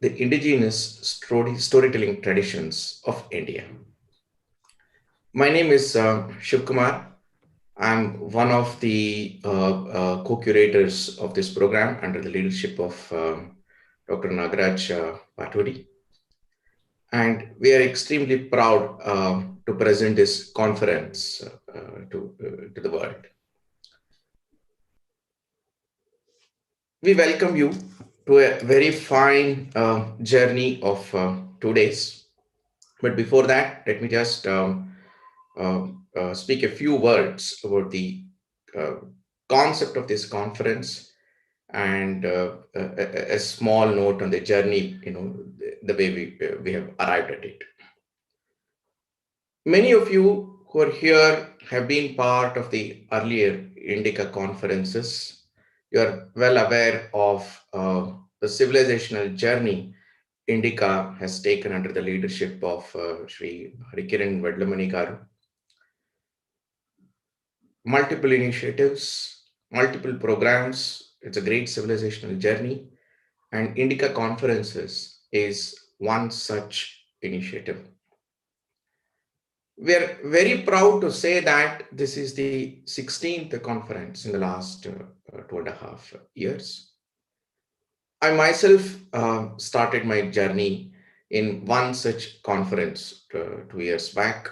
the indigenous storytelling traditions of India. My name is Shiv Kumar. I'm one of the co-curators of this program under the leadership of Dr. Nagaraj Paturi. And we are extremely proud to present this conference to the world. We welcome you to a very fine journey of 2 days. But before that, let me just speak a few words about the uh, concept of this conference and a small note on the journey, the way we have arrived at it. Many of you who are here have been part of the earlier INDICA conferences. You are well aware of the civilizational journey INDICA has taken under the leadership of Sri Harikiran Vedlamani Garu. Multiple initiatives, multiple programs. It's a great civilizational journey, and INDICA conferences is one such initiative. We're very proud to say that this is the 16th conference in the last 2.5 years. I myself started my journey in one such conference 2 years back.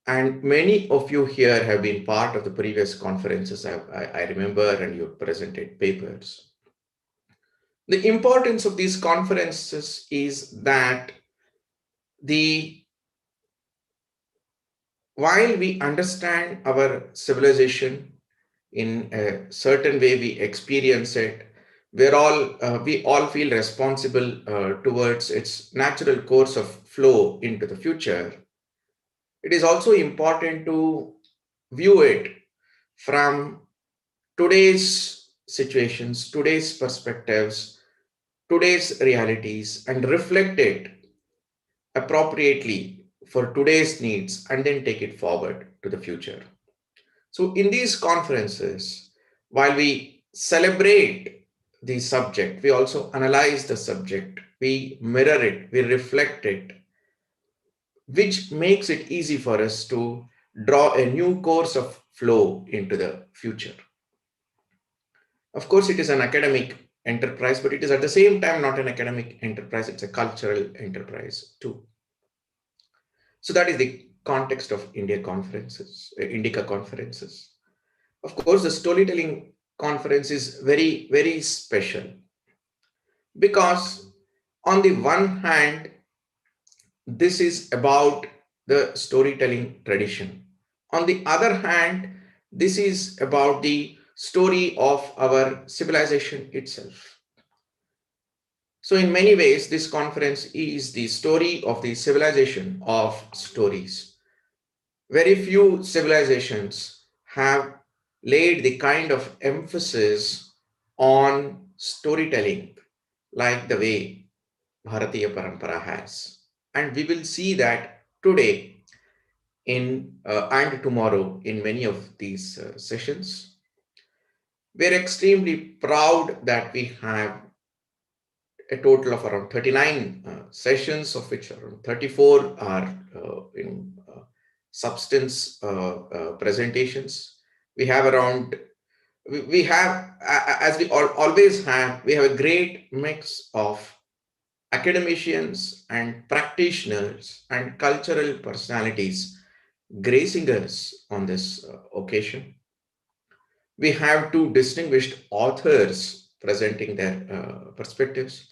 And many of you here have been part of the previous conferences I remember, and you presented papers. The importance of these conferences is that while we understand our civilization in a certain way, we experience it, we all feel responsible towards its natural course of flow into the future. It is also important to view it from today's situations, today's perspectives, today's realities, and reflect it appropriately for today's needs and then take it forward to the future. So in these conferences, while we celebrate the subject, we also analyze the subject, we mirror it, we reflect it, which makes it easy for us to draw a new course of flow into the future. Of course, it is an academic enterprise, but it is at the same time not an academic enterprise, it's a cultural enterprise too. So that is the context of INDICA conferences. Of course, the storytelling conference is very, very special because on the one hand, this is about the storytelling tradition. On the other hand, this is about the story of our civilization itself. So in many ways, this conference is the story of the civilization of stories. Very few civilizations have laid the kind of emphasis on storytelling like the way Bharatiya Parampara has. And we will see that today and tomorrow in many of these sessions. We're extremely proud that we have a total of around 39 sessions, of which around 34 are substance presentations. We have as we always have, we have a great mix of academicians and practitioners and cultural personalities gracing us on this occasion. We have two distinguished authors presenting their perspectives.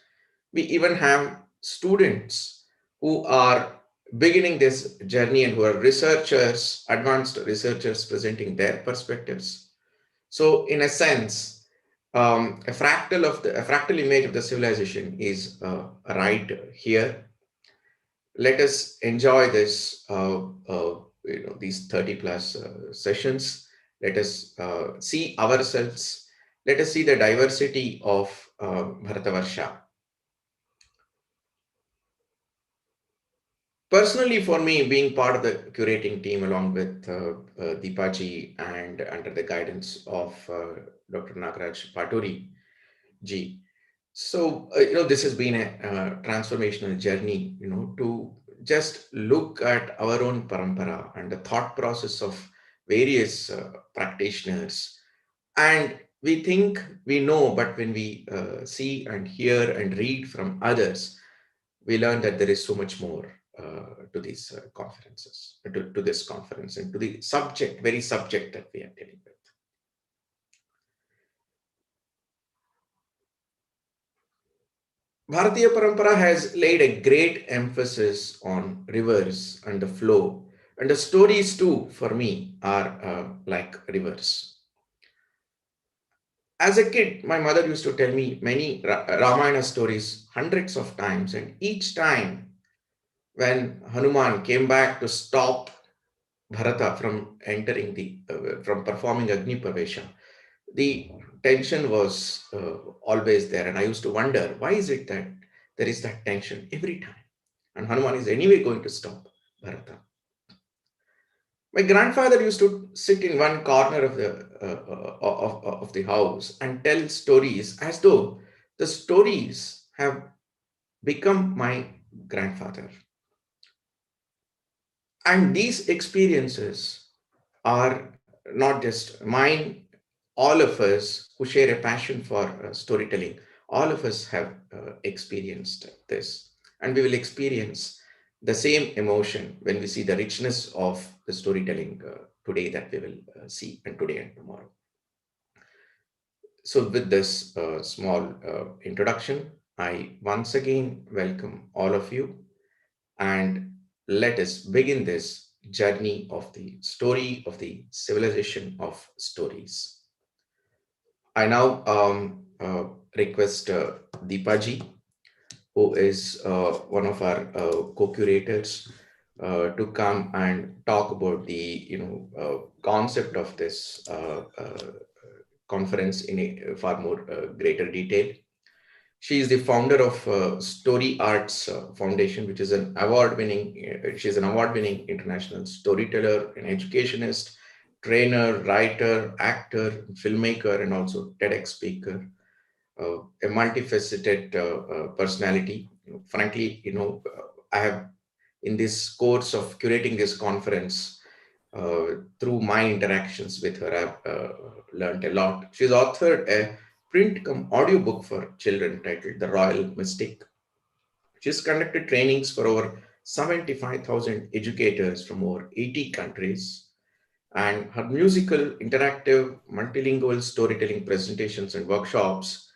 We even have students who are beginning this journey and who are researchers, advanced researchers presenting their perspectives. So in a sense, a fractal image of the civilization is right here. Let us enjoy this, these 30 plus sessions. Let us see ourselves. Let us see the diversity of Bharatavarsha. Personally, for me, being part of the curating team along with Deepa ji and under the guidance of Dr. Nagaraj Paturi ji, So, this has been a transformational journey, to just look at our own parampara and the thought process of various practitioners. And we think we know, but when we see and hear and read from others, we learn that there is so much more to these conferences, to this conference, and to the subject, very subject that we are dealing with. Bharatiya Parampara has laid a great emphasis on rivers and the flow, and the stories too, for me, are like rivers. As a kid, my mother used to tell me many Ramayana stories hundreds of times, and each time when Hanuman came back to stop Bharata from entering from performing Agni Pravesha, the tension was always there. And I used to wonder, why is it that there is that tension every time? And Hanuman is anyway going to stop Bharata. My grandfather used to sit in one corner of the house and tell stories as though the stories have become my grandfather. And these experiences are not just mine, all of us who share a passion for storytelling, all of us have experienced this. And we will experience the same emotion when we see the richness of the storytelling today that we will see, and today and tomorrow. So, with this small introduction, I once again welcome all of you, and let us begin this journey of the story of the civilization of stories. I now request Deepa ji, who is one of our co-curators, to come and talk about the concept of this conference in a far more greater detail. She is the founder of Story Arts Foundation, which is an award-winning. She is an award-winning international storyteller, an educationist, trainer, writer, actor, filmmaker, and also TEDx speaker. A multifaceted personality. Frankly, I have, in this course of curating this conference, through my interactions with her, I've learned a lot. She's authored a print cum audiobook for children titled The Royal Mystic. She's conducted trainings for over 75,000 educators from over 80 countries. And her musical, interactive, multilingual storytelling presentations and workshops,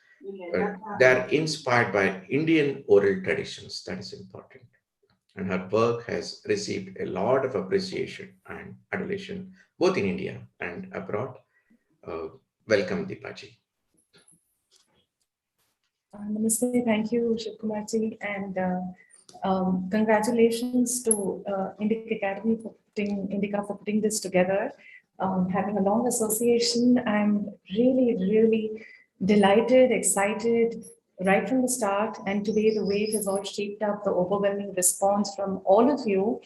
they're inspired by Indian oral traditions. That is important. And her work has received a lot of appreciation and adulation, both in India and abroad. Welcome, Deepaji. Namaste, thank you, Shivkumarji, and congratulations to INDICA Academy for INDICA for putting this together. Having a long association, I'm really delighted, excited right from the start, and today the way it has all shaped up, the overwhelming response from all of you,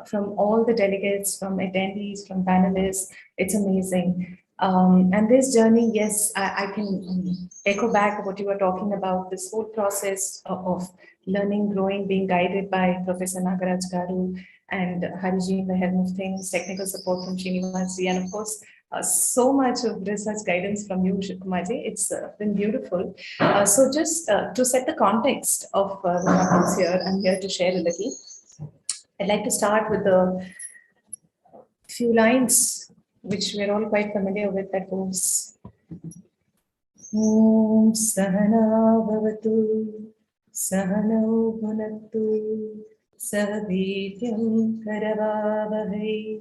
from all the delegates, from attendees, from panelists, it's amazing. And this journey, yes, I can echo back what you were talking about, this whole process of learning, growing, being guided by Professor Nagaraj Garu and Hariji in the helm of things, technical support from Srinivasi, and of course, so much of research guidance from you, Shivkumarji. It's been beautiful. So just to set the context of what happens here, I'm here to share a little. I'd like to start with a few lines which we're all quite familiar with, that goes Om Sahana Bhavatu Sahano Bhunattu Sahavityam Karavavahai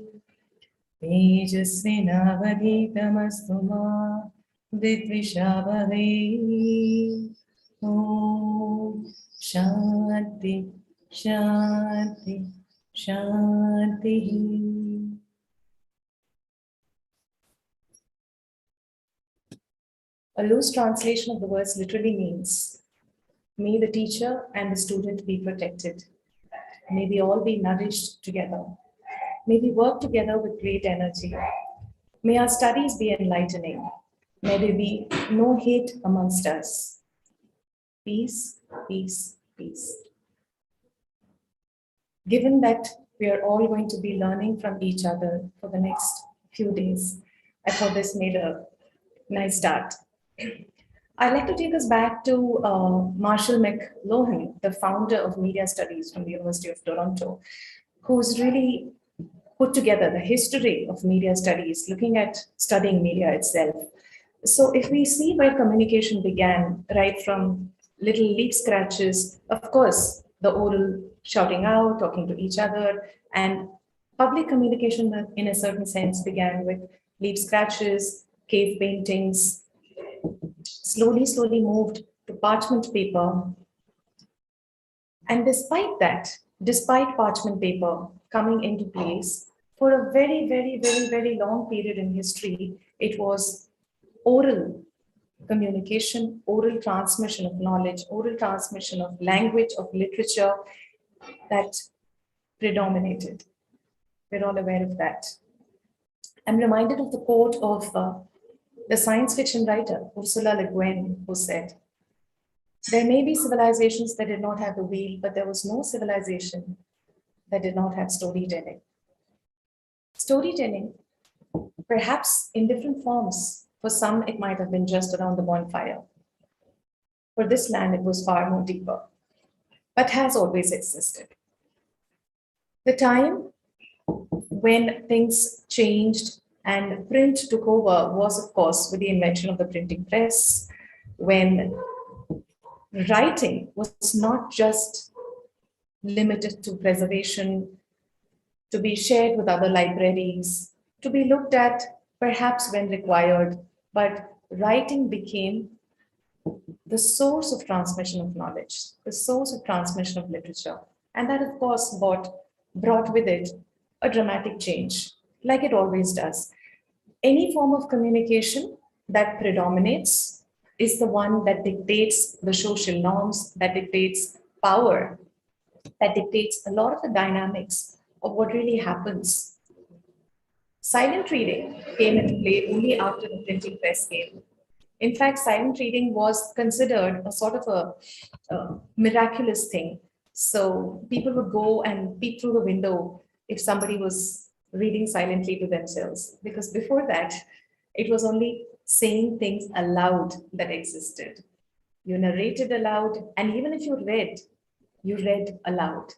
Tejasvinavaditamastu ma Vidvishavahai. Om Shanti Shanti Shanti. A loose translation of the words literally means, may the teacher and the student be protected. May we all be nourished together. May we work together with great energy. May our studies be enlightening. May there be no hate amongst us. peace, peace, peace. Given that we are all going to be learning from each other for the next few days, I thought this made a nice start. I'd like to take us back to Marshall McLuhan, the founder of media studies from the University of Toronto, who's really put together the history of media studies, looking at studying media itself. So if we see where communication began, right from little leaf scratches, of course, the oral shouting out, talking to each other, and public communication in a certain sense began with leaf scratches, cave paintings, slowly moved to parchment paper. And despite that, despite parchment paper coming into place, for a very long period in history, it was oral communication, oral transmission of knowledge, oral transmission of language, of literature that predominated. We're all aware of that. I'm reminded of the quote of the science fiction writer Ursula Le Guin, who said, "There may be civilizations that did not have the wheel, but there was no civilization that did not have storytelling." Storytelling, perhaps in different forms. For some, it might have been just around the bonfire. For this land, it was far more deeper, but has always existed. The time when things changed and print took over was, of course, with the invention of the printing press, when writing was not just limited to preservation, to be shared with other libraries, to be looked at perhaps when required, but writing became the source of transmission of knowledge, the source of transmission of literature. And that, of course, brought with it a dramatic change, like it always does. Any form of communication that predominates is the one that dictates the social norms, that dictates power, that dictates a lot of the dynamics of what really happens. Silent reading came into play only after the printing press came. In fact, silent reading was considered a sort of a miraculous thing. So people would go and peek through the window if somebody was reading silently to themselves, because before that, it was only saying things aloud that existed. You narrated aloud, and even if you read aloud.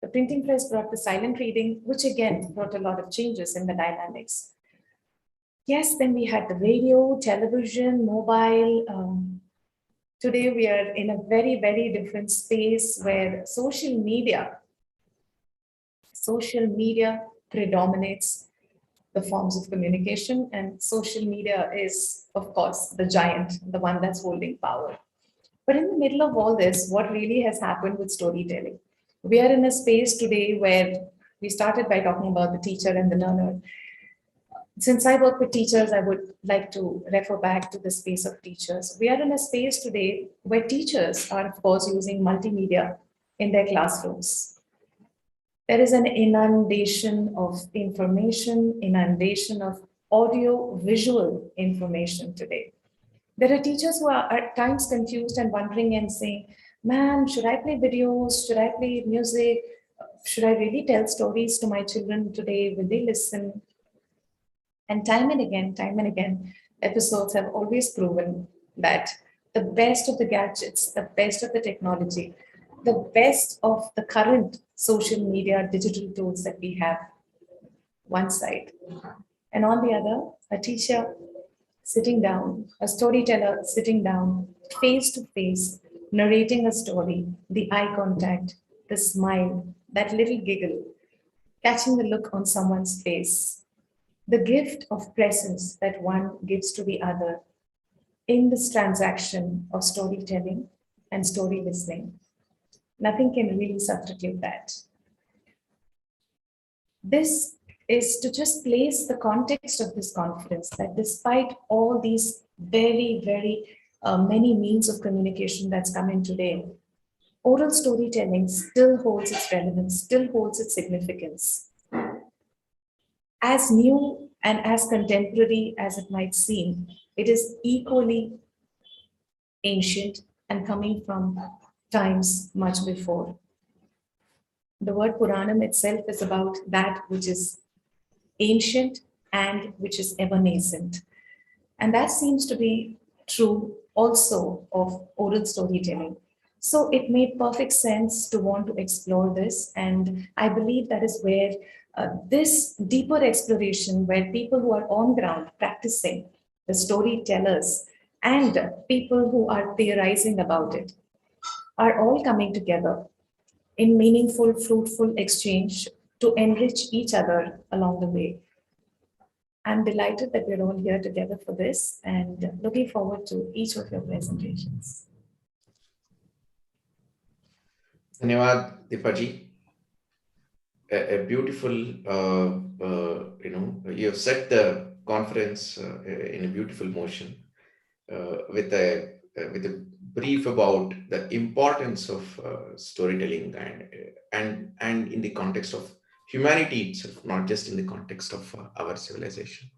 The printing press brought the silent reading, which again brought a lot of changes in the dynamics. Yes, then we had the radio, television, mobile. Today we are in a very different space where social media predominates the forms of communication, and social media is, of course, the giant, the one that's holding power. But in the middle of all this, what really has happened with storytelling? We are in a space today where we started by talking about the teacher and the learner. Since I work with teachers, I would like to refer back to the space of teachers. We are in a space today where teachers are, of course, using multimedia in their classrooms. There is an inundation of information, inundation of audio, visual information today. There are teachers who are at times confused and wondering and saying, "Ma'am, should I play videos? Should I play music? Should I really tell stories to my children today? Will they listen?" And time and again, episodes have always proven that the best of the gadgets, the best of the technology, the best of the current social media, digital tools that we have, one side. And on the other, a teacher sitting down, a storyteller sitting down, face to face, narrating a story, the eye contact, the smile, that little giggle, catching the look on someone's face, the gift of presence that one gives to the other in this transaction of storytelling and story listening. Nothing can really substitute that. This is to just place the context of this conference, that despite all these very many means of communication that's come in today, oral storytelling still holds its relevance, still holds its significance. As new and as contemporary as it might seem, it is equally ancient, and coming from times much before. The word Puranam itself is about that which is ancient and which is ever nascent. And that seems to be true also of oral storytelling. So it made perfect sense to want to explore this. And I believe that is where this deeper exploration, where people who are on ground practicing, the storytellers, and people who are theorizing about it, are all coming together in meaningful, fruitful exchange to enrich each other along the way. I'm delighted that we're all here together for this and looking forward to each of your presentations. Dhanyawad, Deepaji. A beautiful, you have set the conference in a beautiful motion with a brief about the importance of storytelling and in the context of humanity itself, not just in the context of our civilization.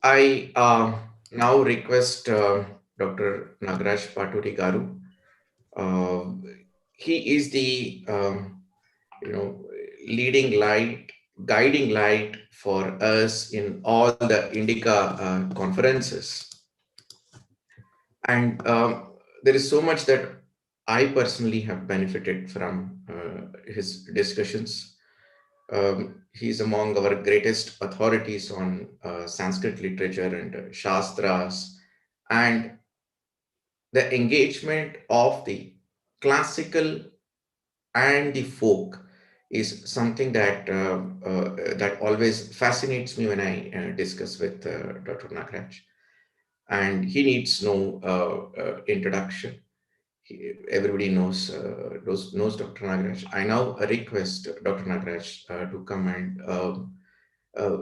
I now request Dr. Nagaraj Paturi Garu. He is the leading light, guiding light for us in all the INDICA conferences. And there is so much that I personally have benefited from his discussions. He's among our greatest authorities on Sanskrit literature and Shastras, and the engagement of the classical and the folk is something that that always fascinates me when I discuss with Dr. Nagraj. And he needs no introduction. Everybody knows Dr. Nagraj. I now request Dr. Nagraj to come and uh,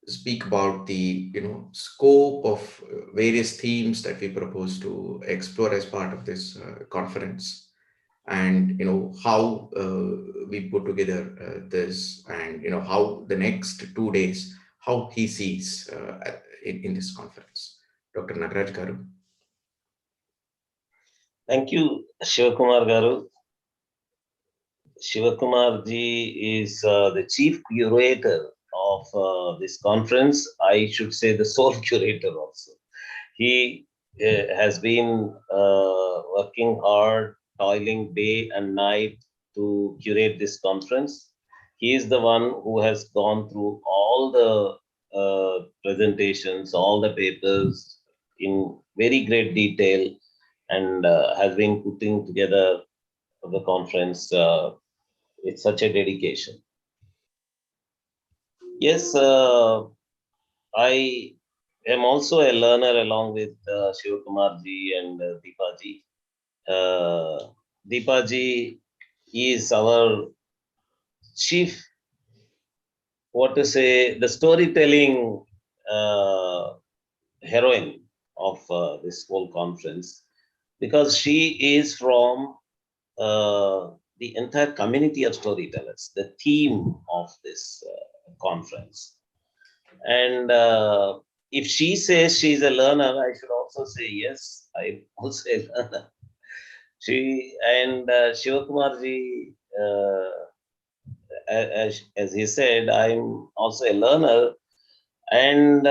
speak about the scope of various themes that we propose to explore as part of this conference, and how we put together this, and how the next 2 days, how he sees in this conference. Dr. Nagraj Garu. Thank you, Shivakumar Garu. Shivakumar ji is the chief curator of this conference. I should say the sole curator also. He has been working hard, toiling day and night to curate this conference. He is the one who has gone through all the presentations, all the papers in very great detail, and has been putting together the conference with such a dedication. Yes, I am also a learner along with Shivakumar ji and Deepa ji. Deepa ji is our chief, the storytelling heroine of this whole conference, because she is from the entire community of storytellers, the theme of this conference. And if she says she's a learner, I should also say yes, I'm also a learner. She and Shivakumar ji, as he said, I'm also a learner, and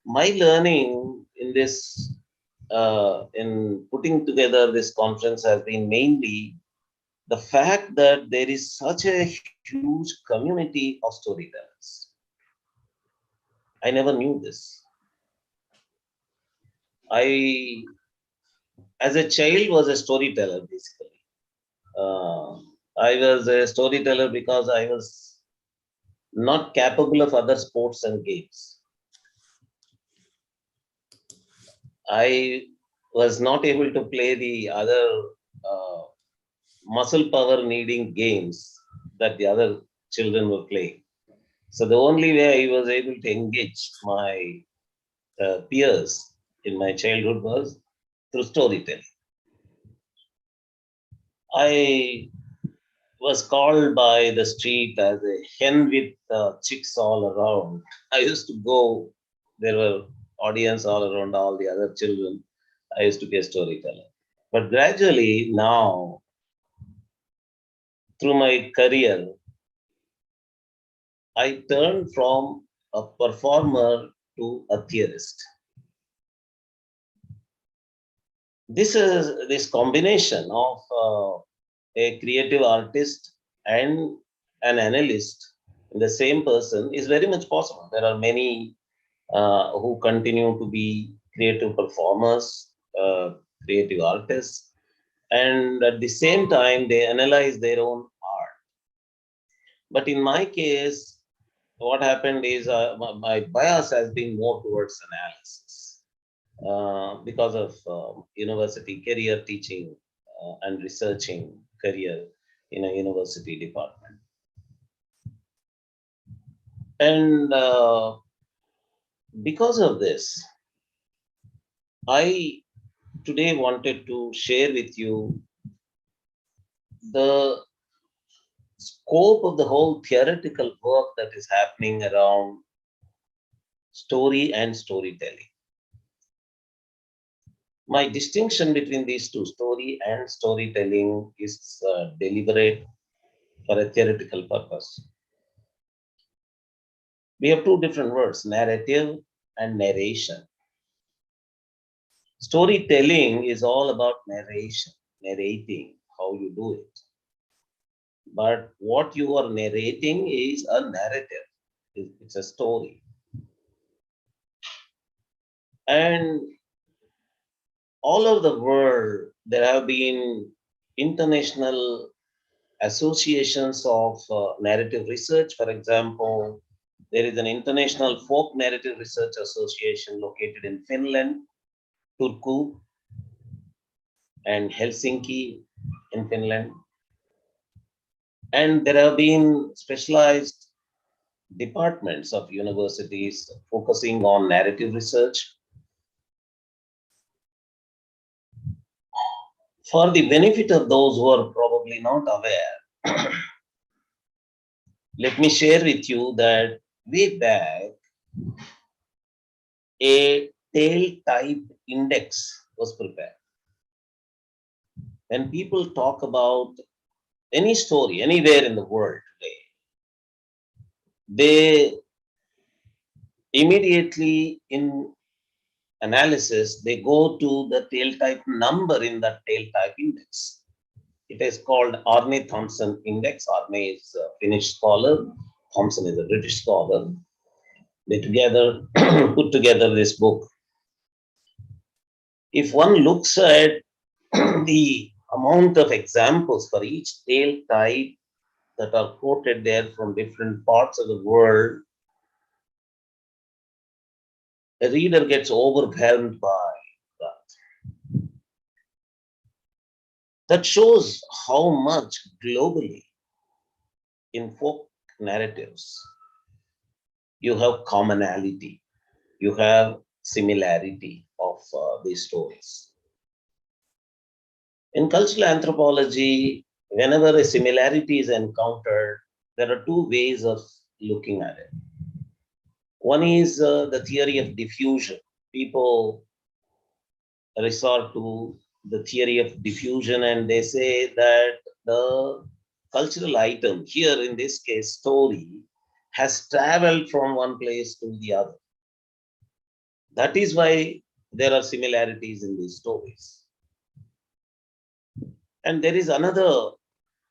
my learning in this, in putting together this conference, has been mainly the fact that there is such a huge community of storytellers. I never knew this. I, as a child, was a storyteller, basically. I was a storyteller because I was not capable of other sports and games. I was not able to play the other muscle power needing games that the other children were playing. So the only way I was able to engage my peers in my childhood was through storytelling. I was called by the street as a hen with chicks all around. I used to go, there were audience all around, all the other children. I used to be a storyteller. But gradually now, through my career, I turned from a performer to a theorist. This is this combination of a creative artist and an analyst in the same person is very much possible. There are many who continue to be creative performers, creative artists, and at the same time they analyze their own art. But in my case, what happened is my bias has been more towards analysis because of university career teaching and researching career in a university department. And because of this, I today wanted to share with you the scope of the whole theoretical work that is happening around story and storytelling. My distinction between these two, story and storytelling, is deliberate for a theoretical purpose. We have two different words, narrative and narration. Storytelling is all about narration, narrating how you do it. But what you are narrating is a narrative, it's a story. And all over the world, there have been international associations of narrative research. For example, there is an International Folk Narrative Research Association located in Finland, Turku, and Helsinki in Finland. And there have been specialized departments of universities focusing on narrative research. For the benefit of those who are probably not aware, let me share with you that way back, a tail type index was prepared. When people talk about any story anywhere in the world today, they immediately in analysis, they go to the tail type number in that tail type index. It is called Arne Thompson Index. Arne is a Finnish scholar. Thompson is a British scholar. They together put together this book. If one looks at the amount of examples for each tail type that are quoted there from different parts of the world, a reader gets overwhelmed by that. That shows how much globally in folk narratives you have commonality, you have similarity of these stories. In cultural anthropology, whenever a similarity is encountered, there are two ways of looking at it. One is the theory of diffusion. People resort to the theory of diffusion and they say that the cultural item, here in this case, story, has traveled from one place to the other. That is why there are similarities in these stories. And there is another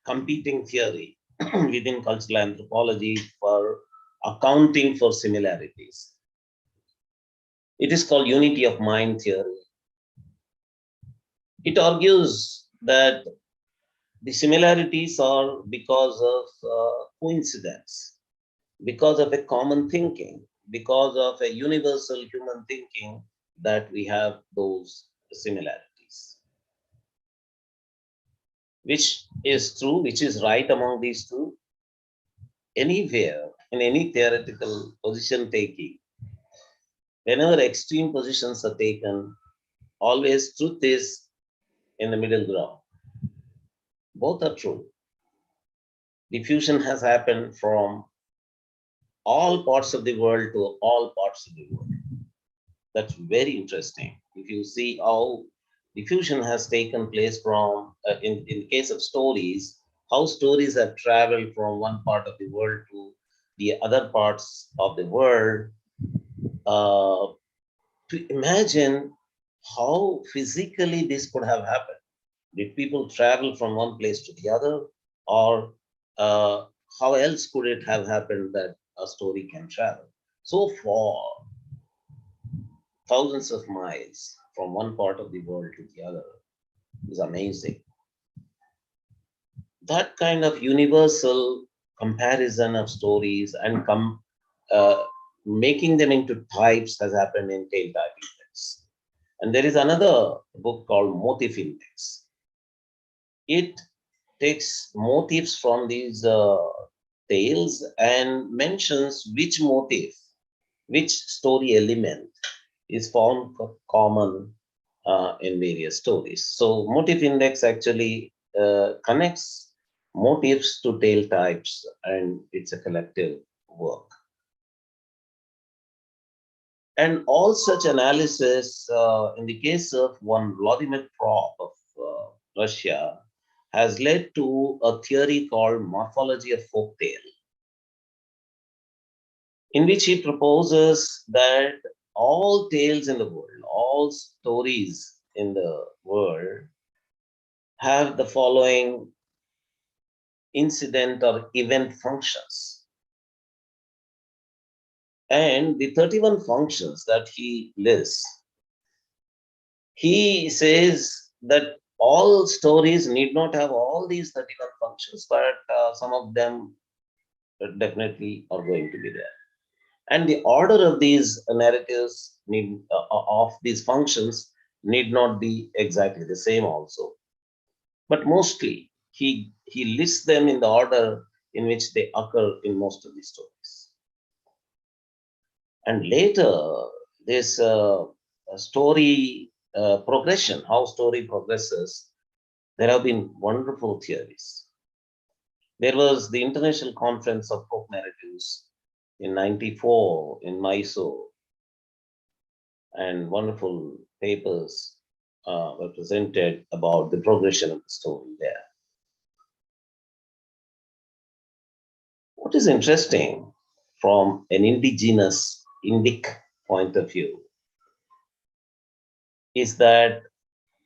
competing theory within cultural anthropology for accounting for similarities. It is called unity of mind theory. It argues that the similarities are because of coincidence, because of a common thinking, because of a universal human thinking that we have those similarities. Which is true, which is right among these two? Anywhere, in any theoretical position taking, whenever extreme positions are taken, always truth is in the middle ground. Both are true. Diffusion has happened from all parts of the world to all parts of the world. That's very interesting. If you see how diffusion has taken place from, in the case of stories, how stories have traveled from one part of the world to the other parts of the world, uh, to imagine how physically this could have happened. Did people travel from one place to the other, or how else could it have happened that a story can travel so far, thousands of miles from one part of the world to the other? Is amazing. That kind of universal comparison of stories and uh, making them into types has happened in tail typing text. And there is another book called Motif Index. It takes motifs from these tales and mentions which motif, which story element is found common in various stories. So motif index actually connects motifs to tale types, and it's a collective work. And all such analysis, in the case of one Vladimir Prop of Russia, has led to a theory called morphology of folktale, in which he proposes that all tales in the world, all stories in the world have the following incident or event functions. And the 31 functions that he lists, he says that all stories need not have all these 31 functions, but some of them definitely are going to be there. And the order of these narratives of these functions need not be exactly the same also. But mostly he lists them in the order in which they occur in most of the stories. And later, this story progression, how story progresses, there have been wonderful theories. There was the International Conference of Folk Narratives in 94 in Mysore, and wonderful papers were presented about the progression of the story there. What is interesting from an indigenous Indic point of view is that,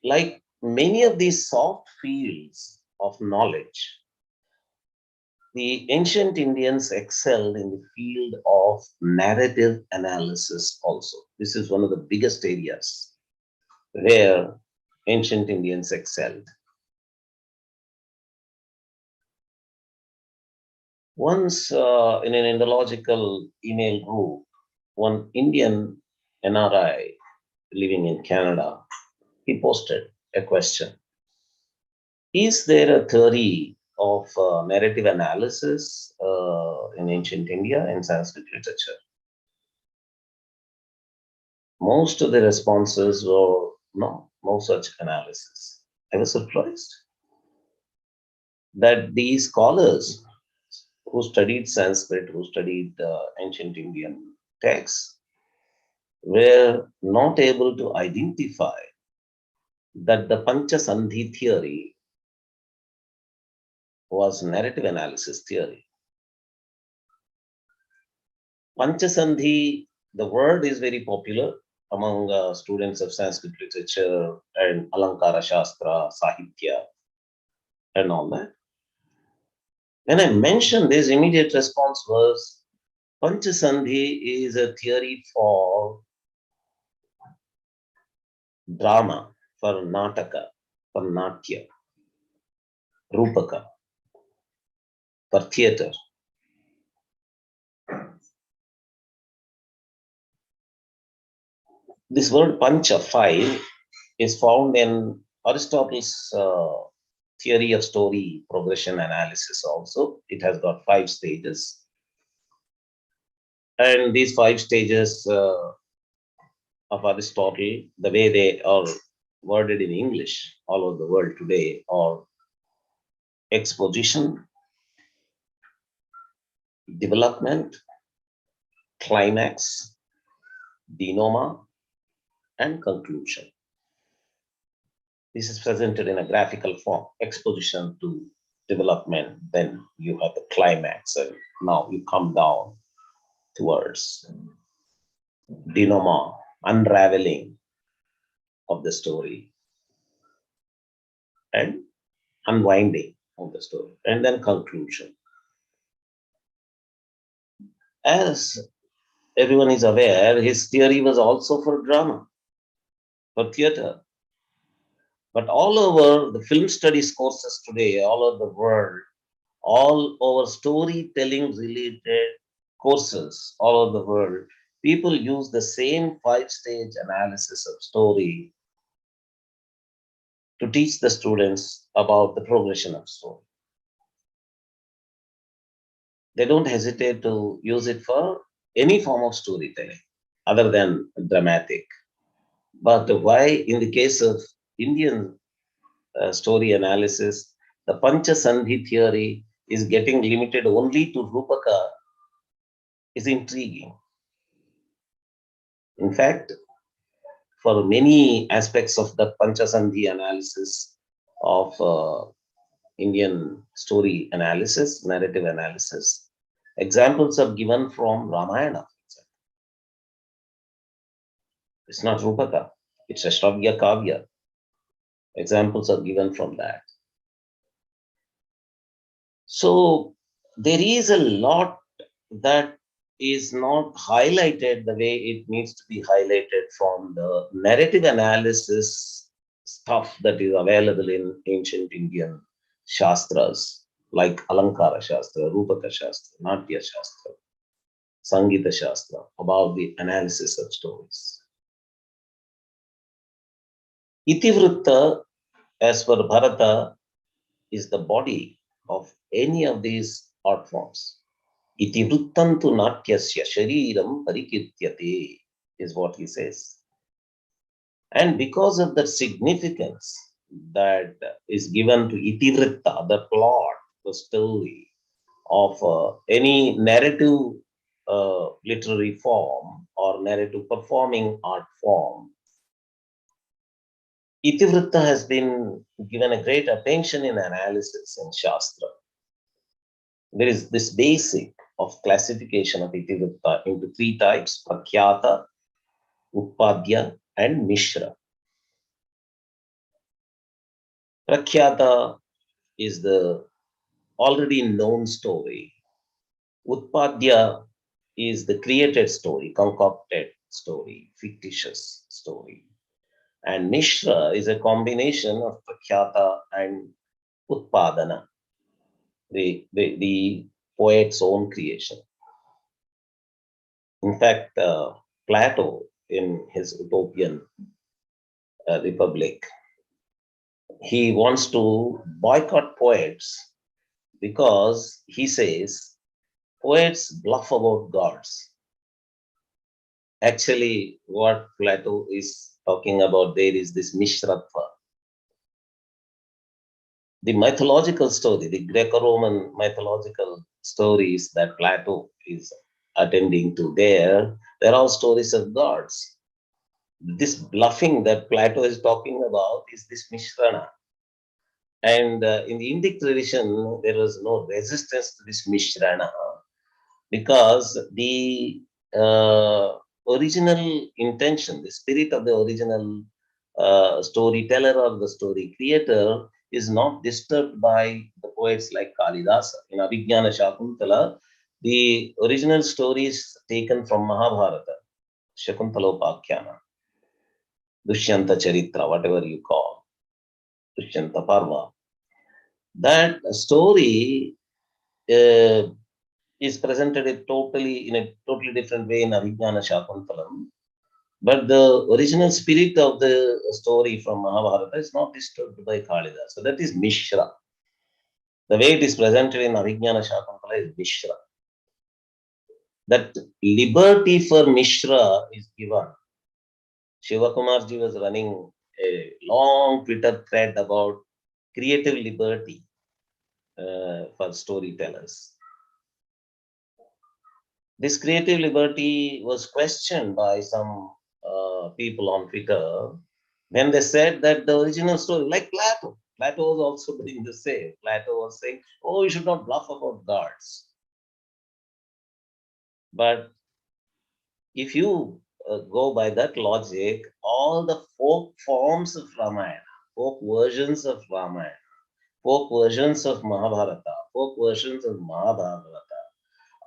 like many of these soft fields of knowledge, the ancient Indians excelled in the field of narrative analysis also. This is one of the biggest areas where ancient Indians excelled. Once in an Indological email group, one Indian NRI living in Canada, he posted a question. Is there a theory of narrative analysis in ancient India in Sanskrit literature? Most of the responses were no, no such analysis. I was surprised that these scholars who studied Sanskrit, who studied ancient Indian texts, were not able to identify that the Panchasandhi theory was narrative analysis theory. Panchasandhi, the word is very popular among students of Sanskrit literature and Alankara Shastra, Sahitya, and all that. When I mentioned this, immediate response was Panchasandhi is a theory for drama, for Nataka, for Natya, Rupaka, for theater. This word Pancha, five, is found in Aristotle's theory of story progression analysis also. It has got 5 stages. And these 5 stages of Aristotle, the way they are worded in English all over the world today, are exposition, development, climax, denouement, and conclusion. This is presented in a graphical form, exposition to development, then you have the climax, and now you come down towards denouement, unraveling of the story, and unwinding of the story, and then conclusion. As everyone is aware, his theory was also for drama, for theater. But all over the film studies courses today, all over the world, all over storytelling related courses all over the world, people use the same 5-stage analysis of story to teach the students about the progression of story. They don't hesitate to use it for any form of storytelling other than dramatic. But why, in the case of Indian story analysis, the Panchasandhi theory is getting limited only to Rupaka is intriguing. In fact, for many aspects of the Panchasandhi analysis of Indian story analysis, narrative analysis, examples are given from Ramayana. It's not Rupaka, it's a Shravya Kavya. Examples are given from that. So there is a lot that is not highlighted the way it needs to be highlighted from the narrative analysis stuff that is available in ancient Indian Shastras, like Alankara Shastra, Rupaka Shastra, Natya Shastra, Sangita Shastra, about the analysis of stories. Itivritta, as per Bharata, is the body of any of these art forms. Itivrittantu natyasya shariram parikirtyate is what he says. And because of the significance that is given to itivritta, the plot, the story of any narrative literary form or narrative performing art form, Itivritta has been given a great attention in analysis in Shastra. There is this basic of classification of Itivritta into 3 types: Prakhyata, Utpadya, and Mishra. Prakhyata is the already known story. Utpadya is the created story, concocted story, fictitious story. And Mishra is a combination of Prakhyata and Utpadana, the poet's own creation. In fact, Plato, in his Utopian Republic, he wants to boycott poets because he says poets bluff about gods. Actually, what Plato is talking about there is this Mishratva. The mythological story, the Greco-Roman mythological stories that Plato is attending to there, they're all stories of gods. This bluffing that Plato is talking about is this Mishrana. And in the Indic tradition, there was no resistance to this Mishrana because the original intention, the spirit of the original storyteller or the story creator is not disturbed by the poets like Kalidasa. In Abhijnana Shakuntala, the original story is taken from Mahabharata, Shakuntalopakyana, Dushyanta Charitra, whatever you call, Dushyanta Parva. That story is presented in a totally different way in Abhijnana Shakuntalam. But the original spirit of the story from Mahabharata is not disturbed by Kalidasa. So that is Mishra. The way it is presented in Abhijnana Shakuntala is Mishra. That liberty for Mishra is given. Shivakumarji was running a long Twitter thread about creative liberty for storytellers. This creative liberty was questioned by some people on Twitter when they said that the original story, like Plato was also doing the same. Plato was saying, oh, you should not bluff about gods. But if you go by that logic, all the folk forms of Ramayana, folk versions of Ramayana, folk versions of Mahabharata, folk versions of Mahabharata,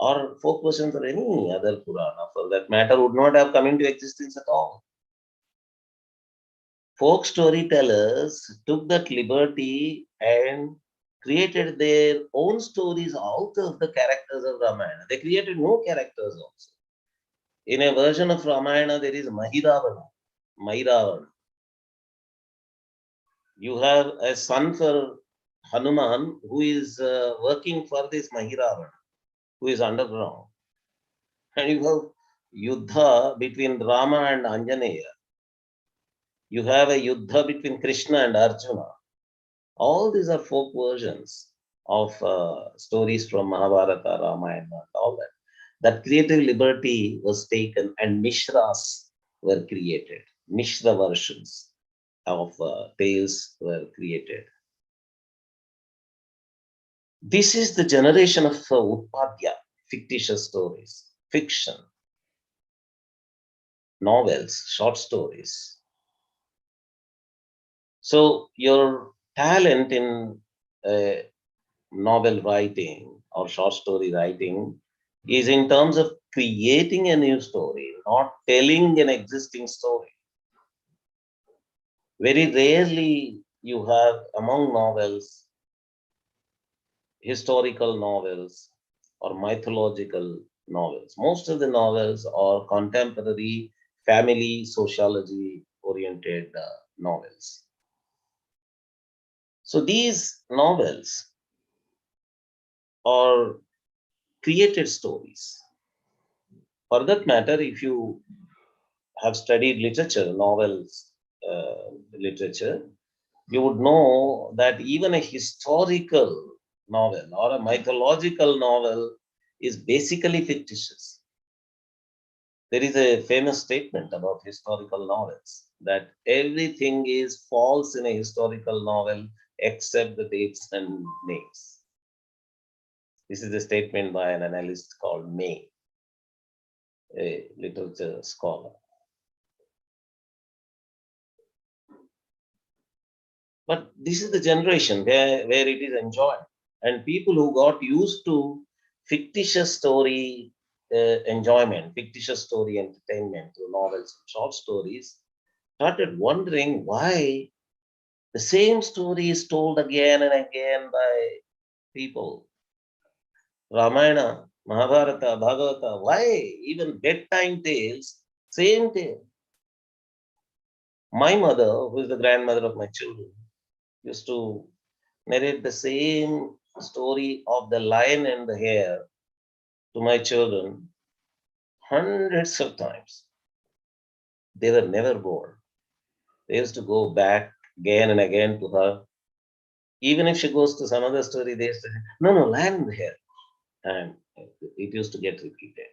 or folk versions of any other Purana for that matter would not have come into existence at all. Folk storytellers took that liberty and created their own stories out of the characters of Ramayana. They created no characters also. In a version of Ramayana, there is Mahiravana. You have a son for Hanuman who is working for this Mahiravana, who is underground. And you have Yuddha between Rama and Anjaneya. You have a Yuddha between Krishna and Arjuna. All these are folk versions of stories from Mahabharata, Ramayana, and all that. That creative liberty was taken and Mishras were created. Mishra versions of tales were created. This is the generation of Utpadya, fictitious stories, fiction, novels, short stories. So your talent in novel writing or short story writing is in terms of creating a new story, not telling an existing story. Very rarely you have among novels, historical novels or mythological novels. Most of the novels are contemporary family sociology oriented novels. So these novels are created stories. For that matter, if you have studied literature, novels, literature, you would know that even a historical novel or a mythological novel is basically fictitious. There is a famous statement about historical novels that everything is false in a historical novel except the dates and names. This is a statement by an analyst called May, a literature scholar. But this is the generation where it is enjoyed. And people who got used to fictitious story enjoyment, fictitious story entertainment through novels and short stories, started wondering why the same story is told again and again by people. Ramayana, Mahabharata, Bhagavata, why even bedtime tales, same tale. My mother, who is the grandmother of my children, used to narrate the same story of the lion and the hare to my children hundreds of times. They were never bored. They used to go back again and again to her. Even if she goes to some other story, they used to say, no, lion and the hare. And it used to get repeated.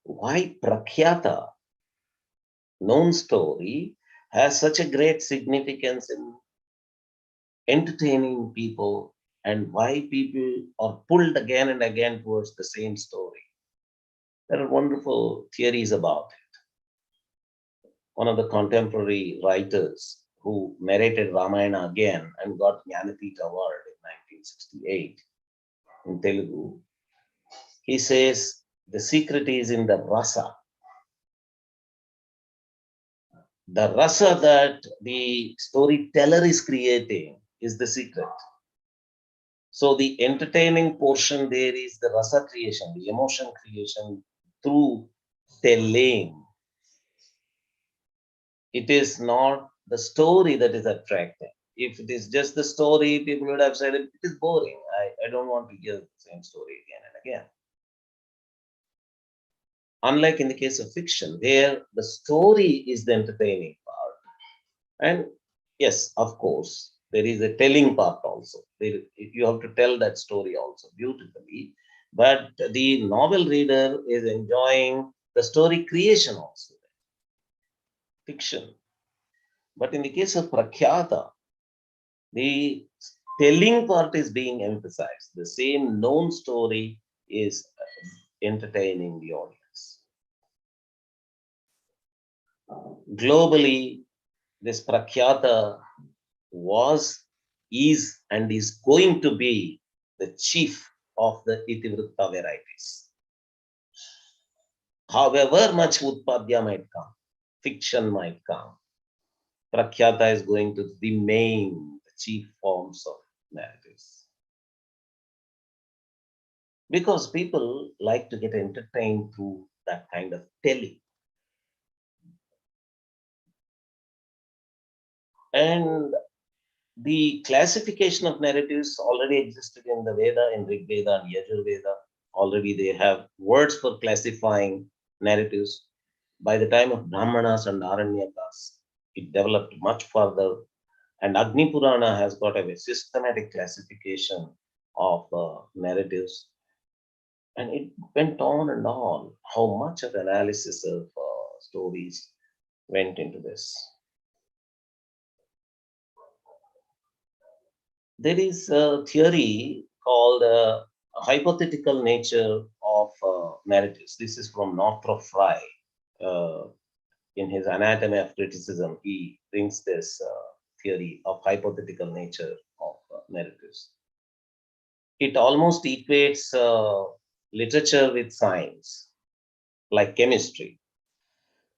Why Prakhyata, known story, has such a great significance in entertaining people and why people are pulled again and again towards the same story. There are wonderful theories about it. One of the contemporary writers who narrated Ramayana again and got Jnanapith Award in 1968 in Telugu, he says the secret is in the rasa. The rasa that the storyteller is creating is the secret. So the entertaining portion there is the rasa creation, the emotion creation through telling. It is not the story that is attractive. If it is just the story, people would have said it is boring. I don't want to hear the same story again and again. Unlike in the case of fiction, where the story is the entertaining part. And yes, of course, there is a telling part also. You have to tell that story also beautifully. But the novel reader is enjoying the story creation also. fiction. But in the case of Prakhyata, the telling part is being emphasized. The same known story is entertaining the audience. Globally, this Prakhyata was, is, and is going to be the chief of the Itivritta varieties. However much Utpadya might come, fiction might come, Prakhyata is going to remain the chief forms of narratives. Because people like to get entertained through that kind of telling. And the classification of narratives already existed in the Veda, in Rig Veda and Yajur-Veda. Already they have words for classifying narratives. By the time of Brahmanas and Aranyakas, it developed much further. And Agni Purana has got a systematic classification of narratives. And it went on and on, how much of analysis of stories went into this. There is a theory called hypothetical nature of narratives. This is from Northrop Frye. In his Anatomy of Criticism, he brings this theory of hypothetical nature of narratives. It almost equates literature with science, like chemistry.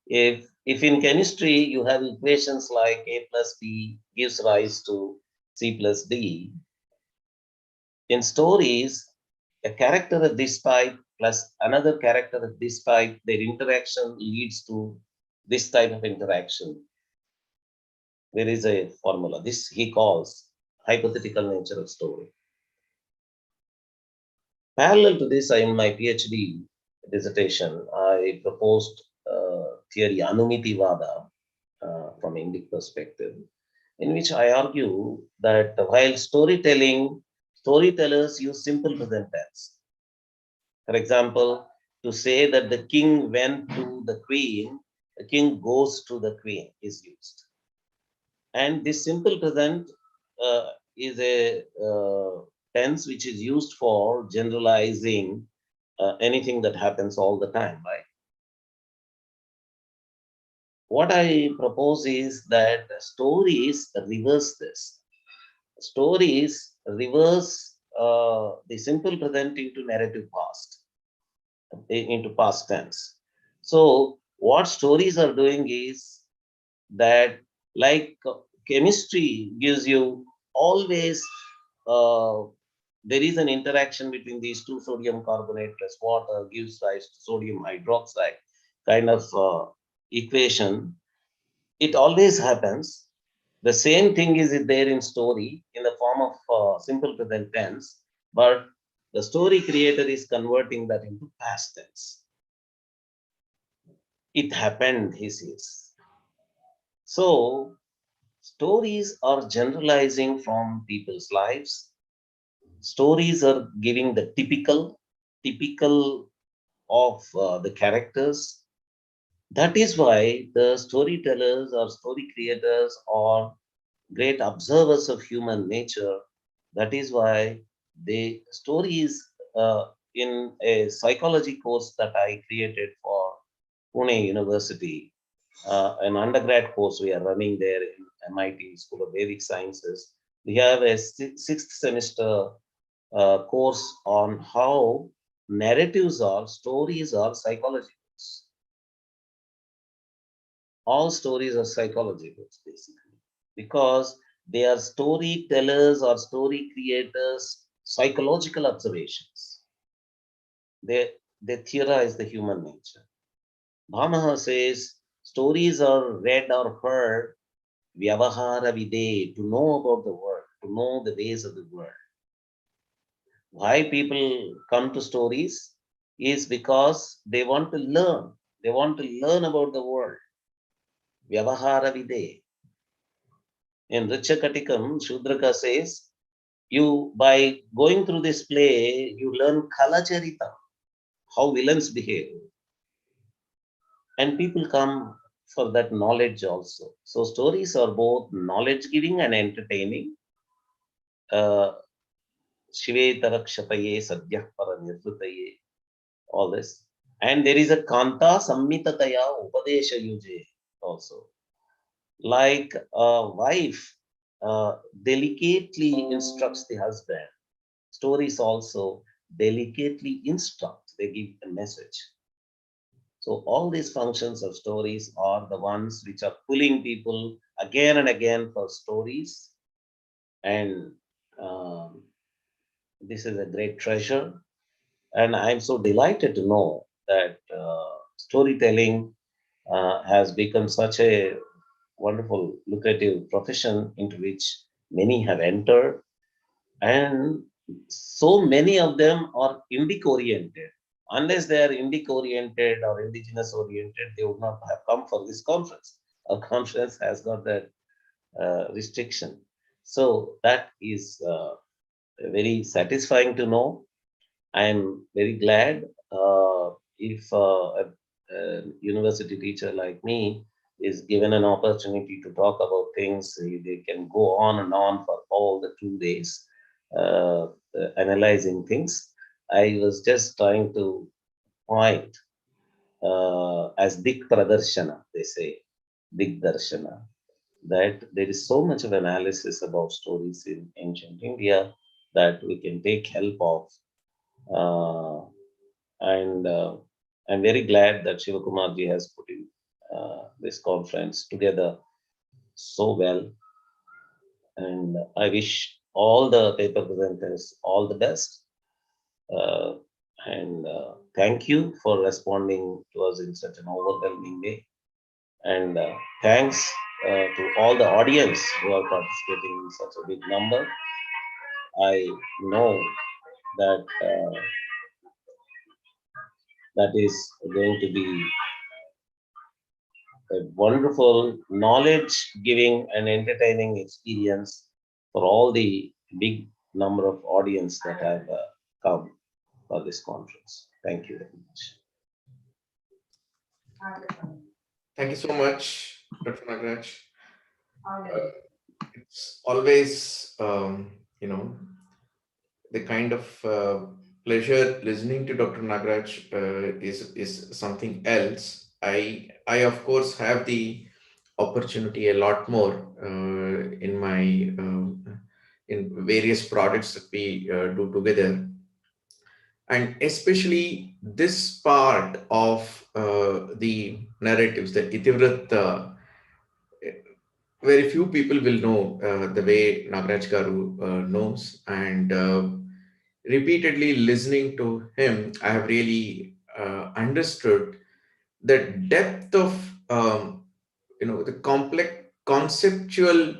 If in chemistry you have equations like A plus B gives rise to C plus D, in stories, a character of this type plus another character of this type, their interaction leads to this type of interaction. There is a formula. This he calls hypothetical nature of story. Parallel to this, in my PhD dissertation, I proposed theory Anumitivada from Indic perspective, in which I argue that while storytellers use simple present tense. For example, to say that the king went to the queen, the king goes to the queen is used. And this simple present is a tense which is used for generalizing anything that happens all the time, right? What I propose is that stories reverse this. Stories reverse the simple present into narrative past, into past tense. So what stories are doing is that, like chemistry gives you always, there is an interaction between these two, sodium carbonate plus water gives rise to sodium hydroxide kind of equation. It always happens. The same thing is there in story in the form of simple present tense, but the story creator is converting that into past tense. It happened, he says. So stories are generalizing from people's lives. Stories are giving the typical of the characters. That is why the storytellers or story creators are great observers of human nature. That is why the stories in a psychology course that I created for Pune University, an undergrad course we are running there in MIT School of Vedic Sciences. We have a sixth semester course on how stories are psychology books. All stories are psychology books, basically, because they are storytellers or story creators' psychological observations. They theorize the human nature. Bhamaha says stories are read or heard vyavahara vide, to know about the world, to know the ways of the world. Why people come to stories is because they want to learn. They want to learn about the world. Vyavahara vide. In Richakatikam, Shudraka says, you by going through this play, you learn Kalacharita, how villains behave. And people come for that knowledge also. So stories are both knowledge giving and entertaining. Shive Tarakshataye Sadyah Paranirvritaye, all this. And there is a Kanta Sammitataya Upadesha Yuje also. Like a wife delicately instructs the husband, stories also delicately instruct, they give a message. So all these functions of stories are the ones which are pulling people again and again for stories. And this is a great treasure. And I'm so delighted to know that storytelling has become such a wonderful, lucrative profession into which many have entered. And so many of them are Indic oriented. Unless they are Indic oriented or Indigenous oriented, they would not have come for this conference. Our conference has got that restriction. So that is very satisfying to know. I am very glad if a university teacher like me is given an opportunity to talk about things, they can go on and on for all the 2 days analyzing things. I was just trying to point as Dik Pradarshana, they say, Dik Darshana, that there is so much of analysis about stories in ancient India that we can take help of. And I'm very glad that Shivakumarji has put in this conference together so well. And I wish all the paper presenters all the best. And thank you for responding to us in such an overwhelming way. And thanks to all the audience who are participating in such a big number. I know that that is going to be a wonderful knowledge giving and entertaining experience for all the big number of audience that have come for this conference. Thank you very much. Thank you so much, Dr. Nagraj. It's always, the kind of pleasure listening to Dr. Nagraj is something else. I of course have the opportunity a lot more in my in various projects that we do together, and especially this part of the narratives, the Itivrata. Very few people will know the way Nagraj Garu knows, and repeatedly listening to him, I have really understood the depth of the complex conceptual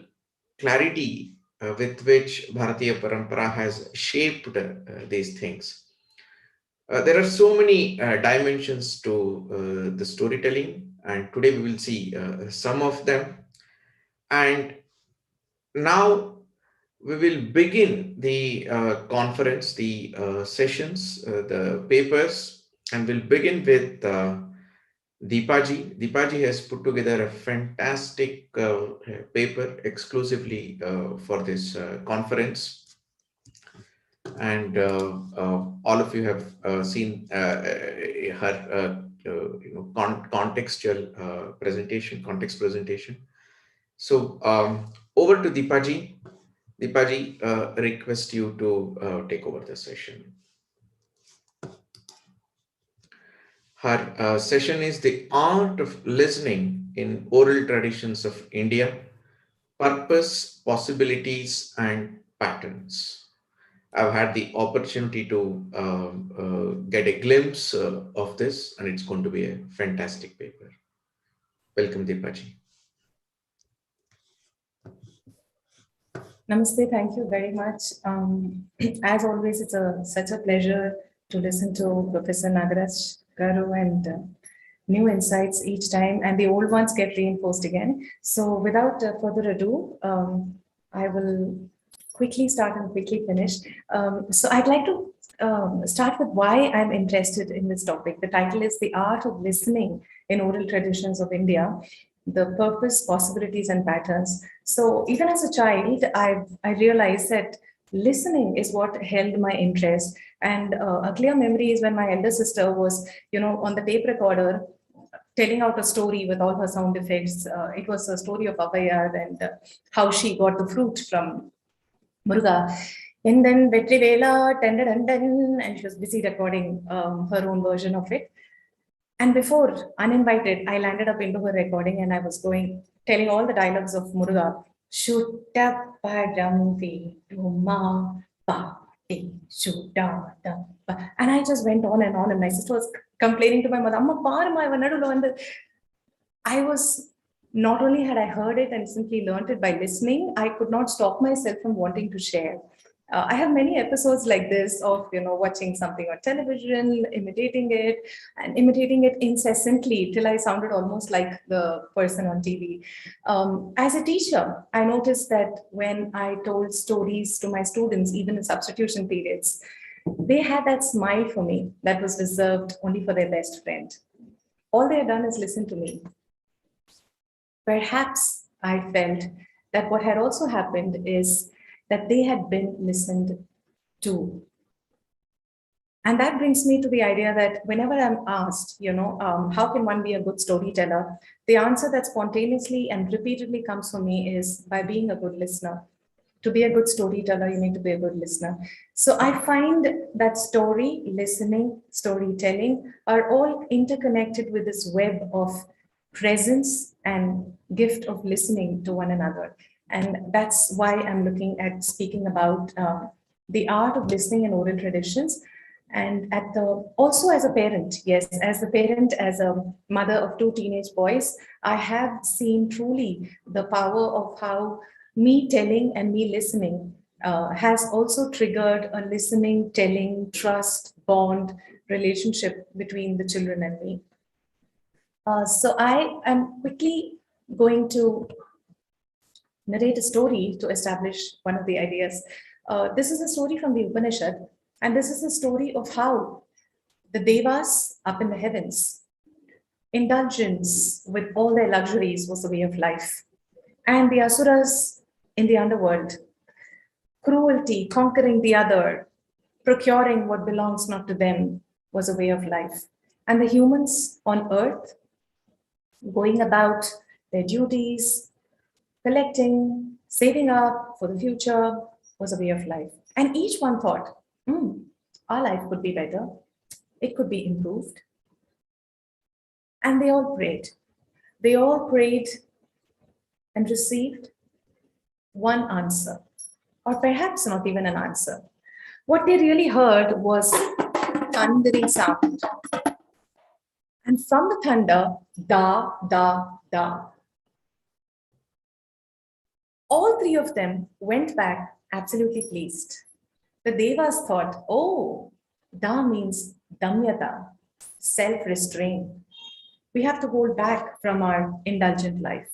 clarity with which Bharatiya Parampara has shaped these things. There are so many dimensions to the storytelling, and today we will see some of them. And now we will begin the conference, the sessions, the papers, and we'll begin with Deepaji. Deepaji has put together a fantastic paper exclusively for this conference. And all of you have seen her contextual presentation, context presentation. So over to Deepaji. Deepaji, request you to take over the session. Her session is The Art of Listening in Oral Traditions of India, Purpose, Possibilities, and Patterns. I've had the opportunity to get a glimpse of this, and it's going to be a fantastic paper. Welcome, Deepaji. Namaste, thank you very much. As always, it's such a pleasure to listen to Professor Nagraj Garu and new insights each time, and the old ones get reinforced again. So without further ado, I will quickly start and quickly finish. So I'd like to start with why I'm interested in this topic. The title is The Art of Listening in Oral Traditions of India, the Purpose, Possibilities and Patterns. So even as a child, I realized that listening is what held my interest. And a clear memory is when my elder sister was, on the tape recorder, telling out a story with all her sound effects. It was a story of Avayar and how she got the fruit from Muruga. And then Vetri Vela, and she was busy recording her own version of it. And before, uninvited, I landed up into her recording and I was telling all the dialogues of Muruga. Shutta padamvi duma pati shutta dampa. And I just went on, and my sister was complaining to my mother, Amma parma iva nadulo vandu. I was, not only had I heard it and simply learned it by listening, I could not stop myself from wanting to share. I have many episodes like this of, watching something on television, imitating it incessantly till I sounded almost like the person on TV. As a teacher, I noticed that when I told stories to my students, even in substitution periods, they had that smile for me that was reserved only for their best friend. All they had done is listen to me. Perhaps I felt that what had also happened is that they had been listened to. And that brings me to the idea that whenever I'm asked, how can one be a good storyteller? The answer that spontaneously and repeatedly comes from me is by being a good listener. To be a good storyteller, you need to be a good listener. So I find that story, listening, storytelling are all interconnected with this web of presence and gift of listening to one another. And that's why I'm looking at speaking about the art of listening in oral traditions. And also as a parent, yes, as a parent, as a mother of 2 teenage boys, I have seen truly the power of how me telling and me listening has also triggered a listening, telling, trust, bond, relationship between the children and me. So I am quickly going to narrate a story to establish one of the ideas. This is a story from the Upanishad, and this is a story of how the Devas up in the heavens, indulgence with all their luxuries was a way of life, and the Asuras in the underworld, cruelty, conquering the other, procuring what belongs not to them was a way of life, and the humans on earth going about their duties, collecting, saving up for the future was a way of life. And each one thought, our life could be better. It could be improved. And they all prayed. They all prayed and received one answer, or perhaps not even an answer. What they really heard was thundering sound. And from the thunder, da, da, da. All 3 of them went back absolutely pleased. The Devas thought, oh, da means damyata, self-restraint. We have to hold back from our indulgent life.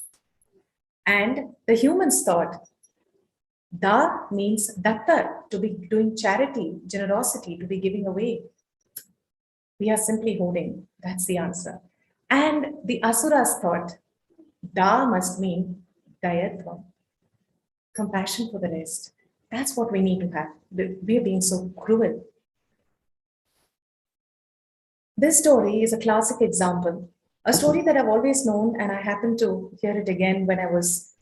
And the humans thought, da means datta, to be doing charity, generosity, to be giving away. We are simply holding. That's the answer. And the Asuras thought, da must mean dayatvam, compassion for the rest. That's what we need to have. We are being so cruel. This story is a classic example, a story that I've always known, and I happened to hear it again when I was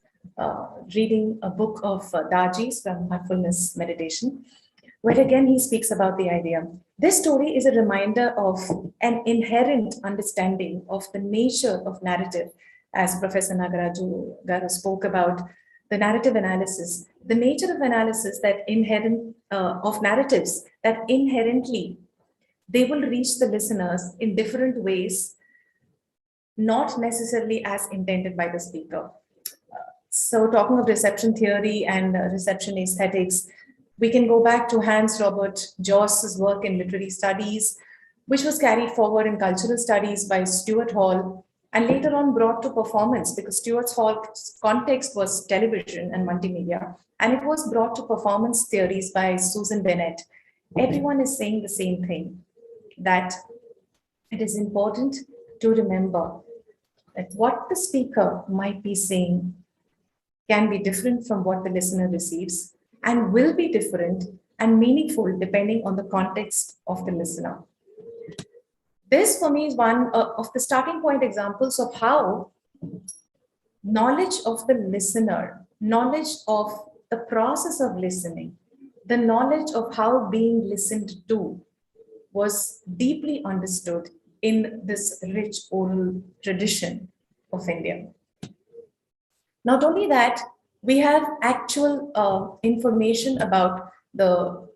reading a book of Daji's from Mindfulness Meditation, where again he speaks about the idea. This story is a reminder of an inherent understanding of the nature of narrative, as Professor Nagaraju Garu spoke about the narrative analysis, the nature of analysis that inherent of narratives that inherently they will reach the listeners in different ways, not necessarily as intended by the speaker. So talking of reception theory and reception aesthetics, we can go back to Hans Robert Joss's work in literary studies, which was carried forward in cultural studies by Stuart Hall, and later on brought to performance, because Stuart Hall's context was television and multimedia, and it was brought to performance theories by Susan Bennett. everyone is saying the same thing, that it is important to remember that what the speaker might be saying can be different from what the listener receives and will be different and meaningful depending on the context of the listener. This for me is one of the starting point examples of how knowledge of the listener, knowledge of the process of listening, the knowledge of how being listened to was deeply understood in this rich oral tradition of India. Not only that, we have actual information about the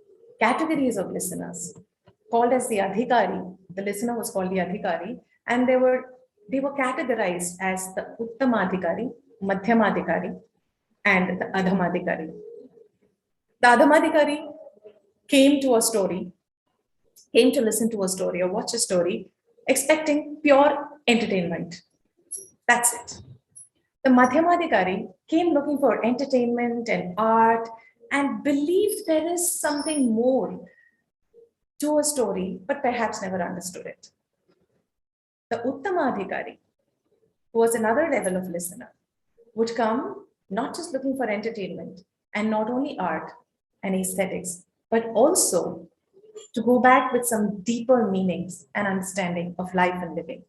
categories of listeners called as the adhikari. The listener was called the adhikari, and they were categorized as the uttamadhikari, madhyamadhikari, and the adhamadhikari. The adhamadhikari came to listen to a story or watch a story, expecting pure entertainment. That's it. The Madhyamadhikari came looking for entertainment and art and believed there is something more to a story, but perhaps never understood it. The Uttamadhikari, who was another level of listener, would come not just looking for entertainment and not only art and aesthetics, but also to go back with some deeper meanings and understanding of life and living.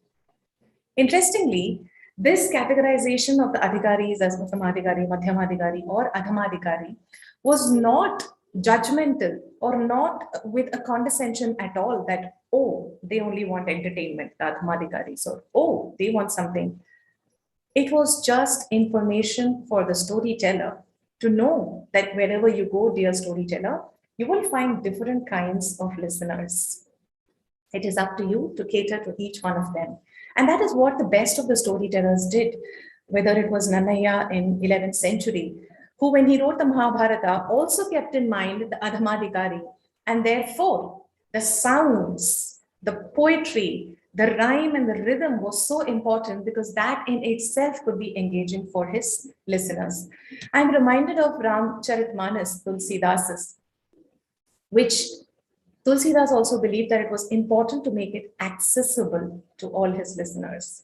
Interestingly, this categorization of the adhikaris as uttamadhikari, madhyamadhikari, or adhamadhikari was not judgmental or not with a condescension at all that, oh, they only want entertainment, the adhamadhikaris, or oh, they want something. It was just information for the storyteller to know that wherever you go, dear storyteller, you will find different kinds of listeners. It is up to you to cater to each one of them. And that is what the best of the storytellers did, whether it was Nannaya in 11th century, who when he wrote the Mahabharata also kept in mind the Adhamadhikari. And therefore, the sounds, the poetry, the rhyme and the rhythm was so important because that in itself could be engaging for his listeners. I'm reminded of Ramcharitmanas Tulsidasa's, which Tulsidas also believed that it was important to make it accessible to all his listeners.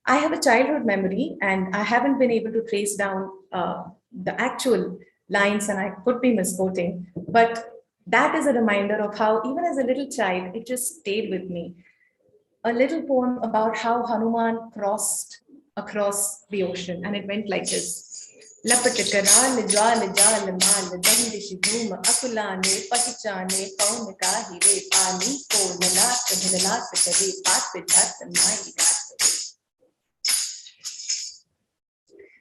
I have a childhood memory and I haven't been able to trace down the actual lines and I could be misquoting, but that is a reminder of how even as a little child, it just stayed with me. A little poem about how Hanuman crossed across the ocean and it went like this. लपट कराल ज्वाल जाल माल दंड शिधूम अकुलाने पहिचाने पौन का हिरे पानी को ललाट ढललाट करे पात जात माई गात.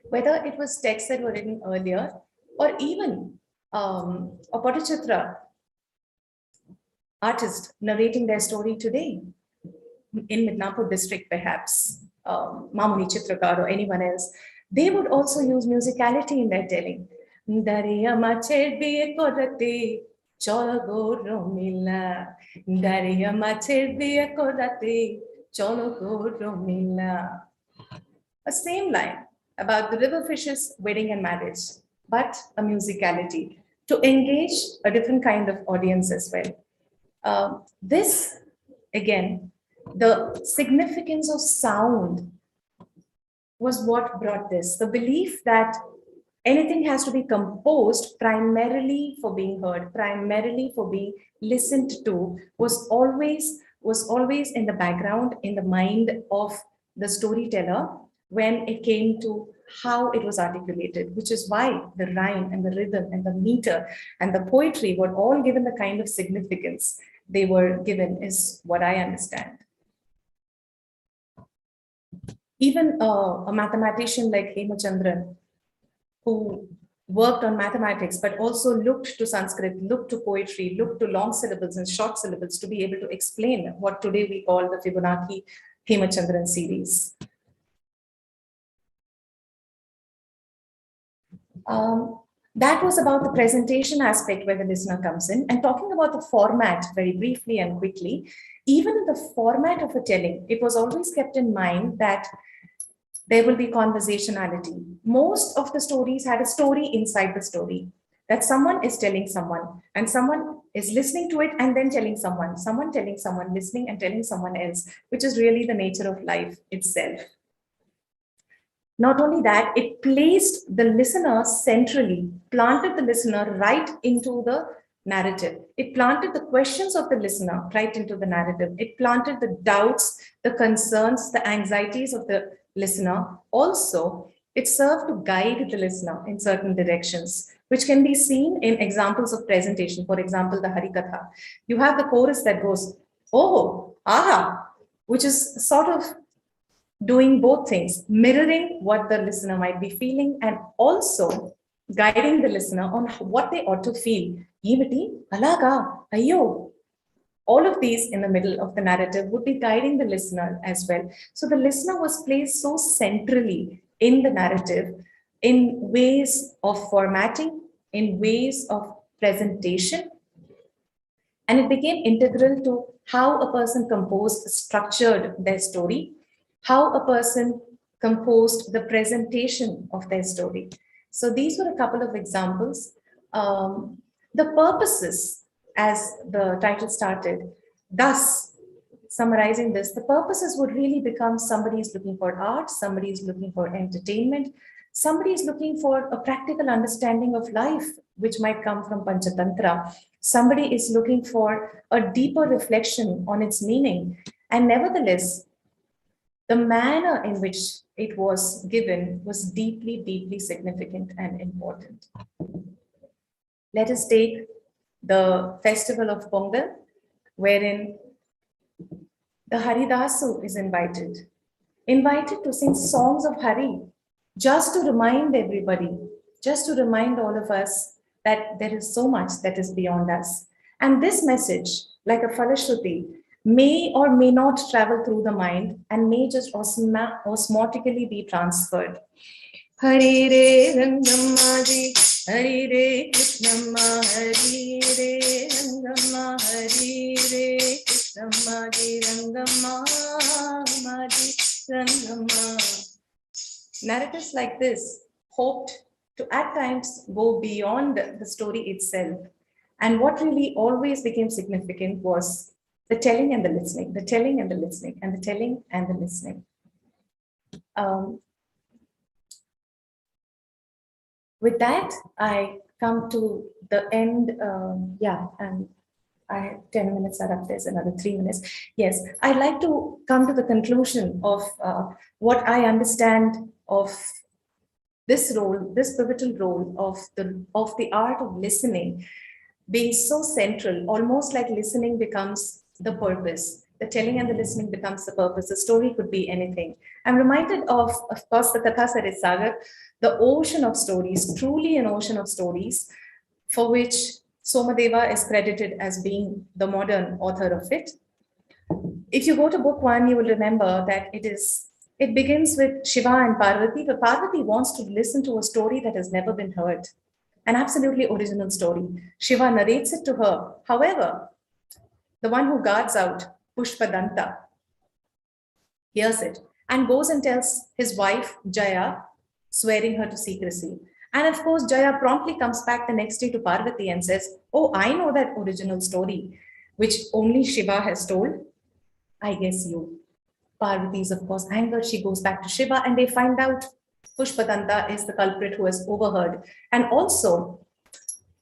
Whether it was texts that were written earlier or even a Patachitra artist narrating their story today in Midnapur district, perhaps, Mamuni Chitrakar or anyone else, they would also use musicality in their telling. Dariya macher biye korate cholo go romila. Dariya macher biye korate cholo go romila. A same line about the river fishes, wedding and marriage, but a musicality to engage a different kind of audience as well. This, again, the significance of sound was what brought this. The belief that anything has to be composed primarily for being heard, primarily for being listened to, was always in the background, in the mind of the storyteller when it came to how it was articulated, which is why the rhyme and the rhythm and the meter and the poetry were all given the kind of significance they were given, is what I understand. Even a mathematician like Hemachandran, who worked on mathematics, but also looked to Sanskrit, looked to poetry, looked to long syllables and short syllables to be able to explain what today we call the Fibonacci Hemachandran series. That was about the presentation aspect where the listener comes in. And talking about the format very briefly and quickly, even in the format of a telling, it was always kept in mind that there will be conversationality. Most of the stories had a story inside the story. that someone is telling someone, and someone is listening to it and then telling someone telling someone, listening and telling someone else, which is really the nature of life itself. Not only that, it placed the listener centrally, planted the listener right into the narrative. It planted the questions of the listener right into the narrative. It planted the doubts, the concerns, the anxieties of the listener. Also, it served to guide the listener in certain directions, which can be seen in examples of presentation. For example, the Harikatha. You have the chorus that goes, oh, aha, which is sort of doing both things, mirroring what the listener might be feeling and also guiding the listener on what they ought to feel. Yevati, alaga, ayyo. All of these in the middle of the narrative would be guiding the listener as well. So the listener was placed so centrally in the narrative in ways of formatting, in ways of presentation, and it became integral to how a person composed, structured their story, how a person composed the presentation of their story. So these were a couple of examples. The purposes, as the title started, thus summarizing this, the purposes would really become somebody is looking for art, somebody is looking for entertainment, somebody is looking for a practical understanding of life, which might come from Panchatantra. Somebody is looking for a deeper reflection on its meaning. And nevertheless, the manner in which it was given was deeply, deeply significant and important. Let us take the festival of Pongal, wherein the Haridasu is invited to sing songs of Hari, just to remind everybody, just to remind all of us that there is so much that is beyond us. And this message, like a Falashruti, may or may not travel through the mind and may just osmotically be transferred. Hari Re Rangamma Ji, Hari Re Krishnamma, Hari Re Rangamma, Hari Re Krishnamma Ji Rangamma, Ji Rangamma. Narratives like this hoped to at times go beyond the story itself. And what really always became significant was the telling and the listening, the telling and the listening, and the telling and the listening. With that, I come to the end. And I have 10 minutes are up. There's another 3 minutes. Yes, I'd like to come to the conclusion of what I understand of this role, this pivotal role of the art of listening being so central, almost like listening becomes the purpose. The telling and the listening becomes the purpose. The story could be anything. I'm reminded of course, the Kathakuli, the ocean of stories, truly an ocean of stories, for which Somadeva is credited as being the modern author of it. If you go to book 1, you will remember that it begins with Shiva and Parvati, but Parvati wants to listen to a story that has never been heard, an absolutely original story. Shiva narrates it to her. However, the one who guards out, Pushpadanta, hears it and goes and tells his wife, Jaya, swearing her to secrecy. And of course, Jaya promptly comes back the next day to Parvati and says, oh, I know that original story, which only Shiva has told. I guess you. Parvati is, of course, angered. She goes back to Shiva and they find out Pushpadanta is the culprit who has overheard. And also,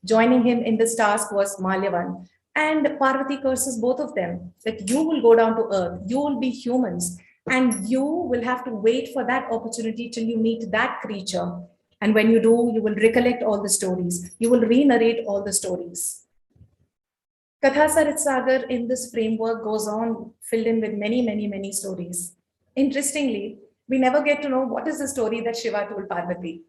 joining him in this task was Malyavan. And Parvati curses both of them, that you will go down to earth, you will be humans, and you will have to wait for that opportunity till you meet that creature. And when you do, you will recollect all the stories. You will re-narrate all the stories. Kathakuli in this framework goes on, filled in with many, many, many stories. Interestingly, we never get to know what is the story that Shiva told Parvati.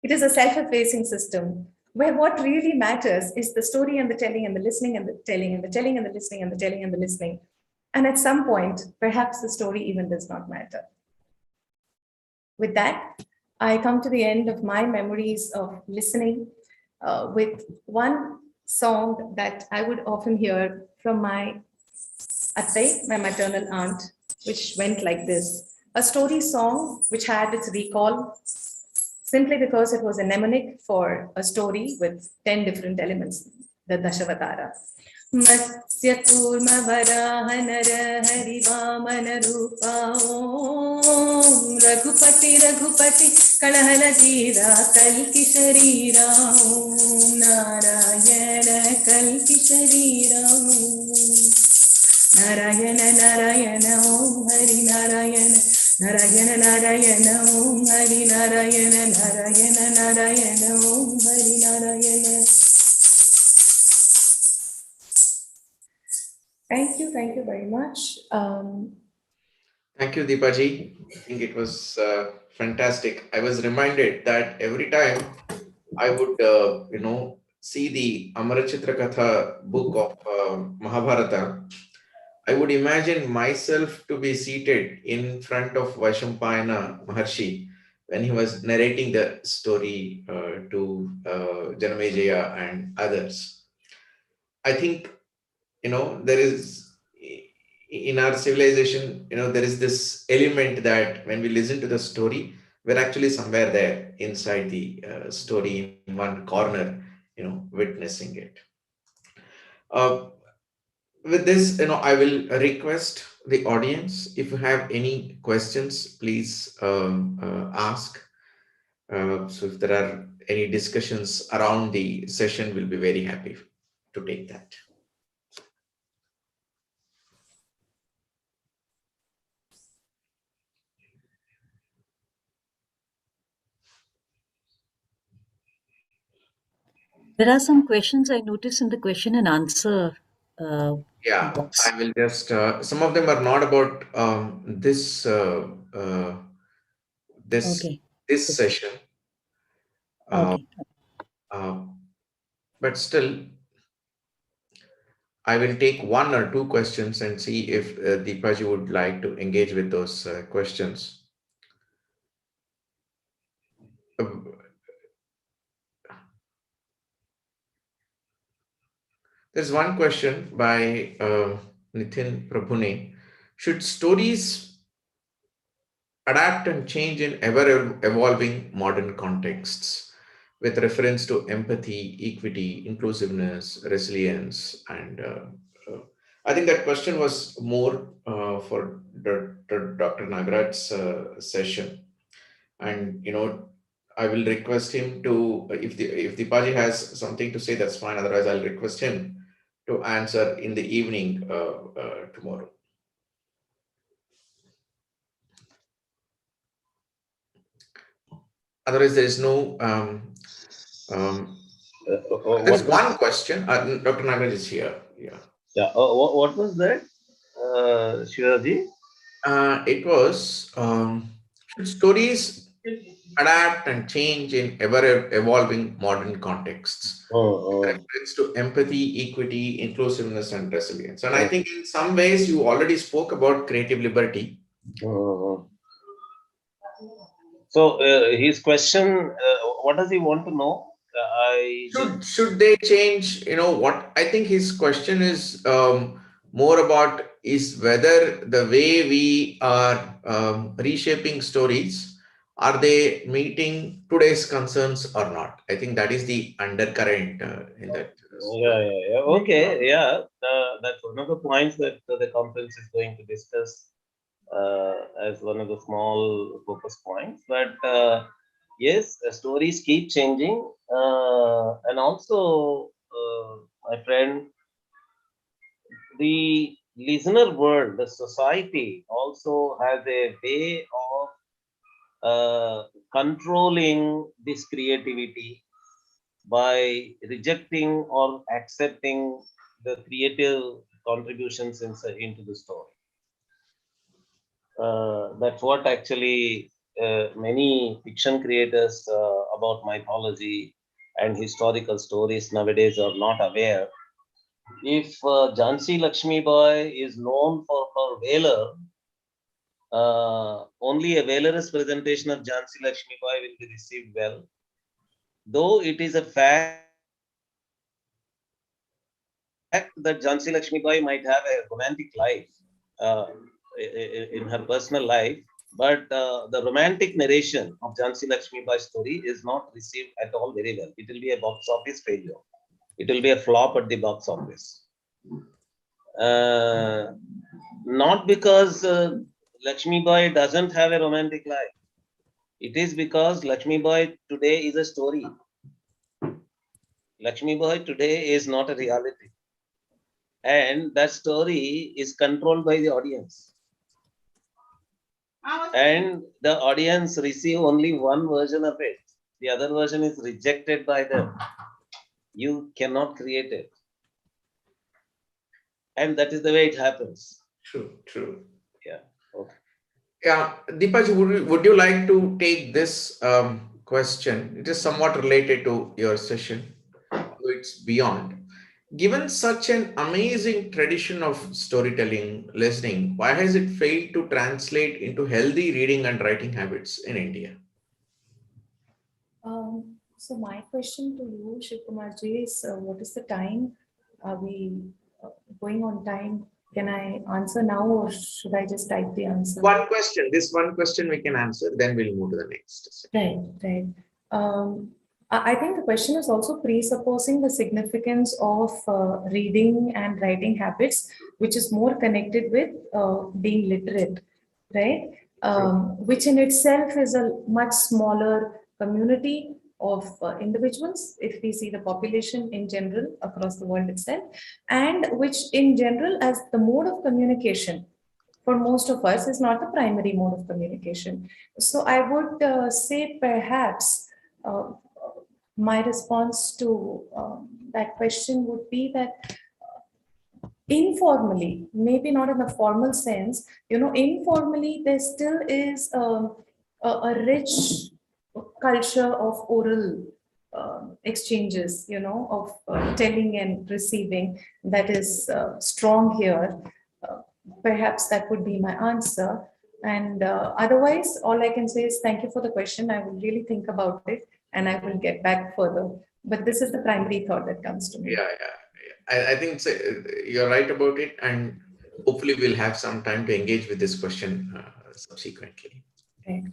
It is a self-effacing system where what really matters is the story and the telling and the listening and the telling and the telling and the listening and the telling and the listening. And at some point, perhaps the story even does not matter. With that, I come to the end of my memories of listening with one song that I would often hear from my Atte, my maternal aunt, which went like this. A story song which had its recall, simply because it was a mnemonic for a story with 10 different elements, the Dashavatara. Matsya Kurma Varaha Nara Hari Vamana Rupa Om Raghupati Raghupati Kalahala Jira Kalki Sharira Om Narayana Kalki Sharira Om Narayana Narayana Om Hari Narayana Narayana Narayana Om Hari Narayana Narayana Narayana Om Hari Narayana. Thank you very much. Thank you, Deepaji. I think it was fantastic. I was reminded that every time I would, see the Amarachitra Katha book of Mahabharata, I would imagine myself to be seated in front of Vaishampayana Maharshi when he was narrating the story to Janamejaya and others. I think, there is in our civilization, there is this element that when we listen to the story, we're actually somewhere there inside the story in one corner, witnessing it. With this, I will request the audience, if you have any questions, please ask. So if there are any discussions around the session, we'll be very happy to take that. There are some questions I noticed in the question and answer Yeah, box. I will just, some of them are not about this Okay. this session, Okay. uh, but still, I will take one or two questions and see if Deepaji would like to engage with those questions. Uh, There's one question by Nitin Prabhune. Should stories adapt and change in ever evolving modern contexts with reference to empathy, equity, inclusiveness, resilience, and I think that question was more for Dr. Nagaraj's session. And I will request him to, if Deepaji has something to say, that's fine. Otherwise, I'll request him to answer in the evening tomorrow. Otherwise, there is no. There's one question. Dr. Nagaraj is here. Yeah. Yeah. What was that, Shiraji? It was should stories adapt and change in ever evolving modern contexts. Reference to empathy, equity, inclusiveness, and resilience. And I think in some ways you already spoke about creative liberty. So his question, what does he want to know? Should they change? What I think his question is more about is whether the way we are reshaping stories, are they meeting today's concerns or not? I think that is the undercurrent in that. Yeah. Okay, yeah. That's one of the points that the conference is going to discuss as one of the small focus points. But yes, stories keep changing. And also, my friend, the listener world, the society also has a way of controlling this creativity by rejecting or accepting the creative contributions into the story. That's what actually many fiction creators about mythology and historical stories nowadays are not aware. If Jhansi Lakshmi Bai is known for her valor, only a valorous presentation of Jhansi Lakshmi Bai will be received well. Though it is a fact that Jhansi Lakshmi Bai might have a romantic life in her personal life, But the romantic narration of Jhansi Lakshmibai's story is not received at all very well. It will be a box office failure. It will be a flop at the box office. Not because Lakshmibai doesn't have a romantic life. It is because Lakshmibai today is a story. Lakshmibai today is not a reality. And that story is controlled by the audience. And the audience receive only one version of it. The other version is rejected by them. You cannot create it. And that is the way it happens. True. Yeah. Okay. Yeah, Deepa, would you like to take this question? It is somewhat related to your session. It's beyond. Given such an amazing tradition of storytelling, listening, why has it failed to translate into healthy reading and writing habits in India? So my question to you, Shivkumarji, is what is the time? Are we going on time? Can I answer now or should I just type the answer? This one question we can answer, then we'll move to the next. Right. I think the question is also presupposing the significance of reading and writing habits, which is more connected with being literate, right? Which in itself is a much smaller community of individuals, if we see the population in general across the world itself, and which in general as the mode of communication for most of us is not the primary mode of communication. So I would say perhaps my response to that question would be that informally, maybe not in a formal sense, informally, there still is a rich culture of oral exchanges, of telling and receiving that is strong here. Perhaps that would be my answer. And otherwise, all I can say is thank you for the question. I will really think about it and I will get back further. But this is the primary thought that comes to me. Yeah. I think you're right about it. And hopefully we'll have some time to engage with this question subsequently. Right.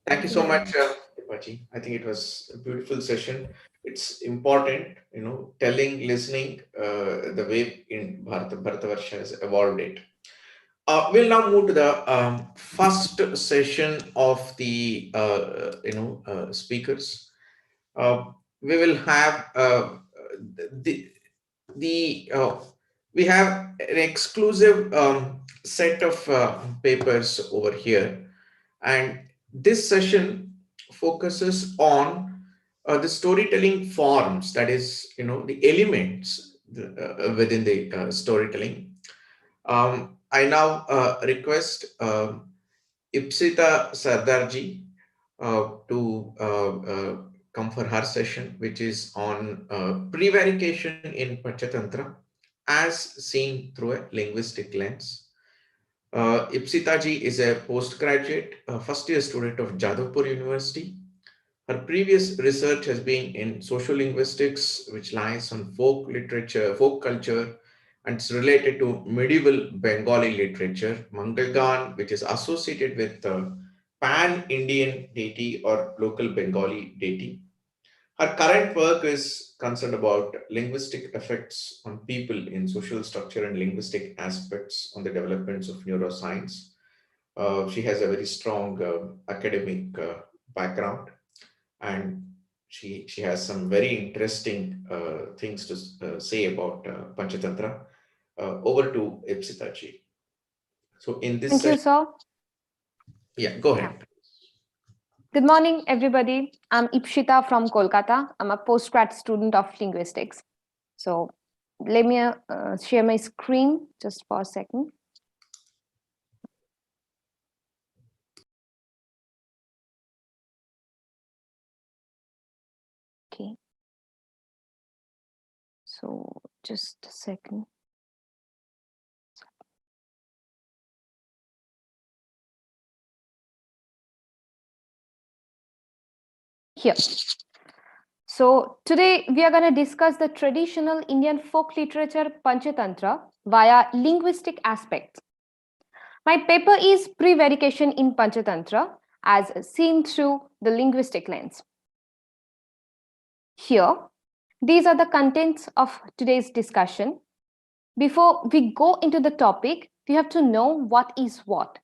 Thank you so much, Deepaji. I think it was a beautiful session. It's important, telling, listening, the way in Bharatavarsha has evolved it. We'll now move to the first session of the speakers. We will have we have an exclusive set of papers over here, and this session focuses on the storytelling forms, that is, the elements within the storytelling. I now request Ipsita Sardarji to come for her session, which is on prevarication in Panchatantra as seen through a linguistic lens. Ipsita ji is a postgraduate, first-year student of Jadavpur University. Her previous research has been in social linguistics, which lies on folk literature, folk culture, and it's related to medieval Bengali literature, Mangalgan, which is associated with pan-Indian deity or local Bengali deity. Her current work is concerned about linguistic effects on people in social structure and linguistic aspects on the developments of neuroscience. She has a very strong academic background, and she has some very interesting things to say about Panchatantra. Over to Ipsita ji. So in this Thank you, sir. Yeah, go ahead. Good morning, everybody. I'm Ipshita from Kolkata. I'm a postgrad student of linguistics. So let me share my screen just for a second. Okay. So just a second. Here. So today we are going to discuss the traditional Indian folk literature Panchatantra via linguistic aspects. My paper is Prevarication in Panchatantra as seen through the linguistic lens. Here, these are the contents of today's discussion. Before we go into the topic, we have to know what is what.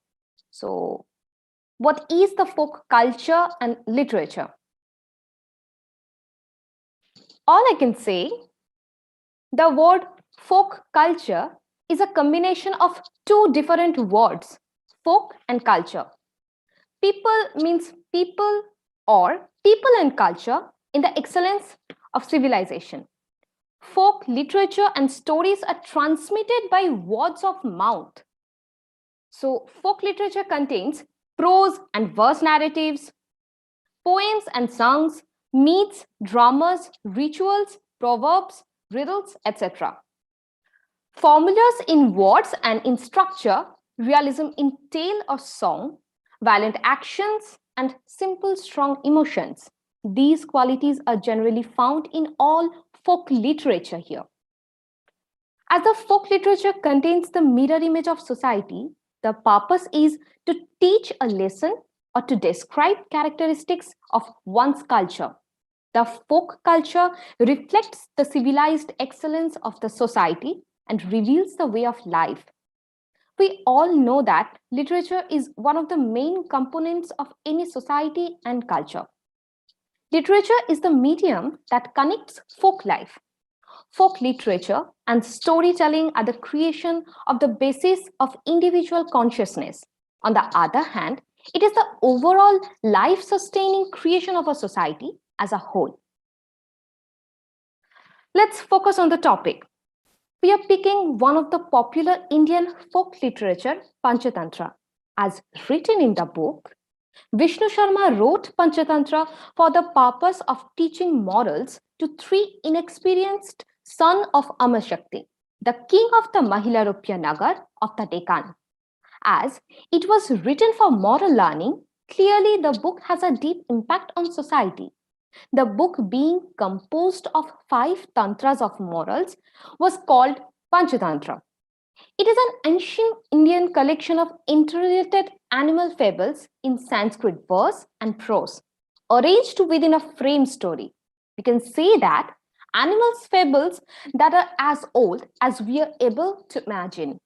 So, what is the folk culture and literature? All I can say, the word folk culture is a combination of two different words, folk and culture. People means people or people and culture in the excellence of civilization. Folk literature and stories are transmitted by words of mouth. So, folk literature contains prose and verse narratives, poems and songs, myths, dramas, rituals, proverbs, riddles, etc. Formulas in words and in structure, realism in tale or song, violent actions, and simple, strong emotions. These qualities are generally found in all folk literature here. As the folk literature contains the mirror image of society, the purpose is to teach a lesson or to describe characteristics of one's culture. The folk culture reflects the civilized excellence of the society and reveals the way of life. We all know that literature is one of the main components of any society and culture. Literature is the medium that connects folk life. Folk literature and storytelling are the creation of the basis of individual consciousness. On the other hand, it is the overall life-sustaining creation of a society as a whole. Let's focus on the topic. We are picking one of the popular Indian folk literature, Panchatantra. As written in the book, Vishnu Sharma wrote Panchatantra for the purpose of teaching morals to three inexperienced sons of Amashakti, the king of the Mahilarupya Nagar of the Deccan. As it was written for moral learning, clearly the book has a deep impact on society. The book, being composed of 5 tantras of morals, was called Panchatantra. It is an ancient Indian collection of interrelated animal fables in Sanskrit verse and prose, arranged within a frame story. We can say that animals' fables that are as old as we are able to imagine.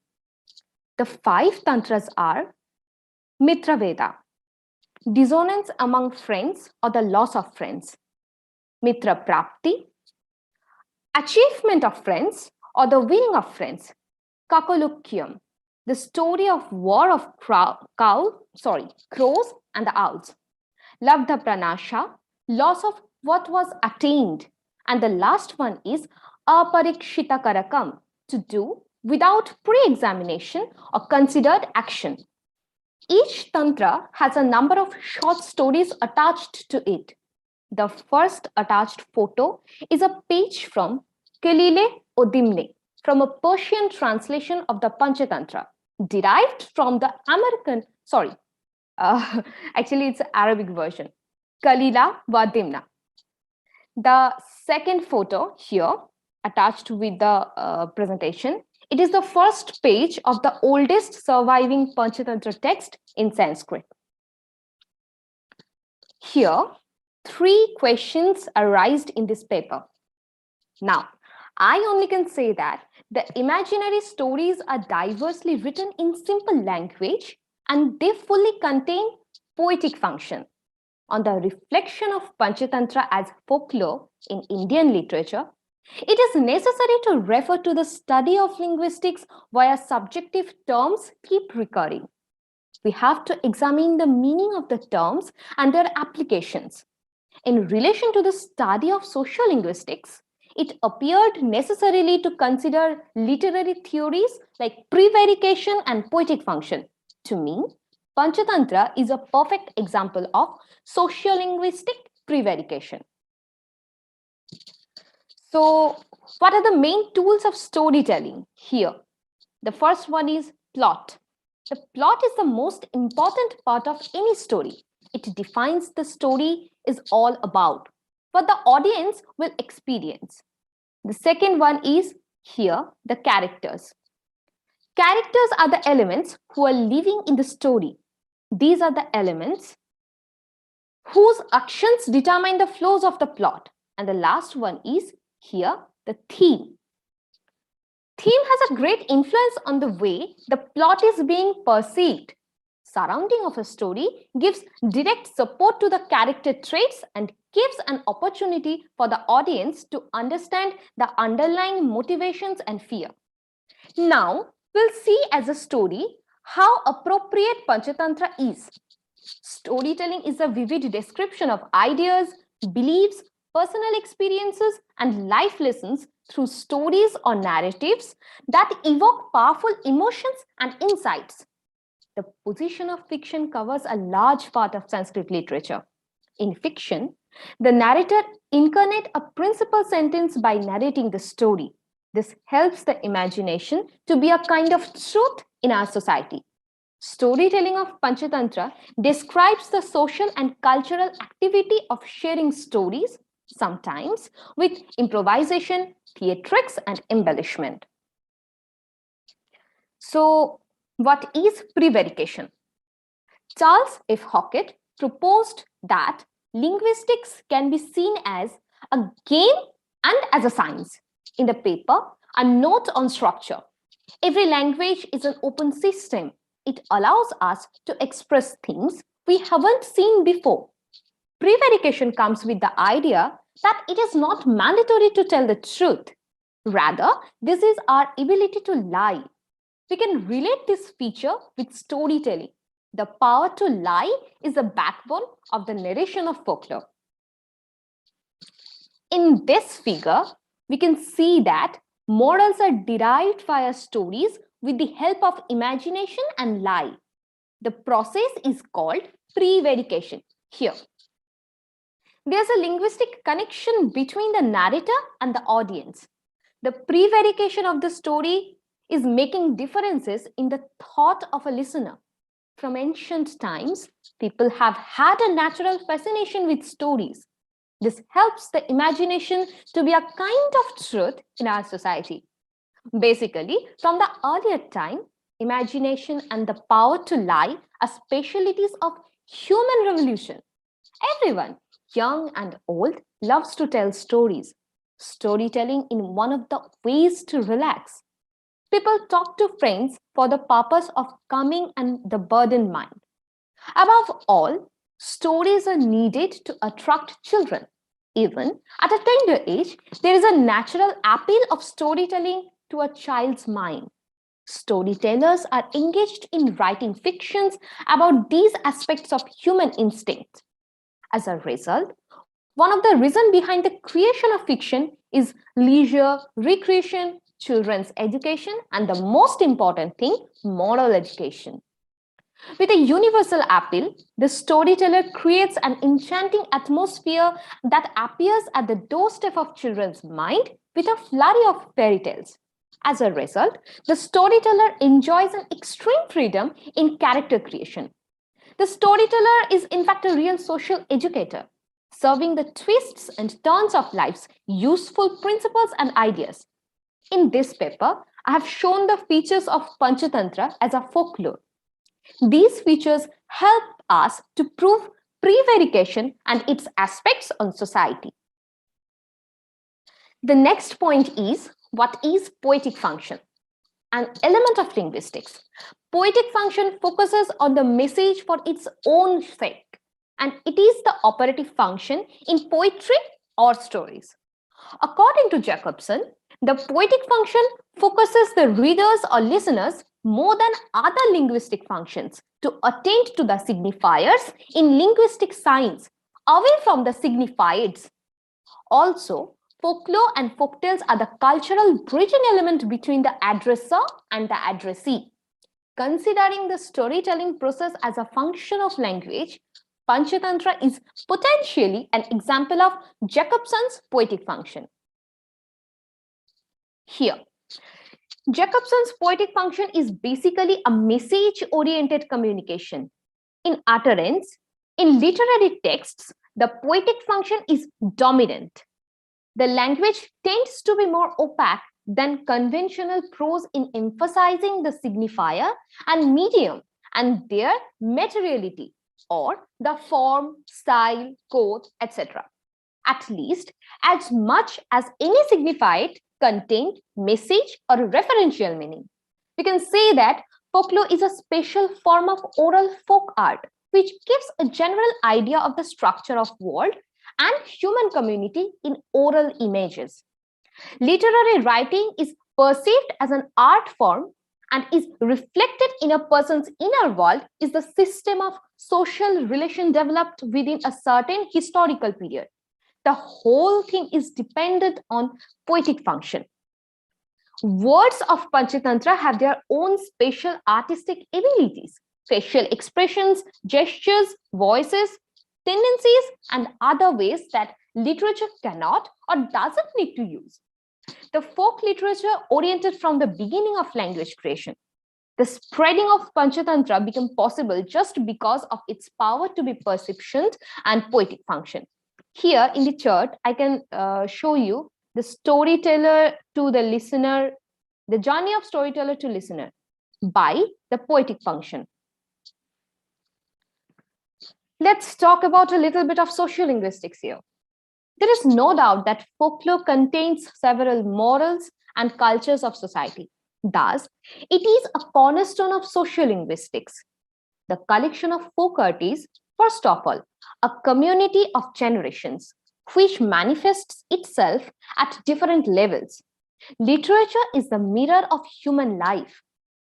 The 5 tantras are Mitra Veda, dissonance among friends or the loss of friends; Mitra Prapti, achievement of friends or the winning of friends; Kakolukyam, the story of war of crows and the owls; Labdha Pranasha, loss of what was attained; and the last one is Aparikshita Karakam, to do without pre-examination or considered action. Each tantra has a number of short stories attached to it. The first attached photo is a page from Kelile Odimne, from a Persian translation of the Panchatantra, derived from the actually it's an Arabic version, Kalila Vadimna. The second photo here, attached with the presentation, it is the first page of the oldest surviving Panchatantra text in Sanskrit. Here, 3 questions arise in this paper. Now, I only can say that the imaginary stories are diversely written in simple language and they fully contain poetic function. On the reflection of Panchatantra as folklore in Indian literature, it is necessary to refer to the study of linguistics where subjective terms keep recurring. We have to examine the meaning of the terms and their applications. In relation to the study of social linguistics, it appeared necessarily to consider literary theories like prevarication and poetic function. To me, Panchatantra is a perfect example of sociolinguistic prevarication. So, what are the main tools of storytelling here? The first one is plot. The plot is the most important part of any story. It defines the story is all about, what the audience will experience. The second one is here, the characters. Characters are the elements who are living in the story. These are the elements whose actions determine the flows of the plot. And the last one is here, the theme. Theme has a great influence on the way the plot is being perceived. Surrounding of a story gives direct support to the character traits and gives an opportunity for the audience to understand the underlying motivations and fear. Now, we'll see as a story how appropriate Panchatantra is. Storytelling is a vivid description of ideas, beliefs, personal experiences, and life lessons through stories or narratives that evoke powerful emotions and insights. The position of fiction covers a large part of Sanskrit literature. In fiction, the narrator incarnates a principal sentence by narrating the story. This helps the imagination to be a kind of truth in our society. Storytelling of Panchatantra describes the social and cultural activity of sharing stories, sometimes with improvisation, theatrics, and embellishment. So, what is prevarication? Charles F. Hockett proposed that linguistics can be seen as a game and as a science. In the paper, a note on structure. Every language is an open system. It allows us to express things we haven't seen before. Prevarication comes with the idea that it is not mandatory to tell the truth. Rather, this is our ability to lie. We can relate this feature with storytelling. The power to lie is the backbone of the narration of folklore. In this figure, we can see that morals are derived via stories with the help of imagination and lie. The process is called prevarication here. There's a linguistic connection between the narrator and the audience. The prevarication of the story is making differences in the thought of a listener. From ancient times, people have had a natural fascination with stories. This helps the imagination to be a kind of truth in our society. Basically, from the earlier time, imagination and the power to lie are specialties of human revolution. Everyone, young and old, loves to tell stories. Storytelling is one of the ways to relax. People talk to friends for the purpose of calming and the burdened mind. Above all, stories are needed to attract children. Even at a tender age, there is a natural appeal of storytelling to a child's mind. Storytellers are engaged in writing fictions about these aspects of human instinct. As a result, one of the reasons behind the creation of fiction is leisure, recreation, children's education, and the most important thing, moral education. With a universal appeal, the storyteller creates an enchanting atmosphere that appears at the doorstep of children's mind with a flurry of fairy tales. As a result, the storyteller enjoys an extreme freedom in character creation. The storyteller is in fact a real social educator, serving the twists and turns of life's useful principles and ideas. In this paper, I have shown the features of Panchatantra as a folklore. These features help us to prove prevarication and its aspects on society. The next point is, what is poetic function? An element of linguistics. Poetic function focuses on the message for its own sake, and it is the operative function in poetry or stories. According to Jacobson, the poetic function focuses the readers or listeners more than other linguistic functions to attend to the signifiers in linguistic science, away from the signifieds. Also, folklore and folktales are the cultural bridging element between the addresser and the addressee. Considering the storytelling process as a function of language, Panchatantra is potentially an example of Jacobson's poetic function. Here, Jacobson's poetic function is basically a message-oriented communication. In utterance, in literary texts, the poetic function is dominant. The language tends to be more opaque than conventional prose in emphasizing the signifier and medium and their materiality, or the form, style, quote, etc. At least as much as any signified contained message or referential meaning. We can say that folklore is a special form of oral folk art, which gives a general idea of the structure of world and human community in oral images. Literary writing is perceived as an art form and is reflected in a person's inner world is the system of social relation developed within a certain historical period. The whole thing is dependent on poetic function. Words of Panchatantra have their own special artistic abilities, facial expressions, gestures, voices, tendencies, and other ways that literature cannot or doesn't need to use. The folk literature oriented from the beginning of language creation. The spreading of Panchatantra became possible just because of its power to be perceptioned and poetic function. Here in the chart, I can show you the storyteller to the listener, the journey of storyteller to listener by the poetic function. Let's talk about a little bit of sociolinguistics here. There is no doubt that folklore contains several morals and cultures of society. Thus, it is a cornerstone of sociolinguistics. The collection of folk art is, first of all, a community of generations, which manifests itself at different levels. Literature is the mirror of human life.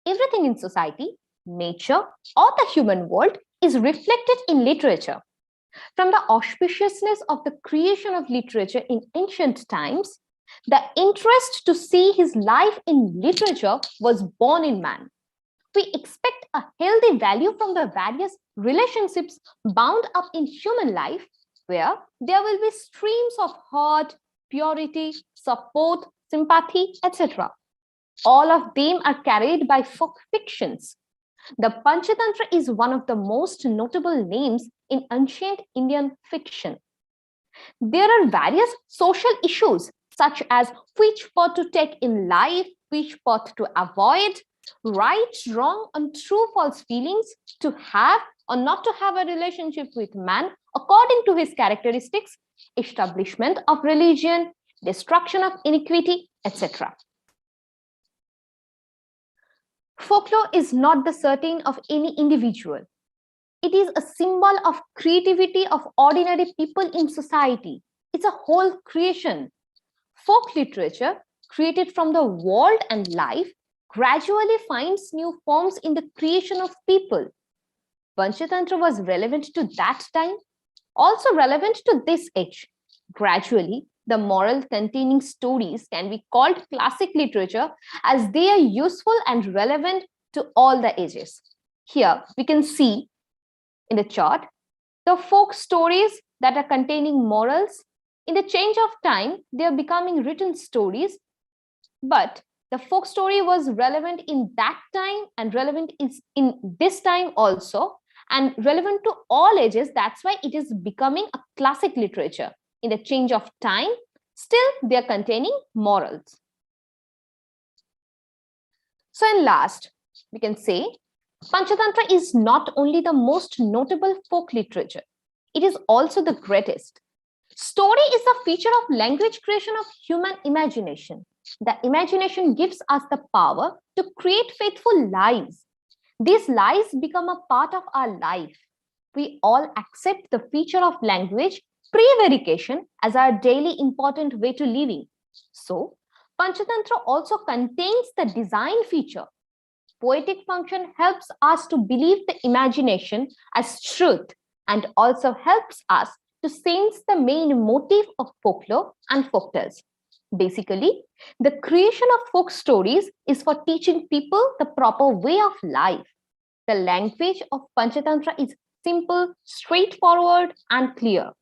Everything in society, nature, or the human world is reflected in literature. From the auspiciousness of the creation of literature in ancient times, the interest to see his life in literature was born in man. We expect a healthy value from the various relationships bound up in human life, where there will be streams of heart, purity, support, sympathy, etc. All of them are carried by folk fictions. The Panchatantra is one of the most notable names in ancient Indian fiction. There are various social issues such as which path to take in life, which path to avoid, right, wrong, and true, false feelings, to have or not to have a relationship with man according to his characteristics, establishment of religion, destruction of iniquity, etc. Folklore is not the certain of any individual. It is a symbol of creativity of ordinary people in society. It's a whole creation. Folk literature, created from the world and life, gradually finds new forms in the creation of people. Panchatantra was relevant to that time, also relevant to this age. Gradually, the moral containing stories can be called classic literature as they are useful and relevant to all the ages. Here we can see in the chart the folk stories that are containing morals. In the change of time, they are becoming written stories, but the folk story was relevant in that time and relevant in this time also, and relevant to all ages. That's why it is becoming a classic literature. In the change of time, still they are containing morals. So in last, we can say Panchatantra is not only the most notable folk literature, it is also the greatest. Story is a feature of language creation of human imagination. The imagination gives us the power to create faithful lives. These lives become a part of our life. We all accept the feature of language prevarication as our daily important way to living. So, Panchatantra also contains the design feature. Poetic function helps us to believe the imagination as truth and also helps us to sense the main motive of folklore and folktales. Basically, the creation of folk stories is for teaching people the proper way of life. The language of Panchatantra is simple, straightforward, and clear.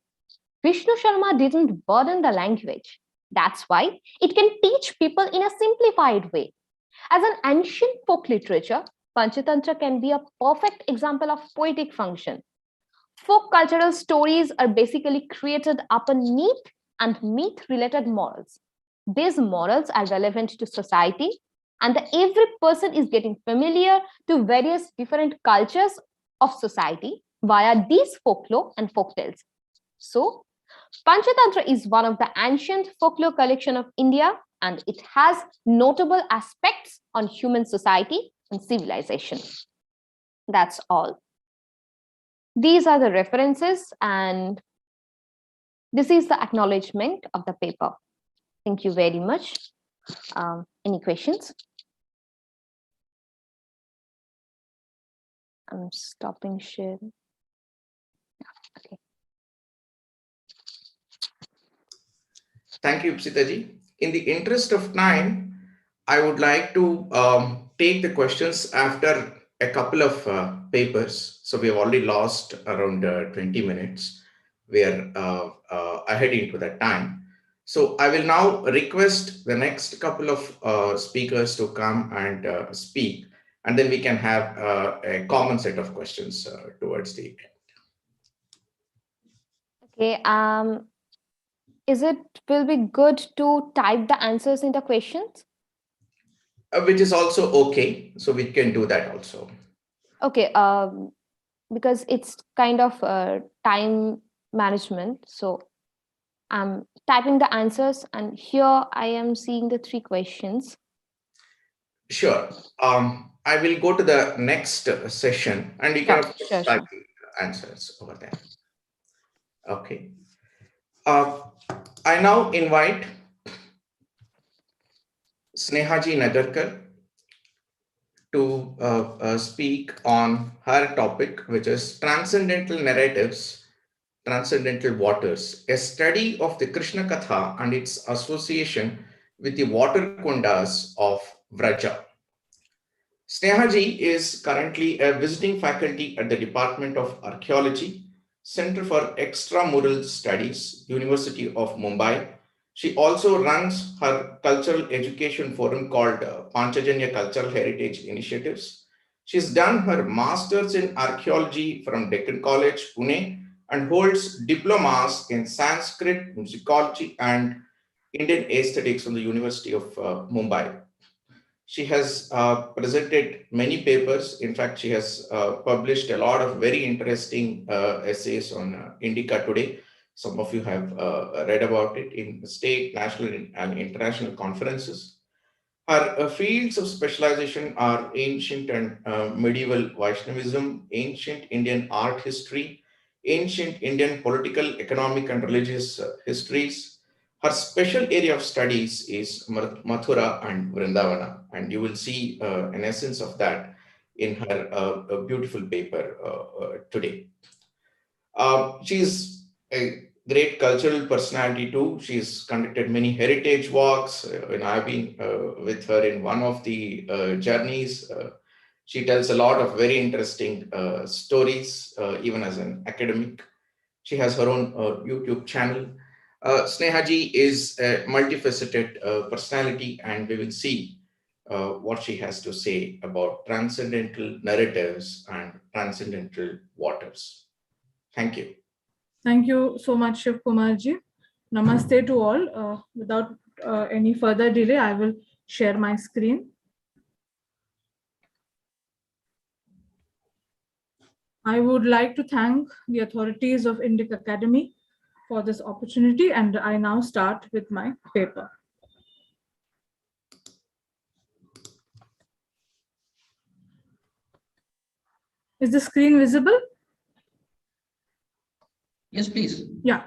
Vishnu Sharma didn't burden the language. That's why it can teach people in a simplified way. As an ancient folk literature, Panchatantra can be a perfect example of poetic function. Folk cultural stories are basically created upon myth and myth-related morals. these morals are relevant to society, and that every person is getting familiar to various different cultures of society via these folklore and folktales. So, Panchatantra is one of the ancient folklore collection of India, and it has notable aspects on human society and civilization. That's all. These are the references, and this is the acknowledgement of the paper. Thank you very much. Any questions? I'm stopping sharing. Okay. Thank you, Ipsitaji. In the interest of time, I would like to take the questions after a couple of papers. So we have already lost around 20 minutes. We are ahead into that time. So I will now request the next couple of speakers to come and speak, and then we can have a common set of questions towards the end. Okay. Is it will be good to type the answers in the questions? Which is also okay. So we can do that also. Okay. Because it's kind of time management. So I'm typing the answers, and here I am seeing the 3 questions. Sure. I will go to the next session, and you can of course type the answers over there. Okay. I now invite Snehaji Nagarkar to speak on her topic, which is Transcendental Narratives, Transcendental Waters, a study of the Krishna Katha and its association with the water kundas of Vraja. Snehaji is currently a visiting faculty at the Department of Archaeology, Center for Extramural Studies, University of Mumbai. She also runs her cultural education forum called Panchajanya Cultural Heritage Initiatives. She's done her master's in archaeology from Deccan College, Pune, and holds diplomas in Sanskrit, musicology, and Indian aesthetics from the University of Mumbai. She has presented many papers. In fact, she has published a lot of very interesting essays on INDICA today. Some of you have read about it in state, national, and international conferences. Her fields of specialization are ancient and medieval Vaishnavism, ancient Indian art history, ancient Indian political, economic, and religious histories. Her special area of studies is Mathura and Vrindavana, and you will see an essence of that in her beautiful paper today. She's a great cultural personality too. She's conducted many heritage walks, and I've been with her in one of the journeys. She tells a lot of very interesting stories, even as an academic. She has her own YouTube channel. Snehaji is a multifaceted personality, and we will see what she has to say about transcendental narratives and transcendental waters. Thank you. Thank you so much, Shiv Kumarji. Namaste to all. Without any further delay, I will share my screen. I would like to thank the authorities of INDICA Academy for this opportunity, and I now start with my paper. Is the screen visible? Yes, please. Yeah.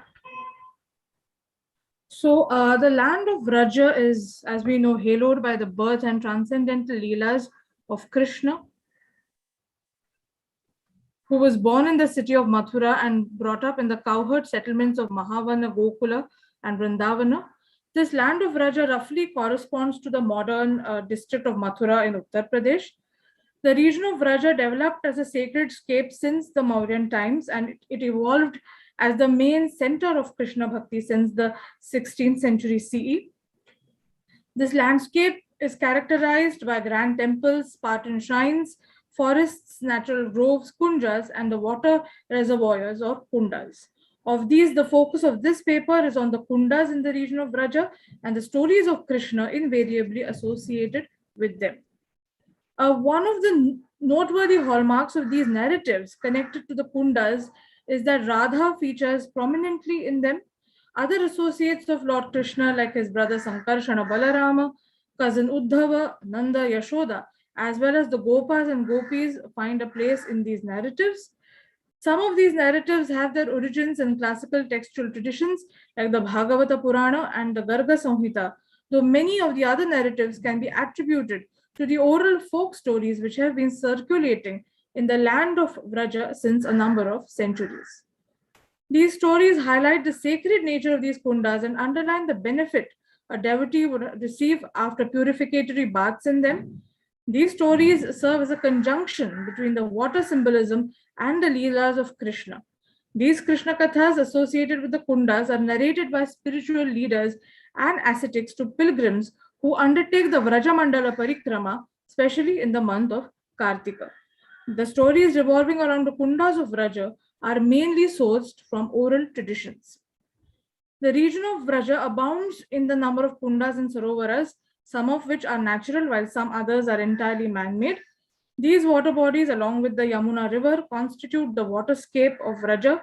So the land of Vraja is, as we know, haloed by the birth and transcendental leelas of Krishna, who was born in the city of Mathura and brought up in the cowherd settlements of Mahavana, Gokula, and Vrindavana. This land of Vraja roughly corresponds to the modern district of Mathura in Uttar Pradesh. The region of Vraja developed as a sacred scape since the Mauryan times, and it evolved as the main center of Krishna Bhakti since the 16th century CE. This landscape is characterized by grand temples, Spartan shrines, forests, natural groves, kunjas, and the water reservoirs or kundas. Of these, the focus of this paper is on the kundas in the region of Vraja and the stories of Krishna invariably associated with them. One of the noteworthy hallmarks of these narratives connected to the kundas is that Radha features prominently in them. Other associates of Lord Krishna, like his brother Sankarshana Balarama, cousin Uddhava, Nanda, Yashoda, as well as the Gopas and Gopis, find a place in these narratives. Some of these narratives have their origins in classical textual traditions like the Bhagavata Purana and the Garga Samhita, though many of the other narratives can be attributed to the oral folk stories which have been circulating in the land of Vraja since a number of centuries. These stories highlight the sacred nature of these kundas and underline the benefit a devotee would receive after purificatory baths in them. These stories serve as a conjunction between the water symbolism and the Leelas of Krishna. These Krishna Kathas associated with the kundas are narrated by spiritual leaders and ascetics to pilgrims who undertake the Vrajamandala Parikrama, especially in the month of Kartika. The stories revolving around the kundas of Vraja are mainly sourced from oral traditions. The region of Vraja abounds in the number of kundas and sarovaras, some of which are natural while some others are entirely man-made. These water bodies, along with the Yamuna river, constitute the waterscape of Vraja.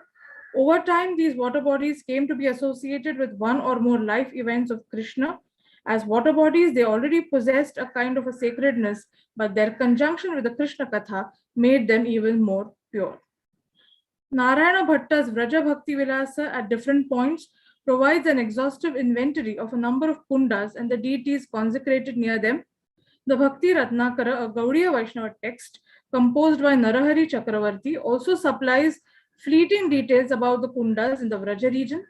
Over time, these water bodies came to be associated with one or more life events of Krishna. As water bodies, they already possessed a kind of a sacredness, but their conjunction with the Krishna Katha made them even more pure. Narayana Bhatta's Vraja Bhakti Vilasa at different points provides an exhaustive inventory of a number of kundas and the deities consecrated near them. The Bhakti Ratnakara, a Gaudiya Vaishnava text composed by Narahari Chakravarti, also supplies fleeting details about the kundas in the Vraja region.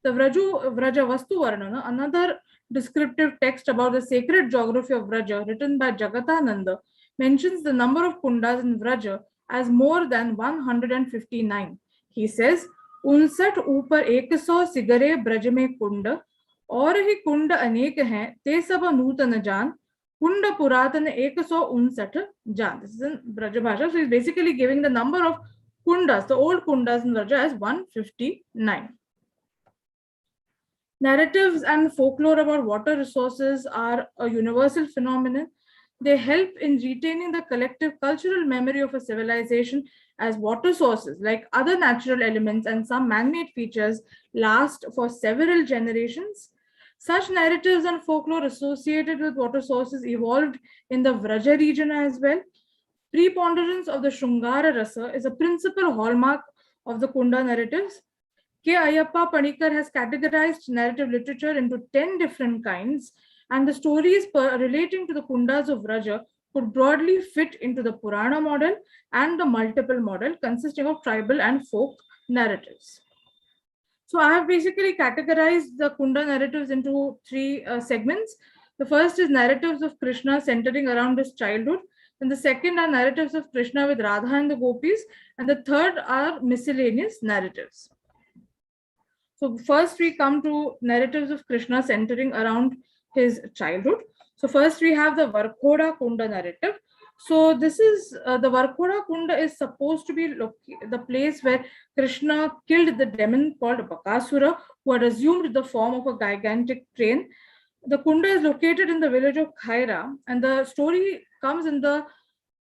The Vraja Vastu Varnana, another descriptive text about the sacred geography of Vraja, written by Jagatananda, mentions the number of kundas in Vraja as more than 159. He says, 59 ऊपर 100 सिगरे ब्रज में कुंड और ही कुंड अनेक हैं ते सब नूतन जान कुंड पुरातन 159 जान. This is in Braja Bhasha. So he's basically giving the number of kundas, the old kundas in Vraja, as 159. Narratives and folklore about water resources are a universal phenomenon. They help in retaining the collective cultural memory of a civilization, as water sources, like other natural elements and some man-made features, last for several generations. Such narratives and folklore associated with water sources evolved in the Vraja region as well. Preponderance of the Shungara Rasa is a principal hallmark of the Kunda narratives. K. Ayyappa Panikar has categorized narrative literature into 10 different kinds, and the stories relating to the kundas of Vraja could broadly fit into the Purana model and the multiple model consisting of tribal and folk narratives. So I have basically categorized the Kunda narratives into three segments. The first is narratives of Krishna centering around his childhood. And the second are narratives of Krishna with Radha and the gopis. And the third are miscellaneous narratives. So first we come to narratives of Krishna centering around his childhood. So first we have the Varkhoda Kunda narrative. So this is the Varkhoda Kunda is supposed to be the place where Krishna killed the demon called Bakasura, who had assumed the form of a gigantic crane. The Kunda is located in the village of Khaira, and the story comes in the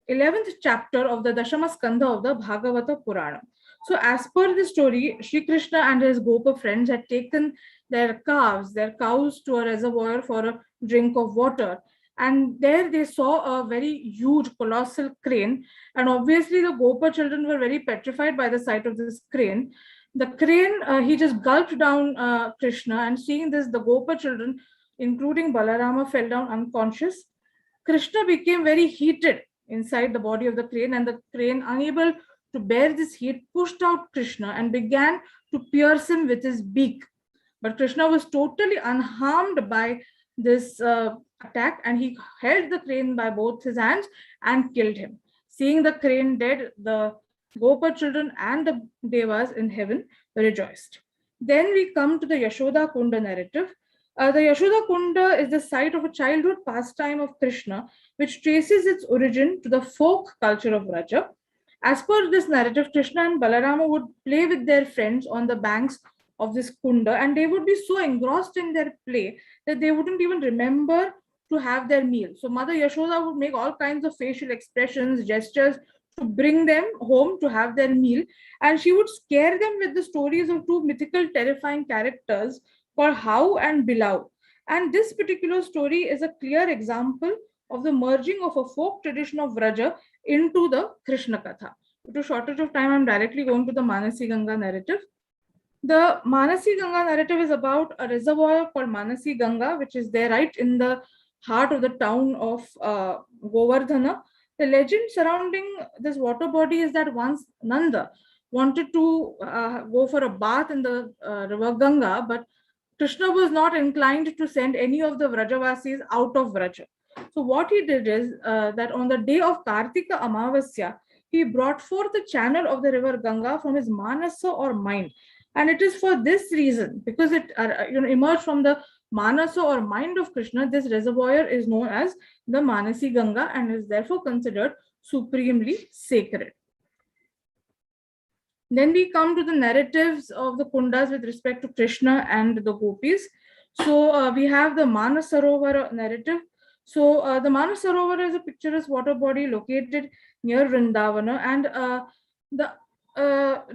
11th chapter of the Dashama Skandha of the Bhagavata Purana. So as per the story, Sri Krishna and his Gopa friends had taken their cows to a reservoir for a drink of water. And there they saw a very huge, colossal crane. And obviously the Gopa children were very petrified by the sight of this crane. The crane, he just gulped down Krishna, and seeing this, the Gopa children, including Balarama, fell down unconscious. Krishna became very heated inside the body of the crane, and the crane, unable to bear this heat, pushed out Krishna and began to pierce him with his beak. But Krishna was totally unharmed by this attack, and he held the crane by both his hands and killed him. Seeing the crane dead, the Gopa children and the Devas in heaven rejoiced. Then we come to the Yashoda Kunda narrative. The Yashoda Kunda is the site of a childhood pastime of Krishna, which traces its origin to the folk culture of Vraja. As per this narrative, Krishna and Balarama would play with their friends on the banks of this kunda, and they would be so engrossed in their play that they wouldn't even remember to have their meal. So Mother Yashoda would make all kinds of facial expressions, gestures to bring them home to have their meal, and she would scare them with the stories of two mythical, terrifying characters called How and Bilau. And this particular story is a clear example of the merging of a folk tradition of Vraja into the Krishna Katha. Due to shortage of time, I'm directly going to the Manasi Ganga narrative. The Manasi Ganga narrative is about a reservoir called Manasi Ganga, which is there right in the heart of the town of Govardhana. The legend surrounding this water body is that once Nanda wanted to go for a bath in the river Ganga, but Krishna was not inclined to send any of the Vrajavasis out of Vraja. So what he did is that on the day of Kartika Amavasya, he brought forth the channel of the river Ganga from his manasa or mind. And it is for this reason, because it emerged from the manasa or mind of Krishna, this reservoir is known as the Manasi Ganga and is therefore considered supremely sacred. Then we come to the narratives of the kundas with respect to Krishna and the gopis. So we have the Manasarovara narrative. So the Manasarovara is a picturesque water body located near Vrindavana, and the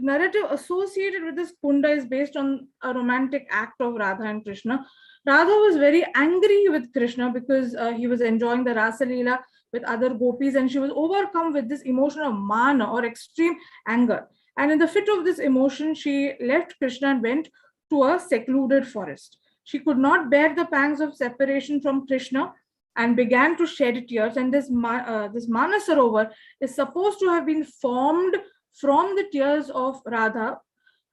narrative associated with this kunda is based on a romantic act of Radha and Krishna. Radha was very angry with Krishna because he was enjoying the Rasa Leela with other gopis, and she was overcome with this emotion of mana or extreme anger. And in the fit of this emotion, she left Krishna and went to a secluded forest. She could not bear the pangs of separation from Krishna and began to shed tears. And this Manasarovar is supposed to have been formed from the tears of Radha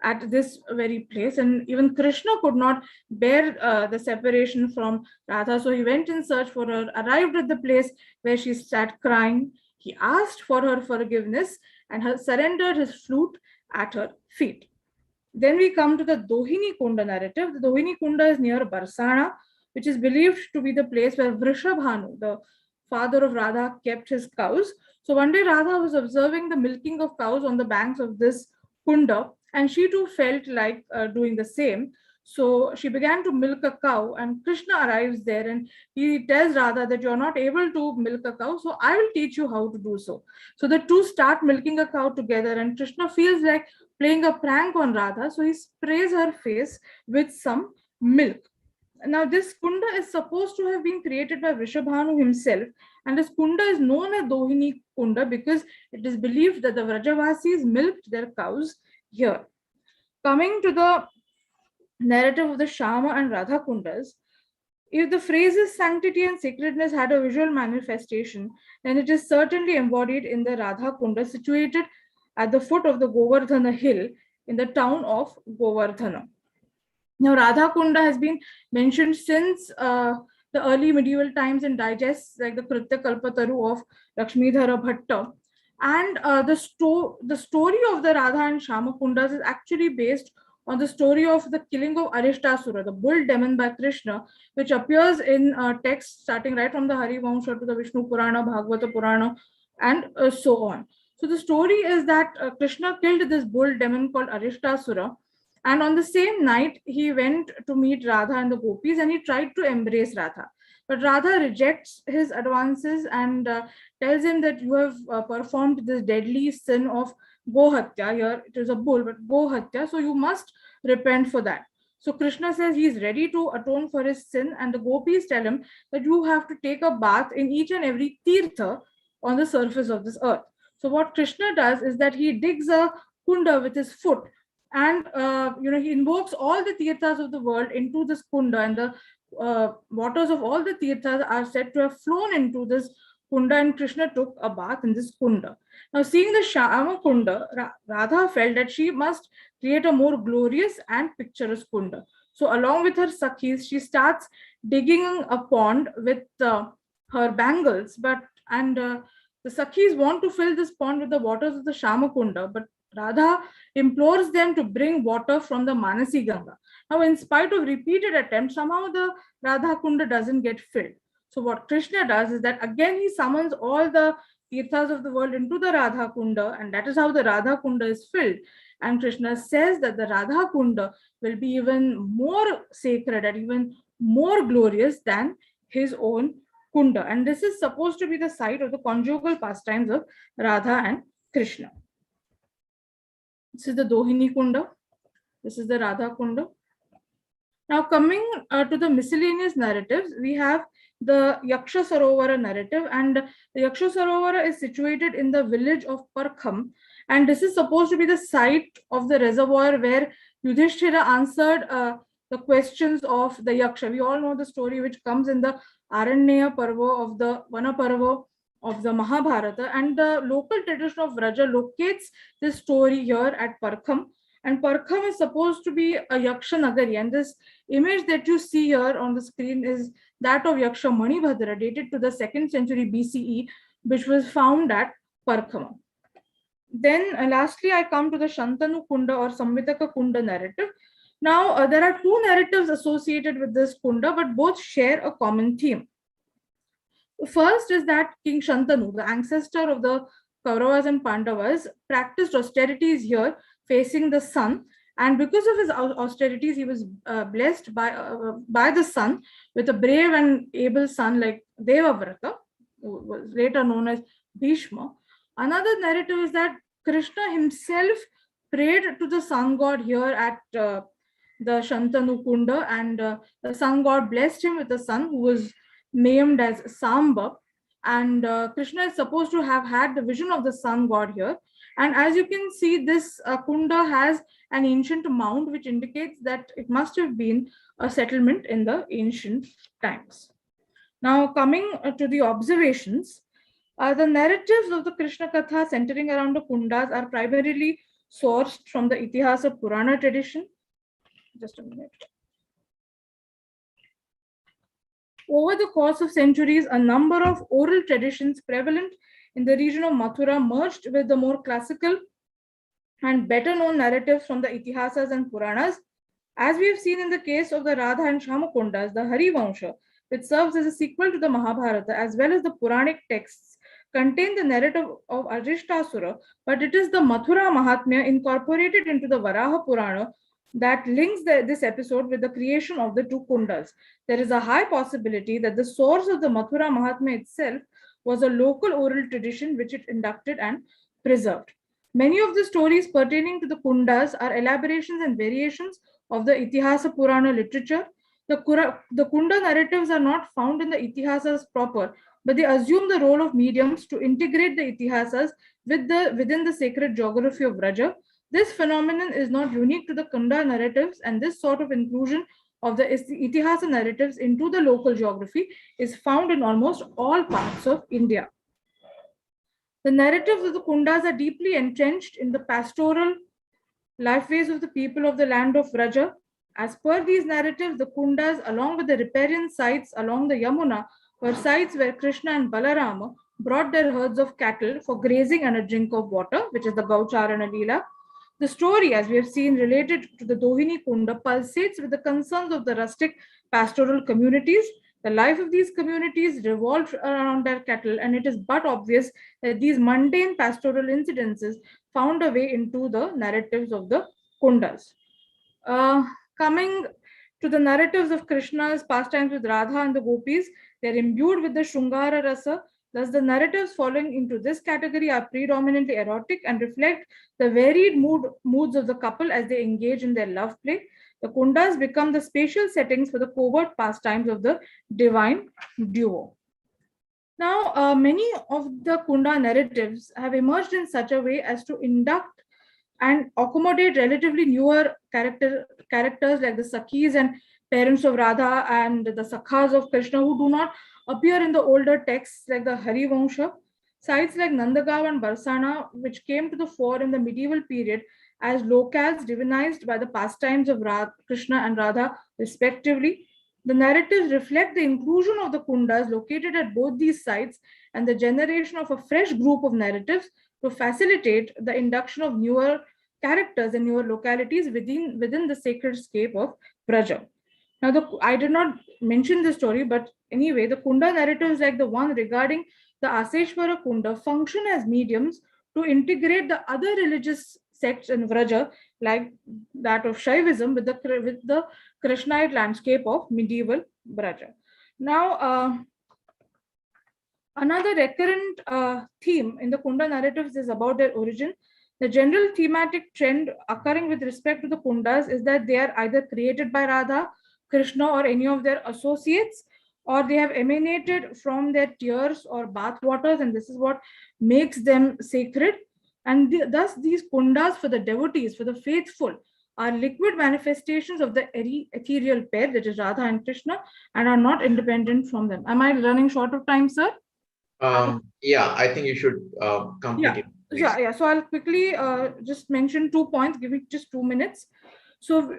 at this very place. And even Krishna could not bear the separation from Radha. So he went in search for her, arrived at the place where she sat crying. He asked for her forgiveness and surrendered his flute at her feet. Then we come to the Dohini Kunda narrative. The Dohini Kunda is near Barsana, which is believed to be the place where Vrishabhanu, the father of Radha, kept his cows. So one day Radha was observing the milking of cows on the banks of this kunda, and she too felt like doing the same. So she began to milk a cow, and Krishna arrives there and he tells Radha that you're not able to milk a cow, so I will teach you how to do so. So the two start milking a cow together, and Krishna feels like playing a prank on Radha, so he sprays her face with some milk. Now, this kunda is supposed to have been created by Vrishabhanu himself, and this kunda is known as Dohini Kunda because it is believed that the Vrajavasis milked their cows here. Coming to the narrative of the Shama and Radha kundas, if the phrases sanctity and sacredness had a visual manifestation, then it is certainly embodied in the Radha kunda situated at the foot of the Govardhana hill in the town of Govardhana. Now, Radha Kunda has been mentioned since the early medieval times in digests like the Kritya Kalpataru of Lakshmidhara Bhatta. And the story of the Radha and Shama Kundas is actually based on the story of the killing of Arishtasura, the bull demon by Krishna, which appears in texts starting right from the Harivamsha to the Vishnu Purana, Bhagavata Purana, and so on. So the story is that Krishna killed this bull demon called Arishtasura. And on the same night, he went to meet Radha and the gopis, and he tried to embrace Radha. But Radha rejects his advances and tells him that you have performed this deadly sin of Gohatya. Here it is a bull, but Gohatya, so you must repent for that. So Krishna says he is ready to atone for his sin, and the gopis tell him that you have to take a bath in each and every tirtha on the surface of this earth. So what Krishna does is that he digs a kunda with his foot, and he invokes all the tirthas of the world into this kunda, and the waters of all the tirthas are said to have flown into this kunda, and Krishna took a bath in this kunda. Now, seeing the Shama kunda, Radha felt that she must create a more glorious and picturesque kunda. So along with her sakhis, she starts digging a pond with her bangles, the sakhis want to fill this pond with the waters of the Shama kunda, but Radha implores them to bring water from the Manasi Ganga. Now, in spite of repeated attempts, somehow the Radha Kunda doesn't get filled. So what Krishna does is that again he summons all the tirthas of the world into the Radha Kunda, and that is how the Radha Kunda is filled. And Krishna says that the Radha Kunda will be even more sacred and even more glorious than his own Kunda. And this is supposed to be the site of the conjugal pastimes of Radha and Krishna. This is the Dohini Kunda. This is the Radha Kunda. Now coming to the miscellaneous narratives, we have the Yaksha Sarovara narrative, and the Yaksha Sarovara is situated in the village of Parkham, and this is supposed to be the site of the reservoir where Yudhishthira answered the questions of the Yaksha. We all know the story which comes in the Aranyaya Parva of the Vana Parva of the Mahabharata, and the local tradition of Vraja locates this story here at Parkham. And Parkham is supposed to be a Yaksha Nagari, and this image that you see here on the screen is that of Yaksha Manibhadra, dated to the 2nd century BCE, which was found at Parkham. Then lastly, I come to the Shantanu Kunda or Samvitaka Kunda narrative. Now, there are two narratives associated with this Kunda, but both share a common theme. The first is that King Shantanu, the ancestor of the Kauravas and Pandavas, practiced austerities here facing the sun, and because of his austerities, he was blessed by the sun with a brave and able son like Devavrata, who was later known as Bhishma. Another narrative is that Krishna himself prayed to the sun god here at the Shantanu Kunda, and the sun god blessed him with a son who was named as Samba. And Krishna is supposed to have had the vision of the sun god here. And as you can see, this Kunda has an ancient mound, which indicates that it must have been a settlement in the ancient times. Now, coming to the observations, the narratives of the Krishna Katha centering around the Kundas are primarily sourced from the Itihasa Purana tradition. Just a minute. Over the course of centuries, a number of oral traditions prevalent in the region of Mathura merged with the more classical and better known narratives from the Itihasas and Puranas. As we have seen in the case of the Radha and Shamakundas, the Hari Vansha, which serves as a sequel to the Mahabharata, as well as the Puranic texts, contain the narrative of Arishtasura, but it is the Mathura Mahatmya incorporated into the Varaha Purana that links this episode with the creation of the two Kundas. There is a high possibility that the source of the Mathura Mahatmya itself was a local oral tradition which it inducted and preserved. Many of the stories pertaining to the Kundas are elaborations and variations of the Itihasa Purana literature. The Kunda narratives are not found in the Itihasas proper, but they assume the role of mediums to integrate the Itihasas within the sacred geography of Vraja. This phenomenon is not unique to the Kunda narratives, and this sort of inclusion of the Itihasa narratives into the local geography is found in almost all parts of India. The narratives of the Kundas are deeply entrenched in the pastoral lifeways of the people of the land of Vraja. As per these narratives, the Kundas, along with the riparian sites along the Yamuna, were sites where Krishna and Balarama brought their herds of cattle for grazing and a drink of water, which is the Gaucharana Leela. The story, as we have seen, related to the Dohini Kunda, pulsates with the concerns of the rustic pastoral communities. The life of these communities revolved around their cattle, and it is but obvious that these mundane pastoral incidences found a way into the narratives of the Kundas. Coming to the narratives of Krishna's pastimes with Radha and the Gopis, they are imbued with the Shungara Rasa. Thus, the narratives falling into this category are predominantly erotic and reflect the varied moods of the couple as they engage in their love play. The Kundas become the spatial settings for the covert pastimes of the divine duo. Now, many of the Kunda narratives have emerged in such a way as to induct and accommodate relatively newer characters like the Sakhis and parents of Radha and the Sakhas of Krishna, who do not appear in the older texts like the Hari Vansha. Sites like Nandagaon and Barsana, which came to the fore in the medieval period as locales divinized by the pastimes of Krishna and Radha respectively. The narratives reflect the inclusion of the Kundas located at both these sites and the generation of a fresh group of narratives to facilitate the induction of newer characters and newer localities within the sacred scape of Vraja. Now, I did not mention this story, but anyway, the Kunda narratives, like the one regarding the Aseshwara Kunda, function as mediums to integrate the other religious sects in Vraja, like that of Shaivism, with the Krishnite landscape of medieval Vraja. Now, another recurrent theme in the Kunda narratives is about their origin. The general thematic trend occurring with respect to the Kundas is that they are either created by Radha, Krishna, or any of their associates, or they have emanated from their tears or bath waters, and this is what makes them sacred. And thus, these Kundas for the devotees, for the faithful, are liquid manifestations of the ethereal pair, that is Radha and Krishna, and are not independent from them. Am I running short of time, sir? Yeah, I think you should complete it. Please. Yeah. So I'll quickly just mention 2 points, give me just 2 minutes. So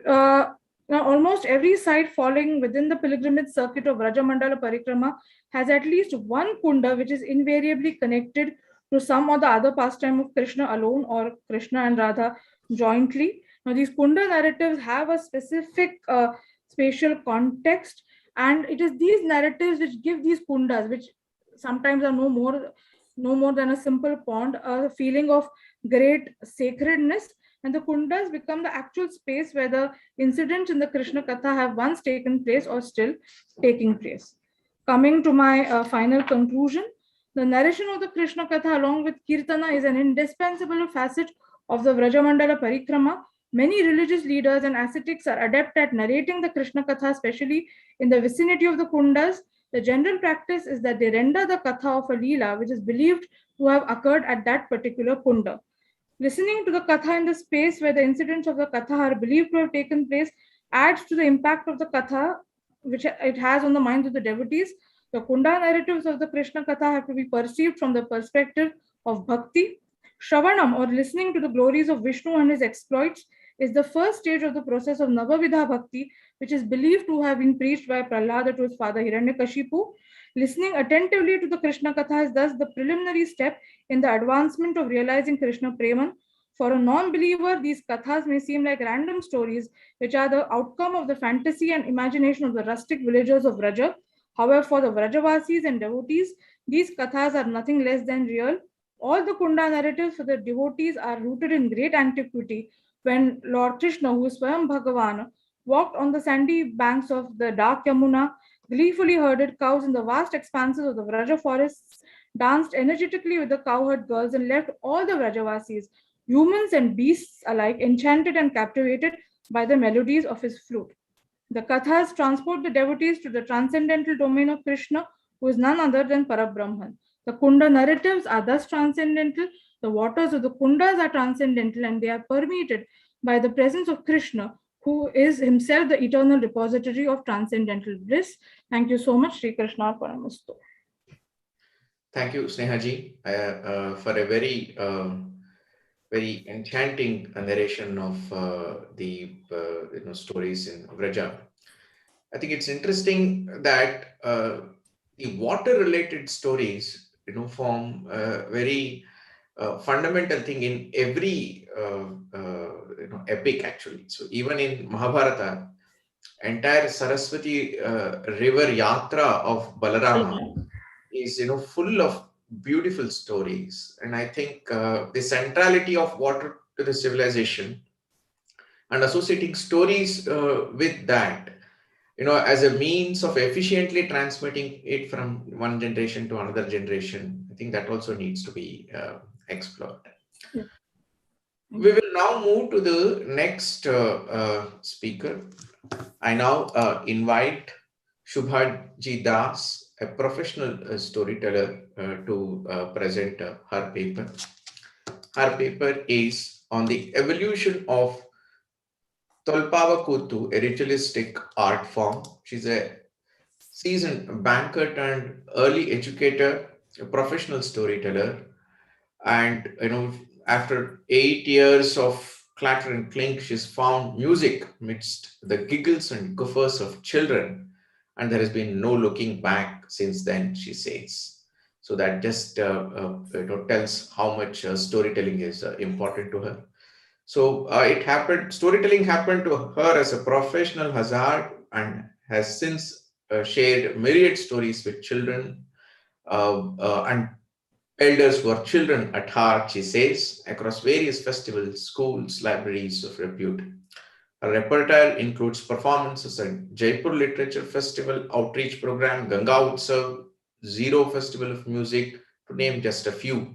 now almost every site falling within the pilgrimage circuit of Rajamandala Parikrama has at least one kunda which is invariably connected to some or the other pastime of Krishna alone or Krishna and Radha jointly. Now these kunda narratives have a specific spatial context, and it is these narratives which give these kundas, which sometimes are no more than a simple pond, a feeling of great sacredness. And the kundas become the actual space where the incidents in the Krishna Katha have once taken place or still taking place. Coming to my final conclusion, the narration of the Krishna Katha along with Kirtana is an indispensable facet of the Vrajamandala Parikrama. Many religious leaders and ascetics are adept at narrating the Krishna Katha, especially in the vicinity of the kundas. The general practice is that they render the katha of a leela which is believed to have occurred at that particular kunda. Listening to the katha in the space where the incidents of the katha are believed to have taken place adds to the impact of the katha which it has on the minds of the devotees. The kunda narratives of the Krishna katha have to be perceived from the perspective of bhakti. Shravanam, or listening to the glories of Vishnu and his exploits, is the first stage of the process of Navavidha Bhakti, which is believed to have been preached by Prahlada to his father Hiranyakashipu. Listening attentively to the Krishna Katha is thus the preliminary step in the advancement of realizing Krishna Preman. For a non-believer, these kathas may seem like random stories, which are the outcome of the fantasy and imagination of the rustic villagers of Vraja. However, for the Vrajavasis and devotees, these kathas are nothing less than real. All the Kunda narratives for the devotees are rooted in great antiquity, when Lord Krishna, who is Swayam Bhagavan, walked on the sandy banks of the dark Yamuna, gleefully herded cows in the vast expanses of the Vraja forests, danced energetically with the cowherd girls, and left all the Vrajavasis, humans and beasts alike, enchanted and captivated by the melodies of his flute. The Kathas transport the devotees to the transcendental domain of Krishna, who is none other than Parabrahman. The Kunda narratives are thus transcendental. The waters of the Kundas are transcendental, and they are permeated by the presence of Krishna, who is himself the eternal repository of transcendental bliss. Thank you so much, Sri Krishna Paramastu. Thank you, Snehaji, for a very, very enchanting narration of the stories in Vraja. I think it's interesting that the water-related stories, form a very fundamental thing in every epic actually. So even in Mahabharata, entire Saraswati river yatra of Balarama is full of beautiful stories, and I think the centrality of water to the civilization and associating stories with that, as a means of efficiently transmitting it from one generation to another generation, I think that also needs to be explored. Yeah. We will now move to the next speaker. I now invite Shubhaji Das, a professional storyteller, to present her paper. Her paper is on the evolution of Tolpava Kuttu, a ritualistic art form. She's a seasoned banker and early educator, a professional storyteller. And, after 8 years of clatter and clink, she's found music amidst the giggles and guffers of children. And there has been no looking back since then, she says. So that just tells how much storytelling is important to her. So storytelling happened to her as a professional hazard and has since shared myriad stories with children and elders who are children at heart, she says, across various festivals, schools, libraries of repute. Her repertoire includes performances at Jaipur Literature Festival, outreach program, Ganga Utsav, Zero Festival of Music, to name just a few.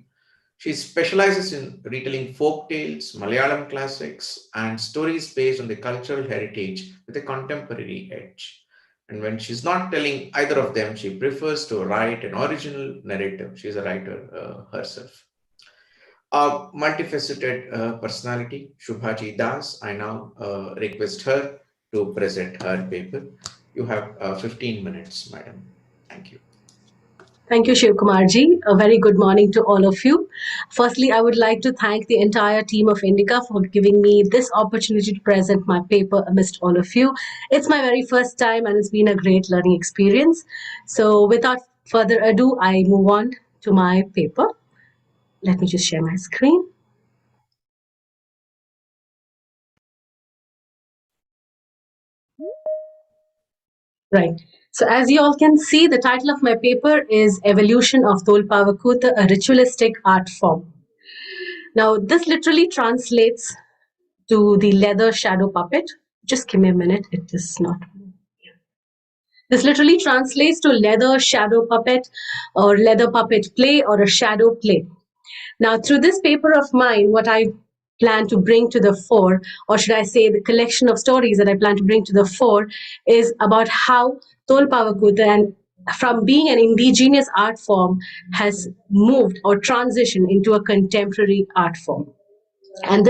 She specializes in retelling folk tales, Malayalam classics, and stories based on the cultural heritage with a contemporary edge. And when she's not telling either of them, she prefers to write an original narrative. She's a writer herself. A multifaceted personality, Shubhaji Das. I now request her to present her paper. You have 15 minutes, madam. Thank you. Thank you, Shiv Kumarji. A very good morning to all of you. Firstly, I would like to thank the entire team of INDICA for giving me this opportunity to present my paper amidst all of you. It's my very first time and it's been a great learning experience. So without further ado, I move on to my paper. Let me just share my screen. Right. So as you all can see, the title of my paper is Evolution of Tolpavakuta, a Ritualistic Art Form. Now, this literally translates to the leather shadow puppet. Just give me a minute. It is not. This literally translates to leather shadow puppet or leather puppet play or a shadow play. Now, through this paper of mine, what I plan to bring to the fore, or should I say the collection of stories that I plan to bring to the fore, is about how Tolpavakuta, and from being an indigenous art form, has moved or transitioned into a contemporary art form. And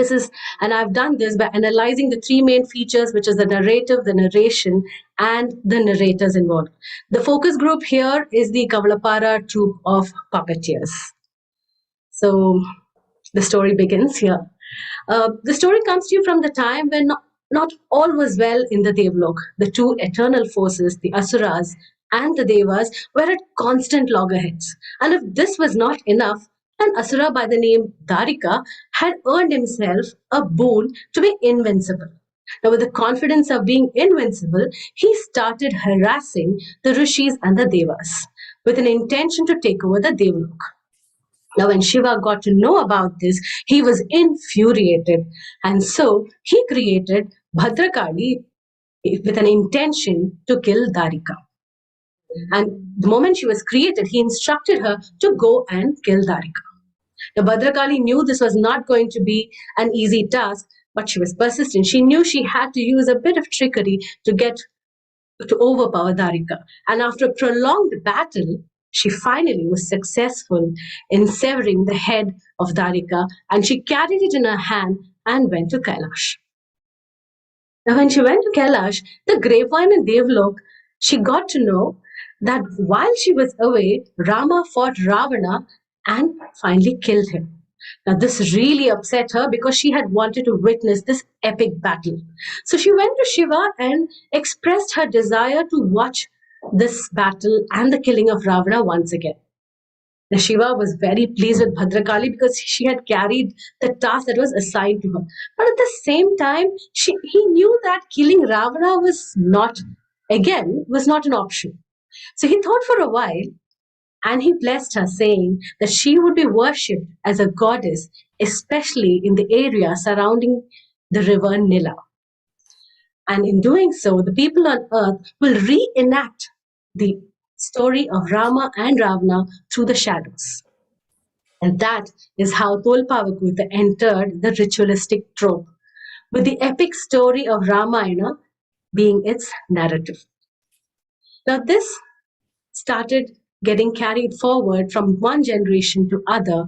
I've done this by analyzing the three main features, which is the narrative, the narration, and the narrators involved. The focus group here is the Kavalapara troupe of puppeteers. So the story begins here. The story comes to you from the time when not all was well in the Devlok. The two eternal forces, the Asuras and the Devas, were at constant loggerheads. And if this was not enough, an Asura by the name Darika had earned himself a boon to be invincible. Now, with the confidence of being invincible, he started harassing the Rishis and the Devas with an intention to take over the Devlok. Now, when Shiva got to know about this, he was infuriated. And so he created Bhadrakali with an intention to kill Darika. And the moment she was created, he instructed her to go and kill Darika. Now, Bhadrakali knew this was not going to be an easy task, but she was persistent. She knew she had to use a bit of trickery to overpower Darika. And after a prolonged battle, she finally was successful in severing the head of Darika, and she carried it in her hand and went to Kailash. Now, when she went to Kailash, the grapevine in Devlok, she got to know that while she was away, Rama fought Ravana and finally killed him. Now, this really upset her because she had wanted to witness this epic battle. So she went to Shiva and expressed her desire to watch this battle and the killing of Ravana once again. Now, Shiva was very pleased with Bhadrakali because she had carried the task that was assigned to her. But at the same time, he knew that killing Ravana was not an option. So he thought for a while, and he blessed her, saying that she would be worshipped as a goddess, especially in the area surrounding the river Nila. And in doing so, the people on earth will reenact the story of Rama and Ravana through the shadows. And that is how Tolpavakuta entered the ritualistic trope, with the epic story of Ramayana being its narrative. Now, this started getting carried forward from one generation to other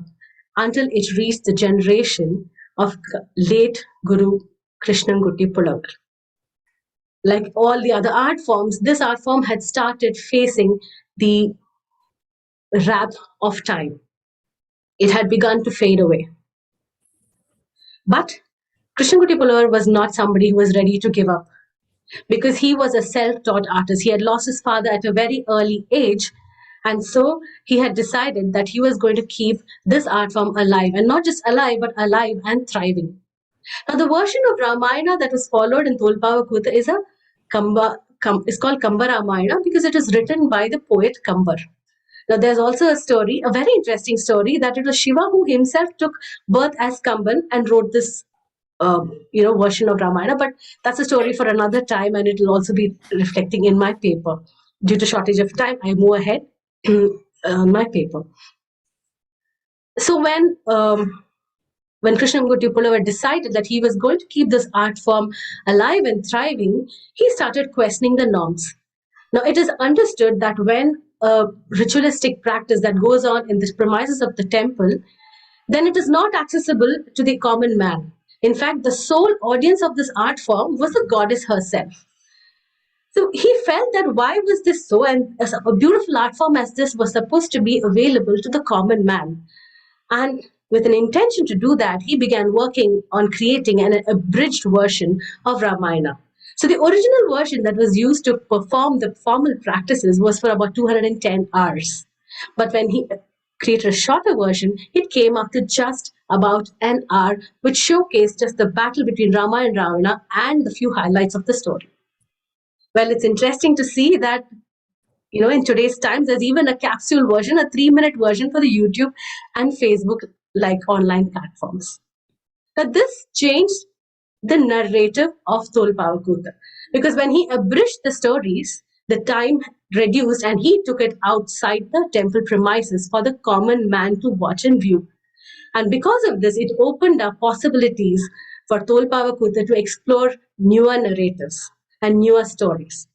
until it reached the generation of late Guru Krishnangutti Pulavar. Like all the other art forms, this art form had started facing the wrath of time. It had begun to fade away. But Krishnangutti Pulavar was not somebody who was ready to give up, because he was a self-taught artist. He had lost his father at a very early age, and so he had decided that he was going to keep this art form alive, and not just alive, but alive and thriving. Now, the version of Ramayana that was followed in Tolpavakuta is a is called Kamba Ramayana because it is written by the poet Kambar. Now, there's also a story, a very interesting story, that it was Shiva who himself took birth as Kamban and wrote this version of Ramayana. But that's a story for another time, and it will also be reflecting in my paper. Due to shortage of time, I move ahead on my paper. So when Krishnamurti Pullavar decided that he was going to keep this art form alive and thriving, he started questioning the norms. Now, it is understood that when a ritualistic practice that goes on in the premises of the temple, then it is not accessible to the common man. In fact, the sole audience of this art form was the goddess herself. So he felt that why was this so? And a beautiful art form as this was supposed to be available to the common man. And with an intention to do that, he began working on creating an abridged version of Ramayana. So the original version that was used to perform the formal practices was for about 210 hours. But when he created a shorter version, it came up to just about an hour, which showcased just the battle between Rama and Ravana and the few highlights of the story. Well, it's interesting to see that, in today's times, there's even a capsule version, a 3-minute version for the YouTube and Facebook like online platforms. Now, this changed the narrative of Tolpavakuta, because when he abridged the stories, the time reduced and he took it outside the temple premises for the common man to watch and view. And because of this, it opened up possibilities for Tolpavakuta to explore newer narratives and newer stories.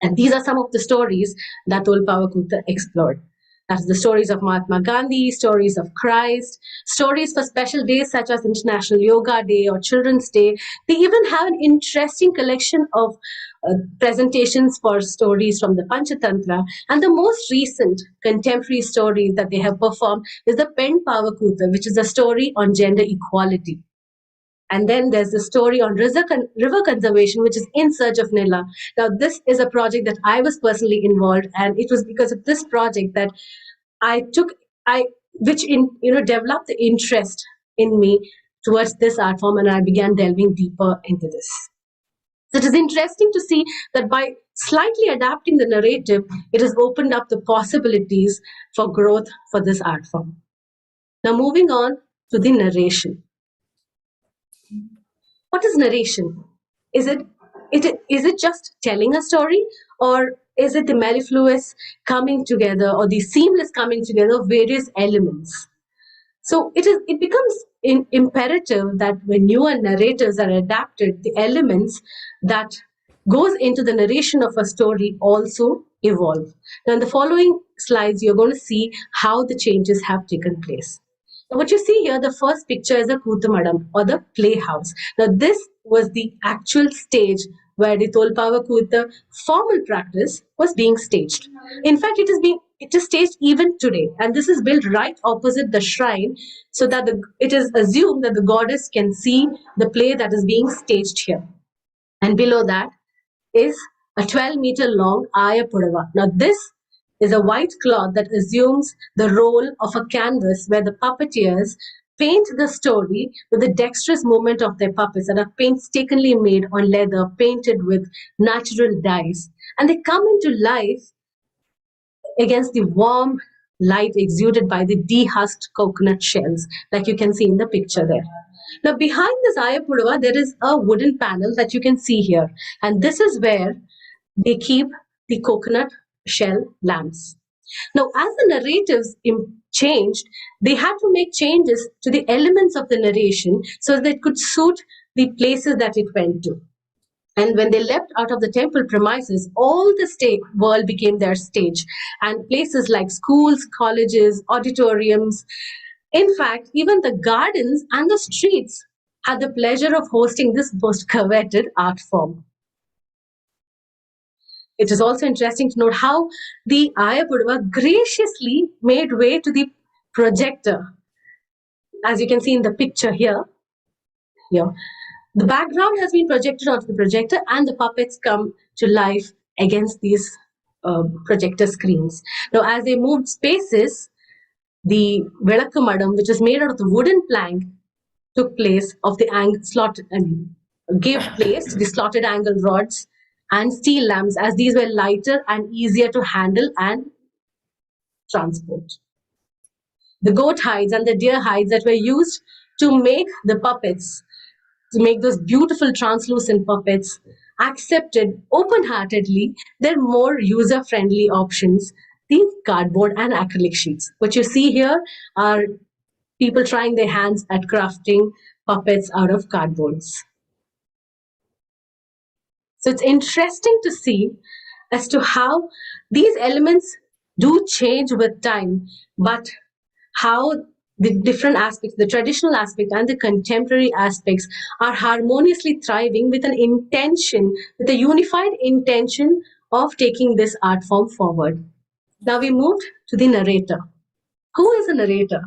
And these are some of the stories that Tolpavakuta explored. That's the stories of Mahatma Gandhi, stories of Christ, stories for special days such as International Yoga Day or Children's Day. They even have an interesting collection of presentations for stories from the Panchatantra. And the most recent contemporary story that they have performed is the Pen Pavakuta, which is a story on gender equality. And then there's the story on river conservation, which is In Search of Nila. Now, this is a project that I was personally involved, and it was because of this project that developed the interest in me towards this art form, and I began delving deeper into this. So it is interesting to see that by slightly adapting the narrative, it has opened up the possibilities for growth for this art form. Now, moving on to the narration. What is narration? Is it just telling a story, or is it the mellifluous coming together or the seamless coming together of various elements? So it becomes imperative that when newer narratives are adapted, the elements that goes into the narration of a story also evolve. Now, in the following slides, you're going to see how the changes have taken place. Now, what you see here, the first picture is a Kootamadam, or the playhouse. Now, this was the actual stage where the Tolpavakuta formal practice was being staged. In fact, it is staged even today, and this is built right opposite the shrine, so that it is assumed that the goddess can see the play that is being staged here. And below that is a 12-meter long Aya Pudava. Now, this is a white cloth that assumes the role of a canvas where the puppeteers paint the story with the dexterous movement of their puppets, that are painstakingly made on leather, painted with natural dyes. And they come into life against the warm light exuded by the dehusked coconut shells, like you can see in the picture there. Now, behind this Aya Pudava, there is a wooden panel that you can see here. And this is where they keep the coconut shell lamps. Now, as the narratives changed, they had to make changes to the elements of the narration so that it could suit the places that it went to. And when they left out of the temple premises, all the world became their stage. And places like schools, colleges, auditoriums, in fact, even the gardens and the streets had the pleasure of hosting this most coveted art form. It is also interesting to note how the Aya Pudava graciously made way to the projector. As you can see in the picture here, the background has been projected onto the projector, and the puppets come to life against these projector screens. Now, as they moved spaces, the Velakkamadam, which is made out of the wooden plank, took place of the gave place to the slotted angle rods and steel lamps, as these were lighter and easier to handle and transport. The goat hides and the deer hides that were used to make the puppets, to make those beautiful translucent puppets, accepted open-heartedly their more user-friendly options, the cardboard and acrylic sheets. What you see here are people trying their hands at crafting puppets out of cardboards. So it's interesting to see as to how these elements do change with time, but how the different aspects, the traditional aspect and the contemporary aspects, are harmoniously thriving with an intention, with a unified intention of taking this art form forward. Now we moved to the narrator. Who is a narrator?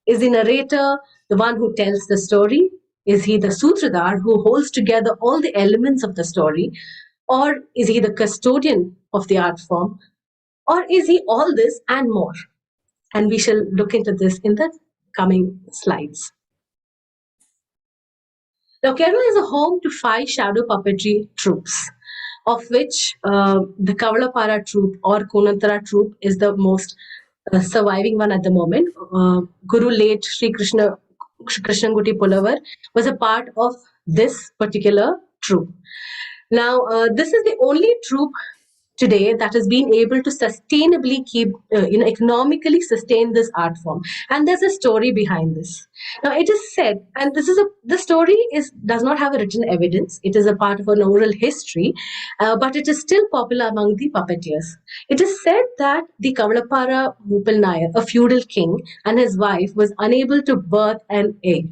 Is the narrator the one who tells the story? Is he the sutradhar who holds together all the elements of the story? Or is he the custodian of the art form? Or is he all this and more? And we shall look into this in the coming slides. Now, Kerala is a home to 5 shadow puppetry troupes, of which the Kavalapara troupe or Kunantara troupe is the most surviving one at the moment. Guru late Sri Krishnanguti Pulavar was a part of this particular troupe. Now, this is the only troupe today that has been able to sustainably keep, economically sustain this art form. And there's a story behind this. Now, it is said, and the story does not have a written evidence. It is a part of an oral history, but it is still popular among the puppeteers. It is said that the Kavalapara Mupal Nair, a feudal king, and his wife was unable to birth an egg.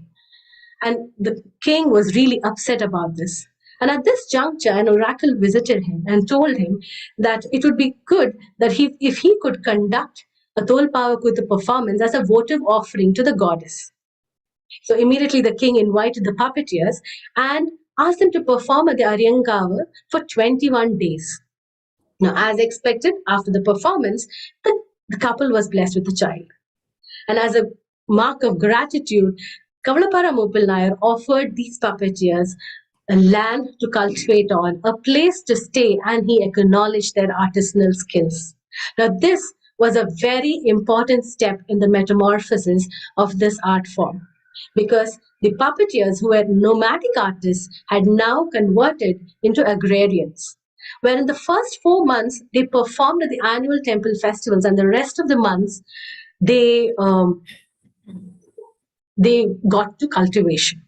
And the king was really upset about this. And at this juncture, an oracle visited him and told him that it would be good that if he could conduct a Tolpavakuta performance as a votive offering to the goddess. So immediately the king invited the puppeteers and asked them to perform at the Aryankava for 21 days. Now, as expected, after the performance, the couple was blessed with a child. And as a mark of gratitude, Kavalapara Mupal Nair offered these puppeteers a land to cultivate on, a place to stay, and he acknowledged their artisanal skills. Now, this was a very important step in the metamorphosis of this art form, because the puppeteers who were nomadic artists had now converted into agrarians, where in the first 4 months they performed at the annual temple festivals, and the rest of the months they got to cultivation.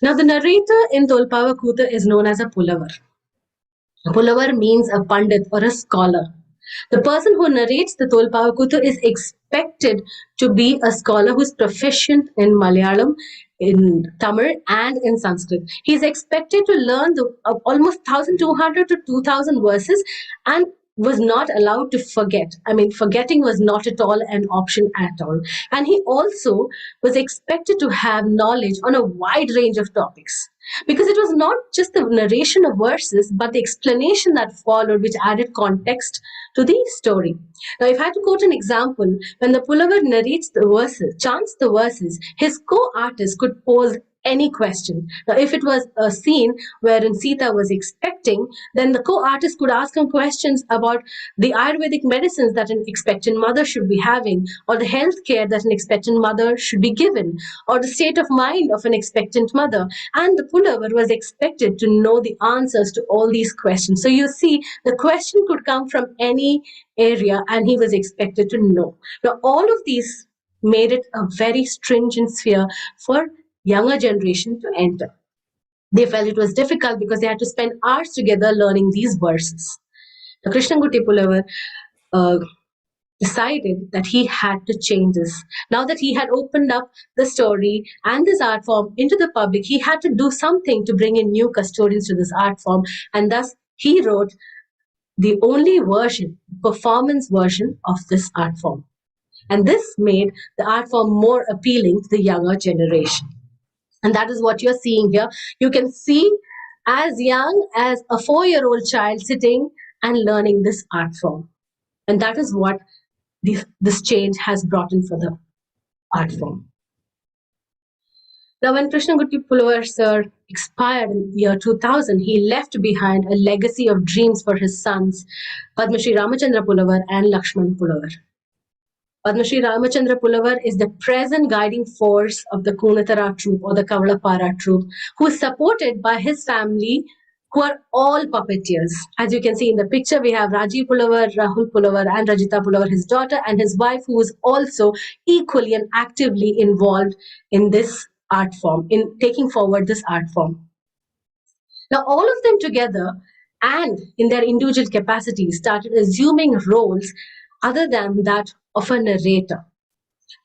Now, the narrator in Tolpavakuta is known as a Pulavar. Pulavar means a Pandit or a scholar. The person who narrates the Tolpavakuta is expected to be a scholar who is proficient in Malayalam, in Tamil, and in Sanskrit. He is expected to learn almost 1,200 to 2,000 verses and was not allowed to forget. I mean, forgetting was not at all an option at all. And he also was expected to have knowledge on a wide range of topics, because it was not just the narration of verses, but the explanation that followed, which added context to the story. Now, if I had to quote an example, when the Pulavar narrates the verses, chants the verses, his co-artist could pose any question. Now, if it was a scene wherein Sita was expecting, then the co-artist could ask him questions about the Ayurvedic medicines that an expectant mother should be having, or the health care that an expectant mother should be given, or the state of mind of an expectant mother. And the Pulavar was expected to know the answers to all these questions. So you see, the question could come from any area and he was expected to know. Now, all of these made it a very stringent sphere for younger generation to enter. They felt it was difficult because they had to spend hours together learning these verses. The Krishnanguti Pulavar decided that he had to change this. Now that he had opened up the story and this art form into the public, he had to do something to bring in new custodians to this art form, and thus he wrote the only version, performance version of this art form. And this made the art form more appealing to the younger generation. And that is what you're seeing here. You can see as young as a 4-year-old child sitting and learning this art form. And that is what this change has brought in for them. art form. Now, when Krishnamurti Pulavar sir expired in the year 2000, he left behind a legacy of dreams for his sons, Padma Shri Ramachandra Pulavar and Lakshman Pulavar. Padma Shri Ramachandra Pulavar is the present guiding force of the Kunatara troupe or the Kavalapara troupe, who is supported by his family, who are all puppeteers. As you can see in the picture, we have Rajiv Pulavar, Rahul Pulavar, and Rajita Pulavar, his daughter, and his wife, who is also equally and actively involved in this art form, in taking forward this art form. Now, all of them together and in their individual capacities started assuming roles other than that of a narrator.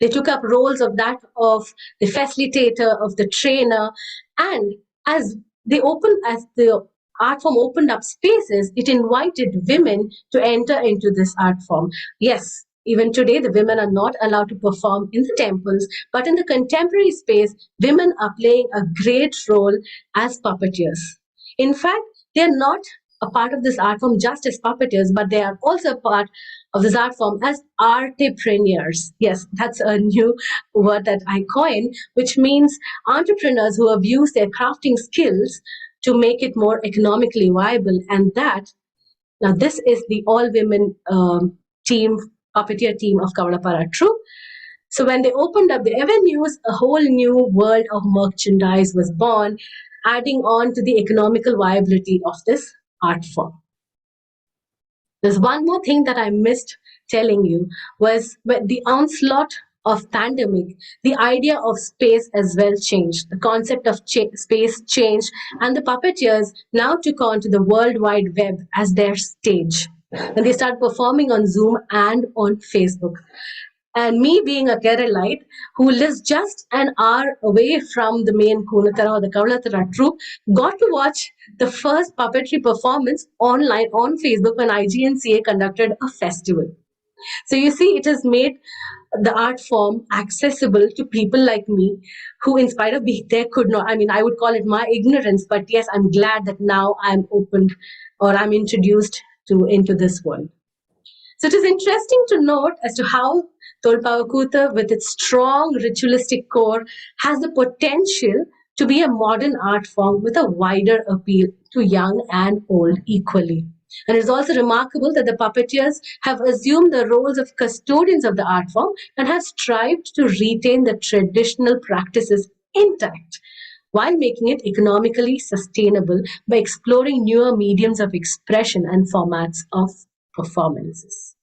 They took up roles of that of the facilitator, of the trainer, and as the art form opened up spaces, it invited women to enter into this art form. Yes, even today, the women are not allowed to perform in the temples, but in the contemporary space, women are playing a great role as puppeteers. In fact, they are not a part of this art form just as puppeteers, but they are also a part of this art form as artipreneurs. Yes, that's a new word that I coined, which means entrepreneurs who have used their crafting skills to make it more economically viable. And now this is the all-women team, puppeteer team of Kavalapara Troupe. So when they opened up the avenues, a whole new world of merchandise was born, adding on to the economical viability of this art form. There's one more thing that I missed telling you was when the onslaught of pandemic, the idea of space as well changed. The concept of space changed, and the puppeteers now took on to the World Wide Web as their stage. And they started performing on Zoom and on Facebook. And me being a Keralite who lives just an hour away from the main Kunatara or the Kavalatara troupe, got to watch the first puppetry performance online on Facebook when IGNCA conducted a festival. So you see, it has made the art form accessible to people like me who, in spite of being there, could not. I mean, I would call it my ignorance, but yes, I'm glad that now I'm opened or I'm introduced into this world. So it is interesting to note as to how Tolpavakuta, with its strong ritualistic core, has the potential to be a modern art form with a wider appeal to young and old equally. And it is also remarkable that the puppeteers have assumed the roles of custodians of the art form and have strived to retain the traditional practices intact while making it economically sustainable by exploring newer mediums of expression and formats of performances.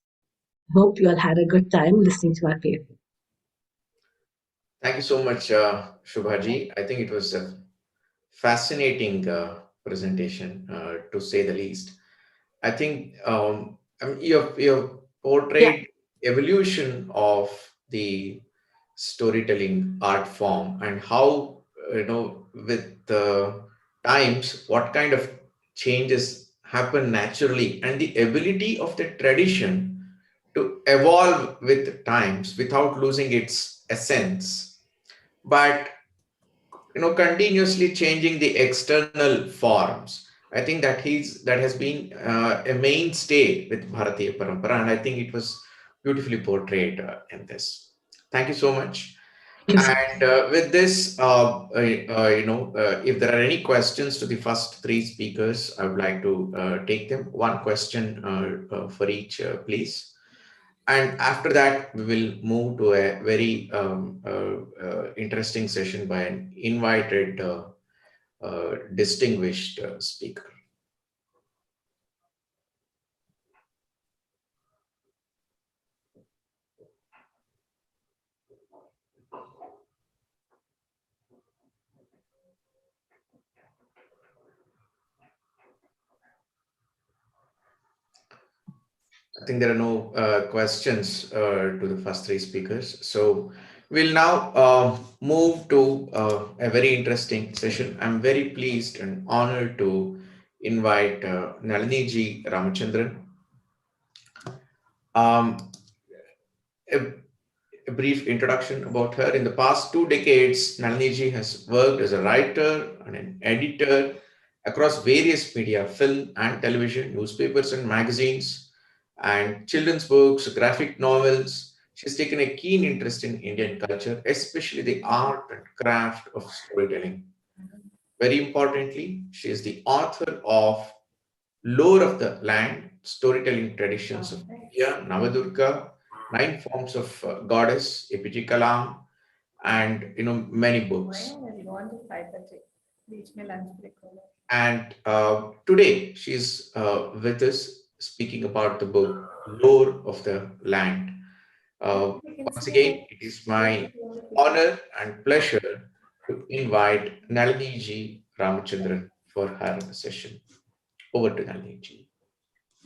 Hope you all had a good time listening to my paper. Thank you so much, Shubhaji. I think it was a fascinating presentation, to say the least. I think you've portrayed evolution of the storytelling art form and how, with the times, what kind of changes happen naturally, and the ability of the tradition to evolve with times without losing its essence, but continuously changing the external forms. I think that has been a mainstay with Bharatiya Parampara, and I think it was beautifully portrayed in this. Thank you so much. And with this, if there are any questions to the first three speakers, I would like to take them. One question for each, please. And after that, we will move to a very interesting session by an invited, distinguished speaker. I think there are no questions to the first three speakers. So we'll now move to a very interesting session. I'm very pleased and honored to invite Naliniji Ramachandran. A brief introduction about her. In the past 2 decades, Naliniji has worked as a writer and an editor across various media, film and television, newspapers and magazines, and children's books, graphic novels, She's taken a keen interest in Indian culture, especially the art and craft of storytelling. Very importantly, she is the author of Lore of the Land, Storytelling Traditions of India, Navadurga, Nine Forms of Goddess, APG Kalam, and many books. And today she's with us speaking about the book Lore of the Land. Once again, it is my honor and pleasure to invite Nalini ji Ramachandran for her session. Over to Nalini ji.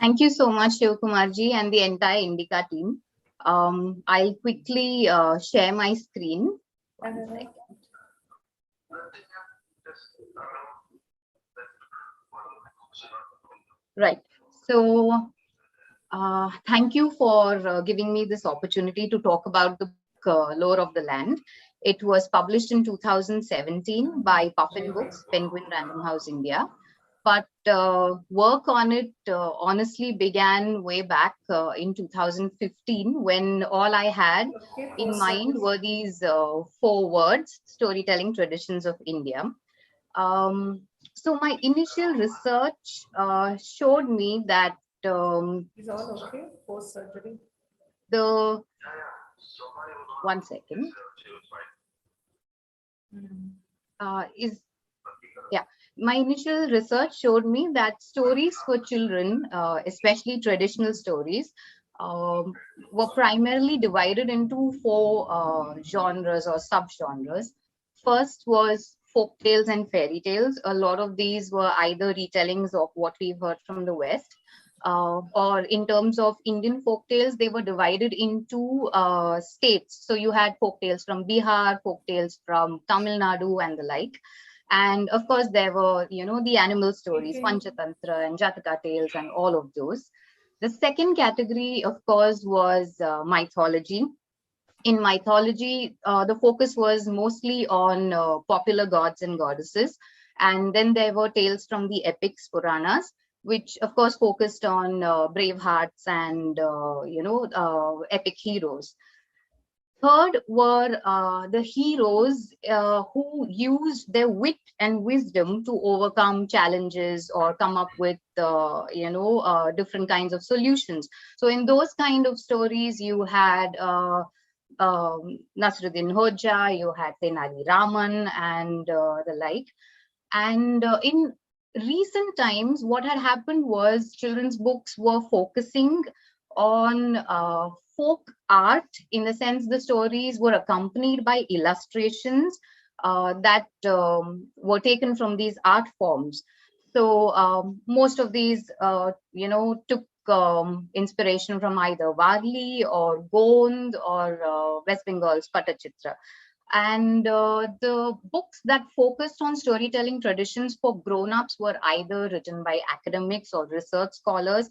Thank you so much, Shivkumarji, and the entire INDICA team. I'll quickly share my screen. One second. Right. So, thank you for giving me this opportunity to talk about the book Lore of the Land. It was published in 2017 by Puffin Books, Penguin Random House India. But work on it honestly began way back in 2015, when all I had in mind were these 4 words: storytelling traditions of India. So my initial research showed me that Is all okay post surgery? One second. My initial research showed me that stories for children, especially traditional stories, were primarily divided into 4 genres or subgenres. First was folk tales and fairy tales. A lot of these were either retellings of what we've heard from the West, or in terms of Indian folk tales, they were divided into states. So you had folk tales from Bihar, folk tales from Tamil Nadu, and the like. And of course, there were, the animal stories, Panchatantra and Jataka tales, and all of those. The second category, of course, was mythology. In mythology, the focus was mostly on popular gods and goddesses. And then there were tales from the epics, Puranas, which of course focused on brave hearts and, epic heroes. Third were the heroes who used their wit and wisdom to overcome challenges or come up with, different kinds of solutions. So in those kind of stories, you had Nasruddin Hoja, you had Tenali Raman, and the like. And in recent times, what had happened was children's books were focusing on folk art, in the sense the stories were accompanied by illustrations that were taken from these art forms. So most of these, took inspiration from either Varli or Gond or West Bengal's Patachitra. And the books that focused on storytelling traditions for grown-ups were either written by academics or research scholars.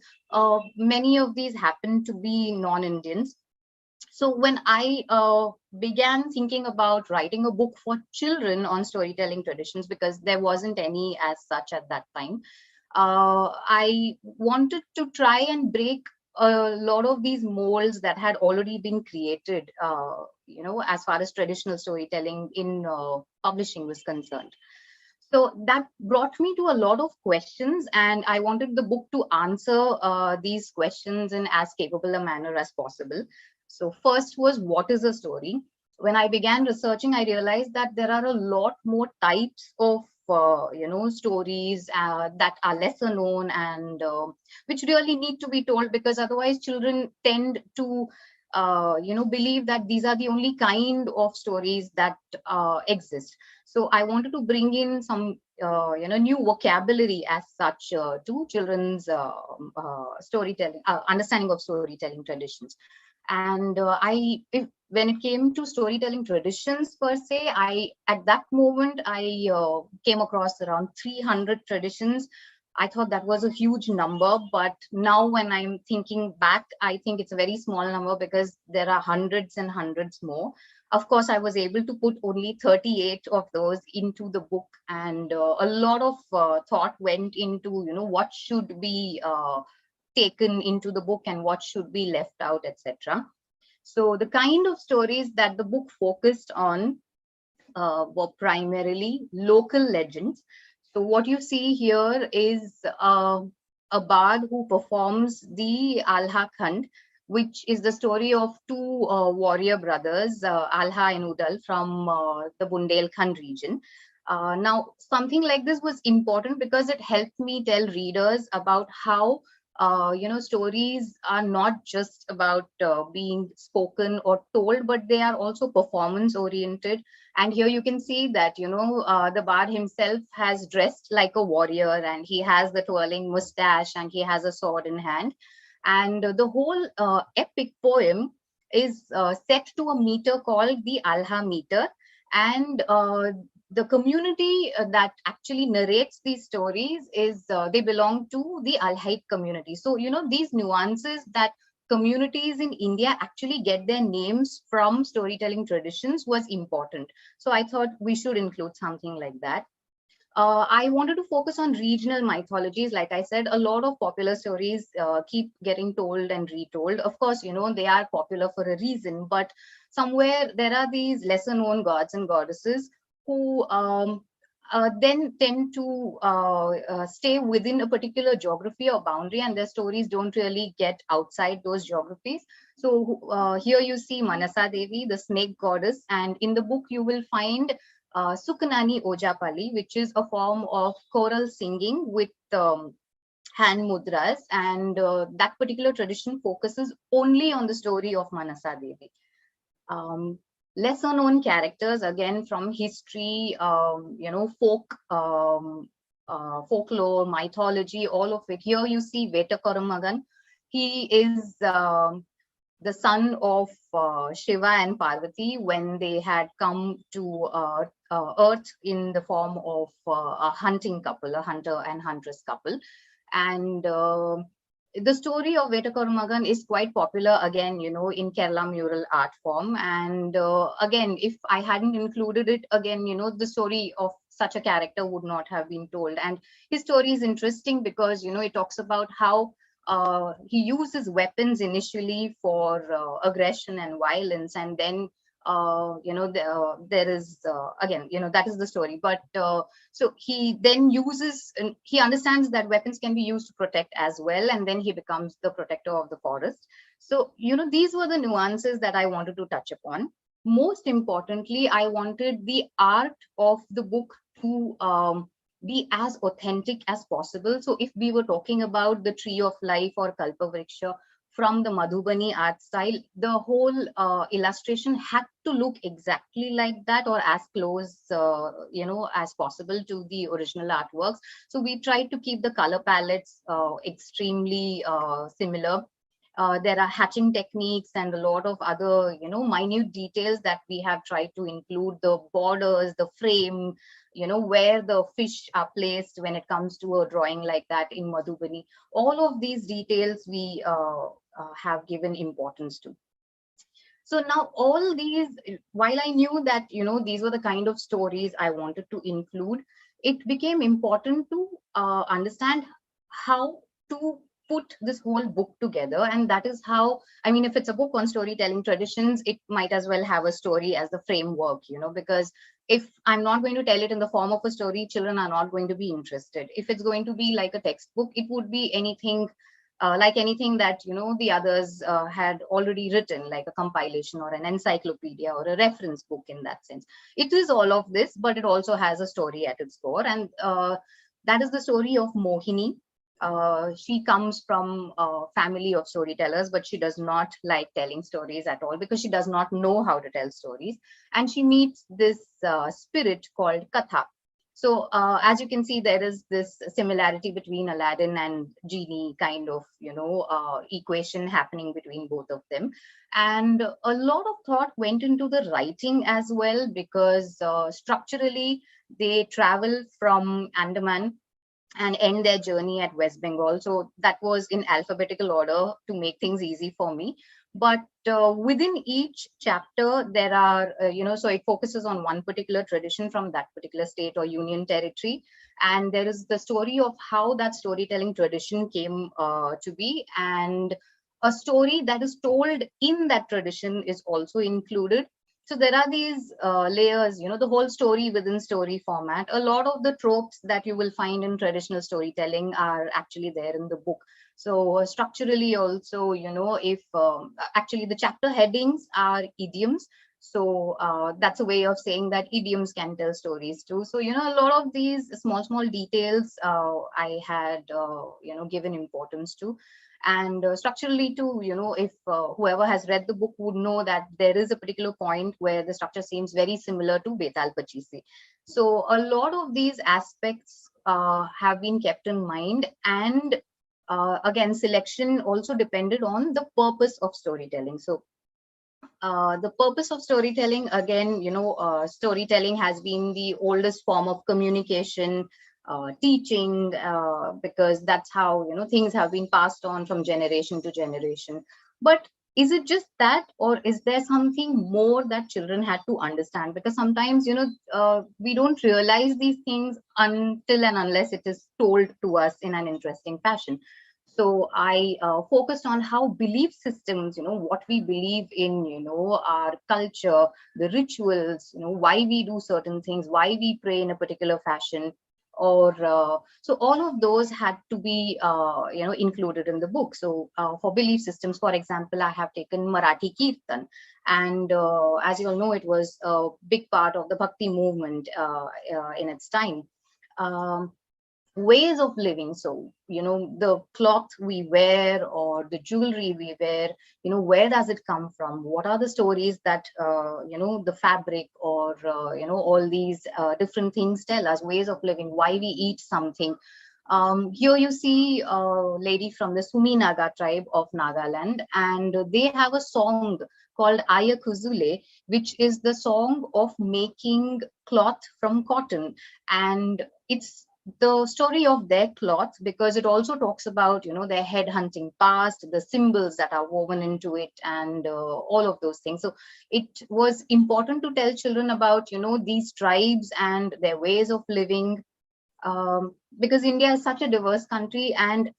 Many of these happen to be non-Indians. So when I began thinking about writing a book for children on storytelling traditions, because there wasn't any as such at that time, I wanted to try and break a lot of these molds that had already been created, as far as traditional storytelling in publishing was concerned. So that brought me to a lot of questions, and I wanted the book to answer these questions in as capable a manner as possible. So first was, what is a story? When I began researching, I realized that there are a lot more types of stories that are lesser known and which really need to be told, because otherwise children tend to believe that these are the only kind of stories that exist. So I wanted to bring in some new vocabulary as such to children's storytelling understanding of storytelling traditions. And when it came to storytelling traditions per se, at that moment I came across around 300 traditions. I thought that was a huge number, but now when I'm thinking back, I think it's a very small number, because there are hundreds and hundreds more. Of course, I was able to put only 38 of those into the book, and a lot of thought went into what should be taken into the book and what should be left out, etc. So the kind of stories that the book focused on were primarily local legends. So what you see here is a bard who performs the Alha Khand, which is the story of two warrior brothers, Alha and Udal, from the Bundelkhand region. Now, something like this was important because it helped me tell readers about how stories are not just about being spoken or told, but they are also performance oriented. And here you can see that, the bard himself has dressed like a warrior, and he has the twirling mustache, and he has a sword in hand. And the whole epic poem is set to a meter called the Alha meter. And the community that actually narrates these stories is they belong to the Alhaite community. So, these nuances that communities in India actually get their names from storytelling traditions was important. So I thought we should include something like that. I wanted to focus on regional mythologies. Like I said, a lot of popular stories keep getting told and retold. Of course, they are popular for a reason, but somewhere there are these lesser known gods and goddesses who then tend to stay within a particular geography or boundary, and their stories don't really get outside those geographies. So here you see Manasa Devi, the snake goddess, and in the book you will find Sukanani Ojapali, which is a form of choral singing with hand mudras, and that particular tradition focuses only on the story of Manasa Devi. Lesser known characters, again from history, folklore, mythology, all of it. Here you see Vetakkaramagan. He is the son of Shiva and Parvati when they had come to earth in the form of a hunting couple, a hunter and huntress couple. And the story of Vetakkaramagan is quite popular again, in Kerala mural art form. And again, if I hadn't included it, again, the story of such a character would not have been told. And his story is interesting because, it talks about how he uses weapons initially for aggression and violence, and then there is again, that is the story. But so he then uses, and he understands that weapons can be used to protect as well, and then he becomes the protector of the forest. So these were the nuances that I wanted to touch upon. Most importantly, I wanted the art of the book to be as authentic as possible. So if we were talking about the tree of life or Kalpavriksha from the Madhubani art style, the whole illustration had to look exactly like that, or as close as possible to the original artworks. So we tried to keep the color palettes extremely similar. There are hatching techniques and a lot of other minute details that we have tried to include: the borders, the frame, where the fish are placed when it comes to a drawing like that in Madhubani. All of these details we have given importance to. So now all these, while I knew that these were the kind of stories I wanted to include, it became important to understand how to put this whole book together. And that is how, if it's a book on storytelling traditions, it might as well have a story as the framework, because if I'm not going to tell it in the form of a story, children are not going to be interested. If it's going to be like a textbook, it would be anything like anything that the others had already written, like a compilation or an encyclopedia or a reference book. In that sense, it is all of this, but it also has a story at its core. And that is the story of Mohini. She comes from a family of storytellers, but she does not like telling stories at all because she does not know how to tell stories. And she meets this spirit called Katha. So as you can see, there is this similarity between Aladdin and Genie kind of, equation happening between both of them. And a lot of thought went into the writing as well, because structurally they travel from Andaman and end their journey at West Bengal. So that was in alphabetical order to make things easy for me. But within each chapter, there are, so it focuses on one particular tradition from that particular state or union territory. And there is the story of how that storytelling tradition came to be. And a story that is told in that tradition is also included. So there are these layers, the whole story within story format. A lot of the tropes that you will find in traditional storytelling are actually there in the book. So structurally also, if actually the chapter headings are idioms. So that's a way of saying that idioms can tell stories too. So, a lot of these small details I had, given importance to. And structurally too, if whoever has read the book would know that there is a particular point where the structure seems very similar to Betal Pachisi. So a lot of these aspects have been kept in mind. And again, selection also depended on the purpose of storytelling. So the purpose of storytelling, again, storytelling has been the oldest form of communication, teaching, because that's how, things have been passed on from generation to generation. But is it just that, or is there something more that children had to understand? Because sometimes, we don't realize these things until and unless it is told to us in an interesting fashion. So I focused on how belief systems, what we believe in, our culture, the rituals, why we do certain things, why we pray in a particular fashion, or so all of those had to be, included in the book. So for belief systems, for example, I have taken Marathi Kirtan, and as you all know, it was a big part of the Bhakti movement in its time. Ways of living, so the cloth we wear or the jewelry we wear, where does it come from, what are the stories that the fabric or all these different things tell us, ways of living, why we eat something. Here you see a lady from the Sumi Naga tribe of Nagaland, and they have a song called Ayakuzule, which is the song of making cloth from cotton. And it's the story of their cloth, because it also talks about their head hunting past, the symbols that are woven into it, and all of those things. So it was important to tell children about these tribes and their ways of living, because India is such a diverse country and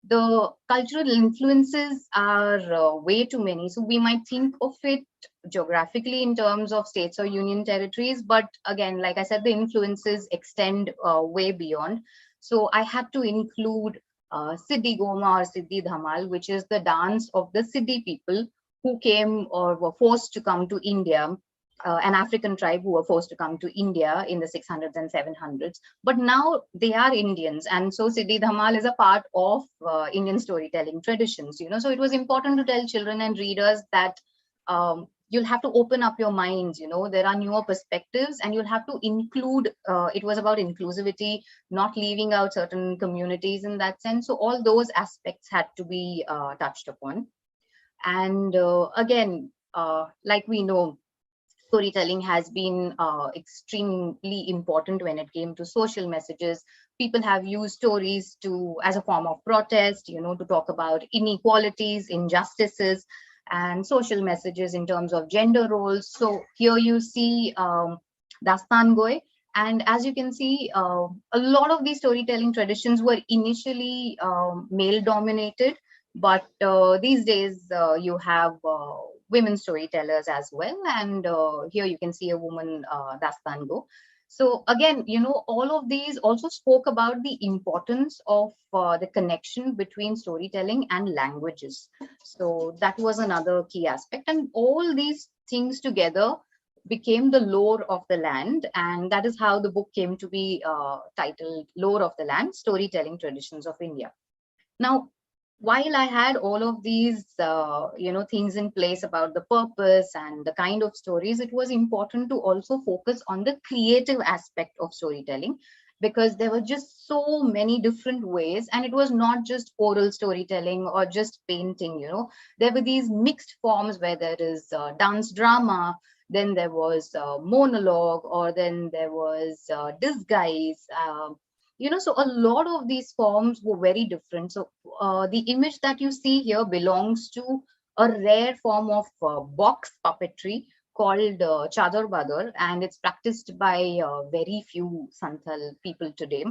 the cultural influences are way too many. So we might think of it geographically in terms of states or union territories, but again, like I said, the influences extend way beyond. So I had to include Siddhi Goma or Siddhi Dhamal, which is the dance of the Siddhi people who came or were forced to come to India, an African tribe who were forced to come to India in the 600s and 700s. But now they are Indians. And so Siddhi Dhamal is a part of Indian storytelling traditions. So it was important to tell children and readers that you'll have to open up your minds. There are newer perspectives and you'll have to include, it was about inclusivity, not leaving out certain communities in that sense. So all those aspects had to be touched upon. And again, like we know, storytelling has been extremely important when it came to social messages. People have used stories as a form of protest, to talk about inequalities, injustices, and social messages in terms of gender roles. So here you see Dastan Goy. And as you can see, a lot of these storytelling traditions were initially male dominated, but these days you have women storytellers as well. And here you can see a woman, Dastango. So again, all of these also spoke about the importance of the connection between storytelling and languages. So that was another key aspect. And all these things together became the lore of the land. And that is how the book came to be titled Lore of the Land, Storytelling Traditions of India. Now, while I had all of these, things in place about the purpose and the kind of stories, it was important to also focus on the creative aspect of storytelling, because there were just so many different ways. And it was not just oral storytelling or just painting, there were these mixed forms where there is dance drama, then there was monologue, or then there was disguise, so a lot of these forms were very different. So the image that you see here belongs to a rare form of box puppetry called Chadar Badar, and it's practiced by very few Santhal people today.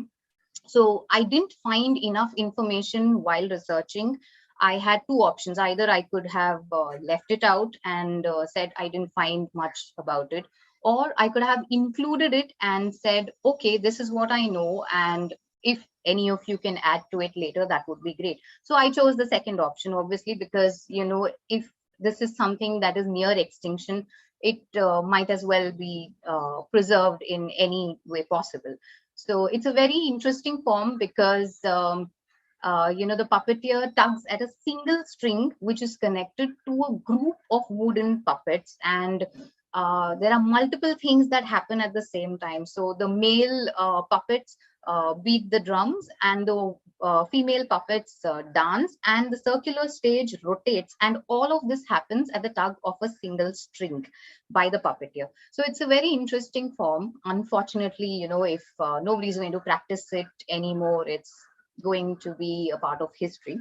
So I didn't find enough information while researching. I had two options. Either I could have left it out and said I didn't find much about it, or I could have included it and said, okay, this is what I know, and if any of you can add to it later, that would be great. So I chose the second option, obviously, because, you know, if this is something that is near extinction, it might as well be preserved in any way possible. So it's a very interesting form because you know, the puppeteer tugs at a single string which is connected to a group of wooden puppets, and there are multiple things that happen at the same time. So the male puppets beat the drums, and the female puppets dance, and the circular stage rotates, and all of this happens at the tug of a single string by the puppeteer. So it's a very interesting form. Unfortunately, you know, if nobody's going to practice it anymore, it's going to be a part of history.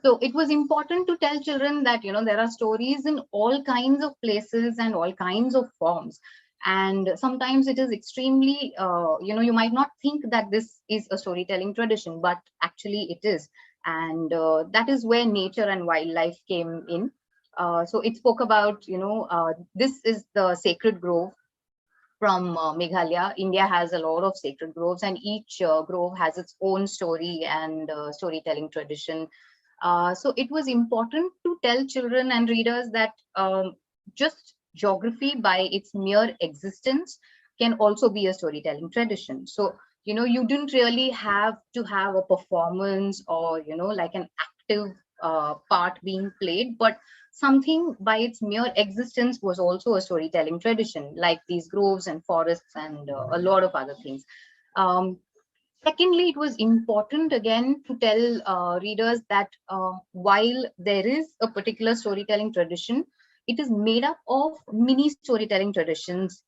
So it was important to tell children that, you know, there are stories in all kinds of places and all kinds of forms. And sometimes it is extremely, you know, you might not think that this is a storytelling tradition, but actually it is. And that is where nature and wildlife came in. So it spoke about, you know, this is the sacred grove from Meghalaya. India has a lot of sacred groves, and each grove has its own story and storytelling tradition. So it was important to tell children and readers that just geography by its mere existence can also be a storytelling tradition. So, you know, you didn't really have to have a performance or, you know, like an active part being played, but something by its mere existence was also a storytelling tradition, like these groves and forests and a lot of other things. Secondly, it was important again to tell readers that while there is a particular storytelling tradition, it is made up of mini storytelling traditions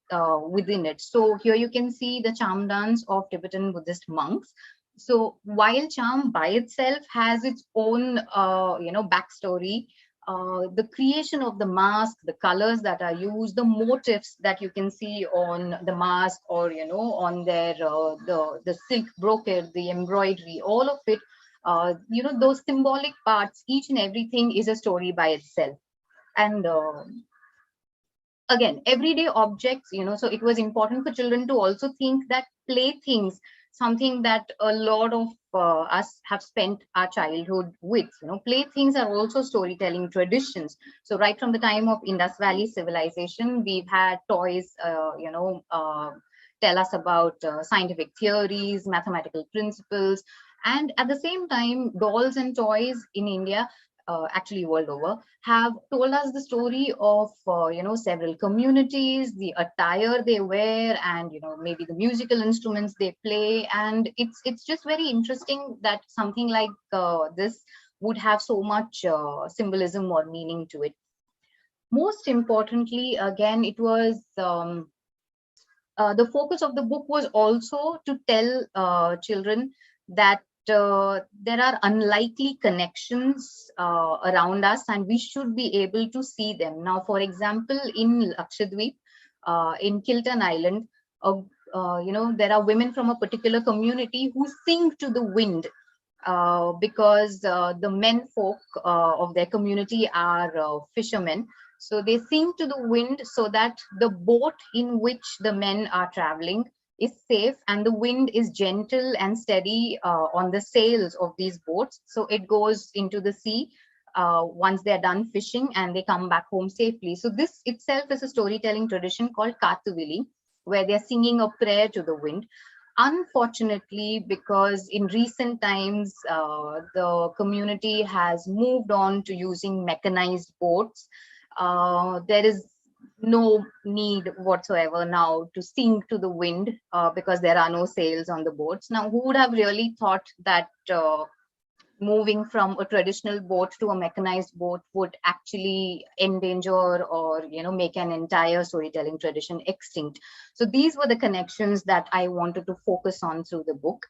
within it. So here you can see the charm dance of Tibetan Buddhist monks. So while charm by itself has its own, you know, backstory, the creation of the mask, the colors that are used, the motifs that you can see on the mask, or, you know, on their the silk brocade, the embroidery, all of it, you know, those symbolic parts, each and everything is a story by itself. And again, everyday objects, you know, so it was important for children to also think that playthings, something that a lot of us have spent our childhood with, you know, playthings are also storytelling traditions. So right from the time of Indus Valley civilization, we've had toys, you know, tell us about scientific theories, mathematical principles, and at the same time, dolls and toys in India, actually world over, have told us the story of you know, several communities, the attire they wear, and, you know, maybe the musical instruments they play. And it's just very interesting that something like this would have so much symbolism or meaning to it. Most importantly, again, it was the focus of the book was also to tell children that there are unlikely connections around us, and we should be able to see them. Now, for example, in Lakshadweep, in Kiltan Island, you know, there are women from a particular community who sing to the wind because the men folk of their community are fishermen. So they sing to the wind so that the boat in which the men are traveling is safe, and the wind is gentle and steady on the sails of these boats. So it goes into the sea once they're done fishing, and they come back home safely. So this itself is a storytelling tradition called Kathakuli, where they're singing a prayer to the wind. Unfortunately, because in recent times, the community has moved on to using mechanized boats, there is no need whatsoever now to sing to the wind because there are no sails on the boats. Now, who would have really thought that moving from a traditional boat to a mechanized boat would actually endanger or, you know, make an entire storytelling tradition extinct? So these were the connections that I wanted to focus on through the book.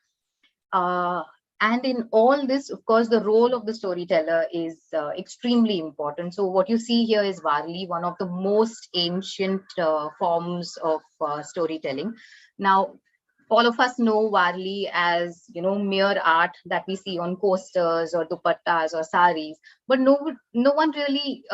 And in all this, of course, the role of the storyteller is extremely important. So what you see here is Varli, one of the most ancient forms of storytelling. Now, all of us know Varli as, mere art that we see on coasters or dupattas or saris, but no one really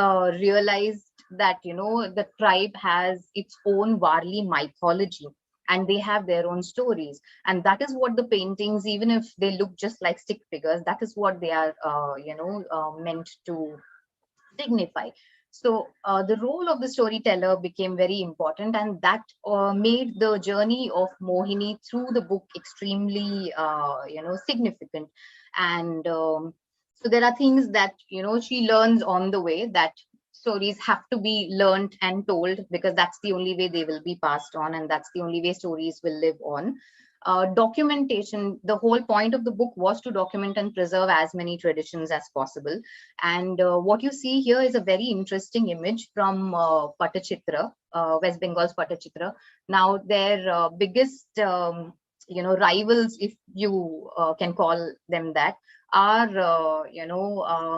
realized that, the tribe has its own Varli mythology, and they have their own stories. And that is what the paintings, even if they look just like stick figures, that is what they are, meant to signify. So the role of the storyteller became very important, and that made the journey of Mohini through the book extremely, significant. And so there are things that, she learns on the way, that stories have to be learned and told, because that's the only way they will be passed on, and that's the only way stories will live on. Documentation, the whole point of the book was to document and preserve as many traditions as possible. And what you see here is a very interesting image from Patachitra, West Bengal's Patachitra. Now, their biggest rivals, if you can call them that, are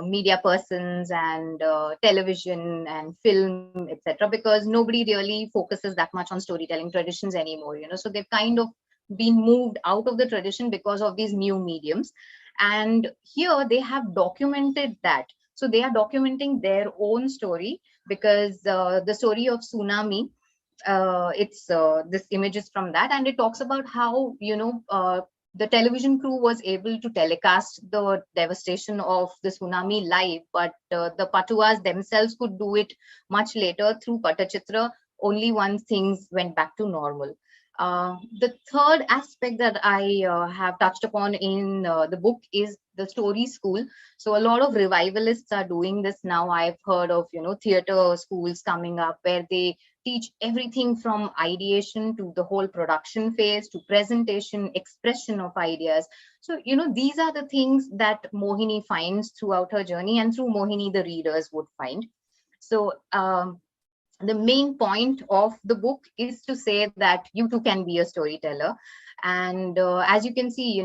media persons and television and film, etc., because nobody really focuses that much on storytelling traditions anymore. So they've kind of been moved out of the tradition because of these new mediums. And here they have documented that. So they are documenting their own story, because the story of tsunami, it's this image is from that, and it talks about how the television crew was able to telecast the devastation of the tsunami live, but the Patuas themselves could do it much later through Patachitra, only once things went back to normal. The third aspect that I have touched upon in the book is the story school. So a lot of revivalists are doing this now. I've heard of, theater schools coming up where they teach everything from ideation to the whole production phase to presentation, expression of ideas. So, these are the things that Mohini finds throughout her journey, and through Mohini, the readers would find. So, the main point of the book is to say that you too can be a storyteller. And as you can see,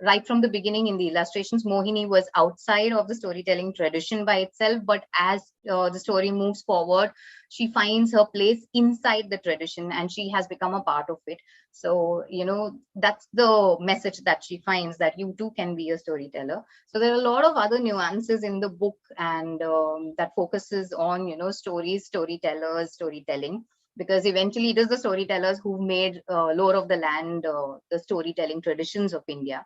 right from the beginning in the illustrations, Mohini was outside of the storytelling tradition by itself. But as the story moves forward, she finds her place inside the tradition, and she has become a part of it. So, that's the message that she finds, that you too can be a storyteller. So there are a lot of other nuances in the book, and that focuses on, stories, storytellers, storytelling, because eventually it is the storytellers who made Lore of the Land, the storytelling traditions of India.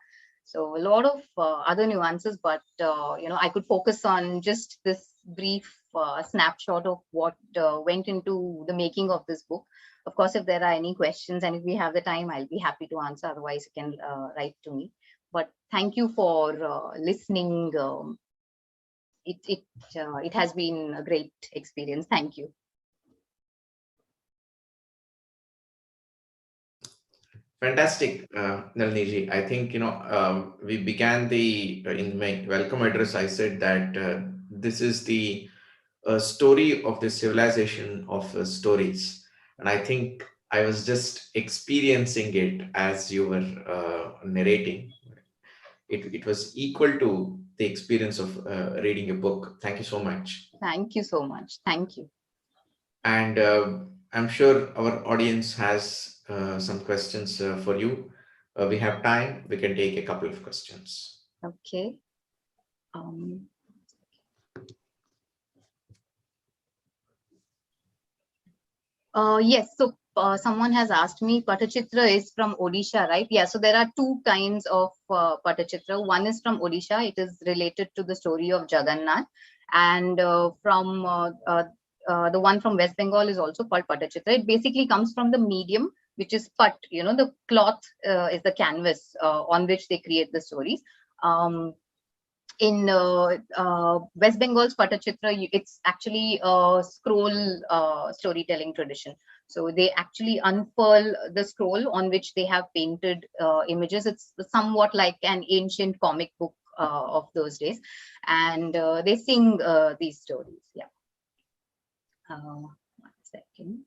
So a lot of other nuances, but I could focus on just this brief snapshot of what went into the making of this book. Of course, if there are any questions and if we have the time, I'll be happy to answer. Otherwise, you can write to me. But thank you for listening. It has been a great experience. Thank you. Fantastic, Nalini. I think, we began in my welcome address, I said that this is the story of the civilization of stories. And I think I was just experiencing it as you were narrating. It was equal to the experience of reading a book. Thank you so much. Thank you so much. Thank you. And I'm sure our audience has some questions for you. We have time. We can take a couple of questions. Okay. Yes, so someone has asked me, Patachitra is from Odisha, right? Yeah, so there are two kinds of Patachitra. One is from Odisha. It is related to the story of Jagannath. And from the one from West Bengal is also called Patachitra. It basically comes from the medium, which is pat, the cloth is the canvas on which they create the stories. In West Bengal's Patachitra, it's actually a scroll storytelling tradition. So they actually unfurl the scroll on which they have painted images. It's somewhat like an ancient comic book of those days. And they sing these stories. Yeah. 1 second.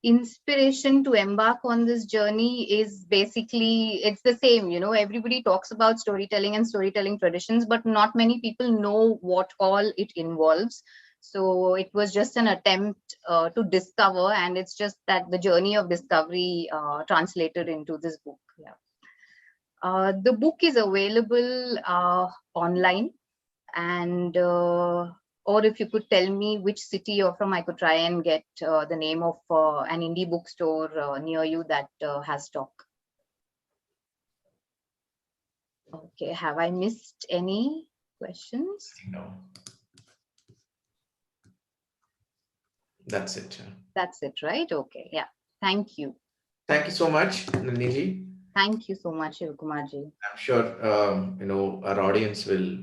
Inspiration to embark on this journey is basically, it's the same, everybody talks about storytelling and storytelling traditions, but not many people know what all it involves. So it was just an attempt to discover, and it's just that the journey of discovery translated into this book. Yeah. The book is available online, and or if you could tell me which city you're from, I could try and get the name of an indie bookstore near you that has stock. Okay, have I missed any questions? No. That's it. That's it, right? Okay, yeah. Thank you. Thank you so much, Nandini. Thank you so much, Shivakumarji. I'm sure our audience will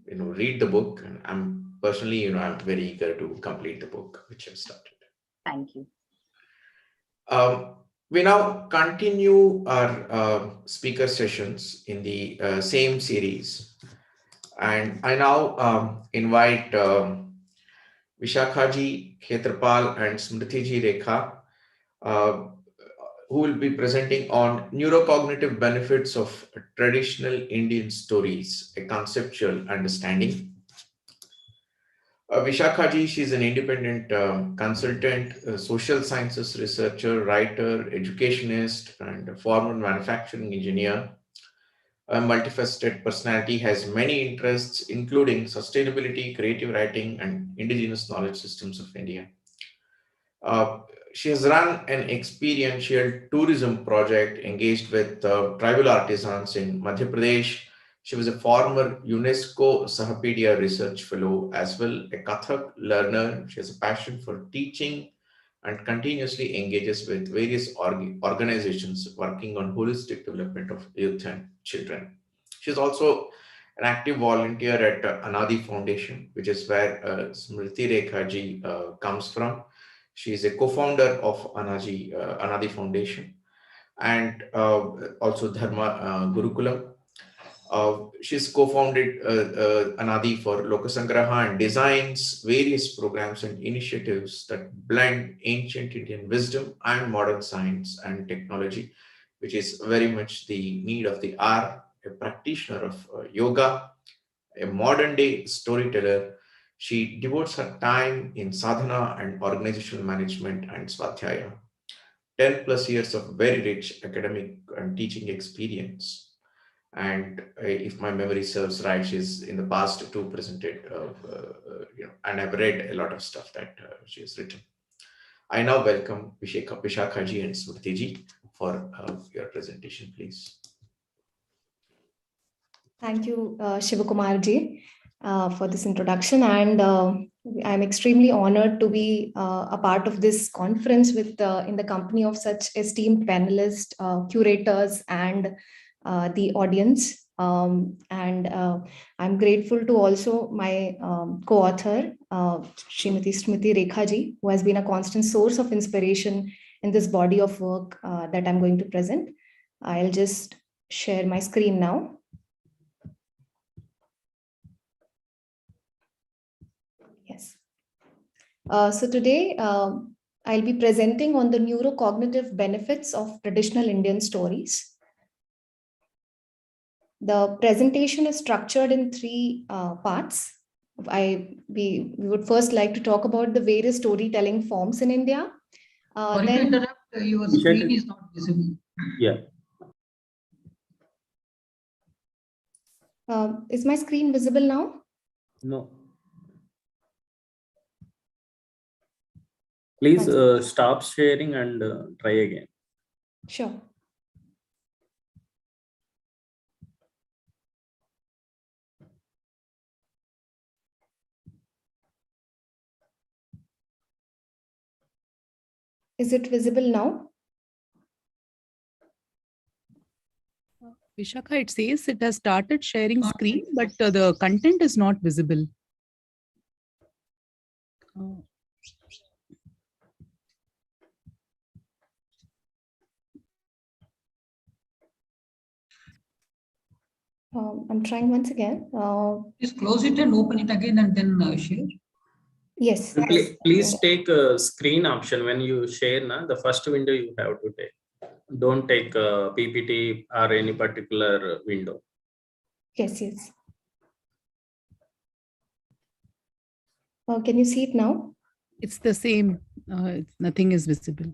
read the book, and I'm personally I'm very eager to complete the book which I've started. Thank you. We now continue our speaker sessions in the same series, and I now invite Vishakhaji, Khetrapal, and Smritiji Rekha, who will be presenting on neurocognitive benefits of traditional Indian stories, a conceptual understanding. Vishakhaji, she's an independent consultant, social sciences researcher, writer, educationist, and a former manufacturing engineer. A multifaceted personality, has many interests, including sustainability, creative writing, and indigenous knowledge systems of India. She has run an experiential tourism project engaged with tribal artisans in Madhya Pradesh. She was a former UNESCO Sahapedia Research Fellow, as well a Kathak learner. She has a passion for teaching and continuously engages with various organizations working on holistic development of youth and children. She's also an active volunteer at Anadi Foundation, which is where Smriti Rekhaji comes from. She is a co-founder of Anadi Foundation, and also Dharma Gurukulam. She's co-founded Anadi for Lokasangraha and designs various programs and initiatives that blend ancient Indian wisdom and modern science and technology, which is very much the need of the hour. A practitioner of yoga, a modern day storyteller, she devotes her time in sadhana and organizational management and swadhyaya. 10 plus years of very rich academic and teaching experience. And if my memory serves right, she's in the past too presented, and I've read a lot of stuff that she has written. I now welcome Vishakhaji and Smritiji for your presentation, please. Thank you, Shivakumarji, for this introduction. And I'm extremely honored to be a part of this conference with in the company of such esteemed panelists, curators, and the audience. I'm grateful to also my co-author, Srimati Smriti Rekhaji, who has been a constant source of inspiration in this body of work that I'm going to present. I'll just share my screen now. Yes. So today I'll be presenting on the neurocognitive benefits of traditional Indian stories. The presentation is structured in three parts. We would first like to talk about the various storytelling forms in India. Sorry to interrupt, your screen is not visible. Yeah. Is my screen visible now? No. Please stop sharing and try again. Sure. Is it visible now? Vishakha, it says it has started sharing screen, but the content is not visible. I'm trying once again. Just close it and open it again and then share. Yes. Please take a screen option when you share. The first window you have to take. Don't take PPT or any particular window. Yes, yes. Can you see it now? It's the same. Nothing is visible.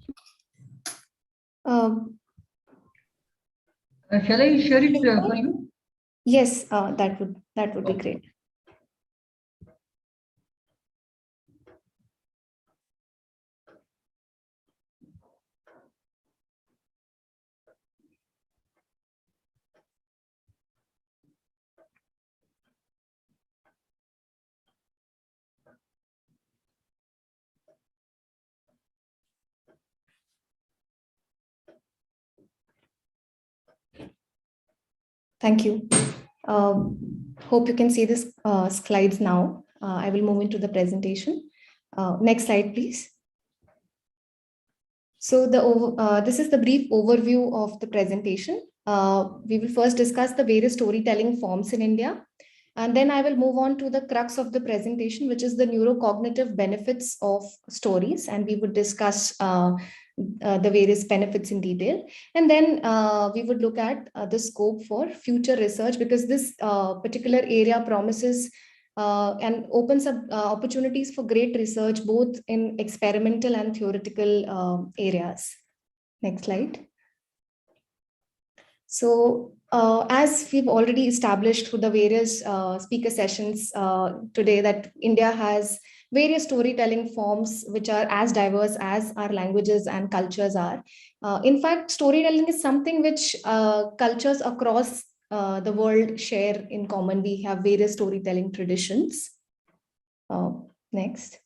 Shall I share it for you? Yes, that would be great. Thank you. Hope you can see this slides now. I will move into the presentation. Next slide, please. So this is the brief overview of the presentation. We will first discuss the various storytelling forms in India. And then I will move on to the crux of the presentation, which is the neurocognitive benefits of stories. And we would discuss the various benefits in detail. And then we would look at the scope for future research, because this particular area promises and opens up opportunities for great research, both in experimental and theoretical areas. Next slide. So as we've already established through the various speaker sessions today, that India has various storytelling forms which are as diverse as our languages and cultures are. In fact, storytelling is something which cultures across the world share in common. We have various storytelling traditions. Next.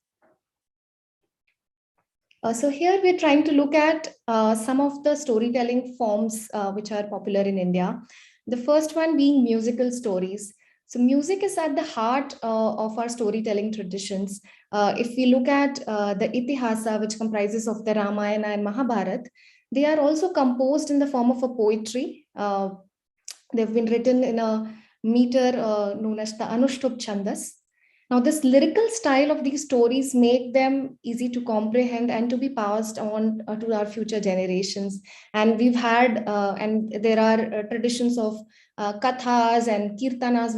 So here we're trying to look at some of the storytelling forms which are popular in India. The first one being musical stories. So music is at the heart of our storytelling traditions. If we look at the Itihasa, which comprises of the Ramayana and Mahabharata, they are also composed in the form of a poetry. They've been written in a meter known as the Anushtup Chandas. Now, this lyrical style of these stories make them easy to comprehend and to be passed on to our future generations. And we've had, and there are traditions of kathas and kirtanas,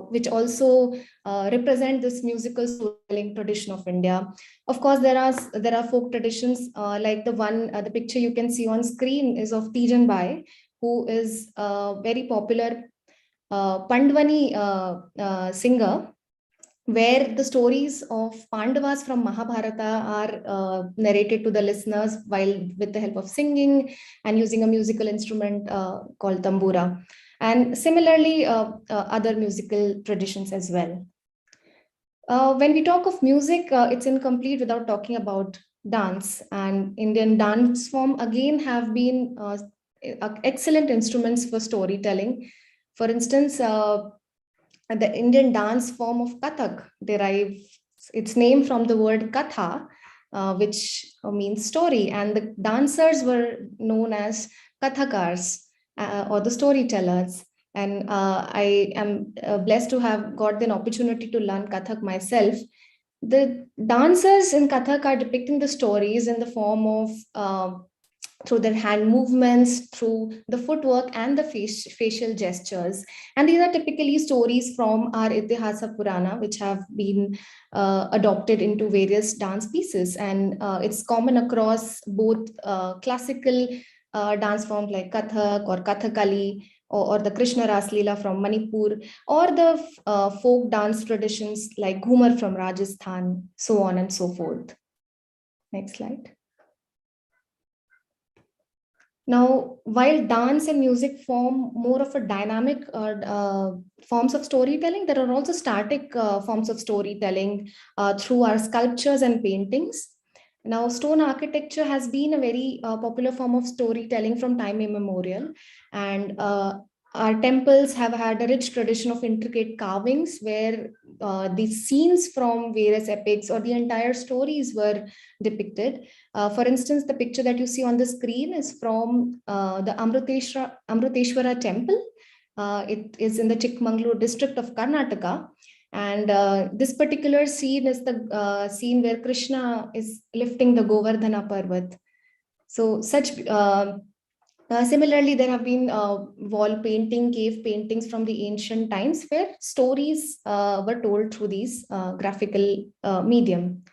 which also represent this musical storytelling tradition of India. Of course, there are folk traditions like the picture you can see on screen is of Tijan Bai, who is a very popular Pandwani singer, where the stories of Pandavas from Mahabharata are narrated to the listeners with the help of singing and using a musical instrument called tambura. And similarly, other musical traditions as well. When we talk of music, it's incomplete without talking about dance. And Indian dance form again have been excellent instruments for storytelling. For instance, the Indian dance form of Kathak derives its name from the word Katha, which means story. And the dancers were known as Kathakars or the storytellers. And I am blessed to have got an opportunity to learn Kathak myself. The dancers in Kathak are depicting the stories in the form of through their hand movements, through the footwork and the facial gestures. And these are typically stories from our Itihasa Purana, which have been adopted into various dance pieces. And it's common across both classical dance forms like Kathak or Kathakali, or the Krishna Ras Leela from Manipur, or the folk dance traditions like Ghumar from Rajasthan, so on and so forth. Next slide. Now, while dance and music form more of a dynamic forms of storytelling, there are also static forms of storytelling through our sculptures and paintings. Now, stone architecture has been a very popular form of storytelling from time immemorial. And our temples have had a rich tradition of intricate carvings where the scenes from various epics or the entire stories were depicted. For instance, the picture that you see on the screen is from the Amruteshwara temple. It is in the Chikmagalur district of Karnataka. And this particular scene is the scene where Krishna is lifting the Govardhana Parvat. So such Similarly, there have been wall painting, cave paintings from the ancient times where stories were told through these graphical medium.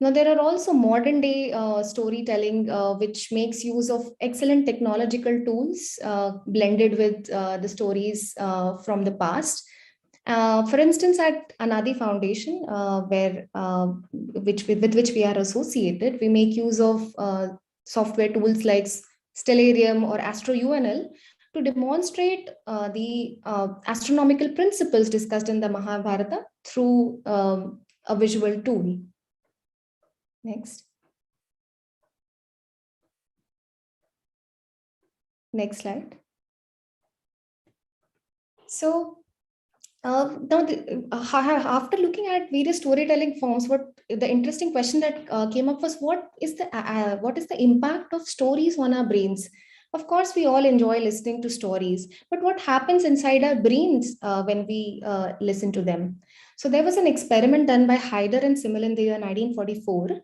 Now, there are also modern day storytelling, which makes use of excellent technological tools blended with the stories from the past. For instance, at Anadi Foundation, with which we are associated, we make use of software tools like Stellarium or Astro UNL to demonstrate the astronomical principles discussed in the Mahabharata through a visual tool. Next. Next slide. So now, after looking at various storytelling forms, what the interesting question that came up was, what is the impact of stories on our brains? Of course, we all enjoy listening to stories, but what happens inside our brains when we listen to them? So there was an experiment done by Haider and Simmel in the year 1944,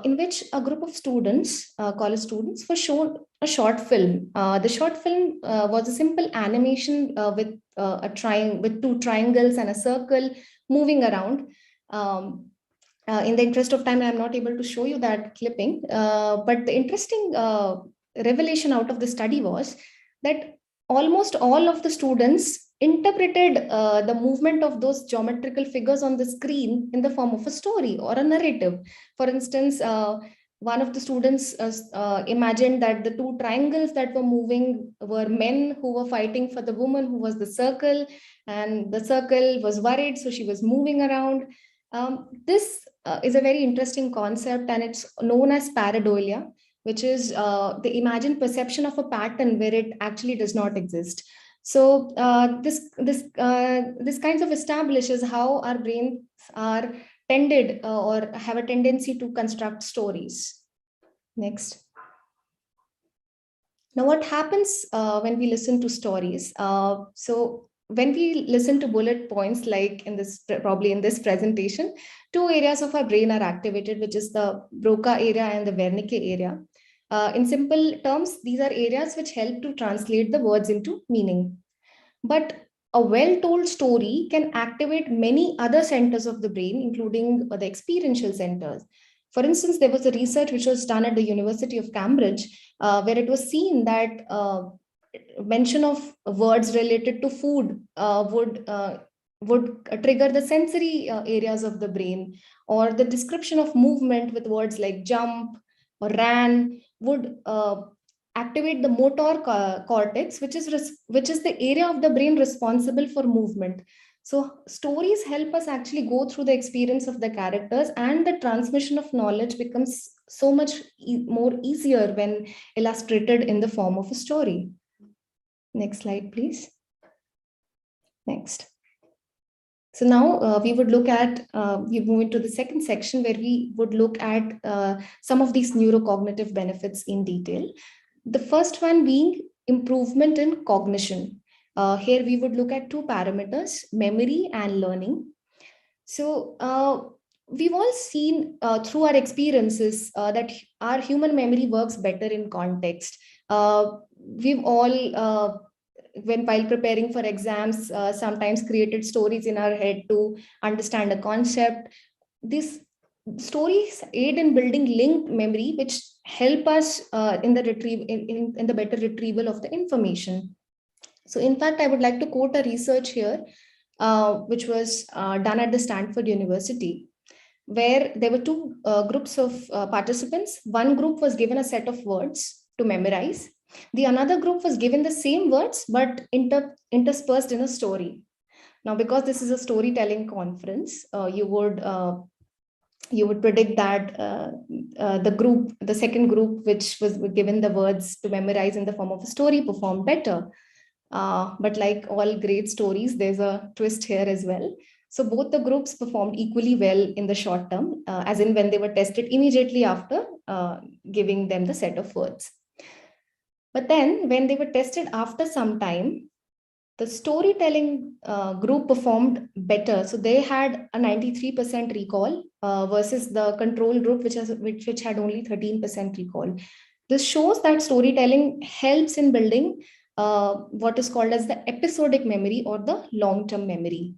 in which a group of students, college students, were shown a short film. The short film was a simple animation with with two triangles and a circle moving around. In the interest of time, I'm not able to show you that clipping, but the interesting revelation out of the study was that almost all of the students interpreted the movement of those geometrical figures on the screen in the form of a story or a narrative. For instance, one of the students imagined that the two triangles that were moving were men who were fighting for the woman who was the circle, and the circle was worried, so she was moving around. This is a very interesting concept, and it's known as pareidolia, which is the imagined perception of a pattern where it actually does not exist. So this kinds of establishes how our brains are tended or have a tendency to construct stories. Next. Now, what happens when we listen to stories? So when we listen to bullet points, like in this, probably in this presentation, two areas of our brain are activated, which is the Broca area and the Wernicke area. In simple terms, these are areas which help to translate the words into meaning. But a well-told story can activate many other centers of the brain, including the experiential centers. For instance, there was a research which was done at the University of Cambridge, where it was seen that mention of words related to food would trigger the sensory areas of the brain, or the description of movement with words like jump or ran would activate the motor cortex, which is the area of the brain responsible for movement. So stories help us actually go through the experience of the characters, and the transmission of knowledge becomes so much more easier when illustrated in the form of a story. Next slide, please. Next. So now we would look at, we move into the second section where we would look at some of these neurocognitive benefits in detail. The first one being improvement in cognition. Here we would look at two parameters, memory and learning. So we've all seen through our experiences that our human memory works better in context. We've all, while preparing for exams, sometimes created stories in our head to understand a concept. These stories aid in building linked memory, which help us in the better retrieval of the information. So in fact, I would like to quote a research here, which was done at the Stanford University, where there were two groups of participants. One group was given a set of words to memorize. The another group was given the same words, but interspersed in a story. Now, because this is a storytelling conference, you would predict that the second group, which was given the words to memorize in the form of a story, performed better. But like all great stories, there's a twist here as well. So both the groups performed equally well in the short term, as in when they were tested immediately after giving them the set of words. But then when they were tested after some time, the storytelling group performed better. So they had a 93% recall versus the control group, which had only 13% recall. This shows that storytelling helps in building what is called as the episodic memory or the long-term memory.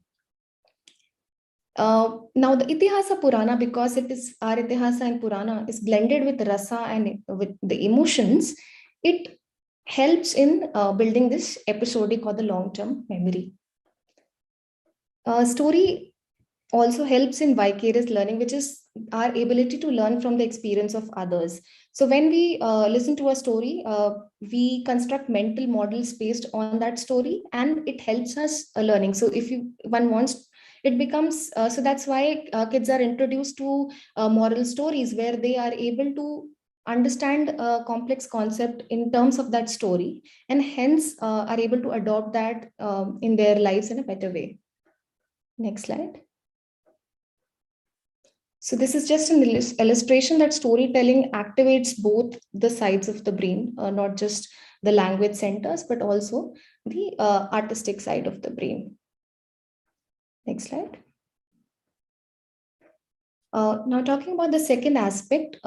Now the Itihasa Purana, because it is our Itihasa and Purana is blended with rasa and with the emotions, it helps in building this episodic or the long-term memory. Story also helps in vicarious learning, which is our ability to learn from the experience of others. So when we listen to a story, we construct mental models based on that story, and it helps us learning. So if one wants, it becomes, so that's why kids are introduced to moral stories, where they are able to understand a complex concept in terms of that story, and hence are able to adopt that in their lives in a better way. Next slide. So this is just an illustration that storytelling activates both the sides of the brain, not just the language centers, but also the artistic side of the brain. Next slide. Now talking about the second aspect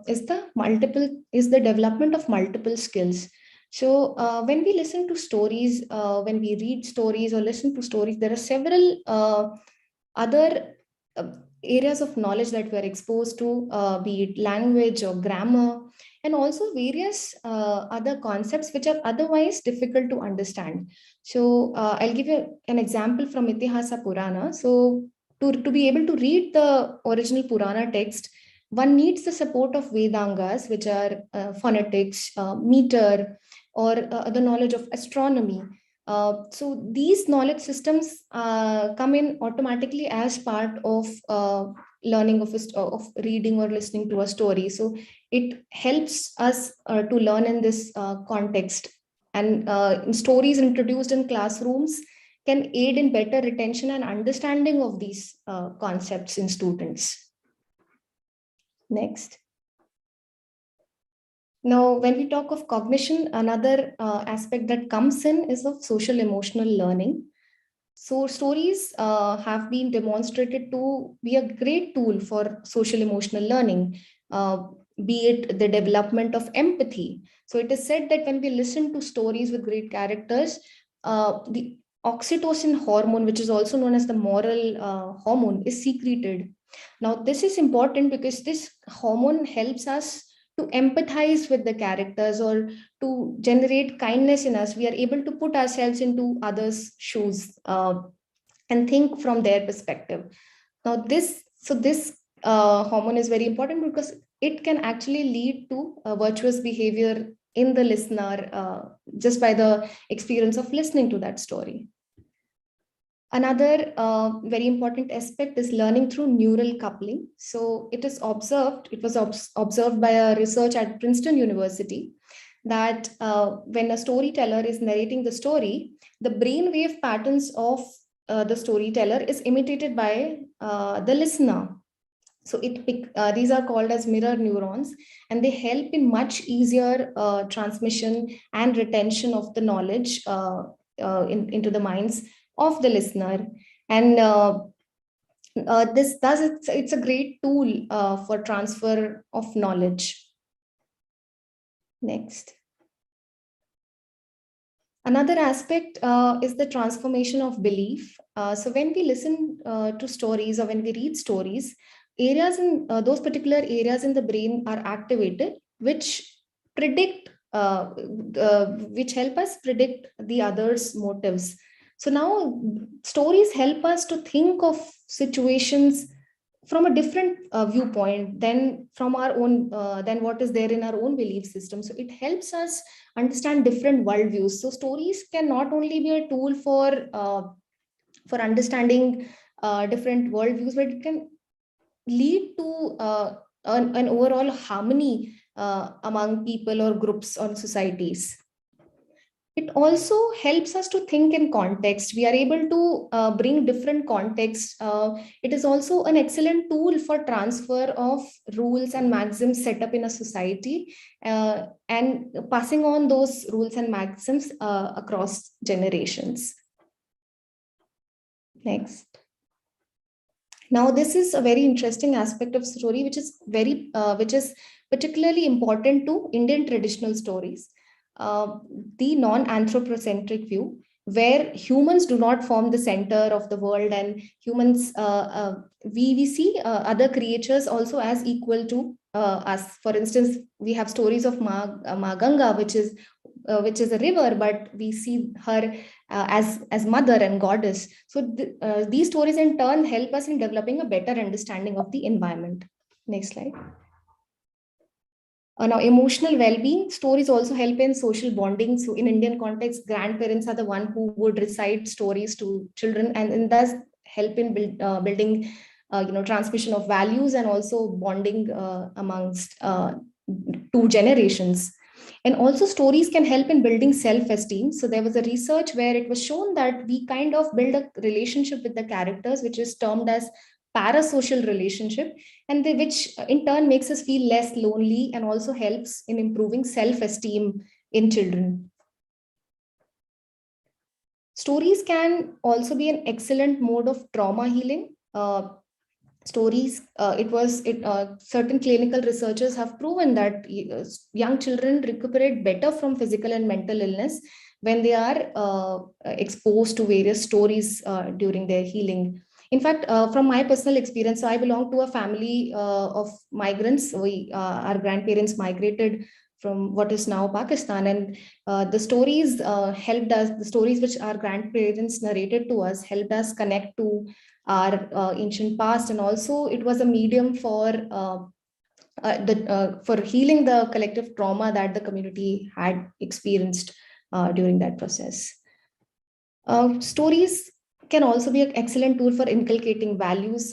is the development of multiple skills. So when we listen to stories, when we read stories or listen to stories, there are several other areas of knowledge that we are exposed to, be it language or grammar, and also various other concepts which are otherwise difficult to understand. So I'll give you an example from Itihasa Purana. So to be able to read the original Purana text, one needs the support of Vedangas, which are phonetics, meter, or the knowledge of astronomy. So these knowledge systems come in automatically as part of learning of reading or listening to a story. So it helps us to learn in this context. And stories introduced in classrooms can aid in better retention and understanding of these concepts in students. Next. Now, when we talk of cognition, another aspect that comes in is of social emotional learning. So stories have been demonstrated to be a great tool for social emotional learning, be it the development of empathy. So it is said that when we listen to stories with great characters, the oxytocin hormone, which is also known as the moral hormone, is secreted. Now, this is important because this hormone helps us to empathize with the characters or to generate kindness in us. We are able to put ourselves into others' shoes and think from their perspective. Now, this hormone is very important because it can actually lead to virtuous behavior in the listener just by the experience of listening to that story. Another very important aspect is learning through neural coupling. So it was observed by a research at Princeton University that when a storyteller is narrating the story, the brainwave patterns of the storyteller is imitated by the listener. So these are called as mirror neurons, and they help in much easier transmission and retention of the knowledge into the minds of the listener. And it's a great tool for transfer of knowledge. Next. Another aspect is the transformation of belief. So when we listen to stories or when we read stories, areas in those particular areas in the brain are activated, which predict, which help us predict the other's motives. So now stories help us to think of situations from a different viewpoint than from our own, than what is there in our own belief system. So it helps us understand different worldviews. So stories can not only be a tool for understanding different worldviews, but it can lead to an overall harmony among people or groups or societies. It also helps us to think in context. We are able to bring different contexts. It is also an excellent tool for transfer of rules and maxims set up in a society and passing on those rules and maxims across generations. Next. Now, this is a very interesting aspect of story, which is particularly important to Indian traditional stories. The non-anthropocentric view, where humans do not form the center of the world, and humans, we see other creatures also as equal to us. For instance, we have stories of Ma Ganga, which is a river, but we see her as mother and goddess. So these stories in turn help us in developing a better understanding of the environment. Next slide. Now, emotional well-being stories also help in social bonding. So in Indian context, grandparents are the one who would recite stories to children, and thus help in building transmission of values and also bonding amongst two generations. And also stories can help in building self-esteem. So there was a research where it was shown that we kind of build a relationship with the characters, which is termed as parasocial relationship, and which in turn makes us feel less lonely and also helps in improving self-esteem in children. Stories can also be an excellent mode of trauma healing. Stories, certain clinical researchers have proven that young children recuperate better from physical and mental illness when they are exposed to various stories during their healing. In fact, from my personal experience, so I belong to a family of migrants. Our grandparents migrated from what is now Pakistan, and the stories helped us. The stories which our grandparents narrated to us helped us connect to our ancient past, and also it was a medium for healing the collective trauma that the community had experienced during that process. Stories can also be an excellent tool for inculcating values.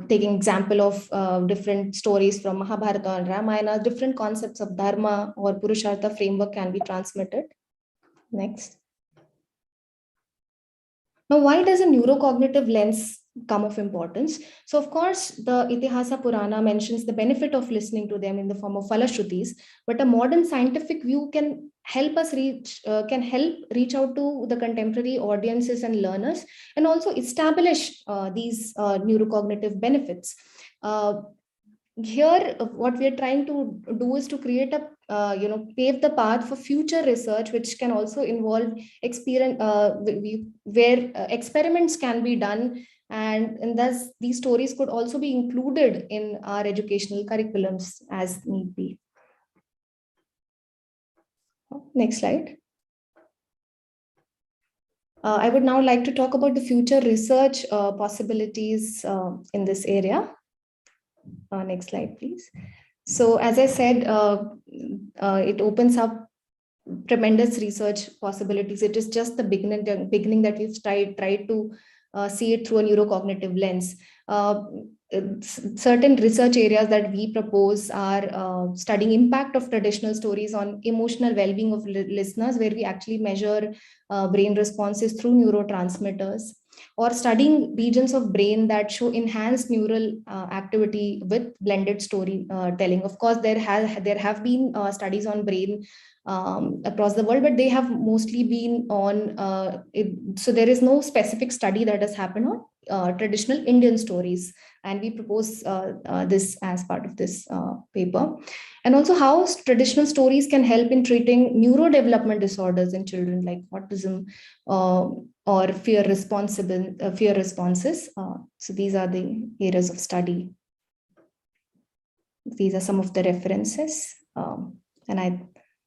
Taking example of different stories from Mahabharata and Ramayana, different concepts of dharma or purushartha framework can be transmitted. Next. Now, why does a neurocognitive lens come of importance? So, of course, the Itihasa Purana mentions the benefit of listening to them in the form of Falashrutis, but a modern scientific view can help us reach out to the contemporary audiences and learners, and also establish these neurocognitive benefits. Here, what we are trying to do is to create a pave the path for future research, which can also involve experience where experiments can be done, and thus these stories could also be included in our educational curriculums as need be. Next slide. I would now like to talk about the future research possibilities in this area. Next slide, please. So as I said, it opens up tremendous research possibilities. It is just the beginning that we've tried to see it through a neurocognitive lens. Certain research areas that we propose are studying impact of traditional stories on emotional well-being of listeners, where we actually measure brain responses through neurotransmitters, or studying regions of brain that show enhanced neural activity with blended storytelling. Of course, there have been studies on brain across the world, but they have mostly been on, so there is no specific study that has happened on traditional Indian stories. And we propose this as part of this paper. And also how traditional stories can help in treating neurodevelopment disorders in children like autism or fear responses. So these are the areas of study. These are some of the references. And I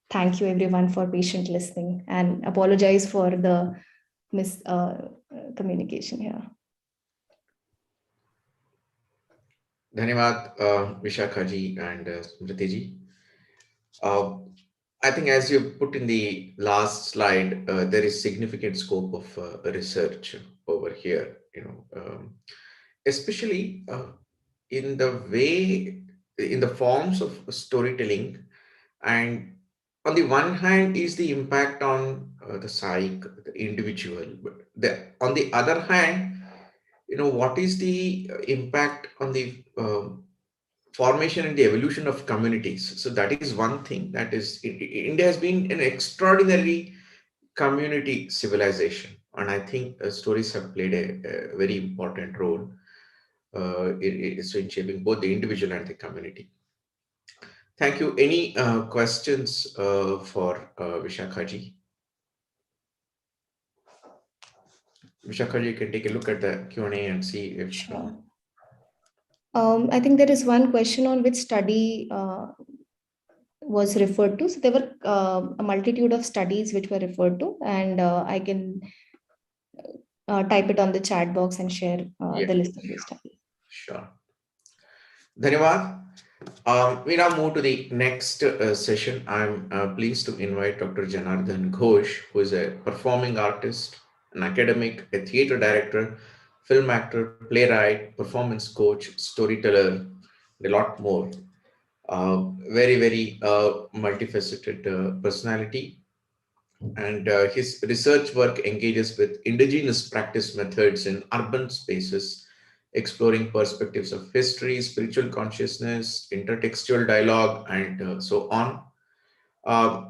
thank you everyone for patient listening, and apologize for the miscommunication here. Dhanyavad, Vishakha-ji and Smriti-ji. I think as you put in the last slide, there is significant scope of research over here, especially in the forms of storytelling. And on the one hand is the impact on the psyche, the individual, but on the other hand, what is the impact on the formation and the evolution of communities. So that is one thing. That is, India has been an extraordinary community civilization, and I think stories have played a very important role in shaping both the individual and the community. Thank you. Any questions for Vishakhaji? Vishakhaji, you can take a look at the Q&A and see if... Sure. I think there is one question on which study was referred to. So there were a multitude of studies which were referred to, and I can type it on the chat box and share the list of these studies. Sure. Dhanyavad. We now move to the next session. I'm pleased to invite Dr. Janardhan Ghosh, who is a performing artist, an academic, a theater director, film actor, playwright, performance coach, storyteller, and a lot more. Very, very multifaceted personality. And his research work engages with indigenous practice methods in urban spaces, exploring perspectives of history, spiritual consciousness, intertextual dialogue, and so on.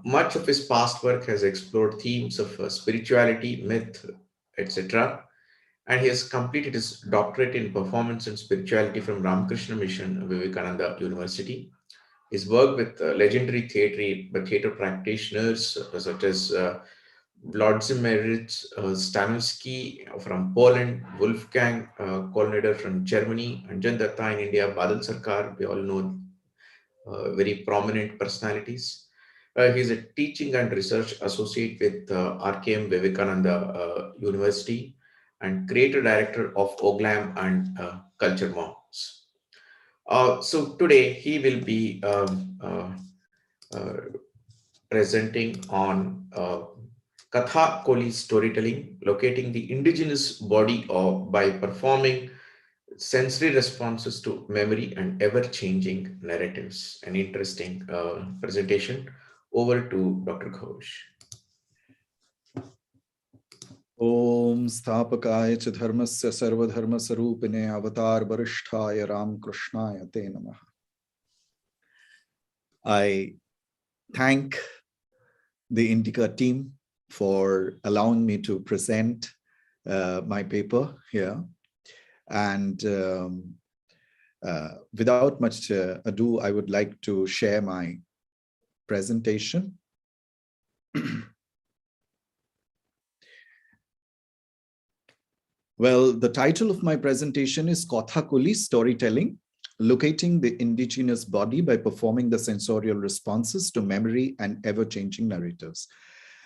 Much of his past work has explored themes of spirituality, myth, etc. And he has completed his doctorate in performance and spirituality from Ramakrishna Mission, Vivekananda University. His work with legendary theater practitioners such as Władimir Stanowski from Poland, Wolfgang Kollneder from Germany, Anjan Datta in India, Badal Sarkar, we all know very prominent personalities. He's a teaching and research associate with RKM Vivekananda University and creator director of OGLAM and Culture Moms. So today he will be presenting on Kathakuli storytelling, locating the indigenous body by performing sensory responses to memory and ever-changing narratives. An interesting presentation. Over to Dr. Ghosh. Om Sthapakaya cha dharmasya sarvadharma sarupine avatar varishtaya Ramkrishnaya te namaha. I thank the INDICA team for allowing me to present my paper here. And without much ado, I would like to share my presentation. Well, the title of my presentation is Kathakuli Storytelling, Locating the Indigenous Body by Performing the Sensorial Responses to Memory and Ever-Changing Narratives.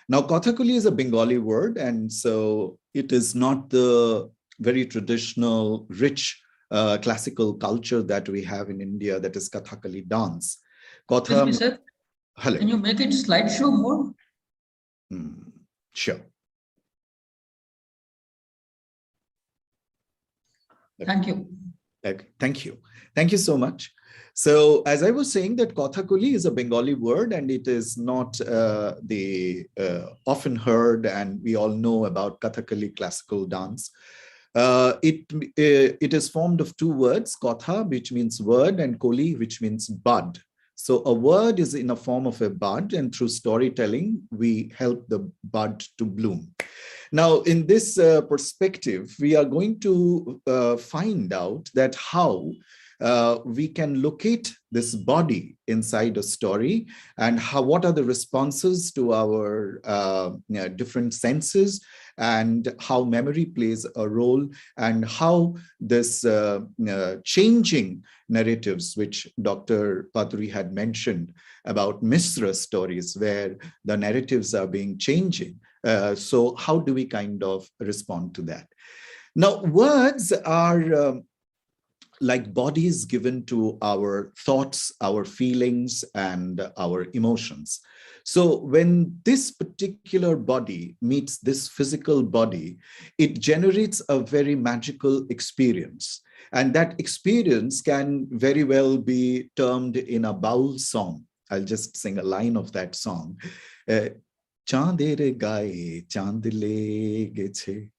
Now, Kathakuli is a Bengali word, and so it is not the very traditional, rich classical culture that we have in India, that is Kathakali dance. Excuse me, sir. Hello. Can you make it slideshow mode? Sure. Thank you. Okay, thank you. Thank you so much. So as I was saying, that Kathakuli is a Bengali word, and it is not the often heard, and we all know about Kathakali classical dance. It is formed of two words, Katha, which means word, and Koli, which means bud. So a word is in a form of a bud, and through storytelling, we help the bud to bloom. Now, in this perspective, we are going to find out that how we can locate this body inside a story, and what are the responses to our different senses, and how memory plays a role, and how this changing narratives, which Dr. Paturi had mentioned about Misra stories, where the narratives are being changing. So how do we kind of respond to that? Now, words are like bodies given to our thoughts, our feelings, and our emotions. So when this particular body meets this physical body, it generates a very magical experience. And that experience can very well be termed in a baul song. I'll just sing a line of that song. Chandere gaye chandle geche.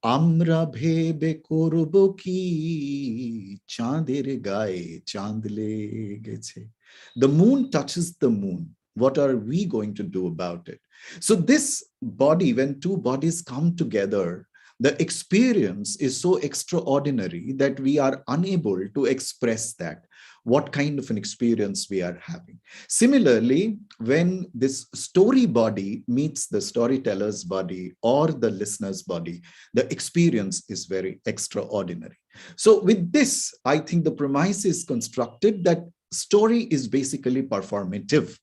Amra bhebe korbo ki chandere gaye chandle geche. The moon touches the moon. What are we going to do about it? So this body, when two bodies come together, the experience is so extraordinary that we are unable to express that. what kind of an experience we are having. Similarly, when this story body meets the storyteller's body or the listener's body, the experience is very extraordinary. So with this, I think the premise is constructed that story is basically performative.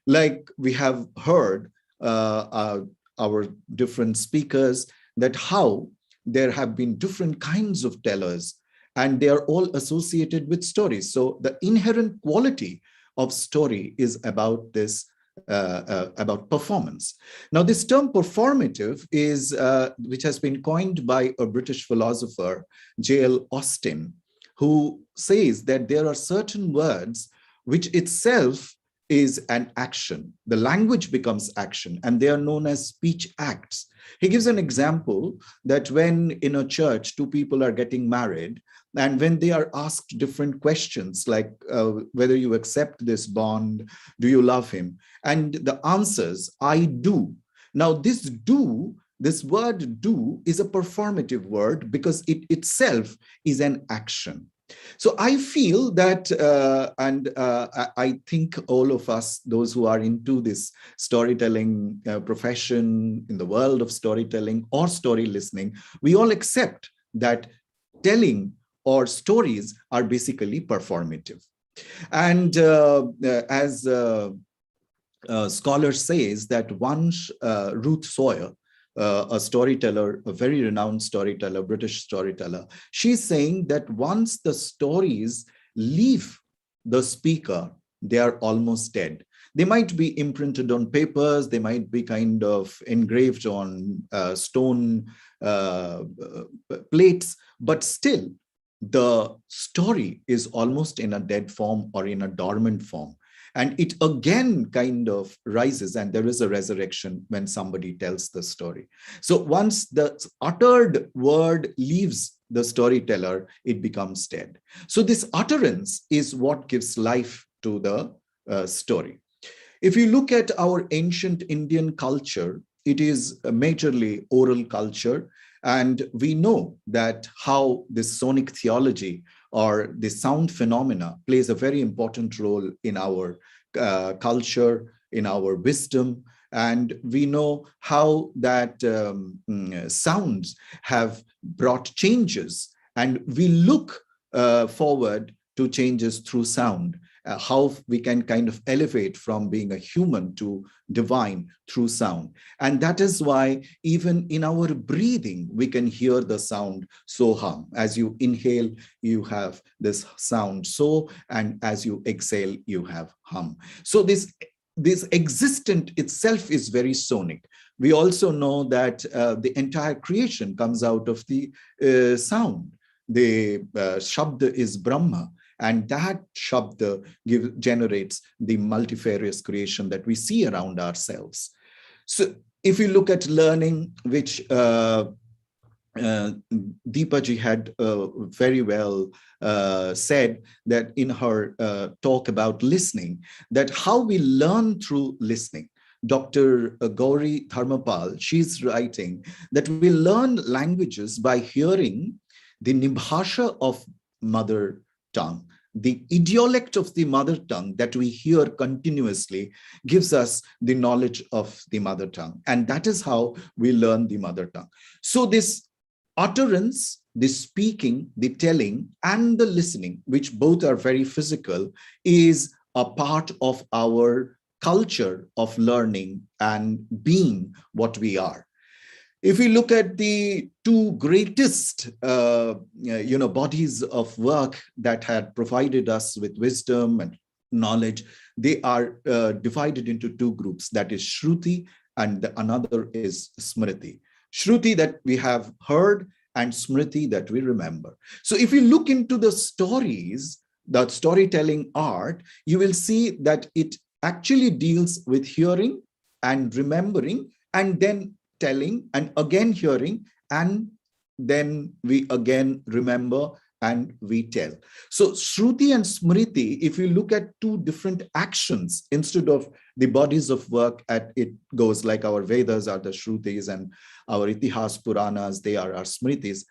Like we have heard our different speakers, that how there have been different kinds of tellers, and they are all associated with stories. So the inherent quality of story is about this, about performance. Now, this term performative is, which has been coined by a British philosopher, J.L. Austin, who says that there are certain words which itself is an action. The language becomes action, and they are known as speech acts. He gives an example that when in a church, two people are getting married, and when they are asked different questions, like whether you accept this bond, do you love him? And the answers, I do. Now, this do, this word do is a performative word because it itself is an action. So I feel that, I think all of us, those who are into this storytelling profession, in the world of storytelling or story listening, we all accept that telling or stories are basically performative. And as scholar says that once Ruth Sawyer, a storyteller, a very renowned storyteller, British storyteller, she's saying that once the stories leave the speaker, they are almost dead. They might be imprinted on papers, they might be kind of engraved on stone plates, but still the story is almost in a dead form or in a dormant form. And it again kind of rises, and there is a resurrection when somebody tells the story. So once the uttered word leaves the storyteller, it becomes dead. So this utterance is what gives life to the story. If you look at our ancient Indian culture, it is a majorly oral culture. And we know that how this sonic theology or the sound phenomena plays a very important role in our culture, in our wisdom. And we know how that sounds have brought changes. And we look forward to changes through sound. How we can kind of elevate from being a human to divine through sound. And that is why even in our breathing, we can hear the sound so hum. As you inhale, you have this sound so, and as you exhale, you have hum. So this existent itself is very sonic. We also know that the entire creation comes out of the sound. The Shabda is Brahma. And that Shabda generates the multifarious creation that we see around ourselves. So if you look at learning, which Deepa ji had very well said that in her talk about listening, that how we learn through listening. Dr. Gauri Dharmapal, she's writing that we learn languages by hearing the nibhasha of mother tongue. The idiolect of the mother tongue that we hear continuously gives us the knowledge of the mother tongue. And that is how we learn the mother tongue. So this utterance, the speaking, the telling, and the listening, which both are very physical, is a part of our culture of learning and being what we are. If we look at the two greatest bodies of work that had provided us with wisdom and knowledge, they are divided into two groups. That is Shruti, and another is Smriti. Shruti that we have heard, and Smriti that we remember. So if you look into the stories, the storytelling art, you will see that it actually deals with hearing and remembering, and then telling, and again hearing, and then we again remember and we tell. So Shruti and Smriti, if you look at two different actions instead of the bodies of work, it goes like our Vedas are the Shrutis and our Itihas Puranas, they are our Smritis.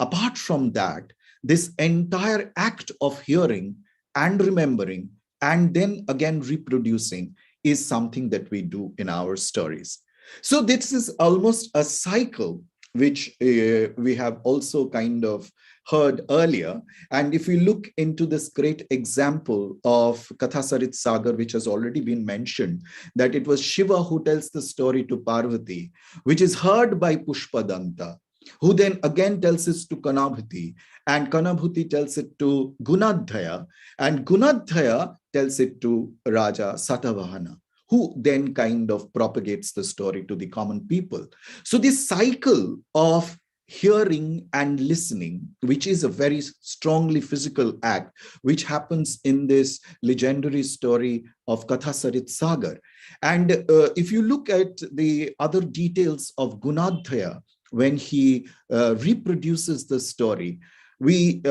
Apart from that, this entire act of hearing and remembering and then again reproducing is something that we do in our stories. So this is almost a cycle which we have also kind of heard earlier. And if we look into this great example of Kathasarit Sagar, which has already been mentioned, that it was Shiva who tells the story to Parvati, which is heard by Pushpadanta, who then again tells it to Kanabhuti, and Kanabhuti tells it to Gunadhaya, and Gunadhaya tells it to Raja Satavahana, who then kind of propagates the story to the common people. So this cycle of hearing and listening, which is a very strongly physical act, which happens in this legendary story of Kathasarit Sagar. And if you look at the other details of Gunadhaya, when he reproduces the story, we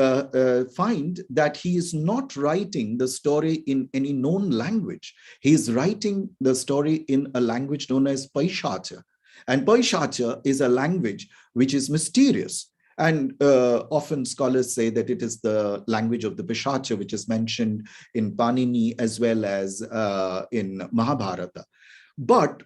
find that he is not writing the story in any known language. He is writing the story in a language known as Paishacha. And Paishacha is a language which is mysterious. And often scholars say that it is the language of the Pishacha, which is mentioned in Panini as well as in Mahabharata. But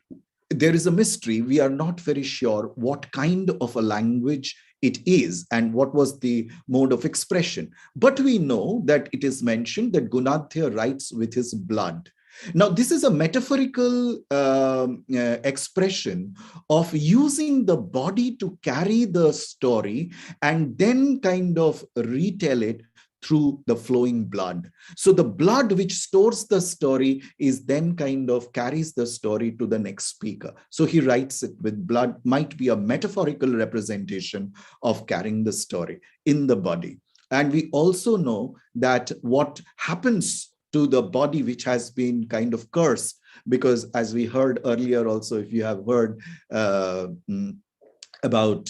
there is a mystery. We are not very sure what kind of a language it is and what was the mode of expression. But we know that it is mentioned that Gunadhya writes with his blood. Now, this is a metaphorical expression of using the body to carry the story and then kind of retell it through the flowing blood. So the blood which stores the story is then kind of carries the story to the next speaker. So he writes it with blood, might be a metaphorical representation of carrying the story in the body. And we also know that what happens to the body which has been kind of cursed, because as we heard earlier also, if you have heard about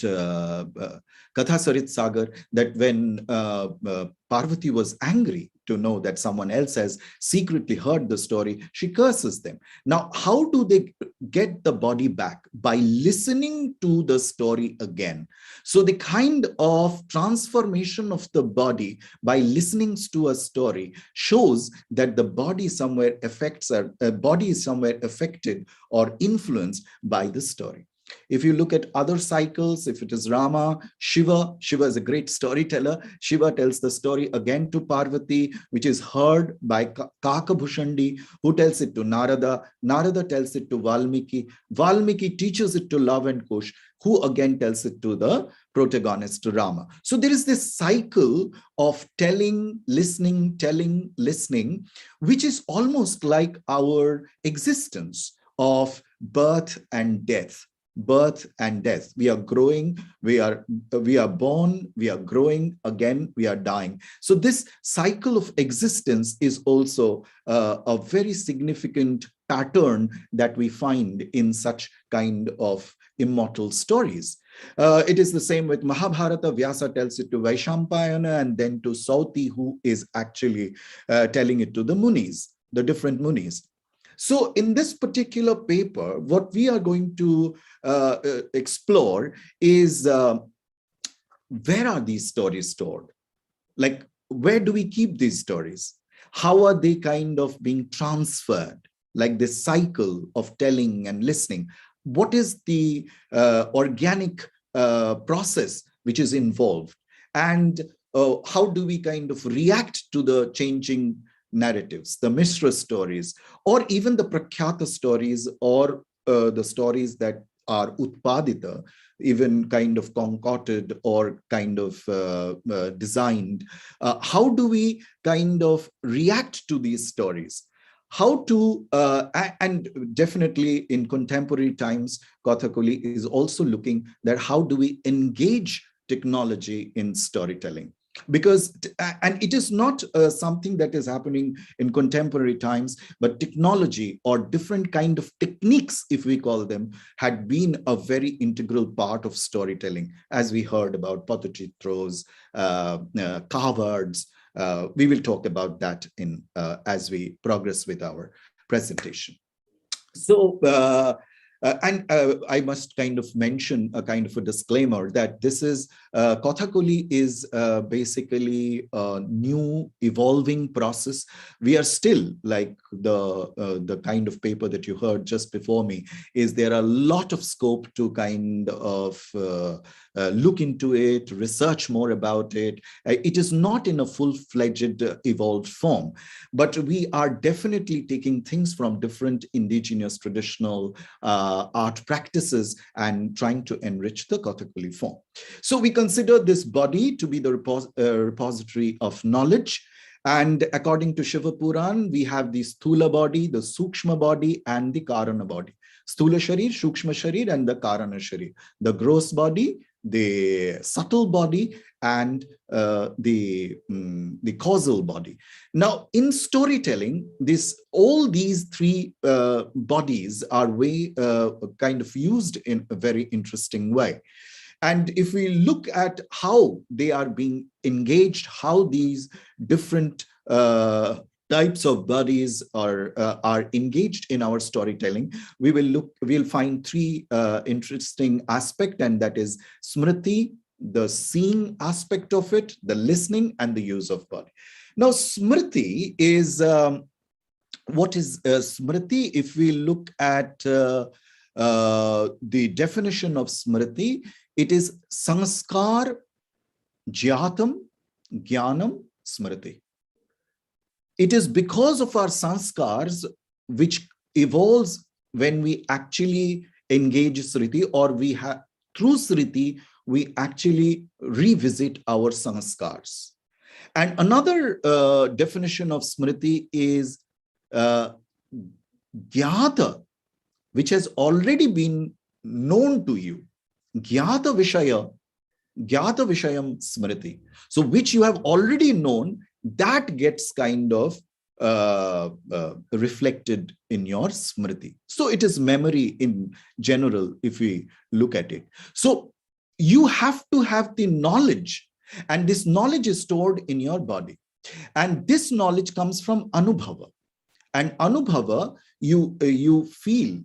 Kathasarit Sagar, that when Parvati was angry to know that someone else has secretly heard the story, she curses them. Now, how do they get the body back? By listening to the story again. So the kind of transformation of the body by listening to a story shows that the body somewhere affects, body is somewhere affected or influenced by the story. If you look at other cycles, if it is Rama, Shiva is a great storyteller. Shiva tells the story again to Parvati, which is heard by Kakabhushandi, who tells it to Narada. Narada tells it to Valmiki. Valmiki teaches it to Lava and Kush, who again tells it to the protagonist, to Rama. So there is this cycle of telling, listening, telling, listening, which is almost like our existence of birth and death. Birth and death. We are growing, we are born, we are growing, again we are dying. So this cycle of existence is also a very significant pattern that we find in such kind of immortal stories. It is the same with Mahabharata. Vyasa tells it to Vaishampayana and then to Sauti, who is actually telling it to the Munis, the different Munis. So in this particular paper, what we are going to explore is where are these stories stored? Like, where do we keep these stories? How are they kind of being transferred? Like this cycle of telling and listening. What is the organic process which is involved? And how do we kind of react to the changing narratives, the Mishra stories, or even the Prakhyata stories, or the stories that are Utpadita, even kind of concocted or kind of designed. How do we kind of react to these stories? How to, and definitely in contemporary times, Kathakuli is also looking at how do we engage technology in storytelling. Because, and it is not something that is happening in contemporary times, but technology or different kind of techniques, if we call them, had been a very integral part of storytelling, as we heard about Patachitras, carvards. We will talk about that as we progress with our presentation. So I must kind of mention a kind of a disclaimer that this is Kathakuli is basically a new evolving process. We are still like the kind of paper that you heard just before me is there are a lot of scope to kind of look into it, research more about it. It is not in a full-fledged evolved form, but we are definitely taking things from different indigenous traditional art practices and trying to enrich the Kathakuli form. So we consider this body to be the repository of knowledge. And according to Shiva Puran, we have the Sthula body, the Sukshma body, and the Karana body. Sthula Sharir, Sukshma Sharir, and the Karana Sharir. The gross body, the subtle body, and the causal body. Now, in storytelling, all these three bodies are kind of used in a very interesting way. And if we look at how they are being engaged, how these different types of bodies are engaged in our storytelling, we'll find three interesting aspects, and that is Smriti, the seeing aspect of it, the listening, and the use of body. Now, Smriti is, what is Smriti? If we look at the definition of Smriti, it is Sanskar Jyatam Jnanam Smriti. It is because of our sanskars which evolves when we actually engage Smriti, or we have through Smriti, we actually revisit our sanskars. And another definition of Smriti is Gyata, which has already been known to you. Gyata Vishayam Smriti. So which you have already known, that gets kind of reflected in your Smriti. So it is memory in general, if we look at it. So you have to have the knowledge, and this knowledge is stored in your body. And this knowledge comes from Anubhava. And Anubhava, you feel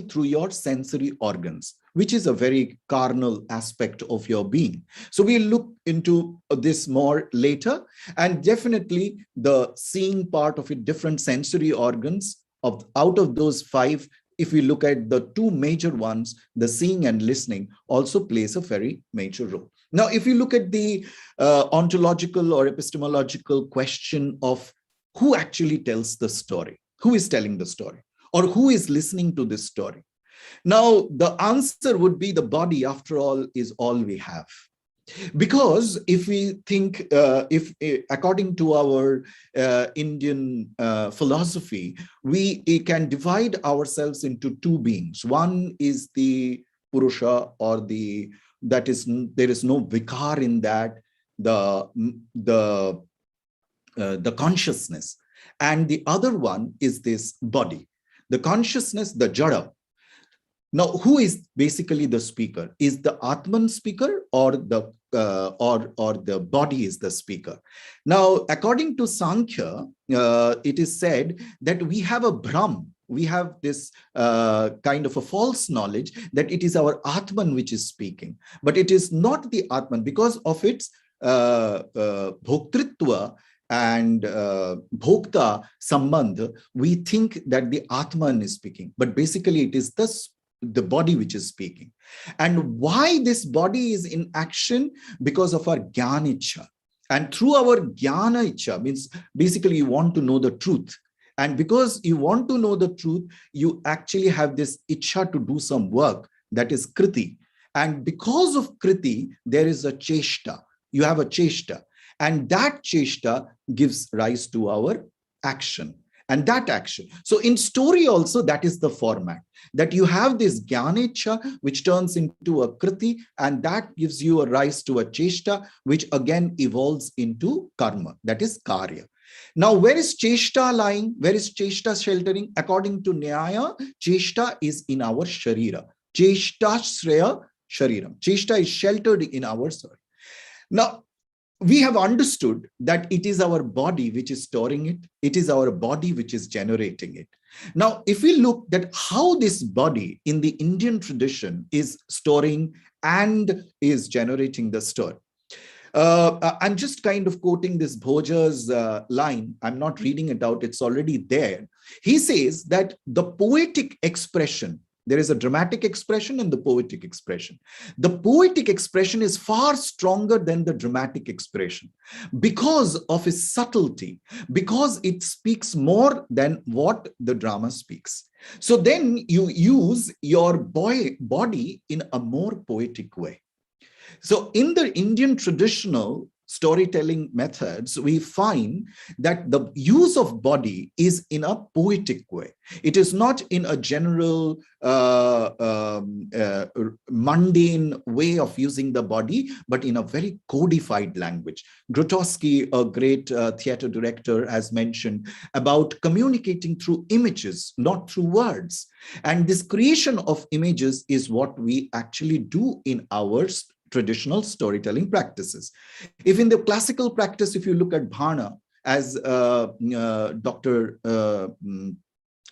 through your sensory organs, which is a very carnal aspect of your being. So we'll look into this more later. And definitely the seeing part of it, different sensory organs, out of those five, if we look at the two major ones, the seeing and listening also plays a very major role. Now, if you look at the ontological or epistemological question of who actually tells the story, who is telling the story, or who is listening to this story? Now, the answer would be the body, after all, is all we have. Because if we think, according to our Indian philosophy, we can divide ourselves into two beings. One is the Purusha, or there is no vikar in that, the consciousness. And the other one is this body, the consciousness, the jada. Now, who is basically the speaker? Is the Atman speaker, or the body is the speaker? Now, according to Sankhya, it is said that we have a Brahm. We have this kind of a false knowledge that it is our Atman which is speaking, but it is not the Atman because of its bhoktritva and bhokta sambandh. We think that the Atman is speaking, but basically it is the body which is speaking. And why this body is in action? Because of our jnana ichha. And through our jnana ichha, means basically you want to know the truth. And because you want to know the truth, you actually have this ichha to do some work, that is kriti. And because of kriti, there is a cheshta. You have a cheshta. And that cheshta gives rise to our action. And that action. So in story also, that is the format, that you have this jnana which turns into a kriti, and that gives you a rise to a cheshta, which again evolves into karma, that is karya. Now, where is cheshta lying? Where is cheshta sheltering? According to Nyaya, cheshta is in our sharira. Cheshta shreya shariram. Cheshta is sheltered in our soul. Now, we have understood that it is our body which is storing it. It is our body which is generating it. Now, if we look at how this body in the Indian tradition is storing and is generating the story. I'm just kind of quoting this Bhoja's line. I'm not reading it out. It's already there. He says that the poetic expression, there is a dramatic expression and the poetic expression. The poetic expression is far stronger than the dramatic expression because of its subtlety, because it speaks more than what the drama speaks. So then you use your body in a more poetic way. So in the Indian traditional storytelling methods, we find that the use of body is in a poetic way. It is not in a general mundane way of using the body, but in a very codified language. Grotowski, a great theater director, has mentioned about communicating through images, not through words. And this creation of images is what we actually do in our traditional storytelling practices. If in the classical practice, if you look at Bhana, as Dr.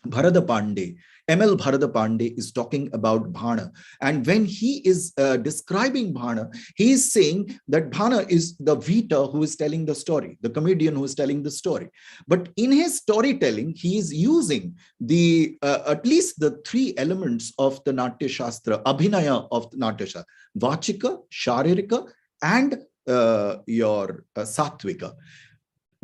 Bharada Pandey, M.L. Bharada Pandey is talking about Bhana. And when he is describing Bhana, he is saying that Bhana is the Vita who is telling the story, the comedian who is telling the story. But in his storytelling, he is using the at least the three elements of the Natya Shastra, Abhinaya of the Natya Shastra, Vachika, Sharirika, and your Satvika.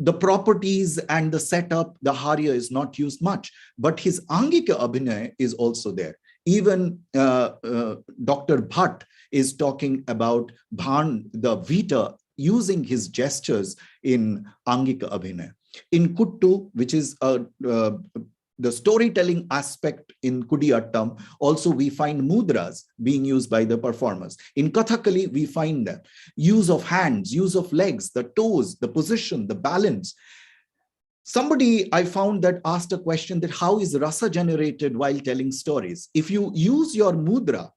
The properties and the setup, the Harya is not used much, but his Angika Abhinaya is also there. Even Dr. Bhatt is talking about Bhan, the Vita, using his gestures in Angika Abhinaya. In Kuttu, which is the storytelling aspect in Kudiyattam, also we find mudras being used by the performers. In Kathakali, we find that use of hands, use of legs, the toes, the position, the balance. Somebody I found that asked a question that how is rasa generated while telling stories? If you use your mudra,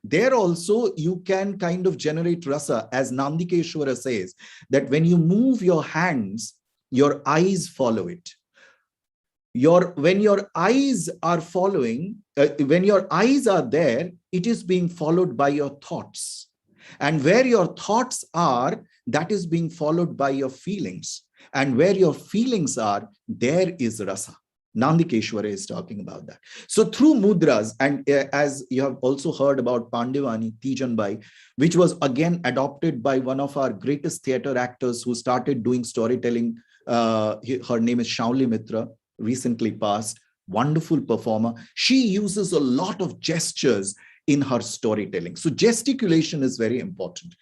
there also you can kind of generate rasa, as Nandikeshwara says, that when you move your hands, your eyes follow it. When your eyes are following, when your eyes are there, it is being followed by your thoughts. And where your thoughts are, that is being followed by your feelings. And where your feelings are, there is rasa. Nandikeshwara is talking about that. So through mudras, and as you have also heard about Pandevani, Tijanbai, which was again adopted by one of our greatest theater actors who started doing storytelling. Her name is Shauli Mitra, recently passed, wonderful performer. She uses a lot of gestures in her storytelling. So gesticulation is very important.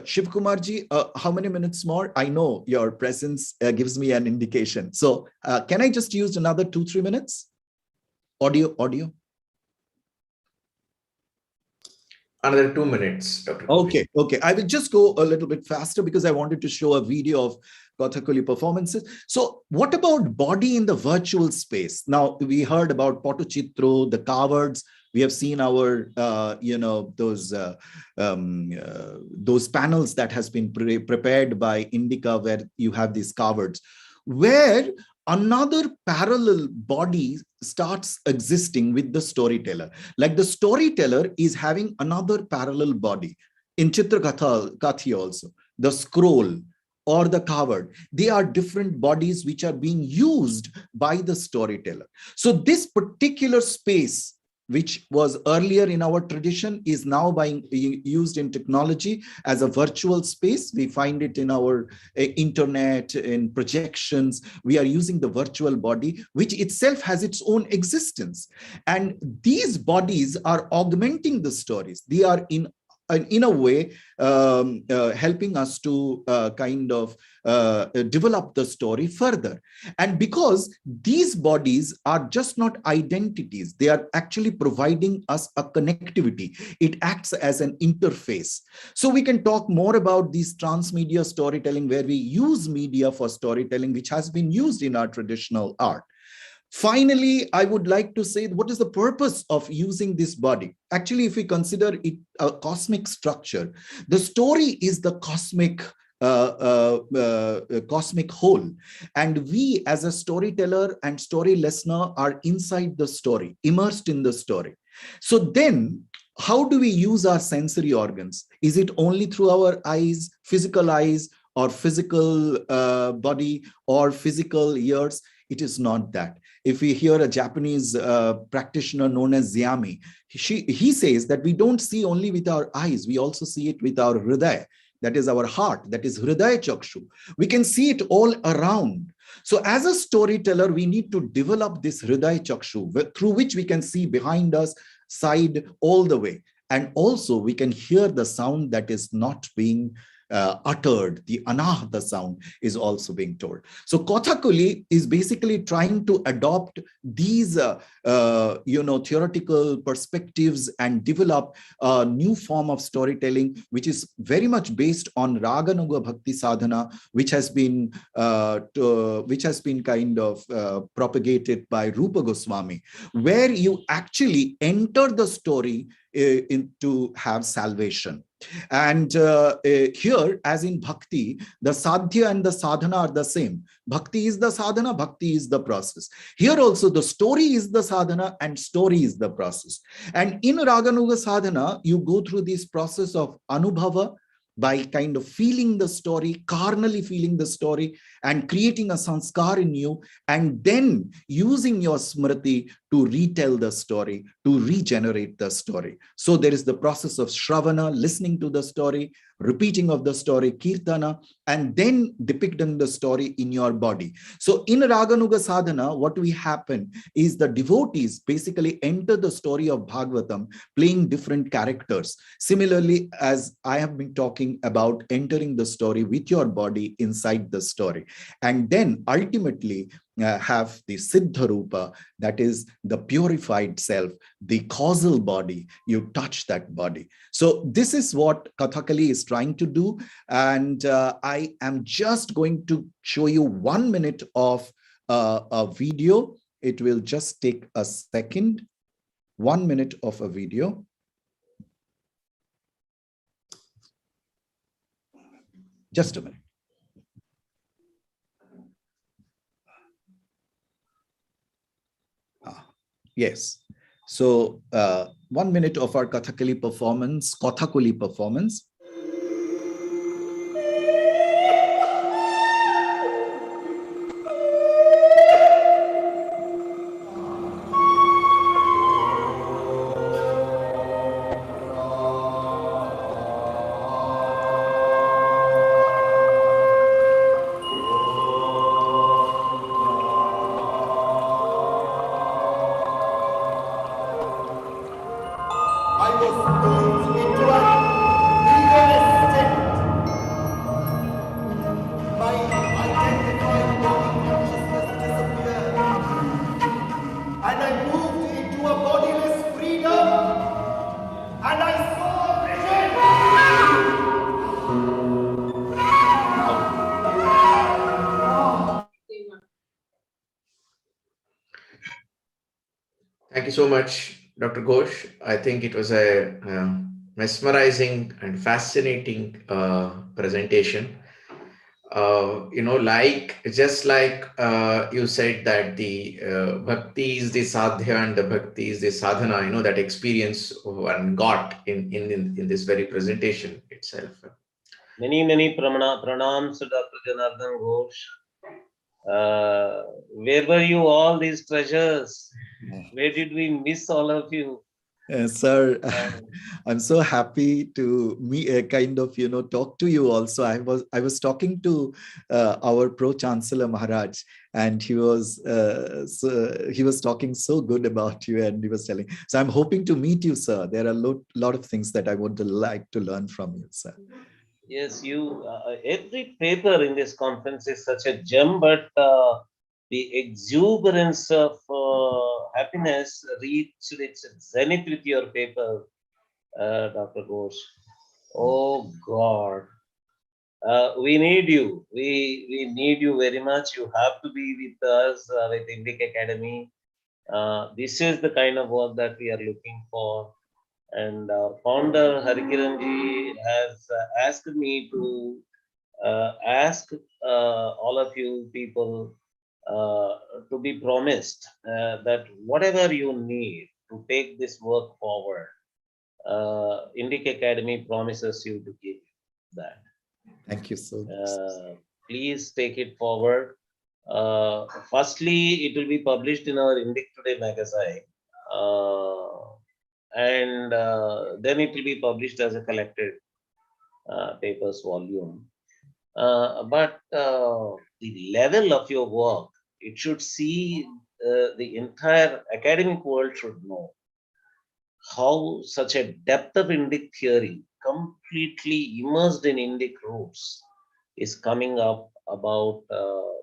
Shiv Kumarji, how many minutes more? I know your presence gives me an indication. So can I just use another 2-3 minutes? Audio. Another 2 minutes, Dr. Okay. I will just go a little bit faster because I wanted to show a video of Kathakali performances. So what about body in the virtual space? Now, we heard about Patachitra, the cowards. We have seen our, those panels that has been prepared by INDICA, where you have these cowards, where another parallel body starts existing with the storyteller. Like the storyteller is having another parallel body. In Chitrakatha also, the scroll or the coward, they are different bodies which are being used by the storyteller. So this particular space, which was earlier in our tradition, is now being used in technology as a virtual space. We find it in our internet, in projections. We are using the virtual body, which itself has its own existence. And these bodies are augmenting the stories. They are in a way helping us to develop the story further. And because these bodies are just not identities, they are actually providing us a connectivity. It acts as an interface. So we can talk more about these transmedia storytelling, where we use media for storytelling, which has been used in our traditional art. Finally, I would like to say, what is the purpose of using this body? Actually, if we consider it a cosmic structure, the story is the cosmic cosmic whole. And we as a storyteller and story listener are inside the story, immersed in the story. So then how do we use our sensory organs? Is it only through our eyes, or physical body or physical ears? It is not that. If we hear a Japanese practitioner known as Zeami, he says that we don't see only with our eyes, we also see it with our hridaya, that is our heart, that is hridaya chakshu. We can see it all around. So as a storyteller, we need to develop this hridaya chakshu through which we can see behind us, side, all the way. And also we can hear the sound that is not being uttered. The anahata sound is also being told. So Kathakuli is basically trying to adopt these theoretical perspectives and develop a new form of storytelling, which is very much based on Raganuga Bhakti Sadhana, which has been kind of propagated by Rupa Goswami, where you actually enter the story to have salvation. And here, as in bhakti, the sadhya and the sadhana are the same. Bhakti is the sadhana, bhakti is the process. Here also the story is the sadhana and story is the process. And in Raganuga sadhana, you go through this process of anubhava, by kind of feeling the story, carnally feeling the story and creating a sanskar in you, and then using your smriti to retell the story, to regenerate the story. So there is the process of shravana, listening to the story, repeating of the story, kirtana, and then depicting the story in your body. So in Raganuga sadhana, what will happen is the devotees basically enter the story of Bhagavatam, playing different characters. Similarly, as I have been talking about entering the story with your body inside the story, and then ultimately have the Siddha Rupa, that is the purified self, the causal body, you touch that body. So this is what Kathakali is trying to do. And I am just going to show you 1 minute of a video. It will just take a second. 1 minute of a video. Just a minute. Yes. So 1 minute of our Kathakali performance, Kathakuli performance. Thank you so much, Dr. Ghosh. I think it was a mesmerizing and fascinating presentation. Just like you said that the bhakti is the sadhya and the bhakti is the sadhana, that experience one got in this very presentation itself. Many pranams to Dr. Janardhan Ghosh. Where were you all these treasures? Where did we miss all of you? Sir, I'm so happy to talk to you also. I was talking to our Pro Chancellor Maharaj, and he was talking so good about you, and he was telling. So I'm hoping to meet you, sir. There are a lot of things that I would like to learn from you, sir. Yes, every paper in this conference is such a gem, but the exuberance of happiness reached its zenith with your paper, Dr. Ghosh. Oh God, we need you. We need you very much. You have to be with us with INDICA Academy. This is the kind of work that we are looking for. And our founder Harikiranji has asked me to ask all of you people to be promised that whatever you need to take this work forward, INDICA Academy promises you to give that. Thank you so much. Please take it forward. Firstly, it will be published in our INDIC Today magazine, and then it will be published as a collected papers volume. But the level of your work, it should see the entire academic world should know how such a depth of Indic theory, completely immersed in Indic roots, is coming up about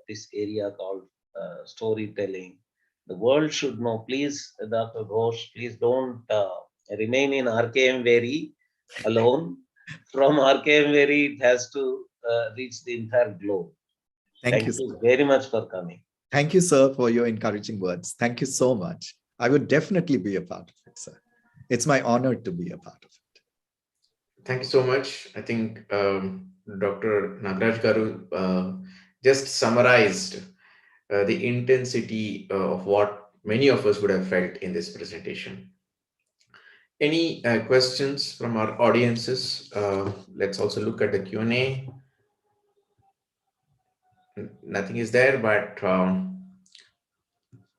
this area called storytelling. The world should know. Please, Dr. Ghosh, please don't remain in RKM Very alone. From RKM Very, it has to reach the entire globe. Thank you very much for coming. Thank you, sir, for your encouraging words. Thank you so much. I would definitely be a part of it, sir. It's my honor to be a part of it. Thank you so much. I think Dr. Nagraj Garu just summarized the intensity of what many of us would have felt in this presentation. Any questions from our audiences? Let's also look at the Q&A. Nothing is there, but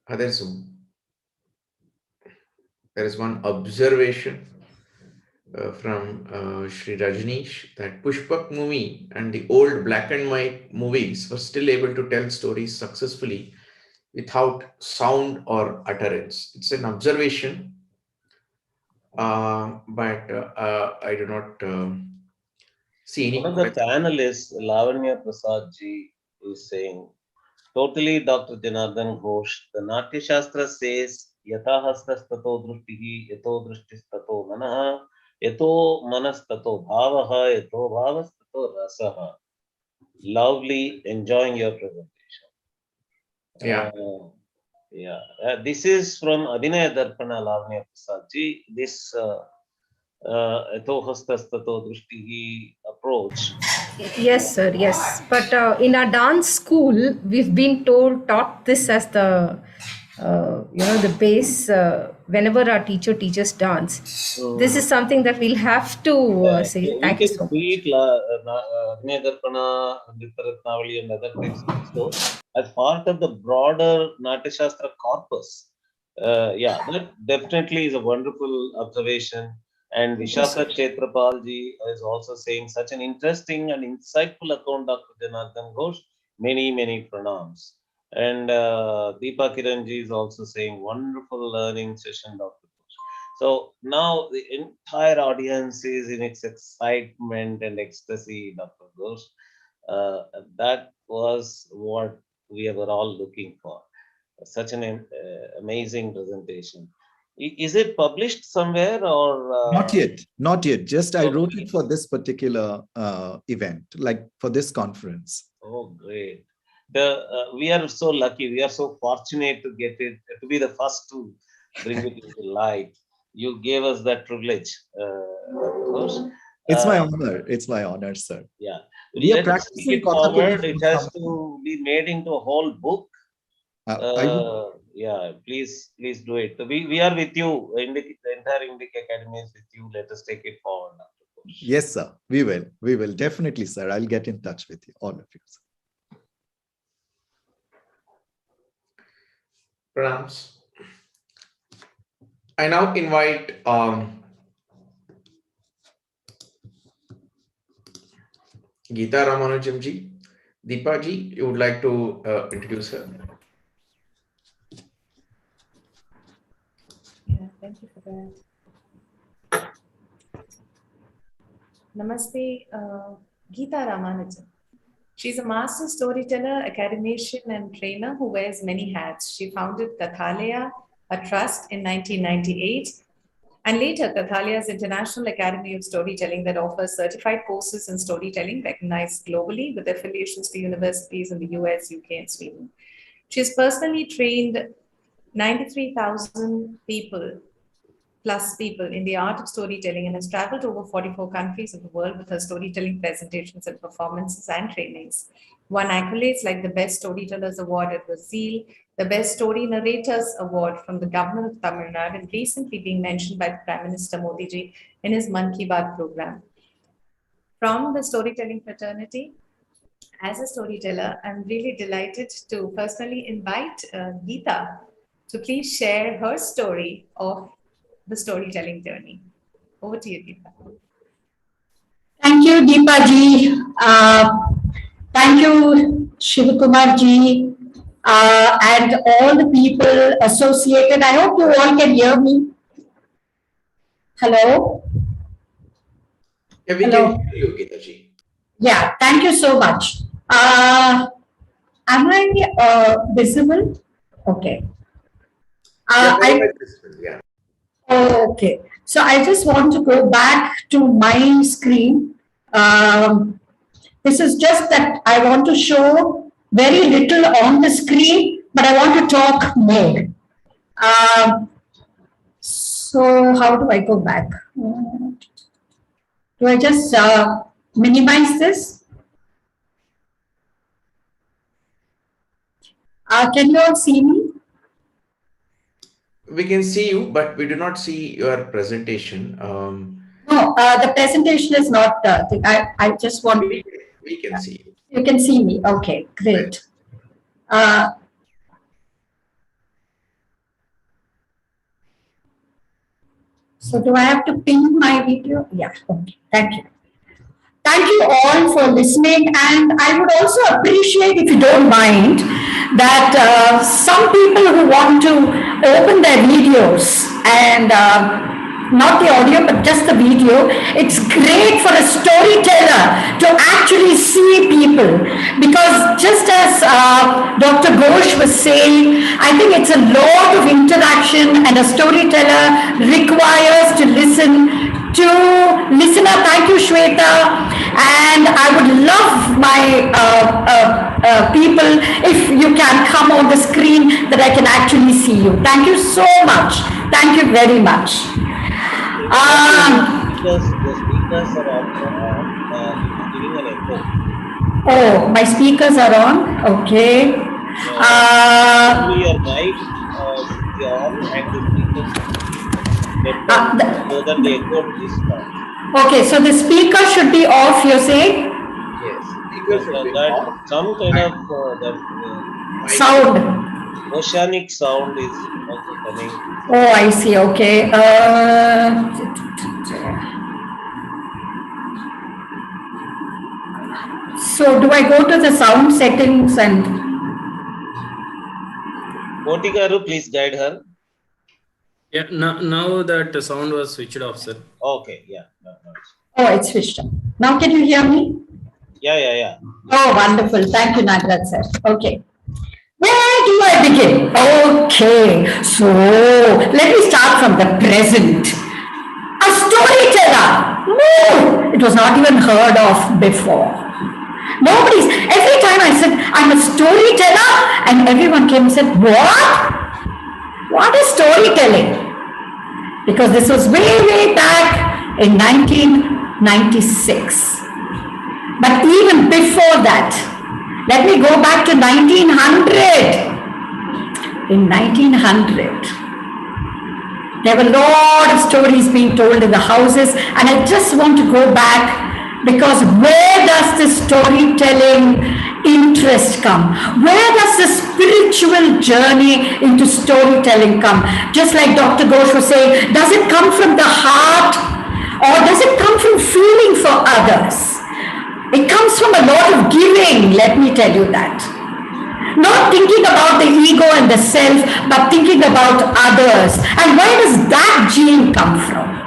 there is one observation from Shri Rajneesh, that Pushpak movie and the old black and white movies were still able to tell stories successfully without sound or utterance. It's an observation, but I do not see any. One of the panelists, Lavanya Prasad ji, is saying, totally Dr. Janardhan Ghosh, the Natya Shastra says, Yata hastas tato drushtihi, yato drushtis tato manaha, yato manas tato bhavaha, yato bhavas tato rasaha. Lovely, enjoying your presentation. Yeah. This is from Abhinaya Darpana, Lavanya Prasad ji. This yato hastas tato drushtihi approach. Yes, sir. Yes, but in our dance school, we've been taught this as the the base. Whenever our teacher teaches dance, this is something that we'll have to say. Thank you so much. We can Darpana, Nityaratnavali, and other texts also as part of the broader Natya Shastra corpus. That definitely is a wonderful observation. And Vishaka Kshetrapal ji is also saying such an interesting and insightful account, Dr. Janardhan Ghosh. Many, many pranams. And Deepa Kiranji is also saying wonderful learning session, Dr. Ghosh. So now the entire audience is in its excitement and ecstasy, Dr. Ghosh. That was what we were all looking for. Such an amazing presentation. Is it published somewhere or? Not yet. Just I wrote it for this particular event, like for this conference. Oh, great. We are so lucky. We are so fortunate to get it, to be the first to bring it into light. You gave us that privilege, of course. It's my honor. It's my honor, sir. Yeah. Let's take it forward. It has to be made into a whole book. Please do it. We are with you. The entire INDICA Academy is with you. Let us take it forward. Yes, sir. We will definitely, sir. I'll get in touch with you, all of you, sir. Pranams. I now invite Geeta Ramanujam ji. Deepa ji, you would like to introduce her? Yeah, thank you for that. Namaste, Geeta Ramanujam. She's a master storyteller, academician, and trainer who wears many hats. She founded Kathalaya, a trust, in 1998, and later Kathalaya's International Academy of Storytelling that offers certified courses in storytelling recognized globally with affiliations to universities in the US, UK, and Sweden. She's personally trained 93,000 people plus people in the art of storytelling and has traveled to over 44 countries of the world with her storytelling presentations and performances and trainings. Won accolades like the Best Storytellers Award at Brazil, the Best Story Narrators Award from the Government of Tamil Nadu, and recently being mentioned by Prime Minister Modi ji in his Mann Ki Baat program. From the storytelling fraternity, as a storyteller, I'm really delighted to personally invite Deepa to please share her story of the storytelling journey. Over to you, Deepa. Thank you, Deepa ji. Thank you, Shivakumar ji, and all the people associated. I hope you all can hear me. Hello? Yeah, we can hear you, Geeta ji. Yeah, thank you so much. Am I visible? Okay. Yeah. Oh, okay. So I just want to go back to my screen. This is just that I want to show very little on the screen, but I want to talk more. So how do I go back? Do I just minimize this? Can you all see me? We can see you, but we do not see your presentation. No, the presentation is not. I just want. We can see you. You can see me. Okay, great. So do I have to ping my video? Yeah. Okay. Thank you. Thank you all for listening, and I would also appreciate, if you don't mind, that some people who want to open their videos and not the audio but just the video, it's great for a storyteller to actually see people, because just as Dr. Ghosh was saying, I think it's a lot of interaction and a storyteller requires to listen to listener. Thank you, Shweta. And I would love my people, if you can come on the screen that I can actually see you. Thank you so much. Thank you very much. The speakers are on, giving an echo. Oh, my speakers are on. Okay. Your mic should be on and the speakers so that the echo is not. Okay, so the speaker should be off, you're saying? Yes. That some kind of sound. Oceanic sound is also coming. Oh, I see. Okay. So do I go to the sound settings and? Motikaru, please guide her. Yeah, now that the sound was switched off, sir. Okay, yeah. Oh, it's switched off. Now can you hear me? Yeah. Oh, wonderful. Thank you, Nagraj sir. Okay. Where do I begin? Okay, so let me start from the present. A storyteller. No, it was not even heard of before. Every time I said, I'm a storyteller, and everyone came and said, what? What is storytelling? Because this was way back in 1996. But even before that, let me go back to 1900. In 1900, there were a lot of stories being told in the houses, and I just want to go back, because where does the storytelling interest come? Where does the spiritual journey into storytelling come? Just like Dr. Ghosh was saying, does it come from the heart, or does it come from feeling for others? It comes from a lot of giving, let me tell you that. Not thinking about the ego and the self, but thinking about others. And where does that gene come from?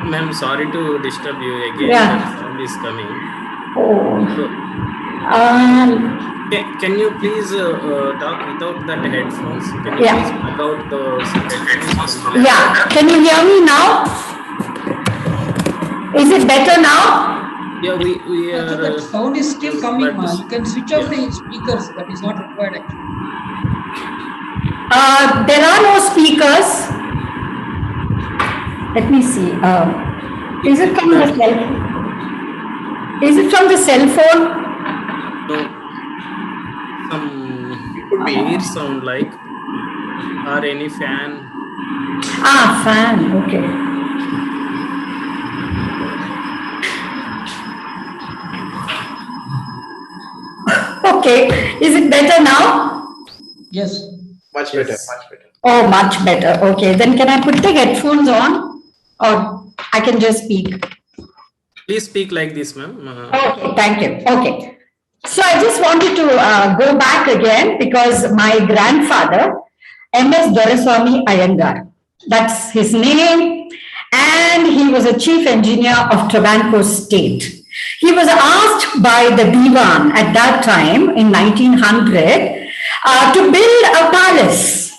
Ma'am, sorry to disturb you again. Yeah. The sound is coming. Oh. Can you please talk without that headphones? Can you please plug out the headphones? Yeah. Can you hear me now? Is it better now? Yeah, we are. That sound is still coming. You can switch off the speakers. That is not required actually. There are no speakers. Let me see. Is it from the cell? Is it from the cell phone? No. It could be air sound like, or any fan. Ah, fan. Okay. Okay. Is it better now? Yes. Much better, much better. Oh, much better. Okay. Then can I put the headphones on, or I can just speak? Please speak like this, ma'am. Okay, thank you. Okay. So I just wanted to go back again because my grandfather, M.S. Doraiswamy Iyengar, that's his name, and he was a chief engineer of Travancore State. He was asked by the Diwan at that time in 1900 to build a palace.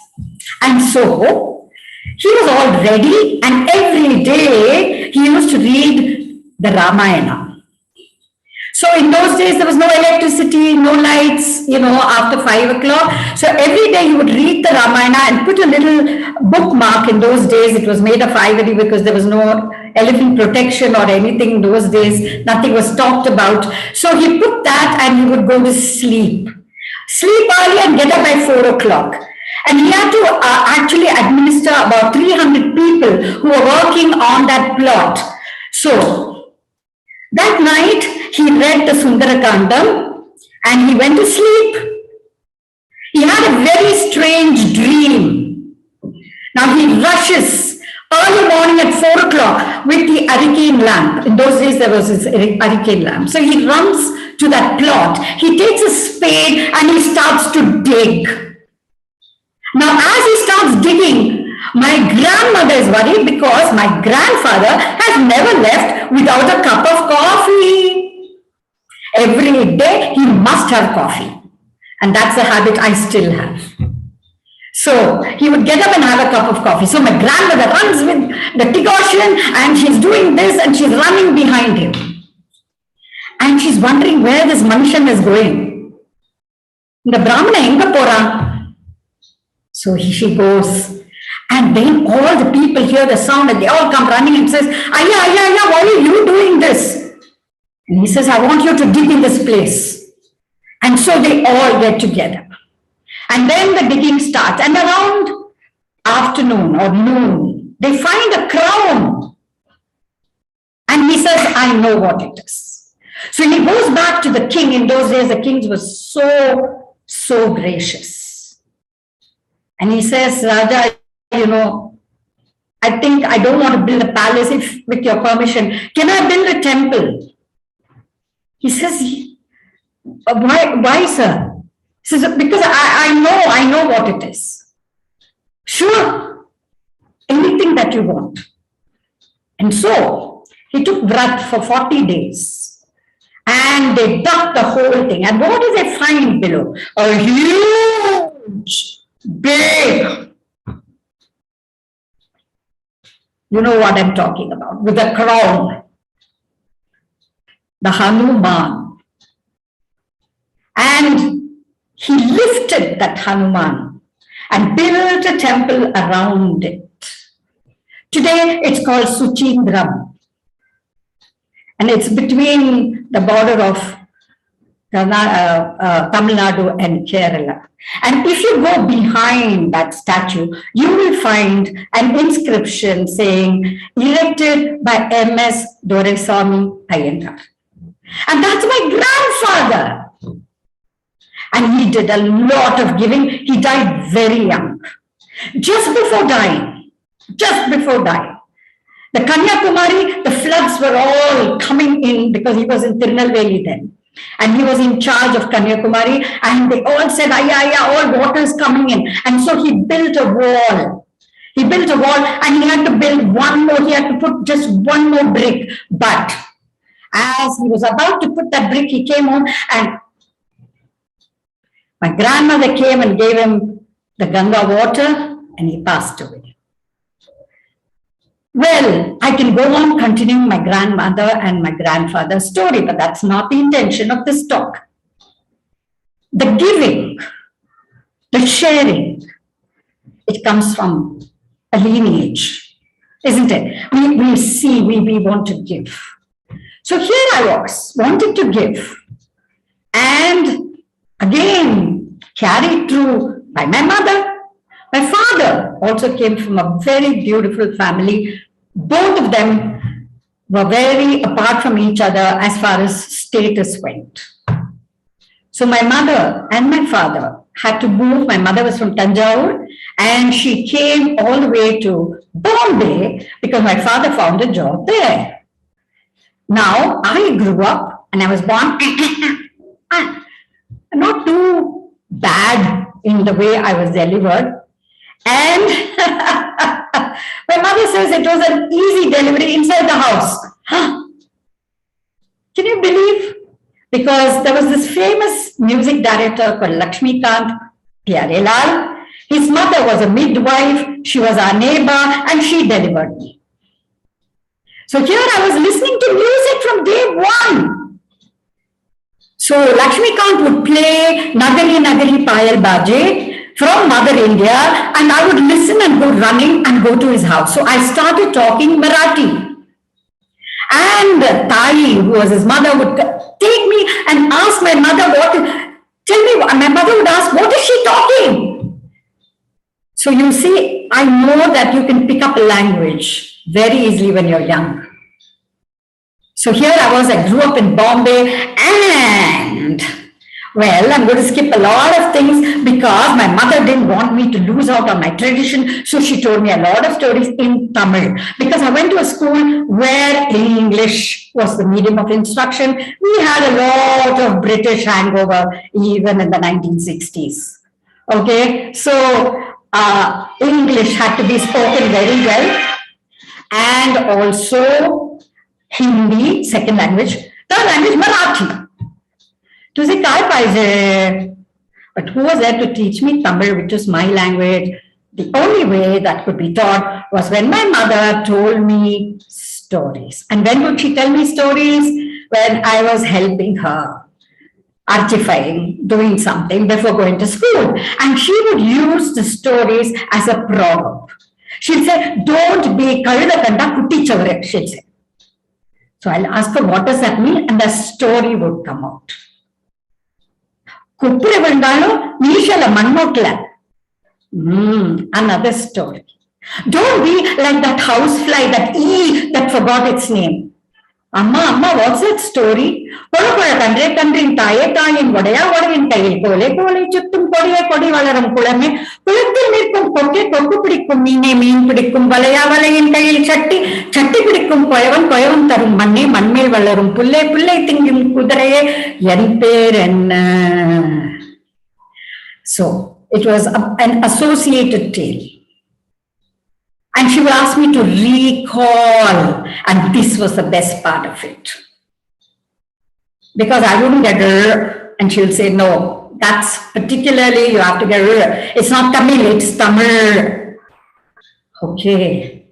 And so he was all ready, and every day he used to read the Ramayana. So in those days, there was no electricity, no lights, after 5 o'clock. So every day he would read the Ramayana and put a little bookmark. In those days, it was made of ivory because there was no elephant protection or anything in those days. Nothing was talked about. So he put that and he would go to sleep. Sleep early and get up by 4 o'clock. And he had to actually administer about 300 people who were working on that plot. So that night, he read the Sundarakandam and he went to sleep. He had a very strange dream. Now he rushes early morning at 4 o'clock with the hurricane lamp. In those days, there was this hurricane lamp. So he runs to that plot. He takes a spade and he starts to dig. Now, as he starts digging, my grandmother is worried because my grandfather has never left without a cup of coffee. Every day he must have coffee. And that's a habit I still have. So he would get up and have a cup of coffee. So my grandmother runs with the decoction and she's doing this and she's running behind him. And she's wondering where this Manishan is going. The Brahmana enga pora. So she goes. And then all the people hear the sound and they all come running and says, Aya, Aya, Aya, why are you doing this? And he says, I want you to dig in this place. And so they all get together. And then the digging starts. And around afternoon or noon, they find a crown. And he says, I know what it is. So he goes back to the king. In those days, the kings were so gracious. And he says, Raja, I think I don't want to build a palace with your permission. Can I build a temple? He says, why, sir? He says, because I know what it is. Sure, anything that you want. And so he took vrat for 40 days and they dug the whole thing. And what do they find below? A huge, big, you know what I'm talking about, with a crown, the Hanuman. And he lifted that Hanuman and built a temple around it. Today, it's called Suchindram. And it's between the border of Tamil Nadu and Kerala. And if you go behind that statue, you will find an inscription saying, erected by M.S. Doraiswamy Iyengar. And that's my grandfather. And he did a lot of giving. He died very young. Just before dying, the Kanyakumari, the floods were all coming in because he was in Tirunelveli then. And he was in charge of Kanyakumari, and they all said, Aya, all water is coming in. And so he built a wall. He built a wall and he had to build one more, he had to put just one more brick. But as he was about to put that brick, he came home and my grandmother came and gave him the Ganga water and he passed away. Well, I can go on continuing my grandmother and my grandfather's story, but that's not the intention of this talk. The giving, the sharing, it comes from a lineage. isn't it? We see, we want to give. So here I was, wanted to give. And again, carried through by my mother. My father also came from a very beautiful family. Both of them were very apart from each other as far as status went. So my mother and my father had to move. My mother was from Tanjore and she came all the way to Bombay because my father found a job there. Now I grew up and I was born not too bad in the way I was delivered. And my mother says it was an easy delivery inside the house. Can you believe? Because there was this famous music director called Lakshmikant Pyarelal. His mother was a midwife, she was our neighbor, and she delivered me. So here I was listening to music from day one. So Lakshmikant would play Nagari Nagari Payal Baje from Mother India, and I would listen and go running and go to his house. So I started talking Marathi. And Tai, who was his mother, would take me and ask my mother my mother would ask, what is she talking? So you see, I know that you can pick up a language very easily when you're young. So here I grew up in Bombay, and well, I'm going to skip a lot of things because my mother didn't want me to lose out on my tradition. So she told me a lot of stories in Tamil because I went to a school where English was the medium of instruction. We had a lot of British hangover even in the 1960s. Okay, so English had to be spoken very well, and also Hindi, second language, third language, Marathi. To say Kai Paise, but who was there to teach me Tamil, which was my language? The only way that could be taught was when my mother told me stories. And when would she tell me stories? When I was helping her, artifying, doing something before going to school. And she would use the stories as a proverb. She'd say, don't be Kalida Kanda Kutti Chavare, she'd say. So I'll ask her, what does that mean? And the story would come out. Another story. Don't be like that housefly, that forgot its name. Amma, what's that story? So it was an associated tale. And she would ask me to recall, and this was the best part of it. Because I wouldn't get her, and she'll say, no, that's particularly, you have to get her. It's not Tamil, it's Tamil. Okay.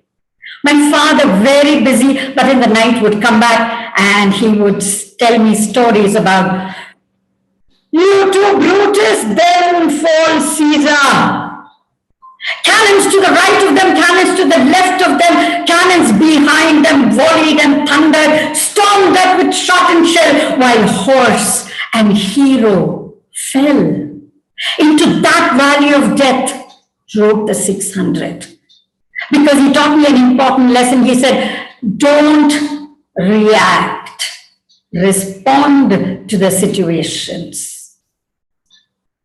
My father, very busy, but in the night would come back and he would tell me stories about, you two Brutus, then fall Caesar. Cannons to the right of them, cannons to the left of them, cannons behind them volleyed and thundered, stormed up with shot and shell, while horse and hero fell. Into that valley of death rode the 600. Because he taught me an important lesson. He said, don't react, respond to the situations.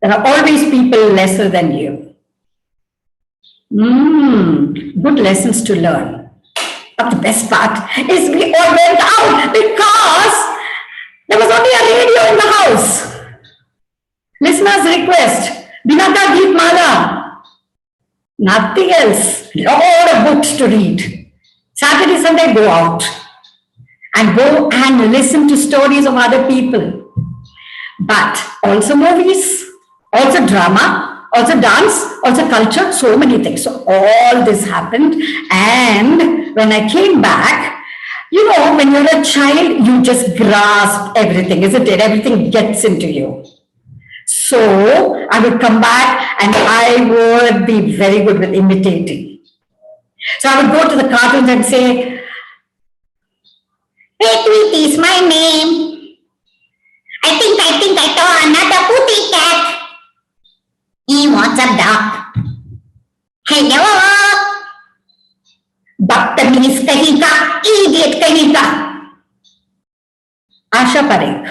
There are always people lesser than you. Good lessons to learn. But the best part is we all went out because there was only a radio in the house. Listener's request, Binata Geet Mala. Nothing else. Lot of books to read. Saturday, Sunday, go out. And go and listen to stories of other people. But also movies, also drama, also dance, also culture, so many things. So all this happened. And when I came back, you know, when you're a child, you just grasp everything, isn't it? Everything gets into you. So I would come back and I would be very good with imitating. So I would go to the cartoons and say, "Hey, Tweety is my name. I think I saw another putty cat. He wants a duck. Hello. बदतमीज कहीं का, idiot कहीं का." आशा परेख,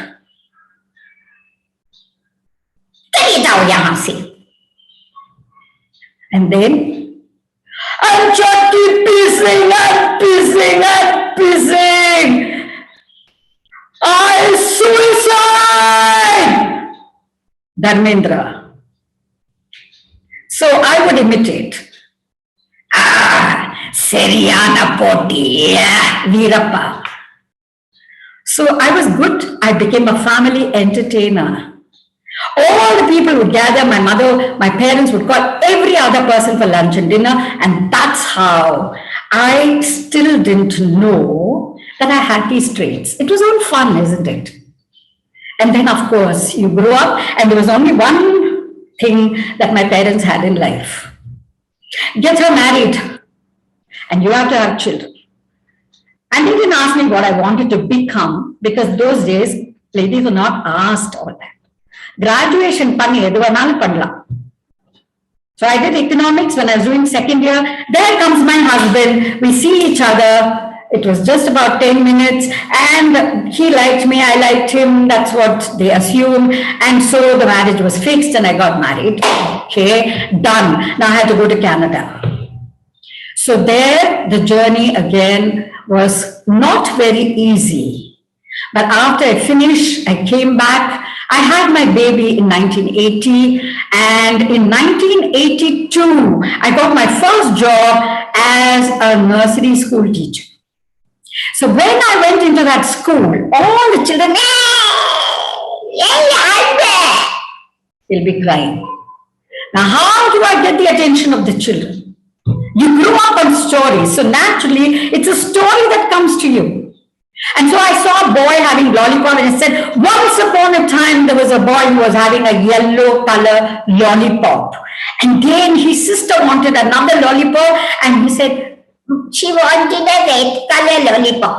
चले जाओ यहां से. And then I'm just keep pissing and pissing and pissing. I suicide. Dharmendra. So I would imitate. Seriana Poti, Veerappa. So I was good. I became a family entertainer. All the people would gather, my mother, my parents would call every other person for lunch and dinner, and that's how I still didn't know that I had these traits. It was all fun, isn't it? And then, of course, you grow up, and there was only one thing that my parents had in life. Get her married, and you have to have children. And they didn't ask me what I wanted to become, because those days, ladies were not asked all that. Graduation panni edu vanalu pannalam. So I did economics when I was doing second year. There comes my husband. We see each other. It was just about 10 minutes, and he liked me, I liked him. That's what they assume. And so the marriage was fixed and I got married. Okay, done. Now I had to go to Canada. So there, the journey again was not very easy. But after I finished, I came back. I had my baby in 1980, and in 1982, I got my first job as a nursery school teacher. So when I went into that school, all the children, they'll be crying. Now, how do I get the attention of the children? You grew up on stories, so naturally, it's a story that comes to you. And so I saw a boy having lollipop, and I said, once upon a time, there was a boy who was having a yellow color lollipop. And then his sister wanted another lollipop, and he said, she wanted a red color lollipop.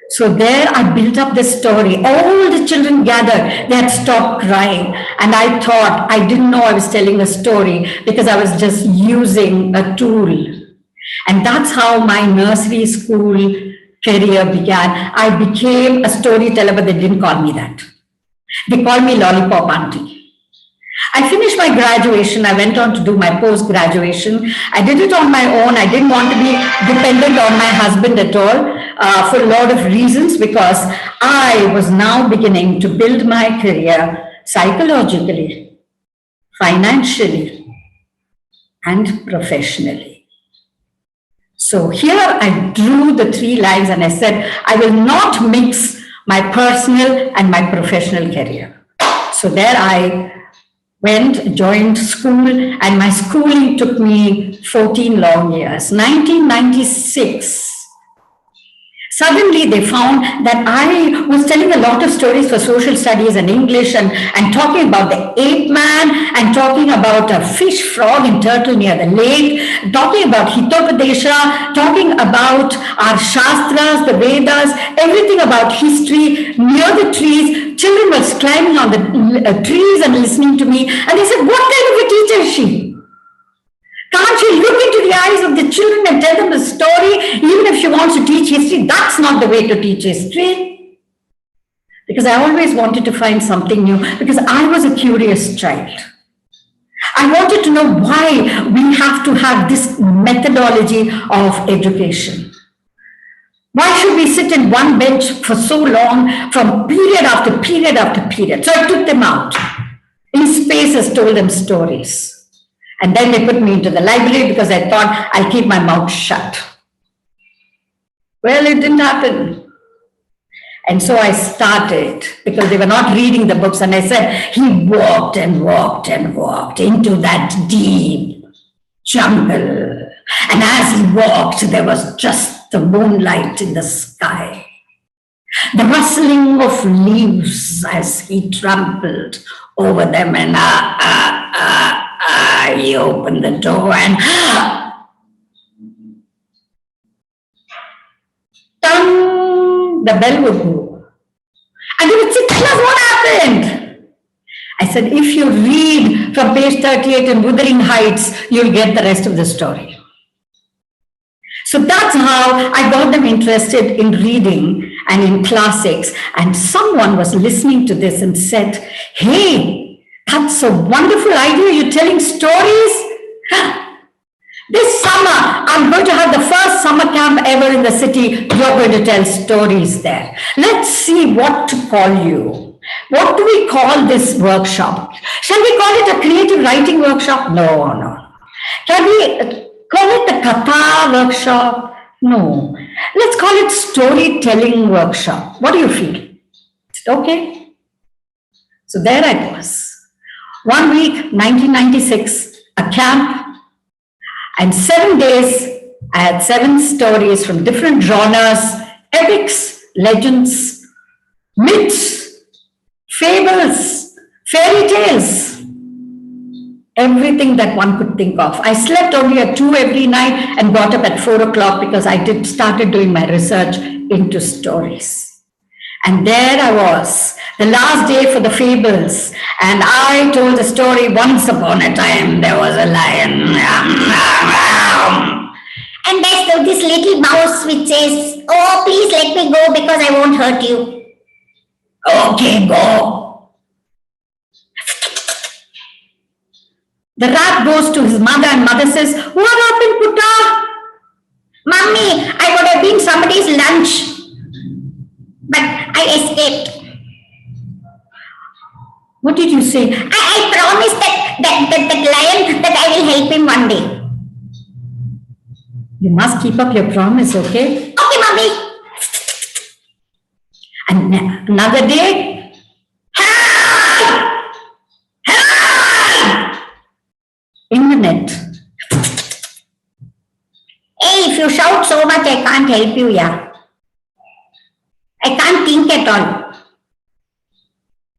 So there I built up this story. All the children gathered. They had stopped crying. And I thought, I didn't know I was telling a story because I was just using a tool. And that's how my nursery school career began. I became a storyteller, but they didn't call me that. They called me Lollipop Auntie. I finished my graduation. I went on to do my post-graduation. I did it on my own. I didn't want to be dependent on my husband at all for a lot of reasons, because I was now beginning to build my career psychologically, financially, and professionally. So here I drew the 3 lines and I said, I will not mix my personal and my professional career. So there I went, joined school, and my schooling took me 14 long years. 1996, suddenly they found that I was telling a lot of stories for social studies and English, and talking about the ape man, and talking about a fish, frog, and turtle near the lake, talking about Hitopadesha, talking about our Shastras, the Vedas, everything about history, near the trees. Children were climbing on the trees and listening to me, and they said, what kind of a teacher is she? Can't she look into the eyes of the children and tell them a story, even if she wants to teach history? That's not the way to teach history. Because I always wanted to find something new, because I was a curious child. I wanted to know why we have to have this methodology of education. Why should we sit in one bench for so long, from period after period after period? So I took them out in spaces, told them stories. And then they put me into the library because I thought I'll keep my mouth shut. Well, it didn't happen. And so I started, because they were not reading the books, and I said, he walked and walked and walked into that deep jungle. And as he walked, there was just the moonlight in the sky, the rustling of leaves as he trampled over them, and he opened the door, and the bell would go. And they would say, tell us what happened. I said, if you read from page 38 in Wuthering Heights, you'll get the rest of the story. So that's how I got them interested in reading and in classics. And someone was listening to this and said, hey, that's a wonderful idea. You're telling stories. This summer, I'm going to have the first summer camp ever in the city. You're going to tell stories there. Let's see what to call you. What do we call this workshop? Shall we call it a creative writing workshop? No. Can we call it a Katha workshop? No. Let's call it storytelling workshop. What do you feel? Is it okay? So there I was. 1 week, 1996, a camp. And 7 days, I had 7 stories from different genres, epics, legends, myths, fables, fairy tales, everything that one could think of. I slept only at 2 every night and got up at 4 o'clock because I started doing my research into stories. And there I was, the last day for the fables, and I told the story, once upon a time there was a lion. And there's this little mouse which says, oh, please let me go because I won't hurt you. Okay, go. The rat goes to his mother and mother says, what happened, Putta? Mummy, I would have been somebody's lunch. But I escaped. What did you say? I promised that lion that I will help him one day. You must keep up your promise, okay? Okay, Mummy. And another day, in the net. Hey, if you shout so much, I can't help you, yeah. I can't think at all.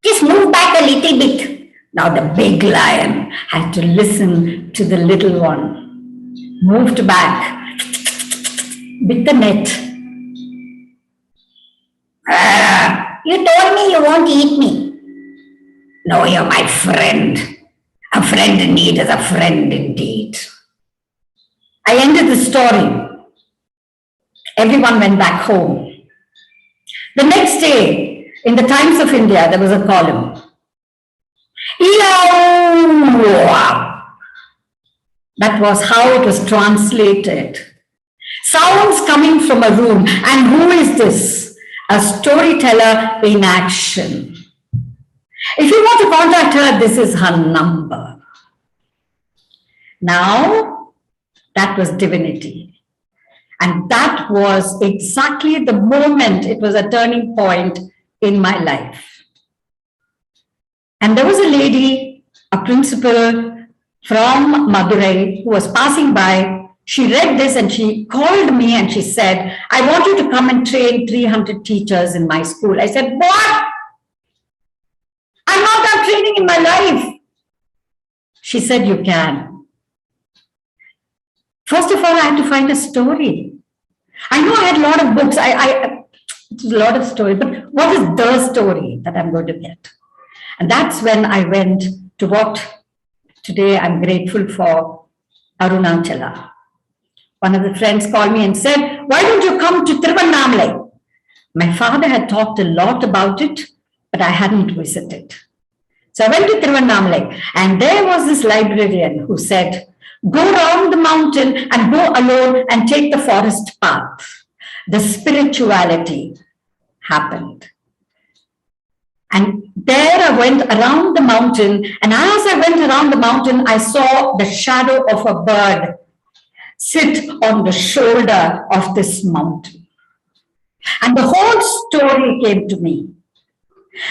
Just move back a little bit. Now the big lion had to listen to the little one. Moved back with the net. You told me you won't eat me. No, you're my friend. A friend in need is a friend indeed. I ended the story. Everyone went back home. The next day, in the Times of India, there was a column. That was how it was translated. Sounds coming from a room. And who is this? A storyteller in action. If you want to contact her, this is her number. Now, that was divinity. And that was exactly the moment it was a turning point in my life. And there was a lady, a principal from Madurai, who was passing by. She read this and she called me and she said, I want you to come and train 300 teachers in my school. I said, what? I'm not done training in my life. She said, you can. First of all, I had to find a story. I know I had a lot of books, it's a lot of stories, but what is the story that I'm going to get? And that's when I went to what today I'm grateful for, Arunachala. One of the friends called me and said, why don't you come to Tiruvannamalai? My father had talked a lot about it, but I hadn't visited. So I went to Tiruvannamalai, and there was this librarian who said, go round the mountain and go alone and take the forest path. The spirituality happened. And there I went around the mountain, and as I went around the mountain, I saw the shadow of a bird sit on the shoulder of this mountain. And the whole story came to me.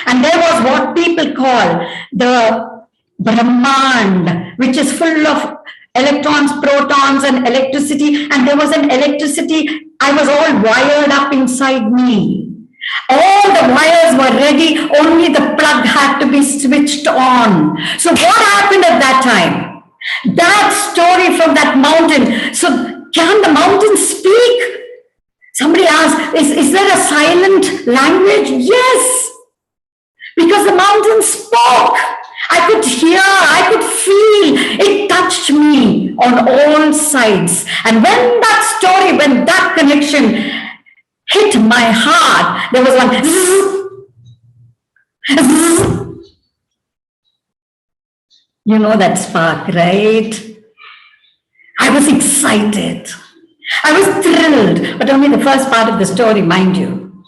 And there was what people call the Brahmand, which is full of electrons, protons, and electricity. And there was an electricity, I was all wired up inside me. All the wires were ready, only the plug had to be switched on. So what happened at that time? That story from that mountain. So can the mountain speak? Somebody asked, is there a silent language? Yes, because the mountain spoke. I could hear, I could feel, it touched me on all sides. And when that story, when that connection hit my heart, there was one zzz, zzz. You know that spark, right? I was excited. I was thrilled, but only the first part of the story, mind you.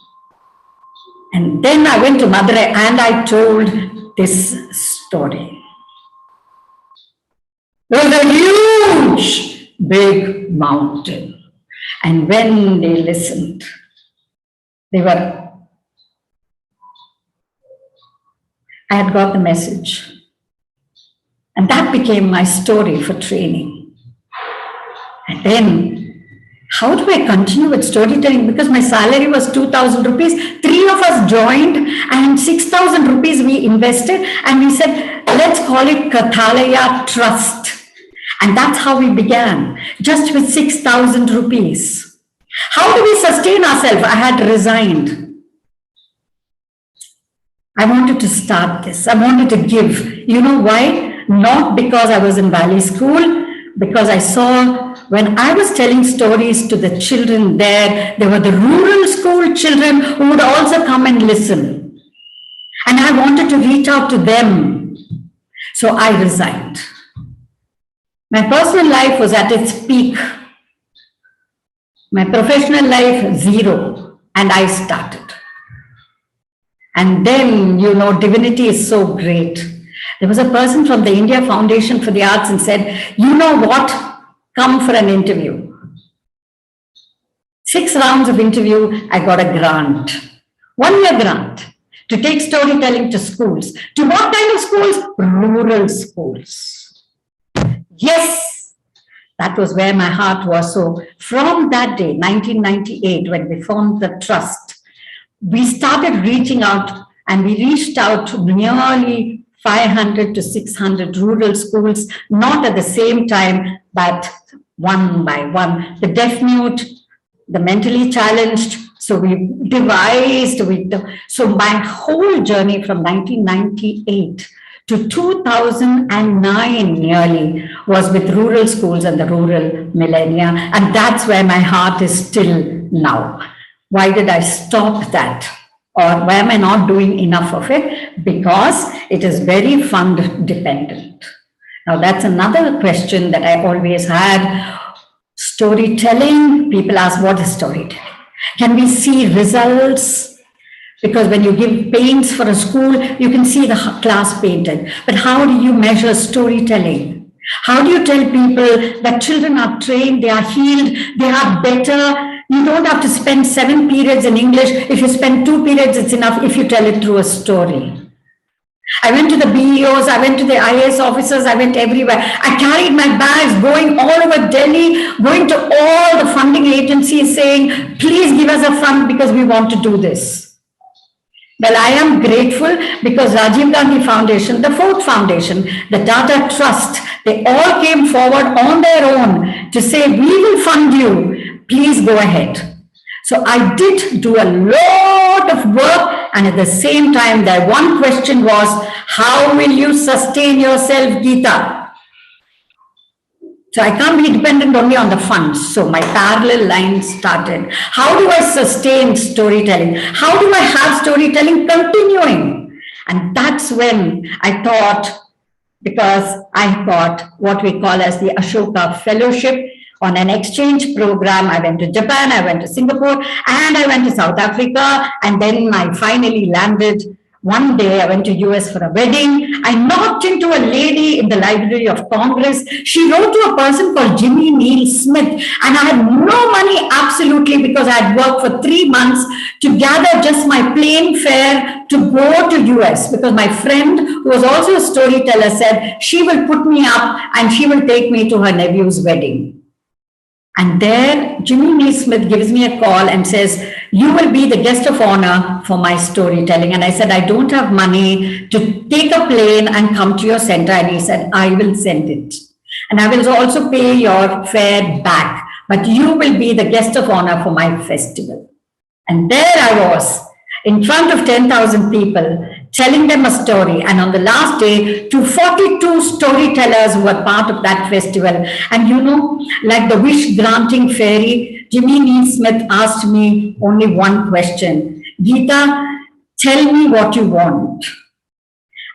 And then I went to Madurai and I told this story. There was a huge, big mountain. And when they listened, I had got the message. And that became my story for training. And then, how do I continue with storytelling? Because my salary was 2,000 rupees. 3 of us joined and 6,000 rupees we invested. And we said, let's call it Kathalaya Trust. And that's how we began, just with 6,000 rupees. How do we sustain ourselves? I had resigned. I wanted to start this. I wanted to give. You know why? Not because I was in Valley School, because I saw when I was telling stories to the children there were the rural school children who would also come and listen. And I wanted to reach out to them. So I resigned. My personal life was at its peak. My professional life, 0. And I started. And then, you know, divinity is so great. There was a person from the India Foundation for the Arts and said, you know what? Come for an interview. 6 rounds of interview, I got a grant. 1-year grant to take storytelling to schools. To what kind of schools? Rural schools. Yes, that was where my heart was. So from that day, 1998, when we formed the trust, we started reaching out, and we reached out to nearly 500 to 600 rural schools, not at the same time, but one by one. The deaf mute, the mentally challenged. So we devised, so my whole journey from 1998 to 2009 nearly was with rural schools and the rural millennia. And that's where my heart is still now. Why did I stop that? Or why am I not doing enough of it? Because it is very fund dependent. Now that's another question that I always had. Storytelling, people ask, what is storytelling? Can we see results? Because when you give paints for a school, you can see the class painted. But how do you measure storytelling? How do you tell people that children are trained, they are healed, they are better? You don't have to spend 7 periods in English. If you spend 2 periods, it's enough if you tell it through a story. I went to the BEOs, I went to the IAS officers, I went everywhere. I carried my bags, going all over Delhi, going to all the funding agencies saying, please give us a fund because we want to do this. Well, I am grateful because Rajiv Gandhi Foundation, the Ford Foundation, the Tata Trust, they all came forward on their own to say, we will fund you, please go ahead. So I did do a lot of work, and at the same time, the one question was, how will you sustain yourself, Geeta? So I can't be dependent only on the funds. So my parallel line started. How do I sustain storytelling? How do I have storytelling continuing? And that's when I thought, because I got what we call as the Ashoka Fellowship on an exchange program. I went to Japan, I went to Singapore, and I went to South Africa. And then I finally landed. One day I went to US for a wedding. I knocked into a lady in the Library of Congress. She wrote to a person called Jimmy Neal Smith, and I had no money absolutely because I had worked for 3 months to gather just my plane fare to go to US, because my friend, who was also a storyteller, said she will put me up and she will take me to her nephew's wedding. And there, Jimmy Neal Smith gives me a call and says, you will be the guest of honor for my storytelling. And I said, I don't have money to take a plane and come to your center. And he said, I will send it. And I will also pay your fare back. but you will be the guest of honor for my festival. And there I was, in front of 10,000 people, telling them a story. And on the last day, to 42 storytellers who were part of that festival. And you know, like the wish-granting fairy, Jimmy Neal Smith asked me only one question. Geeta, tell me what you want.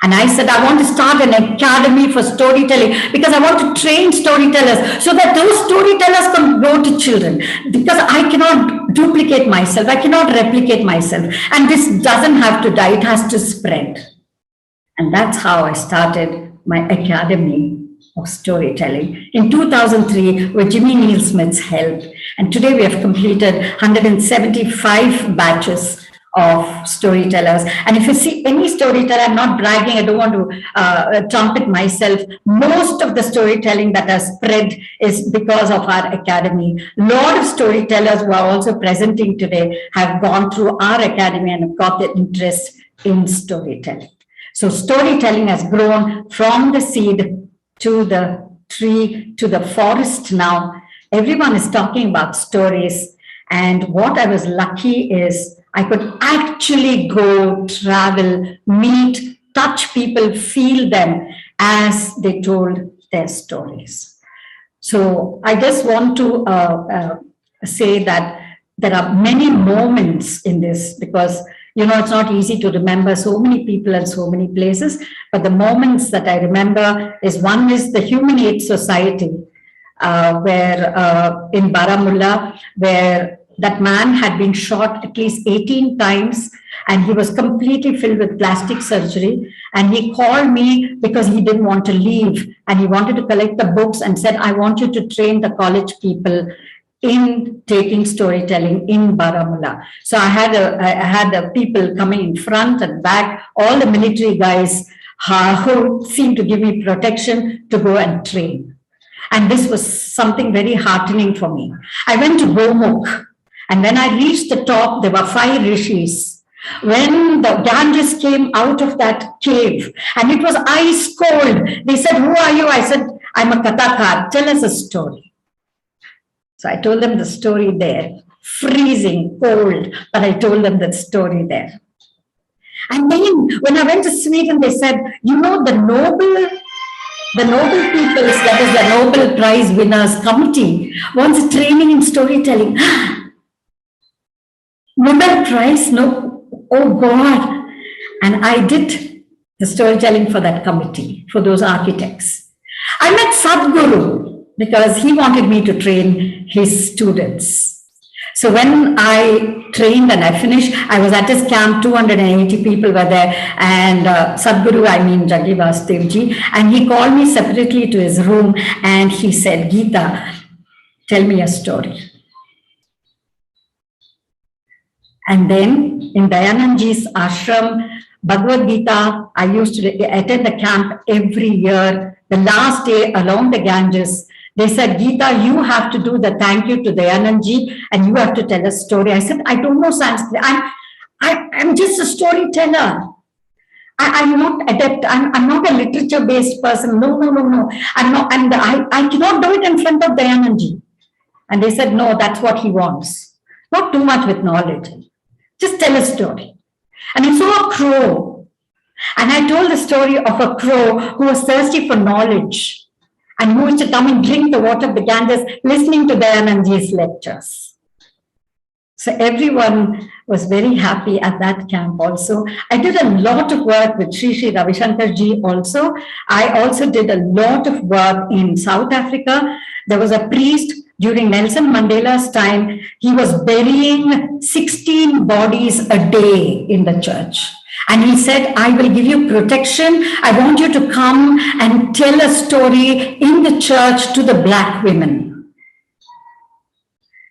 And I said, I want to start an academy for storytelling because I want to train storytellers so that those storytellers can go to children, because I cannot duplicate myself. I cannot replicate myself. And this doesn't have to die. It has to spread. And that's how I started my academy of storytelling in 2003 with Jimmy Neal Smith's help. And today we have completed 175 batches of storytellers. And if you see any storyteller, I'm not bragging, I don't want to trumpet myself. Most of the storytelling that has spread is because of our academy. A lot of storytellers who are also presenting today have gone through our academy and have got the interest in storytelling. So storytelling has grown from the seed to the tree to the forest now. Everyone is talking about stories. And what I was lucky is I could actually go, travel, meet, touch people, feel them as they told their stories. So I just want to say that there are many moments in this, because, you know, it's not easy to remember so many people and so many places, but the moments that I remember is, one is the Human Aid Society, where in Baramulla, where that man had been shot at least 18 times and he was completely filled with plastic surgery. And he called me because he didn't want to leave and he wanted to collect the books and said, I want you to train the college people in taking storytelling in Baramulla. So I had people coming in front and back, all the military guys who seemed to give me protection to go and train. And this was something very heartening for me. I went to Gomukh. And when I reached the top, there were 5 rishis. When the Ganges came out of that cave, and it was ice cold, they said, who are you? I said, I'm a Kathakar. Tell us a story. So I told them the story there. Freezing, cold, but I told them that story there. And then when I went to Sweden, they said, you know, the Nobel People's, that is the Nobel Prize Winners Committee, wants training in storytelling. Nobel Prize? No. Oh God. And I did the storytelling for that committee, for those architects. I met Sadhguru because he wanted me to train his students. So when I trained and I finished, I was at his camp, 280 people were there, and Sadhguru, I mean Jaggi Vasudevji, and he called me separately to his room and he said, Geeta, tell me a story. And then in Dayanandji's ashram, Bhagavad Gita, I used to attend the camp every year. The last day along the Ganges, they said, Geeta, you have to do the thank you to Dayanandji and you have to tell a story. I said, I don't know Sanskrit. I'm just a storyteller. I'm not adept. I'm not a literature-based person. No. I'm not, and I cannot do it in front of Dayanandji. And they said, no, that's what he wants. Not too much with knowledge. Just tell a story. And I saw a crow. And I told the story of a crow who was thirsty for knowledge and who used to come and drink the water of the Ganges, listening to Dayanandji's lectures. So everyone was very happy at that camp also. I did a lot of work with Sri Ravi Shankar ji also. I also did a lot of work in South Africa. There was a priest during Nelson Mandela's time. He was burying 16 bodies a day in the church. And he said, I will give you protection. I want you to come and tell a story in the church to the black women.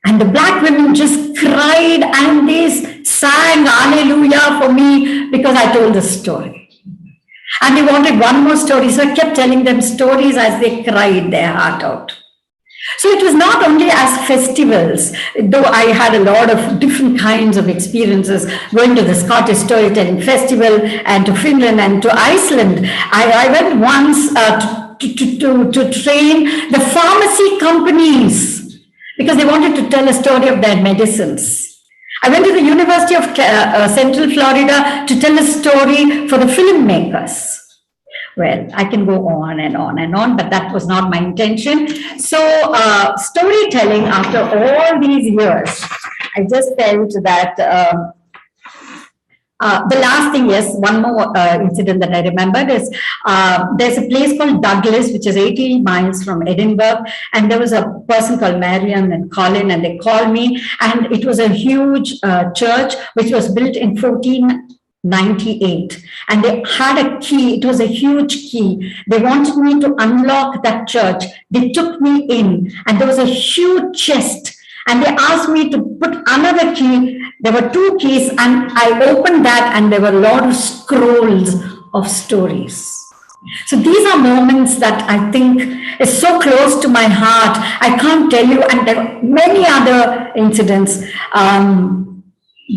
And the black women just cried and they sang hallelujah for me because I told the story. And they wanted one more story. So I kept telling them stories as they cried their heart out. So it was not only as festivals, though I had a lot of different kinds of experiences going to the Scottish Storytelling Festival and to Finland and to Iceland. I went once to train the pharmacy companies because they wanted to tell a story of their medicines. I went to the University of Central Florida to tell a story for the filmmakers. Well, I can go on and on and on, but that was not my intention. So storytelling, after all these years, I just felt that the last thing, yes, one more incident that I remembered is there's a place called Douglas, which is 80 miles from Edinburgh. And there was a person called Marion and Colin, and they called me. And it was a huge church, which was built in 1498. And they had a key. It was a huge key. They wanted me to unlock that church. They took me in, and there was a huge chest. And they asked me to put another key. There were 2 keys, and I opened that, and there were a lot of scrolls of stories. So these are moments that I think is so close to my heart. I can't tell you, and there are many other incidents.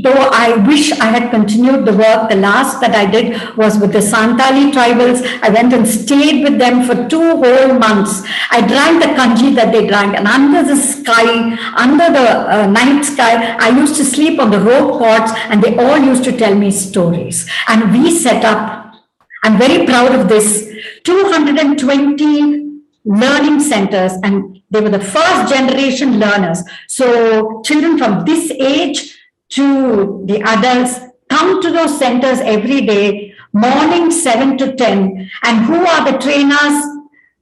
Though I wish I had continued the work, the last that I did was with the Santali tribals. I went and stayed with them for 2 whole months. I drank the kanji that they drank, and under the sky, under the night sky, I used to sleep on the rope cots, and they all used to tell me stories. And we set up, I'm very proud of this, 220 learning centers, and they were the first generation learners. So children from this age to the adults come to those centers every day, morning 7 to 10. And who are the trainers?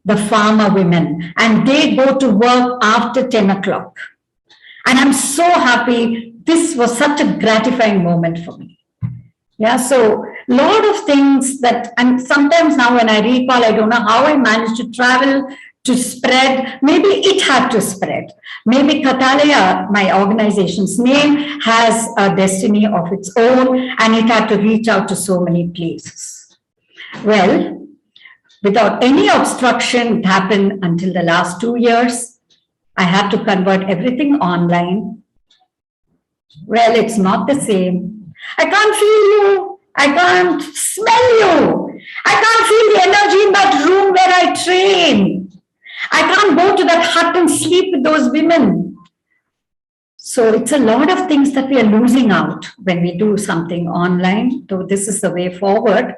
The farmer women. And they go to work after 10 o'clock. And I'm so happy. This was such a gratifying moment for me. Yeah, so a lot of things that, and sometimes now when I recall, I don't know how I managed to travel to spread. Maybe it had to spread. Maybe Kathalaya, my organization's name, has a destiny of its own, and it had to reach out to so many places. Well, without any obstruction, it happened until the last 2 years. I had to convert everything online. Well, it's not the same. I can't feel you. I can't smell you. I can't feel the energy in that room where I train. I can't go to that hut and sleep with those women. So it's a lot of things that we are losing out when we do something online. So this is the way forward.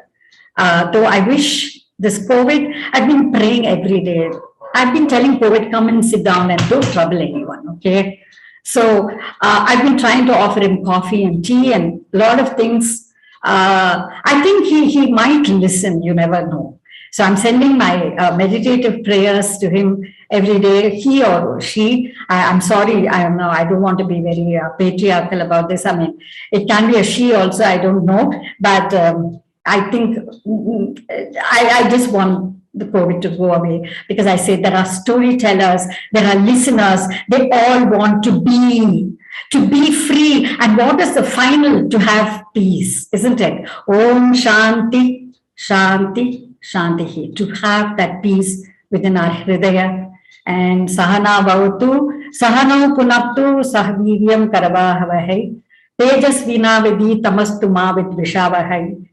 Though I wish this COVID, I've been praying every day. I've been telling COVID, come and sit down and don't trouble anyone, okay? So I've been trying to offer him coffee and tea and a lot of things. I think he might listen, you never know. So I'm sending my meditative prayers to him every day, he or she. I'm sorry, I don't want to be very patriarchal about this. I mean, it can be a she also, I don't know. But I think I just want the COVID to go away, because I say there are storytellers, there are listeners, they all want to be free. And what is the final? To have peace, isn't it? Om Shanti, Shanti, Shanti, to have that peace within our hridaya. And Sahana Bhavatu, Sahano Punaptu, Sahaviryam Karavahavahai, Tejasvina Vidi Tamastuma Vidvishavahai.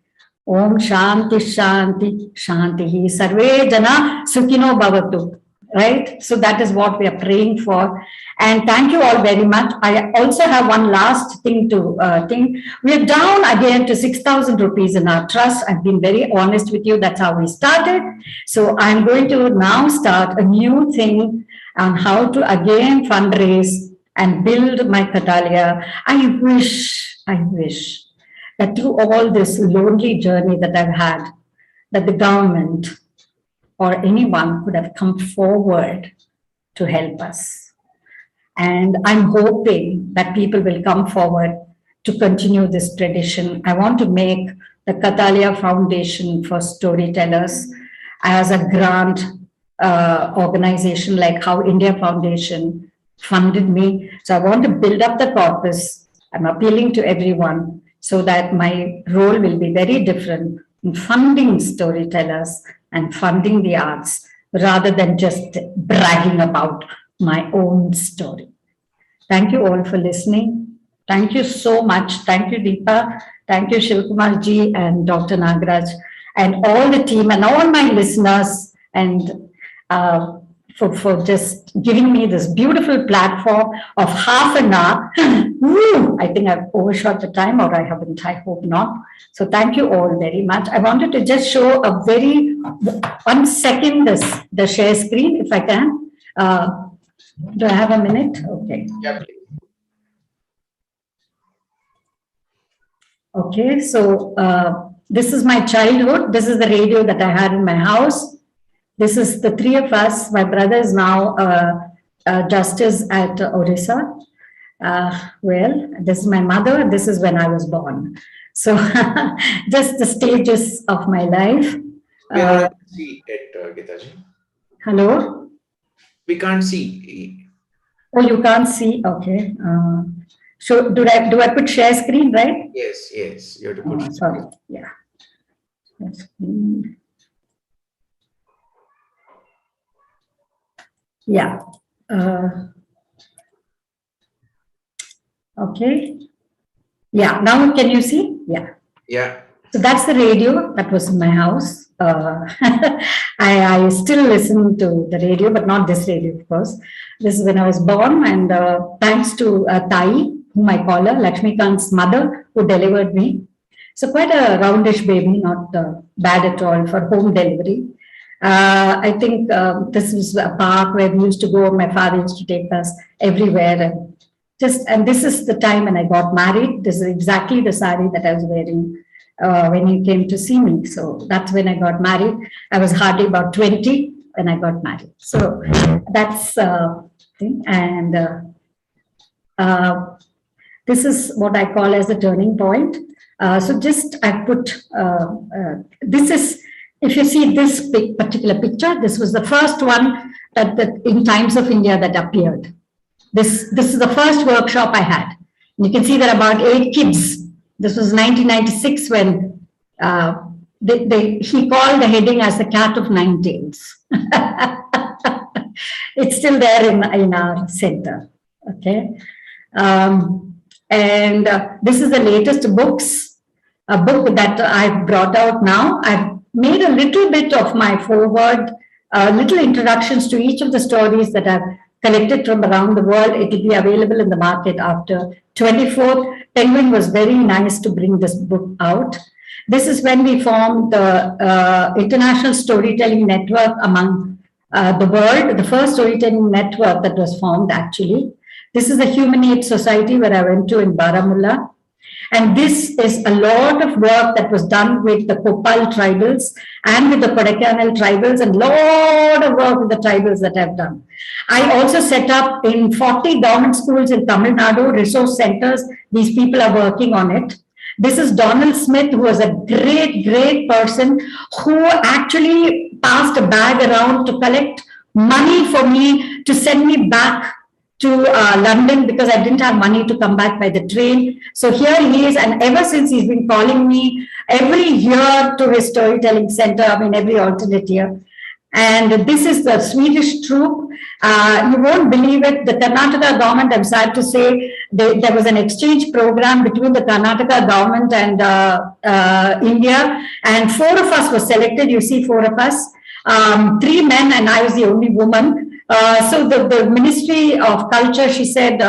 Om Shanti, Shanti, Shanti, Sarve Jana Sukhino Bhavatu. Right? So that is what we are praying for. And thank you all very much. I also have one last thing to think. We are down again to 6,000 rupees in our trust. I've been very honest with you. That's how we started. So I'm going to now start a new thing on how to again fundraise and build my Kathalaya. I wish that through all this lonely journey that I've had, that the government or anyone could have come forward to help us. And I'm hoping that people will come forward to continue this tradition. I want to make the Kathalaya Foundation for Storytellers as a grant organization, like how India Foundation funded me. So I want to build up the corpus. I'm appealing to everyone so that my role will be very different in funding storytellers and funding the arts, rather than just bragging about my own story. Thank you all for listening. Thank you so much. Thank you, Deepa. Thank you, Shivkumar ji and Dr. Nagaraj, and all the team and all my listeners, and for just giving me this beautiful platform of half an hour. Woo, I think I've overshot the time, or I haven't, I hope not. So thank you all very much. I wanted to just show a very, 1 second, the share screen, if I can. Do I have a minute? Okay. Yeah, please. Okay, so this is my childhood. This is the radio that I had in my house. This is the three of us. My brother is now justice at Orissa. Well, this is my mother. This is when I was born. So just the stages of my life. We are not able to see it, Geetaji. Hello? We can't see. Oh, you can't see? Okay. So do I put share screen, right? Yes, yes. You have to put sorry. Yeah. Yeah. Okay. Yeah. Now can you see? Yeah. Yeah. So that's the radio that was in my house. I still listen to the radio, but not this radio, of course. This is when I was born, and thanks to Thai, whom I call her, Lakshmikant's mother, who delivered me. So quite a roundish baby, not bad at all for home delivery. I think this was a park where we used to go. My father used to take us everywhere. And this is the time when I got married. This is exactly the sari that I was wearing when he came to see me. So that's when I got married. I was hardly about 20 when I got married. So that's thing. And this is what I call as a turning point. So just I put, this is, if you see this particular picture, this was the first one that in Times of India that appeared. This is the first workshop I had. And you can see there are about 8 kids. This was 1996 when he called the heading as the Cat of Nine Tails. It's still there in our center. Okay. And this is the latest books, a book that I've brought out now. I've made a little bit of my foreword, little introductions to each of the stories that I've collected from around the world. It will be available in the market after 24th. Penguin was very nice to bring this book out. This is when we formed the International Storytelling Network among the world, the first storytelling network that was formed actually. This is a Human Aid Society where I went to in Baramulla. And this is a lot of work that was done with the Kopal tribals and with the Kodaikanal tribals, and lot of work with the tribals that I've done. I also set up in 40 government schools in Tamil Nadu, resource centers. These people are working on it. This is Donald Smith, who was a great, great person who actually passed a bag around to collect money for me to send me back to London because I didn't have money to come back by the train. So here he is, and ever since he's been calling me every year to his storytelling center, I mean every alternate year. And this is the Swedish troupe. You won't believe it, the Karnataka government, I'm sad to say, there was an exchange program between the Karnataka government and India, and 4 of us were selected. You see 4 of us, 3 men, and I was the only woman. So the Ministry of Culture, she said,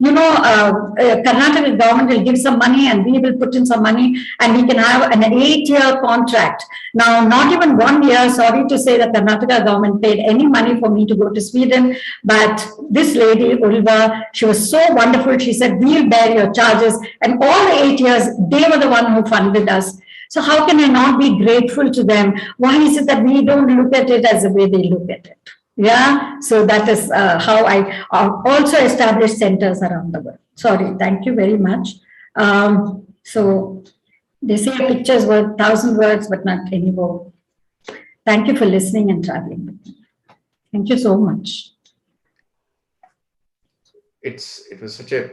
Karnataka government will give some money and we will put in some money and we can have an 8-year contract. Now, not even 1 year, sorry to say that Karnataka government paid any money for me to go to Sweden, but this lady, Ulva, she was so wonderful. She said, we'll bear your charges. And all the 8 years, they were the one who funded us. So how can I not be grateful to them? Why is it that we don't look at it as the way they look at it? Yeah, so that is how I also established centers around the world. Sorry, thank you very much. So they say pictures worth 1,000 words, but not anymore. Thank you for listening and traveling with me. Thank you so much. It was such a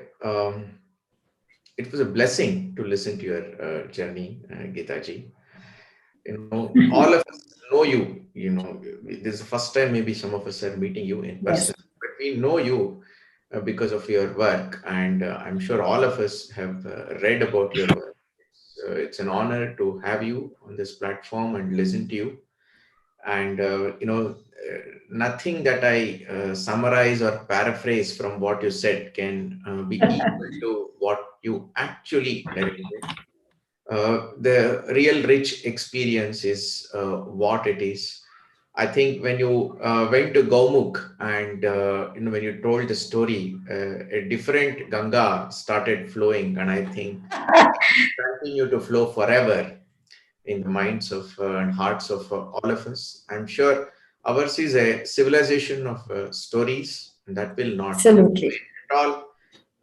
it was a blessing to listen to your journey, Geetaji. All of us know you. This is the first time maybe some of us are meeting you in person, yes. But we know you because of your work, and I'm sure all of us have read about your work. It's an honor to have you on this platform and listen to you. And nothing that I summarize or paraphrase from what you said can be equal to what you actually narrated. The real rich experience is what it is. I think when you went to Gaumukh and when you told the story, a different Ganga started flowing, and I think continue to flow forever in the minds of and hearts of all of us. I'm sure ours is a civilization of stories, and that will not Absolutely. at all.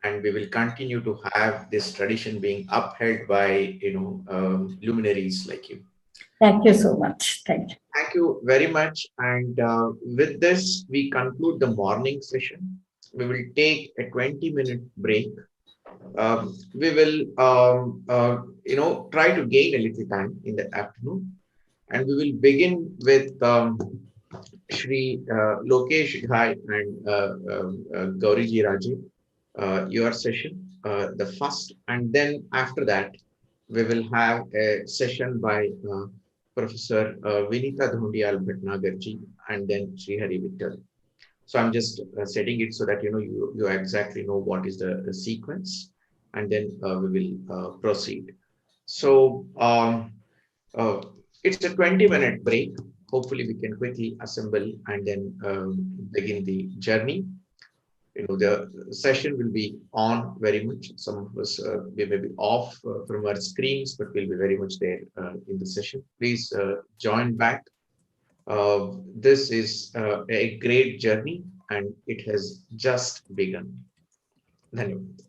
And we will continue to have this tradition being upheld by luminaries like you. Thank you so much. Thank you. Thank you very much. And with this, we conclude the morning session. We will take a 20-minute break. We will, try to gain a little time in the afternoon. And we will begin with Shri Lokesh Ghai and Gauriji Rajiv, your session, the first. And then after that, we will have a session by Professor Vinita Dhondial Bhatnagarji and then Sri Hari Vittal. So I'm just setting it so that you exactly know what is the sequence, and then we will proceed. So it's a 20-minute break. Hopefully, we can quickly assemble and then begin the journey. The session will be on very much. Some of us we may be off from our screens, but we'll be very much there in the session. Please join back. This is a great journey, and it has just begun. Dhanyavad.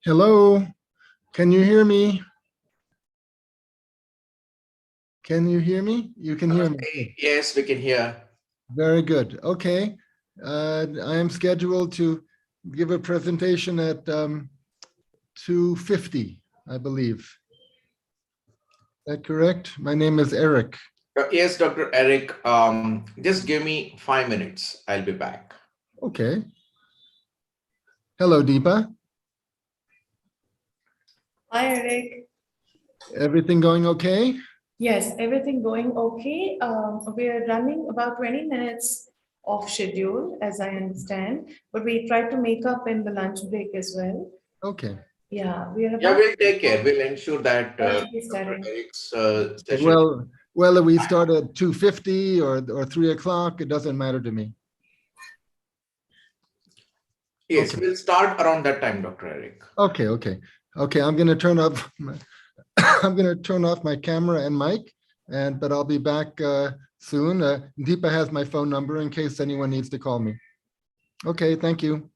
Hello, can you hear me? Can you hear me? You can hear me. Yes, we can hear. Very good. Okay. I am scheduled to give a presentation at 2:50, I believe. Is that correct? My name is Eric. Yes, Dr. Eric. Just give me 5 minutes. I'll be back. Okay. Hello, Deepa. Hi, Eric. Everything going okay? Yes, everything going okay. We are running about 20 minutes off schedule, as I understand, but we try to make up in the lunch break as well. Okay. Yeah, we are about. Yeah, we'll take care. We'll ensure that Dr. Eric's session. Well, whether we start at 2:50 or 3 o'clock, it doesn't matter to me. Yes, Okay. we'll start around that time, Dr. Eric. Okay. I'm going to turn off. I'm going to turn off my camera and mic, but I'll be back soon. Deepa has my phone number in case anyone needs to call me. Okay, thank you.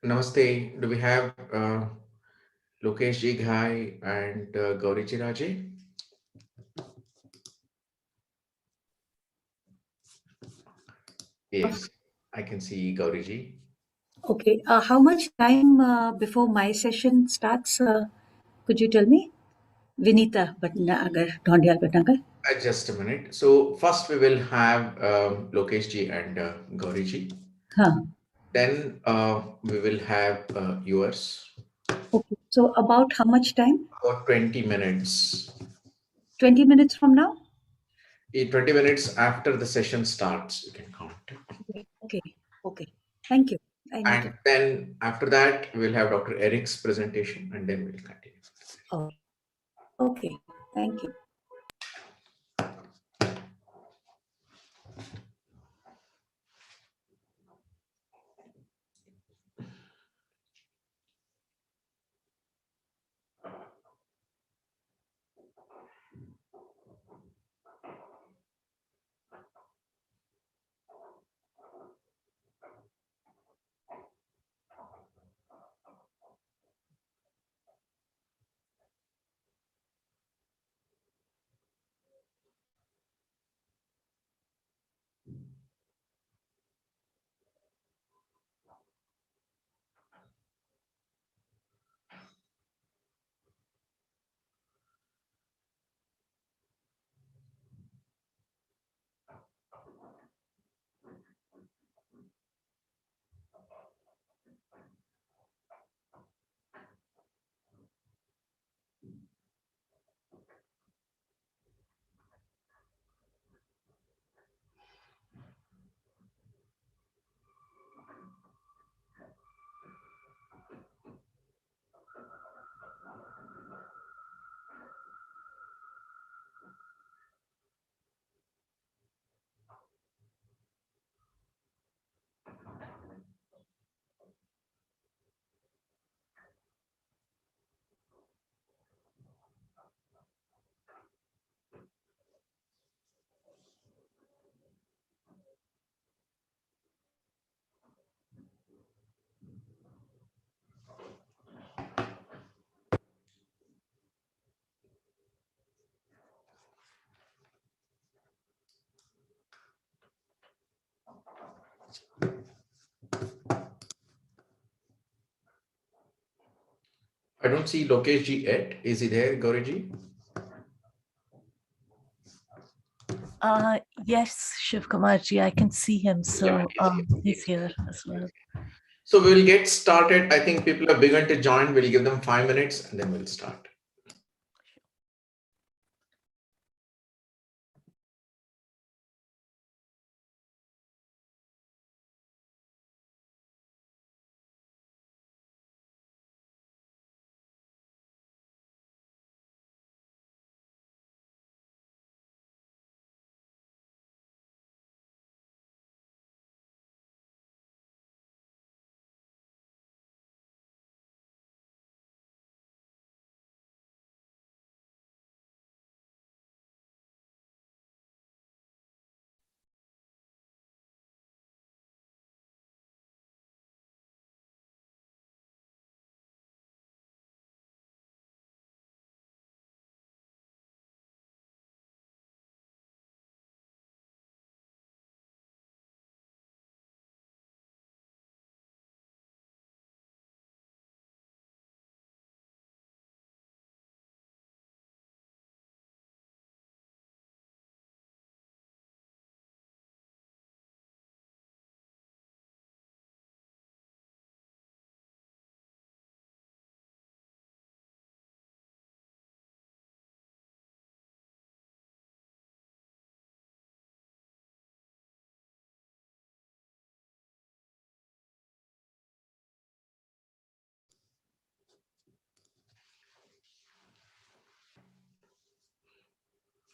Namaste. Do we have Lokesh Ji Ghai and Gauri Ji Raje? Yes, I can see Gauri Ji. Okay. How much time before my session starts? Could you tell me? Vinita Bhatnagar, Dhondial Bhatnagar. Just a minute. So first we will have Lokesh Ji and Gauri Ji. Huh. Then we will have yours. Okay. So about how much time? About 20 minutes. 20 minutes from now? 20 minutes after the session starts, you can count. Okay. Thank you. I And noted. then after that, we'll have Dr. Eric's presentation and then we'll continue. Oh. Okay. Thank you. I don't see Lokesh ji yet. Is he there, Gauri ji? Yes, Shiv Kumarji, I can see him. So he's here as well. So we'll get started. I think people have begun to join. We'll give them 5 minutes and then we'll start.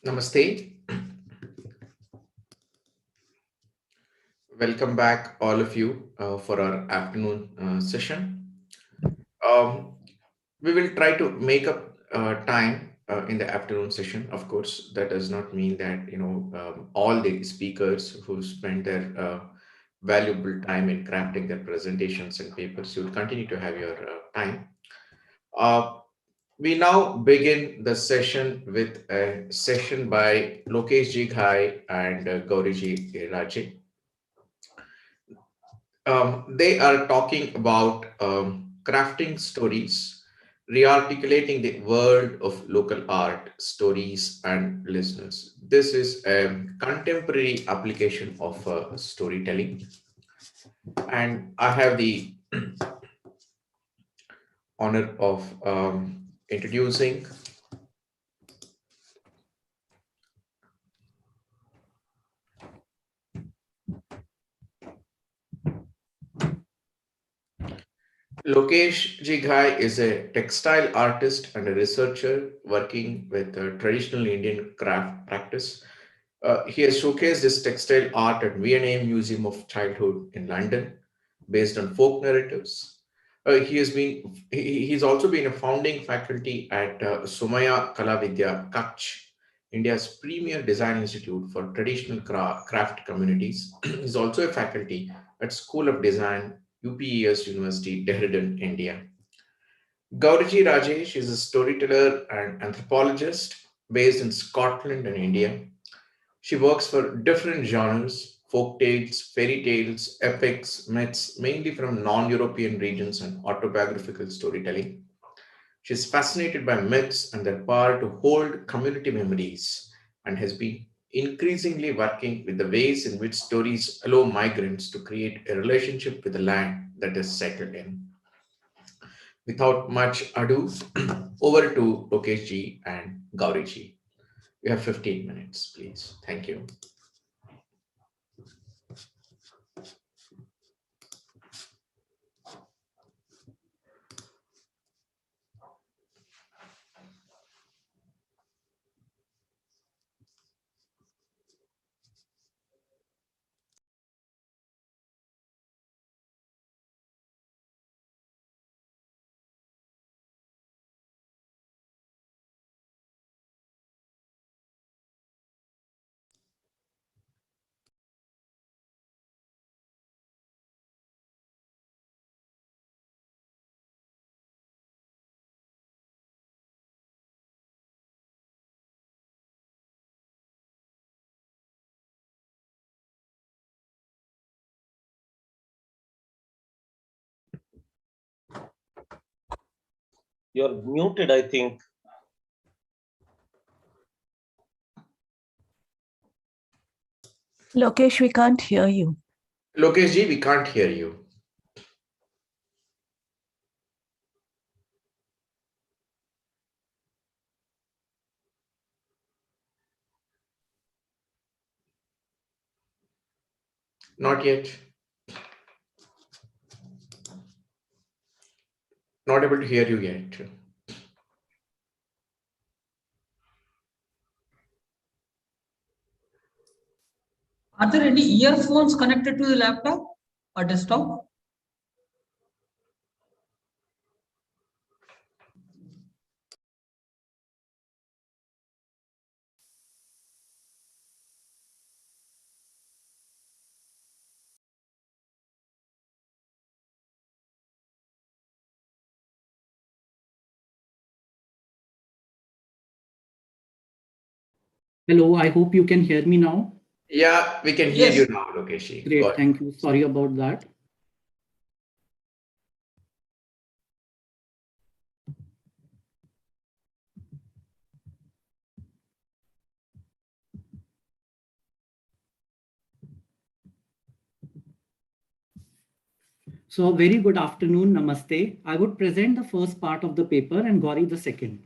Namaste. Welcome back, all of you, for our afternoon session. We will try to make up time in the afternoon session. Of course, that does not mean that all the speakers who spend their valuable time in crafting their presentations and papers, you will continue to have your time. We now begin the session with a session by Lokesh Ji Ghai and Gauri Ji Raje. They are talking about crafting stories, rearticulating the world of local art, stories, and listeners. This is a contemporary application of storytelling. And I have the honor of introducing Lokesh Jighai is a textile artist and a researcher working with traditional Indian craft practice. He has showcased his textile art at V&A Museum of Childhood in London, based on folk narratives. He's also been a founding faculty at Somaya Kalavidya, Kutch, India's premier design institute for traditional craft communities. He's also a faculty at School of Design, UPES University, Dehradun, India. Gauriji Rajesh is a storyteller and anthropologist based in Scotland and India. She works for different genres: folk tales, fairy tales, epics, myths, mainly from non European regions, and autobiographical storytelling. She's fascinated by myths and their power to hold community memories, and has been increasingly working with the ways in which stories allow migrants to create a relationship with the land that is settled in. Without much ado, over to Lokesh ji and Gauri ji. You have 15 minutes, please. Thank you. You're muted, I think. Lokesh, we can't hear you. Lokesh ji, we can't hear you. Not yet. Not able to hear you yet. Are there any earphones connected to the laptop or desktop? Hello, I hope you can hear me now. Yeah, we can hear you now, Lokesh ji. Great, thank you. Sorry about that. So very good afternoon, namaste. I would present the first part of the paper and Gauri the second.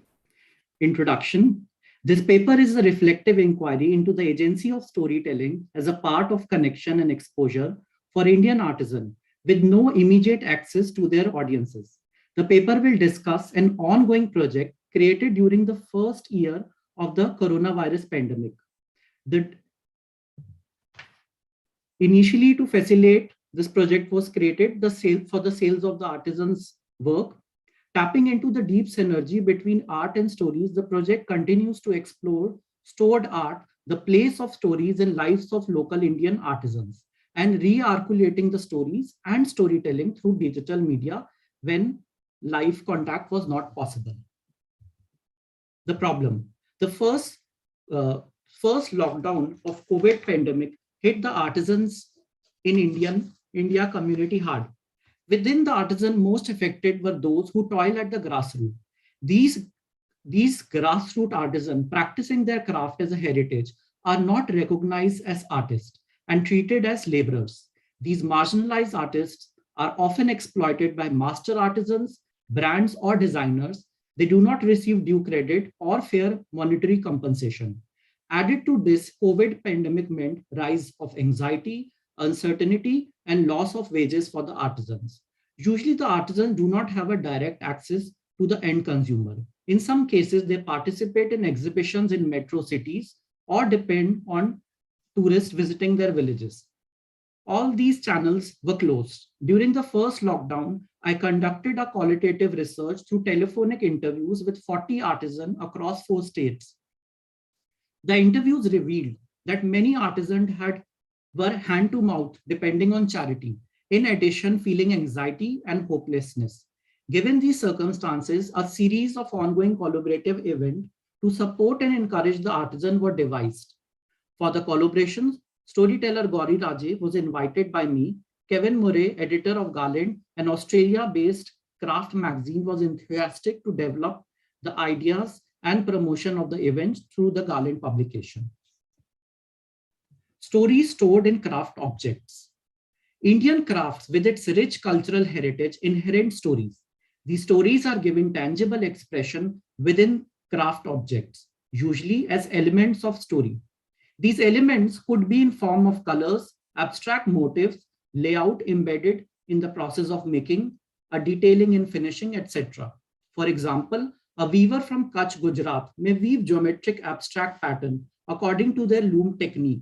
Introduction. This paper is a reflective inquiry into the agency of storytelling as a part of connection and exposure for Indian artisans with no immediate access to their audiences. The paper will discuss an ongoing project created during the first year of the coronavirus pandemic. Initially, to facilitate this project was created for the sales of the artisans' work. Tapping into the deep synergy between art and stories, the project continues to explore stored art, the place of stories in lives of local Indian artisans, and re-articulating the stories and storytelling through digital media when live contact was not possible. The problem. The first lockdown of COVID pandemic hit the artisans in India community hard. Within the artisan, most affected were those who toil at the grassroots. These grassroots artisans practicing their craft as a heritage are not recognized as artists and treated as laborers. These marginalized artists are often exploited by master artisans, brands, or designers. They do not receive due credit or fair monetary compensation. Added to this, COVID pandemic meant rise of anxiety, uncertainty, and loss of wages for the artisans. Usually the artisans do not have a direct access to the end consumer. In some cases, they participate in exhibitions in metro cities or depend on tourists visiting their villages. All these channels were closed. During the first lockdown, I conducted a qualitative research through telephonic interviews with 40 artisans across 4 states. The interviews revealed that many artisans were hand to mouth, depending on charity, in addition feeling anxiety and hopelessness. Given these circumstances, a series of ongoing collaborative events to support and encourage the artisan were devised. For the collaborations, storyteller Gauri Raje was invited by me. Kevin Murray, editor of Garland, an Australia-based craft magazine, was enthusiastic to develop the ideas and promotion of the events through the Garland publication. Stories stored in craft objects. Indian crafts with its rich cultural heritage inherent stories. These stories are given tangible expression within craft objects, usually as elements of story. These elements could be in form of colors, abstract motifs, layout embedded in the process of making, a detailing in finishing, etc. For example, a weaver from Kutch, Gujarat may weave geometric abstract pattern according to their loom technique.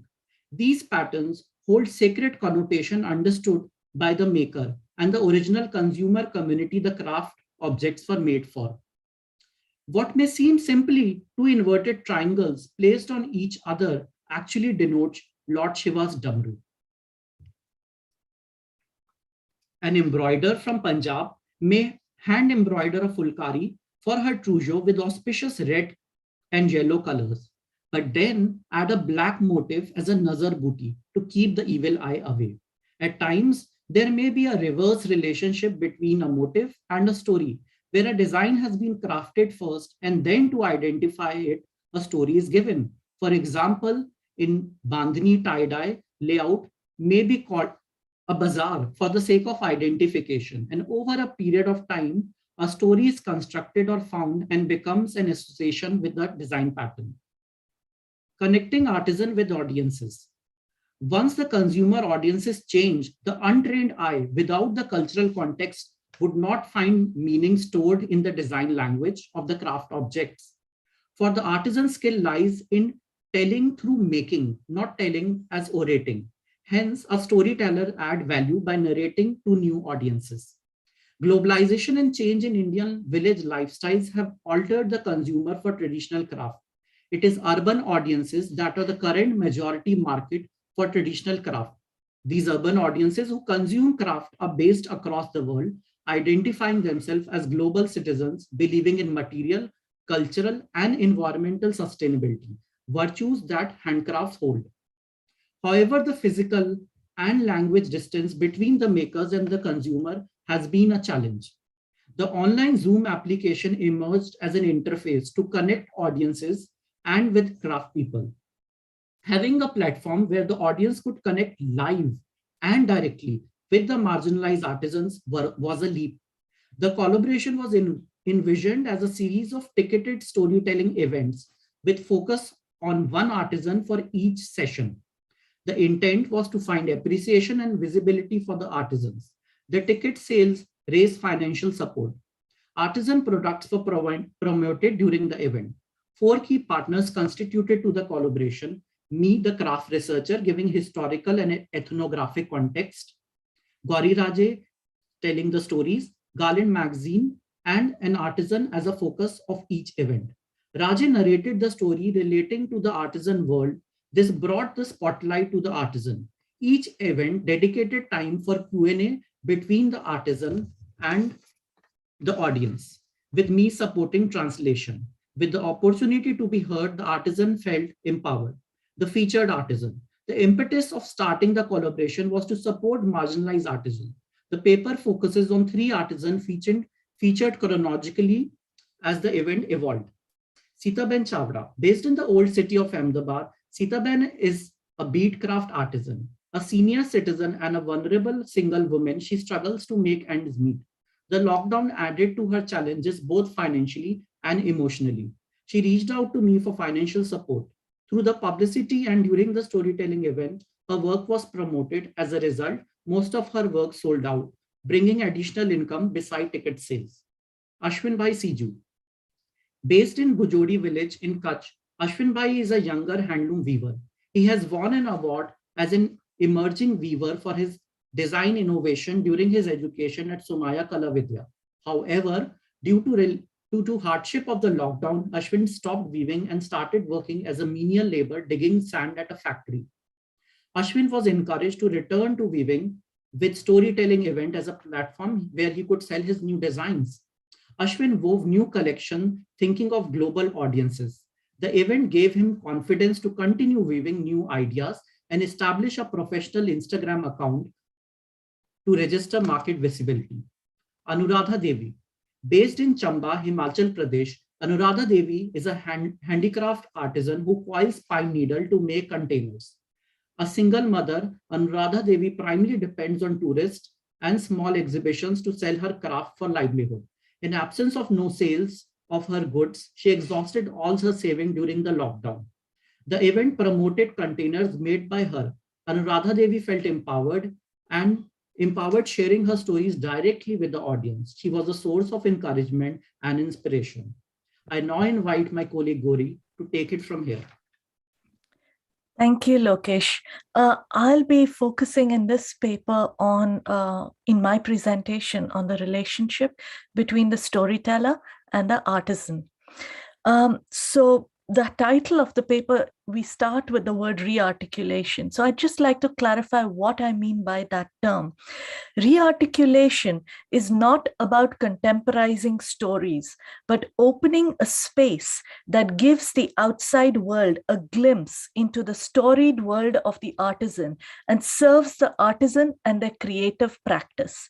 These patterns hold sacred connotation understood by the maker and the original consumer community the craft objects were made for. What may seem simply two inverted triangles placed on each other actually denotes Lord Shiva's Damru. An embroider from Punjab may hand embroider a fulkari for her trousseau with auspicious red and yellow colors, but then add a black motif as a nazar booty to keep the evil eye away. At times, there may be a reverse relationship between a motif and a story, where a design has been crafted first and then to identify it, a story is given. For example, in Bandhani tie-dye layout may be called a bazaar for the sake of identification. And over a period of time, a story is constructed or found and becomes an association with the design pattern. Connecting artisan with audiences. Once the consumer audiences change, the untrained eye without the cultural context would not find meaning stored in the design language of the craft objects. For the artisan skill lies in telling through making, not telling as orating. Hence, a storyteller adds value by narrating to new audiences. Globalization and change in Indian village lifestyles have altered the consumer for traditional craft. It is urban audiences that are the current majority market for traditional craft. These urban audiences who consume craft are based across the world, identifying themselves as global citizens, believing in material, cultural, and environmental sustainability, virtues that handcrafts hold. However, the physical and language distance between the makers and the consumer has been a challenge. The online Zoom application emerged as an interface to connect audiences and with craft people. Having a platform where the audience could connect live and directly with the marginalized artisans was a leap. The collaboration was envisioned as a series of ticketed storytelling events with focus on one artisan for each session. The intent was to find appreciation and visibility for the artisans. The ticket sales raised financial support. Artisan products were promoted during the event. 4 key partners constituted to the collaboration: me, the craft researcher, giving historical and ethnographic context; Gauri Raje, telling the stories; Garland magazine, and an artisan as a focus of each event. Raje narrated the story relating to the artisan world. This brought the spotlight to the artisan. Each event dedicated time for Q&A between the artisan and the audience, with me supporting translation. With the opportunity to be heard, the artisan felt empowered. The featured artisan. The impetus of starting the collaboration was to support marginalized artisans. The paper focuses on 3 artisans featured chronologically as the event evolved. Sitaben Chavda, based in the old city of Ahmedabad, Sitaben is a beadcraft artisan. A senior citizen and a vulnerable single woman, she struggles to make ends meet. The lockdown added to her challenges both financially and emotionally. She reached out to me for financial support. Through the publicity and during the storytelling event, her work was promoted. As a result, most of her work sold out, bringing additional income beside ticket sales. Ashwin Bhai Siju. Based in Bujodi village in Kutch, Ashwin Bhai is a younger handloom weaver. He has won an award as an emerging weaver for his design innovation during his education at Somaya Kala Vidya. However, due to hardship of the lockdown, Ashwin stopped weaving and started working as a menial labor digging sand at a factory. Ashwin was encouraged to return to weaving with storytelling event as a platform where he could sell his new designs. Ashwin wove new collection thinking of global audiences. The event gave him confidence to continue weaving new ideas and establish a professional Instagram account to register market visibility. Anuradha Devi. Based in Chamba, Himachal Pradesh, Anuradha Devi is a handicraft artisan who coils pine needle to make containers. A single mother, Anuradha Devi primarily depends on tourists and small exhibitions to sell her craft for livelihood. In absence of no sales of her goods, she exhausted all her saving during the lockdown. The event promoted containers made by her. Anuradha Devi felt empowered sharing her stories directly with the audience. She was a source of encouragement and inspiration. I now invite my colleague Gauri to take it from here. Thank you, Lokesh. I'll be focusing in this paper on, in my presentation, on the relationship between the storyteller and the artisan. So the title of the paper, we start with the word rearticulation. So I'd just like to clarify what I mean by that term. Rearticulation is not about contemporizing stories, but opening a space that gives the outside world a glimpse into the storied world of the artisan and serves the artisan and their creative practice.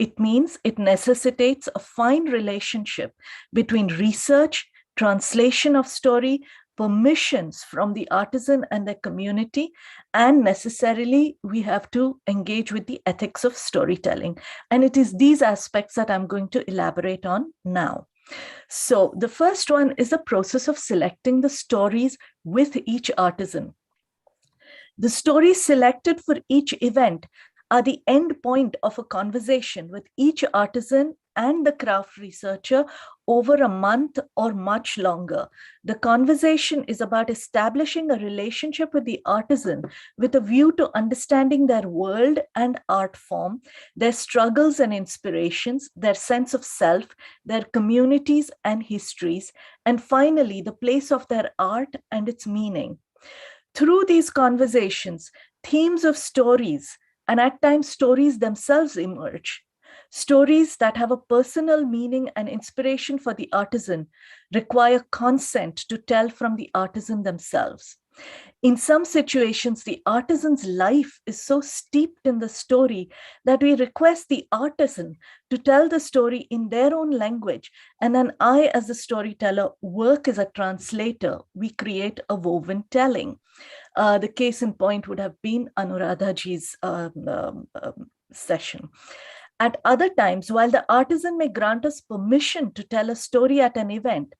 It means it necessitates a fine relationship between research, translation of story, permissions from the artisan and their community, and necessarily we have to engage with the ethics of storytelling. And it is these aspects that I'm going to elaborate on now. So the first one is the process of selecting the stories with each artisan. The stories selected for each event are the end point of a conversation with each artisan and the craft researcher over a month or much longer. The conversation is about establishing a relationship with the artisan with a view to understanding their world and art form, their struggles and inspirations, their sense of self, their communities and histories, and finally, the place of their art and its meaning. Through these conversations, themes of stories, and at times stories themselves emerge. Stories that have a personal meaning and inspiration for the artisan require consent to tell from the artisan themselves. In some situations, the artisan's life is so steeped in the story that we request the artisan to tell the story in their own language, and then I, as the storyteller, work as a translator. We create a woven telling. The case in point would have been Anuradhaji's session. At other times, while the artisan may grant us permission to tell a story at an event,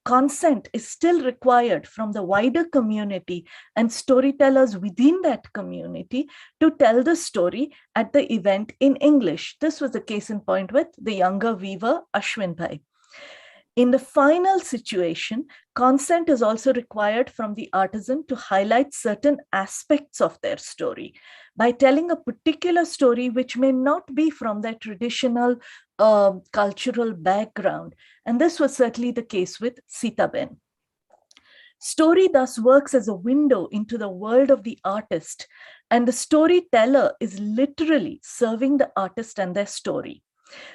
consent is still required from the wider community and storytellers within that community to tell the story at the event in English. This was the case in point with the younger weaver, Ashwin Bhai. In the final situation, consent is also required from the artisan to highlight certain aspects of their story by telling a particular story which may not be from their traditional cultural background. And this was certainly the case with Sitaben. Story thus works as a window into the world of the artist, and the storyteller is literally serving the artist and their story.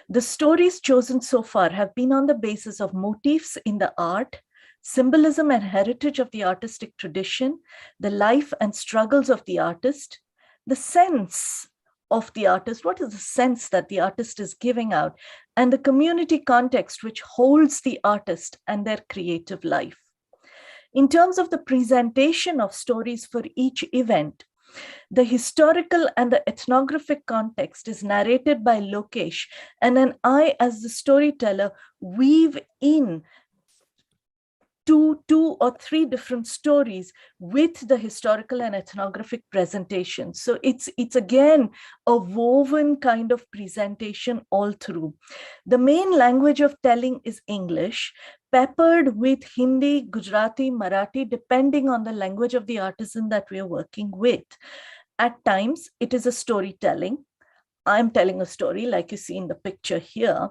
The stories chosen so far have been on the basis of motifs in the art, symbolism and heritage of the artistic tradition, the life and struggles of the artist, the sense of the artist, what is the sense that the artist is giving out, and the community context which holds the artist and their creative life. In terms of the presentation of stories for each event, the historical and the ethnographic context is narrated by Lokesh, and then I, as the storyteller, weave in two or three different stories with the historical and ethnographic presentation. So it's again a woven kind of presentation all through. The main language of telling is English, peppered with Hindi, Gujarati, Marathi, depending on the language of the artisan that we are working with. At times, it is a storytelling. I'm telling a story like you see in the picture here.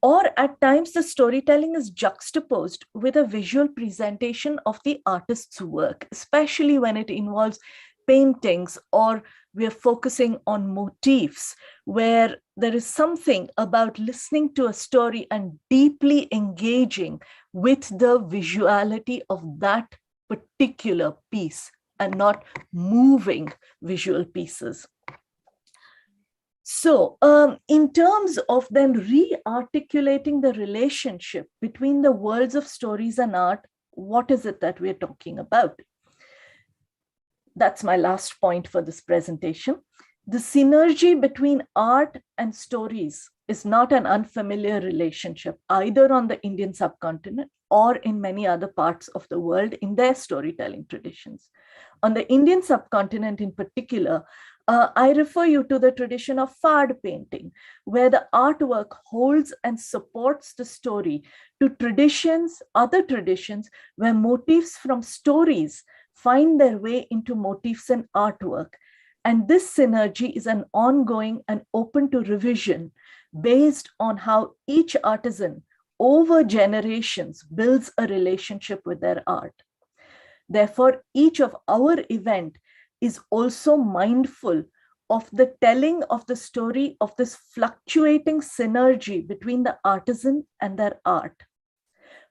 Or at times, the storytelling is juxtaposed with a visual presentation of the artist's work, especially when it involves paintings or we're focusing on motifs, where there is something about listening to a story and deeply engaging with the visuality of that particular piece and not moving visual pieces. So in terms of then re-articulating the relationship between the worlds of stories and art, what is it that we're talking about? That's my last point for this presentation. The synergy between art and stories is not an unfamiliar relationship, either on the Indian subcontinent or in many other parts of the world in their storytelling traditions. On the Indian subcontinent in particular, I refer you to the tradition of fard painting, where the artwork holds and supports the story to traditions, other traditions, where motifs from stories find their way into motifs and artwork. And this synergy is an ongoing and open to revision based on how each artisan over generations builds a relationship with their art. Therefore, each of our event is also mindful of the telling of the story of this fluctuating synergy between the artisan and their art.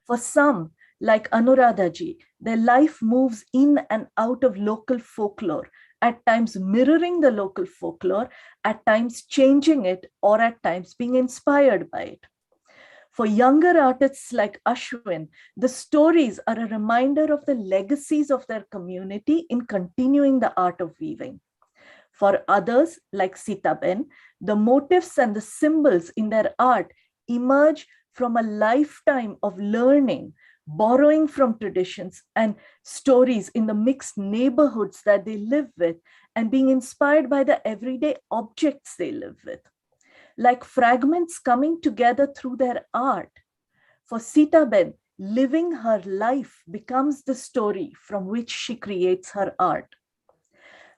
For some, like Anuradhaji, their life moves in and out of local folklore at times mirroring the local folklore, at times changing it, or at times being inspired by it. For younger artists like Ashwin, the stories are a reminder of the legacies of their community in continuing the art of weaving. For others, like Sitaben, the motifs and the symbols in their art emerge from a lifetime of learning, borrowing from traditions and stories in the mixed neighborhoods that they live with, and being inspired by the everyday objects they live with. Like fragments coming together through their art. For Sitaben, living her life becomes the story from which she creates her art.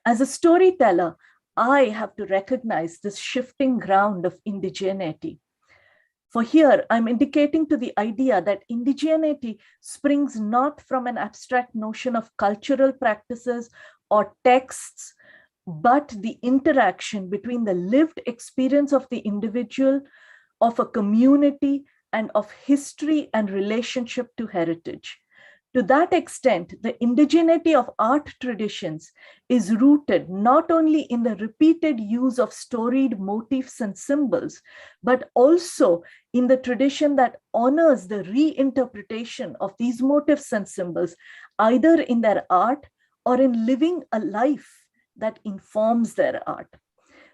As a storyteller, I have to recognize this shifting ground of indigeneity. For here, I'm indicating to the idea that indigeneity springs not from an abstract notion of cultural practices or texts, but the interaction between the lived experience of the individual, of a community, and of history and relationship to heritage. To that extent, the indigeneity of art traditions is rooted not only in the repeated use of storied motifs and symbols, but also in the tradition that honors the reinterpretation of these motifs and symbols, either in their art or in living a life that informs their art.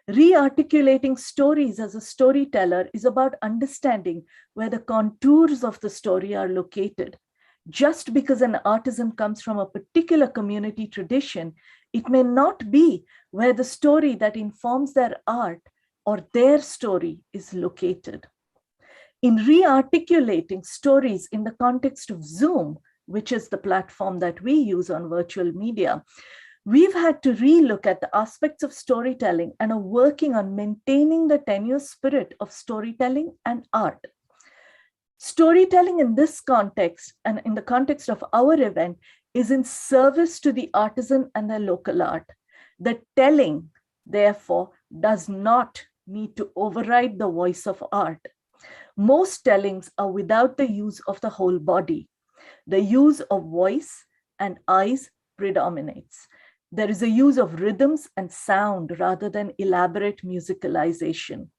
Re-articulating stories as a storyteller is about understanding where the contours of the story are located. Just because an artisan comes from a particular community tradition, it may not be where the story that informs their art or their story is located. In re-articulating stories in the context of Zoom, which is the platform that we use on virtual media, we've had to relook at the aspects of storytelling and are working on maintaining the tenuous spirit of storytelling and art. Storytelling in this context and in the context of our event is in service to the artisan and their local art. The telling, therefore, does not need to override the voice of art. Most tellings are without the use of the whole body. The use of voice and eyes predominates. There is a use of rhythms and sound rather than elaborate musicalization.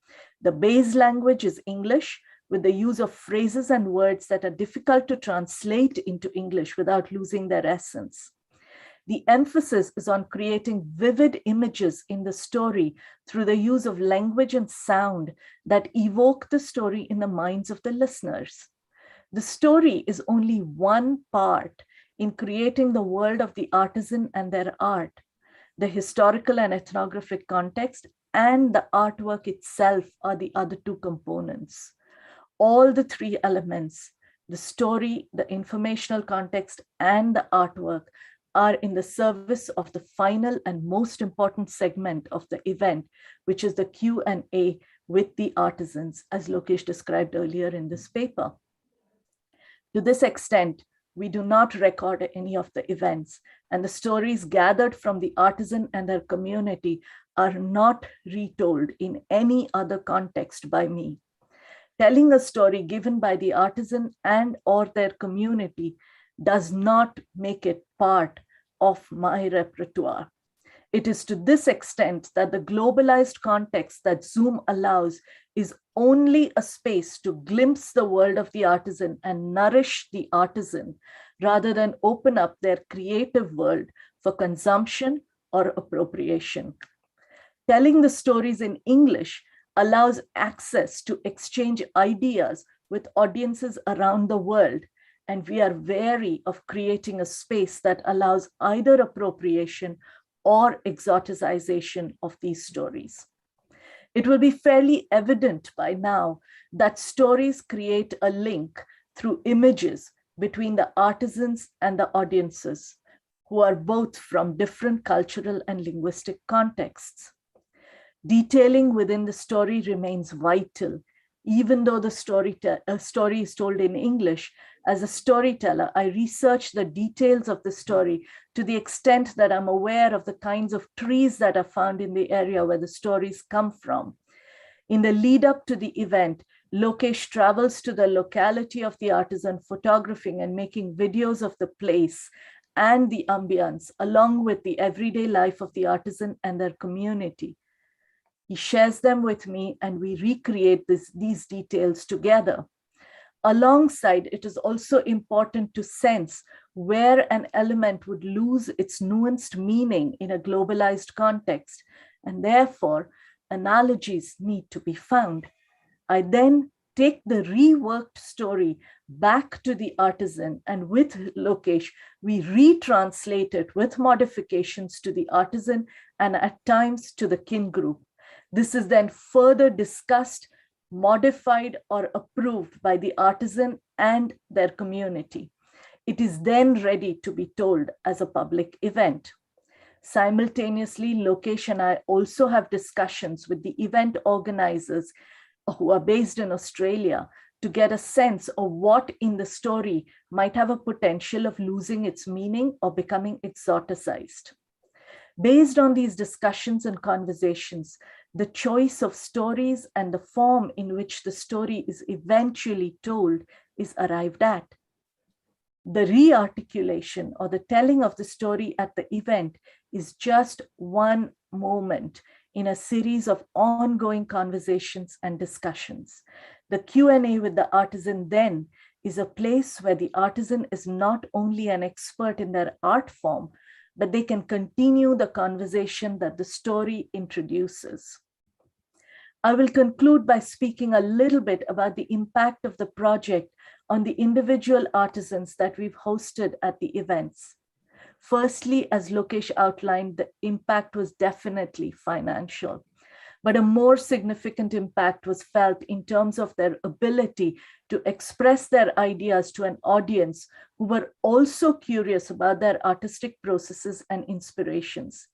The base language is English, with the use of phrases and words that are difficult to translate into English without losing their essence. The emphasis is on creating vivid images in the story through the use of language and sound that evoke the story in the minds of the listeners. The story is only one part in creating the world of the artisan and their art. The historical and ethnographic context and the artwork itself are the other two components. All the three elements, the story, the informational context, and the artwork, are in the service of the final and most important segment of the event, which is the Q&A with the artisans, as Lokesh described earlier in this paper. To this extent, we do not record any of the events, and the stories gathered from the artisan and their community are not retold in any other context by me. Telling a story given by the artisan and or their community does not make it part of my repertoire. It is to this extent that the globalized context that Zoom allows is only a space to glimpse the world of the artisan and nourish the artisan, rather than open up their creative world for consumption or appropriation. Telling the stories in English allows access to exchange ideas with audiences around the world, and we are wary of creating a space that allows either appropriation or exoticization of these stories. It will be fairly evident by now that stories create a link through images between the artisans and the audiences, who are both from different cultural and linguistic contexts. Detailing within the story remains vital, even though the story is told in English. As a storyteller, I research the details of the story to the extent that I'm aware of the kinds of trees that are found in the area where the stories come from. In the lead up to the event, Lokesh travels to the locality of the artisan, photographing and making videos of the place and the ambience, along with the everyday life of the artisan and their community. He shares them with me and we recreate these details together. Alongside, it is also important to sense where an element would lose its nuanced meaning in a globalized context, and therefore analogies need to be found. I then take the reworked story back to the artisan, and with Lokesh, we retranslate it with modifications to the artisan and at times to the kin group. This is then further discussed, modified, or approved by the artisan and their community. It is then ready to be told as a public event. Simultaneously, Lokesh and I also have discussions with the event organizers who are based in Australia to get a sense of what in the story might have a potential of losing its meaning or becoming exoticized. Based on these discussions and conversations, the choice of stories and the form in which the story is eventually told is arrived at. The re-articulation or the telling of the story at the event is just one moment in a series of ongoing conversations and discussions. The Q&A with the artisan then is a place where the artisan is not only an expert in their art form, but they can continue the conversation that the story introduces. I will conclude by speaking a little bit about the impact of the project on the individual artisans that we've hosted at the events. Firstly, as Lokesh outlined, the impact was definitely financial, but a more significant impact was felt in terms of their ability to express their ideas to an audience who were also curious about their artistic processes and inspirations.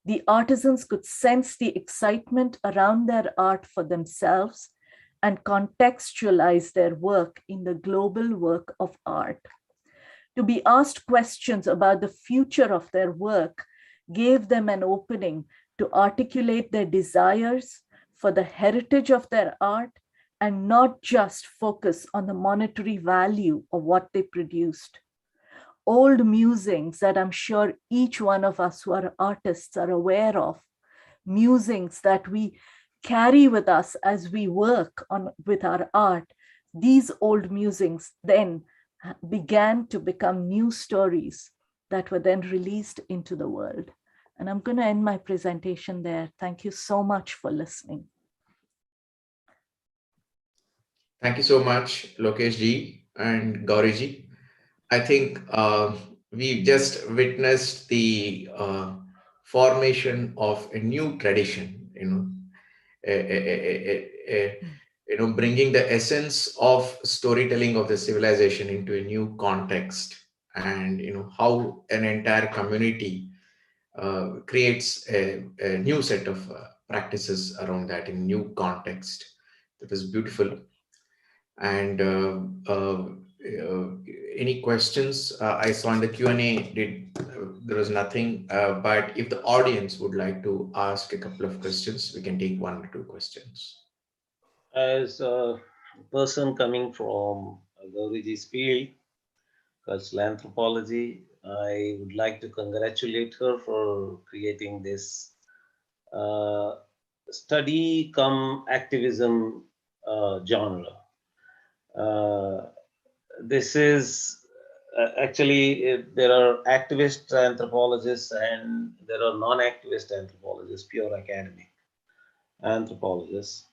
The artisans could sense the excitement around their art for themselves and contextualize their work in the global work of art. To be asked questions about the future of their work gave them an opening to articulate their desires for the heritage of their art and not just focus on the monetary value of what they produced. Old musings that I'm sure each one of us who are artists are aware of, musings that we carry with us as we work with our art, these old musings then began to become new stories that were then released into the world. And I'm going to end my presentation there. Thank you so much for listening. Thank you so much, Lokesh ji and Gauri ji. I think we just witnessed the formation of a new tradition, bringing the essence of storytelling of the civilization into a new context, and how an entire community creates a new set of practices around that in new context. That was beautiful. And any questions? I saw in the Q&A there was nothing, but if the audience would like to ask a couple of questions, we can take 1 or 2 questions. As a person coming from Gauriji's field, cultural anthropology, I would like to congratulate her for creating this study cum activism genre. This is actually, there are activist anthropologists and there are non-activist anthropologists, pure academic anthropologists.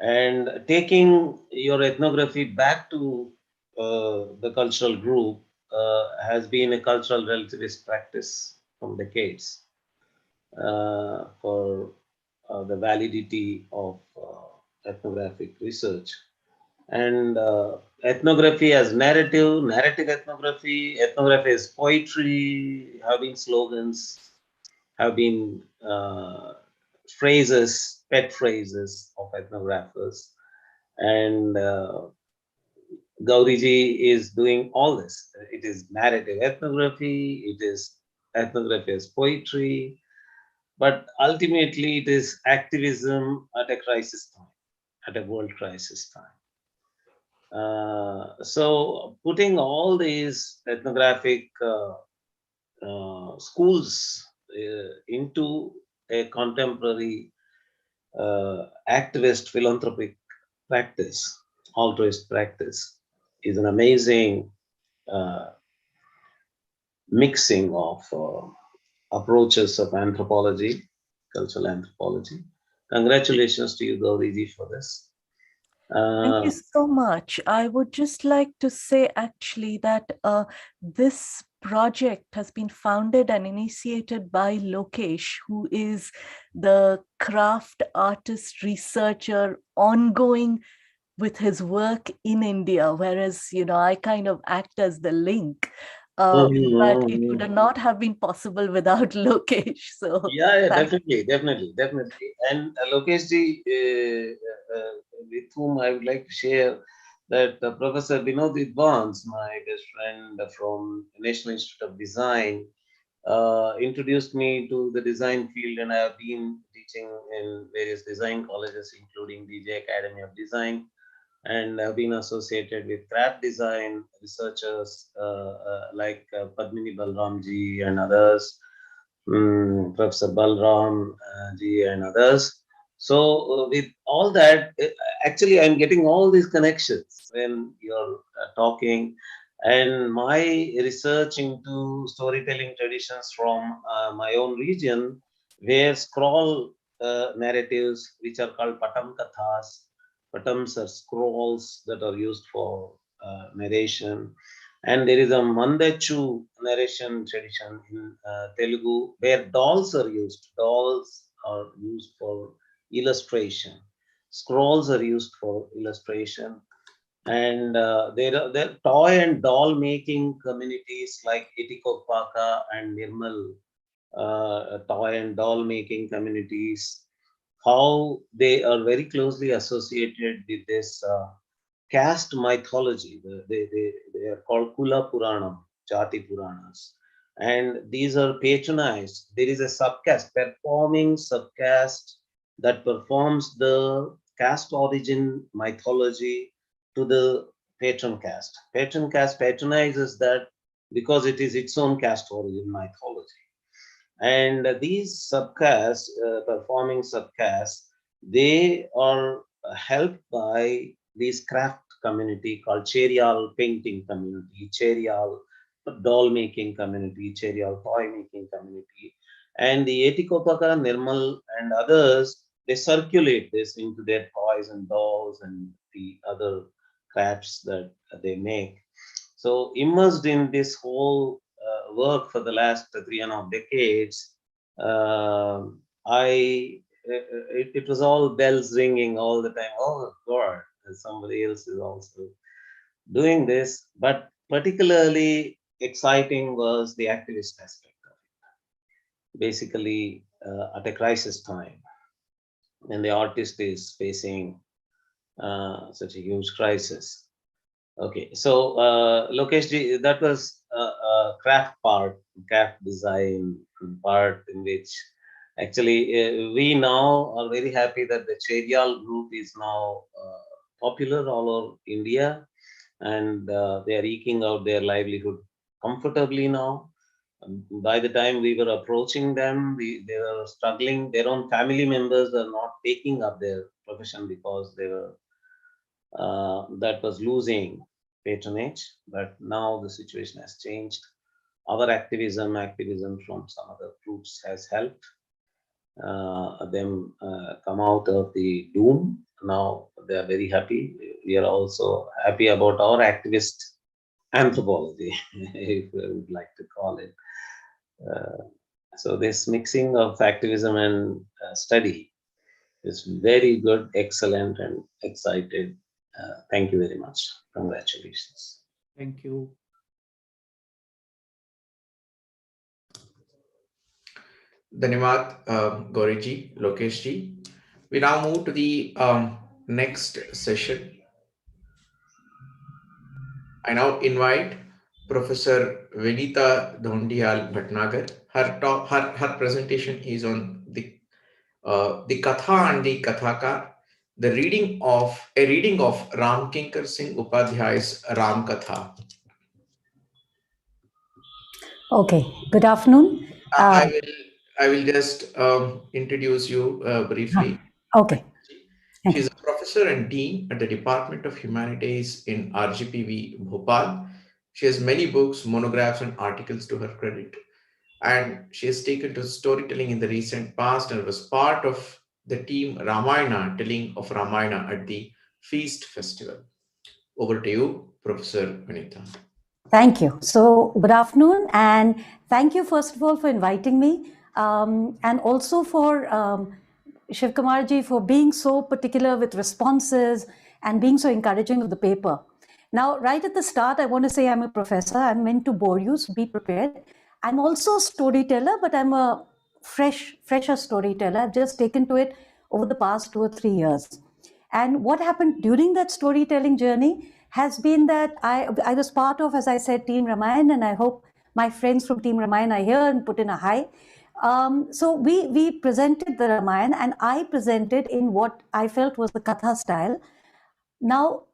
And taking your ethnography back to the cultural group has been a cultural relativist practice from decades for the validity of ethnographic research. And ethnography as narrative ethnography as poetry, have been slogans, have been phrases, pet phrases of ethnographers. And Gauriji is doing all this. It is narrative ethnography, it is ethnography as poetry, but ultimately it is activism at a crisis time, at a world crisis time. So putting all these ethnographic schools into a contemporary activist philanthropic practice, altruist practice, is an amazing mixing of approaches of anthropology, cultural anthropology. Congratulations to you, Gauriji, for this. Thank you so much. I would just like to say actually that this project has been founded and initiated by Lokesh, who is the craft artist researcher ongoing with his work in India, whereas, you know, I kind of act as the link. But it would not have been possible without Lokesh. So yeah, definitely. And Lokeshji, with whom I would like to share that Professor Vinod Vidvans, my best friend from National Institute of Design, introduced me to the design field, and I have been teaching in various design colleges, including DJ Academy of Design, and I've been associated with craft design researchers like Padmini Balramji and others, Professor Balram ji and others. So with all that, actually I'm getting all these connections when you're talking, and my research into storytelling traditions from my own region, where scroll narratives, which are called Patam Kathas. Patams are scrolls that are used for narration. And there is a Mandachu narration tradition in Telugu where dolls are used. Dolls are used for illustration. Scrolls are used for illustration. And there are toy and doll making communities like Etikopaka and Nirmal, toy and doll making communities, how they are very closely associated with this caste mythology. They are called Kula Puranam, Jati Puranas. And these are patronized. There is a subcaste, performing subcaste that performs the caste origin mythology to the patron caste. Patron caste patronizes that because it is its own caste origin mythology. And these subcastes, performing subcastes, they are helped by this craft community called Cherial painting community, Cherial doll making community, Cherial toy making community. And the Etikopaka, Nirmal and others, they circulate this into their toys and dolls and the other crafts that they make. So immersed in this whole work for the last 3.5 decades, it was all bells ringing all the time. Oh God, somebody else is also doing this. But particularly exciting was the activist aspect of it. Basically, at a crisis time, when the artist is facing such a huge crisis. Okay, so Lokesh, that was a craft part, craft design part, in which actually we now are very happy that the Cherial group is now popular all over India, and they are eking out their livelihood comfortably now. By the time we were approaching them, they were struggling. Their own family members were not taking up their profession because they were that was losing patronage. But now the situation has changed. Our activism from some other groups has helped them come out of the doom. Now they are very happy. We are also happy about our activist anthropology, if I would like to call it. So this mixing of activism and study is very good, excellent, and excited. Thank you very much. Congratulations. Thank you. Dhanyavad, Gauriji, Lokeshji. We now move to the next session. I now invite Professor Vinita Dhondiyal Bhatnagar. Her presentation is on the Katha and the Kathaka, a reading of Ram Kinkar Singh Upadhyay's Ram Katha. Okay, good afternoon. I will just introduce you briefly. Okay. She is a professor and dean at the Department of Humanities in RGPV, Bhopal. She has many books, monographs, and articles to her credit. And she has taken to storytelling in the recent past and was part of the team Ramayana, telling of Ramayana at the Feast Festival. Over to you, Professor Vinita. Thank you. So, good afternoon, and thank you, first of all, for inviting me, and also for Shiv Kumarji for being so particular with responses and being so encouraging of the paper. Now, right at the start, I want to say I'm a professor. I'm meant to bore you, so be prepared. I'm also a storyteller, but I'm a fresher storyteller. I've just taken to it over the past 2 or 3 years. And what happened during that storytelling journey has been that I was part of, as I said, Team Ramayana, and I hope my friends from Team Ramayana are here and put in a hi. So we presented the Ramayana, and I presented in what I felt was the Katha style. Now,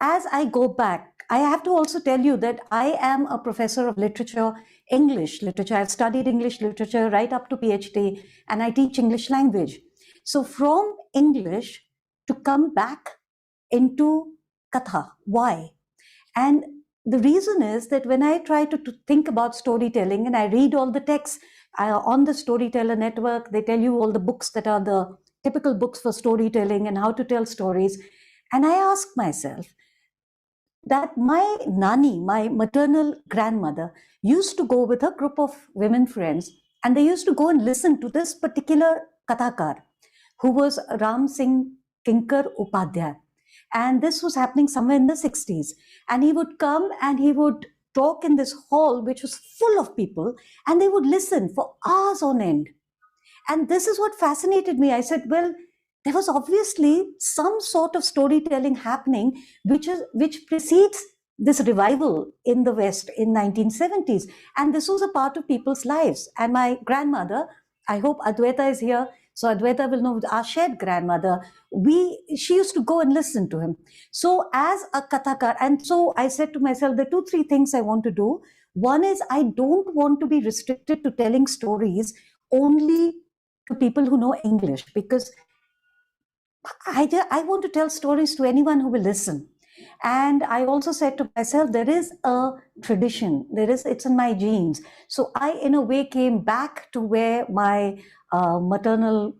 as I go back, I have to also tell you that I am a professor of literature, English literature. I've studied English literature right up to PhD, and I teach English language. So from English to come back into Katha, why? And the reason is that when I try to think about storytelling and I read all the texts on the Storyteller Network, they tell you all the books that are the typical books for storytelling and how to tell stories. And I ask myself that my nani, my maternal grandmother, used to go with a group of women friends, and they used to go and listen to this particular Kathakar, who was Ram Singh Kinkar Upadhyay. And this was happening somewhere in the 60s. And he would come and he would talk in this hall, which was full of people, and they would listen for hours on end. And this is what fascinated me. I said, well, there was obviously some sort of storytelling happening, which precedes this revival in the West in 1970s. And this was a part of people's lives. And my grandmother, I hope Adwaita is here, so Adwaita will know, our shared grandmother, she used to go and listen to him. So as a Kathakar, and so I said to myself, there are 2-3 things I want to do. One is I don't want to be restricted to telling stories only to people who know English, because I want to tell stories to anyone who will listen. And I also said to myself, there is a tradition, it's in my genes. So I, in a way, came back to where my maternal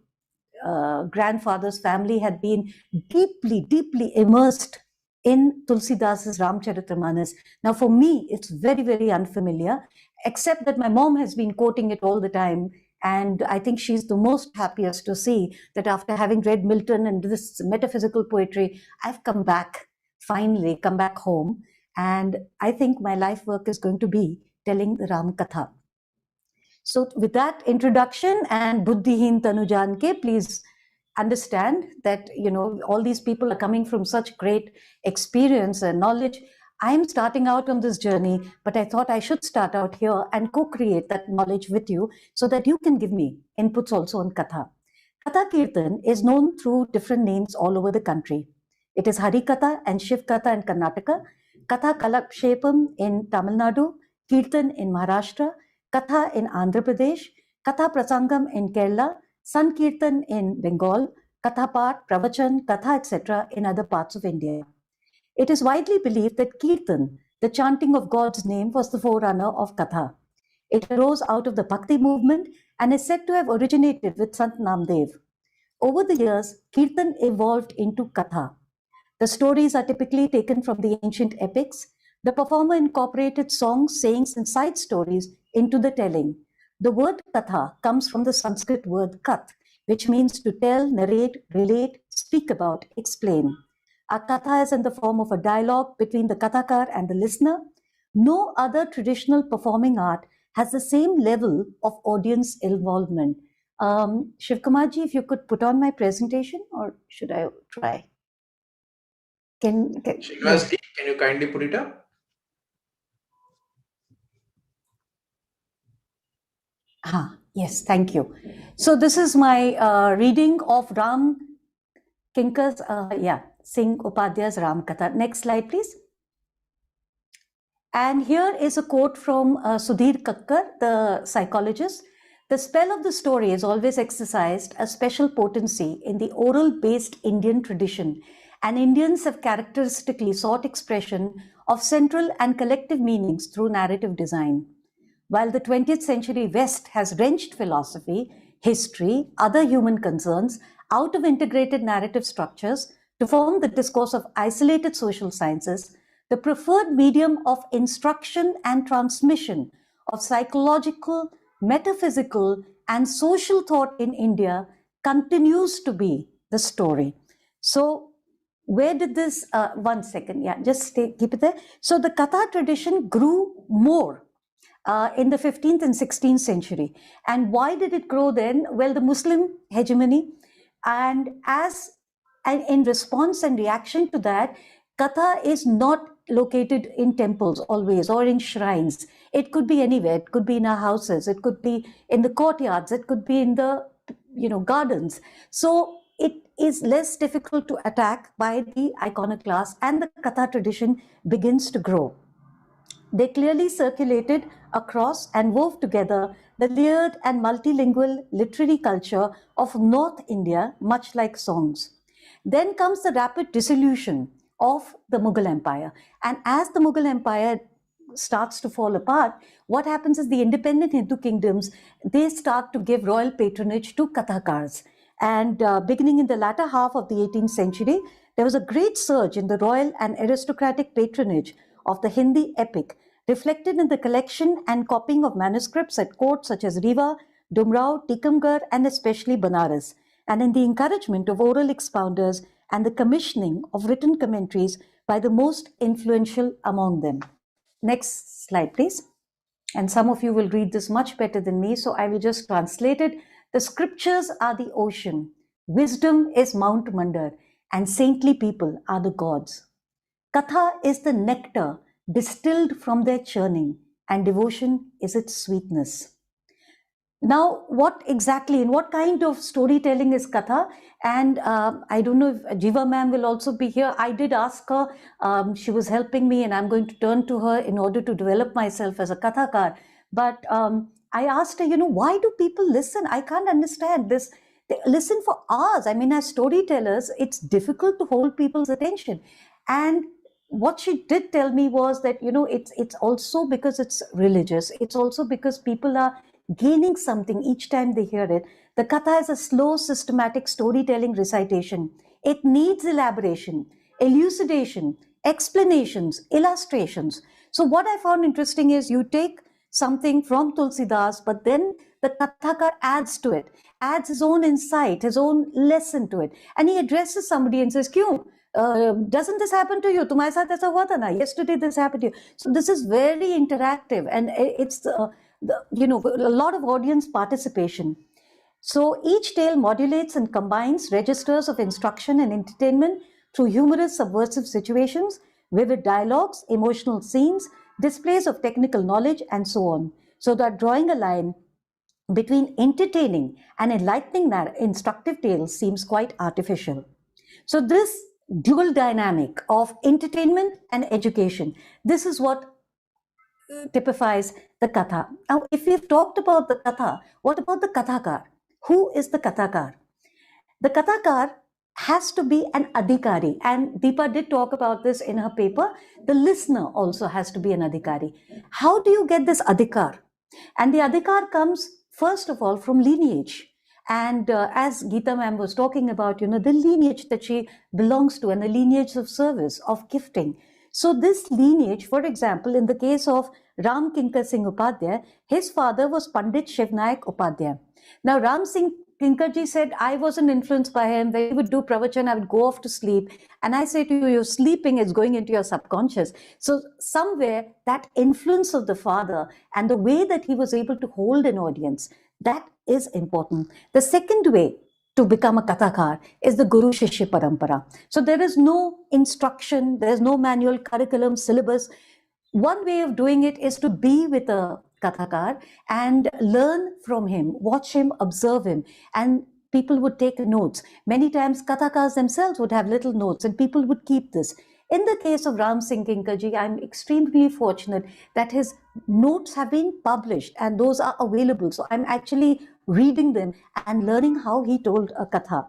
grandfather's family had been deeply, deeply immersed in Tulsidas's Ramcharitmanas. Now, for me, it's very, very unfamiliar, except that my mom has been quoting it all the time. And I think she's the most happiest to see that after having read Milton and this metaphysical poetry, I've come back, finally come back home. And I think my life work is going to be telling the Ram Katha. So with that introduction and Buddhihin Tanu Janke, please understand that, all these people are coming from such great experience and knowledge. I'm starting out on this journey, but I thought I should start out here and co-create that knowledge with you so that you can give me inputs also on Katha. Katha Kirtan is known through different names all over the country. It is Hari Katha and Shiv Katha in Karnataka, Katha Kalakshepam in Tamil Nadu, Kirtan in Maharashtra, Katha in Andhra Pradesh, Katha Prasangam in Kerala, Sankirtan in Bengal, Katha Path, Pravachan, Katha, etc. in other parts of India. It is widely believed that Kirtan, the chanting of God's name, was the forerunner of Katha. It arose out of the Bhakti movement and is said to have originated with Sant Namdev. Over the years, Kirtan evolved into Katha. The stories are typically taken from the ancient epics. The performer incorporated songs, sayings, and side stories into the telling. The word Katha comes from the Sanskrit word Kath, which means to tell, narrate, relate, speak about, explain. A Katha is in the form of a dialogue between the Kathakar and the listener. No other traditional performing art has the same level of audience involvement. Shiv Kumarji, if you could put on my presentation, or should I try? Srinivas, can you kindly put it up? Yes, thank you. So this is my reading of Ram Kinkar's, Singh Upadhyay's Ram Katha. Next slide, please. And here is a quote from Sudhir Kakkar, the psychologist. The spell of the story has always exercised a special potency in the oral-based Indian tradition, and Indians have characteristically sought expression of central and collective meanings through narrative design. While the 20th century West has wrenched philosophy, history, other human concerns out of integrated narrative structures to form the discourse of isolated social sciences, the preferred medium of instruction and transmission of psychological, metaphysical, and social thought in India continues to be the story. So, where did this, one second, yeah, just keep it there. So, the Katha tradition grew more in the 15th and 16th century. And why did it grow then? Well, the Muslim hegemony, and in response and reaction to that, Katha is not located in temples always or in shrines. It could be anywhere. It could be in our houses. It could be in the courtyards. It could be in the gardens. So it is less difficult to attack by the iconoclast, and the Katha tradition begins to grow. They clearly circulated across and wove together the layered and multilingual literary culture of North India, much like songs. Then comes the rapid dissolution of the Mughal Empire. And as the Mughal Empire starts to fall apart, what happens is the independent Hindu kingdoms, they start to give royal patronage to Kathakars. And beginning in the latter half of the 18th century, there was a great surge in the royal and aristocratic patronage of the Hindi epic, reflected in the collection and copying of manuscripts at courts such as Rewa, Dumrao, Tikamgarh, and especially Banaras, and in the encouragement of oral expounders and the commissioning of written commentaries by the most influential among them. Next slide, please. And some of you will read this much better than me, so I will just translate it. The scriptures are the ocean, wisdom is Mount Mandar, and saintly people are the gods. Katha is the nectar distilled from their churning, and devotion is its sweetness. Now, what exactly, in what kind of storytelling is Katha? And I don't know if Jiva ma'am will also be here. I did ask her, she was helping me, and I'm going to turn to her in order to develop myself as a Kathakar. But I asked her, why do people listen? I can't understand this. They listen for hours. I mean, as storytellers, it's difficult to hold people's attention. And what she did tell me was that, it's also because it's religious. It's also because people are gaining something each time they hear it. The Katha is a slow, systematic storytelling recitation. It needs elaboration, elucidation, explanations, illustrations. So what I found interesting is you take something from Tulsidas, but then the Kathakar adds to it, adds his own insight, his own lesson to it. And he addresses somebody and says, Kyun? Doesn't this happen to you? Tumhare saath aisa hua tha na? Yesterday this happened to you. So this is very interactive, and it's a lot of audience participation. So each tale modulates and combines registers of instruction and entertainment through humorous subversive situations, vivid dialogues, emotional scenes, displays of technical knowledge, and so on. So that drawing a line between entertaining and enlightening instructive tales seems quite artificial. So this dual dynamic of entertainment and education, this is what typifies the Katha. Now, if we've talked about the Katha, what about the Kathakar? Who is the Kathakar? The Kathakar has to be an adhikari, and Deepa did talk about this in her paper. The listener also has to be an adhikari. How do you get this adhikar? And the adhikar comes, first of all, from lineage. And as Geeta ma'am was talking about, the lineage that she belongs to, and the lineage of service, of gifting. So this lineage, for example, in the case of Ram Kinkar Singh Upadhyay, his father was Pandit Shivnayak Upadhyay. Now Ram Singh Kinkarji said, I wasn't influenced by him. When he would do pravachan, I would go off to sleep. And I say to you, your sleeping is going into your subconscious. So somewhere that influence of the father and the way that he was able to hold an audience, that is important. The second way to become a Kathakar is the Guru Shishya Parampara. So there is no instruction, there is no manual, curriculum, syllabus. One way of doing it is to be with a Kathakar and learn from him, watch him, observe him, and people would take notes. Many times Kathakars themselves would have little notes, and people would keep this. In the case of Ram Singh Kinkarji, I'm extremely fortunate that his notes have been published and those are available. So I'm actually reading them and learning how he told a katha.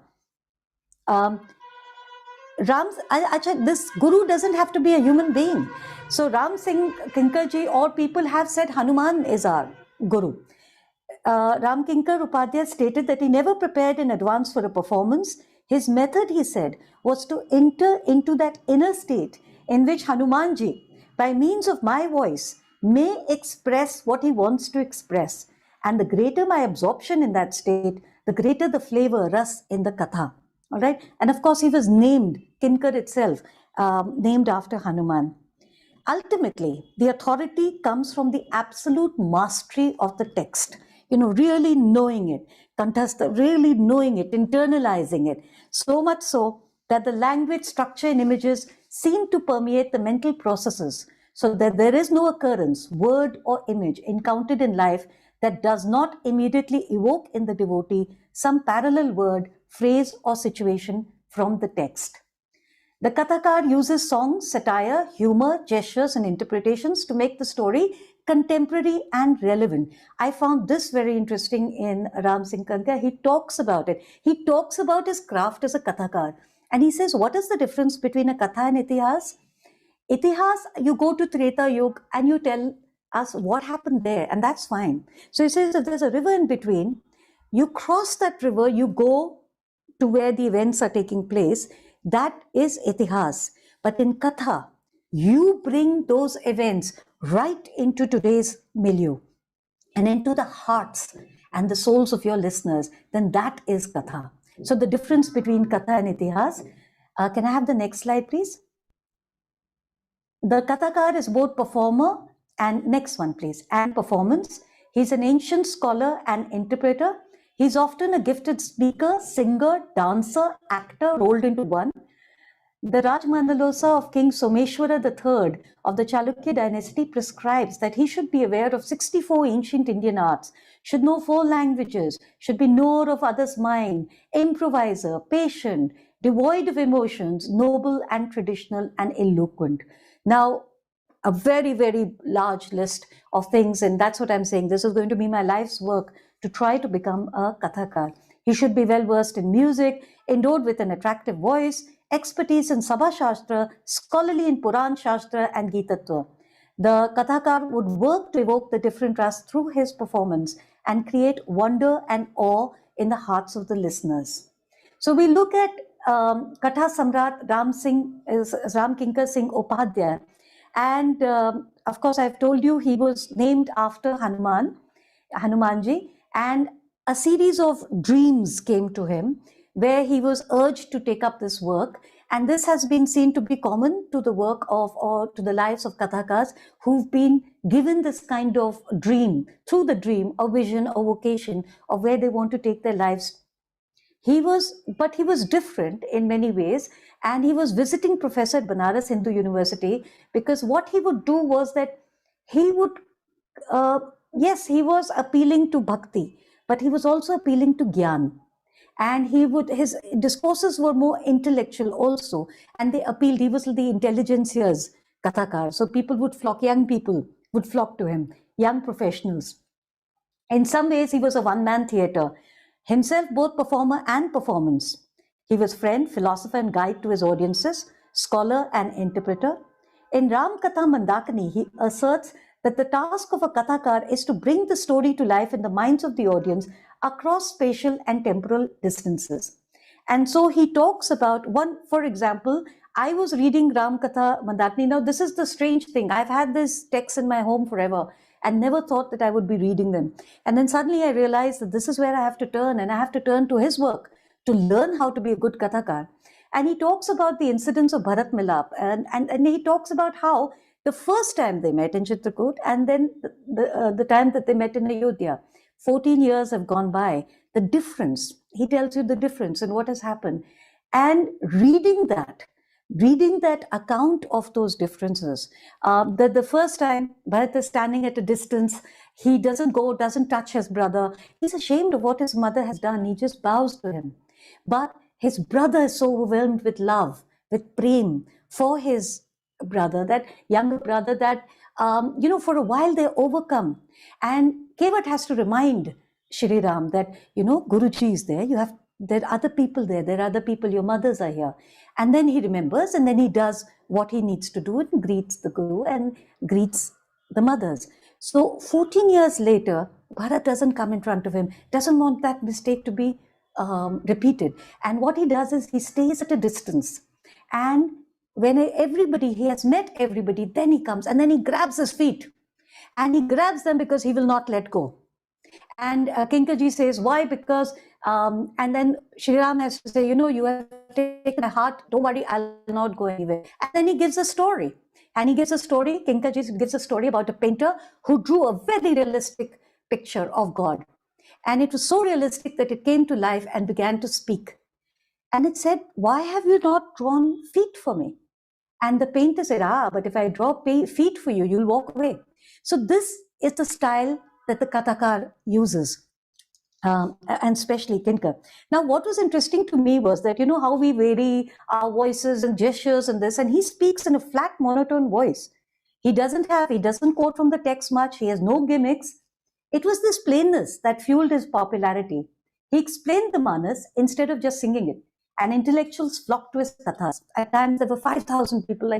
This guru doesn't have to be a human being. So Ram Singh Kinkarji or people have said Hanuman is our guru. Ram Kinkar Upadhyay stated that he never prepared in advance for a performance. His method, he said, was to enter into that inner state in which Hanumanji, by means of my voice, may express what he wants to express. And the greater my absorption in that state, the greater the flavor, ras in the katha. All right. And of course, he was named, Kinkar itself, named after Hanuman. Ultimately, the authority comes from the absolute mastery of the text. Really knowing it, really knowing it, internalizing it, so much so that the language, structure, and images seem to permeate the mental processes, so that there is no occurrence, word or image encountered in life that does not immediately evoke in the devotee some parallel word, phrase, or situation from the text. The Kathakar uses songs, satire, humor, gestures, and interpretations to make the story contemporary and relevant. I found this very interesting in Ram Singh Kinkarji. He talks about it. He talks about his craft as a Kathakar. And he says, what is the difference between a Katha and Itihas? Itihas, you go to Treta Yuga and you tell us what happened there, and that's fine. So he says, if there's a river in between, you cross that river, you go to where the events are taking place. That is Itihas. But in Katha, you bring those events right into today's milieu and into the hearts and the souls of your listeners. Then that is Katha. So the difference between Katha and Itihas. Can I have the next slide, please? The Kathakar is both performer and, next one please, and performance. He's an ancient scholar and interpreter. He's often a gifted speaker, singer, dancer, actor rolled into one. The Rajmandalosa of King Someshwara III of the Chalukya dynasty prescribes that he should be aware of 64 ancient Indian arts, should know 4 languages, should be knower of others' mind, improviser, patient, devoid of emotions, noble and traditional and eloquent. Now, a very, very large list of things, and that's what I'm saying. This is going to be my life's work to try to become a Kathakar. He should be well versed in music, endowed with an attractive voice, expertise in Sabha Shastra, scholarly in Puran Shastra and Gitatva. The Kathakar would work to evoke the different ras through his performance and create wonder and awe in the hearts of the listeners. So we look at Katha Samrat Ram Kinkar Singh Upadhyay. And of course, I've told you he was named after Hanumanji, and a series of dreams came to him where he was urged to take up this work. And this has been seen to be common to the work of, or to the lives of Kathakars who've been given this kind of dream, through the dream, a vision, a vocation of where they want to take their lives. But he was different in many ways, and he was visiting professor at Banaras Hindu University, because what he would do was that he would, yes, he was appealing to bhakti, but he was also appealing to gyan. And his discourses were more intellectual also, and they appealed. He was the intelligentsia's Kathakar. So young people would flock to him, young professionals. In some ways, he was a one-man theater, himself both performer and performance. He was friend, philosopher, and guide to his audiences, scholar and interpreter. In Ram Katha Mandakini, he asserts that the task of a Kathakar is to bring the story to life in the minds of the audience across spatial and temporal distances. And so he talks about one, for example, I was reading Ram Katha Mandakini. Now, this is the strange thing. I've had this text in my home forever and never thought that I would be reading them. And then suddenly I realized that this is where I have to turn, and I have to turn to his work to learn how to be a good Kathakar. And he talks about the incidents of Bharat Milap, and he talks about how the first time they met in Chitrakoot, and then the time that they met in Ayodhya, 14 years have gone by. The difference, he tells you the difference in what has happened. And reading that account of those differences, that the first time Bharat is standing at a distance, he doesn't touch his brother. He's ashamed of what his mother has done. He just bows to him. But his brother is so overwhelmed with love with prem for his brother, that younger brother, that, for a while they overcome. And Kevat has to remind Shri Ram that, Guruji is there, there are other people there, there are other people, your mothers are here. And then he remembers, and then he does what he needs to do and greets the Guru and greets the mothers. So 14 years later, Bharat doesn't come in front of him, doesn't want that mistake to be repeated. And what he does is he stays at a distance. And when he has met everybody, then he comes and then he grabs his feet. And he grabs them because he will not let go. And Kinkaji says, why? Because, and then Shri Ram has to say, you have taken my heart, don't worry, I'll not go anywhere. And then he gives a story. And he gives a story, Kinkaji gives a story about a painter who drew a very realistic picture of God. And it was so realistic that it came to life and began to speak. And it said, why have you not drawn feet for me? And the painter said, but if I draw feet for you, you'll walk away. So this is the style that the Kathakar uses, and especially Kinkar. Now, what was interesting to me was that, how we vary our voices and gestures and this, and he speaks in a flat monotone voice. He doesn't quote from the text much. He has no gimmicks. It was this plainness that fueled his popularity. He explained the Manas instead of just singing it. And intellectuals flocked to his kathas. At times there were 5,000 people,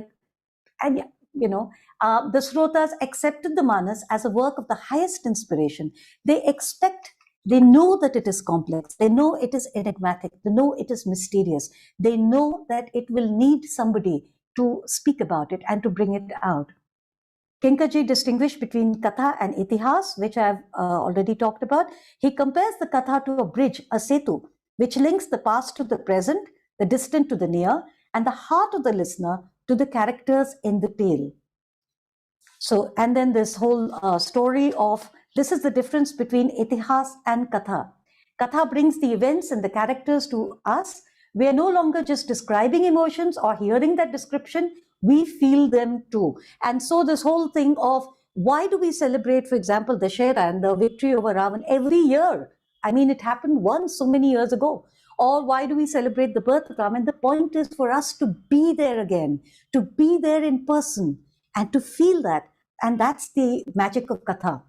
the Srotas accepted the Manas as a work of the highest inspiration. They know that it is complex. They know it is enigmatic. They know it is mysterious. They know that it will need somebody to speak about it and to bring it out. Kinkaji distinguished between Katha and Itihas, which I've already talked about. He compares the Katha to a bridge, a setu, which links the past to the present, the distant to the near, and the heart of the listener to the characters in the tale. So, and then this whole story of, this is the difference between Itihas and Katha. Katha brings the events and the characters to us. We are no longer just describing emotions or hearing that description, we feel them too. And so this whole thing of, why do we celebrate, for example, Dashera and the victory over Ravan every year? I mean, it happened once so many years ago. Or why do we celebrate the birth of Ram? And the point is for us to be there again, to be there in person and to feel that. And that's the magic of Katha.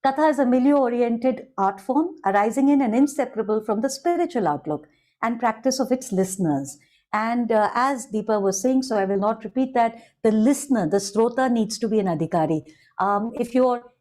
Katha is a milieu-oriented art form arising in and inseparable from the spiritual outlook and practice of its listeners. And as Deepa was saying, so I will not repeat that, the listener, the Srota needs to be an Adhikari.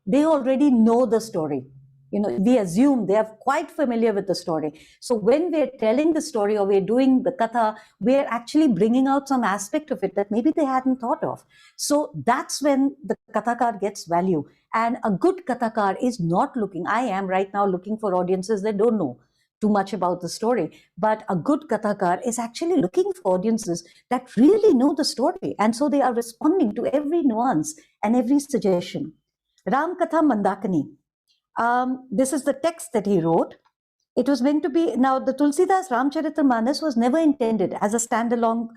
They already know the story. We assume they are quite familiar with the story. So when we're telling the story or we're doing the Katha, we're actually bringing out some aspect of it that maybe they hadn't thought of. So that's when the Kathakar gets value. And a good Kathakar is not looking, I am right now looking for audiences that don't know too much about the story. But a good Kathakar is actually looking for audiences that really know the story. And so they are responding to every nuance and every suggestion. Ram Katha Mandakini. This is the text that he wrote. It was meant to be, now the Tulsidas Ramcharitmanas was never intended as a standalone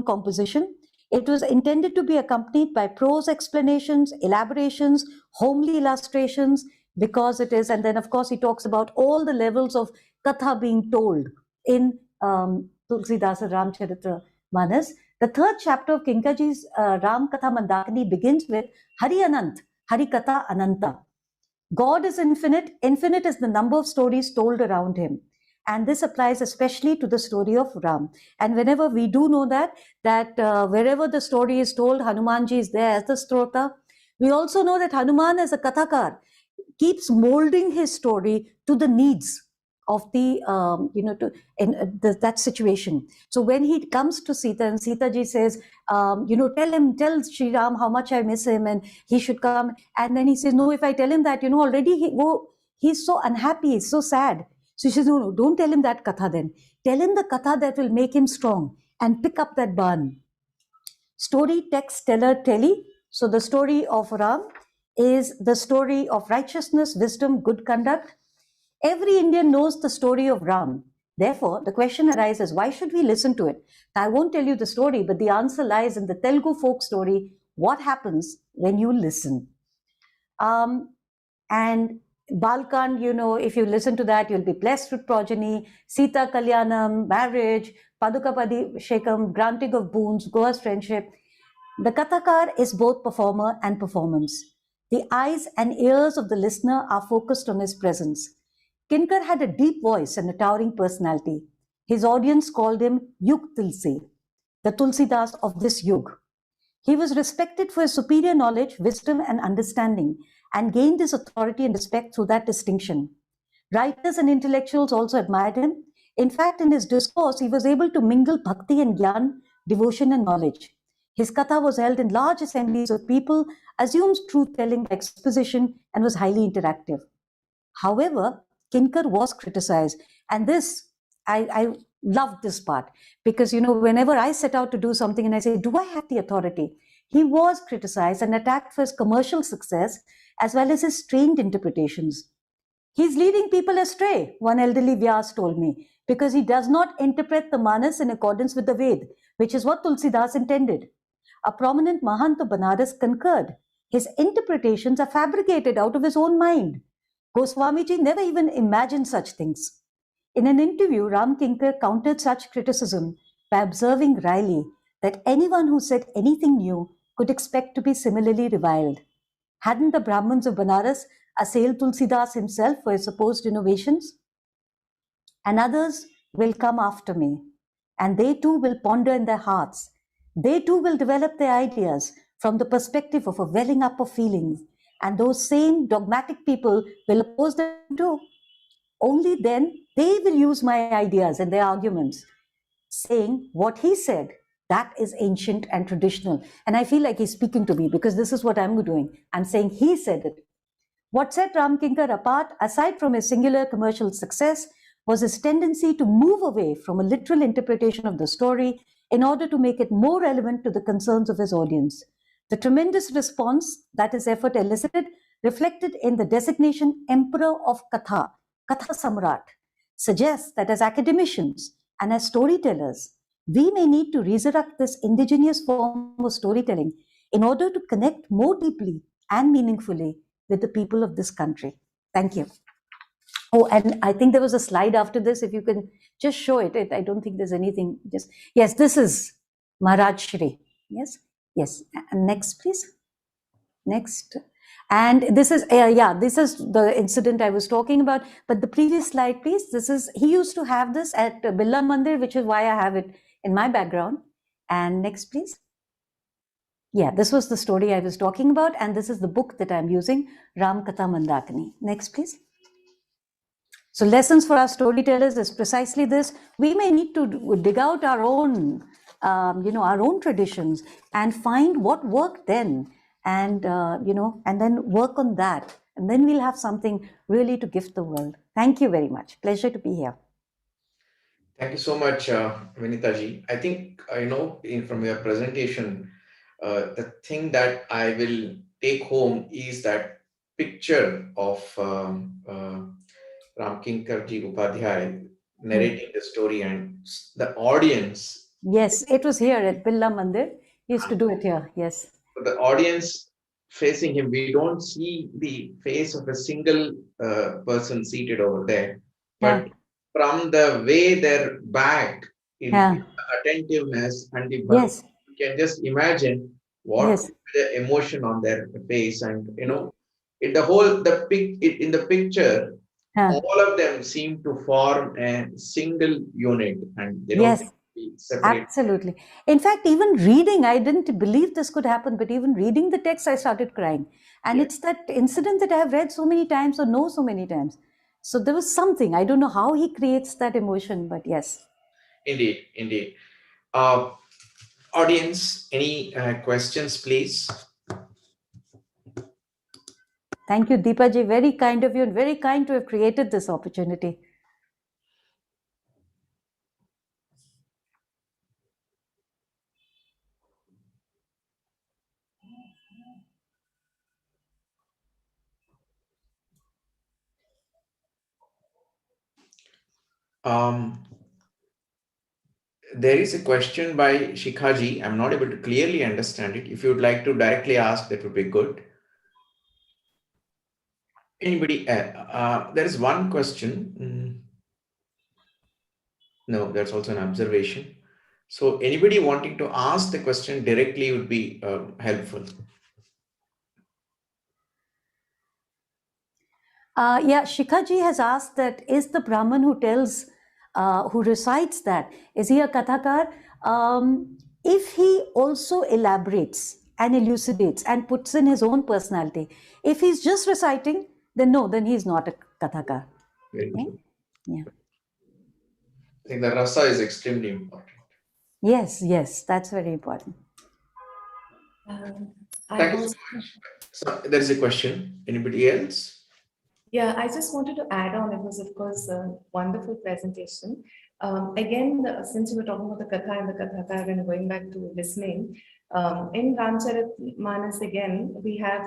composition. It was intended to be accompanied by prose explanations, elaborations, homely illustrations, because it is, and then of course he talks about all the levels of Katha being told in Tulsidas Ramcharitmanas. The third chapter of Kinkaji's Ram Katha Mandakini begins with Hari Anant, Hari Katha Ananta. God is infinite. Infinite is the number of stories told around him. And this applies especially to the story of Ram. And whenever we do know that wherever the story is told, Hanumanji is there as the Strota. We also know that Hanuman as a Kathakar keeps molding his story to the needs of the, that situation. So when he comes to Sita and Sita ji says, tell Sri Ram how much I miss him and he should come. And then he says, no, if I tell him that, already he's so unhappy, he's so sad. So she says, no, don't tell him that Katha then. Tell him the Katha that will make him strong and pick up that barn. Story, text, teller, telly. So the story of Ram is the story of righteousness, wisdom, good conduct. Every Indian knows the story of Ram. Therefore, the question arises, why should we listen to it? I won't tell you the story, but the answer lies in the Telugu folk story, what happens when you listen. And Balkand, if you listen to that, you'll be blessed with progeny, Sita Kalyanam, marriage, Padukapadi Shekam, granting of boons, Goa's friendship. The Kathakar is both performer and performance. The eyes and ears of the listener are focused on his presence. Kinkar had a deep voice and a towering personality. His audience called him Yug Tulsi, the Tulsidas of this Yug. He was respected for his superior knowledge, wisdom, and understanding, and gained his authority and respect through that distinction. Writers and intellectuals also admired him. In fact, in his discourse, he was able to mingle bhakti and gyan, devotion and knowledge. His katha was held in large assemblies of people, assumed truth-telling by exposition, and was highly interactive. However, Kinkar was criticized, and this, I loved this part, because, whenever I set out to do something and I say, do I have the authority? He was criticized and attacked for his commercial success as well as his strained interpretations. He's leading people astray, one elderly Vyas told me, because he does not interpret the Manas in accordance with the Ved, which is what Tulsidas intended. A prominent Mahant of Banaras concurred. His interpretations are fabricated out of his own mind. Goswamiji never even imagined such things. In an interview, Ram Kinkar countered such criticism by observing wryly that anyone who said anything new could expect to be similarly reviled. Hadn't the Brahmins of Banaras assailed Tulsidas himself for his supposed innovations? And others will come after me, and they too will ponder in their hearts. They too will develop their ideas from the perspective of a welling up of feelings, and those same dogmatic people will oppose them too. Only then they will use my ideas and their arguments, saying what he said, that is ancient and traditional. And I feel like he's speaking to me, because this is what I'm doing. I'm saying he said it. What set Ram Kinkar apart, aside from his singular commercial success, was his tendency to move away from a literal interpretation of the story in order to make it more relevant to the concerns of his audience. The tremendous response that his effort elicited reflected in the designation Emperor of Katha, Katha Samrat, suggests that as academicians and as storytellers, we may need to resurrect this indigenous form of storytelling in order to connect more deeply and meaningfully with the people of this country. Thank you. Oh, and I think there was a slide after this. If you can just show it. I don't think there's anything. Yes, this is Maharaj Shri. Yes, yes. And next, please. Next. And this is, this is the incident I was talking about. But the previous slide, please. He used to have this at Birla Mandir, which is why I have it in my background. And next, please. Yeah, this was the story I was talking about. And this is the book that I'm using, Ram Katha Mandakini. Next, please. So lessons for our storytellers is precisely this. We may need to dig out our own, our own traditions and find what worked then, and and then work on that, and then we'll have something really to gift the world. Thank you very much. Pleasure to be here. Thank you so much, Vinitaji. I think, from your presentation, the thing that I will take home is that picture of Ram Kinkarji Upadhyay narrating the story, and the audience. Yes, it was here at Birla Mandir. He used to do it here. Yes. The audience facing him, we don't see the face of a single person seated over there, but from the way they're back in attentiveness and the yes. You can just imagine what the emotion on their face, and in the picture, all of them seem to form a single unit, and they don't be separate. Absolutely. In fact, even reading, I didn't believe this could happen, but even reading the text, I started crying. And it's that incident that I have read so many times or know so many times. So there was something, I don't know how he creates that emotion, but yes. Indeed, indeed. Audience, any questions, please? Thank you, Deepa ji. Very kind of you, and very kind to have created this opportunity. There is a question by Shikhaji. I'm not able to clearly understand it. If you would like to directly ask, that would be good. Anybody? There is one question. No, that's also an observation. So anybody wanting to ask the question directly would be helpful. Yeah, Shikhaji has asked that, is the Brahman who tells, who recites that, is he a Kathakar? If he also elaborates and elucidates and puts in his own personality, if he's just reciting, then no, then he's not a Kathakar. Very good. Yeah. I think the rasa is extremely important. Yes, yes, that's very important. Thank you so much. So there is a question. Anybody else? Yeah, I just wanted to add on. It was, of course, a wonderful presentation. Again, since you were talking about the Katha and the Kathakar and going back to listening, in Ramcharitmanas again, we have,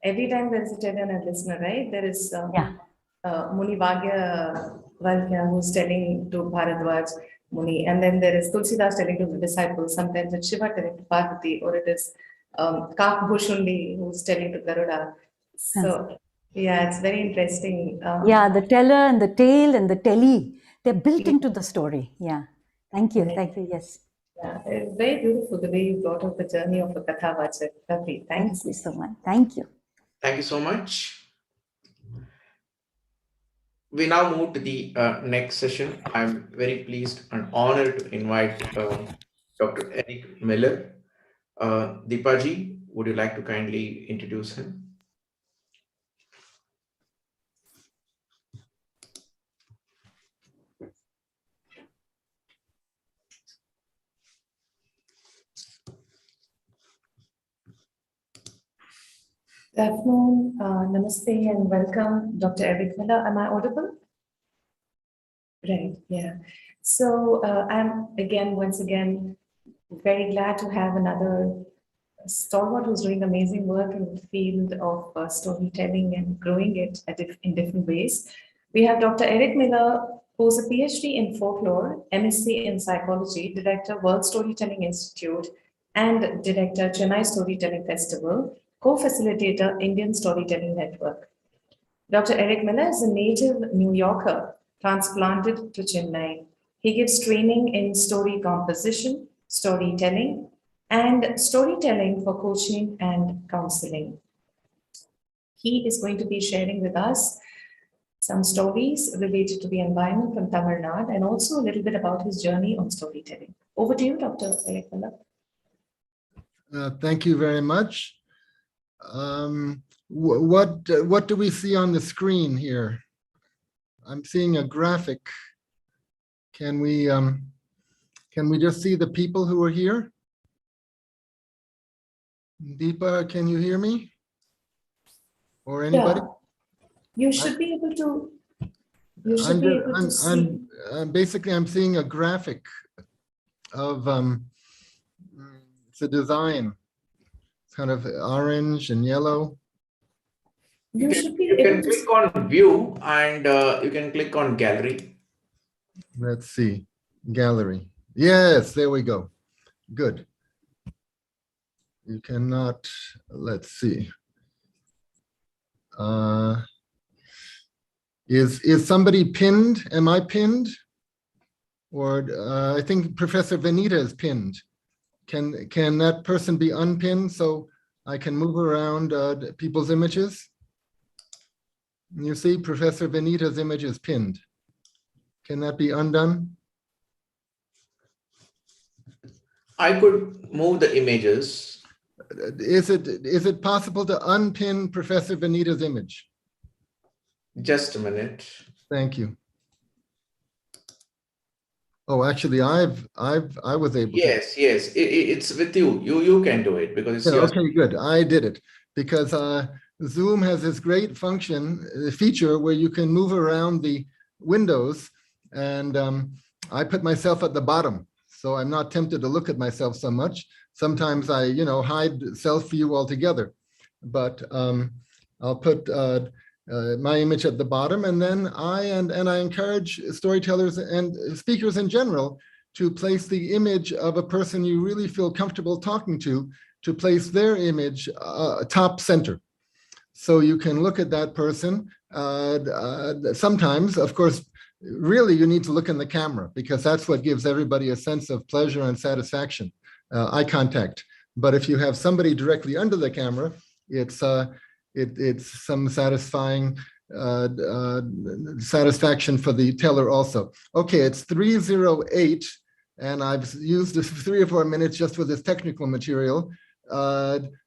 every time there is a teller and a listener, right? There is Muni Valkya who's telling to Bharadwaj Muni, and then there is Tulsidas telling to the disciples. Sometimes it's Shiva telling to Parvati, or it is Kak Bhushundi who's telling to Garuda. So yeah, it's very interesting. Yeah, the teller and the tale and the telly, they're built into the story. Yeah. Thank you. Thank you. Yes. Yeah, it's very beautiful the way you brought up the journey of a Katha Vachak. Lovely. Thank you so much. Thank you. Thank you so much. We now move to the next session. I'm very pleased and honored to invite Dr. Eric Miller. Deepa ji, would you like to kindly introduce him? Good afternoon, namaste and welcome, Dr. Eric Miller. Am I audible? Right, yeah. So I'm once again, very glad to have another stalwart who's doing amazing work in the field of storytelling and growing it in different ways. We have Dr. Eric Miller, who's a PhD in folklore, MSc in psychology, Director, World Storytelling Institute, and Director, Chennai Storytelling Festival, co-facilitator, Indian Storytelling Network. Dr. Eric Miller is a native New Yorker, transplanted to Chennai. He gives training in story composition, storytelling, and storytelling for coaching and counseling. He is going to be sharing with us some stories related to the environment from Tamil Nadu and also a little bit about his journey on storytelling. Over to you, Dr. Eric Miller. Thank you very much. What do we see on the screen here? I'm seeing a graphic. Can we just see the people who are here? Deepa, can you hear me? Or anybody? Yeah. You should be able to. You should be able to see. Basically, I'm seeing a graphic of it's a design. It's kind of orange and yellow. You should be you able can to click on view and you can click on gallery. Let's see, gallery. Yes, there we go. Good. You cannot, let's see. Is somebody pinned? Am I pinned? Or I think Professor Vanita is pinned. Can that person be unpinned so I can move around people's images? You see Professor Vanita's image is pinned. Can that be undone? I could move the images. Is it possible to unpin Professor Vanita's image? Just a minute. Thank you. Oh, actually, I was able to. Yes, it's with you. You can do it because it's yours. Okay, good. I did it because Zoom has this great feature where you can move around the windows, and I put myself at the bottom, so I'm not tempted to look at myself so much. Sometimes I, hide self-view altogether, but I'll put my image at the bottom, and then I encourage storytellers and speakers in general to place the image of a person you really feel comfortable talking to place their image top center. So you can look at that person. Sometimes, of course, really you need to look in the camera, because that's what gives everybody a sense of pleasure and satisfaction, eye contact. But if you have somebody directly under the camera, it's some satisfying satisfaction for the teller also. Okay, it's 3:08, and I've used 3 or 4 minutes just for this technical material.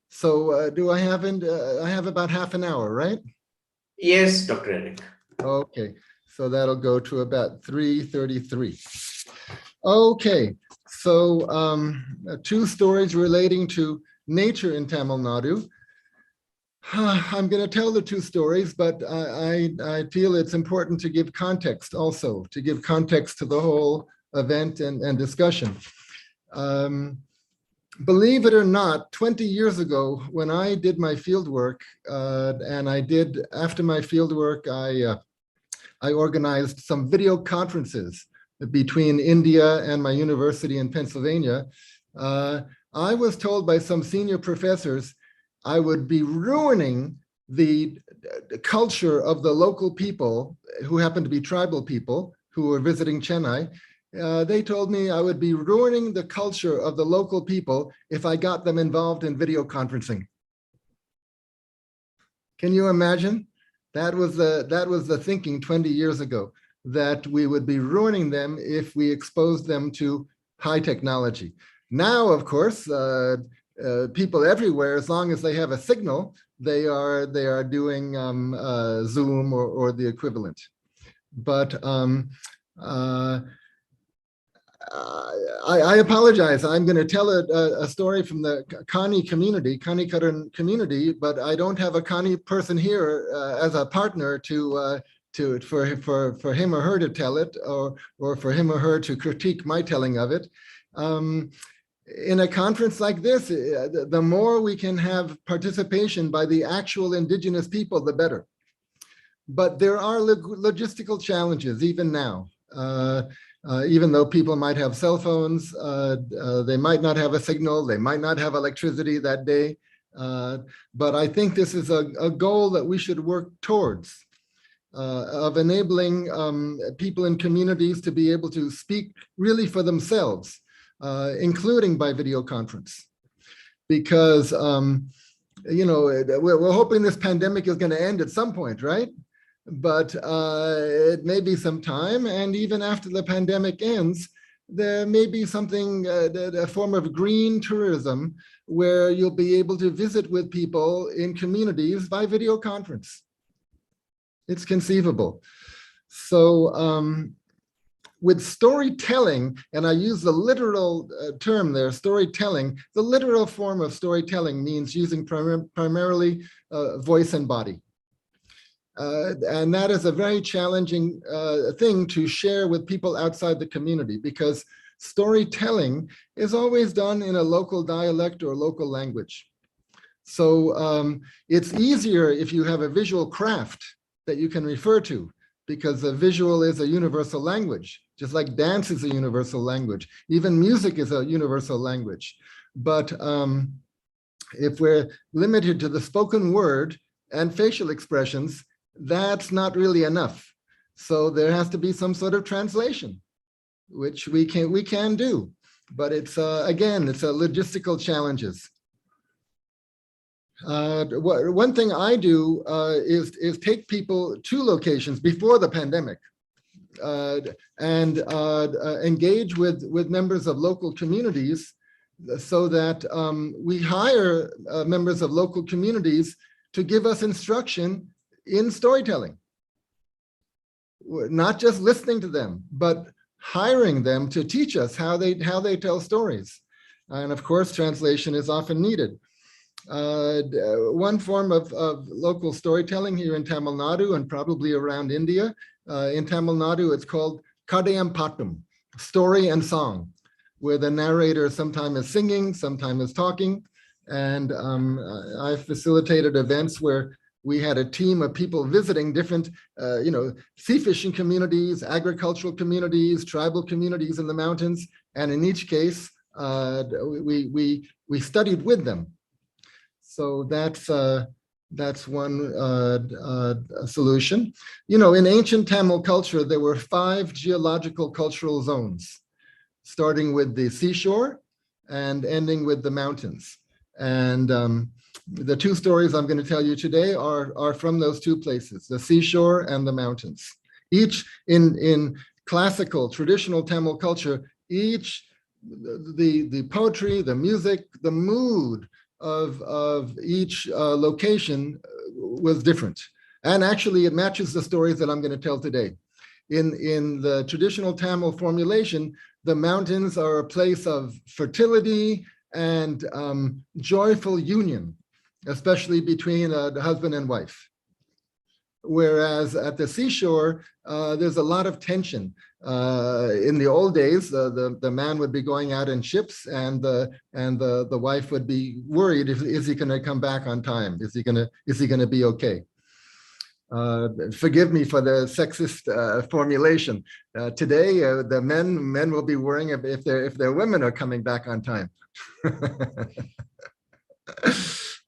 So do I have I have about half an hour, right? Yes, Dr. Eric. Okay, so that'll go to about 3:33. Okay, so 2 stories relating to nature in Tamil Nadu. I'm going to tell the 2 stories, but I feel it's important to give context also, to give context to the whole event and discussion. Believe it or not, 20 years ago, when I did my field work, and after my field work, I organized some video conferences between India and my university in Pennsylvania. I was told by some senior professors I would be ruining the culture of the local people who happened to be tribal people who were visiting Chennai. They told me I would be ruining the culture of the local people if I got them involved in video conferencing. Can you imagine? That was the thinking 20 years ago, that we would be ruining them if we exposed them to high technology. Now, of course, people everywhere, as long as they have a signal, they are doing Zoom or the equivalent. But I apologize. I'm going to tell a story from the Kani community, Kani Karan community, but I don't have a Kani person here as a partner for him or her to tell it, or for him or her to critique my telling of it. In a conference like this, the more we can have participation by the actual indigenous people, the better. But there are logistical challenges even now. Even though people might have cell phones, they might not have a signal, they might not have electricity that day. But I think this is a goal that we should work towards, of enabling people in communities to be able to speak really for themselves, including by video conference. Because, we're hoping this pandemic is going to end at some point, right? But it may be some time, and even after the pandemic ends, there may be something, a form of green tourism, where you'll be able to visit with people in communities by video conference. It's conceivable. So with storytelling, and I use the literal term there, storytelling, the literal form of storytelling means using primarily voice and body. And that is a very challenging thing to share with people outside the community, because storytelling is always done in a local dialect or local language. So it's easier if you have a visual craft that you can refer to, because a visual is a universal language, just like dance is a universal language. Even music is a universal language. But if we're limited to the spoken word and facial expressions, that's not really enough. So there has to be some sort of translation, which we can do. But it's again, it's a logistical challenges. One thing I do is take people to locations before the pandemic and engage with members of local communities, so that we hire members of local communities to give us instruction in storytelling. Not just listening to them, but hiring them to teach us how they tell stories. And of course, translation is often needed. One form of local storytelling here in Tamil Nadu, and probably around India, in Tamil Nadu, it's called Kadayam Pattum, story and song, where the narrator sometimes is singing, sometimes is talking. And I facilitated events where we had a team of people visiting different, sea fishing communities, agricultural communities, tribal communities in the mountains. And in each case, we studied with them. So that's That's one solution. You know, in ancient Tamil culture, there were 5 geological cultural zones, starting with the seashore and ending with the mountains. And the 2 stories I'm going to tell you today are from those 2 places, the seashore and the mountains. Each in classical, traditional Tamil culture, each, the poetry, the music, the mood of each location was different. And actually it matches the stories that I'm going to tell today. In the traditional Tamil formulation, the mountains are a place of fertility and joyful union, especially between the husband and wife. Whereas at the seashore, there's a lot of tension. In the old days, the man would be going out in ships, and the wife would be worried, is he going to come back on time? Is he going to be okay? Forgive me for the sexist formulation. Today, the men will be worrying if their women are coming back on time.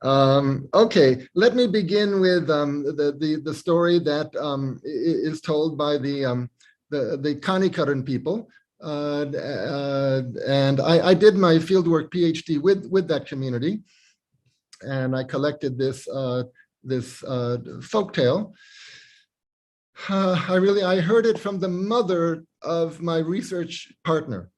Okay, let me begin with the story that is told by the Kanikaran people. And I did my fieldwork PhD with that community, and I collected this folktale. I heard it from the mother of my research partner,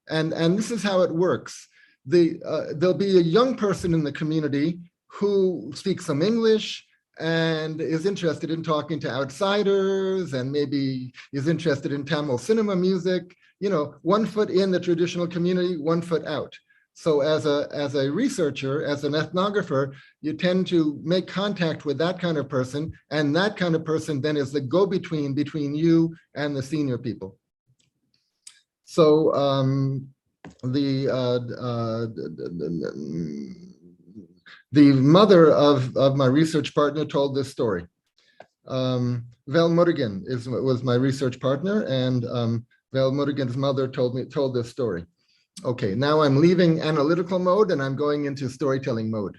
and this is how it works. There'll be a young person in the community who speaks some English and is interested in talking to outsiders, and maybe is interested in Tamil cinema music, you know, 1 foot in the traditional community, 1 foot out. So as a researcher, as an ethnographer, you tend to make contact with that kind of person, and that kind of person then is the go-between between you and the senior people. So the mother of my research partner told this story. Vel Murugan was my research partner, and Vel Murugan's mother told this story. Okay, now I'm leaving analytical mode and I'm going into storytelling mode.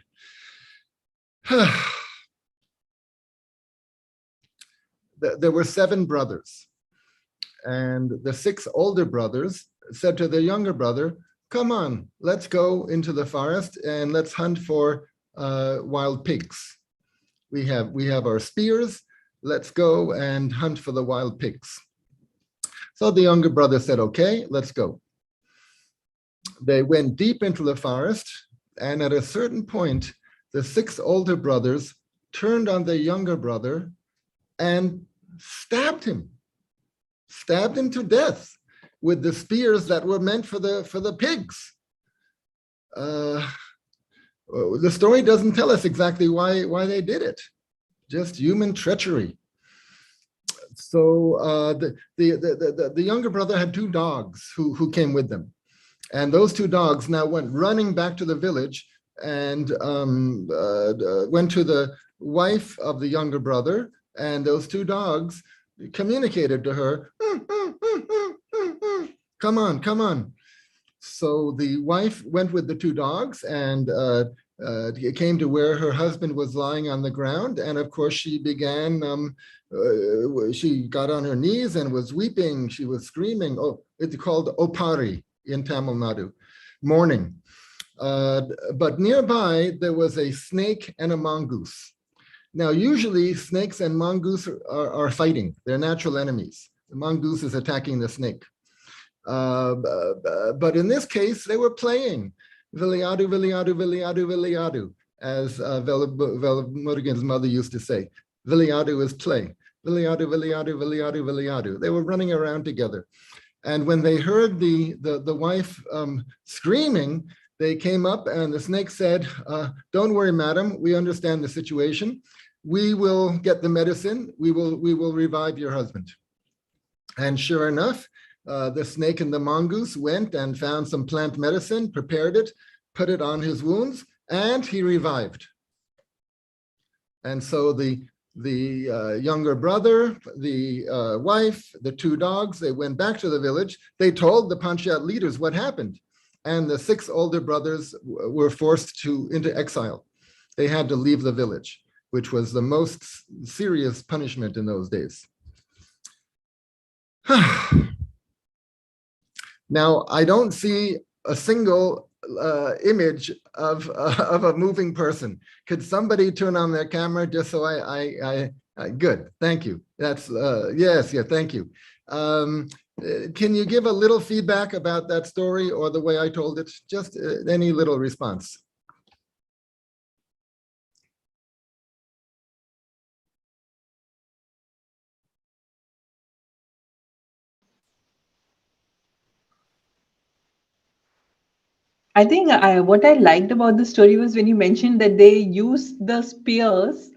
There were 7 brothers, and the 6 older brothers said to their younger brother, come on, let's go into the forest and let's hunt for wild pigs. We have our spears, let's go and hunt for the wild pigs. So the younger brother said, okay, let's go. They went deep into the forest, and at a certain point, the 6 older brothers turned on their younger brother and stabbed him to death with the spears that were meant for the pigs. The story doesn't tell us exactly why they did it, just human treachery. So the younger brother had 2 dogs who came with them. And those 2 dogs now went running back to the village and went to the wife of the younger brother, and those 2 dogs communicated to her, come on, come on. So the wife went with the 2 dogs and came to where her husband was lying on the ground. And of course she began, she got on her knees and was weeping. She was screaming. Oh, it's called Opari in Tamil Nadu, mourning. But nearby there was a snake and a mongoose. Now, usually snakes and mongoose are fighting. They're natural enemies. The mongoose is attacking the snake. But in this case, they were playing Viliadu, Viliadu, Viliadu, Viliadu, as Murugan's mother used to say. Viliadu is play. Viliadu, Viliadu, Viliadu, Viliadu. They were running around together. And when they heard the wife screaming, they came up, and the snake said, don't worry, madam, we understand the situation. We will get the medicine. We will revive your husband. And sure enough, the snake and the mongoose went and found some plant medicine, prepared it, put it on his wounds, and he revived. And so the younger brother, the wife, the 2 dogs, they went back to the village. They told the Panchayat leaders what happened. And the 6 older brothers were forced into exile. They had to leave the village. which was the most serious punishment in those days. Now, I don't see a single image of a moving person. Could somebody turn on their camera just so good, thank you. That's, yes, yeah, thank you. Can you give a little feedback about that story or the way I told it? Just any little response. I think what I liked about the story was when you mentioned that they used the spears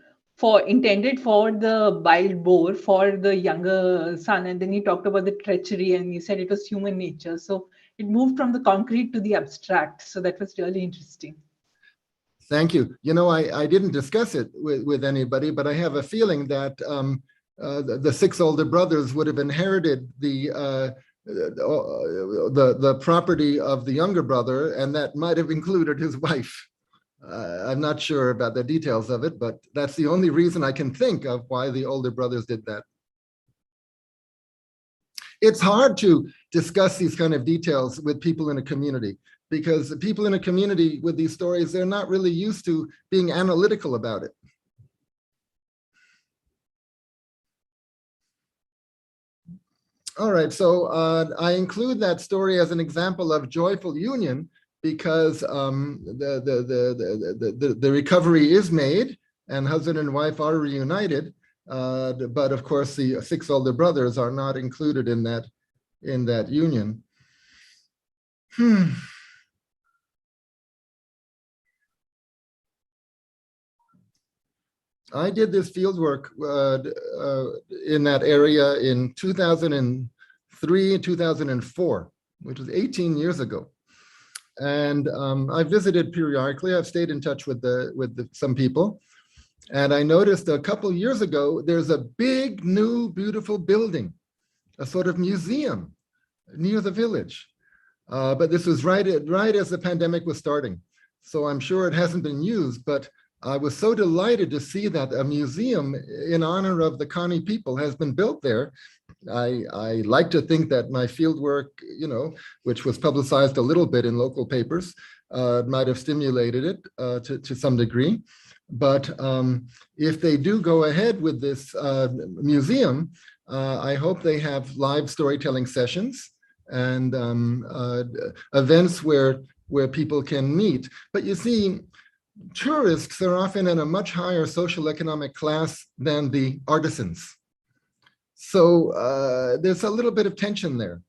intended for the wild boar for the younger son, and then you talked about the treachery and you said it was human nature. So it moved from the concrete to the abstract. So that was really interesting. Thank you. You know, I didn't discuss it with anybody, but I have a feeling that the 6 older brothers would have inherited the property of the younger brother, and that might have included his wife. I'm not sure about the details of it, but that's the only reason I can think of why the older brothers did that. It's hard to discuss these kind of details with people in a community, because the people in a community with these stories, they're not really used to being analytical about it. All right, so I include that story as an example of joyful union because the recovery is made and husband and wife are reunited, but of course the 6 older brothers are not included in that union. I did this field work in that area in 2003 and 2004, which was 18 years ago. And I visited periodically. I've stayed in touch with some people. And I noticed a couple years ago, there's a big, new, beautiful building, a sort of museum near the village. But this was right as the pandemic was starting. So I'm sure it hasn't been used, but I was so delighted to see that a museum in honor of the Kani people has been built there. I like to think that my field work, you know, which was publicized a little bit in local papers, might have stimulated it to some degree. But if they do go ahead with this museum, I hope they have live storytelling sessions and events where people can meet. But you see, tourists are often in a much higher social economic class than the artisans. So there's a little bit of tension there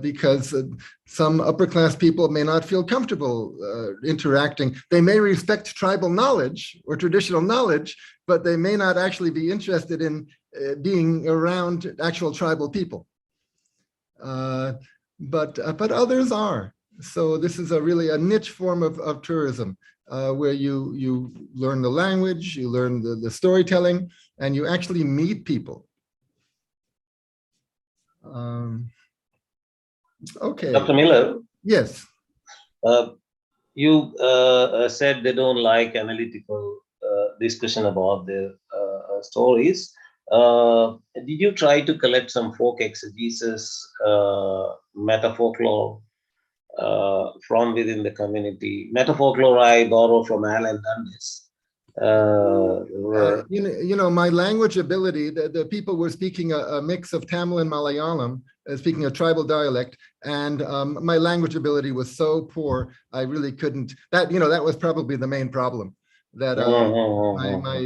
because some upper class people may not feel comfortable interacting. They may respect tribal knowledge or traditional knowledge, but they may not actually be interested in being around actual tribal people. But others are. So this is really a niche form of tourism. Where you learn the language, you learn the storytelling, and you actually meet people. Okay. Dr. Miller? Yes. You said they don't like analytical discussion about their stories. Did you try to collect some folk exegesis, metafolklore, from within the community? Metafolklore I borrow from Alan Dundas. You know, my language ability, the people were speaking a mix of Tamil and Malayalam, speaking a tribal dialect, and my language ability was so poor, I really couldn't, that was probably the main problem, that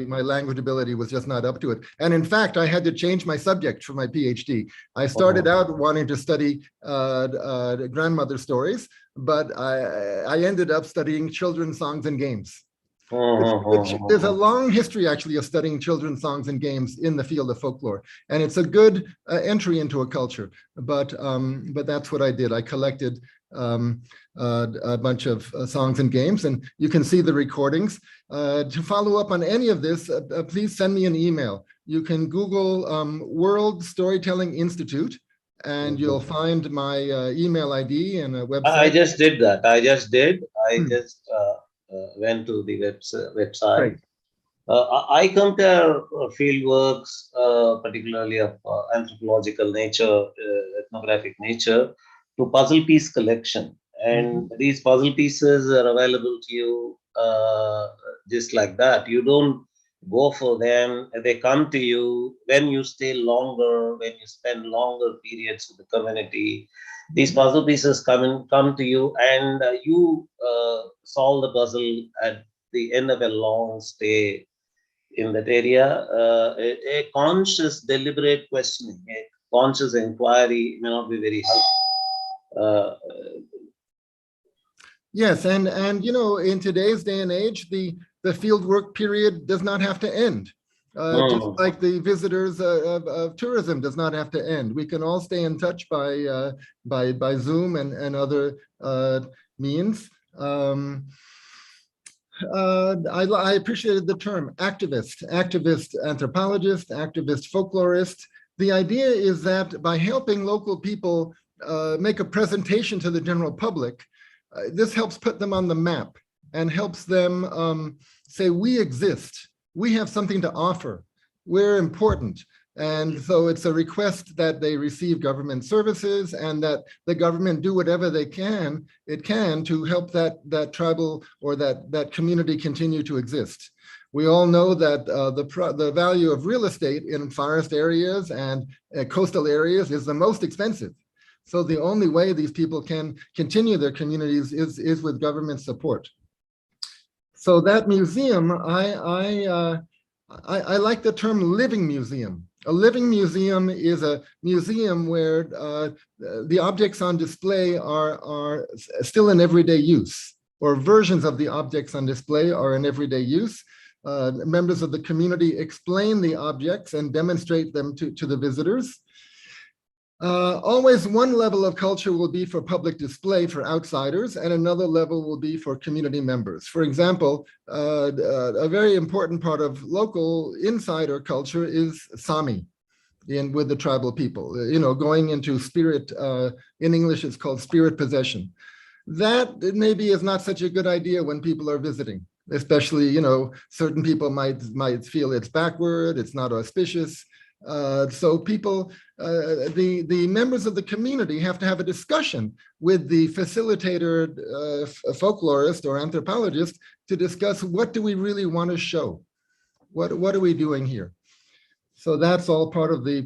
my language ability was just not up to it. And in fact, I had to change my subject for my PhD. I started out wanting to study grandmother stories, but I ended up studying children's songs and games. There's a long history actually of studying children's songs and games in the field of folklore, and it's a good entry into a culture. But that's what I did. I collected a bunch of songs and games, and you can see the recordings. To follow up on any of this, please send me an email. You can Google World Storytelling Institute, and you'll find my email ID and a website. I just did that. I just went to the website. Right. I compare field works, particularly of anthropological nature, ethnographic nature, to puzzle piece collection. And these puzzle pieces are available to you just like that. You don't go for them. They come to you when you stay longer, when you spend longer periods with the community. These puzzle pieces come to you, and you solve the puzzle at the end of a long stay in that area. A conscious, deliberate questioning, a conscious inquiry may not be very helpful. Yes, and you know, in today's day and age, the fieldwork period does not have to end. Just like the visitors of tourism does not have to end. We can all stay in touch by Zoom and other means. I appreciated the term activist anthropologist, activist folklorist. The idea is that by helping local people make a presentation to the general public, this helps put them on the map and helps them say, we exist, we have something to offer, we're important. And so it's a request that they receive government services and that the government do whatever it can to help that tribal or that community continue to exist. We all know that the value of real estate in forest areas and coastal areas is the most expensive. So the only way these people can continue their communities is with government support. So that museum, I like the term living museum. A living museum is a museum where the objects on display are still in everyday use, or versions of the objects on display are in everyday use. Members of the community explain the objects and demonstrate them to the visitors. Always one level of culture will be for public display for outsiders, and another level will be for community members. For example, a very important part of local insider culture is Sami with the tribal people, you know, going into spirit, in English it's called spirit possession. That maybe is not such a good idea when people are visiting, especially, you know, certain people might feel it's backward, it's not auspicious. So people, the members of the community have to have a discussion with the facilitator, folklorist or anthropologist to discuss what do we really want to show? What are we doing here? So that's all part of the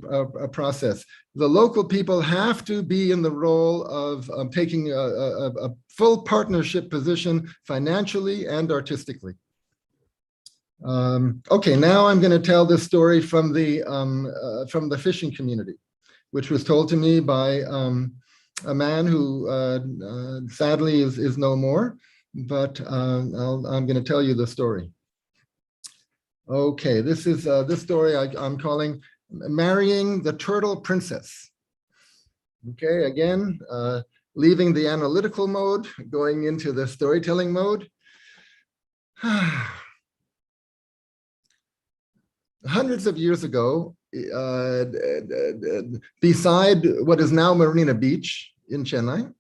process. The local people have to be in the role of taking a full partnership position financially and artistically. Okay, now I'm going to tell this story from the fishing community, which was told to me by a man who sadly is no more, but I'm going to tell you the story. Okay, this is this story I'm calling Marrying the Turtle Princess. Okay, again, leaving the analytical mode, going into the storytelling mode. Hundreds of years ago, beside what is now Marina Beach in Chennai,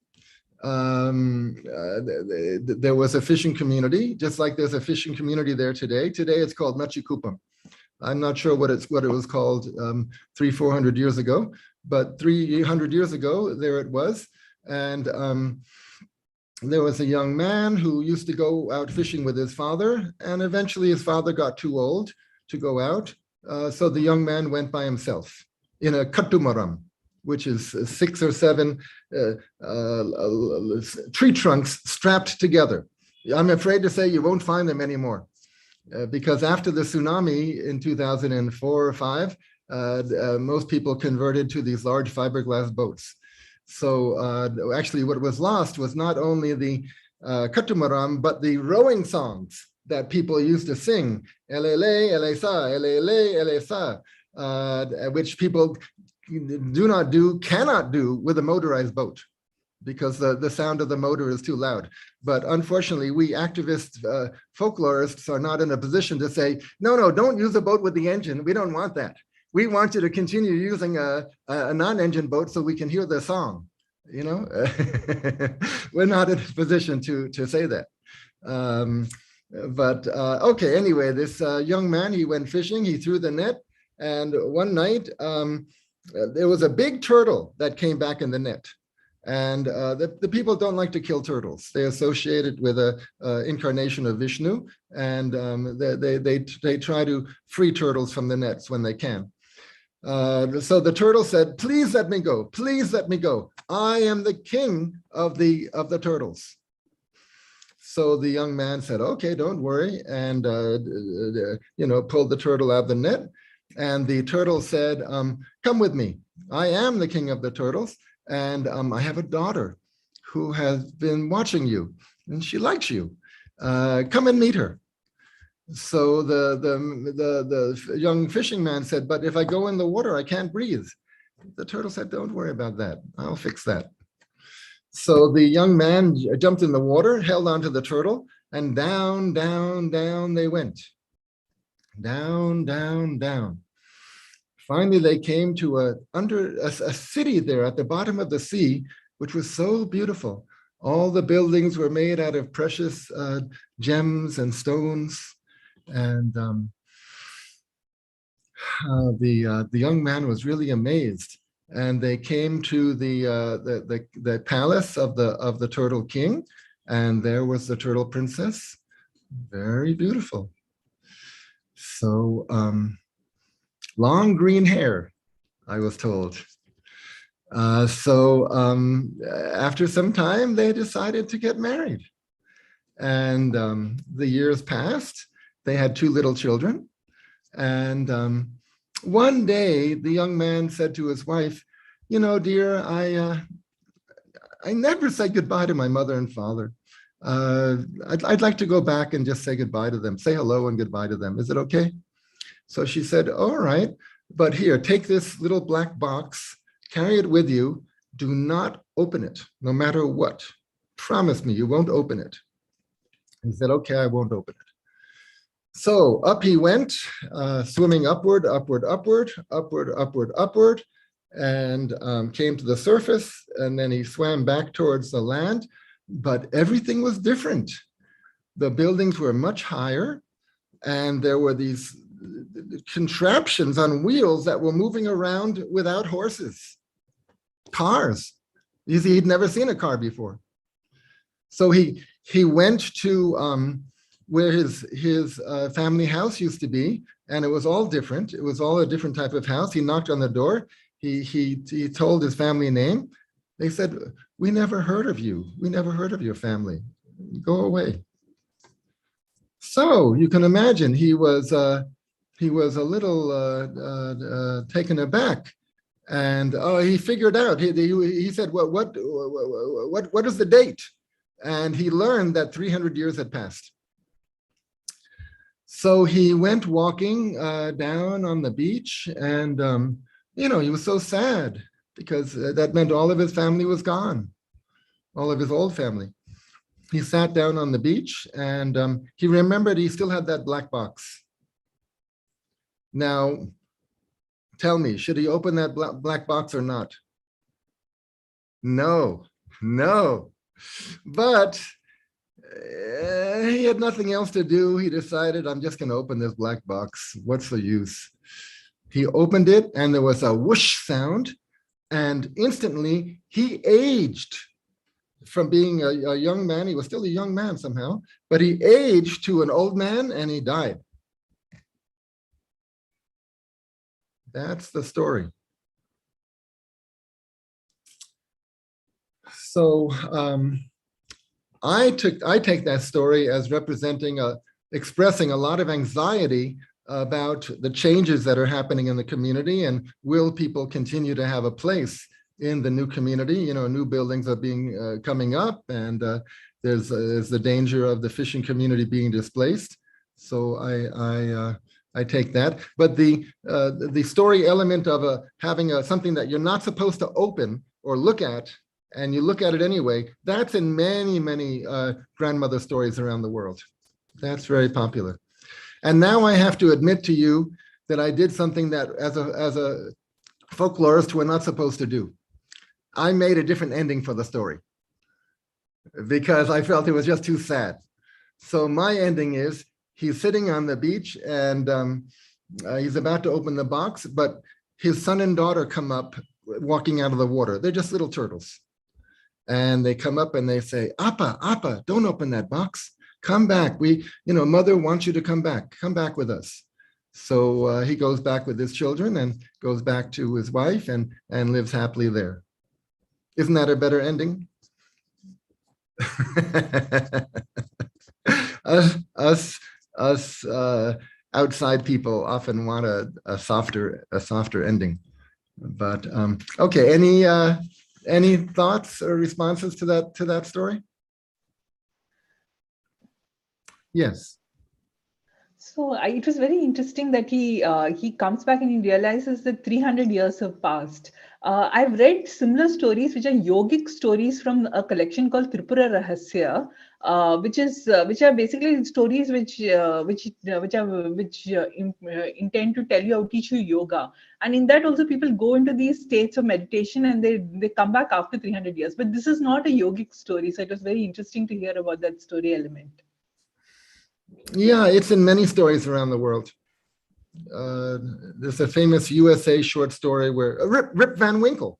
there was a fishing community, just like there's a fishing community there today. Today it's called Machikupam. I'm not sure what it was called 300-400 years ago, but 300 years ago, there it was. And there was a young man who used to go out fishing with his father, and eventually his father got too old to go out. So the young man went by himself in a katumaram, which is 6 or 7 tree trunks strapped together. I'm afraid to say you won't find them anymore because after the tsunami in 2004 or 5, most people converted to these large fiberglass boats. So actually what was lost was not only the katumaram, but the rowing songs that people used to sing, elele, elesa, elele, elesa, which people cannot do with a motorized boat because the sound of the motor is too loud. But unfortunately, we activist folklorists are not in a position to say, no, don't use a boat with the engine. We don't want that. We want you to continue using a non-engine boat so we can hear the song. You know, we're not in a position to say that. But okay, anyway, this young man, he went fishing, he threw the net, and one night there was a big turtle that came back in the net. And the people don't like to kill turtles. They associate it with a incarnation of Vishnu, and they try to free turtles from the nets when they can. So the turtle said, "Please let me go. Please let me go. I am the king of the turtles." So the young man said, "Okay, don't worry," and pulled the turtle out of the net. And the turtle said, "Come with me. I am the king of the turtles, and I have a daughter who has been watching you, and she likes you. Come and meet her." So the young fishing man said, "But if I go in the water, I can't breathe." The turtle said, "Don't worry about that. I'll fix that." So the young man jumped in the water, held onto the turtle, and down, down, down they went. Down, down, down. Finally, they came to a city there at the bottom of the sea, which was so beautiful. All the buildings were made out of precious gems and stones. And the young man was really amazed. And they came to the palace of the Turtle King, and there was the Turtle Princess, very beautiful. So long green hair, I was told. So after some time, they decided to get married. And the years passed. They had 2 little children. And one day, the young man said to his wife, "You know, dear, I never said goodbye to my mother and father. I'd like to go back and just say goodbye to them, say hello and goodbye to them. Is it okay?" So she said, "All right, but here, take this little black box, carry it with you. Do not open it, no matter what. Promise me you won't open it." He said, "Okay, I won't open it." So up he went, swimming upward, upward, upward, upward, upward, upward, and came to the surface, and then he swam back towards the land, but everything was different. The buildings were much higher, and there were these contraptions on wheels that were moving around without horses. Cars. You see, he'd never seen a car before. So he went to where his family house used to be, and it was all different. It was all a different type of house. He knocked on the door. He told his family name. They said, "We never heard of you. We never heard of your family. Go away." So you can imagine he was a little taken aback, and he figured out. He said, what is the date? And he learned that 300 years had passed. So he went walking down on the beach, and he was so sad because that meant all of his family was gone, all of his old family. He sat down on the beach, and he remembered he still had that black box. Now, tell me, should he open that black box or not? No. But he had nothing else to do. He decided, "I'm just going to open this black box. What's the use?" He opened it, and there was a whoosh sound, and instantly he aged from being a young man. He was still a young man somehow, but he aged to an old man, and he died. That's the story. So I take that story as representing expressing a lot of anxiety about the changes that are happening in the community, and will people continue to have a place in the new community? New buildings are coming up, and there's the danger of the fishing community being displaced. So I take that. But the story element of having something that you're not supposed to open or look at, and you look at it anyway, that's in many, many grandmother stories around the world. That's very popular. And now I have to admit to you that I did something that as a folklorist we're not supposed to do. I made a different ending for the story because I felt it was just too sad. So my ending is he's sitting on the beach and he's about to open the box, but his son and daughter come up walking out of the water. They're just little turtles. And they come up and they say, Appa, Appa, don't open that box. Come back. Mother wants you to come back. Come back with us. So he goes back with his children and goes back to his wife and lives happily there. Isn't that a better ending? us outside people often want a softer ending. But okay, any thoughts or responses to that story? Yes. So it was very interesting that he comes back and he realizes that 300 years have passed. I've read similar stories, which are yogic stories from a collection called Tripura Rahasya, which are basically stories which intend to tell you how to teach you yoga. And in that also people go into these states of meditation and they come back after 300 years. But this is not a yogic story, so it was very interesting to hear about that story element. Yeah, it's in many stories around the world. There's a famous USA short story where Rip Van Winkle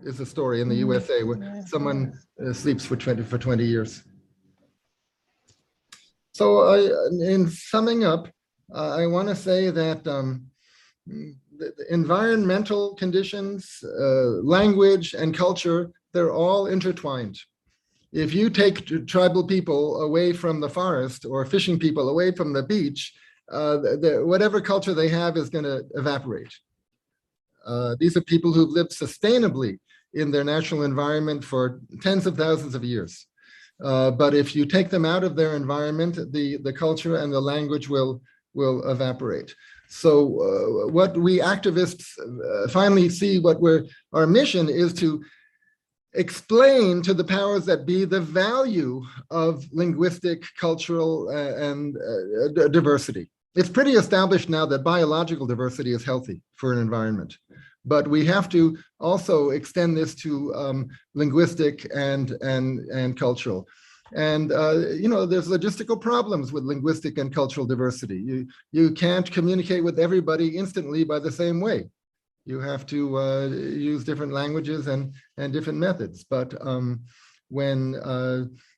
is a story in the USA where someone sleeps for 20 years. So in summing up, I want to say that the environmental conditions, language, and culture, they're all intertwined. If you take tribal people away from the forest or fishing people away from the beach, whatever culture they have is going to evaporate. These are people who've lived sustainably in their natural environment for tens of thousands of years. But if you take them out of their environment, the culture and the language will evaporate. So what we activists finally see, our mission is to explain to the powers that be the value of linguistic, cultural, and diversity. It's pretty established now that biological diversity is healthy for an environment, but we have to also extend this to linguistic and cultural. And there's logistical problems with linguistic and cultural diversity. You can't communicate with everybody instantly by the same way. You have to use different languages and different methods. But when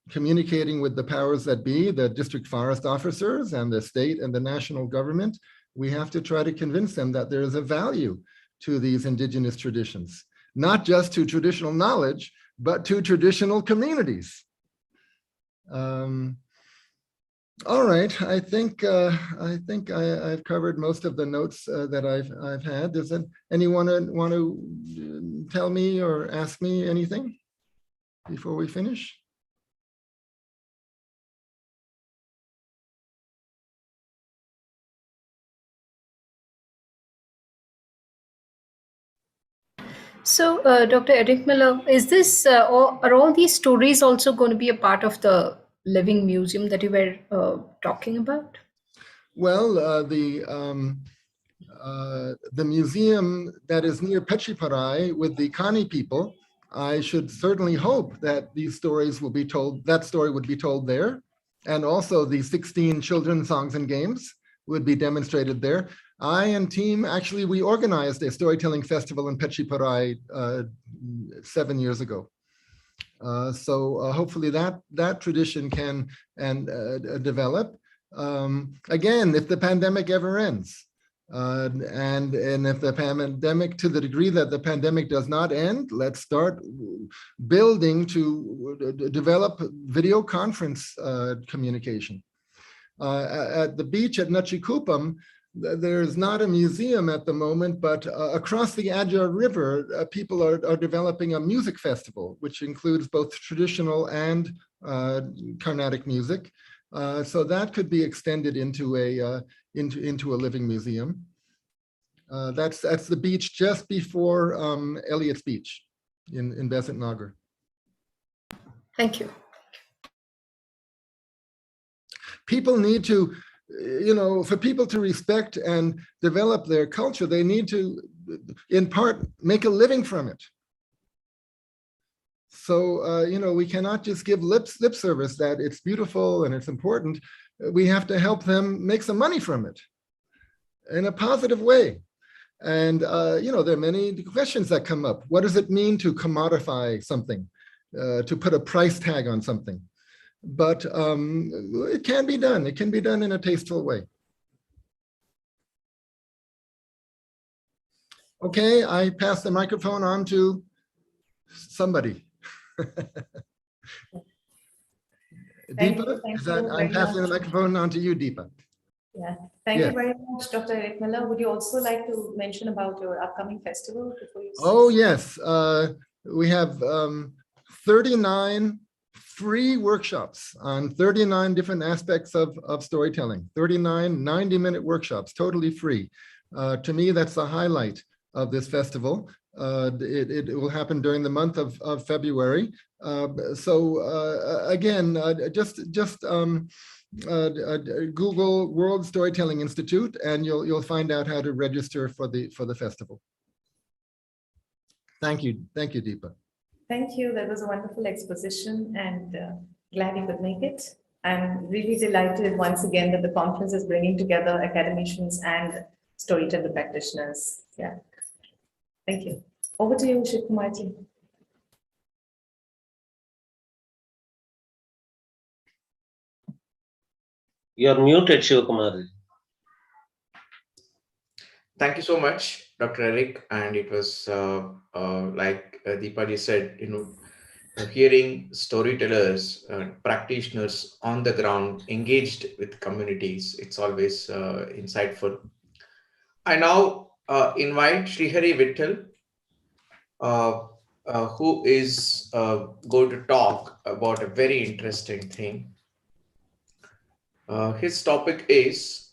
communicating with the powers that be, the district forest officers and the state and the national government, we have to try to convince them that there is a value to these indigenous traditions, not just to traditional knowledge, but to traditional communities. All right, I think I've covered most of the notes that I've had. Does anyone want to tell me or ask me anything before we finish? So, Dr. Eric Miller, is this are all these stories also going to be a part of the living museum that you were talking about? Well, the museum that is near Pechiparai with the Kani people, I should certainly hope that these stories will be told, that story would be told there. And also the 16 children's songs and games would be demonstrated there. I and team, actually, we organized a storytelling festival in Pechiparai 7 years ago. So hopefully that tradition can develop. Again, if the pandemic ever ends, and if the pandemic, to the degree that the pandemic does not end, let's start building to develop video conference communication. At the beach at Nachikupam, there's not a museum at the moment, but across the Adja River, people are developing a music festival, which includes both traditional and Carnatic music. So that could be extended into a living museum. That's the beach just before Elliott's Beach in Besant Nagar. Thank you. People need to, for people to respect and develop their culture, they need to, in part, make a living from it. So, we cannot just give lip service that it's beautiful and it's important. We have to help them make some money from it in a positive way. And, there are many questions that come up. What does it mean to commodify something, to put a price tag on something? But it can be done. It can be done in a tasteful way. Okay, I pass the microphone on to somebody. Deepa, I'm passing the microphone on to you, Deepa. Yeah, thank you very much, Dr. Eric Miller. Would you also like to mention about your upcoming festival before you? Oh, yes. We have 39 free workshops on 39 different aspects of storytelling, 39 90-minute workshops, totally free. To me, that's the highlight of this festival. It will happen during the month of February. Again, just Google World Storytelling Institute, and you'll find out how to register for the festival. Thank you, Deepa. Thank you. That was a wonderful exposition, and glad you could make it. I'm really delighted once again that the conference is bringing together academicians and storyteller practitioners. Yeah. Thank you. Over to you, Shivkumarji. You're muted, Shivkumarji. Thank you so much, Dr. Eric. And it was like Deepa said, hearing storytellers, practitioners on the ground, engaged with communities, it's always insightful. I now invite Srihari Vittal, who is going to talk about a very interesting thing. His topic is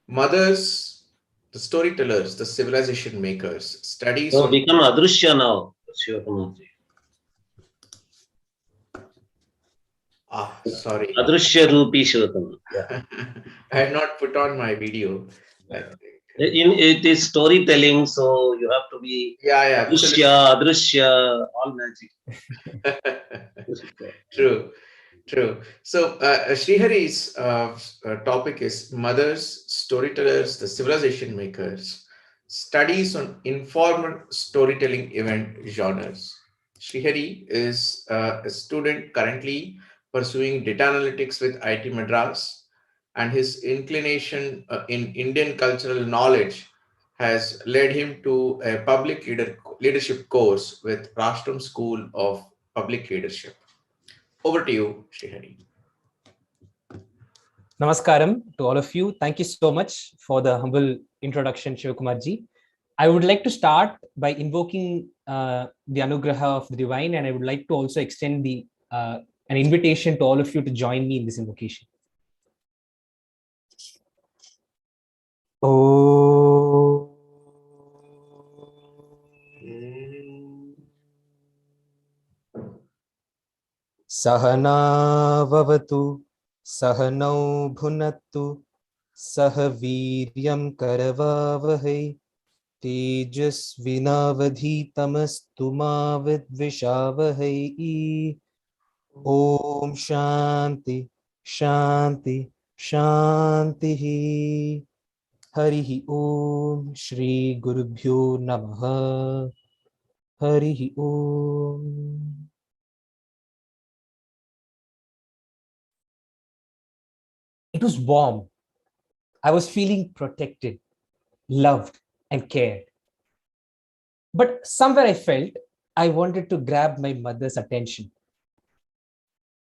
Mothers, the Storytellers, the Civilization Makers, Studies So on... become Adrushya now, Shivkumarji. Sorry. Adrushya Rupi Shivkumarji. Yeah. I have not put on my video. I think. It is storytelling, so you have to be Adrushya, all magic. True. So Srihari's topic is Mothers, Storytellers, the Civilization Makers, Studies on Informal Storytelling Event Genres. Srihari is a student currently pursuing data analytics with IIT Madras, and his inclination in Indian cultural knowledge has led him to a public leadership course with Rashtam School of Public Leadership. Over to you, Srihari. Namaskaram to all of you. Thank you so much for the humble introduction, Shivkumarji. I would like to start by invoking the Anugraha of the Divine, and I would like to also extend an invitation to all of you to join me in this invocation. Oh. Sahana vavatu, sahanau bhunattu, sahaviryam karavavahai, tejasvinavadhitamastu ma vidvishavahai. Om Shanti, Shanti, Shanti. Harihi Om Shri Gurubhyo Namaha. Harihi Om. It was warm. I was feeling protected, loved, and cared. But somewhere I felt I wanted to grab my mother's attention.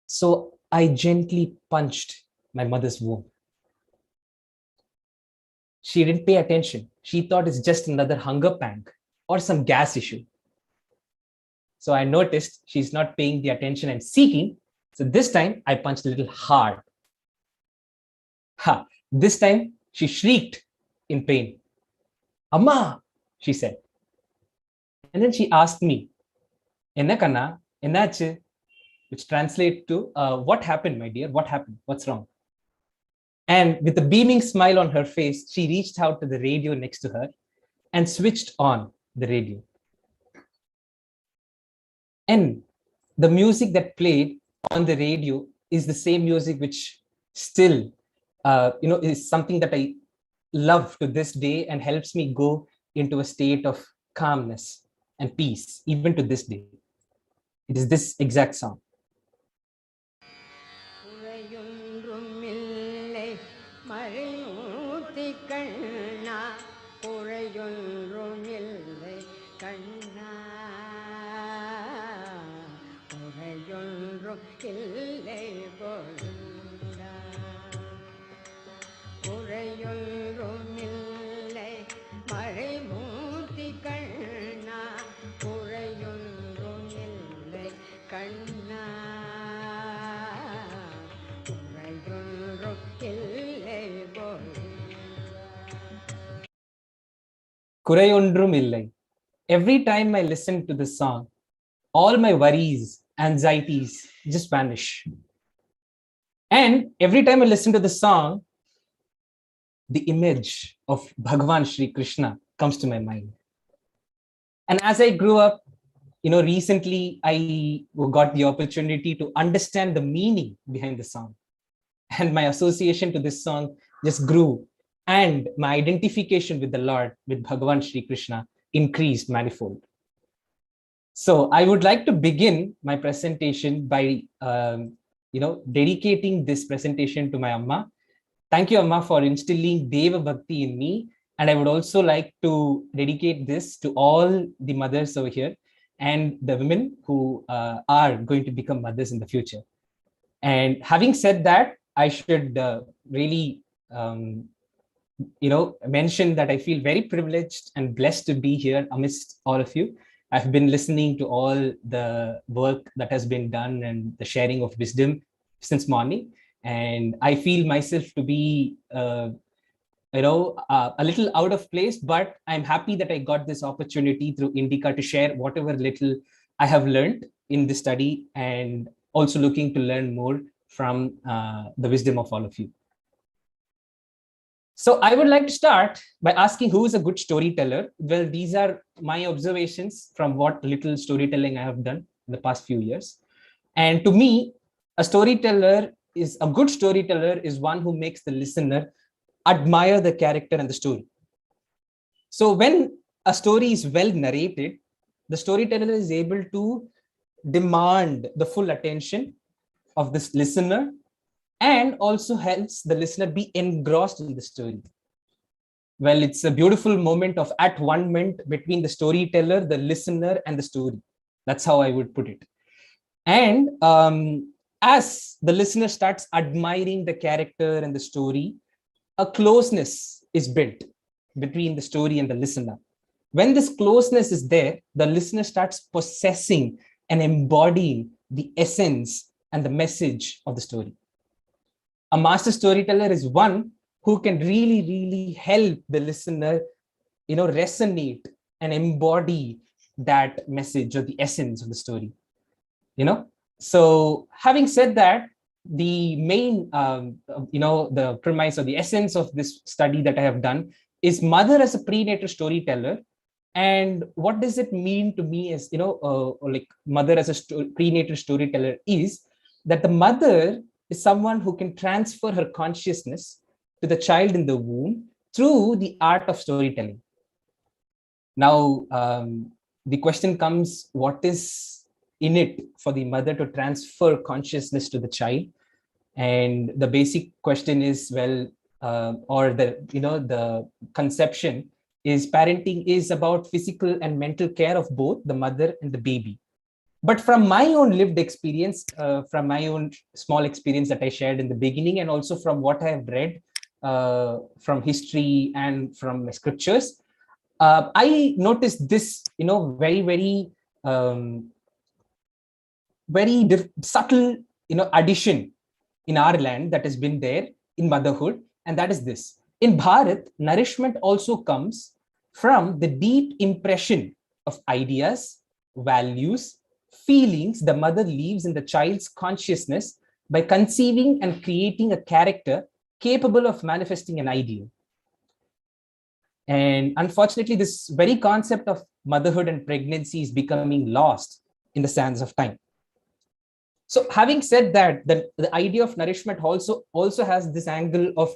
So I gently punched my mother's womb. She didn't pay attention. She thought it's just another hunger pang or some gas issue. So I noticed she's not paying the attention I'm seeking. So this time I punched a little hard. This time she shrieked in pain. Amma, she said. And then she asked me, Enna kanna, ennachu? Which translates to, what happened, my dear? What happened? What's wrong? And with a beaming smile on her face, she reached out to the radio next to her and switched on the radio. And the music that played on the radio is the same music which still, is something that I love to this day and helps me go into a state of calmness and peace, even to this day. It is this exact song. Kurayondrum illai. Every time I listen to this song, all my worries, anxieties just vanish. And every time I listen to the song, the image of Bhagavan Shri Krishna comes to my mind. And as I grew up, recently I got the opportunity to understand the meaning behind the song. And my association to this song just grew. And my identification with the Lord, with Bhagavan Shri Krishna, increased manifold. So I would like to begin my presentation by, dedicating this presentation to my Amma. Thank you, Amma, for instilling Deva Bhakti in me. And I would also like to dedicate this to all the mothers over here and the women who are going to become mothers in the future. And having said that, I should really, mention that I feel very privileged and blessed to be here amidst all of you. I've been listening to all the work that has been done and the sharing of wisdom since morning. And I feel myself to be, a little out of place, but I'm happy that I got this opportunity through INDICA to share whatever little I have learned in this study, and also looking to learn more from the wisdom of all of you. So I would like to start by asking, who is a good storyteller? Well, these are my observations from what little storytelling I have done in the past few years. And to me, a good storyteller is one who makes the listener admire the character and the story. So when a story is well narrated, the storyteller is able to demand the full attention of this listener, and also helps the listener be engrossed in the story. Well, it's a beautiful moment of at-one-ment between the storyteller, the listener, and the story. That's how I would put it. And as the listener starts admiring the character and the story, a closeness is built between the story and the listener. When this closeness is there, the listener starts possessing and embodying the essence and the message of the story. A master storyteller is one who can really, really help the listener, resonate and embody that message or the essence of the story. So having said that, the main, the premise or the essence of this study that I have done is mother as a prenatal storyteller. And what does it mean to me as, like mother as a prenatal storyteller is that the mother is someone who can transfer her consciousness to the child in the womb through the art of storytelling. Now, the question comes, what is in it for the mother to transfer consciousness to the child? And the basic question is, the conception is parenting is about physical and mental care of both the mother and the baby. But from my own lived experience, from my own small experience that I shared in the beginning, and also from what I have read from history and from my scriptures, I noticed this, very, very, subtle, addition in our land that has been there in motherhood. And that is this: in Bharat, nourishment also comes from the deep impression of ideas, values, feelings the mother leaves in the child's consciousness by conceiving and creating a character capable of manifesting an ideal. And unfortunately, this very concept of motherhood and pregnancy is becoming lost in the sands of time. So having said that, the idea of nourishment also has this angle of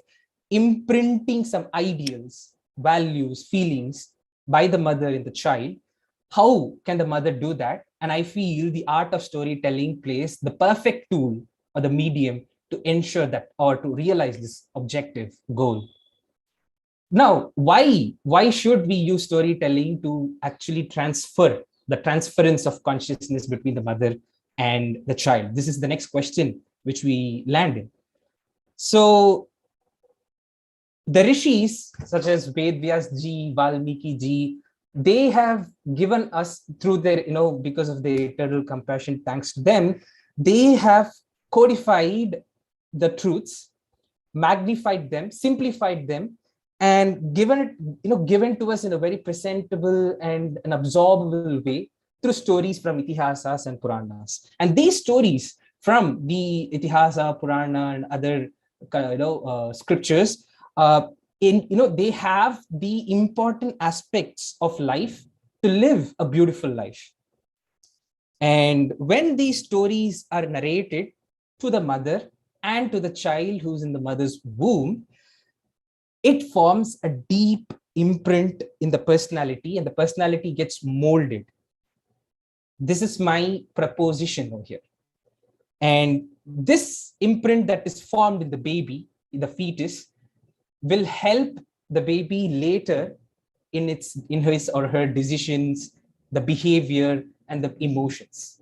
imprinting some ideals, values, feelings by the mother in the child. How can the mother do that? And I feel the art of storytelling plays the perfect tool or the medium to ensure that, or to realize this objective goal. Now, why should we use storytelling to actually transfer the transference of consciousness between the mother and the child? This is the next question which we land in. So the rishis such as Ved Vyas ji, Valmiki ji, they have given us through their, because of their eternal compassion, thanks to them, they have codified the truths, magnified them, simplified them, and given to us in a very presentable and an absorbable way through stories from Itihasas and Puranas. And these stories from the Itihasa, Purana, and other scriptures, they have the important aspects of life to live a beautiful life. And when these stories are narrated to the mother and to the child who's in the mother's womb, it forms a deep imprint in the personality, and the personality gets molded. This is my proposition over here. And this imprint that is formed in the baby, in the fetus, will help the baby later in his or her decisions, the behavior, and the emotions.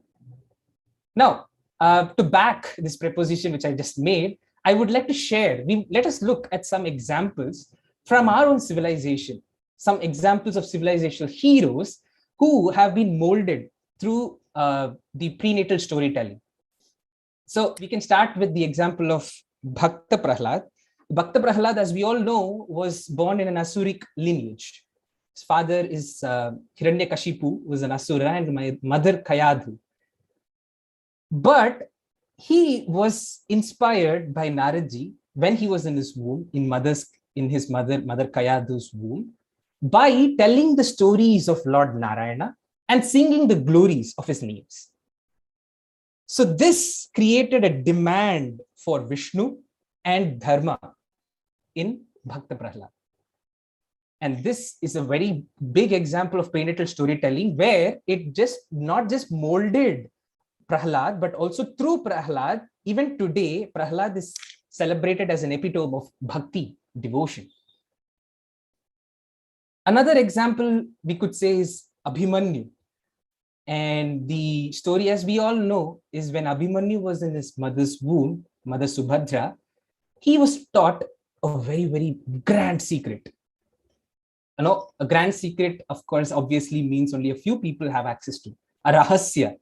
Now, to back this proposition which I just made, I would like to share, let us look at some examples from our own civilization, some examples of civilizational heroes who have been molded through the prenatal storytelling. So we can start with the example of Bhakta Prahlad. Bhakta Prahlad, as we all know, was born in an Asuric lineage. His father is Hiranyakashipu, who was an Asura, and my mother Kayadhu. But he was inspired by Naradji when he was in his womb, in his mother Kayadhu's womb, by telling the stories of Lord Narayana and singing the glories of his names. So this created a demand for Vishnu and Dharma in Bhakta Prahlad. And this is a very big example of prenatal storytelling, where it not just molded Prahlad, but also through Prahlad, even today, Prahlad is celebrated as an epitome of bhakti, devotion. Another example we could say is Abhimanyu. And the story, as we all know, is when Abhimanyu was in his mother's womb, Mother Subhadra, he was taught a very, very grand secret. A grand secret, of course, obviously means only a few people have access to, a rahasya.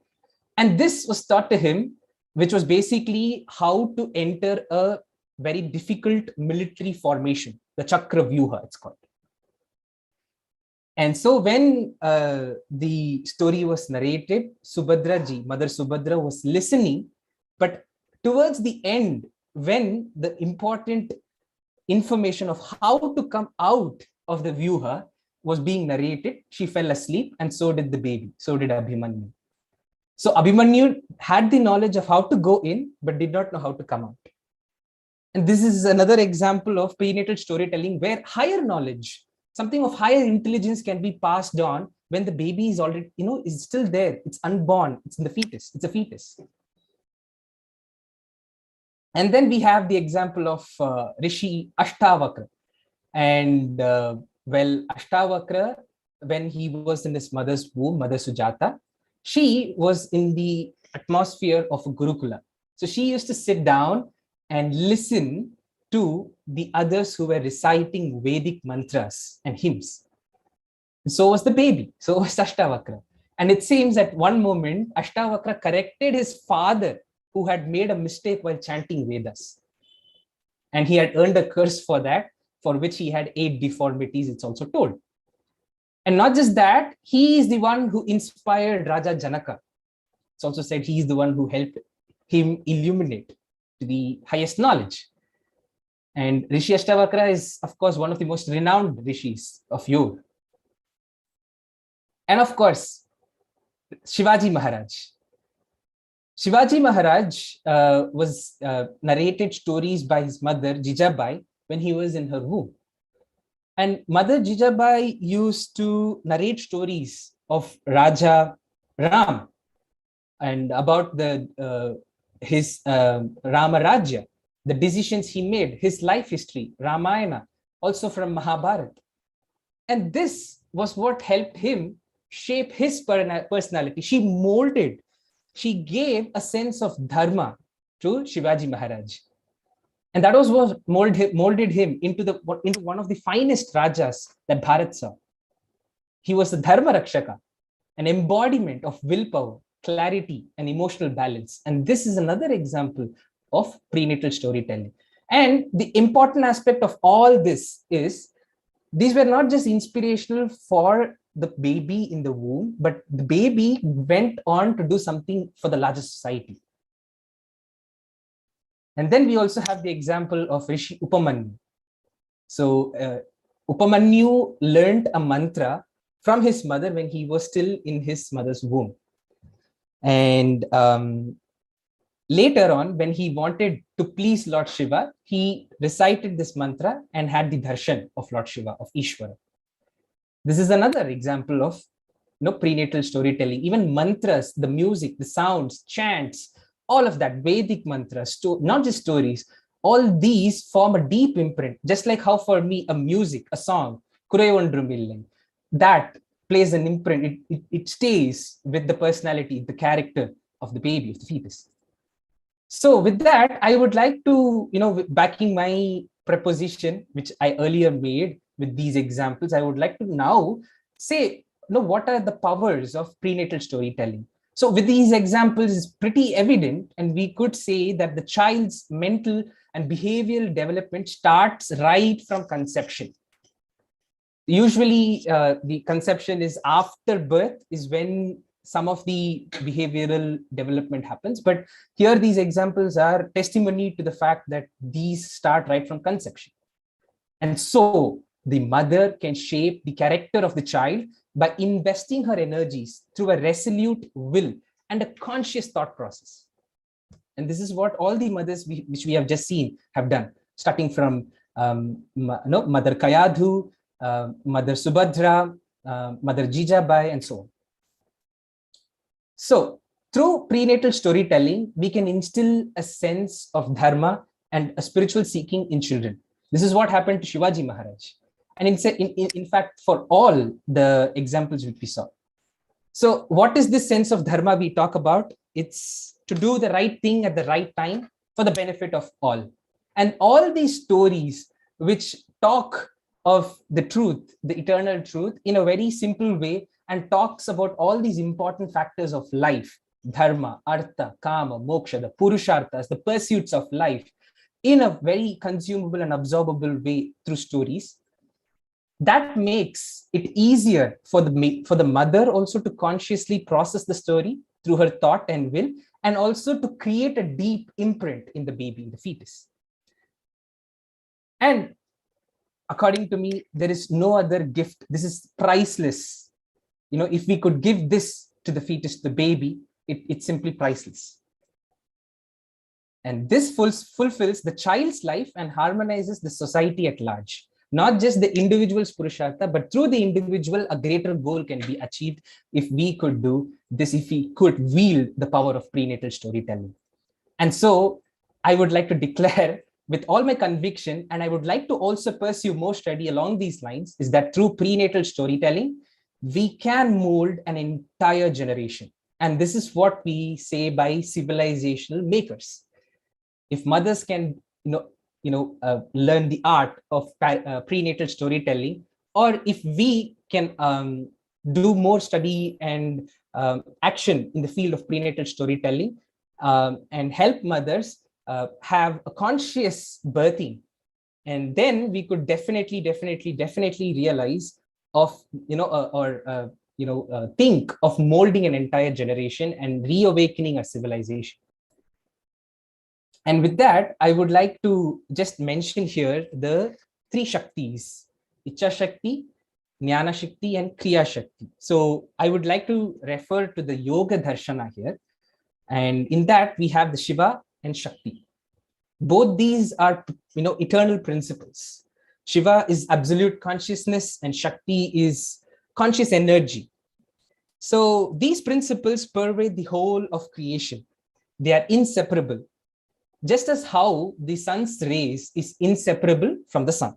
And this was taught to him, which was basically how to enter a very difficult military formation, the Chakra Vyuha, it's called. And so when the story was narrated, Subhadraji, Mother Subhadra, was listening, but towards the end, when the important information of how to come out of the Vyuha was being narrated, she fell asleep, and so did the baby, so did Abhimanyu. So Abhimanyu had the knowledge of how to go in, but did not know how to come out. And this is another example of prenatal storytelling, where higher knowledge, something of higher intelligence, can be passed on when the baby is already, is still there. It's unborn. It's in the fetus. It's a fetus. And then we have the example of Rishi Ashtavakra. And Ashtavakra, when he was in his mother's womb, Mother Sujata, she was in the atmosphere of a Gurukula. So she used to sit down and listen to the others who were reciting Vedic mantras and hymns. And so was the baby. So was Ashtavakra. And it seems at one moment, Ashtavakra corrected his father, who had made a mistake while chanting Vedas. And he had earned a curse for that, for which he had 8 deformities, it's also told. And not just that, he is the one who inspired Raja Janaka. It's also said he is the one who helped him illuminate to the highest knowledge. And Rishi Ashtavakra is, of course, one of the most renowned rishis of yoga. And of course, Shivaji Maharaj. Shivaji Maharaj was narrated stories by his mother Jijabai when he was in her womb. And Mother Jijabai used to narrate stories of Raja Ram and about his Rama Rajya, the decisions he made, his life history, Ramayana, also from Mahabharata. And this was what helped him shape his personality. She gave a sense of dharma to Shivaji Maharaj. And that was what molded him into one of the finest Rajas that Bharat saw. He was a Dharma Rakshaka, an embodiment of willpower, clarity, and emotional balance. And this is another example of prenatal storytelling. And the important aspect of all this is these were not just inspirational for the baby in the womb, but the baby went on to do something for the larger society. And then we also have the example of Rishi Upamanyu. So Upamanyu learned a mantra from his mother when he was still in his mother's womb. And later on, when he wanted to please Lord Shiva, he recited this mantra and had the darshan of Lord Shiva, of Ishvara. This is another example of prenatal storytelling. Even mantras, the music, the sounds, chants, all of that, Vedic mantras, not just stories, all these form a deep imprint, just like how for me, a music, a song, that plays an imprint. It stays with the personality, the character of the baby, of the fetus. So with that, I would like to, backing my preposition, which I earlier made with these examples, I would like to now say, what are the powers of prenatal storytelling? So with these examples, it's pretty evident, and we could say that the child's mental and behavioral development starts right from conception. Usually, the conception is after birth is when some of the behavioral development happens. But here, these examples are testimony to the fact that these start right from conception. And so the mother can shape the character of the child by investing her energies through a resolute will and a conscious thought process. And this is what all the mothers which we have just seen have done, starting from Mother Kayadhu, Mother Subhadra, Mother Jijabai, and so on. So through prenatal storytelling, we can instill a sense of dharma and a spiritual seeking in children. This is what happened to Shivaji Maharaj. And in fact, for all the examples which we saw. So what is this sense of dharma we talk about? It's to do the right thing at the right time for the benefit of all. And all these stories which talk of the truth, the eternal truth, in a very simple way, and talks about all these important factors of life, dharma, artha, kama, moksha, the purusharthas, the pursuits of life, in a very consumable and absorbable way through stories. That makes it easier for the mother also to consciously process the story through her thought and will, and also to create a deep imprint in the baby, in the fetus. And according to me, there is no other gift. This is priceless. If we could give this to the fetus, the baby, it's simply priceless. And this fulfills the child's life and harmonizes the society at large. Not just the individual's purushartha, but through the individual, a greater goal can be achieved if we could do this, if we could wield the power of prenatal storytelling. And so I would like to declare with all my conviction, and I would like to also pursue more study along these lines, is that through prenatal storytelling, we can mold an entire generation. And this is what we say by civilizational makers. If mothers can, learn the art of prenatal storytelling, or if we can do more study and action in the field of prenatal storytelling and help mothers have a conscious birthing, and then we could definitely realize of think of molding an entire generation and reawakening a civilization. And with that, I would like to just mention here the three Shaktis: Icha Shakti, Jnana Shakti, and Kriya Shakti. So I would like to refer to the Yoga Darshana here. And in that, we have the Shiva and Shakti. Both these are, eternal principles. Shiva is absolute consciousness and Shakti is conscious energy. So these principles pervade the whole of creation. They are inseparable, just as how the sun's rays is inseparable from the sun.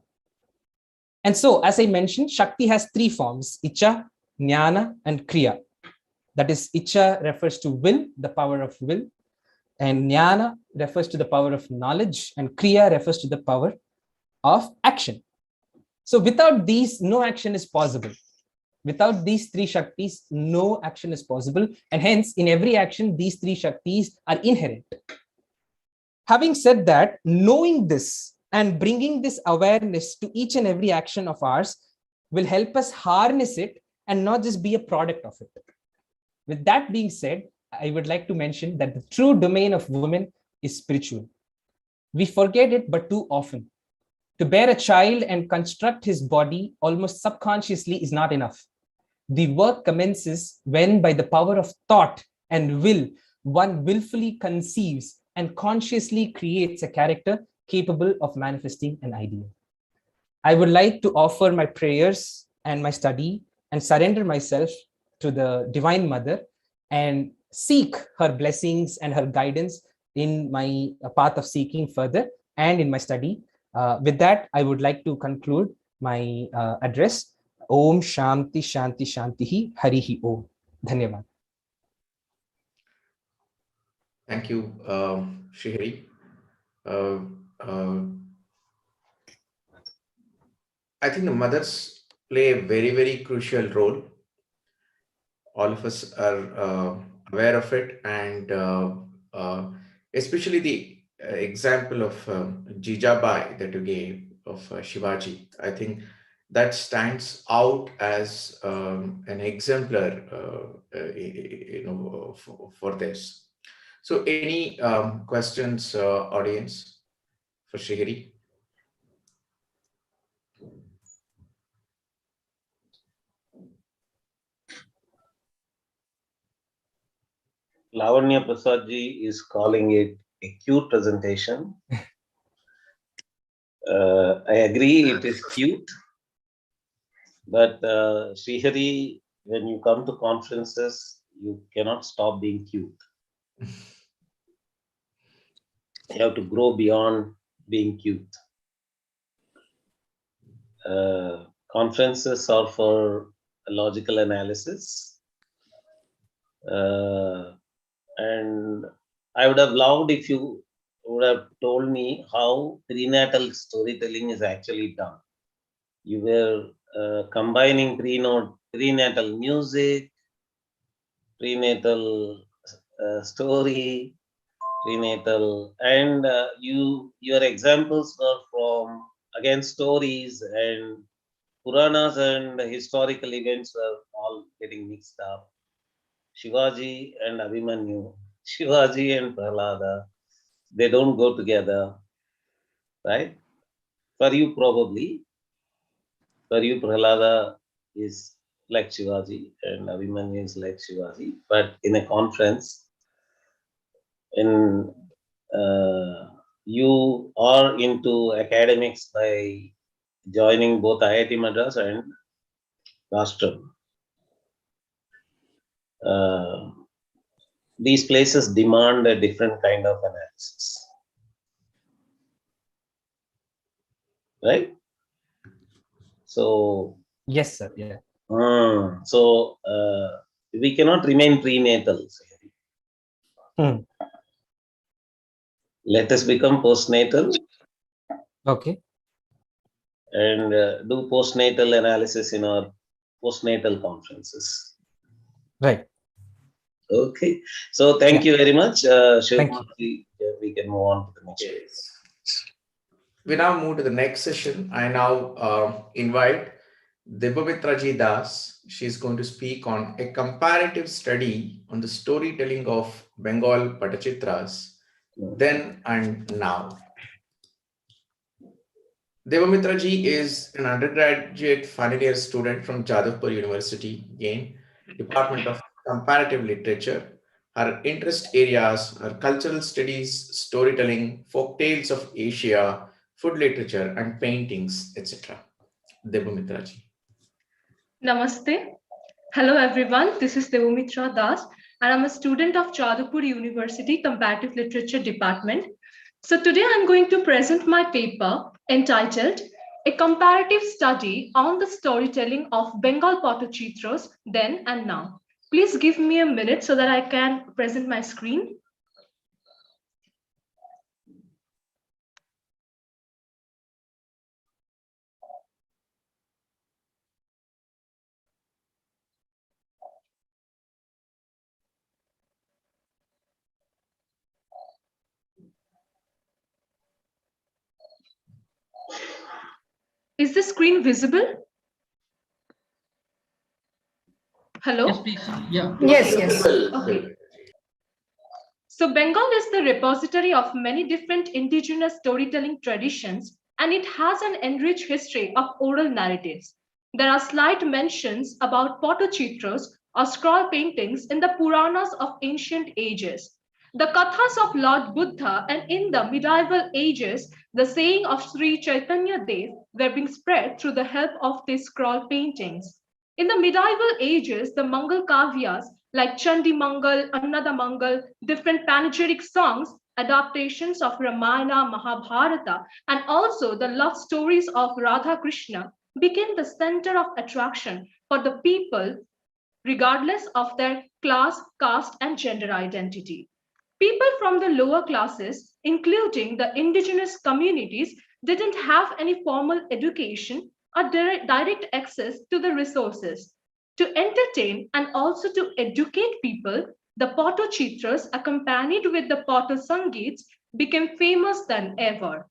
And so, as I mentioned, Shakti has three forms: Icha, Jnana, and Kriya. That is, Icha refers to will, the power of will, and Jnana refers to the power of knowledge, and Kriya refers to the power of action. So without these, no action is possible. Without these three Shaktis, no action is possible. And hence, in every action, these three Shaktis are inherent. Having said that, knowing this and bringing this awareness to each and every action of ours will help us harness it and not just be a product of it. With that being said, I would like to mention that the true domain of women is spiritual. We forget it but too often. To bear a child and construct his body almost subconsciously is not enough. The work commences when, by the power of thought and will, one willfully conceives and consciously creates a character capable of manifesting an ideal. I would like to offer my prayers and my study and surrender myself to the Divine Mother and seek her blessings and her guidance in my path of seeking further and in my study. With that, I would like to conclude my address. Om Shanti Shanti Shantihi Harihi Om. Dhanyavad. Thank you, Srihari. I think the mothers play a very, very crucial role. All of us are aware of it, and especially the example of Jijabai that you gave of Shivaji. I think that stands out as an exemplar, for this. So, any questions, audience, for Srihari? Lavanya Prasadji is calling it a cute presentation. I agree, it is cute. But Srihari, when you come to conferences, you cannot stop being cute. You have to grow beyond being cute. Conferences are for logical analysis. And I would have loved if you would have told me how prenatal storytelling is actually done. You were combining prenatal music, prenatal story, prenatal, and your examples were from, again, stories, and Puranas and historical events were all getting mixed up. Shivaji and Abhimanyu, Shivaji and Prahlada, they don't go together, right? For you, probably. For you, Prahlada is like Shivaji and Abhimanyu is like Shivaji. But in a conference, you are into academics by joining both IIT Madras and Rashtra. These places demand a different kind of analysis, right? So yes, sir. Yeah. So we cannot remain prenatal. Let us become postnatal. Okay. And do postnatal analysis in our postnatal conferences. Right. Okay. So thank you very much. Thank you. We can move on to the next. Yes. We now move to the next session. I now invite Deepavitra Das. She's going to speak on a comparative study on the storytelling of Bengal Patachitras, then and now. Devamitra ji is an undergraduate final year student from Jadavpur University, again, Department of Comparative Literature. Her interest areas are cultural studies, storytelling, folk tales of Asia, food literature, and paintings, etc. Devamitra ji. Namaste. Hello everyone, this is Devamitra Das and I'm a student of Jadavpur University Comparative Literature Department. So today I'm going to present my paper entitled A Comparative Study on the Storytelling of Bengal Patachitras Then and Now. Please give me a minute so that I can present my screen. Is the screen visible? Hello? Yes, please. Yeah. Yes, yes. Okay. So Bengal is the repository of many different indigenous storytelling traditions, and it has an enriched history of oral narratives. There are slight mentions about Patachitras or scroll paintings in the Puranas of ancient ages. The Kathas of Lord Buddha, and in the medieval ages, the saying of Sri Chaitanya Dev were being spread through the help of these scroll paintings. In the medieval ages, the Mangal Kavyas like Chandi Mangal, Annada Mangal, different panegyric songs, adaptations of Ramayana, Mahabharata, and also the love stories of Radha Krishna became the center of attraction for the people, regardless of their class, caste, and gender identity. People from the lower classes, including the indigenous communities, didn't have any formal education or direct access to the resources. To entertain and also to educate people, the Patachitras, accompanied with the Patasangits, became famous than ever.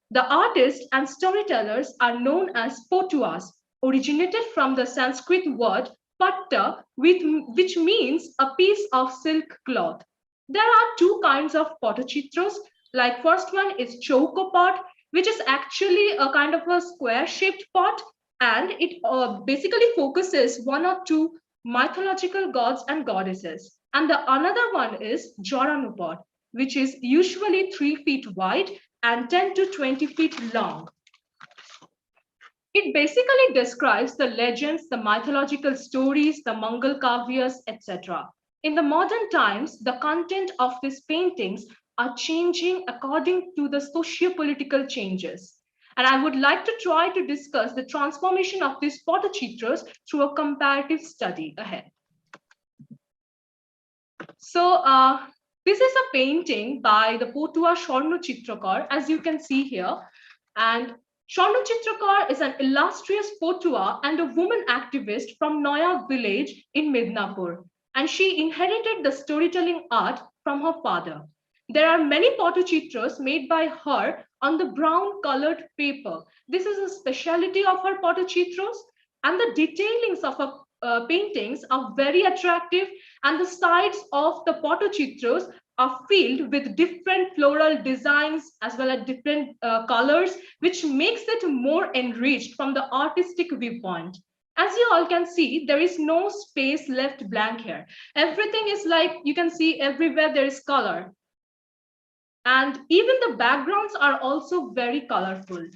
The artists and storytellers are known as Potuas, originated from the Sanskrit word patta, which means a piece of silk cloth. There are two kinds of Patachitras. Like first one is Chauko pot, which is actually a kind of a square-shaped pot, and it basically focuses one or two mythological gods and goddesses. And the another one is Joranu pot, which is usually 3 feet wide and 10 to 20 feet long. It basically describes the legends, the mythological stories, the Mangal Kavyas, etc. In the modern times, the content of these paintings are changing according to the socio-political changes. And I would like to try to discuss the transformation of these Patachitras through a comparative study ahead. So this is a painting by the Potua Shorno Chitrakar, as you can see here. And Shorno Chitrakar is an illustrious Potua and a woman activist from Noyak village in Midnapur. And she inherited the storytelling art from her father. There are many Patachitras made by her on the brown colored paper. This is a specialty of her Patachitras, and the detailings of her paintings are very attractive, and the sides of the Patachitras are filled with different floral designs as well as different colors, which makes it more enriched from the artistic viewpoint. As you all can see, there is no space left blank here. Everything is like, you can see everywhere there is color. And even the backgrounds are also very colorful.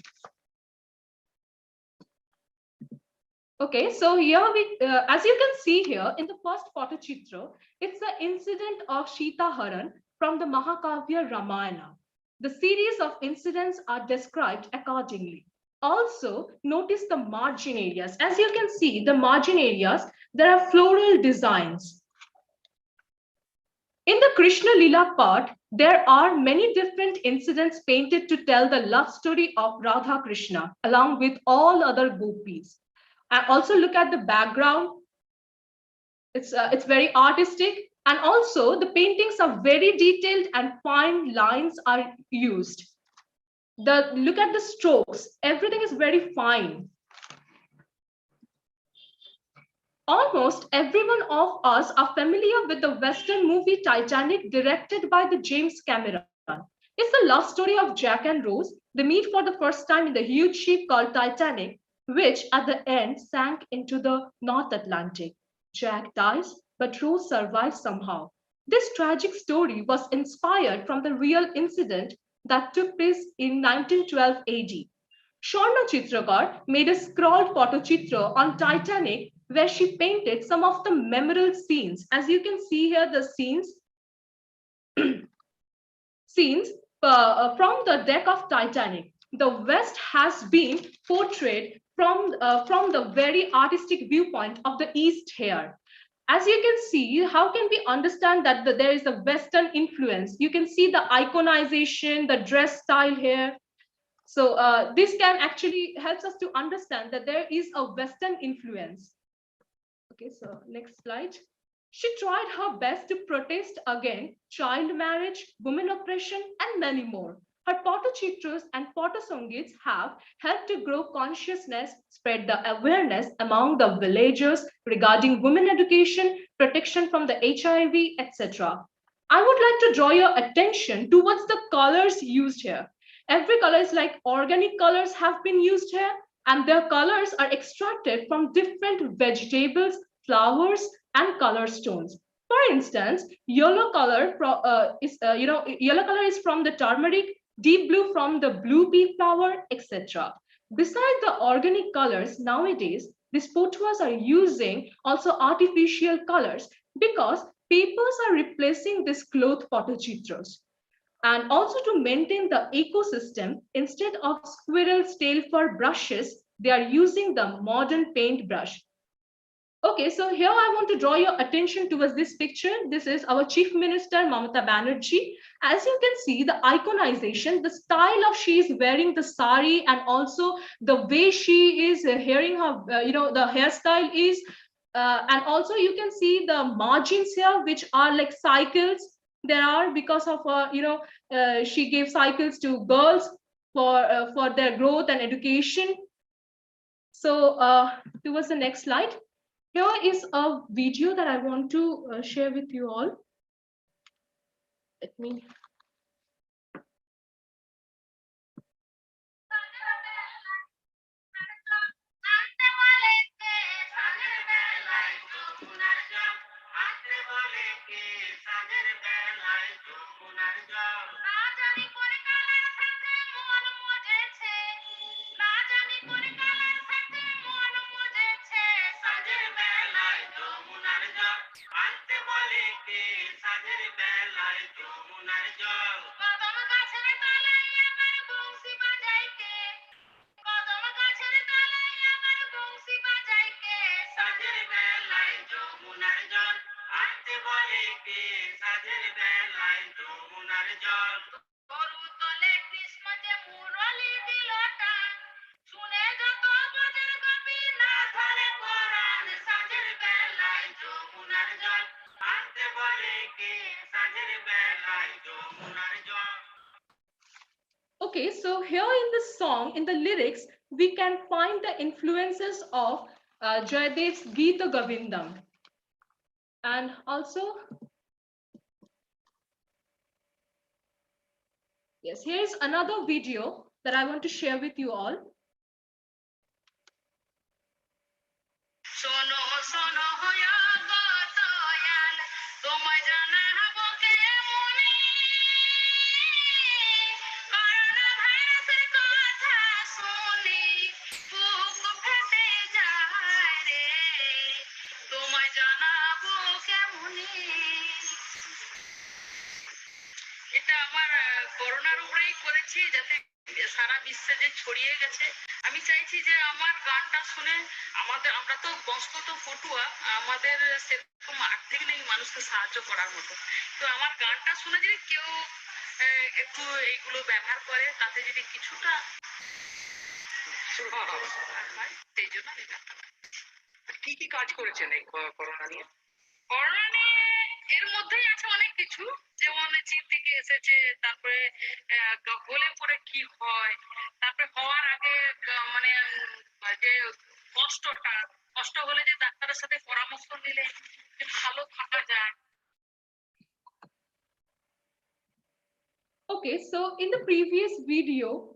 Okay, so here we, as you can see here in the first Patachitra, it's the incident of Sita Haran from the Mahakavya Ramayana. The series of incidents are described accordingly. Also, notice the margin areas. As you can see, the margin areas, there are floral designs. In the Krishna Lila part, there are many different incidents painted to tell the love story of Radha Krishna, along with all other gopis. And also look at the background. It's very artistic, and also the paintings are very detailed and fine lines are used. Look at the strokes, everything is very fine. Almost everyone of us are familiar with the Western movie Titanic, directed by the James Cameron. is the love story of Jack and Rose. They meet for the first time in the huge ship called Titanic, which at the end sank into the North Atlantic. Jack dies, but Rose survives somehow. This tragic story was inspired from the real incident that took place in 1912 AD. Swarna Chitrakar made a scrawled Patachitra on Titanic where she painted some of the memorable scenes. As you can see here, the scenes from the deck of Titanic. The West has been portrayed from the very artistic viewpoint of the East here. As you can see, how can we understand that there is a Western influence? You can see the iconization, the dress style here. So this can actually helps us to understand that there is a Western influence. Okay, so next slide. She tried her best to protest against child marriage, women oppression, and many more. Her Patachitras and Patasongits have helped to grow consciousness, spread the awareness among the villagers regarding women education, protection from the HIV, etc. I would like to draw your attention towards the colors used here. Every color is like organic colors have been used here, and their colors are extracted from different vegetables, flowers, and color stones. For instance, yellow color is from the turmeric, deep blue from the blue pea flower, etc. Besides the organic colors, nowadays these potuas are using also artificial colors because papers are replacing these cloth Patachitras. And also to maintain the ecosystem, instead of squirrel's tail for brushes, they are using the modern paintbrush. Okay, so here I want to draw your attention towards this picture. This is our Chief Minister, Mamata Banerjee. As you can see, the iconization, the style of she is wearing the sari, and also the way she is hearing her, the hairstyle is, and also you can see the margins here, which are like cycles. There are because of, she gave cycles to girls for their growth and education. So towards the next slide. Here is a video that I want to share with you all. Let me. Okay, so here in the song, in the lyrics, we can find the influences of Jayadev's Gita Govindam. And also, yes, here's another video that I want to share with you all. সারা বিশ্বে যে ছড়িয়ে গেছে, আমি চাইছি যে আমার গানটা শুনে আমরা তো বংশগত পটুয়া, আমাদের সেরকম আর্থিক নেই মানুষকে সাহায্য করার মতো। তো আমার গানটা শুনে যদি কেউ একটু এইগুলো ব্যবহার করে, তাতে যদি কিছুটা হয়, সেই জন্য আমি গানটা। কি কি কাজ করেছেন এই করোনা নিয়ে? করোনা নিয়ে এর মধ্যেই আছে অনেক কিছু, যেমন চীন থেকে এসেছে, তারপরে হলে পরে কি হয়, তারপরে হওয়ার আগে মানে যে কষ্ট হলে যে ডাক্তারের সাথে পরামর্শ নিলে যে ভালো থাকা যায়। Okay, so in the previous video,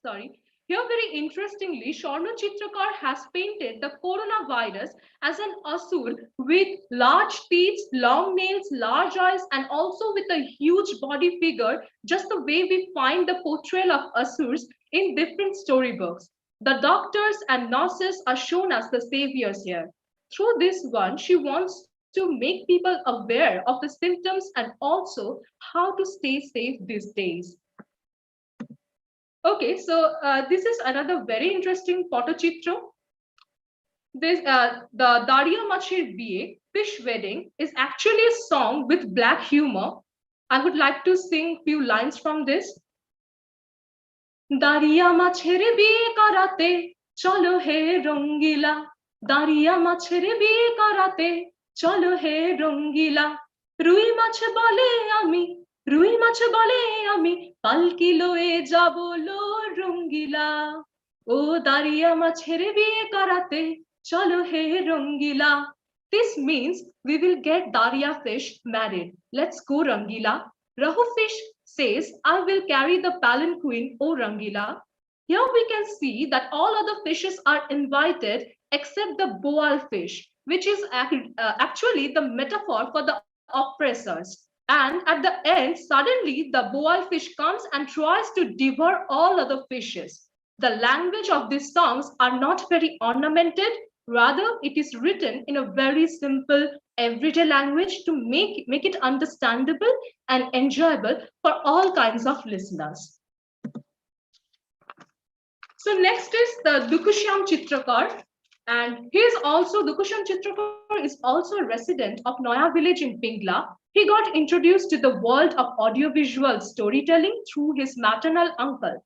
sorry, here very interestingly, Sharma Chitrakar has painted the coronavirus as an asur with large teeth, long nails, large eyes, and also with a huge body figure, just the way we find the portrayal of asurs in different storybooks. The doctors and nurses are shown as the saviors here. Through this one, she wants to make people aware of the symptoms and also how to stay safe these days. Okay, so this is another very interesting Patachitra. This the Dariya Machir Biye, Fish Wedding, is actually a song with black humor. I would like to sing few lines from this. Dariya Machir Biye karate, chalo he rongila. Dariya Machir Biye karate, chalo he rongila. Rui mach bole ami, Rui mach bole ami, palki loe jabo lo rongila. O Dariya Machir Biye karate, chalo he rongila. This means we will get Dariya fish married. Let's go Rangila. Rahu fish says, I will carry the palanquin, O Rangila. Here we can see that all other fishes are invited except the boal fish, which is actually the metaphor for the oppressors. And at the end, suddenly the boal fish comes and tries to devour all other fishes. The language of these songs are not very ornamented. Rather, it is written in a very simple, everyday language to make it understandable and enjoyable for all kinds of listeners. So next is the Dukushyam Chitrakar. And Dukushyam Chitrakar is also a resident of Noya village in Pingla. He got introduced to the world of audiovisual storytelling through his maternal uncle.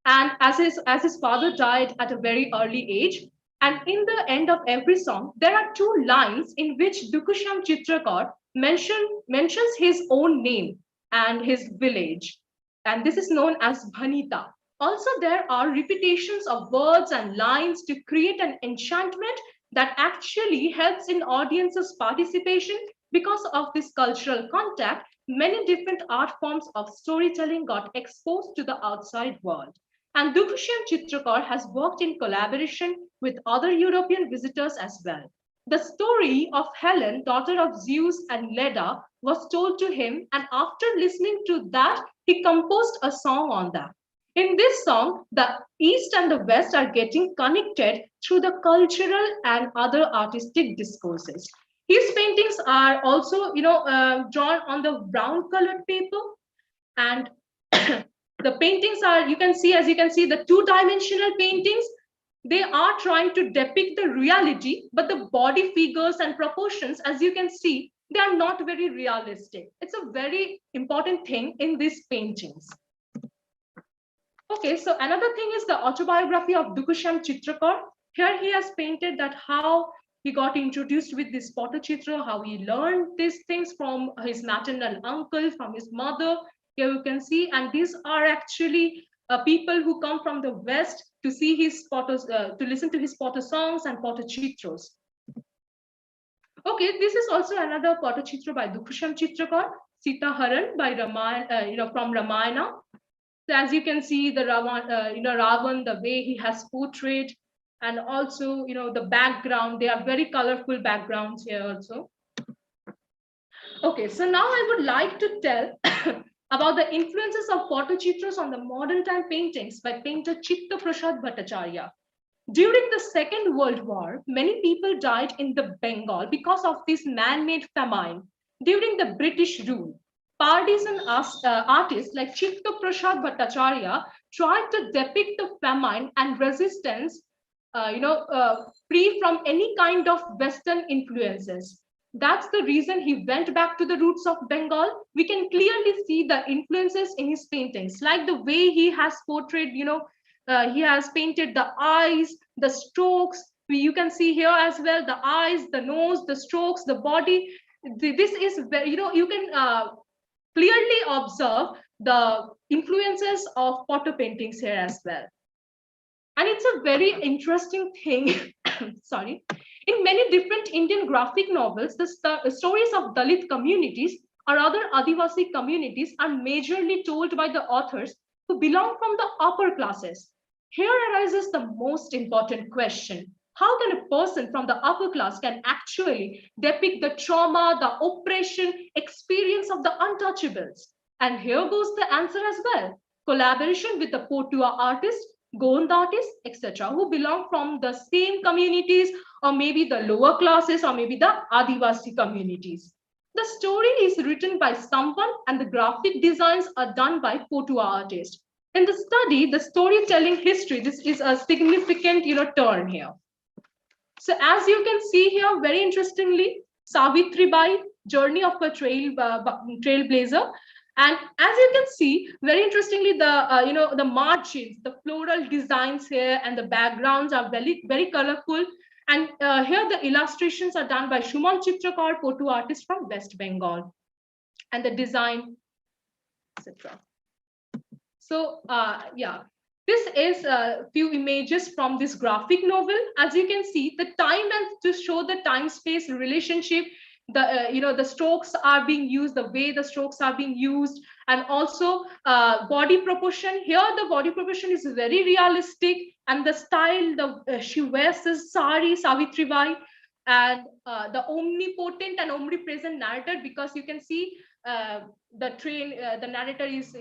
And as his father died at a very early age, and in the end of every song, there are two lines in which Dukushyam Chitrakar mentions his own name and his village. And this is known as Bhanita. Also, there are repetitions of words and lines to create an enchantment that actually helps in audience's participation. Because of this cultural contact, many different art forms of storytelling got exposed to the outside world. And Dukushyam Chitrakar has worked in collaboration with other European visitors as well. The story of Helen, daughter of Zeus and Leda, was told to him, and after listening to that, he composed a song on that. In this song, the East and the West are getting connected through the cultural and other artistic discourses. His paintings are also, drawn on the brown colored paper, and the paintings are, as you can see, the two-dimensional paintings. They are trying to depict the reality, but the body figures and proportions, as you can see, they are not very realistic. It's a very important thing in these paintings. Okay, so another thing is the autobiography of Dukushyam Chitrakar. Here he has painted that how he got introduced with this Patachitra, how he learned these things from his maternal uncle, from his mother. Here you can see, and these are actually people who come from the West to see his to listen to his Potter songs and Patachitras. Okay, this is also another Patachitra by Dukushyam Chitrakar, Sita Haran by Ramayana, from Ramayana. So as you can see, the Ravan, the way he has portrayed, and also, the background, they are very colorful backgrounds here also. Okay, so now I would like to tell about the influences of Patachitras on the modern time paintings by painter Chitta Prasad Bhattacharya. During the Second World War, many people died in the Bengal because of this man-made famine during the British rule. Partisan artists like Chitta Prasad Bhattacharya tried to depict the famine and resistance, free from any kind of Western influences. That's the reason he went back to the roots of Bengal. We can clearly see the influences in his paintings, like the way he has portrayed, he has painted the eyes, the strokes. You can see here as well, the eyes, the nose, the strokes, the body. This is, you can clearly observe the influences of Potter paintings here as well. And it's a very interesting thing, sorry. In many different Indian graphic novels, the stories of Dalit communities or other Adivasi communities are majorly told by the authors who belong from the upper classes. Here arises the most important question. How can a person from the upper class can actually depict the trauma, the oppression, experience of the untouchables? And here goes the answer as well. Collaboration with the Potua artists, Gond artists, etc., who belong from the same communities, or maybe the lower classes, or maybe the Adivasi communities. The story is written by someone and the graphic designs are done by Potua artists. In the study, the storytelling history, this is a significant turn here. So as you can see here, very interestingly, Savitri Bai, Journey of a Trailblazer. And as you can see, very interestingly, the the margins, the floral designs here and the backgrounds are very, very colorful. And here the illustrations are done by Shuman Chitrakar, Potu artist from West Bengal. And the design, etc. So yeah, this is a few images from this graphic novel. As you can see, the time and to show the time-space relationship, the the strokes are being used, the way the strokes are being used, and also body proportion. Here, the body proportion is very realistic, and the style, she wears this sari, Savitri Bai, and the omnipotent and omnipresent narrator, because you can see the train, the narrator is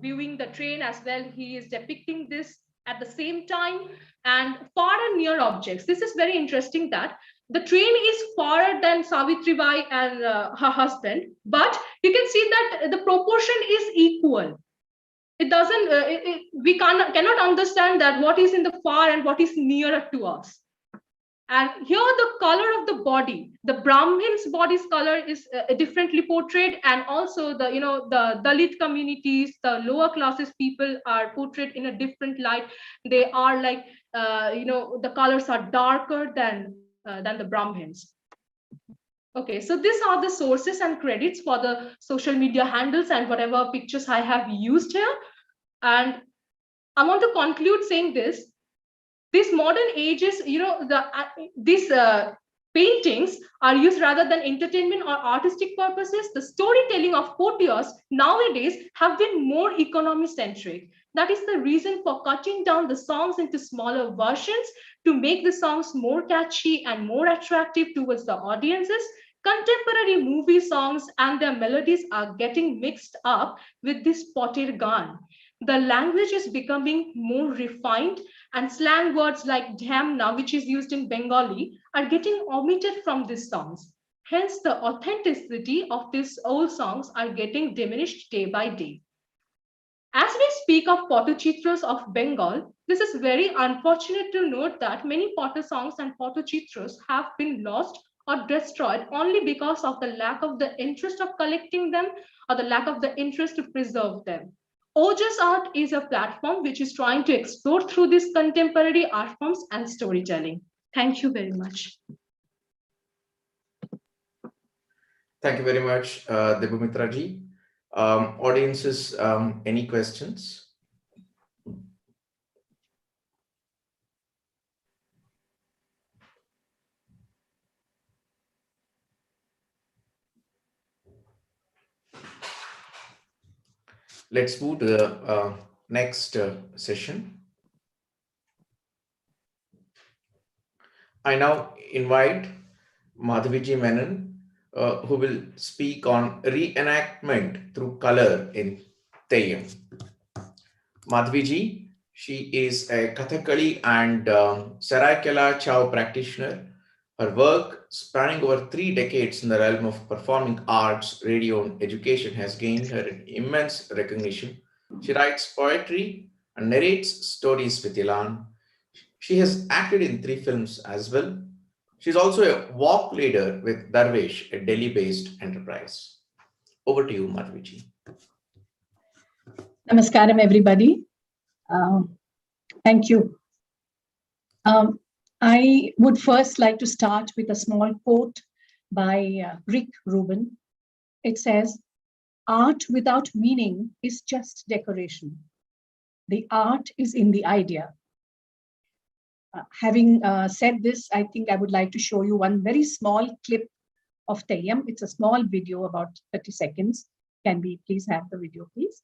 viewing the train as well. He is depicting this at the same time, and far and near objects. This is very interesting that the train is far than Savitri Bai and her husband, but you can see that the proportion is equal. It doesn't, we cannot understand that what is in the far and what is nearer to us. And here the color of the body, the Brahmin's body's color is differently portrayed, and also the the Dalit communities, the lower classes people are portrayed in a different light. They are like the colors are darker than the Brahmins. Okay, so these are the sources and credits for the social media handles and whatever pictures I have used here. And I want to conclude saying this. These modern ages, these paintings are used rather than entertainment or artistic purposes. The storytelling of Potios nowadays have been more economy-centric. That is the reason for cutting down the songs into smaller versions to make the songs more catchy and more attractive towards the audiences. Contemporary movie songs and their melodies are getting mixed up with this potir gan. The language is becoming more refined, and slang words like Theyyam, which is used in Bengali, are getting omitted from these songs. Hence, the authenticity of these old songs are getting diminished day by day. As we speak of Patachitras of Bengal, this is very unfortunate to note that many Potter songs and Patachitras have been lost or destroyed only because of the lack of the interest of collecting them or the lack of the interest to preserve them. Ojas Art is a platform which is trying to explore through these contemporary art forms and storytelling. Thank you very much. Thank you very much, Debumitra ji. Audiences, any questions? Let's move to the next session. I now invite Madhaviji Menon, who will speak on reenactment through color in Theyyam. Madhaviji, she is a Kathakali and Saraikela Chow practitioner. Her work, spanning over 3 decades in the realm of performing arts, radio, and education, has gained her an immense recognition. She writes poetry and narrates stories with elan. She has acted in 3 films as well. She's also a walk leader with Darvesh, a Delhi-based enterprise. Over to you, Madhaviji. Namaskaram, everybody. Thank you. I would first like to start with a small quote by Rick Rubin. It says, "Art without meaning is just decoration. The art is in the idea." Having said this, I think I would like to show you one very small clip of Theyyam. It's a small video, about 30 seconds. Can we please have the video, please?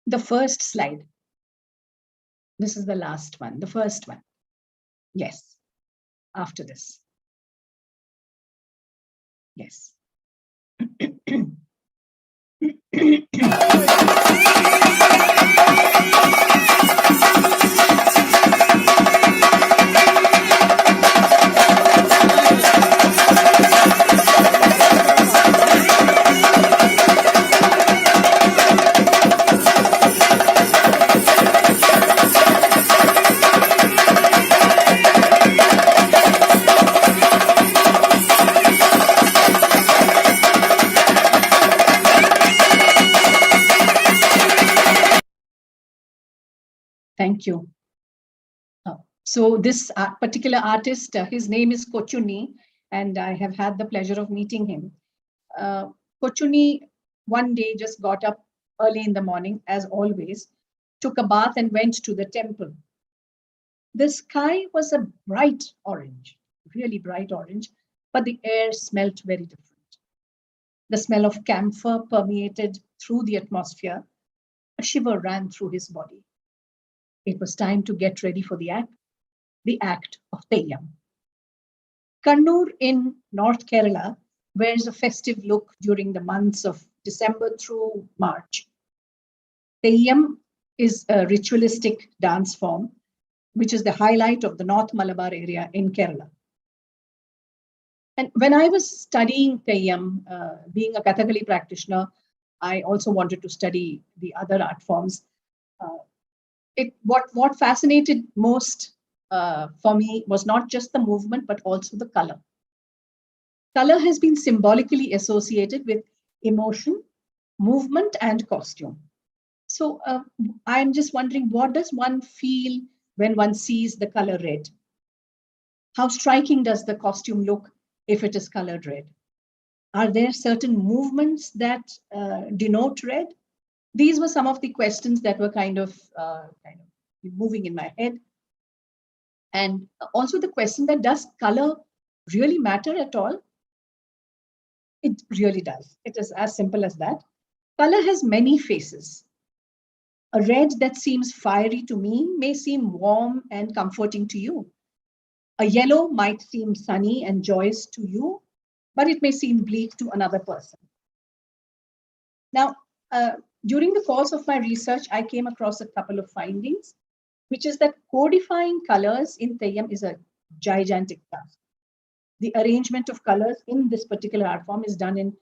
The first slide. This is the last one, the first one. Yes, after this. Yes. Thank you. So this particular artist, his name is Kochuni, and I have had the pleasure of meeting him. Kochuni one day just got up early in the morning, as always, took a bath and went to the temple. The sky was a bright orange, really bright orange, but the air smelt very different. The smell of camphor permeated through the atmosphere. A shiver ran through his body. It was time to get ready for the act of Theyyam. Kannur in North Kerala wears a festive look during the months of December through March. Theyyam is a ritualistic dance form, which is the highlight of the North Malabar area in Kerala. And when I was studying Theyyam, being a Kathakali practitioner, I also wanted to study the other art forms. What fascinated most for me was not just the movement, but also the color. Color has been symbolically associated with emotion, movement, and costume. So I'm just wondering, what does one feel when one sees the color red? How striking does the costume look if it is colored red? Are there certain movements that denote red? These were some of the questions that were kind of moving in my head. And also the question that, does color really matter at all? It really does. It is as simple as that. Color has many faces. A red that seems fiery to me may seem warm and comforting to you. A yellow might seem sunny and joyous to you, but it may seem bleak to another person. Now, during the course of my research, I came across a couple of findings, which is that codifying colors in Theyyam is a gigantic task. The arrangement of colors in this particular art form is done in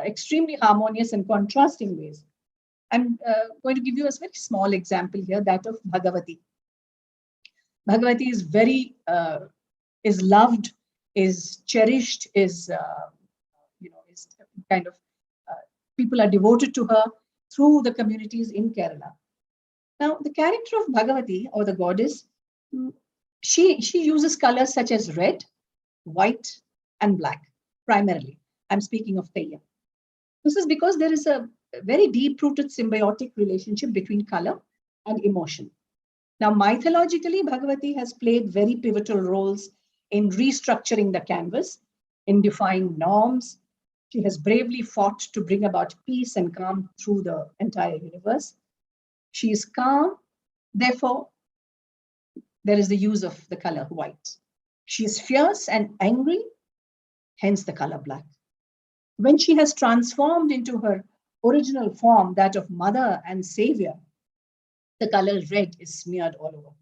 extremely harmonious and contrasting ways. I'm going to give you a very small example here, that of Bhagavati. Bhagavati is is loved, is cherished, is kind of, people are devoted to her through the communities in Kerala. Now, the character of Bhagavati, or the goddess, she uses colors such as red, white, and black, primarily. I'm speaking of Theyyam. This is because there is a very deep-rooted symbiotic relationship between color and emotion. Now, mythologically, Bhagavati has played very pivotal roles in restructuring the canvas, in defying norms. She has bravely fought to bring about peace and calm through the entire universe. She is calm, therefore, there is the use of the color white. She is fierce and angry, hence the color black. When she has transformed into her original form, that of mother and savior, the color red is smeared all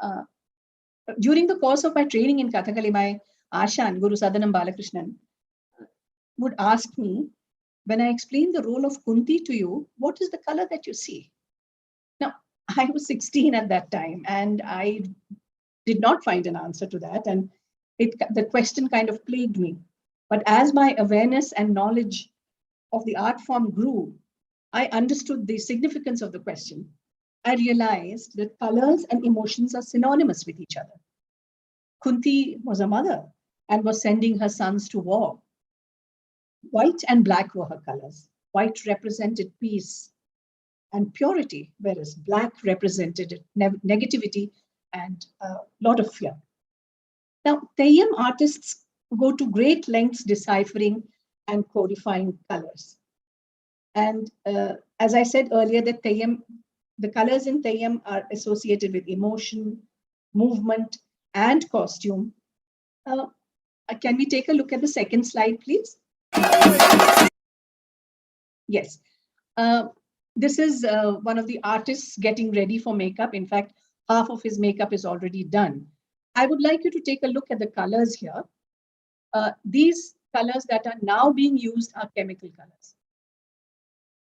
over. During the course of my training in Kathakali, my Ashan, Guru Sadanam Balakrishnan, would ask me, when I explain the role of Kunti to you, what is the color that you see? Now, I was 16 at that time, and I did not find an answer to that. And the question kind of plagued me. But as my awareness and knowledge of the art form grew, I understood the significance of the question. I realized that colors and emotions are synonymous with each other. Kunti was a mother and was sending her sons to war. White and black were her colors. White represented peace and purity, whereas black represented negativity and a lot of fear. Now, Theyyam artists go to great lengths deciphering and codifying colors. And as I said earlier, that Theyyam, the colors in Theyyam are associated with emotion, movement, and costume. Can we take a look at the second slide, please? Yes. This is one of the artists getting ready for makeup. In fact, half of his makeup is already done. I would like you to take a look at the colors here. These colors that are now being used are chemical colors.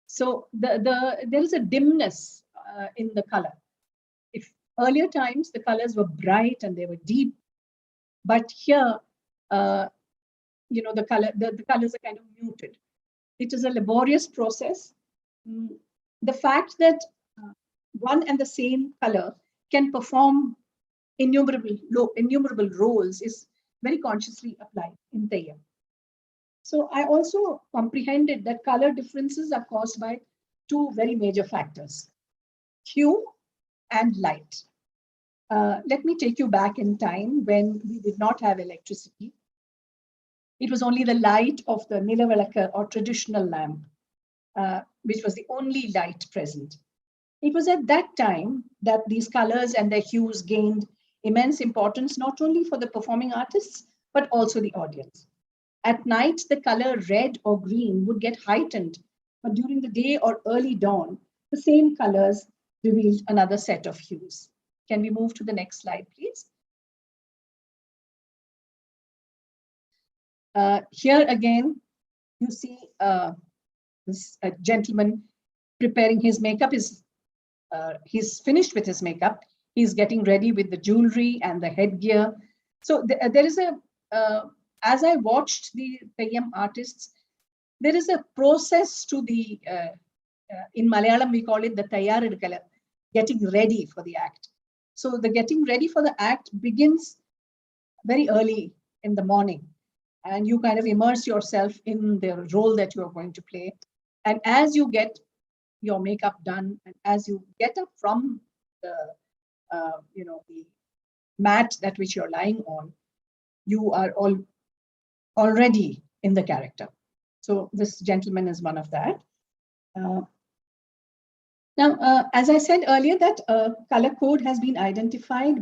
So there is a dimness in the color. If earlier times the colors were bright and they were deep, but here, you know, the colors are kind of muted. It is a laborious process. The fact that one and the same color can perform innumerable roles is very consciously applied in Theyyam. So I also comprehended that color differences are caused by two very major factors, hue and light. Let me take you back in time when we did not have electricity. It was only the light of the Nilavalaka or traditional lamp, which was the only light present. It was at that time that these colors and their hues gained immense importance, not only for the performing artists, but also the audience. At night, the color red or green would get heightened, but during the day or early dawn, the same colors revealed another set of hues. Can we move to the next slide, please? Here again, you see this gentleman preparing his makeup. He's finished with his makeup. He's getting ready with the jewelry and the headgear. So there is as I watched the Theyyam artists, there is a process to the, in Malayalam we call it the Thayyarudukala, getting ready for the act. So the getting ready for the act begins very early in the morning, and you kind of immerse yourself in the role that you are going to play. And as you get your makeup done, and as you get up from the, you know, the mat that which you're lying on, you are already in the character. So this gentleman is one of that. Now, as I said earlier, that color code has been identified,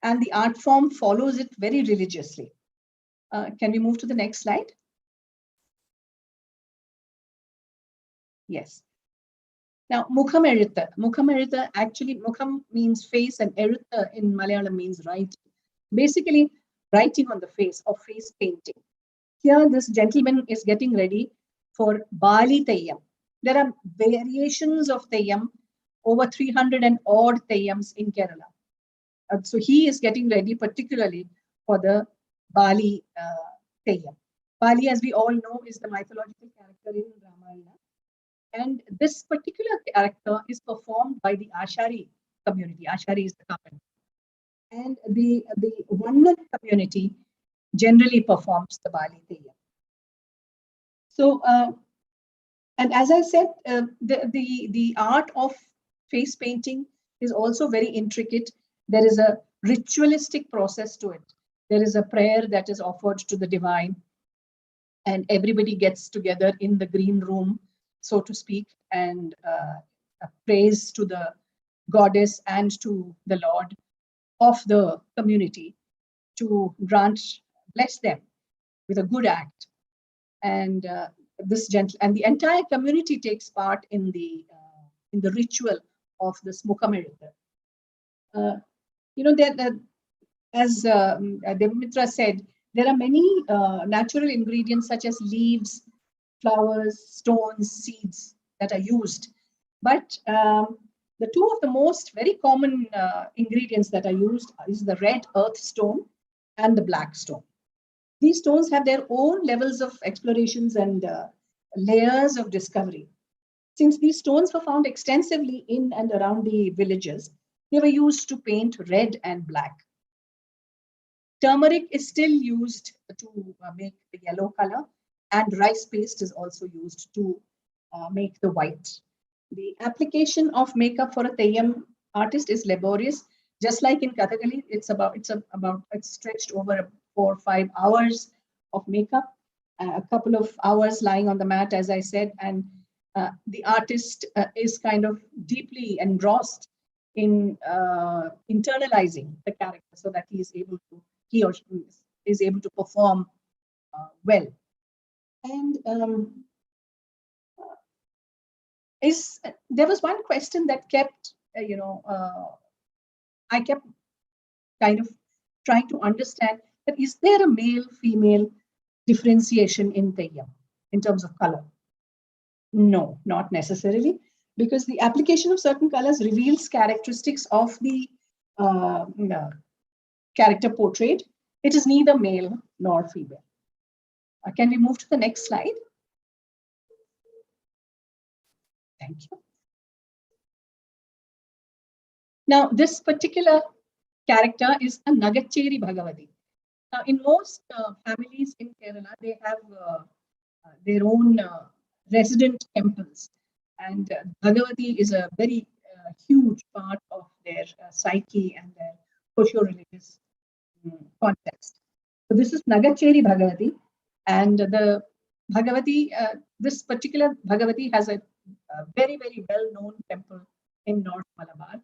and the art form follows it very religiously. Can we move to the next slide? Yes. Now, Mukham Erutha. Mukham Erutha, actually, Mukham means face and Erutha in Malayalam means writing. Basically, writing on the face or face painting. Here, this gentleman is getting ready for Bali Theyyam. There are variations of Theyyam, over 300 and odd Theyyams in Kerala. So he is getting ready particularly for the Bali Theyyam. Bali, as we all know, is the mythological character in Ramayana. And this particular character is performed by the Ashari community. Ashari is the carpenter. And the Vannan community generally performs the Bali Theyyam. So, and as I said, the art of face painting is also very intricate. There is a ritualistic process to it. There is a prayer that is offered to the divine, and everybody gets together in the green room, so to speak, and prays to the goddess and to the Lord of the community to bless them with a good act. And the entire community takes part in the ritual of this Mukham Erutha. You know, as Devamitra said, there are many natural ingredients such as leaves, flowers, stones, seeds that are used. But the two of the most very common ingredients that are used is the red earth stone and the black stone. These stones have their own levels of explorations and layers of discovery. Since these stones were found extensively in and around the villages, they were used to paint red and black. Turmeric is still used to make the yellow color, and rice paste is also used to make the white. The application of makeup for a Theyyam artist is laborious. Just like in Kathakali, it's stretched over 4 or 5 hours of makeup, a couple of hours lying on the mat, as I said, and the artist is kind of deeply engrossed in internalizing the character so that he or she is able to perform well. And there was one question that kept, I kept kind of trying to understand that is there a male-female differentiation in Theyyam in terms of color? No, not necessarily, because the application of certain colors reveals characteristics of the character portrayed. It is neither male nor female. Can we move to the next slide? Thank you. Now, this particular character is a Nagacheri Bhagavati. Now, in most families in Kerala, they have their own resident temples, and Bhagavati is a very huge part of their psyche and their socio-religious context. So this is Nagacheri Bhagavati, and the Bhagavati, this particular Bhagavati has a very, very well-known temple in North Malabar.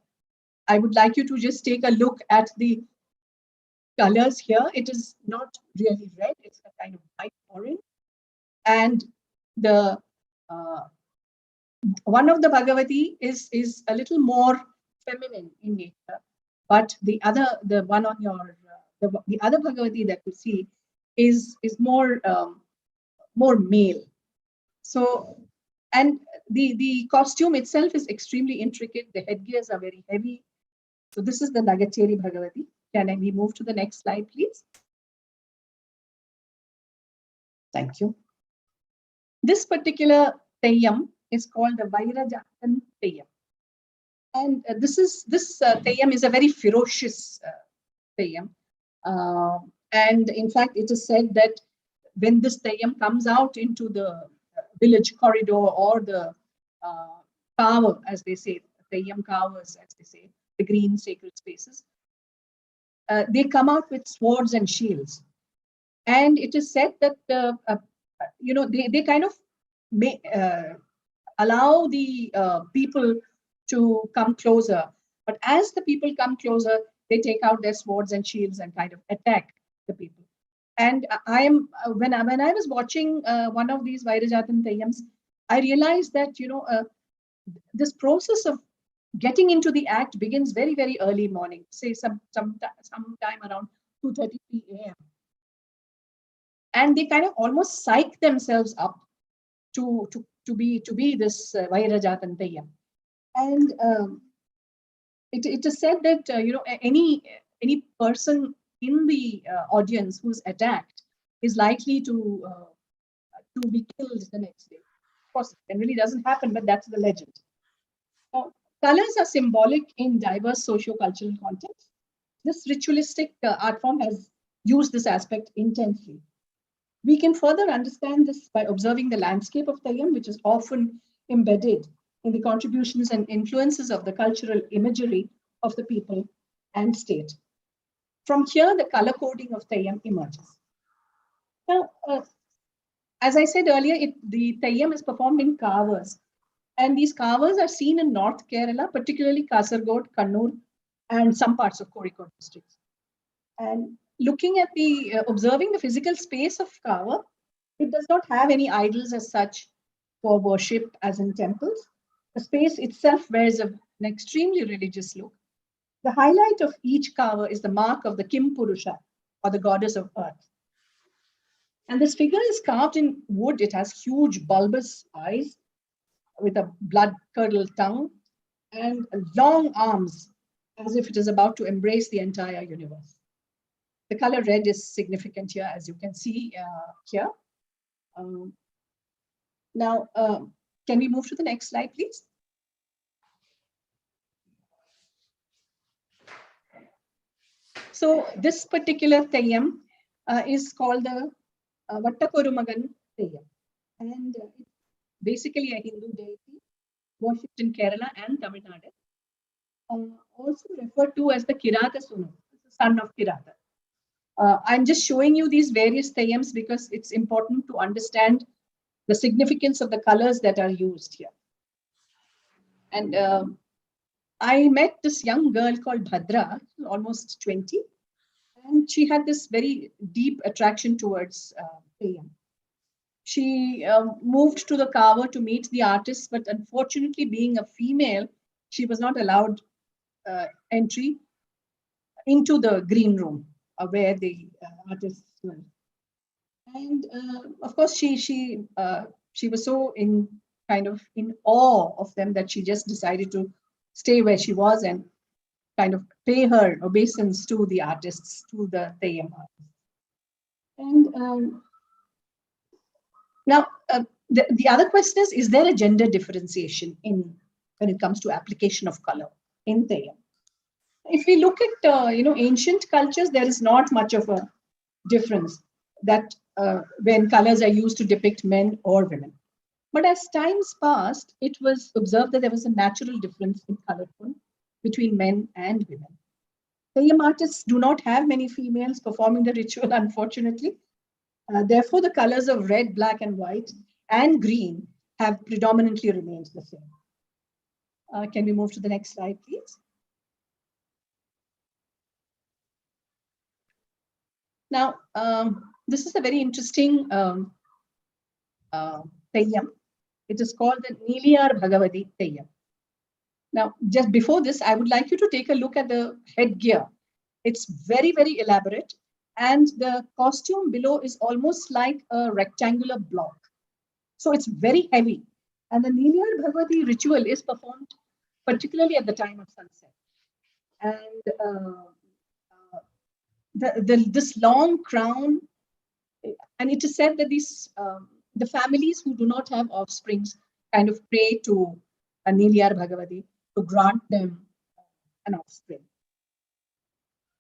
I would like you to just take a look at the colors here. It is not really red, it's a kind of bright orange. And the one of the Bhagavati is a little more feminine in nature, but the one on your the other Bhagavati that you see is more more male. So, and the costume itself is extremely intricate. The headgears are very heavy. So this is the Nagacheri Bhagavati. Can we move to the next slide, please? Thank you. This particular Theyyam is called the Vairajatan Theyyam. And this Theyyam is a very ferocious Theyyam. And in fact, it is said that when this Theyyam comes out into the village corridor or the kaava, as they say, Theyyam kaavas, as they say, the green sacred spaces, they come out with swords and shields. And it is said that, they kind of allow the people to come closer. But as the people come closer, they take out their swords and shields and kind of attack the people. And when I was watching one of these Vairajatan Theyyams, I realized that, this process of getting into the act begins very, very early morning, say sometime around 2:30 p.m. And they kind of almost psych themselves up to be this Vairajatan Theyyam. And it is said that any person in the audience who's attacked is likely to be killed the next day. Of course, it generally doesn't happen, but that's the legend. Colors are symbolic in diverse socio-cultural contexts. This ritualistic art form has used this aspect intensely. We can further understand this by observing the landscape of Theyyam, which is often embedded in the contributions and influences of the cultural imagery of the people and state. From here, the color coding of Theyyam emerges. Now, as I said earlier, the Theyyam is performed in kaavas. And these kaavas are seen in North Kerala, particularly Kasaragod, Kannur, and some parts of Kozhikode districts. And looking at observing the physical space of kaava, it does not have any idols as such for worship as in temples. The space itself wears an extremely religious look. The highlight of each kaava is the mark of the Kim Purusha, or the goddess of earth. And this figure is carved in wood. It has huge bulbous eyes with a blood-curdled tongue and long arms, as if it is about to embrace the entire universe. The color red is significant here, as you can see here. Now, can we move to the next slide, please? So this particular Theyyam is called the Vattakorumagan Theyyam. And it's basically a Hindu deity worshipped in Kerala and Tamil Nadu. Also referred to as the Kirata Sunu, the son of Kirata. I'm just showing you these various Theyyams because it's important to understand the significance of the colors that are used here. And I met this young girl called Bhadra, almost 20, and she had this very deep attraction towards Theyyam. She moved to the Kaava to meet the artists, but unfortunately, being a female, she was not allowed entry into the green room where the artists were. And of course, she was so in awe of them that she just decided to stay where she was and kind of pay her obeisance to the artists, to the Theyyam artists. And now, the other question is there a gender differentiation when it comes to application of color in Theyyam? If we look at ancient cultures, there is not much of a difference that when colors are used to depict men or women. But as times passed, it was observed that there was a natural difference in color tone between men and women. Theyyam artists do not have many females performing the ritual, unfortunately. Therefore, the colors of red, black, and white and green have predominantly remained the same. Can we move to the next slide, please? Now, this is a very interesting Theyyam. It is called the Niliyar Bhagavati Theyyam. Now, just before this, I would like you to take a look at the headgear. It's very, very elaborate. And the costume below is almost like a rectangular block. So it's very heavy. And the Niliyar Bhagavati ritual is performed particularly at the time of sunset. And this long crown, and it is said that these the families who do not have offsprings kind of pray to a Niliyar Bhagavati to grant them an offspring.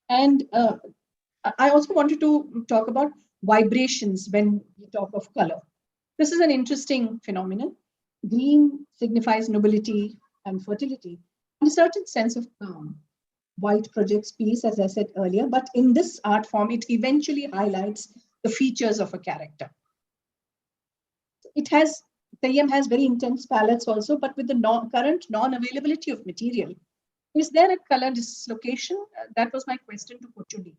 And I also wanted to talk about vibrations when we talk of color. This is an interesting phenomenon. Green signifies nobility and fertility, and a certain sense of calm. White projects peace, as I said earlier, but in this art form, it eventually highlights the features of a character. Theyyam has very intense palettes also, but with the current non-availability of material, is there a color dislocation? That was my question to Kochuni.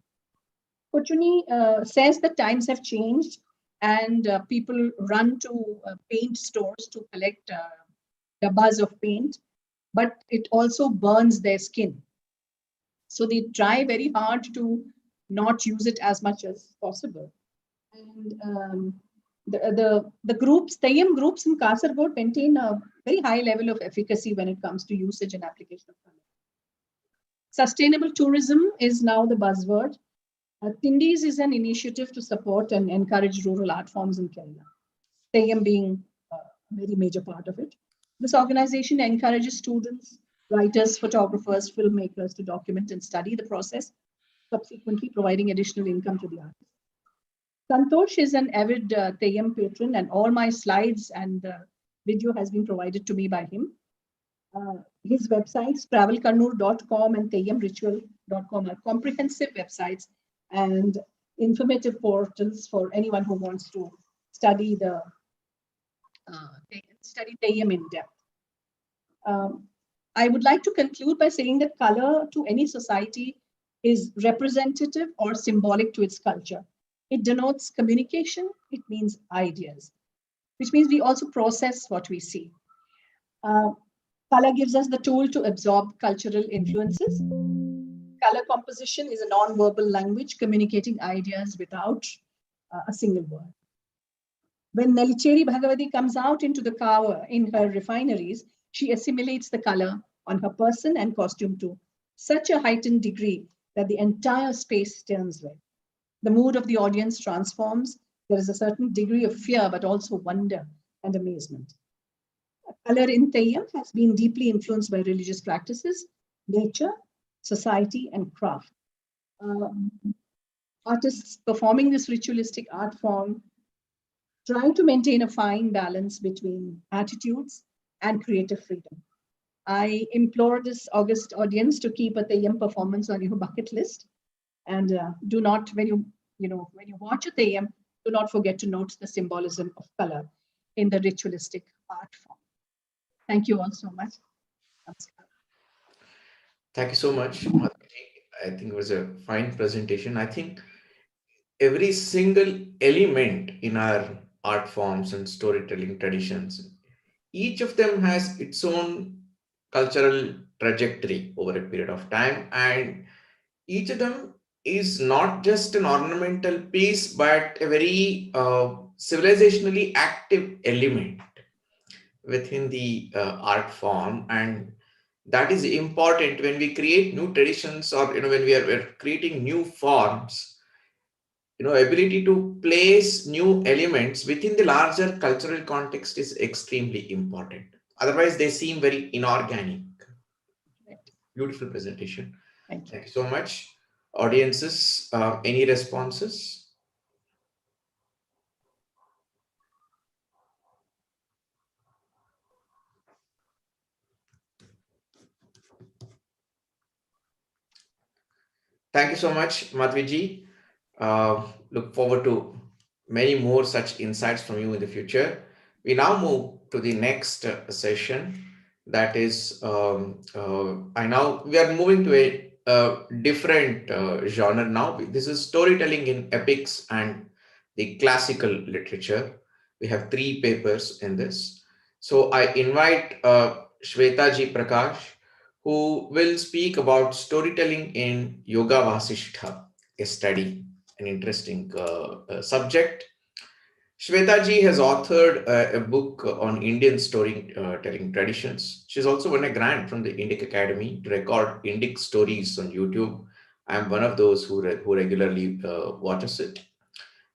Kochuni says that times have changed and people run to paint stores to collect dabbas of paint, but it also burns their skin. So they try very hard to not use it as much as possible. And the groups, Theyyam groups in Kasaragod maintain a very high level of efficacy when it comes to usage and application of color. Sustainable tourism is now the buzzword. Tindis is an initiative to support and encourage rural art forms in Kerala, Theyyam being a very major part of it. This organization encourages students, writers, photographers, filmmakers to document and study the process, subsequently providing additional income to the artists. Santosh is an avid Theyyam patron, and all my slides and video has been provided to me by him. His websites, travelkannur.com and theyyamritual.com, are comprehensive websites and informative portals for anyone who wants to study Theyyam in depth. I would like to conclude by saying that color to any society is representative or symbolic to its culture. It denotes communication. It means ideas, which means we also process what we see. Color gives us the tool to absorb cultural influences. Color composition is a non-verbal language communicating ideas without a single word. When Nelicheri Bhagavati comes out into the Kaava in her refineries, she assimilates the color on her person and costume to such a heightened degree that the entire space turns red. The mood of the audience transforms. There is a certain degree of fear, but also wonder and amazement. Color in Theyyam has been deeply influenced by religious practices, nature, society, and craft. artists performing this ritualistic art form try to maintain a fine balance between attitudes and creative freedom. I implore this august audience to keep a Theyyam performance on your bucket list, and do not, when you watch a Theyyam, do not forget to note the symbolism of color in the ritualistic art form. Thank you all so much. Thank you so much, Madhuri. I think it was a fine presentation. I think every single element in our art forms and storytelling traditions, each of them has its own cultural trajectory over a period of time, and each of them is not just an ornamental piece but a very civilizationally active element within the art form. And that is important when we create new traditions, or when we're creating new forms. Ability to place new elements within the larger cultural context is extremely important. Otherwise they seem very inorganic. Beautiful presentation. Thank you so much. Audiences, any responses? Thank you so much, Madhviji. Look forward to many more such insights from you in the future. We now move to the next session. That is, we are moving to a different genre now. This is storytelling in epics and the classical literature. We have 3 papers in this. So I invite Shwetaji Prakash, who will speak about storytelling in Yoga Vasishtha, a study, an interesting subject. Shwetaji has authored a book on Indian storytelling traditions. She's also won a grant from the INDICA Academy to record Indic stories on YouTube. I'm one of those who regularly watches it.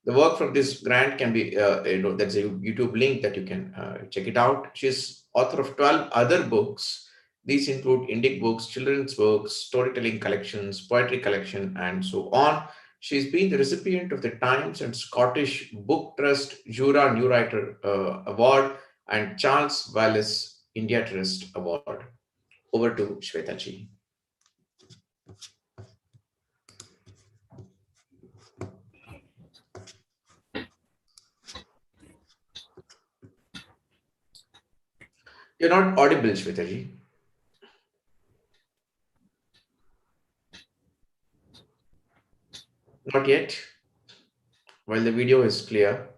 The work from this grant can be, that's a YouTube link that you can check it out. She's author of 12 other books. These include Indic books, children's books, storytelling collections, poetry collection, and so on. She's been the recipient of the Times and Scottish Book Trust Jura New Writer Award and Charles Wallace India Trust Award. Over to Shwetaji. You're not audible, Shwetaji. Not yet. While the video is clear.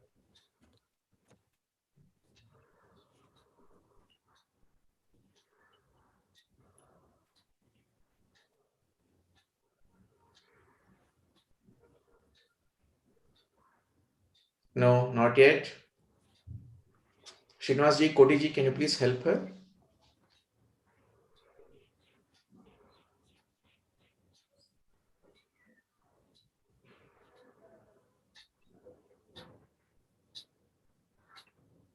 No, not yet. Srinivasji, Kotiji, can you please help her?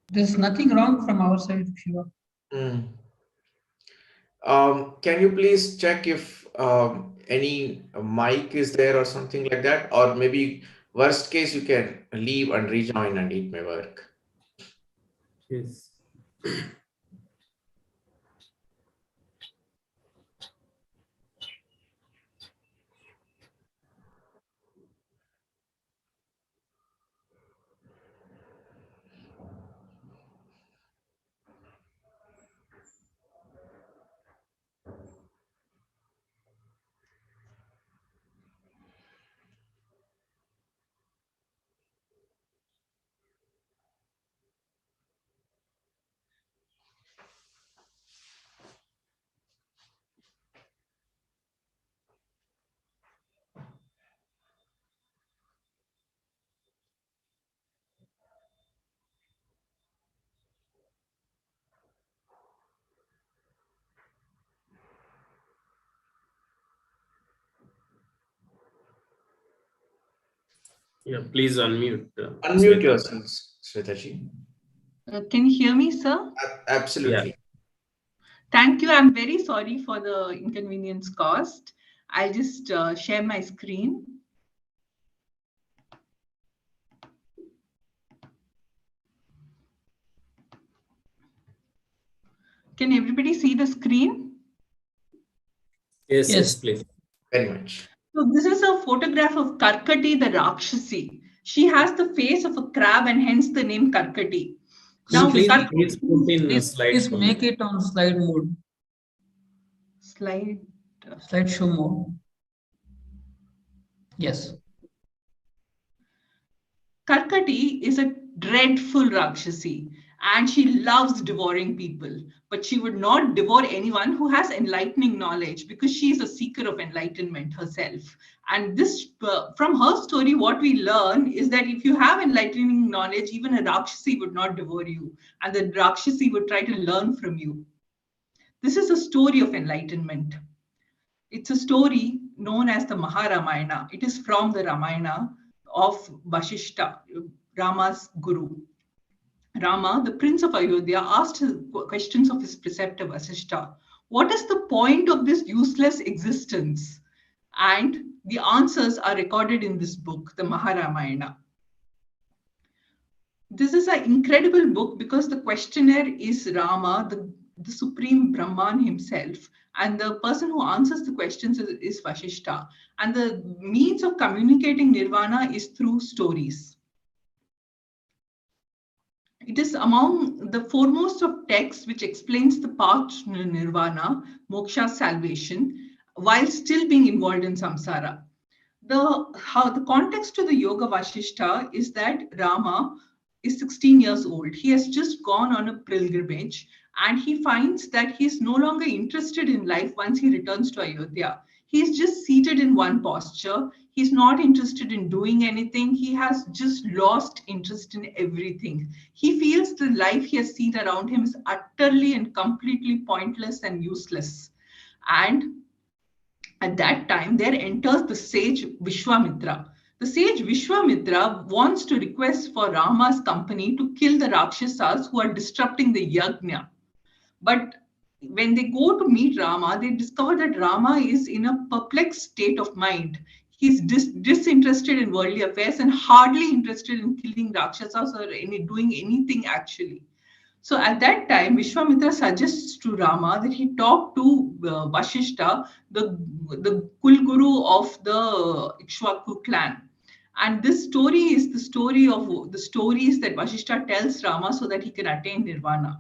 There's nothing wrong from our side, Shiva. Can you please check if any mic is there or something like that? Or maybe worst case, you can leave and rejoin and it may work. Yes. Yeah, please unmute. Unmute yourselves, Shwetaji. Can you hear me, sir? Absolutely. Thank you. I'm very sorry for the inconvenience caused. I'll just share my screen. Can everybody see the screen? Yes, yes, please. Very much. So this is a photograph of Karkati the Rakshasi. She has the face of a crab and hence the name Karkati. Now, Please put in slides. Please make it on slide mode. Slideshow mode. Yes. Karkati is a dreadful Rakshasi and she loves devouring people, but she would not devour anyone who has enlightening knowledge because she is a seeker of enlightenment herself. And this, from her story, what we learn is that if you have enlightening knowledge, even a Rakshasi would not devour you and the Rakshasi would try to learn from you. This is a story of enlightenment. It's a story known as the Maharamayana. It is from the Ramayana of Vashishta, Rama's guru. Rama, the prince of Ayodhya, asked questions of his preceptor Vasishta. What is the point of this useless existence? And the answers are recorded in this book, the Maharamayana. This is an incredible book because the questioner is Rama, the supreme Brahman himself. And the person who answers the questions is Vashishta. And the means of communicating nirvana is through stories. It is among the foremost of texts which explains the path to nirvana, moksha, salvation, while still being involved in samsara. The context to the Yoga Vashishta is that Rama is 16 years old. He has just gone on a pilgrimage and he finds that he is no longer interested in life once he returns to Ayodhya. He is just seated in one posture. He's not interested in doing anything. He has just lost interest in everything. He feels the life he has seen around him is utterly and completely pointless and useless. And at that time, there enters the sage Vishwamitra. The sage Vishwamitra wants to request for Rama's company to kill the Rakshasas who are disrupting the yajna. But when they go to meet Rama, they discover that Rama is in a perplexed state of mind. He's disinterested in worldly affairs and hardly interested in killing Rakshasas or doing anything actually. So at that time, Vishwamitra suggests to Rama that he talk to Vashishta, the Kulguru of the Ikshvaku clan. And this story is the story of the stories that Vashishta tells Rama so that he can attain nirvana.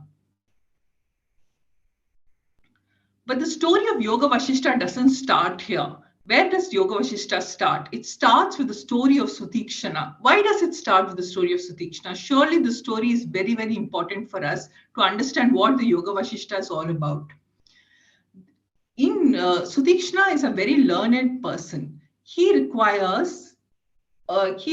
But the story of Yoga Vashishta doesn't start here. Where does Yoga Vashishta start? It starts with the story of Sutikshana. Why does it start with the story of Sutikshana? Surely the story is very, very important for us to understand what the Yoga Vashishta is all about. Sutikshana is a very learned person. He requires, he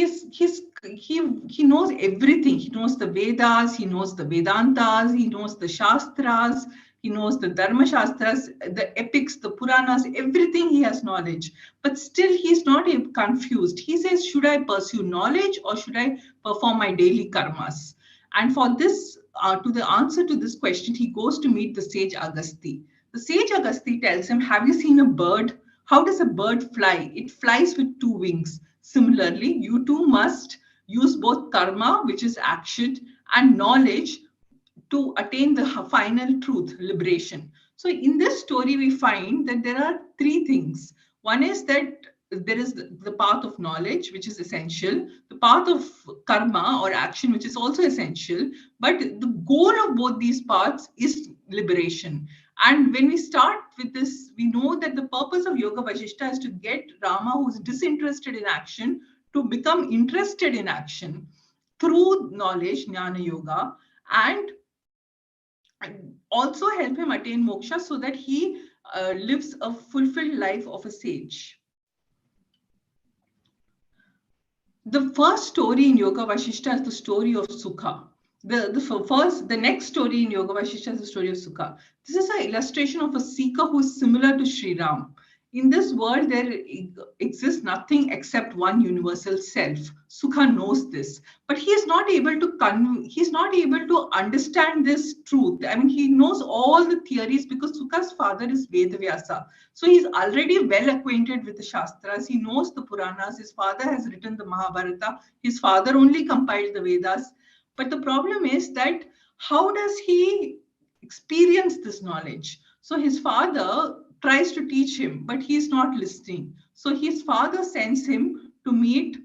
knows everything. He knows the Vedas, he knows the Vedantas, he knows the Shastras, he knows the Dharma Shastras, the epics, the Puranas, everything he has knowledge. But still he's not confused. He says, should I pursue knowledge or should I perform my daily karmas? And for this, to the answer to this question, he goes to meet the sage Agasti. The sage Agasti tells him, have you seen a bird? How does a bird fly? It flies with two wings. Similarly, you too must use both karma, which is action, and knowledge to attain the final truth, liberation. So in this story, we find that there are three things. One is that there is the path of knowledge, which is essential, the path of karma or action, which is also essential, but the goal of both these paths is liberation. And when we start with this, we know that the purpose of Yoga Vashishta is to get Rama, who's disinterested in action, to become interested in action through knowledge, Jnana Yoga, and also help him attain moksha so that he lives a fulfilled life of a sage. The first story in Yoga Vashishta is the story of Sukha. The next story in Yoga Vashishta is the story of Sukha. This is an illustration of a seeker who is similar to Sri Ram. In this world, there exists nothing except one universal self. Sukha knows this, but he is not able to understand this truth. I mean, he knows all the theories because Sukha's father is Vedavyasa. So he's already well acquainted with the Shastras. He knows the Puranas. His father has written the Mahabharata. His father only compiled the Vedas. But the problem is that how does he experience this knowledge? So his father tries to teach him, but he's not listening. So his father sends him to meet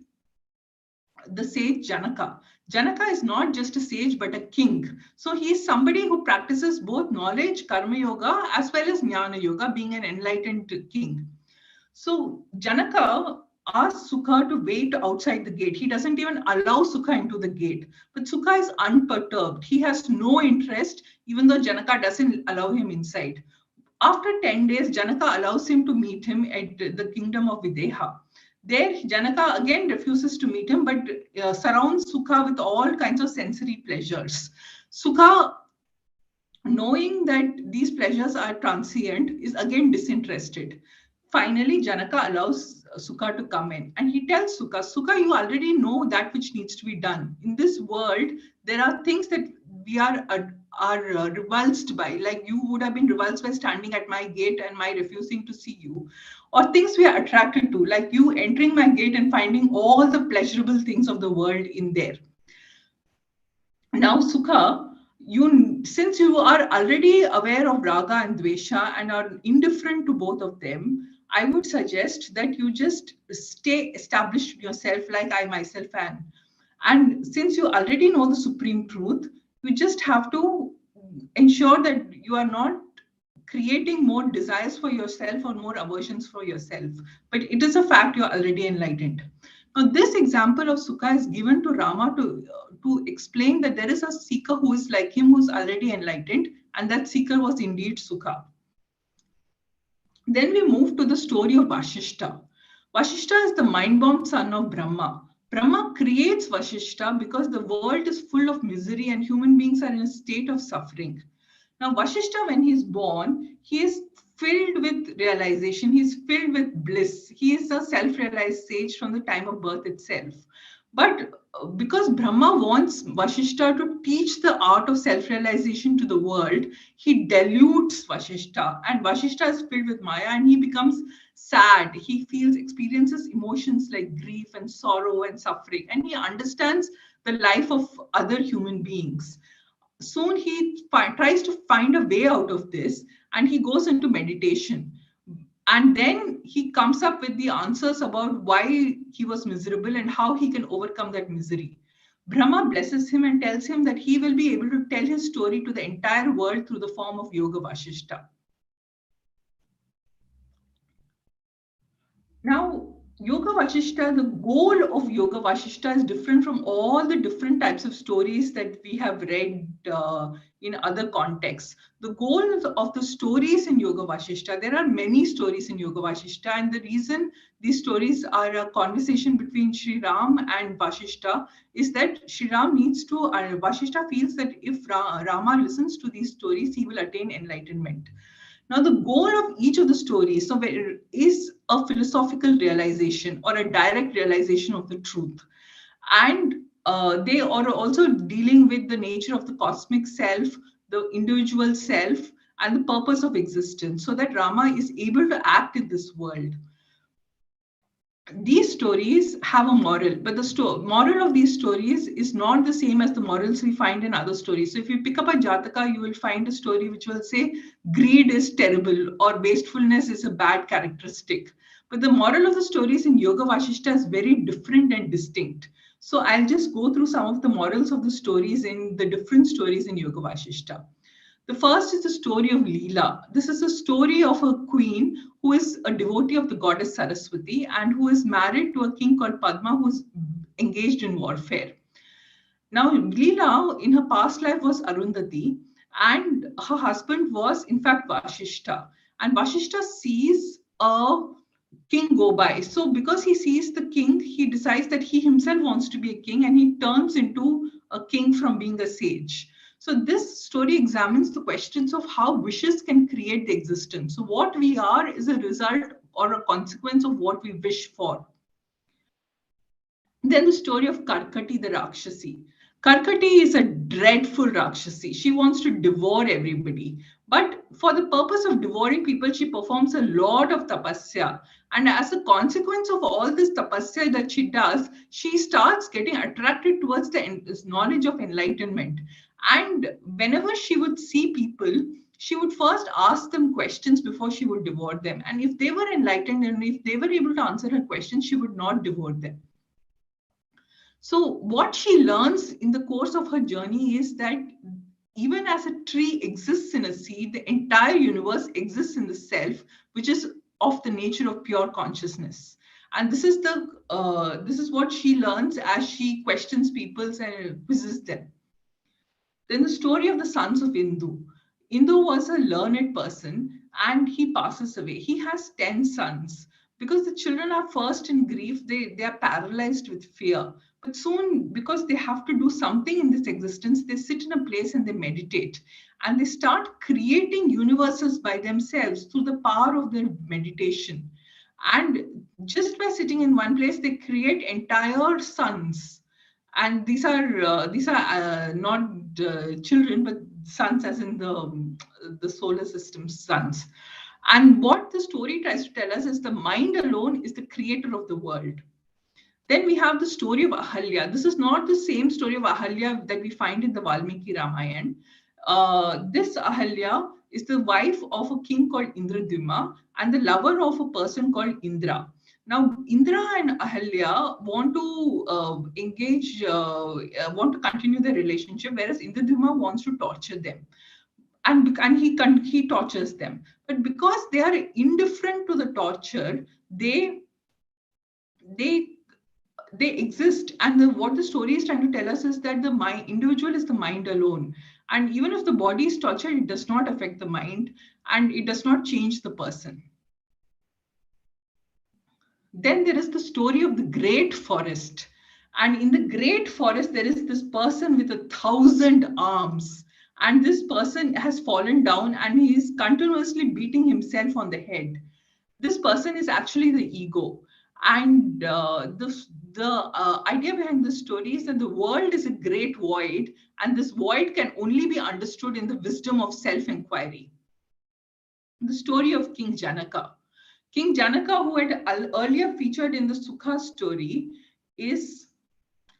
the sage Janaka. Janaka is not just a sage, but a king. So he is somebody who practices both knowledge, karma yoga, as well as jnana yoga, being an enlightened king. So Janaka asks Sukha to wait outside the gate. He doesn't even allow Sukha into the gate. But Sukha is unperturbed. He has no interest, even though Janaka doesn't allow him inside. After 10 days, Janaka allows him to meet him at the kingdom of Videha. There, Janaka again refuses to meet him, but surrounds Sukha with all kinds of sensory pleasures. Sukha, knowing that these pleasures are transient, is again disinterested. Finally, Janaka allows Sukha to come in, and he tells Sukha, Sukha, you already know that which needs to be done. In this world, there are things that we are revulsed by, like you would have been revulsed by standing at my gate and my refusing to see you, or things we are attracted to, like you entering my gate and finding all the pleasurable things of the world in there. Now, Sukha, since you are already aware of raga and dvesha and are indifferent to both of them, I would suggest that you just stay established yourself like I myself am. And since you already know the supreme truth, you just have to ensure that you are not creating more desires for yourself or more aversions for yourself. But it is a fact you are already enlightened. Now, this example of Sukha is given to Rama to explain that there is a seeker who is like him, who is already enlightened, and that seeker was indeed Sukha. Then we move to the story of Vashishta. Vashishta is the mind-bound son of Brahma. Brahma creates Vashishta because the world is full of misery and human beings are in a state of suffering. Now, Vashishta, when he's born, he is filled with realization. He's filled with bliss. He is a self-realized sage from the time of birth itself. But because Brahma wants Vashishta to teach the art of self-realization to the world, he dilutes Vashishta, and Vashishta is filled with Maya and he becomes sad. He experiences emotions like grief and sorrow and suffering, and he understands the life of other human beings. Soon he tries to find a way out of this, and he goes into meditation. And then he comes up with the answers about why he was miserable and how he can overcome that misery. Brahma blesses him and tells him that he will be able to tell his story to the entire world through the form of Yoga Vashishta. Now, Yoga Vashishta, the goal of Yoga Vashishta is different from all the different types of stories that we have read in other contexts. The goal of the stories in Yoga Vashishta, there are many stories in Yoga Vashishta, and the reason these stories are a conversation between Sri Ram and Vashishta is that Sri Ram needs to, Vashishta feels that if Rama listens to these stories, he will attain enlightenment. Now, the goal of each of the stories is a philosophical realization or a direct realization of the truth. And they are also dealing with the nature of the cosmic self, the individual self, and the purpose of existence, so that Rama is able to act in this world. These stories have a moral, but the moral of these stories is not the same as the morals we find in other stories. So if you pick up a Jataka, you will find a story which will say greed is terrible or wastefulness is a bad characteristic. But the moral of the stories in Yoga Vashishta is very different and distinct. So I'll just go through some of the morals of the stories in the different stories in Yoga Vashishta. The first is the story of Leela. This is a story of a queen who is a devotee of the goddess Saraswati and who is married to a king called Padma, who is engaged in warfare. Now, Leela in her past life was Arundhati, and her husband was in fact Vashishta. And Vashishta sees a king go by. So because he sees the king, he decides that he himself wants to be a king, and he turns into a king from being a sage. So this story examines the questions of how wishes can create the existence. So what we are is a result or a consequence of what we wish for. Then the story of Karkati the Rakshasi. Karkati is a dreadful Rakshasi. She wants to devour everybody. But for the purpose of devouring people, she performs a lot of tapasya. And as a consequence of all this tapasya that she does, she starts getting attracted towards this knowledge of enlightenment. And whenever she would see people, she would first ask them questions before she would devour them. And if they were enlightened and if they were able to answer her questions, she would not devour them. So what she learns in the course of her journey is that even as a tree exists in a seed, the entire universe exists in the self, which is of the nature of pure consciousness. And this is what she learns as she questions people and quizzes them. Then the story of the sons of Indu. Indu was a learned person and he passes away. He has 10 sons. Because the children are first in grief, they are paralyzed with fear. But soon, because they have to do something in this existence, they sit in a place and they meditate. And they start creating universes by themselves through the power of their meditation. And just by sitting in one place, they create entire suns. And these are not children, but suns as in the solar system suns. And what the story tries to tell us is the mind alone is the creator of the world. Then we have the story of Ahalya. This is not the same story of Ahalya that we find in the Valmiki Ramayana. This Ahalya is the wife of a king called Indradyumna and the lover of a person called Indra. Now, Indra and Ahalya want to want to continue their relationship, whereas Indradyumna wants to torture them. And he tortures them. But because they are indifferent to the torture, they exist. And what the story is trying to tell us is that the individual is the mind alone. And even if the body is tortured, it does not affect the mind and it does not change the person. Then there is the story of the great forest. And in the great forest, there is this person with 1,000 arms. And this person has fallen down and he is continuously beating himself on the head. This person is actually the ego. And the idea behind this story is that the world is a great void, and this void can only be understood in the wisdom of self-inquiry. The story of King Janaka. King Janaka, who had earlier featured in the Sukha story, is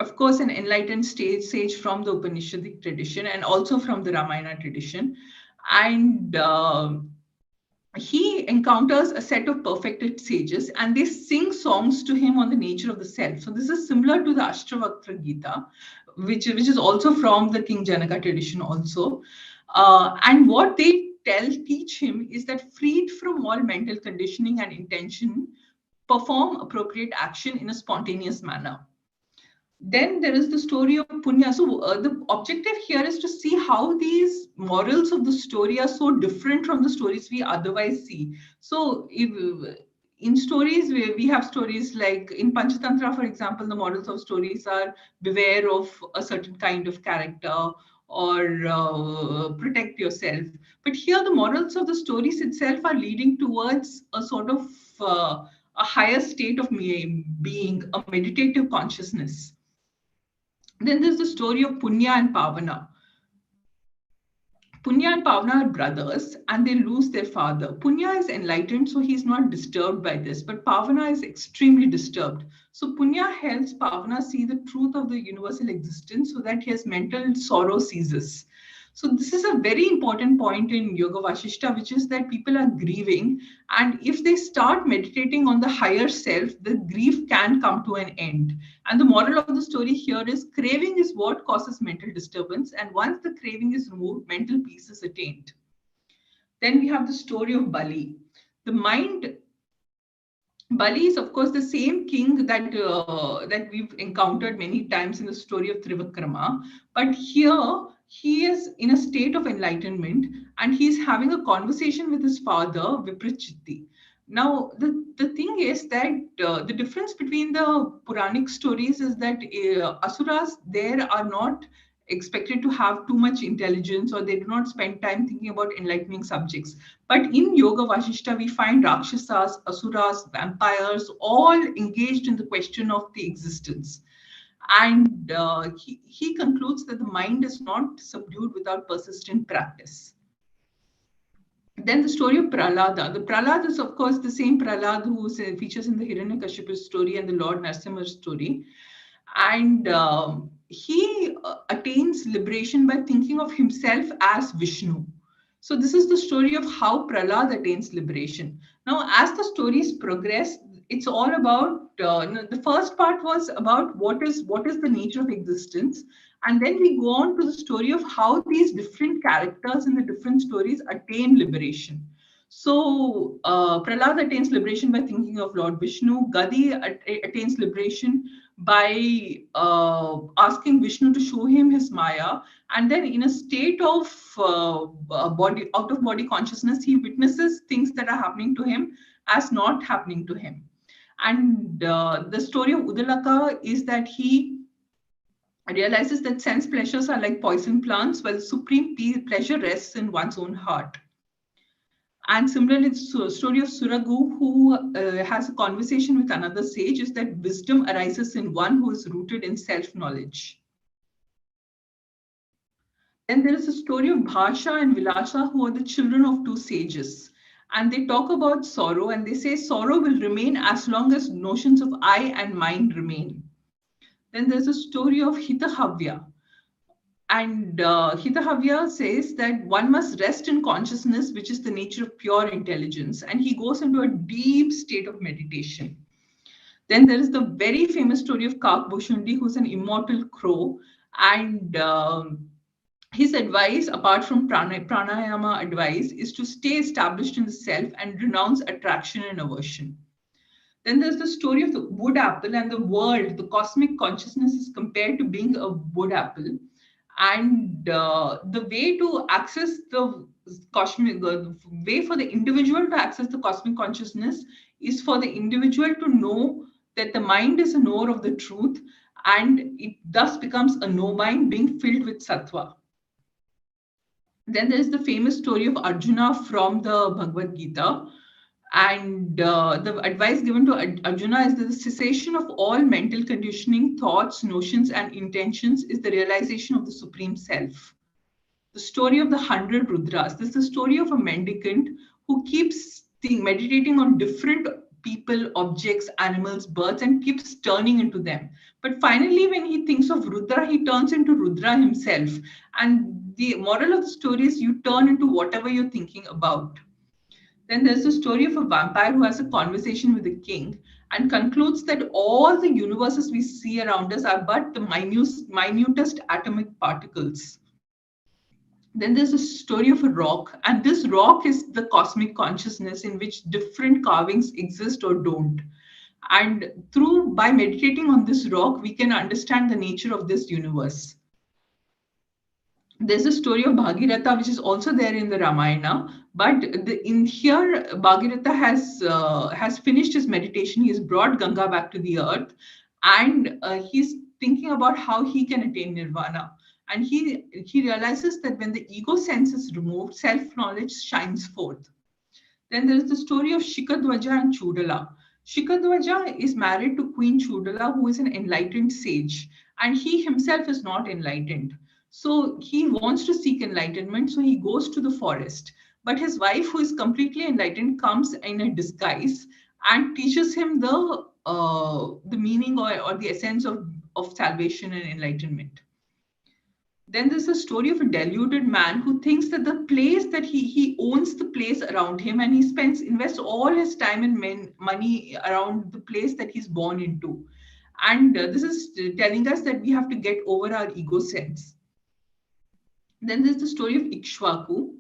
of course an enlightened sage from the Upanishadic tradition and also from the Ramayana tradition. And he encounters a set of perfected sages and they sing songs to him on the nature of the self. So this is similar to the Ashtavakra Gita, which is also from the King Janaka tradition also. And what they teach him is that freed from all mental conditioning and intention, perform appropriate action in a spontaneous manner. Then there is the story of Punya. So the objective here is to see how these morals of the story are so different from the stories we otherwise see. So in stories, we have stories like in Panchatantra, for example, the morals of stories are beware of a certain kind of character or protect yourself. But here the morals of the stories itself are leading towards a sort of a higher state of being, a meditative consciousness. Then there's the story of Punya and Pavana. Punya and Pavana are brothers and they lose their father. Punya is enlightened, so he's not disturbed by this, but Pavana is extremely disturbed. So Punya helps Pavana see the truth of the universal existence so that his mental sorrow ceases. So this is a very important point in Yoga Vasishta, which is that people are grieving. And if they start meditating on the higher self, the grief can come to an end. And the moral of the story here is craving is what causes mental disturbance. And once the craving is removed, mental peace is attained. Then we have the story of Bali. The mind, Bali is of course the same king that we've encountered many times in the story of Trivikrama. But here, he is in a state of enlightenment and he's having a conversation with his father, Viprachitti. Now, the thing is that the difference between the Puranic stories is that Asuras there are not expected to have too much intelligence, or they do not spend time thinking about enlightening subjects. But in Yoga Vashishta, we find Rakshasas, Asuras, vampires, all engaged in the question of the existence. And he concludes that the mind is not subdued without persistent practice. Then the story of Prahlada. The Prahlada is, of course, the same Prahlad who features in the Hiranyakashipu story and the Lord Narasimha story. And he attains liberation by thinking of himself as Vishnu. So this is the story of how Prahlad attains liberation. Now, as the stories progress, it's all about, the first part was about what is the nature of existence. And then we go on to the story of how these different characters in the different stories attain liberation. So Prahlad attains liberation by thinking of Lord Vishnu. Gadi attains liberation by asking Vishnu to show him his Maya. And then in a state of out of body consciousness, he witnesses things that are happening to him as not happening to him. And the story of Udalaka is that he realizes that sense pleasures are like poison plants, while supreme pleasure rests in one's own heart. And similarly, the story of Suragu, who has a conversation with another sage, is that wisdom arises in one who is rooted in self-knowledge. Then there is a story of Bhasha and Vilasa, who are the children of two sages. And they talk about sorrow, and they say sorrow will remain as long as notions of I and mine remain. Then there's a story of Hitahavya. And Hitahavya says that one must rest in consciousness, which is the nature of pure intelligence. And he goes into a deep state of meditation. Then there is the very famous story of Kakbhushundi, who's an immortal crow. And his advice, apart from pranayama advice, is to stay established in the self and renounce attraction and aversion. Then there's the story of the wood apple, and the world, the cosmic consciousness, is compared to being a wood apple. And the way to access the cosmic, the way for the individual to access the cosmic consciousness is for the individual to know that the mind is a knower of the truth, and it thus becomes a no mind, being filled with sattva. Then there is the famous story of Arjuna from the Bhagavad Gita. And the advice given to Arjuna is that the cessation of all mental conditioning, thoughts, notions, and intentions is the realization of the Supreme Self. The story of the 100 Rudras. This is the story of a mendicant who keeps meditating on different people, objects, animals, birds, and keeps turning into them. But finally, when he thinks of Rudra, he turns into Rudra himself. And the moral of the story is you turn into whatever you're thinking about. Then there's the story of a vampire who has a conversation with the king and concludes that all the universes we see around us are but the minutest atomic particles. Then there's a story of a rock, and this rock is the cosmic consciousness in which different carvings exist or don't. And by meditating on this rock, we can understand the nature of this universe. There's a story of Bhagiratha, which is also there in the Ramayana. But in here, Bhagiratha has finished his meditation. He has brought Ganga back to the earth, and he's thinking about how he can attain nirvana. And he realizes that when the ego sense is removed, self-knowledge shines forth. Then there is the story of Shikadwaja and Chudala. Shikadwaja is married to Queen Chudala, who is an enlightened sage, and he himself is not enlightened. So he wants to seek enlightenment, so he goes to the forest. But his wife, who is completely enlightened, comes in a disguise and teaches him the meaning or the essence of salvation and enlightenment. Then there's a story of a deluded man who thinks that the place that he owns the place around him, and he invests all his time and money around the place that he's born into. And this is telling us that we have to get over our ego sense. Then there's the story of Ikshvaku.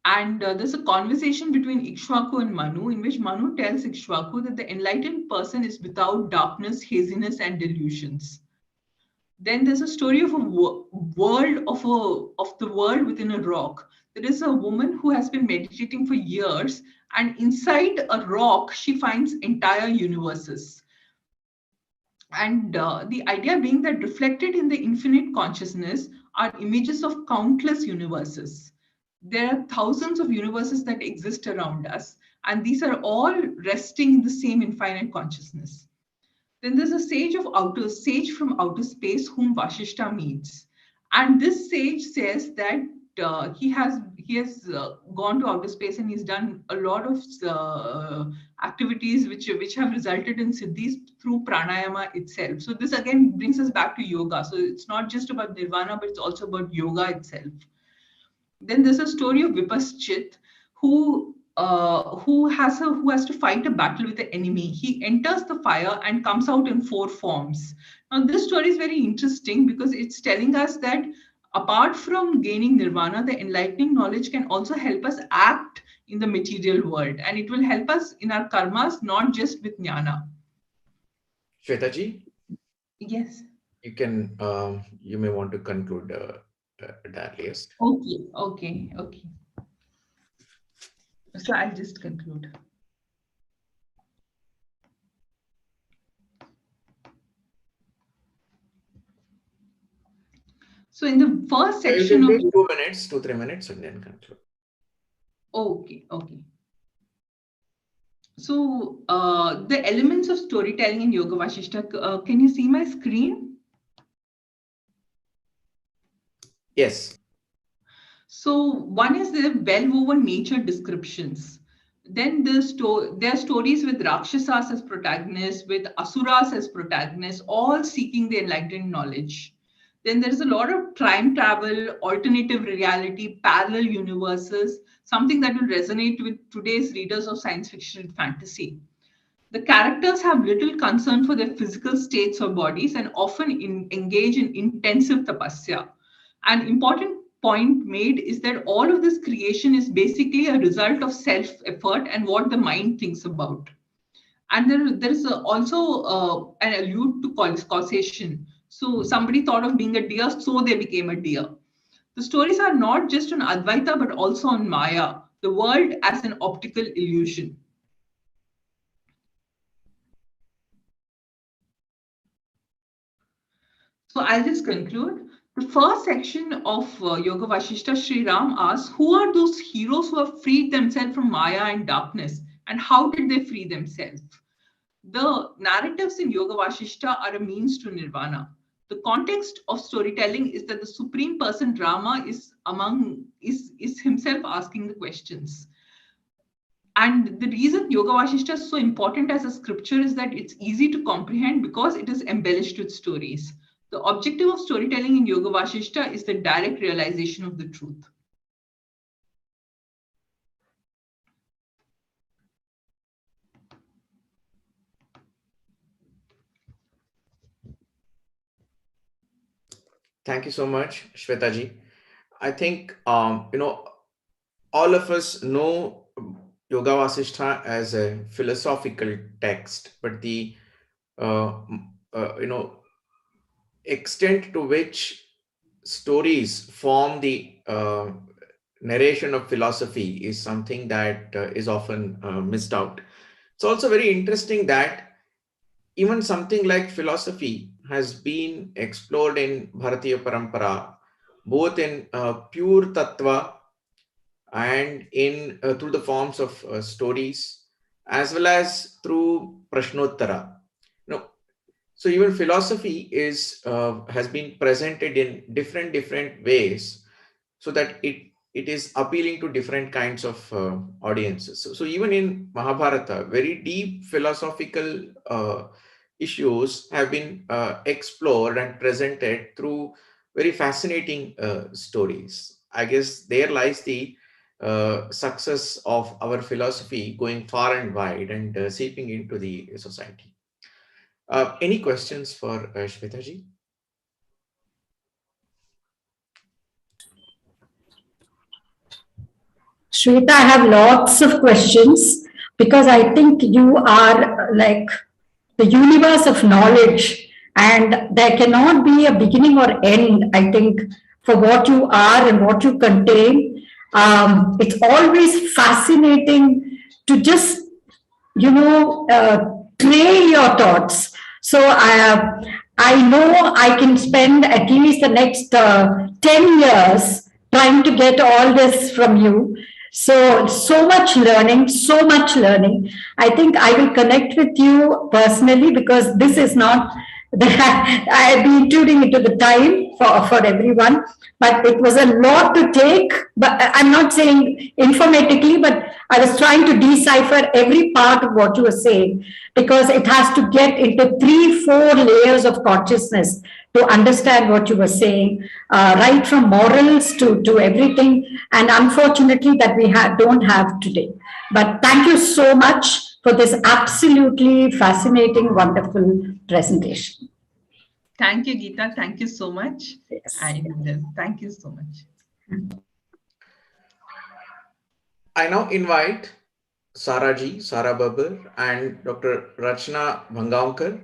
And there's a conversation between Ikshvaku and Manu, in which Manu tells Ikshvaku that the enlightened person is without darkness, haziness, and delusions. Then there's a story of the world within a rock. There is a woman who has been meditating for years, and inside a rock, she finds entire universes. And the idea being that reflected in the infinite consciousness are images of countless universes. There are thousands of universes that exist around us, and these are all resting in the same infinite consciousness. Then there's a sage from outer space whom Vashishta meets. And this sage says that he has gone to outer space and he's done a lot of activities which have resulted in siddhis through pranayama itself. So this again brings us back to yoga. So it's not just about nirvana, but it's also about yoga itself. Then there's a story of Vipaschit who has to fight a battle with the enemy. He enters the fire and comes out in 4 forms. Now this story is very interesting because it's telling us that apart from gaining nirvana, the enlightening knowledge can also help us act in the material world, and it will help us in our karmas, not just with jnana. Shwetaji? Yes. You can, you may want to conclude the earliest. Okay. So I'll just conclude. So in the first section you of... can take 2-3 minutes and then conclude. Okay. So the elements of storytelling in Yoga Vashishta, can you see my screen? Yes. So one is the well-woven nature descriptions. Then there are stories with Rakshasas as protagonists, with Asuras as protagonists, all seeking the enlightened knowledge. Then there's a lot of time travel, alternative reality, parallel universes, something that will resonate with today's readers of science fiction and fantasy. The characters have little concern for their physical states or bodies and often engage in intensive tapasya. An important point made is that all of this creation is basically a result of self-effort and what the mind thinks about. And there is also an allude to causation. So somebody thought of being a deer, so they became a deer. The stories are not just on Advaita, but also on Maya, the world as an optical illusion. So I'll just conclude. The first section of Yoga Vashishta, Sri Ram asks, who are those heroes who have freed themselves from Maya and darkness, and how did they free themselves? The narratives in Yoga Vashishta are a means to nirvana. The context of storytelling is that the supreme person Rama is himself asking the questions. And the reason Yoga Vashishta is so important as a scripture is that it's easy to comprehend because it is embellished with stories. The objective of storytelling in Yoga Vashishta is the direct realization of the truth. Thank you so much, Shwetaji. I think, all of us know Yoga Vasishtha as a philosophical text, but the, extent to which stories form the narration of philosophy is something that is often missed out. It's also very interesting that even something like philosophy has been explored in Bharatiya Parampara, both in pure tattva and in through the forms of stories, as well as through prashnottara. So even philosophy has been presented in different ways, so that it is appealing to different kinds of audiences. So even in Mahabharata, very deep philosophical issues have been explored and presented through very fascinating stories. I guess there lies the success of our philosophy going far and wide and seeping into the society. Any questions for Shwetaji? Shweta, I have lots of questions because I think you are like the universe of knowledge, and there cannot be a beginning or end, I think, for what you are and what you contain. It's always fascinating to just, tray your thoughts. So I know I can spend at least the next 10 years trying to get all this from you. So much learning, so much learning. I think I will connect with you personally because this is not I've been tuning into the time for everyone, but it was a lot to take. But I'm not saying informatically, but I was trying to decipher every part of what you were saying because it has to get into 3-4 layers of consciousness to understand what you were saying, right from morals to everything. And unfortunately, that we don't have today. But thank you so much for this absolutely fascinating, wonderful presentation. Thank you, Geeta. Thank you so much. Yes. And thank you so much. I now invite Sarah Babur and Dr. Rachna Bhangaonkar.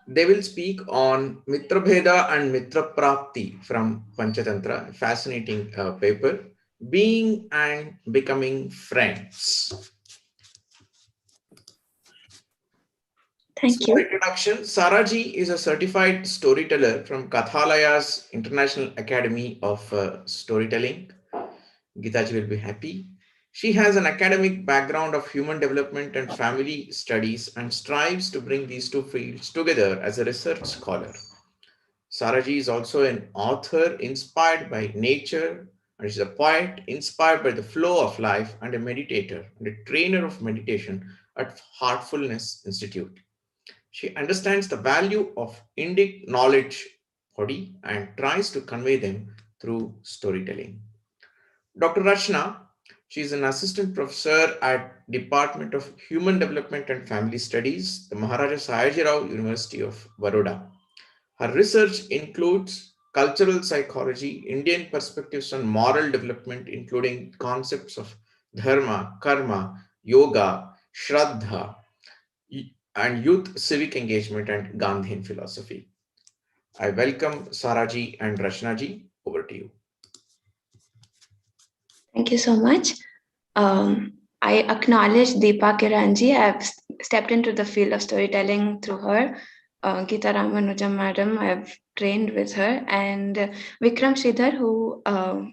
They will speak on Mitra Bheda and Mitra Prapti from Panchatantra, a fascinating paper, Being and Becoming Friends. Thank you. For introduction, Saraji is a certified storyteller from Kathalaya's International Academy of Storytelling. Geetaji will be happy. She has an academic background of human development and family studies and strives to bring these two fields together as a research scholar. Saraji is also an author inspired by nature, and she's a poet inspired by the flow of life, and a meditator and a trainer of meditation at Heartfulness Institute. She understands the value of Indic knowledge body and tries to convey them through storytelling. Dr. Rachna, she is an assistant professor at Department of Human Development and Family Studies, the Maharaja Sayajirao University of Baroda. Her research includes cultural psychology, Indian perspectives on moral development, including concepts of dharma, karma, yoga, shraddha, and youth civic engagement and Gandhian philosophy. I welcome Saraji and Rachnaji. Over to you. Thank you so much. I acknowledge Deepa Kiranji. I've stepped into the field of storytelling through her. Geeta Ramanuja madam, I've trained with her, and Vikram Sridhar, who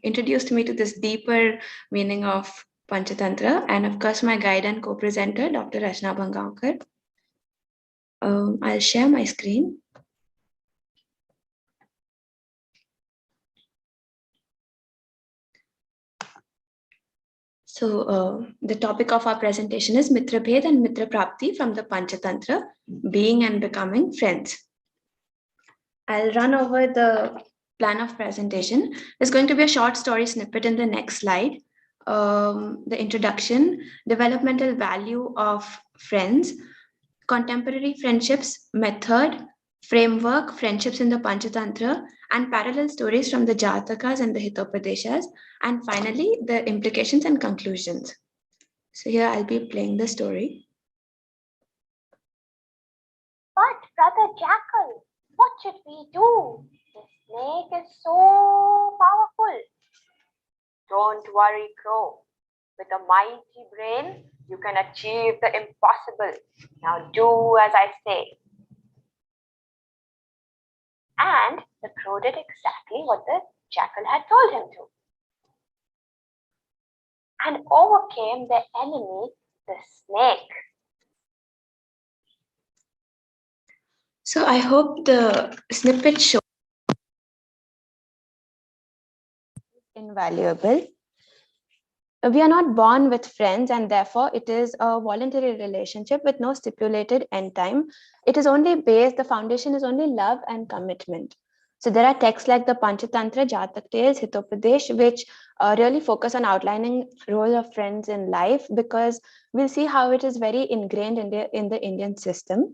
introduced me to this deeper meaning of Panchatantra, and of course my guide and co-presenter, Dr. Rachna Bhangaonkar. I'll share my screen. So the topic of our presentation is Mitra Bhed and Mitra Prapti from the Panchatantra, Being and Becoming Friends. I'll run over the plan of presentation. There's going to be a short story snippet in the next slide. The introduction, developmental value of friends, contemporary friendships, method, framework, friendships in the Panchatantra, and parallel stories from the Jatakas and the Hitopadeshas, and finally, the implications and conclusions. So here I'll be playing the story. But Brother Jackal, what should we do? The snake is so powerful. Don't worry, Crow. With a mighty brain, you can achieve the impossible. Now do as I say. And the crow did exactly what the jackal had told him to, and overcame the enemy, the snake. So I hope the snippet shows invaluable. We are not born with friends, and therefore it is a voluntary relationship with no stipulated end time. It is only based, the foundation is only love and commitment. So there are texts like the Panchatantra, Jatak Tales, Hitopadesh, which really focus on outlining role of friends in life, because we'll see how it is very ingrained in the Indian system.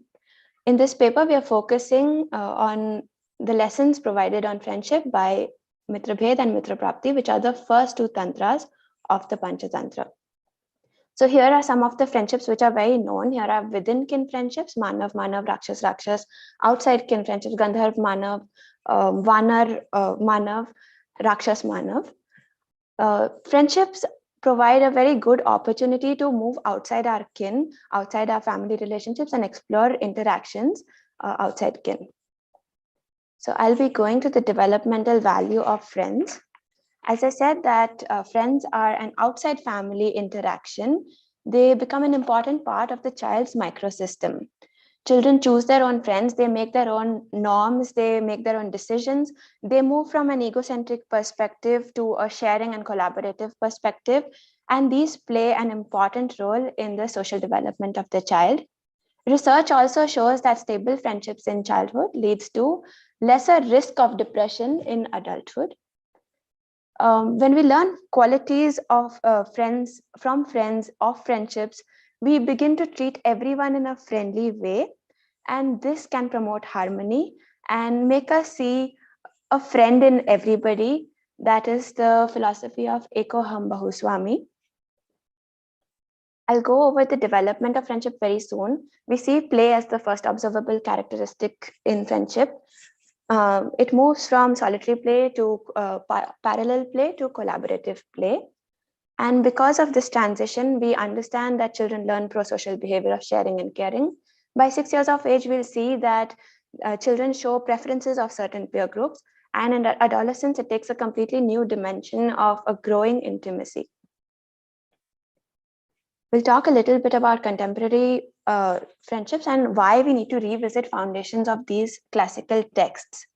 In this paper, we are focusing on the lessons provided on friendship by Mitra Bhed and Mitra Prapti, which are the first two tantras of the Panchatantra. So here are some of the friendships which are very known. Here are within kin friendships, Manav, Rakshas, Rakshas, outside kin friendships, Gandharv, Manav, Vanar, Manav, Rakshas, Manav. Friendships provide a very good opportunity to move outside our kin, outside our family relationships, and explore interactions outside kin. So I'll be going to the developmental value of friends. As I said that friends are an outside family interaction. They become an important part of the child's microsystem. Children choose their own friends, they make their own norms, they make their own decisions. They move from an egocentric perspective to a sharing and collaborative perspective. And these play an important role in the social development of the child. Research also shows that stable friendships in childhood leads to lesser risk of depression in adulthood. When we learn qualities of friends, of friendships, we begin to treat everyone in a friendly way, and this can promote harmony and make us see a friend in everybody. That is the philosophy of Eko Hum Bahuswami. I'll go over the development of friendship very soon. We see play as the first observable characteristic in friendship. It moves from solitary play to parallel play to collaborative play. And because of this transition, we understand that children learn pro-social behavior of sharing and caring. By 6 years of age, we'll see that children show preferences of certain peer groups. And in adolescence, it takes a completely new dimension of a growing intimacy. We'll talk a little bit about contemporary friendships and why we need to revisit foundations of these classical texts.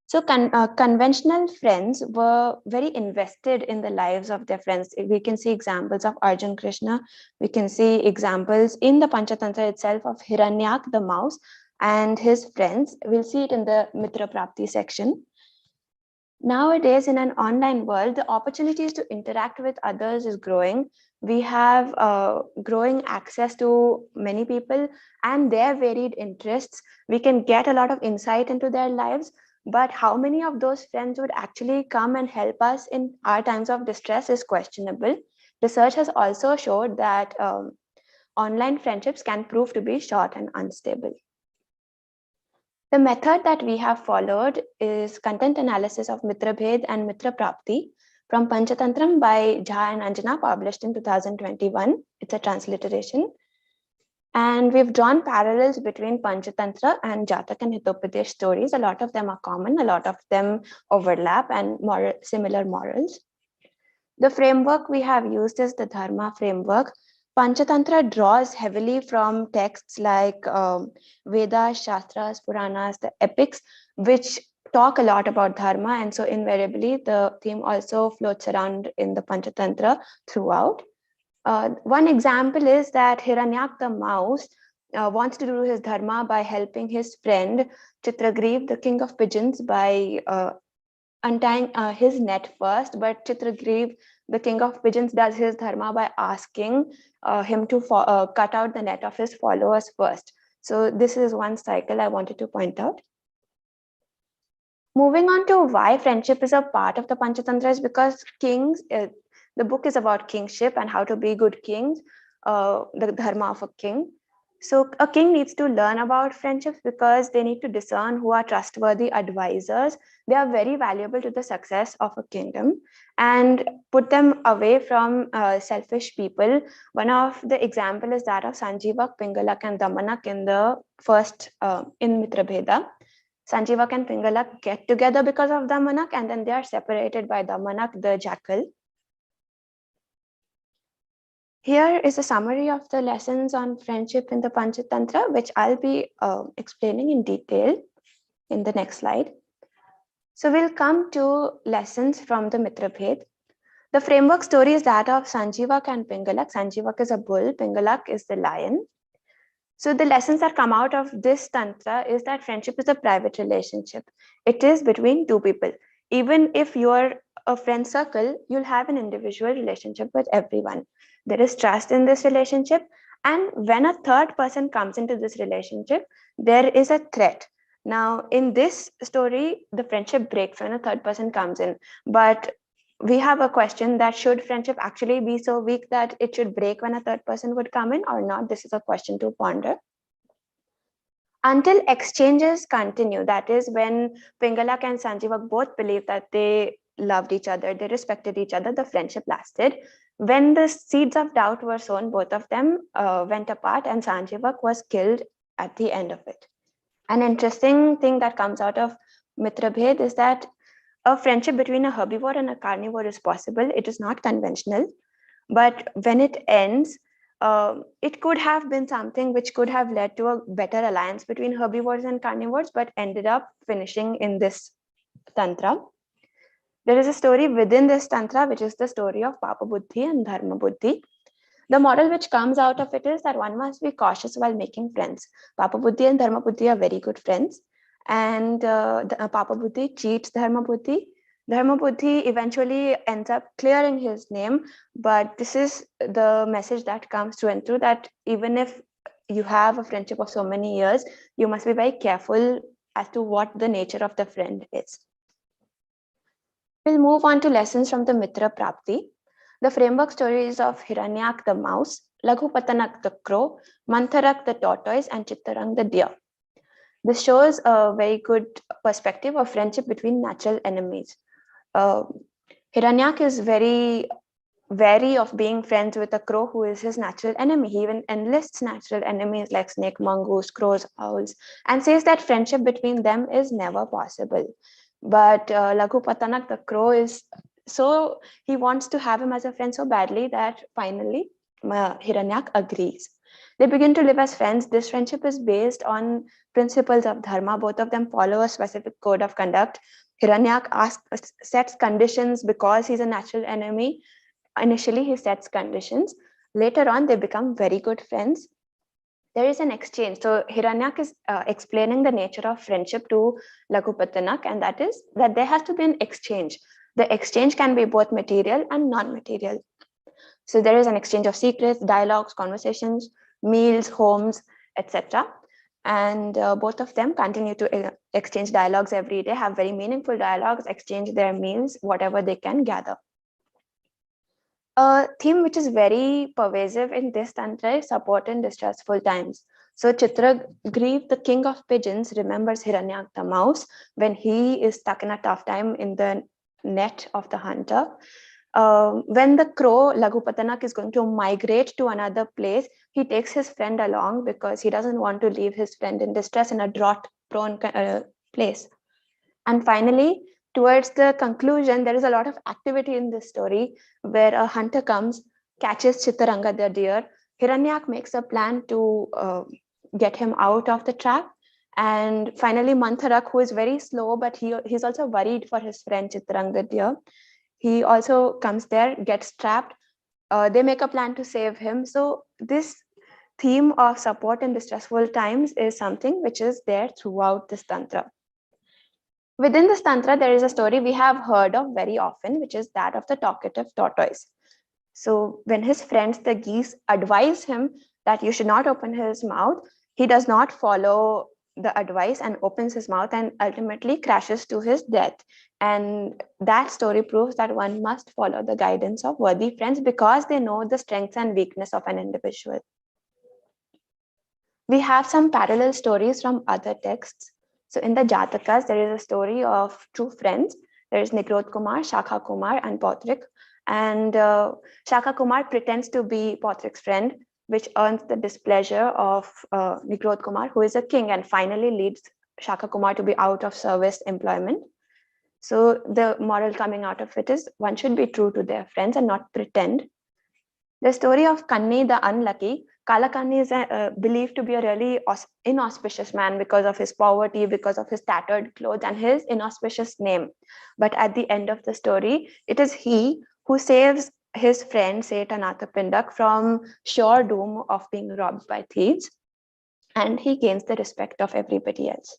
So conventional friends were very invested in the lives of their friends. We can see examples of Arjun Krishna. We can see examples in the Panchatantra itself of Hiranyak, the mouse, and his friends. We'll see it in the Mitra Prapti section. Nowadays, in an online world, the opportunities to interact with others is growing. We have growing access to many people and their varied interests. We can get a lot of insight into their lives, but how many of those friends would actually come and help us in our times of distress is questionable. Research has also showed that online friendships can prove to be short and unstable. The method that we have followed is content analysis of Mitra Bhed and Mitra Prapti from Panchatantram by Jha and Anjana, published in 2021. It's a transliteration. And we've drawn parallels between Panchatantra and Jatak and Hitopadesh stories. A lot of them are common, a lot of them overlap and similar morals. The framework we have used is the Dharma framework. Panchatantra draws heavily from texts like Vedas, Shastras, Puranas, the epics, which talk a lot about Dharma. And so invariably, the theme also floats around in the Panchatantra throughout. One example is that Hiranyak the mouse wants to do his Dharma by helping his friend Chitragriv, the king of pigeons, by untying his net first, but Chitragriv, the king of pigeons, does his dharma by asking him to cut out the net of his followers first. So this is one cycle I wanted to point out. Moving on to why friendship is a part of the Panchatantra is because kings, the book is about kingship and how to be good kings, the dharma of a king. So a king needs to learn about friendships because they need to discern who are trustworthy advisors. They are very valuable to the success of a kingdom, and put them away from selfish people. One of the example is that of Sanjivak, Pingalak and Damanak in the first in Mitra Bheda. Sanjivak and Pingalak get together because of Damanak, and then they are separated by Damanak, the jackal. Here is a summary of the lessons on friendship in the Panchatantra, which I'll be explaining in detail in the next slide. So we'll come to lessons from the Mitra Bhed. The framework story is that of Sanjivak and Pingalak. Sanjivak is a bull, Pingalak is the lion. So the lessons that come out of this tantra is that friendship is a private relationship. It is between two people. Even if you're a friend circle, you'll have an individual relationship with everyone. There is trust in this relationship. And when a third person comes into this relationship, there is a threat. Now, in this story, the friendship breaks when a third person comes in. But we have a question that should friendship actually be so weak that it should break when a third person would come in or not? This is a question to ponder. Until exchanges continue, that is when Pingalak and Sanjivak both believed that they loved each other, they respected each other, the friendship lasted. When the seeds of doubt were sown, both of them went apart and Sanjivak was killed at the end of it. An interesting thing that comes out of Mitra Bhed is that a friendship between a herbivore and a carnivore is possible. It is not conventional, but when it ends, it could have been something which could have led to a better alliance between herbivores and carnivores, but ended up finishing in this tantra. There is a story within this tantra, which is the story of Papa Buddhi and Dharma Buddhi. The model which comes out of it is that one must be cautious while making friends. Papa Buddhi and Dharma Buddhi are very good friends, and Papa Buddhi cheats Dharma Buddhi. Dharma Buddhi eventually ends up clearing his name, but this is the message that comes through and through, that even if you have a friendship of so many years, you must be very careful as to what the nature of the friend is. We'll move on to lessons from the Mitra Prapti. The framework stories of Hiranyak the mouse, Laghupatanak the crow, Mantharak the tortoise, and Chittarang the deer. This shows a very good perspective of friendship between natural enemies. Hiranyak is very wary of being friends with a crow who is his natural enemy. He even enlists natural enemies like snake, mongoose, crows, owls, and says that friendship between them is never possible. But Laghupatanak the crow is so, he wants to have him as a friend so badly that finally Hiranyak agrees. They begin to live as friends. This friendship is based on principles of dharma. Both of them follow a specific code of conduct. Hiranyak sets conditions because he's a natural enemy. Initially, he sets conditions. Later on, they become very good friends. There is an exchange. So Hiranyak is explaining the nature of friendship to Laghupatanak, and that is that there has to be an exchange. The exchange can be both material and non-material. So there is an exchange of secrets, dialogues, conversations, meals, homes, etc. And both of them continue to exchange dialogues every day, have very meaningful dialogues, exchange their meals, whatever they can gather. A theme which is very pervasive in this tantra is support in distressful times. So Chitragriv, the king of pigeons, remembers Hiranyak the mouse when he is stuck in a tough time in the net of the hunter. When the crow, Laghupatanak, is going to migrate to another place, he takes his friend along because he doesn't want to leave his friend in distress in a drought-prone place. And finally, towards the conclusion, there is a lot of activity in this story where a hunter comes, catches Chittaranga the deer. Hiranyak makes a plan to get him out of the trap. And finally, Mantharak, who is very slow, but he's also worried for his friend Chittaranga the deer. He also comes there, gets trapped. They make a plan to save him. So this theme of support in distressful times is something which is there throughout this tantra. Within this tantra, there is a story we have heard of very often, which is that of the talkative tortoise. So when his friends, the geese, advise him that you should not open his mouth, he does not follow the advice and opens his mouth and ultimately crashes to his death. And that story proves that one must follow the guidance of worthy friends because they know the strengths and weakness of an individual. We have some parallel stories from other texts. So in the Jatakas, there is a story of two friends. There is Nigrod Kumar, Shakha Kumar, and Pautrik. And Shakha Kumar pretends to be Pautrik's friend, which earns the displeasure of Nigrod Kumar, who is a king, and finally leads Shakha Kumar to be out of service employment. So the moral coming out of it is one should be true to their friends and not pretend. The story of Kanni the unlucky. Kalakanni is believed to be a really inauspicious man because of his poverty, because of his tattered clothes and his inauspicious name. But at the end of the story, it is he who saves his friend Seth Anathapindak from sure doom of being robbed by thieves, and he gains the respect of everybody else.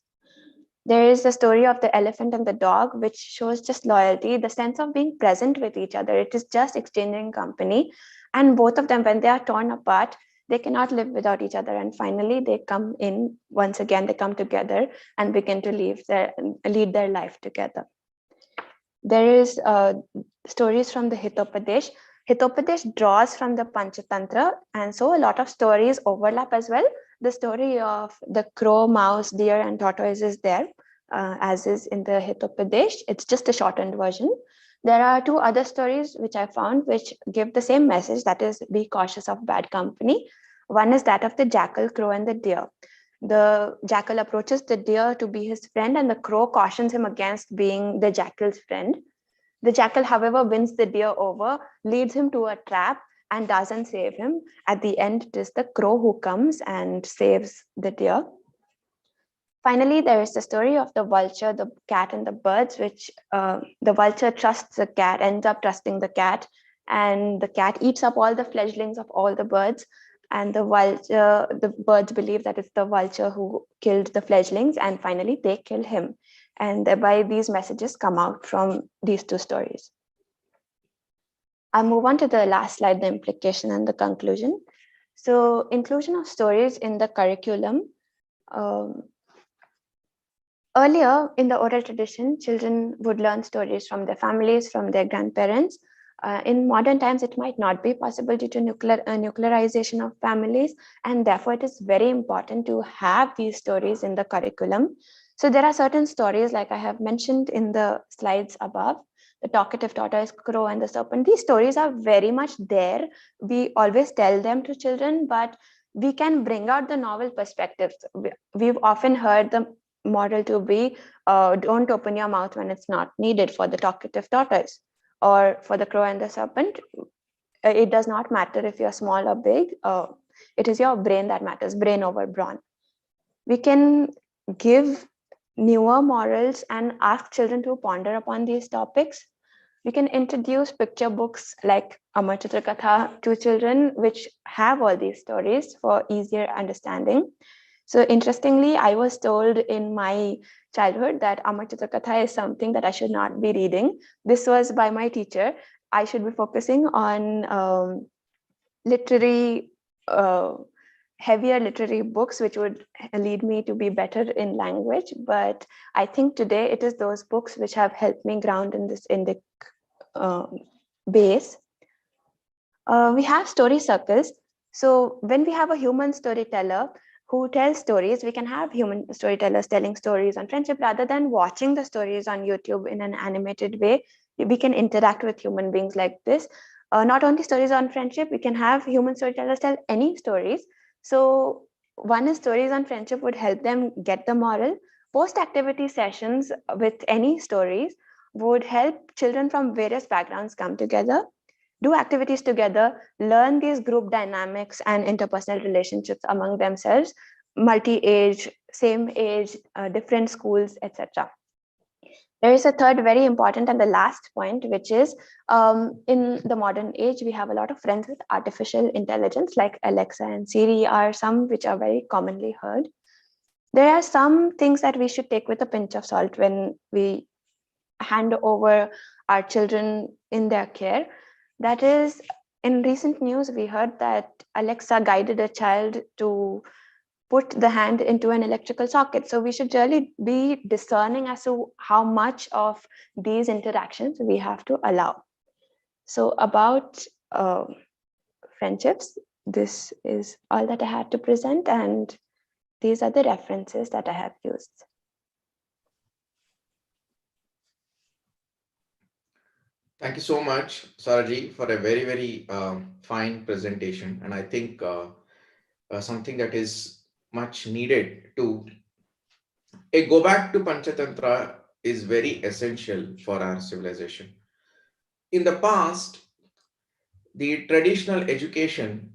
There is the story of the elephant and the dog, which shows just loyalty, the sense of being present with each other. It is just exchanging company, and both of them, when they are torn apart, they cannot live without each other. And finally, they come in once again, they come together and begin to lead their life together. There is stories from the Hitopadesh. Hitopadesh draws from the Panchatantra, and so a lot of stories overlap as well. The story of the crow, mouse, deer, and tortoise is there, as is in the Hitopadesh. It's just a shortened version. There are two other stories which I found which give the same message, that is, be cautious of bad company. One is that of the jackal, crow, and the deer. The jackal approaches the deer to be his friend, and the crow cautions him against being the jackal's friend. The jackal, however, wins the deer over, leads him to a trap, and doesn't save him. At the end, it is the crow who comes and saves the deer. Finally, there is the story of the vulture, the cat, and the birds, which the vulture trusts the cat, ends up trusting the cat, and the cat eats up all the fledglings of all the birds. And the birds believe that it's the vulture who killed the fledglings, and finally they kill him. And thereby these messages come out from these two stories. I'll move on to the last slide, the implication and the conclusion. So inclusion of stories in the curriculum. Earlier in the oral tradition, children would learn stories from their families, from their grandparents. In modern times, it might not be possible due to nuclearization of families, and therefore it is very important to have these stories in the curriculum. So there are certain stories, like I have mentioned in the slides above, the talkative tortoise, crow, and the serpent. These stories are very much there. We always tell them to children, but we can bring out the novel perspectives. We've often heard the moral to be, don't open your mouth when it's not needed for the talkative tortoise, or for the crow and the serpent. It does not matter if you're small or big. It is your brain that matters, brain over brawn. We can give newer morals and ask children to ponder upon these topics. We can introduce picture books like Amar Chitra Katha to children, which have all these stories for easier understanding. So interestingly, I was told in my childhood that Amar Chitra Katha is something that I should not be reading. This was by my teacher. I should be focusing on heavier literary books, which would lead me to be better in language. But I think today it is those books which have helped me ground in this Indic base. We have story circles. So when we have a human storyteller who tells stories, we can have human storytellers telling stories on friendship rather than watching the stories on YouTube in an animated way. We can interact with human beings like this. Not only stories on friendship, we can have human storytellers tell any stories. So one is stories on friendship would help them get the moral. Post-activity sessions with any stories would help children from various backgrounds come together, do activities together, learn these group dynamics and interpersonal relationships among themselves, multi-age, same age, different schools, etc. There is a third very important and the last point, which is in the modern age, we have a lot of friends with artificial intelligence, like Alexa and Siri are some which are very commonly heard. There are some things that we should take with a pinch of salt when we hand over our children in their care. That is, in recent news, we heard that Alexa guided a child to put the hand into an electrical socket. So we should really be discerning as to how much of these interactions we have to allow. So about friendships, this is all that I had to present, and these are the references that I have used. Thank you so much, Saraji, for a very, very fine presentation. And I think something that is much needed to go back to Panchatantra is very essential for our civilization. In the past, the traditional education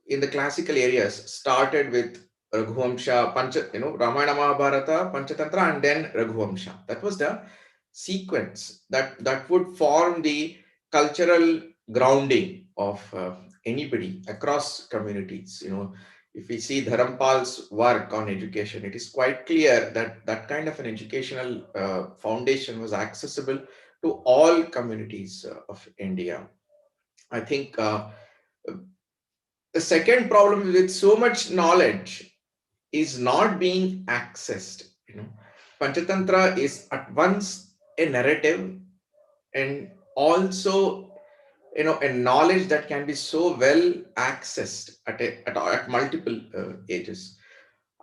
in the classical areas started with Raghuvamsha, Ramayana, Mahabharata, Panchatantra, and then Raghuvamsha. That was the sequence that would form the cultural grounding of anybody across communities. If we see Dharampal's work on education, it is quite clear that that kind of an educational foundation was accessible to all communities of India. I think the second problem with so much knowledge is not being accessed. Panchatantra is at once a narrative and also a knowledge that can be so well accessed at multiple ages.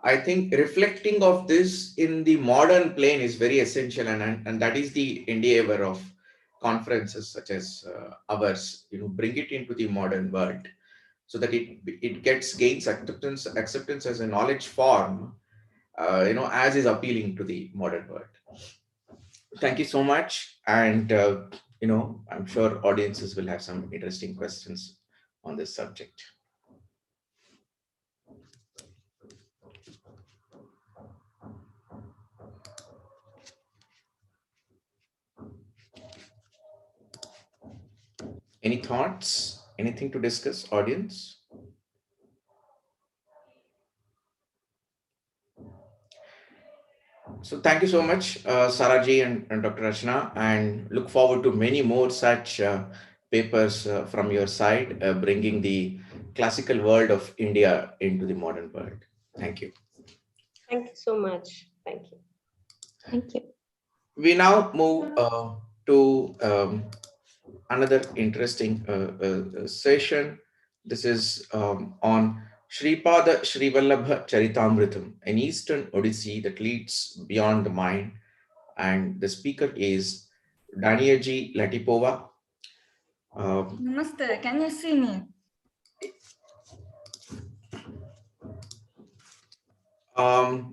I think reflecting of this in the modern plane is very essential, and that is the endeavor of conferences such as ours. Bring it into the modern world. so that it gains acceptance as a knowledge form, as is appealing to the modern world. Thank you so much. And, I'm sure audiences will have some interesting questions on this subject. Any thoughts? Anything to discuss, audience? So thank you so much, Saraji and Dr. Rachna, and look forward to many more such papers from your side, bringing the classical world of India into the modern world. Thank you. Thank you so much. Thank you. Thank you. We now move to another interesting session. This is on Sripada Charitamr, an Eastern Odyssey that leads beyond the mind. And the speaker is Daniyaji Latipova. Namaste, can you see me?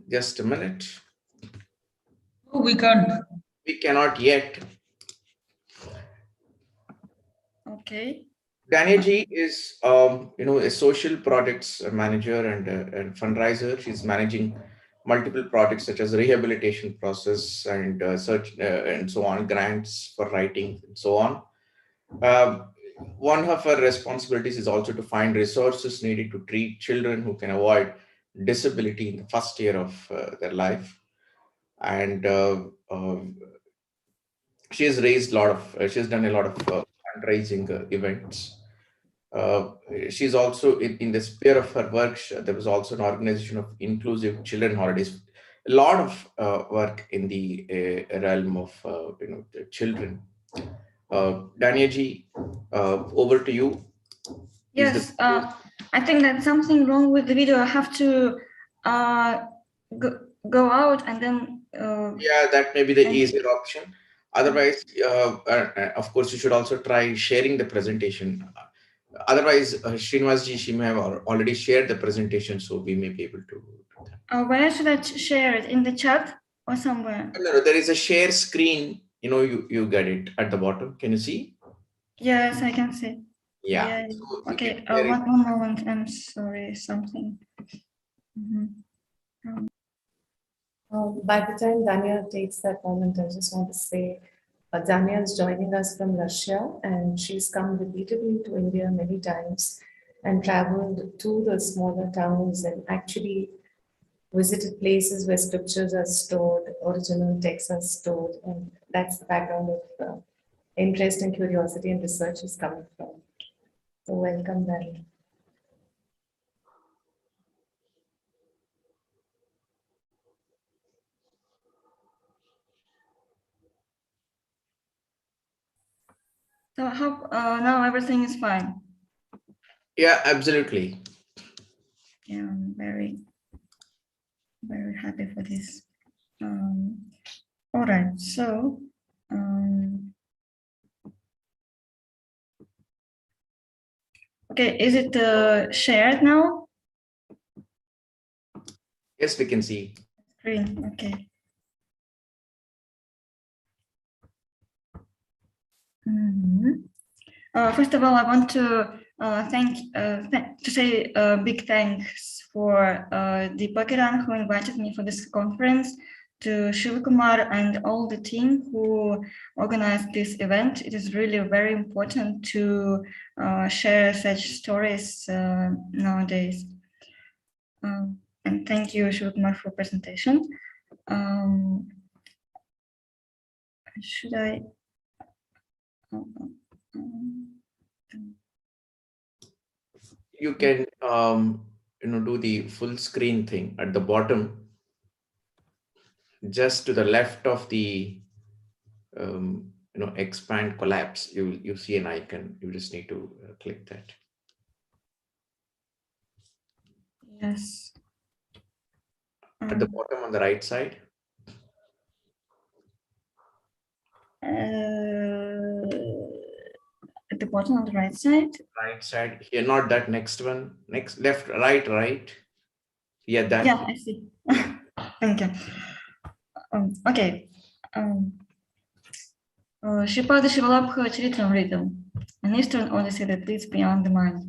Just a minute. Oh, we can't. We cannot yet. Okay. Daniyaji is, a social projects manager and fundraiser. She's managing multiple projects such as rehabilitation process and search and so on, grants for writing and so on. One of her responsibilities is also to find resources needed to treat children who can avoid disability in the first year of their life. And she has raised she's done a lot of fundraising events. She's also in the sphere of her work. There was also an organization of inclusive children holidays. A lot of work in the realm of the children. Daniyaji, over to you. Yes, I think that's something wrong with the video. I have to go out and then. Yeah, that may be the easier option. Otherwise, of course, you should also try sharing the presentation. Otherwise, Srinivasji, she may have already shared the presentation, so we may be able to. Where should I share it? In the chat or somewhere? No, there is a share screen. You get it at the bottom. Can you see? Yes, I can see. Yeah. So okay, one moment. I'm sorry, something. By the time Dania takes that moment, I just want to say Dania is joining us from Russia, and she's come repeatedly to India many times and traveled to the smaller towns and actually visited places where scriptures are stored, original texts are stored, and that's the background of interest and curiosity and research is coming from. So welcome, Dania. So I hope now everything is fine. Yeah, absolutely. Yeah, I'm very, very happy for this. All right, so okay, is it shared now? Yes, we can see. Screen, okay. First of all, I want to say big thanks for Deepa Kiran, who invited me for this conference, to Shivakumar and all the team who organized this event. It is really very important to share such stories nowadays. And thank you, Shivakumar, for presentation. Should I? You can do the full screen thing at the bottom, just to the left of the expand collapse. You see an icon. You just need to click that. Yes. At the bottom on the right side. the bottom on the right side. Right side here, not that next one. Next, left, right, right. Yeah, that. Yeah, I see. Thank you. Okay. Sripada Charitamr, an Eastern Odyssey that leads beyond the mind.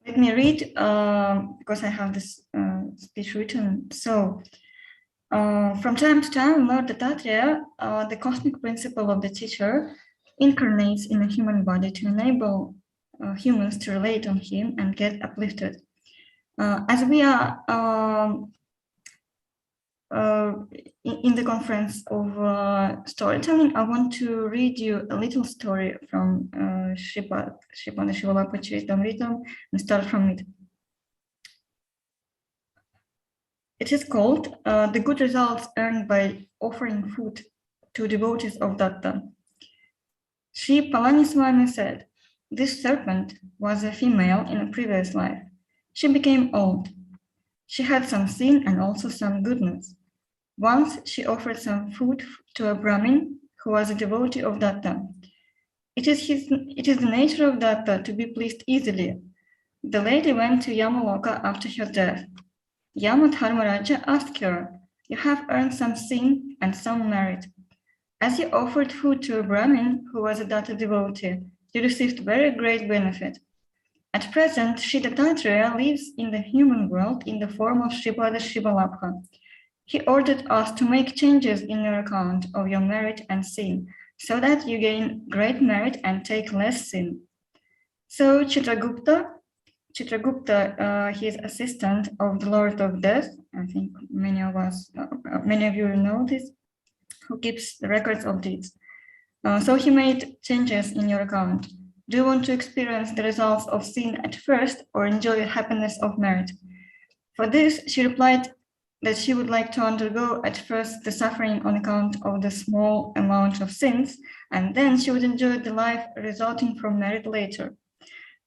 Let me read because I have this speech written. So, from time to time, Lord Dattatreya, the cosmic principle of the teacher, incarnates in a human body to enable humans to relate on him and get uplifted. As we are in the conference of storytelling, I want to read you a little story from Sripada Charitamr and start from it. It is called The Good Results Earned by Offering Food to Devotees of Datta. Sri Palaniswami said, this serpent was a female in a previous life. She became old. She had some sin and also some goodness. Once she offered some food to a Brahmin who was a devotee of Datta. It is the nature of Datta to be pleased easily. The lady went to Yamaloka after her death. Yama Dharmaraja asked her, you have earned some sin and some merit. As you offered food to a Brahmin who was a Datta devotee, you received very great benefit. At present, Sri Dattatreya lives in the human world in the form of Sripada Shivalabha. He ordered us to make changes in your account of your merit and sin, so that you gain great merit and take less sin. So Chitragupta, he is assistant of the Lord of Death. I think many of you know this, who keeps the records of deeds. So he made changes in your account. Do you want to experience the results of sin at first or enjoy the happiness of merit? For this, she replied that she would like to undergo at first the suffering on account of the small amount of sins, and then she would enjoy the life resulting from merit later.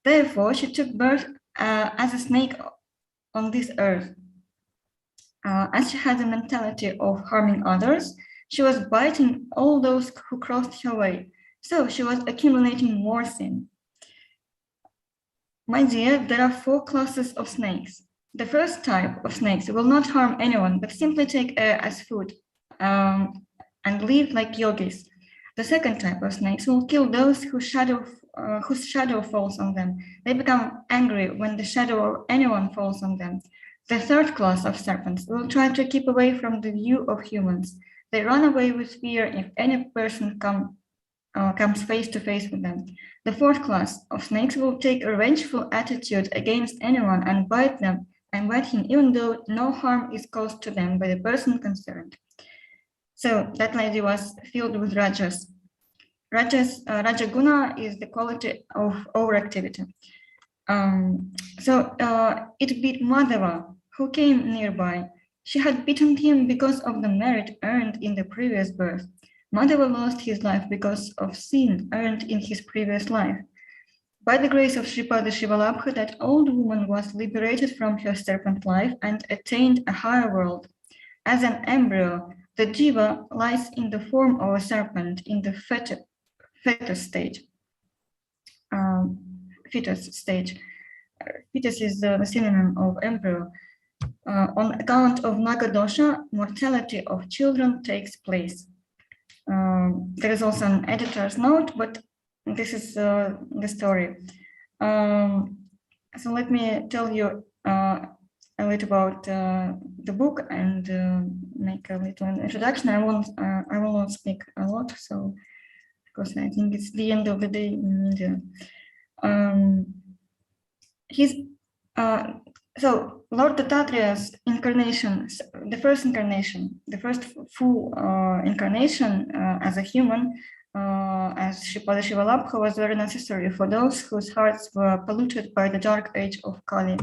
Therefore, she took birth as a snake on this earth. As she had the mentality of harming others, she was biting all those who crossed her way. So she was accumulating more sin. My dear, there are 4 classes of snakes. The first type of snakes will not harm anyone, but simply take air as food and live like yogis. The second type of snakes will kill those whose shadow falls on them. They become angry when the shadow of anyone falls on them. The third class of serpents will try to keep away from the view of humans. They run away with fear if any person comes face to face with them. The fourth class of snakes will take a revengeful attitude against anyone and bite them and bite him even though no harm is caused to them by the person concerned. So that lady was filled with rajas. Rajaguna is the quality of overactivity. It beat Madhava, who came nearby. She had beaten him because of the merit earned in the previous birth. Madhava lost his life because of sin earned in his previous life. By the grace of Sripada Shivalabha, that old woman was liberated from her serpent life and attained a higher world. As an embryo, the jiva lies in the form of a serpent in the fetus stage. Fetus is the synonym of embryo. On account of Nagadosha, mortality of children takes place. There is also an editor's note, but this is the story. So let me tell you a little about the book and make a little introduction. I will not speak a lot, so because I think it's the end of the day in India. So Lord Dattatreya's incarnation, the first full incarnation as a human, as Sripada Shivalabha, was very necessary for those whose hearts were polluted by the dark age of Kali.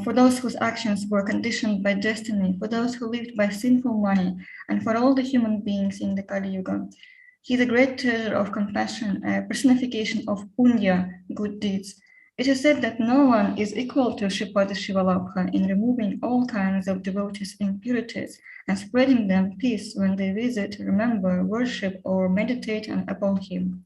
For those whose actions were conditioned by destiny, for those who lived by sinful money, and for all the human beings in the Kali Yuga. He is a great treasure of compassion, a personification of punya, good deeds. It is said that no one is equal to Sripada Shivalabha in removing all kinds of devotees' impurities and spreading them peace when they visit, remember, worship, or meditate upon him.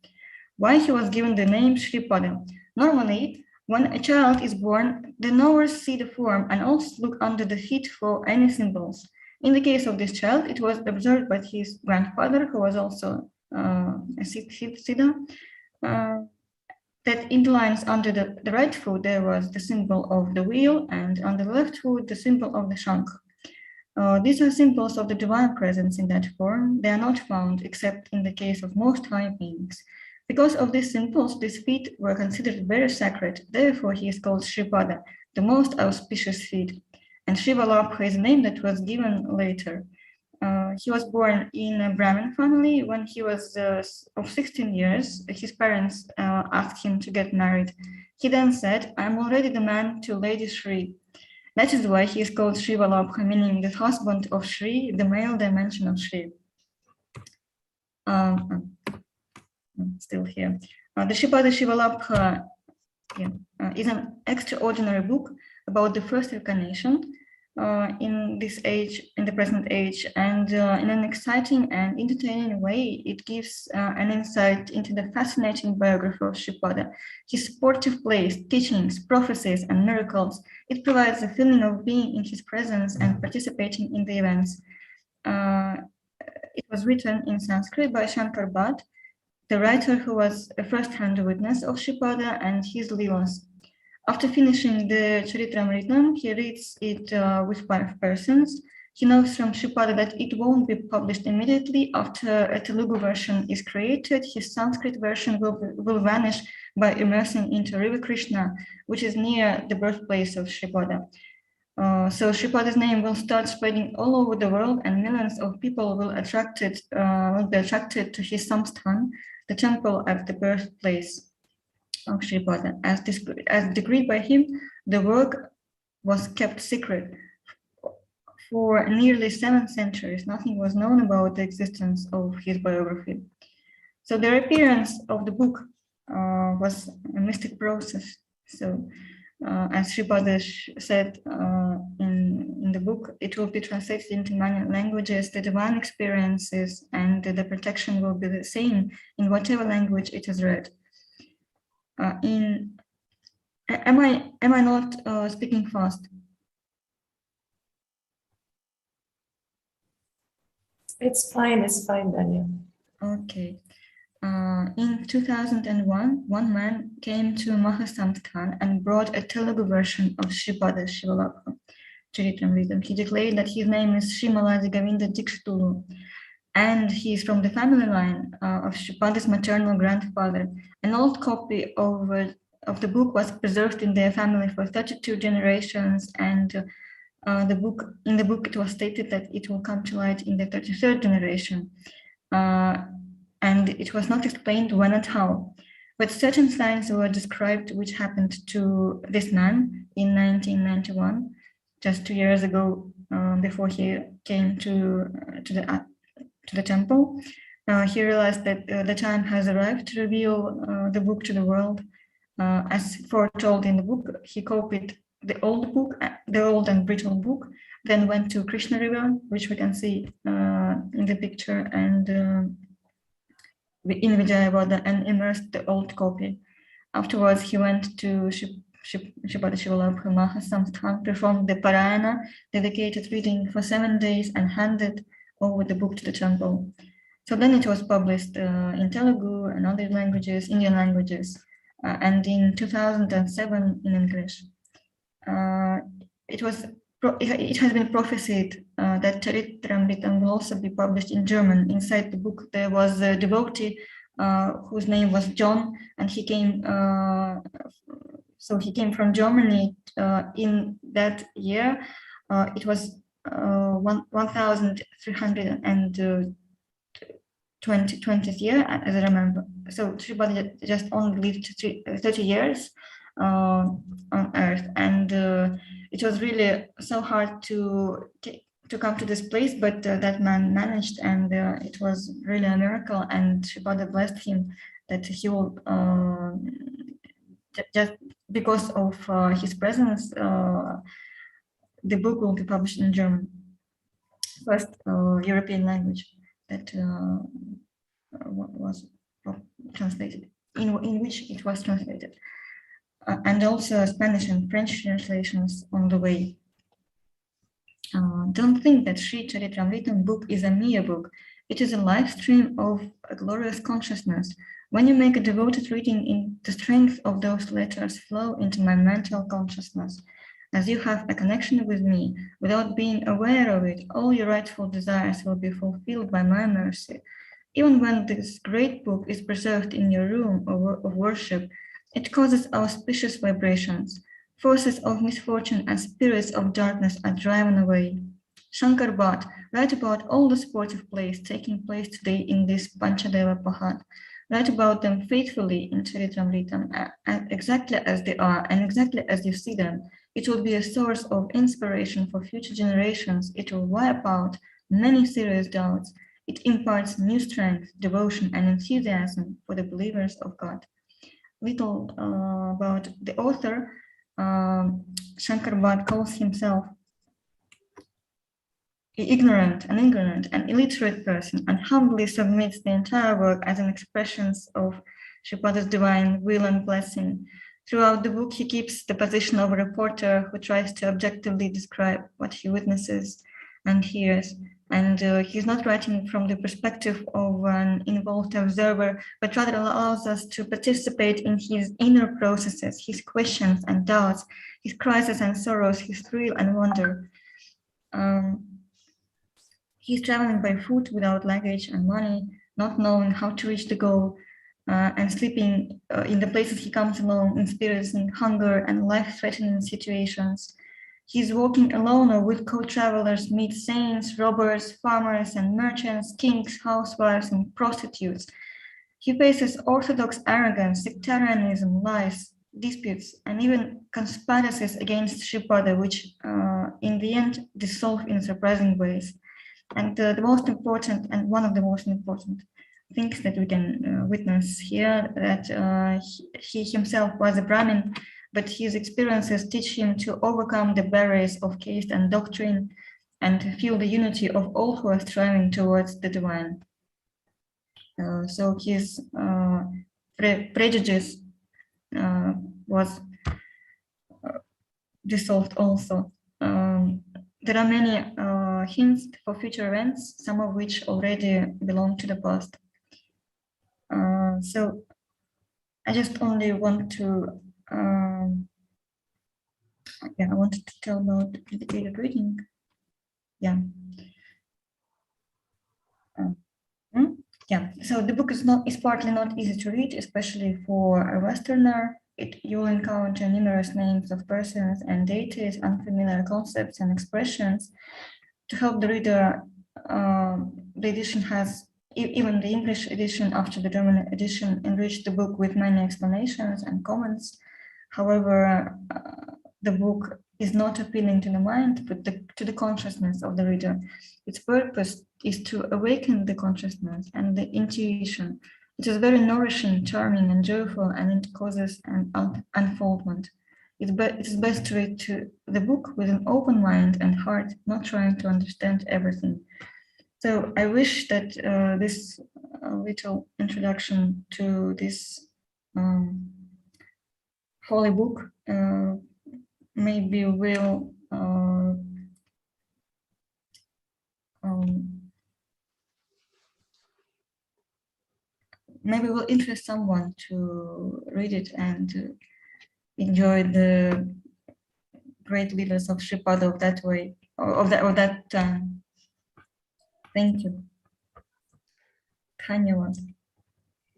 Why he was given the name Sripada? Normally, when a child is born, the knowers see the form and also look under the feet for any symbols. In the case of this child, it was observed by his grandfather, who was also a Siddha, that in the lines under the right foot, there was the symbol of the wheel, and on the left foot, the symbol of the shank. These are symbols of the divine presence in that form. They are not found except in the case of most high beings. Because of these symbols, these feet were considered very sacred. Therefore, he is called Sripada, the most auspicious feet. And Shivalabha is a name that was given later. He was born in a Brahmin family. When he was of 16 years, his parents asked him to get married. He then said, "I'm already the man to Lady Shri." That is why he is called Shivalabha, meaning the husband of Shri, the male dimension of Shri. Still here. The Sripada Shivalabha is an extraordinary book about the first incarnation in this age, in the present age, and in an exciting and entertaining way, it gives an insight into the fascinating biography of Sripada, his sportive plays, teachings, prophecies, and miracles. It provides a feeling of being in his presence and participating in the events. It was written in Sanskrit by Shankar Bhatt, the writer who was a first-hand witness of Sripada and his leelas. After finishing the Charitamr, he reads it with 5 persons. He knows from Sripada that it won't be published immediately after a Telugu version is created. His Sanskrit version will vanish by immersing into River Krishna, which is near the birthplace of Sripada. So Sripada's name will start spreading all over the world, and millions of people will be attracted to his samsthan, the temple at the birthplace of Sripada. As decreed by him, the work was kept secret. For nearly 7 centuries, nothing was known about the existence of his biography. So the appearance of the book was a mystic process. So as Sripada said in the book, it will be translated into many languages. The divine experiences and the protection will be the same in whatever language it is read. Am I not speaking fast? It's fine, Daniel. Okay. In 2001, one man came to Mahasamsthan and brought a Telugu version of Sripada Shivalabha Charitamr. He declared that his name is Srimalaji Govinda Dikshitulu, and he is from the family line of Sripada's maternal grandfather. An old copy of the book was preserved in their family for 32 generations, and in the book it was stated that it will come to light in the 33rd generation. And it was not explained when and how, but certain signs were described which happened to this man in 1991, just 2 years ago, before he came to the temple. He realized that the time has arrived to reveal the book to the world. As foretold in the book, he copied the old and brittle book, then went to Krishna River, which we can see in the picture, and in Vijayawada, and immersed the old copy. Afterwards, he went to Sripada Shivalabha Mahasamsthan, performed the Parayana, dedicated reading for 7 days, and handed over the book to the temple. So then it was published in Telugu and other languages, Indian languages, and in 2007 in English. It has been prophesied that Charitamr will also be published in German. Inside the book, there was a devotee whose name was John, and he came. So he came from Germany in that year. It was 1320th year, as I remember. So Sripada just only lived 30 years on Earth, and it was really so hard to come to this place, but that man managed, and it was really a miracle, and Sripada blessed him that he will because of his presence, the book will be published in German, first European language that was translated, in which it was translated, and also Spanish and French translations on the way. Don't think that Sri Charitamr book is a mere book. It is a live stream of a glorious consciousness. When you make a devoted reading, in the strength of those letters flow into my mental consciousness. As you have a connection with me, without being aware of it, all your rightful desires will be fulfilled by my mercy. Even when this great book is preserved in your room of worship, it causes auspicious vibrations. Forces of misfortune and spirits of darkness are driven away. Shankar Bhatt, write about all the sportive plays taking place today in this Panchadeva Pahad. Write about them faithfully in Charitamritam, exactly as they are and exactly as you see them. It will be a source of inspiration for future generations. It will wipe out many serious doubts. It imparts new strength, devotion, and enthusiasm for the believers of God. Little about the author. Shankar Bhatt calls himself an ignorant and illiterate person, and humbly submits the entire work as an expression of Sripada's divine will and blessing. Throughout the book, he keeps the position of a reporter who tries to objectively describe what he witnesses and hears. And he's not writing from the perspective of an involved observer, but rather allows us to participate in his inner processes, his questions and doubts, his crises and sorrows, his thrill and wonder. He's traveling by foot without luggage and money, not knowing how to reach the goal, and sleeping in the places he comes along, experiencing hunger and life-threatening situations. He's walking alone or with co-travelers, meet saints, robbers, farmers and merchants, kings, housewives and prostitutes. He faces orthodox arrogance, sectarianism, lies, disputes, and even conspiracies against Sripada, which in the end dissolve in surprising ways. And the most important, and one of the most important things that we can witness here, that he himself was a Brahmin, but his experiences teach him to overcome the barriers of caste and doctrine and to feel the unity of all who are striving towards the divine. So his prejudice was dissolved also. There are many hints for future events, some of which already belong to the past. So I just only want to, I wanted to tell about dedicated reading. Yeah. Yeah, so the book is partly not easy to read, especially for a Westerner. You'll encounter numerous names of persons and deities, unfamiliar concepts and expressions. To help the reader, the edition has, even the English edition after the German edition, enriched the book with many explanations and comments. However, the book is not appealing to the mind, but to the consciousness of the reader. Its purpose is to awaken the consciousness and the intuition. It is very nourishing, charming, and joyful, and it causes an unfoldment. It is best to read the book with an open mind and heart, not trying to understand everything. So I wish that this little introduction to this holy book maybe will maybe will interest someone to read it and enjoy the great leaders of Sripada of that way, of that time. Thank you. Dhanyavad.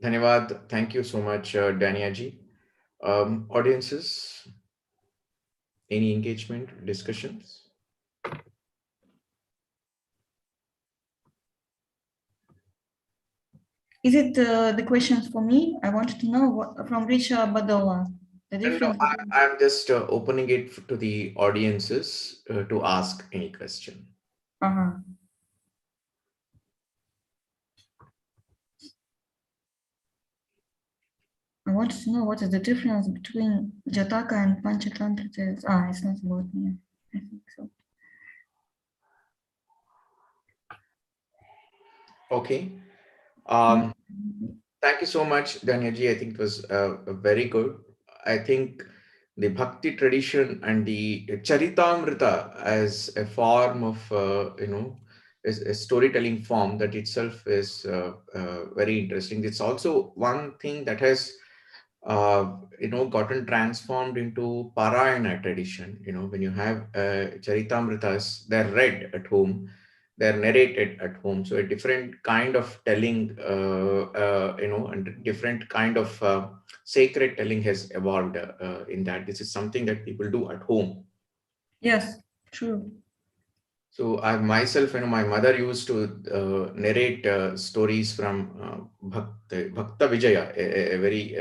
Dhanyavad. Thank you so much, Daniaji. Audiences, any engagement, discussions? Is it the questions for me? I wanted to know what, from Richa Badola. The difference. No, I'm just opening it to the audiences to ask any question. I want to know what is the difference between Jataka and Panchatantra. It's not about me. I think so. Okay. Thank you so much, Danyaji. I think it was very good. I think the Bhakti tradition and the Charitamrita as a form of, is a storytelling form that itself is very interesting. It's also one thing that has, gotten transformed into Parayana tradition. When you have Charitamritas, they're read at home, they're narrated at home. So a different kind of telling, and different kind of sacred telling has evolved in that. This is something that people do at home. Yes, true. So I myself, my mother used to narrate stories from Bhakta Vijaya, a very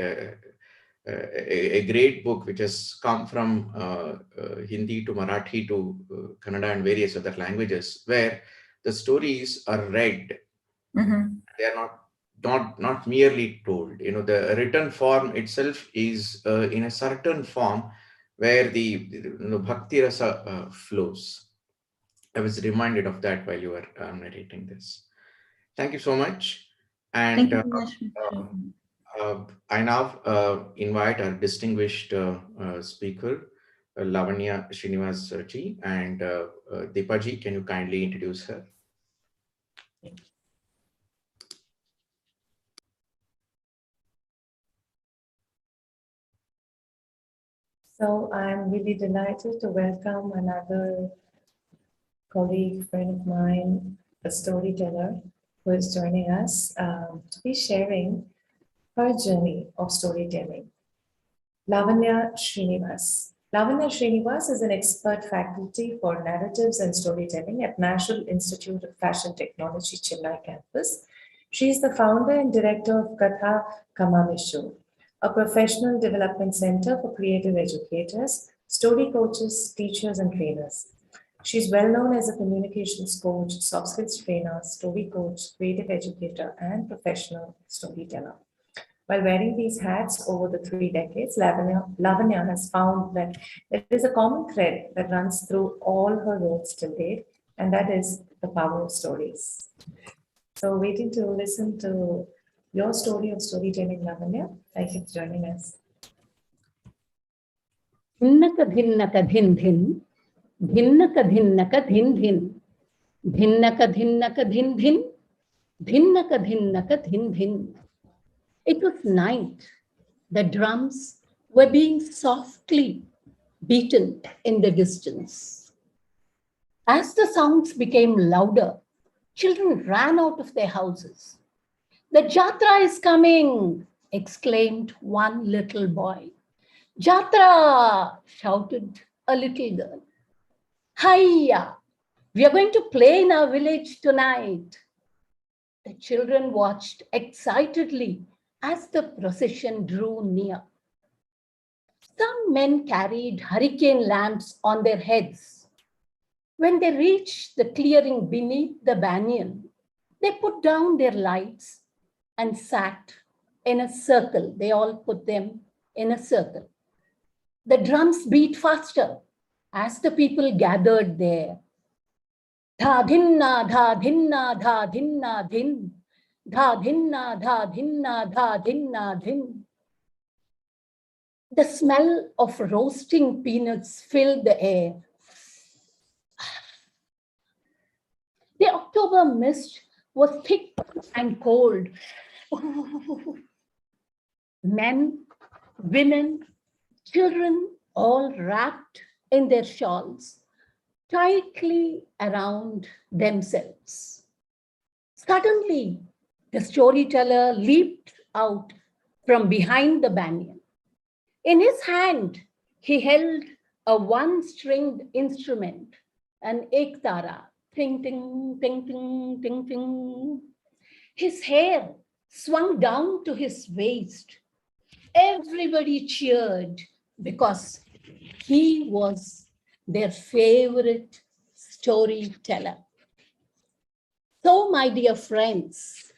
a great book which has come from Hindi to Marathi to Kannada and various other languages, where the stories are read. They are not merely told. The written form itself is in a certain form where the bhakti rasa flows. I was reminded of that while you were narrating this. Thank you so much. And Thank you very much. I now invite our distinguished speaker, Lavanya Srinivas ji, and Deepa ji. Can you kindly introduce her? So I'm really delighted to welcome another colleague, friend of mine, a storyteller who is joining us to be sharing her journey of storytelling. Lavanya Srinivas. Lavanya Srinivas is an expert faculty for narratives and storytelling at National Institute of Fashion Technology, Chennai campus. She is the founder and director of Kathakuli, a professional development center for creative educators, story coaches, teachers, and trainers. She's well known as a communications coach, soft skills trainer, story coach, creative educator, and professional storyteller. While wearing these hats over the 3 decades, Lavanya has found that there is a common thread that runs through all her roles till date, and that is the power of stories. So waiting to listen to your story of storytelling, Lavanya. Thank you for joining us. Dhinnaka dhinnaka dhin dhin, dhinnaka dhinnaka dhin dhin, dhinnaka dhinnaka dhin dhin, dhinnaka dhinnaka dhin dhin. It was night. The drums were being softly beaten in the distance. As the sounds became louder, children ran out of their houses. "The Jatra is coming!" exclaimed one little boy. "Jatra!" shouted a little girl. "Hiya! We are going to play in our village tonight." The children watched excitedly as the procession drew near. Some men carried hurricane lamps on their heads. When they reached the clearing beneath the banyan, they put down their lights and sat in a circle. They all put them in a circle. The drums beat faster as the people gathered there. Dha dhinna, dha dhinna, dha dhinna, dhin. Dha dhinna, dha dhinna, dha dhinna, dhin. The smell of roasting peanuts filled the air. The October mist was thick and cold. Men, women, children, all wrapped in their shawls, tightly around themselves. Suddenly, the storyteller leaped out from behind the banyan. In his hand, he held a one-stringed instrument, an ektara, ting, ting, ting, ting, ting, ting. His hair swung down to his waist. Everybody cheered because he was their favorite storyteller. So, my dear friends,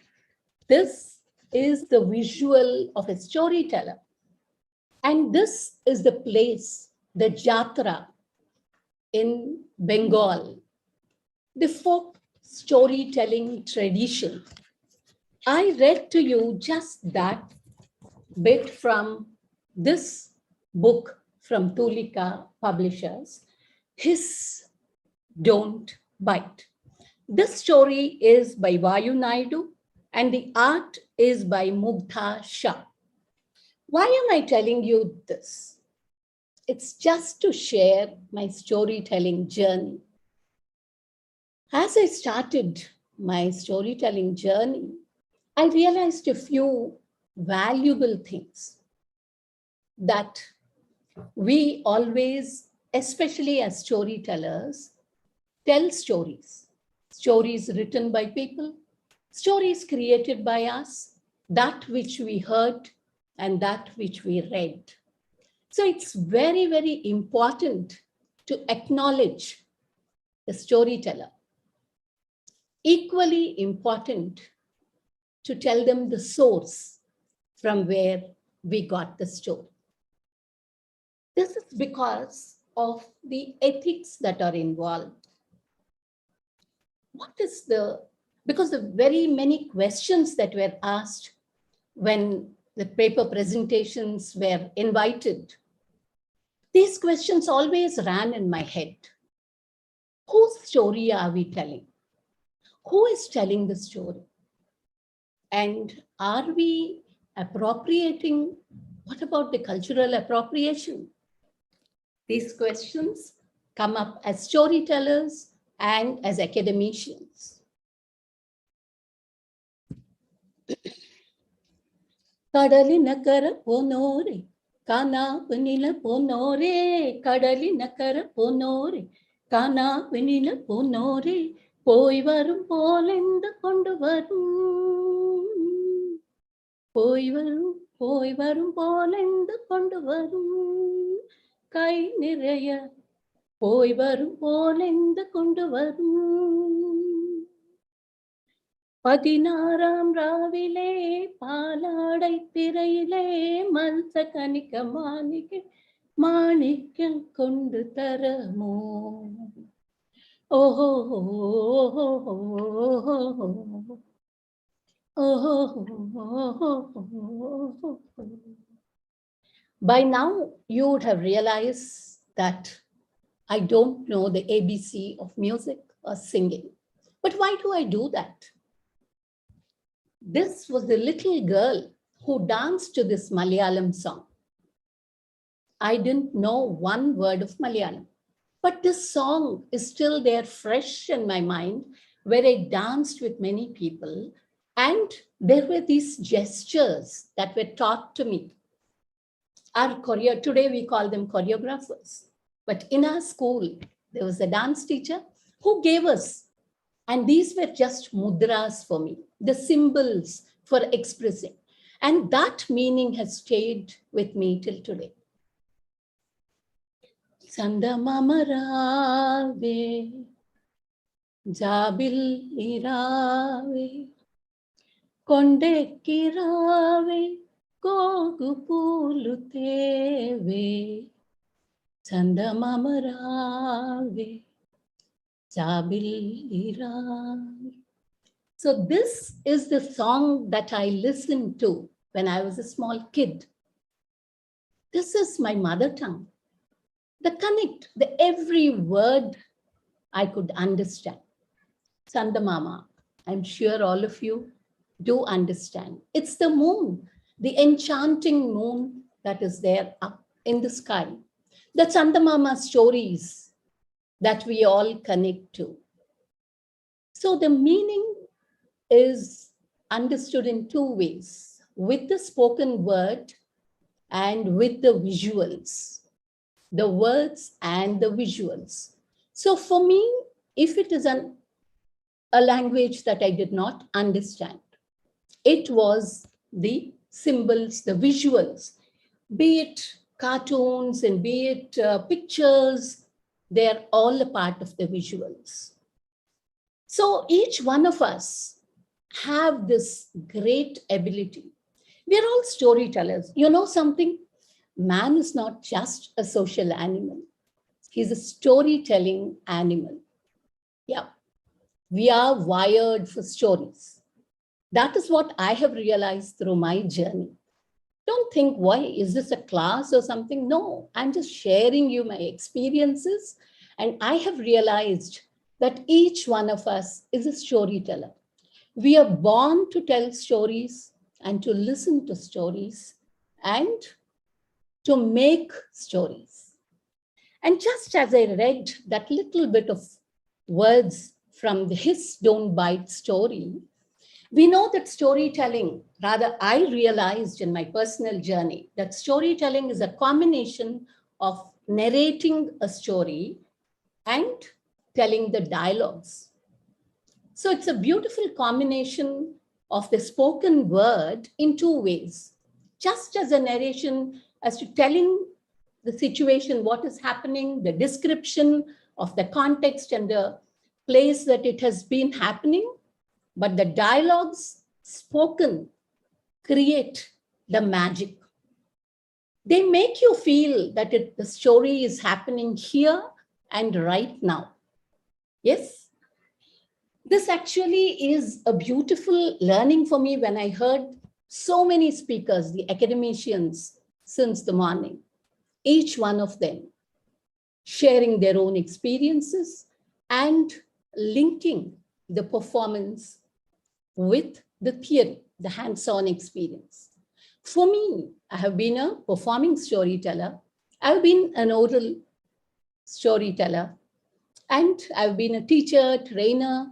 this is the visual of a storyteller. And this is the place, the Jatra in Bengal, the folk storytelling tradition. I read to you just that bit from this book from Tulika Publishers, Hiss, Don't Bite. This story is by Vayu Naidu and the art is by Mugdha Shah. Why am I telling you this? It's just to share my storytelling journey. As I started my storytelling journey, I realized a few valuable things that we always, especially as storytellers, tell stories. Stories written by people, stories created by us, that which we heard and that which we read. So it's very, very important to acknowledge the storyteller. Equally important to tell them the source from where we got the story. This is because of the ethics that are involved. Because the very many questions that were asked when the paper presentations were invited, these questions always ran in my head. Whose story are we telling? Who is telling the story? And are we appropriating? What about the cultural appropriation? These questions come up as storytellers and as academicians. Kadalina ponore, kana vanila ponore, kadalina ponore, kana vanila ponore, poi varum polenda kondu varum. Poi varum polenda kondu varum. Kai niraya, poi varum polenda kondu varum. Padinaram ravile, paladai tirayile, mansa kanika manike, manikam kondu taramo. By now, you would have realized that I don't know the ABC of music or singing. But why do I do that? This was the little girl who danced to this Malayalam song. I didn't know one word of Malayalam, but this song is still there fresh in my mind, where I danced with many people, and there were these gestures that were taught to me. Today we call them choreographers, but in our school, there was a dance teacher who gave us, and these were just mudras for me, the symbols for expressing. And that meaning has stayed with me till today. Sandamamarave, Jabil irave, Kondekirave, Gogupuluteve, Sandamamarave, Jabil irave. So this is the song that I listened to when I was a small kid. This is my mother tongue. The connect, the every word I could understand. Sandamama, I'm sure all of you do understand. It's the moon, the enchanting moon that is there up in the sky. The Sandamama stories that we all connect to. So the meaning is understood in two ways, with the spoken word and with the visuals, the words and the visuals. So for me, if it is a language that I did not understand, it was the symbols, the visuals, be it cartoons and be it pictures, they're all a part of the visuals. So each one of us have this great ability. We're all storytellers. You know something? man is not just a social animal. He's a storytelling animal. Yeah, we are wired for stories. That is what I have realized through my journey. Don't think, why is this a class or something? No, I'm just sharing you my experiences. And I have realized that each one of us is a storyteller. We are born to tell stories and to listen to stories and to make stories. And just as I read that little bit of words from the Hiss Don't Bite story, we know that storytelling, rather I realized in my personal journey that storytelling is a combination of narrating a story and telling the dialogues. So it's a beautiful combination of the spoken word in two ways. Just as a narration as to telling the situation, what is happening, the description of the context and the place that it has been happening, but the dialogues spoken create the magic. They make you feel that the story is happening here and right now. Yes? This actually is a beautiful learning for me when I heard so many speakers, the academicians, since the morning, each one of them sharing their own experiences and linking the performance with the theory, the hands-on experience. For me, I have been a performing storyteller. I've been an oral storyteller, and I've been a teacher, trainer,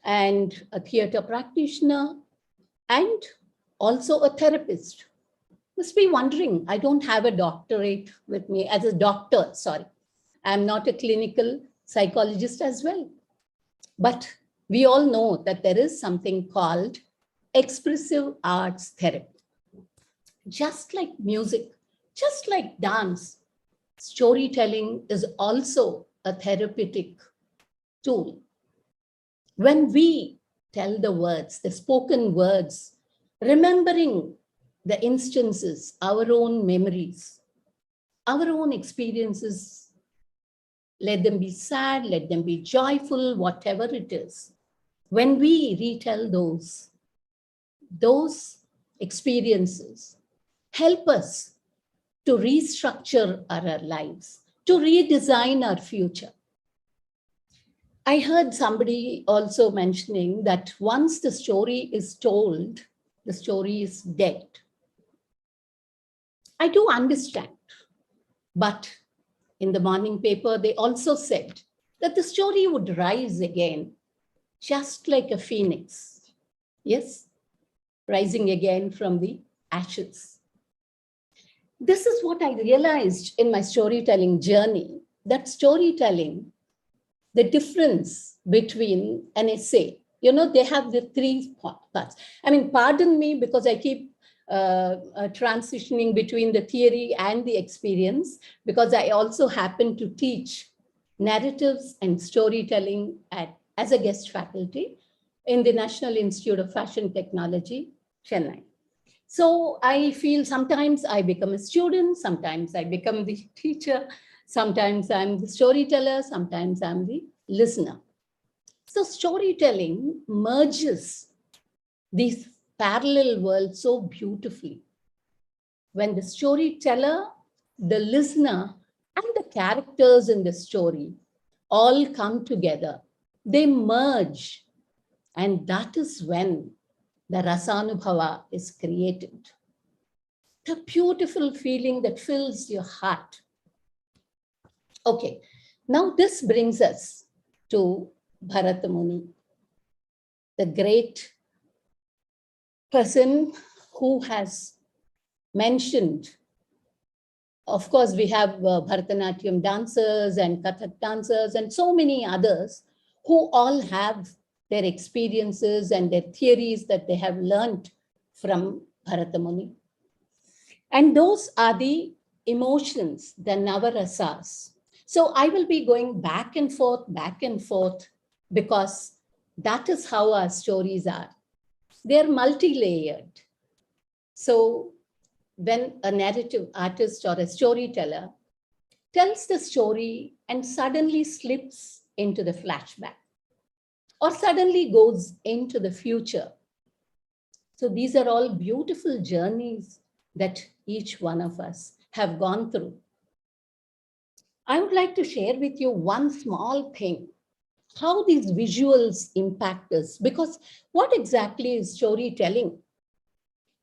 and a theater practitioner, and also a therapist. Must be wondering, I don't have a doctorate with me as a doctor, sorry. I'm not a clinical psychologist as well. But we all know that there is something called expressive arts therapy. Just like music, just like dance, storytelling is also a therapeutic tool. When we tell the words, the spoken words, remembering the instances, our own memories, our own experiences, let them be sad, let them be joyful, whatever it is. When we retell those experiences help us to restructure our lives, to redesign our future. I heard somebody also mentioning that once the story is told, the story is dead. I do understand, but in the morning paper, they also said that the story would rise again, just like a phoenix. Yes, rising again from the ashes. This is what I realized in my storytelling journey, that storytelling, the difference between an essay, they have the three parts. I mean, pardon me because I keep transitioning between the theory and the experience, because I also happen to teach narratives and storytelling as a guest faculty in the National Institute of Fashion Technology, Chennai. So I feel sometimes I become a student, sometimes I become the teacher, sometimes I'm the storyteller, sometimes I'm the listener. So storytelling merges these parallel worlds so beautifully. When the storyteller, the listener, and the characters in the story all come together, they merge, and that is when the rasanubhava is created. The beautiful feeling that fills your heart. Okay, now this brings us to Bharata Muni, the great person who has mentioned. Of course, we have Bharatanatyam dancers and Kathak dancers and so many others who all have their experiences and their theories that they have learned from Bharata Muni. And those are the emotions, the Navarasas. So I will be going back and forth, because that is how our stories are. They're multi-layered. So when a narrative artist or a storyteller tells the story and suddenly slips into the flashback or suddenly goes into the future. So these are all beautiful journeys that each one of us have gone through. I would like to share with you one small thing, how these visuals impact us, because what exactly is storytelling?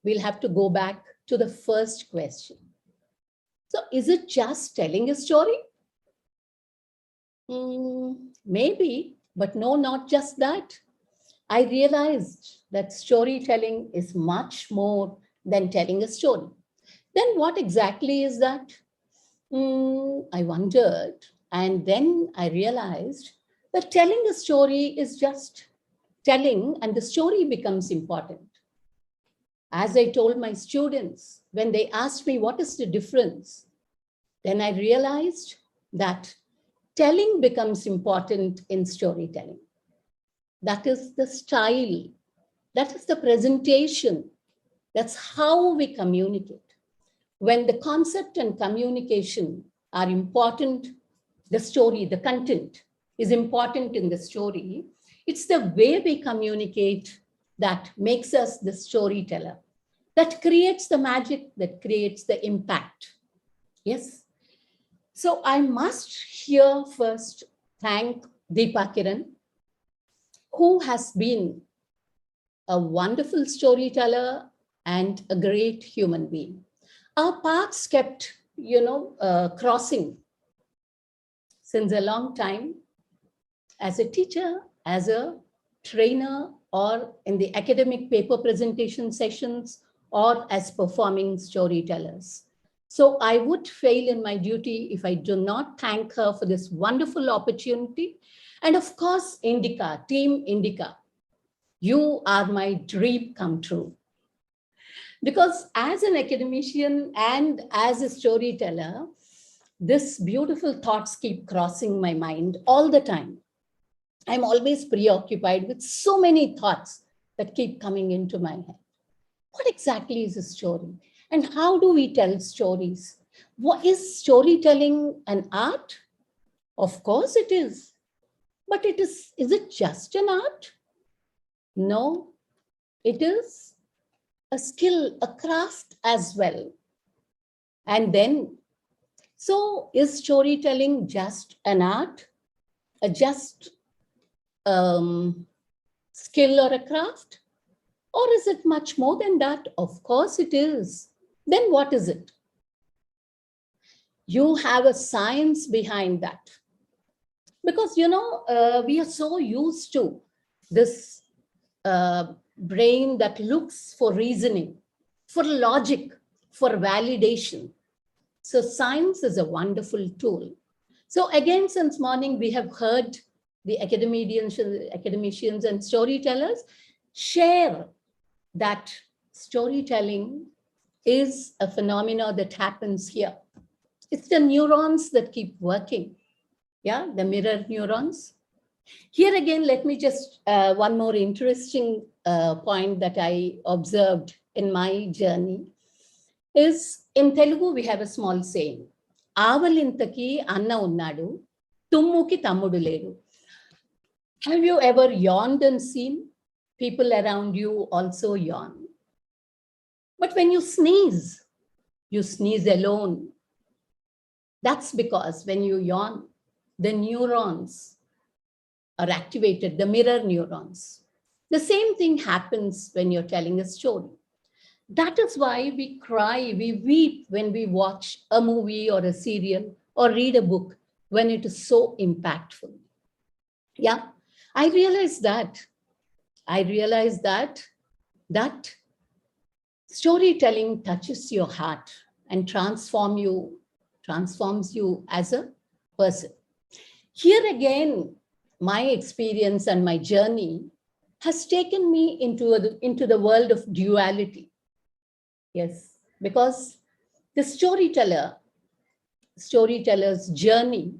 We'll have to go back to the first question. So is it just telling a story? Maybe, but no, not just that. I realized that storytelling is much more than telling a story. Then what exactly is that? I wondered, and then I realized that telling a story is just telling, and the story becomes important. As I told my students, when they asked me what is the difference, then I realized that telling becomes important in storytelling. That is the style, that is the presentation, that's how we communicate. When the concept and communication are important, the story, the content is important in the story. It's the way we communicate that makes us the storyteller, that creates the magic, that creates the impact. Yes. So I must here first thank Deepa Kiran, who has been a wonderful storyteller and a great human being. Our paths kept, crossing since a long time as a teacher, as a trainer, or in the academic paper presentation sessions, or as performing storytellers. So I would fail in my duty if I do not thank her for this wonderful opportunity. And of course, INDICA, Team INDICA, you are my dream come true. Because as an academician and as a storyteller, this beautiful thoughts keep crossing my mind all the time. I'm always preoccupied with so many thoughts that keep coming into my head. What exactly is a story? And how do we tell stories? What is storytelling an art? Of course it is. But is it just an art? No, it is a skill, a craft as well. And then, so is storytelling just an art, a just skill or a craft? Or is it much more than that? Of course it is. Then what is it? You have a science behind that. Because, we are so used to this brain that looks for reasoning, for logic, for validation. So science is a wonderful tool. So again, since morning, we have heard the academicians and storytellers share that storytelling is a phenomena that happens here. It's the neurons that keep working. Yeah, the mirror neurons. Here again, let me just, one more interesting point that I observed in my journey is in Telugu, we have a small saying, Avalintaki Anna Unnadu, Tummuki Tammudu Ledu. Have you ever yawned and seen people around you also yawn? But when you sneeze alone. That's because when you yawn, the neurons are activated, the mirror neurons. The same thing happens when you're telling a story. That is why we cry, we weep when we watch a movie or a serial or read a book when it is so impactful. Yeah, I realized that storytelling touches your heart and transforms you as a person. Here again, my experience and my journey has taken me into the world of duality. Yes, because the storyteller's journey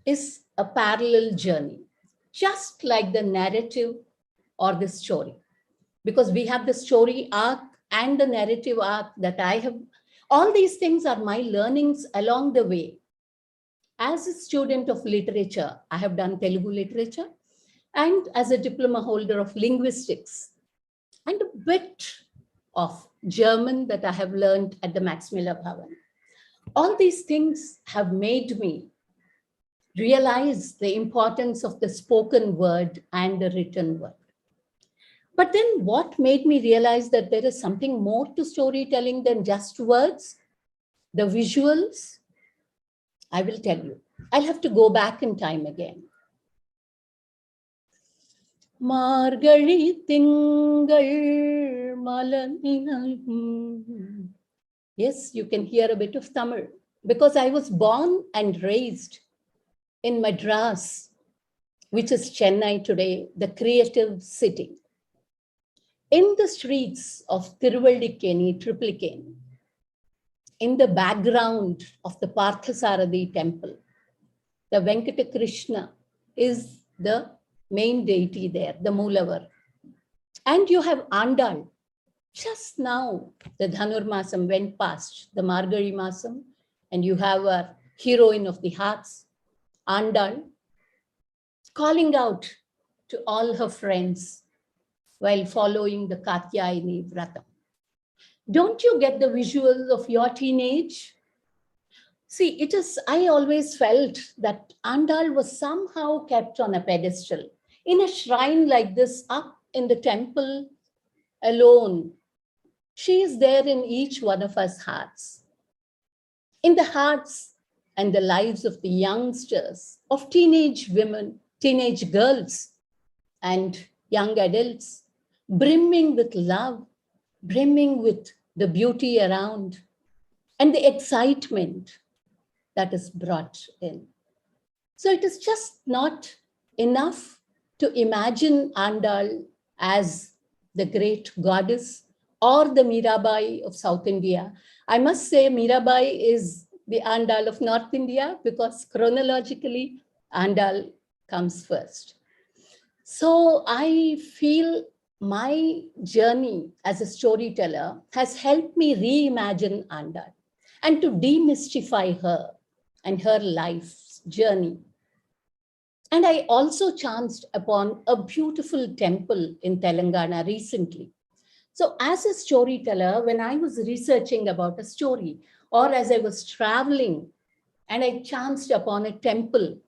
is a parallel journey, just like the narrative or the story. Because we have the story arc and the narrative arc that I have All these things are my learnings along the way. As a student of literature, I have done Telugu literature, and as a diploma holder of linguistics, and a bit of German that I have learned at the Max Miller Bhavan. All these things have made me realize the importance of the spoken word and the written word. But then what made me realize that there is something more to storytelling than just words, the visuals? I will tell you. I'll have to go back in time again. Margari tingal malanina. Yes, you can hear a bit of Tamil because I was born and raised in Madras, which is Chennai today, the creative city. In the streets of Tiruvallikeni, Triplicane, in the background of the Parthasarathi temple, the Venkata Krishna is the main deity there, the Moolavar. And you have Andal. Just now, the Dhanurmasam went past, the Margari Masam, and you have a heroine of the hearts, Andal, calling out to all her friends while following the Katyayani Vratam. Don't you get the visuals of your teenage? See, I always felt that Andal was somehow kept on a pedestal in a shrine like this, up in the temple alone. She is there in each one of us hearts, in the hearts and the lives of the youngsters, of teenage women, teenage girls, and young adults, brimming with love, brimming with the beauty around, and the excitement that is brought in. So it is just not enough to imagine Andal as the great goddess or the Mirabai of South India. I must say Mirabai is the Andal of North India because chronologically Andal comes first. So I feel my journey as a storyteller has helped me reimagine Andal and to demystify her and her life's journey. And I also chanced upon a beautiful temple in Telangana recently. So as a storyteller, when I was researching about a story, or as I was traveling and I chanced upon a temple,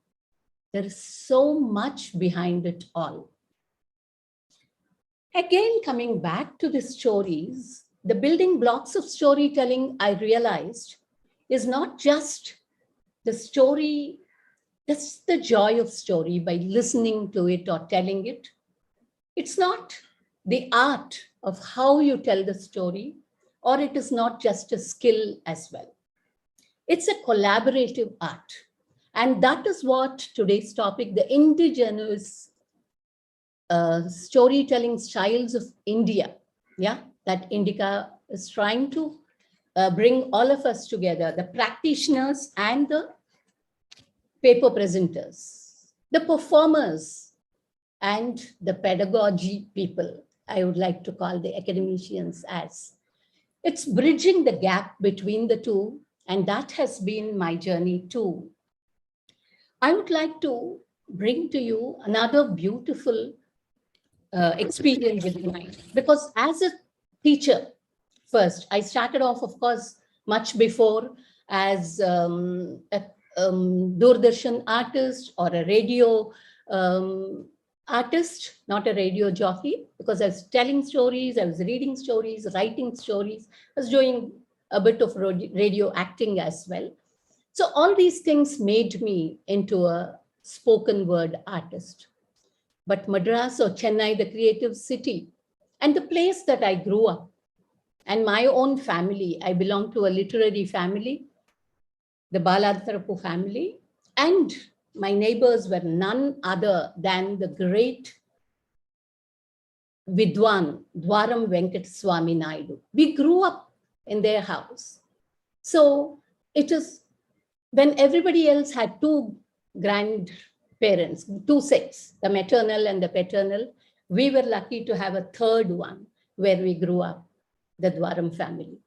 there is so much behind it all. Again, coming back to the stories, the building blocks of storytelling, I realized, is not just the story, that's the joy of story by listening to it or telling it. It's not the art of how you tell the story, or it is not just a skill as well. It's a collaborative art. And that is what today's topic, the indigenous storytelling styles of India, that INDICA is trying to bring all of us together, the practitioners and the paper presenters, the performers and the pedagogy people, I would like to call the academicians as. It's bridging the gap between the two, and that has been my journey too. I would like to bring to you another beautiful experience with mine, because as a teacher, first, I started off, of course, much before as a Doordarshan artist or a radio artist, not a radio jockey, because I was telling stories, I was reading stories, writing stories, I was doing a bit of radio acting as well. So all these things made me into a spoken word artist. But Madras or Chennai, the creative city, and the place that I grew up, and my own family, I belong to a literary family, the Baladharapu family, and my neighbors were none other than the great Vidwan, Dwaram Venkataswamy Naidu. We grew up in their house. So it is when everybody else had two grandparents, two sets, the maternal and the paternal, we were lucky to have a third one where we grew up, the Dwaram family.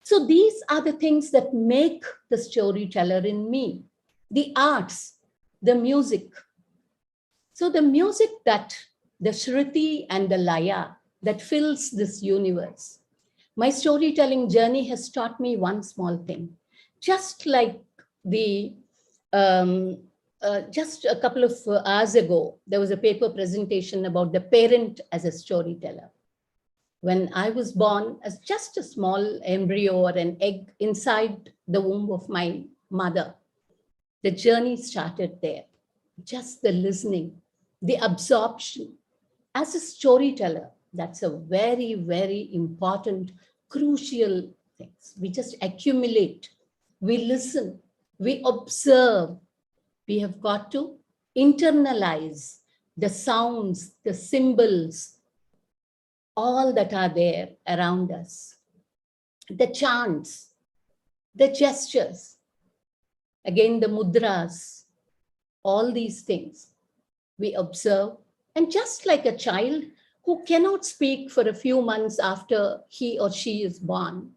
So these are the things that make the storyteller in me. The arts, the music. So the music that the Shruti and the Laya that fills this universe. My storytelling journey has taught me one small thing. Just like just a couple of hours ago, there was a paper presentation about the parent as a storyteller. When I was born as just a small embryo or an egg inside the womb of my mother, the journey started there. Just the listening, the absorption. As a storyteller, that's a very, very important, crucial thing. We just accumulate, we listen, we observe. We have got to internalize the sounds, the symbols, all that are there around us. The chants, the gestures, again, the mudras, all these things we observe. And just like a child who cannot speak for a few months after he or she is born,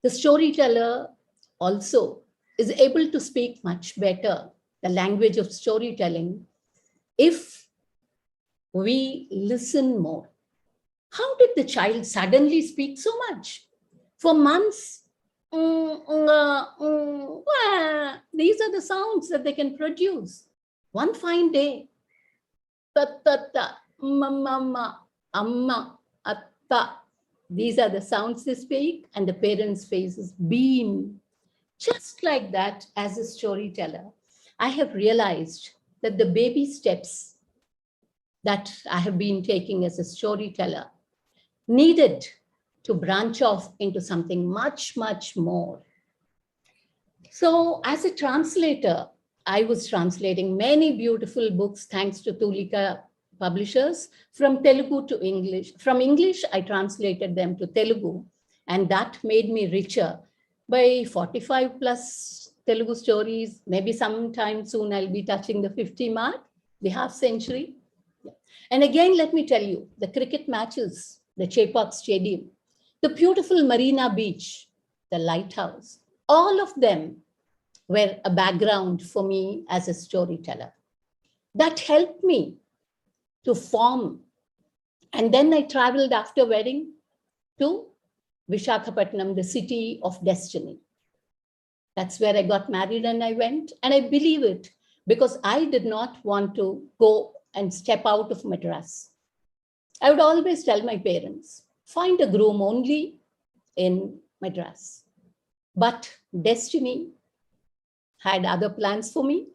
the storyteller also is able to speak much better the language of storytelling if we listen more. How did the child suddenly speak so much? For months, these are the sounds that they can produce. One fine day, ta-ta-ta, mama, amma, atta. These are the sounds they speak, and the parents' faces beam. Just like that, as a storyteller, I have realized that the baby steps that I have been taking as a storyteller needed to branch off into something much, much more. So as a translator, I was translating many beautiful books thanks to Tulika publishers from Telugu to English. From English, I translated them to Telugu, and that made me richer by 45 plus Telugu stories. Maybe sometime soon I'll be touching the 50 mark, the half century. And again, let me tell you, the cricket matches, the Chepauk Stadium, the beautiful Marina Beach, the lighthouse, all of them were a background for me as a storyteller. That helped me to form. And then I traveled after wedding to Vishakhapatnam, the city of destiny. That's where I got married and I went. And I believe it because I did not want to go and step out of Madras. I would always tell my parents, find a groom only in Madras. But destiny had other plans for me.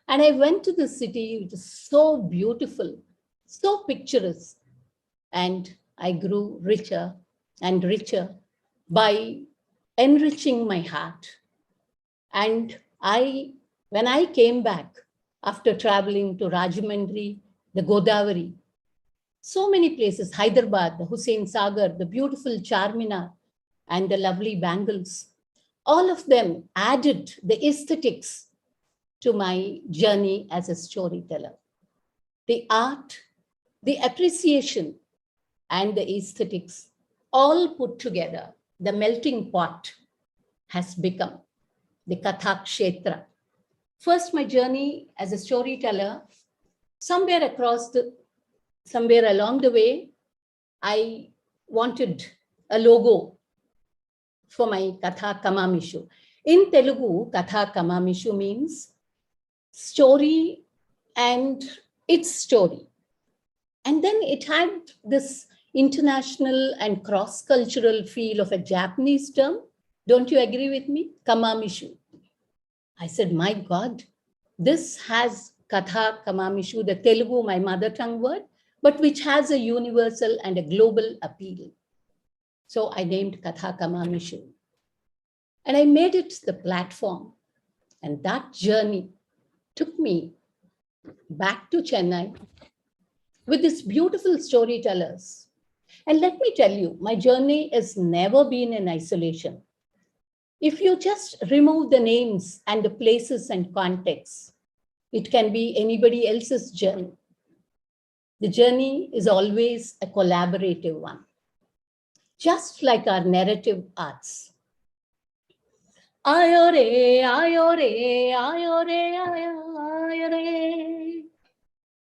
And I went to the city, which is so beautiful, so picturesque. And I grew richer and richer by enriching my heart. And when I came back after traveling to Rajahmundry, the Godavari, so many places, Hyderabad, the Hussain Sagar, the beautiful Charminar, and the lovely bangles, all of them added the aesthetics to my journey as a storyteller. The art, the appreciation, and the aesthetics, all put together, the melting pot has become the Kathakshetra. First, my journey as a storyteller, somewhere along the way, I wanted a logo for my Katha Kamamishu. In Telugu, Katha Kamamishu means story and its story. And then it had this international and cross-cultural feel of a Japanese term. Don't you agree with me? Kamamishu. I said, my God, this has Katha Kamamishu, the Telugu, my mother tongue word, but which has a universal and a global appeal. So I named Katha Kamamishu. And I made it the platform. And that journey took me back to Chennai with these beautiful storytellers. And let me tell you, my journey has never been in isolation. If you just remove the names and the places and contexts, it can be anybody else's journey. The journey is always a collaborative one. Just like our narrative arts, Ayo re, ayo re, ayo re, ayo re.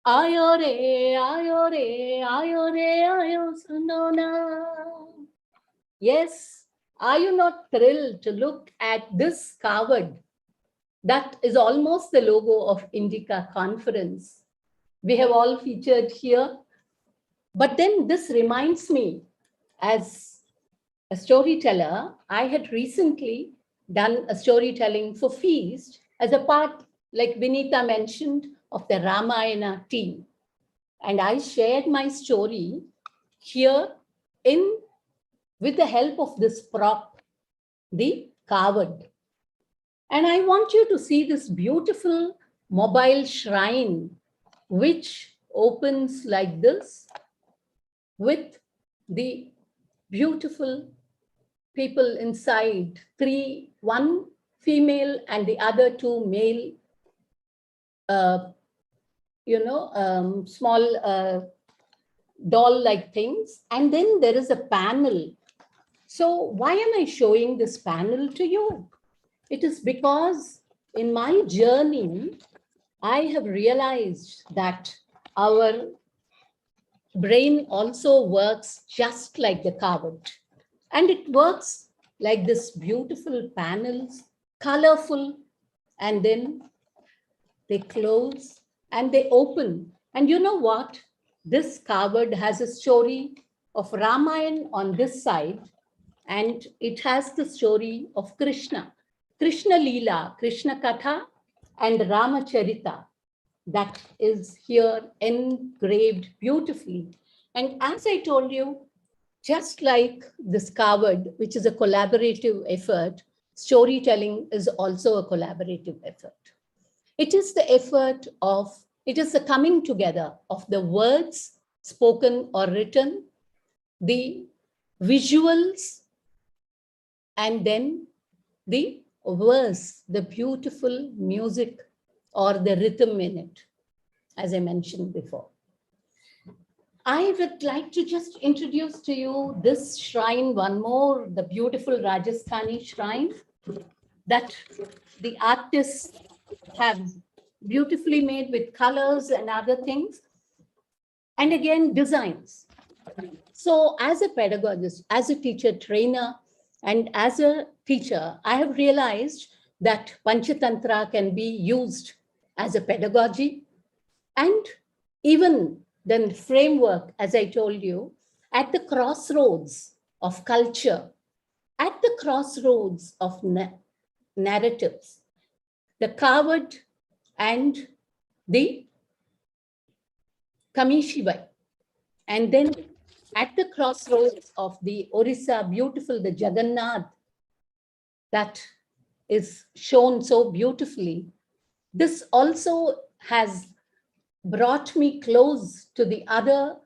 Ayo re, ayo re, ayo re, ayo suno na. Yes, are you not thrilled to look at this coward? That is almost the logo of INDICA conference. We have all featured here. But then this reminds me, as a storyteller, I had recently done a storytelling for Feast as a part, like Vinita mentioned, of the Ramayana team. And I shared my story here with the help of this prop, the coward. And I want you to see this beautiful mobile shrine, which opens like this with the beautiful people inside, one female and the other two male, small doll-like things. And then there is a panel. So why am I showing this panel to you? It is because in my journey, I have realized that our brain also works just like the coward. And it works like this beautiful panels, colorful, and then they close and they open. And you know what? This coward has a story of Ramayana on this side, and it has the story of Krishna. Krishna Leela, Krishna Katha, and Ramcharitmanas that is here engraved beautifully. And as I told you, just like this coward, which is a collaborative effort, storytelling is also a collaborative effort. It is the effort of, it is the coming together of the words spoken or written, the visuals, and then the verse, the beautiful music or the rhythm in it, as I mentioned before. I would like to just introduce to you this shrine, one more, the beautiful Rajasthani shrine that the artists have beautifully made with colors and other things. And again, designs. So as a pedagogist, as a teacher trainer, and as a teacher, I have realized that Panchatantra can be used as a pedagogy and even the framework, as I told you, at the crossroads of culture, at the crossroads of narratives, the coward and the Kamishibai. And then at the crossroads of the Orissa, beautiful, the Jagannath, that is shown so beautifully. This also has brought me close to the other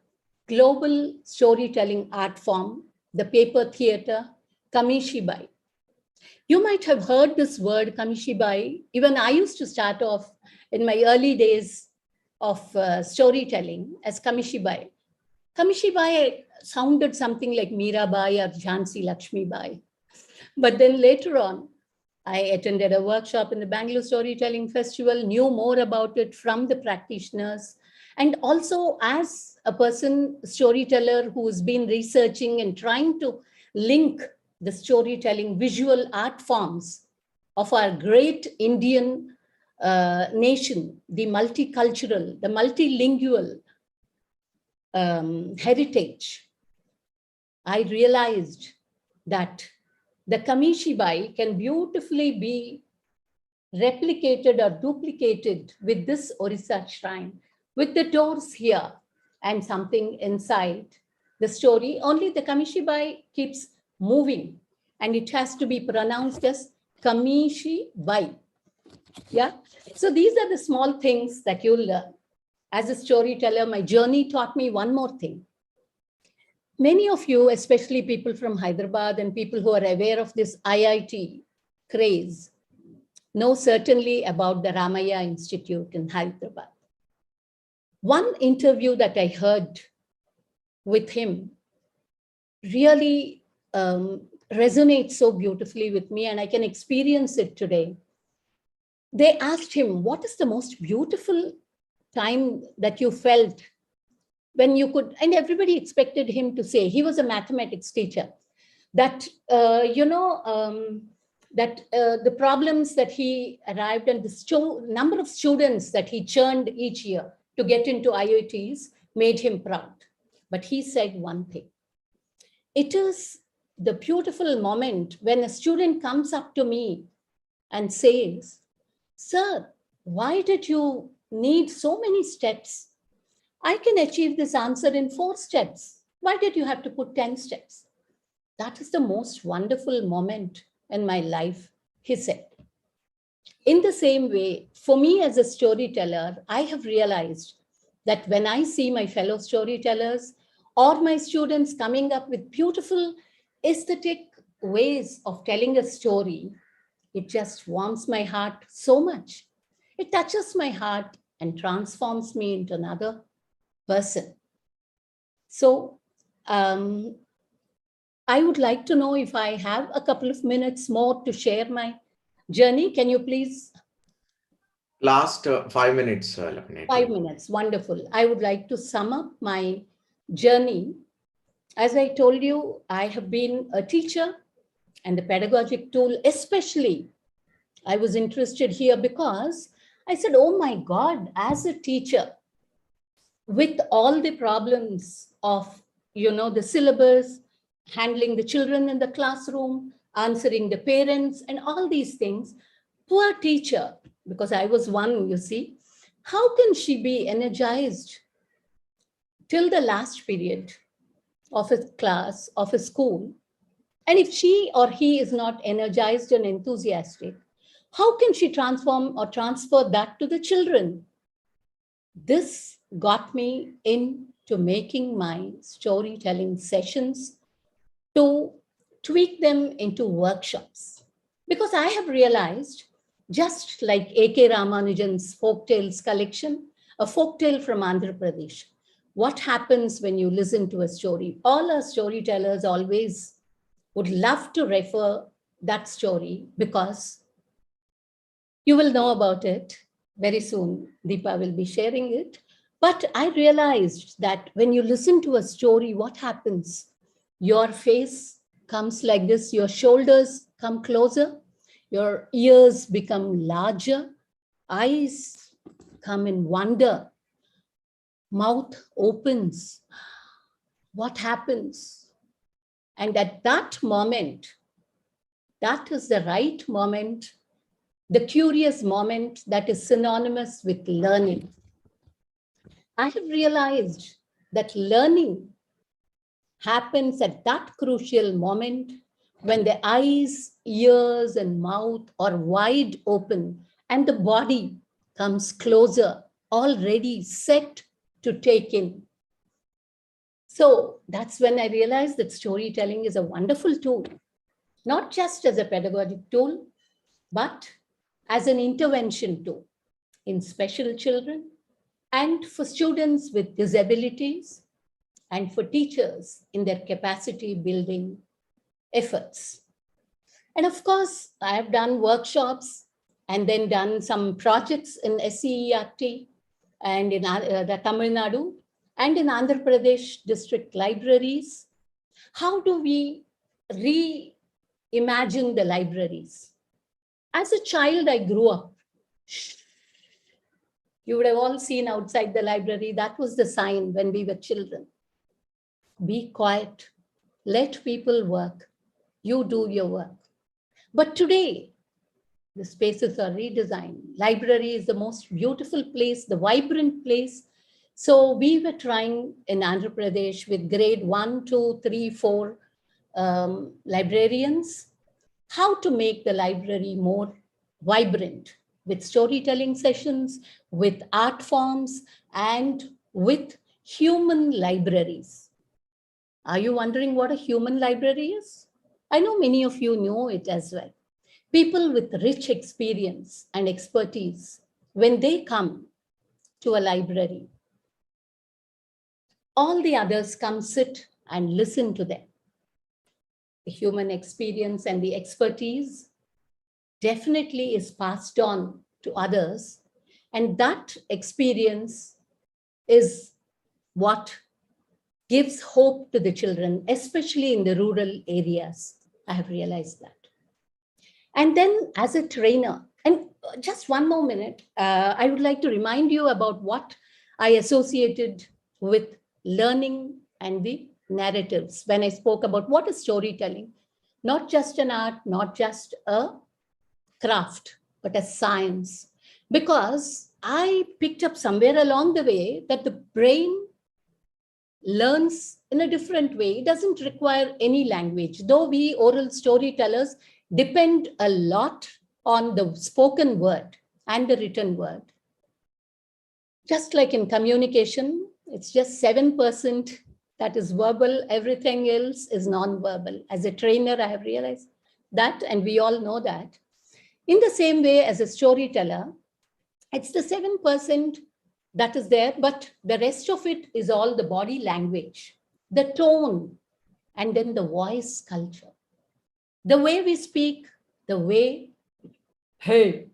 global storytelling art form, the paper theater, Kamishibai. You might have heard this word, Kamishibai. Even I used to start off in my early days of storytelling as Kamishibai. Kamishibai sounded something like Mirabai or Jhansi Lakshmibai. But then later on, I attended a workshop in the Bangalore Storytelling Festival, knew more about it from the practitioners. And also as a person, storyteller who's been researching and trying to link the storytelling visual art forms of our great Indian nation, the multicultural, the multilingual heritage, I realized that the Kamishibai can beautifully be replicated or duplicated with this Orissa shrine, with the doors here and something inside the story. Only the Kamishibai keeps moving and it has to be pronounced as Kamishibai. Yeah. So these are the small things that you'll learn. As a storyteller, my journey taught me one more thing. Many of you, especially people from Hyderabad and people who are aware of this IIT craze, know certainly about the Ramaya Institute in Hyderabad. One interview that I heard with him really resonates so beautifully with me, and I can experience it today. They asked him, what is the most beautiful time that you felt when you could, and everybody expected him to say, he was a mathematics teacher, that, the problems that he arrived and the number of students that he churned each year to get into IITs made him proud. But he said one thing. It is the beautiful moment when a student comes up to me and says, sir, why did you need so many steps? I can achieve this answer in 4 steps. Why did you have to put 10 steps? That is the most wonderful moment in my life, he said. In the same way, for me as a storyteller, I have realized that when I see my fellow storytellers or my students coming up with beautiful aesthetic ways of telling a story, it just warms my heart so much. It touches my heart and transforms me into another person. So I would like to know if I have a couple of minutes more to share my journey. Can you please? Last 5 minutes, Lakshmi. 5 minutes, wonderful. I would like to sum up my journey. As I told you, I have been a teacher, and the pedagogic tool, especially, I was interested here because I said, oh my God, as a teacher, with all the problems of, the syllabus, handling the children in the classroom, answering the parents, and all these things, poor teacher, because I was one, you see, how can she be energized till the last period of a class, of a school? And if she or he is not energized and enthusiastic, how can she transform or transfer that to the children? This got me into making my storytelling sessions to tweak them into workshops. Because I have realized, just like A.K. Ramanujan's folk tales collection, a folk tale from Andhra Pradesh, what happens when you listen to a story? All our storytellers always would love to refer that story because you will know about it very soon. Deepa will be sharing it. But I realized that when you listen to a story, what happens? Your face comes like this, your shoulders come closer, your ears become larger, eyes come in wonder, mouth opens. What happens? And at that moment, that is the right moment, the curious moment that is synonymous with learning. I have realized that learning happens at that crucial moment when the eyes, ears, and mouth are wide open and the body comes closer, already set to take in. So that's when I realized that storytelling is a wonderful tool, not just as a pedagogic tool, but as an intervention tool in special children and for students with disabilities and for teachers in their capacity building efforts. And of course, I have done workshops and then done some projects in SCERT and in the Tamil Nadu and in Andhra Pradesh district libraries. How do we reimagine the libraries? As a child, I grew up. You would have all seen outside the library, that was the sign when we were children. Be quiet, let people work, you do your work. But today, the spaces are redesigned. Library is the most beautiful place, the vibrant place. So we were trying in Andhra Pradesh with grade 1, 2, 3, 4 librarians, how to make the library more vibrant with storytelling sessions, with art forms, and with human libraries. Are you wondering what a human library is? I know many of you know it as well. People with rich experience and expertise, when they come to a library, all the others come sit and listen to them. the human experience and the expertise definitely is passed on to others. And that experience is what gives hope to the children, especially in the rural areas. I have realized that. And then as a trainer, and just one more minute, I would like to remind you about what I associated with learning and the narratives when I spoke about what is storytelling. Not just an art, not just a craft, but a science. Because I picked up somewhere along the way that the brain learns in a different way. It doesn't require any language. Though we oral storytellers depend a lot on the spoken word and the written word. Just like in communication, it's just 7% that is verbal, everything else is non-verbal. As a trainer, I have realized that, and we all know that. In the same way as a storyteller, it's the 7% that is there, but the rest of it is all the body language, the tone, and then the voice culture. The way we speak, the way, hey,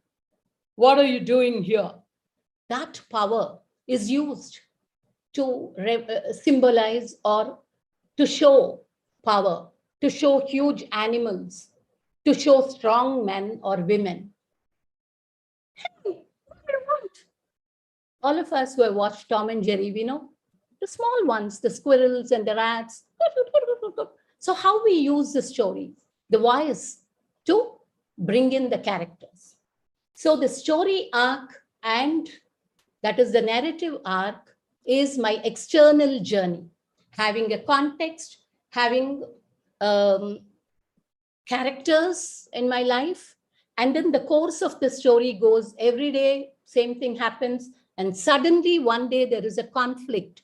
what are you doing here? That power is used to symbolize or to show power, to show huge animals, to show strong men or women. Hey, what do you want? All of us who have watched Tom and Jerry, we know the small ones, the squirrels and the rats. So how we use the story, the voice, to bring in the characters. So the story arc, and that is the narrative arc, is my external journey, having a context, having characters in my life. And then the course of the story goes every day, same thing happens. And suddenly one day there is a conflict.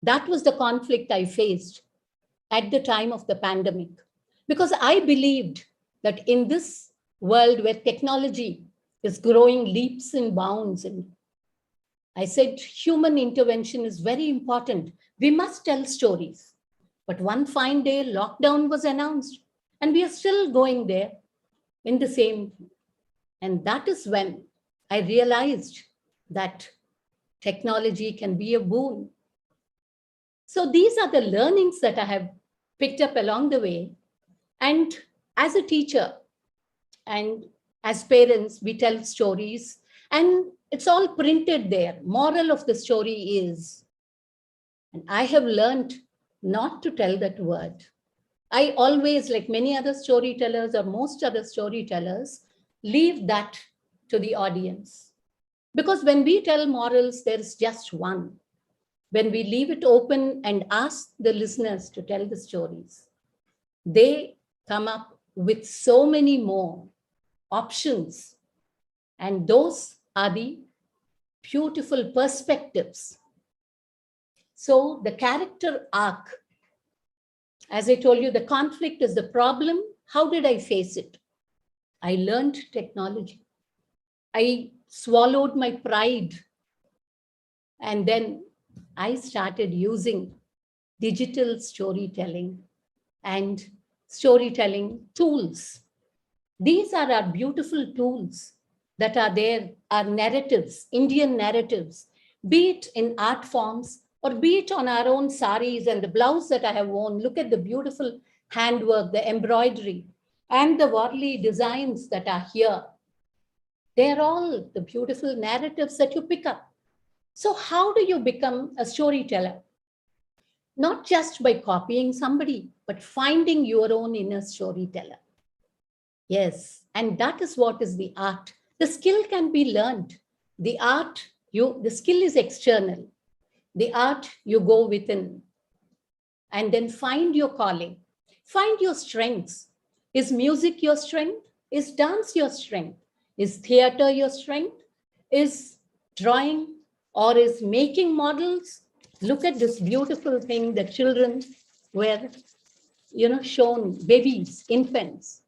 That was the conflict I faced at the time of the pandemic. Because I believed that in this world where technology is growing leaps and bounds, and I said human intervention is very important. We must tell stories. But one fine day, lockdown was announced, and we are still going there in the same. And that is when I realized that technology can be a boon. So these are the learnings that I have picked up along the way. And as a teacher and as parents, we tell stories, and it's all printed there. Moral of the story is, and I have learned not to tell that word. I always, like many other storytellers or most other storytellers, leave that to the audience. Because when we tell morals, there's just one. When we leave it open and ask the listeners to tell the stories, they come up with so many more options. And those are the beautiful perspectives. So the character arc, as I told you, the conflict is the problem. How did I face it? I learned technology. I swallowed my pride. And then I started using digital storytelling and storytelling tools. These are our beautiful tools that are there, our narratives, Indian narratives, be it in art forms or be it on our own saris and the blouse that I have worn. Look at the beautiful handwork, the embroidery, and the Warli designs that are here. They're all the beautiful narratives that you pick up. So how do you become a storyteller? Not just by copying somebody, but finding your own inner storyteller. Yes, and that is what is the art. The skill can be learned. The art, the skill is external. The art, you go within. And then find your calling. Find your strengths. Is music your strength? Is dance your strength? Is theater your strength? Is drawing or is making models? Look at this beautiful thing that children were, shown, babies, infants.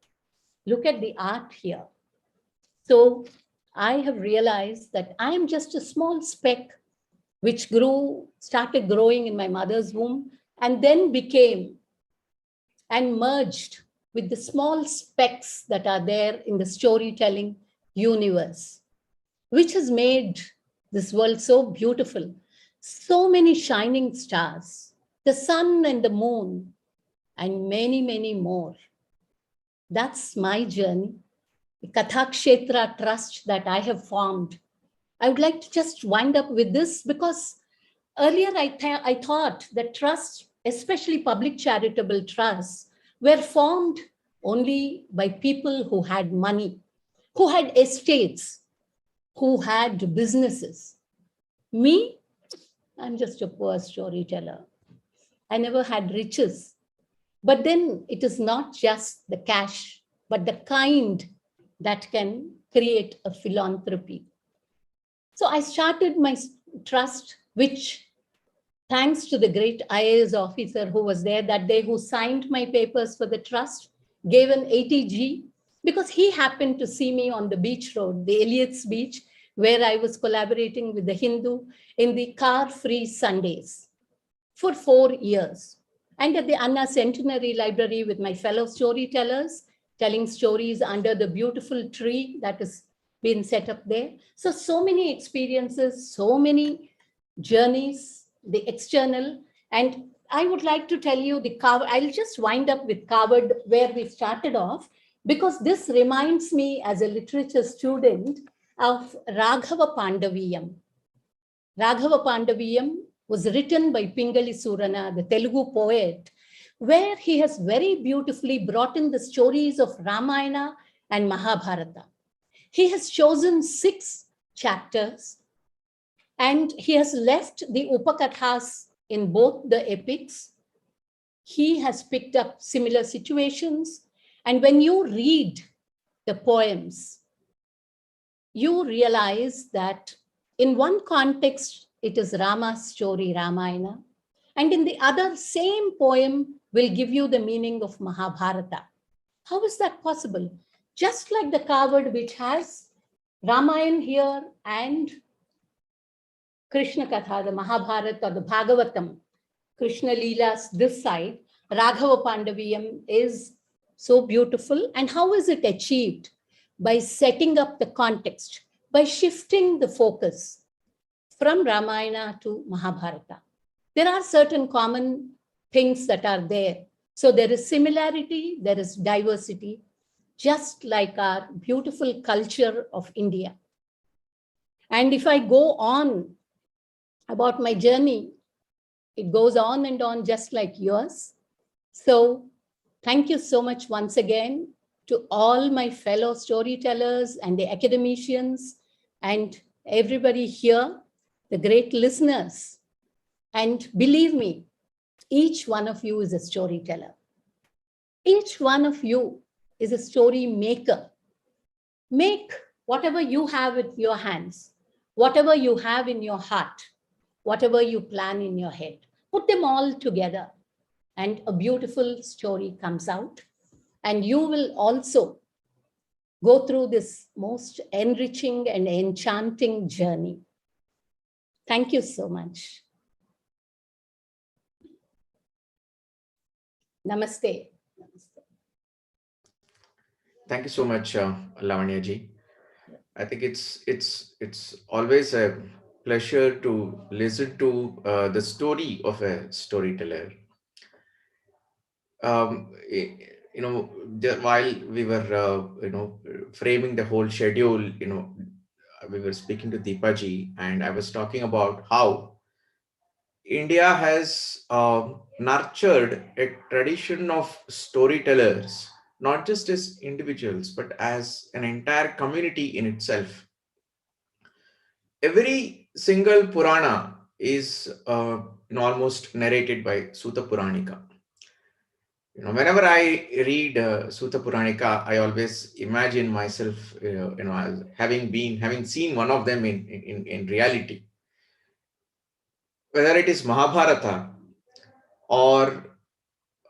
Look at the art here. So I have realized that I am just a small speck which started growing in my mother's womb and then became and merged with the small specks that are there in the storytelling universe, which has made this world so beautiful. So many shining stars, the sun and the moon, and many, many more. That's my journey, the Kathakshetra Trust that I have formed. I would like to just wind up with this because earlier I thought that trusts, especially public charitable trusts, were formed only by people who had money, who had estates, who had businesses. Me, I'm just a poor storyteller. I never had riches. But then it is not just the cash, but the kind that can create a philanthropy. So I started my trust, which, thanks to the great IAS officer who was there that day, who signed my papers for the trust, gave an 80G, because he happened to see me on the beach road, the Elliott's Beach, where I was collaborating with the Hindu in the car-free Sundays for 4 years. And at the Anna Centenary Library with my fellow storytellers, telling stories under the beautiful tree that has been set up there. So many experiences, so many journeys, the external. And I would like to tell you the cover. I'll just wind up with covered where we started off, because this reminds me as a literature student of Raghava Pandaviyam. Raghava Pandaviyam was written by Pingali Surana, the Telugu poet, where he has very beautifully brought in the stories of Ramayana and Mahabharata. He has chosen 6 chapters, and he has left the Upakathas in both the epics. He has picked up similar situations, and when you read the poems, you realize that in one context, it is Rama's story, Ramayana, and in the other, same poem will give you the meaning of Mahabharata. How is that possible? Just like the covered, which has Ramayana here and Krishna Katha, the Mahabharata or the Bhagavatam, Krishna Leelas this side, Raghava Pandaviyam is so beautiful. And how is it achieved? By setting up the context, by shifting the focus from Ramayana to Mahabharata. There are certain common things that are there. So there is similarity, there is diversity, just like our beautiful culture of India. And if I go on about my journey, it goes on and on just like yours. So thank you so much once again to all my fellow storytellers and the academicians and everybody here, the great listeners. And believe me, each one of you is a storyteller. Each one of you is a story maker. Make whatever you have with your hands, whatever you have in your heart, whatever you plan in your head, put them all together and a beautiful story comes out. And you will also go through this most enriching and enchanting journey. Thank you so much. Namaste. Thank you so much, Lavanya ji. I think it's always a pleasure to listen to the story of a storyteller. While we were, framing the whole schedule, we were speaking to Deepa ji, and I was talking about how India has nurtured a tradition of storytellers, not just as individuals, but as an entire community in itself. Every single Purana is almost narrated by Sutta Puranika. Whenever I read Sutta Puranika, I always imagine myself, as having seen one of them in reality. Whether it is Mahabharata or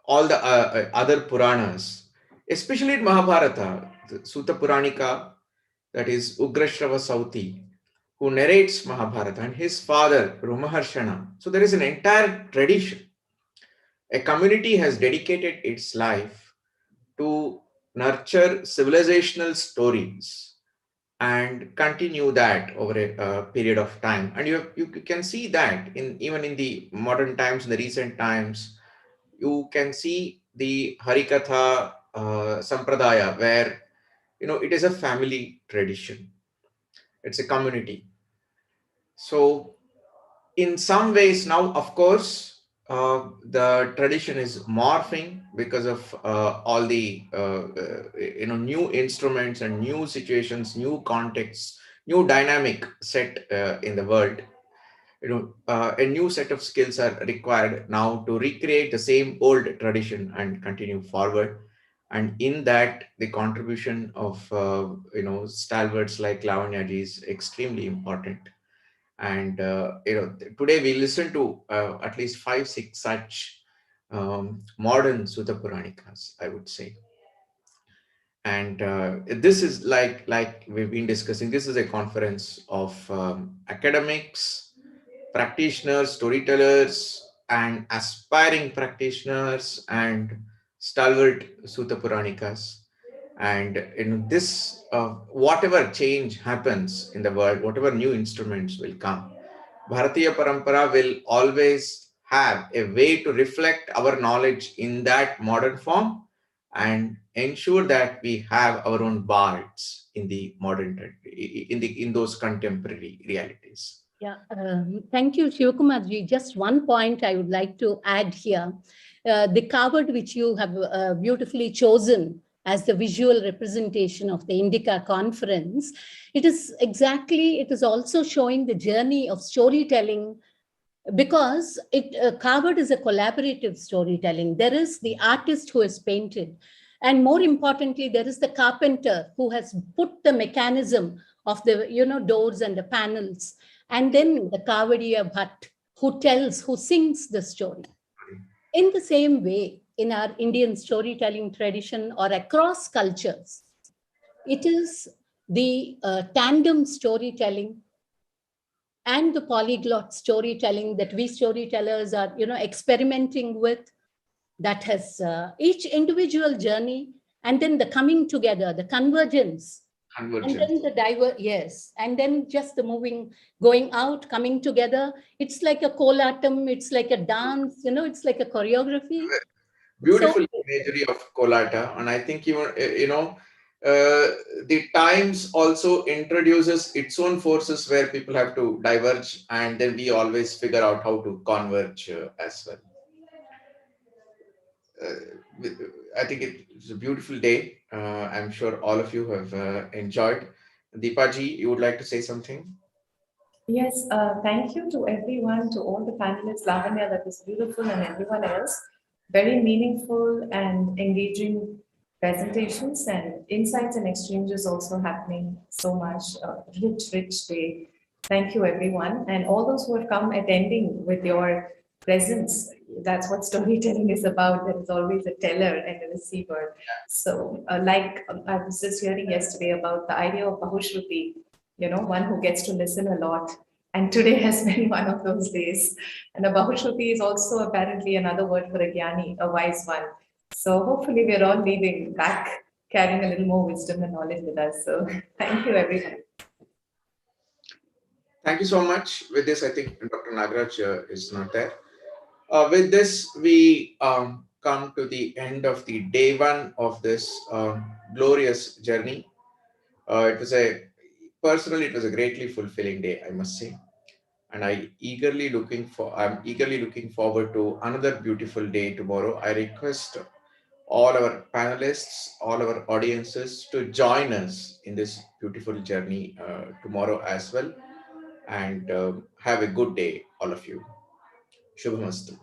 all the other Puranas, especially in Mahabharata, the Sutta Puranika, that is Ugrashrava Sauti, who narrates Mahabharata, and his father, Romaharshana. So there is an entire tradition. A community has dedicated its life to nurture civilizational stories and continue that over a period of time. And you can see that even in the modern times, in the recent times, you can see the Harikatha Sampradaya, where it is a family tradition. It's a community. So in some ways now, of course, the tradition is morphing because of all the new instruments and new situations, new contexts, new dynamic set in the world. A new set of skills are required now to recreate the same old tradition and continue forward. And in that, the contribution of stalwarts like Lavanyaji is extremely important. And today we listen to at least 5-6 such modern Sutta Puranikas, I would say. And this is like we've been discussing, this is a conference of academics, practitioners, storytellers, and aspiring practitioners, and stalwart Sutta Puranikas. And in this, whatever change happens in the world, whatever new instruments will come, Bharatiya Parampara will always have a way to reflect our knowledge in that modern form and ensure that we have our own bards in the modern, in those contemporary realities. Yeah, thank you, Shivakumarji. Just one point I would like to add here. The card which you have beautifully chosen as the visual representation of the INDICA conference, it is also showing the journey of storytelling, because Harvard is a collaborative storytelling. There is the artist who has painted, and more importantly, there is the carpenter who has put the mechanism of the doors and the panels, and then the Kavadiya Bhatt who sings the story. In the same way, in our Indian storytelling tradition or across cultures, it is the tandem storytelling and the polyglot storytelling that we storytellers are experimenting with, that has each individual journey, and then the coming together, the convergence. And then the and then just the moving, going out, coming together. It's like a kolatam, it's like a dance, it's like a choreography. Beautiful imagery of kolata. And I think the times also introduces its own forces where people have to diverge, and then we always figure out how to converge as well. I think it's a beautiful day. I'm sure all of you have enjoyed. Deepa ji, you would like to say something? Yes, thank you to everyone, to all the panelists, Lavanya, that was beautiful, and everyone else. Very meaningful and engaging presentations, and insights and exchanges also happening so much. Rich day. Thank you, everyone. And all those who have come attending with your presence. That's what storytelling is about. There is always a teller and a receiver. So like I was just hearing yesterday about the idea of Bahushruti, one who gets to listen a lot. And today has been one of those days. And a Bahushruti is also apparently another word for a Jnani, a wise one. So hopefully we're all leaving back carrying a little more wisdom and knowledge with us. So thank you, everyone. Thank you so much. With this, I think Dr. Nagaraj is not there. With this, we come to the end of the day one of this glorious journey. Personally, it was a greatly fulfilling day, I must say. And I'm eagerly looking forward to another beautiful day tomorrow. I request all our panelists, all our audiences to join us in this beautiful journey tomorrow as well. And have a good day, all of you. Shubhamastu.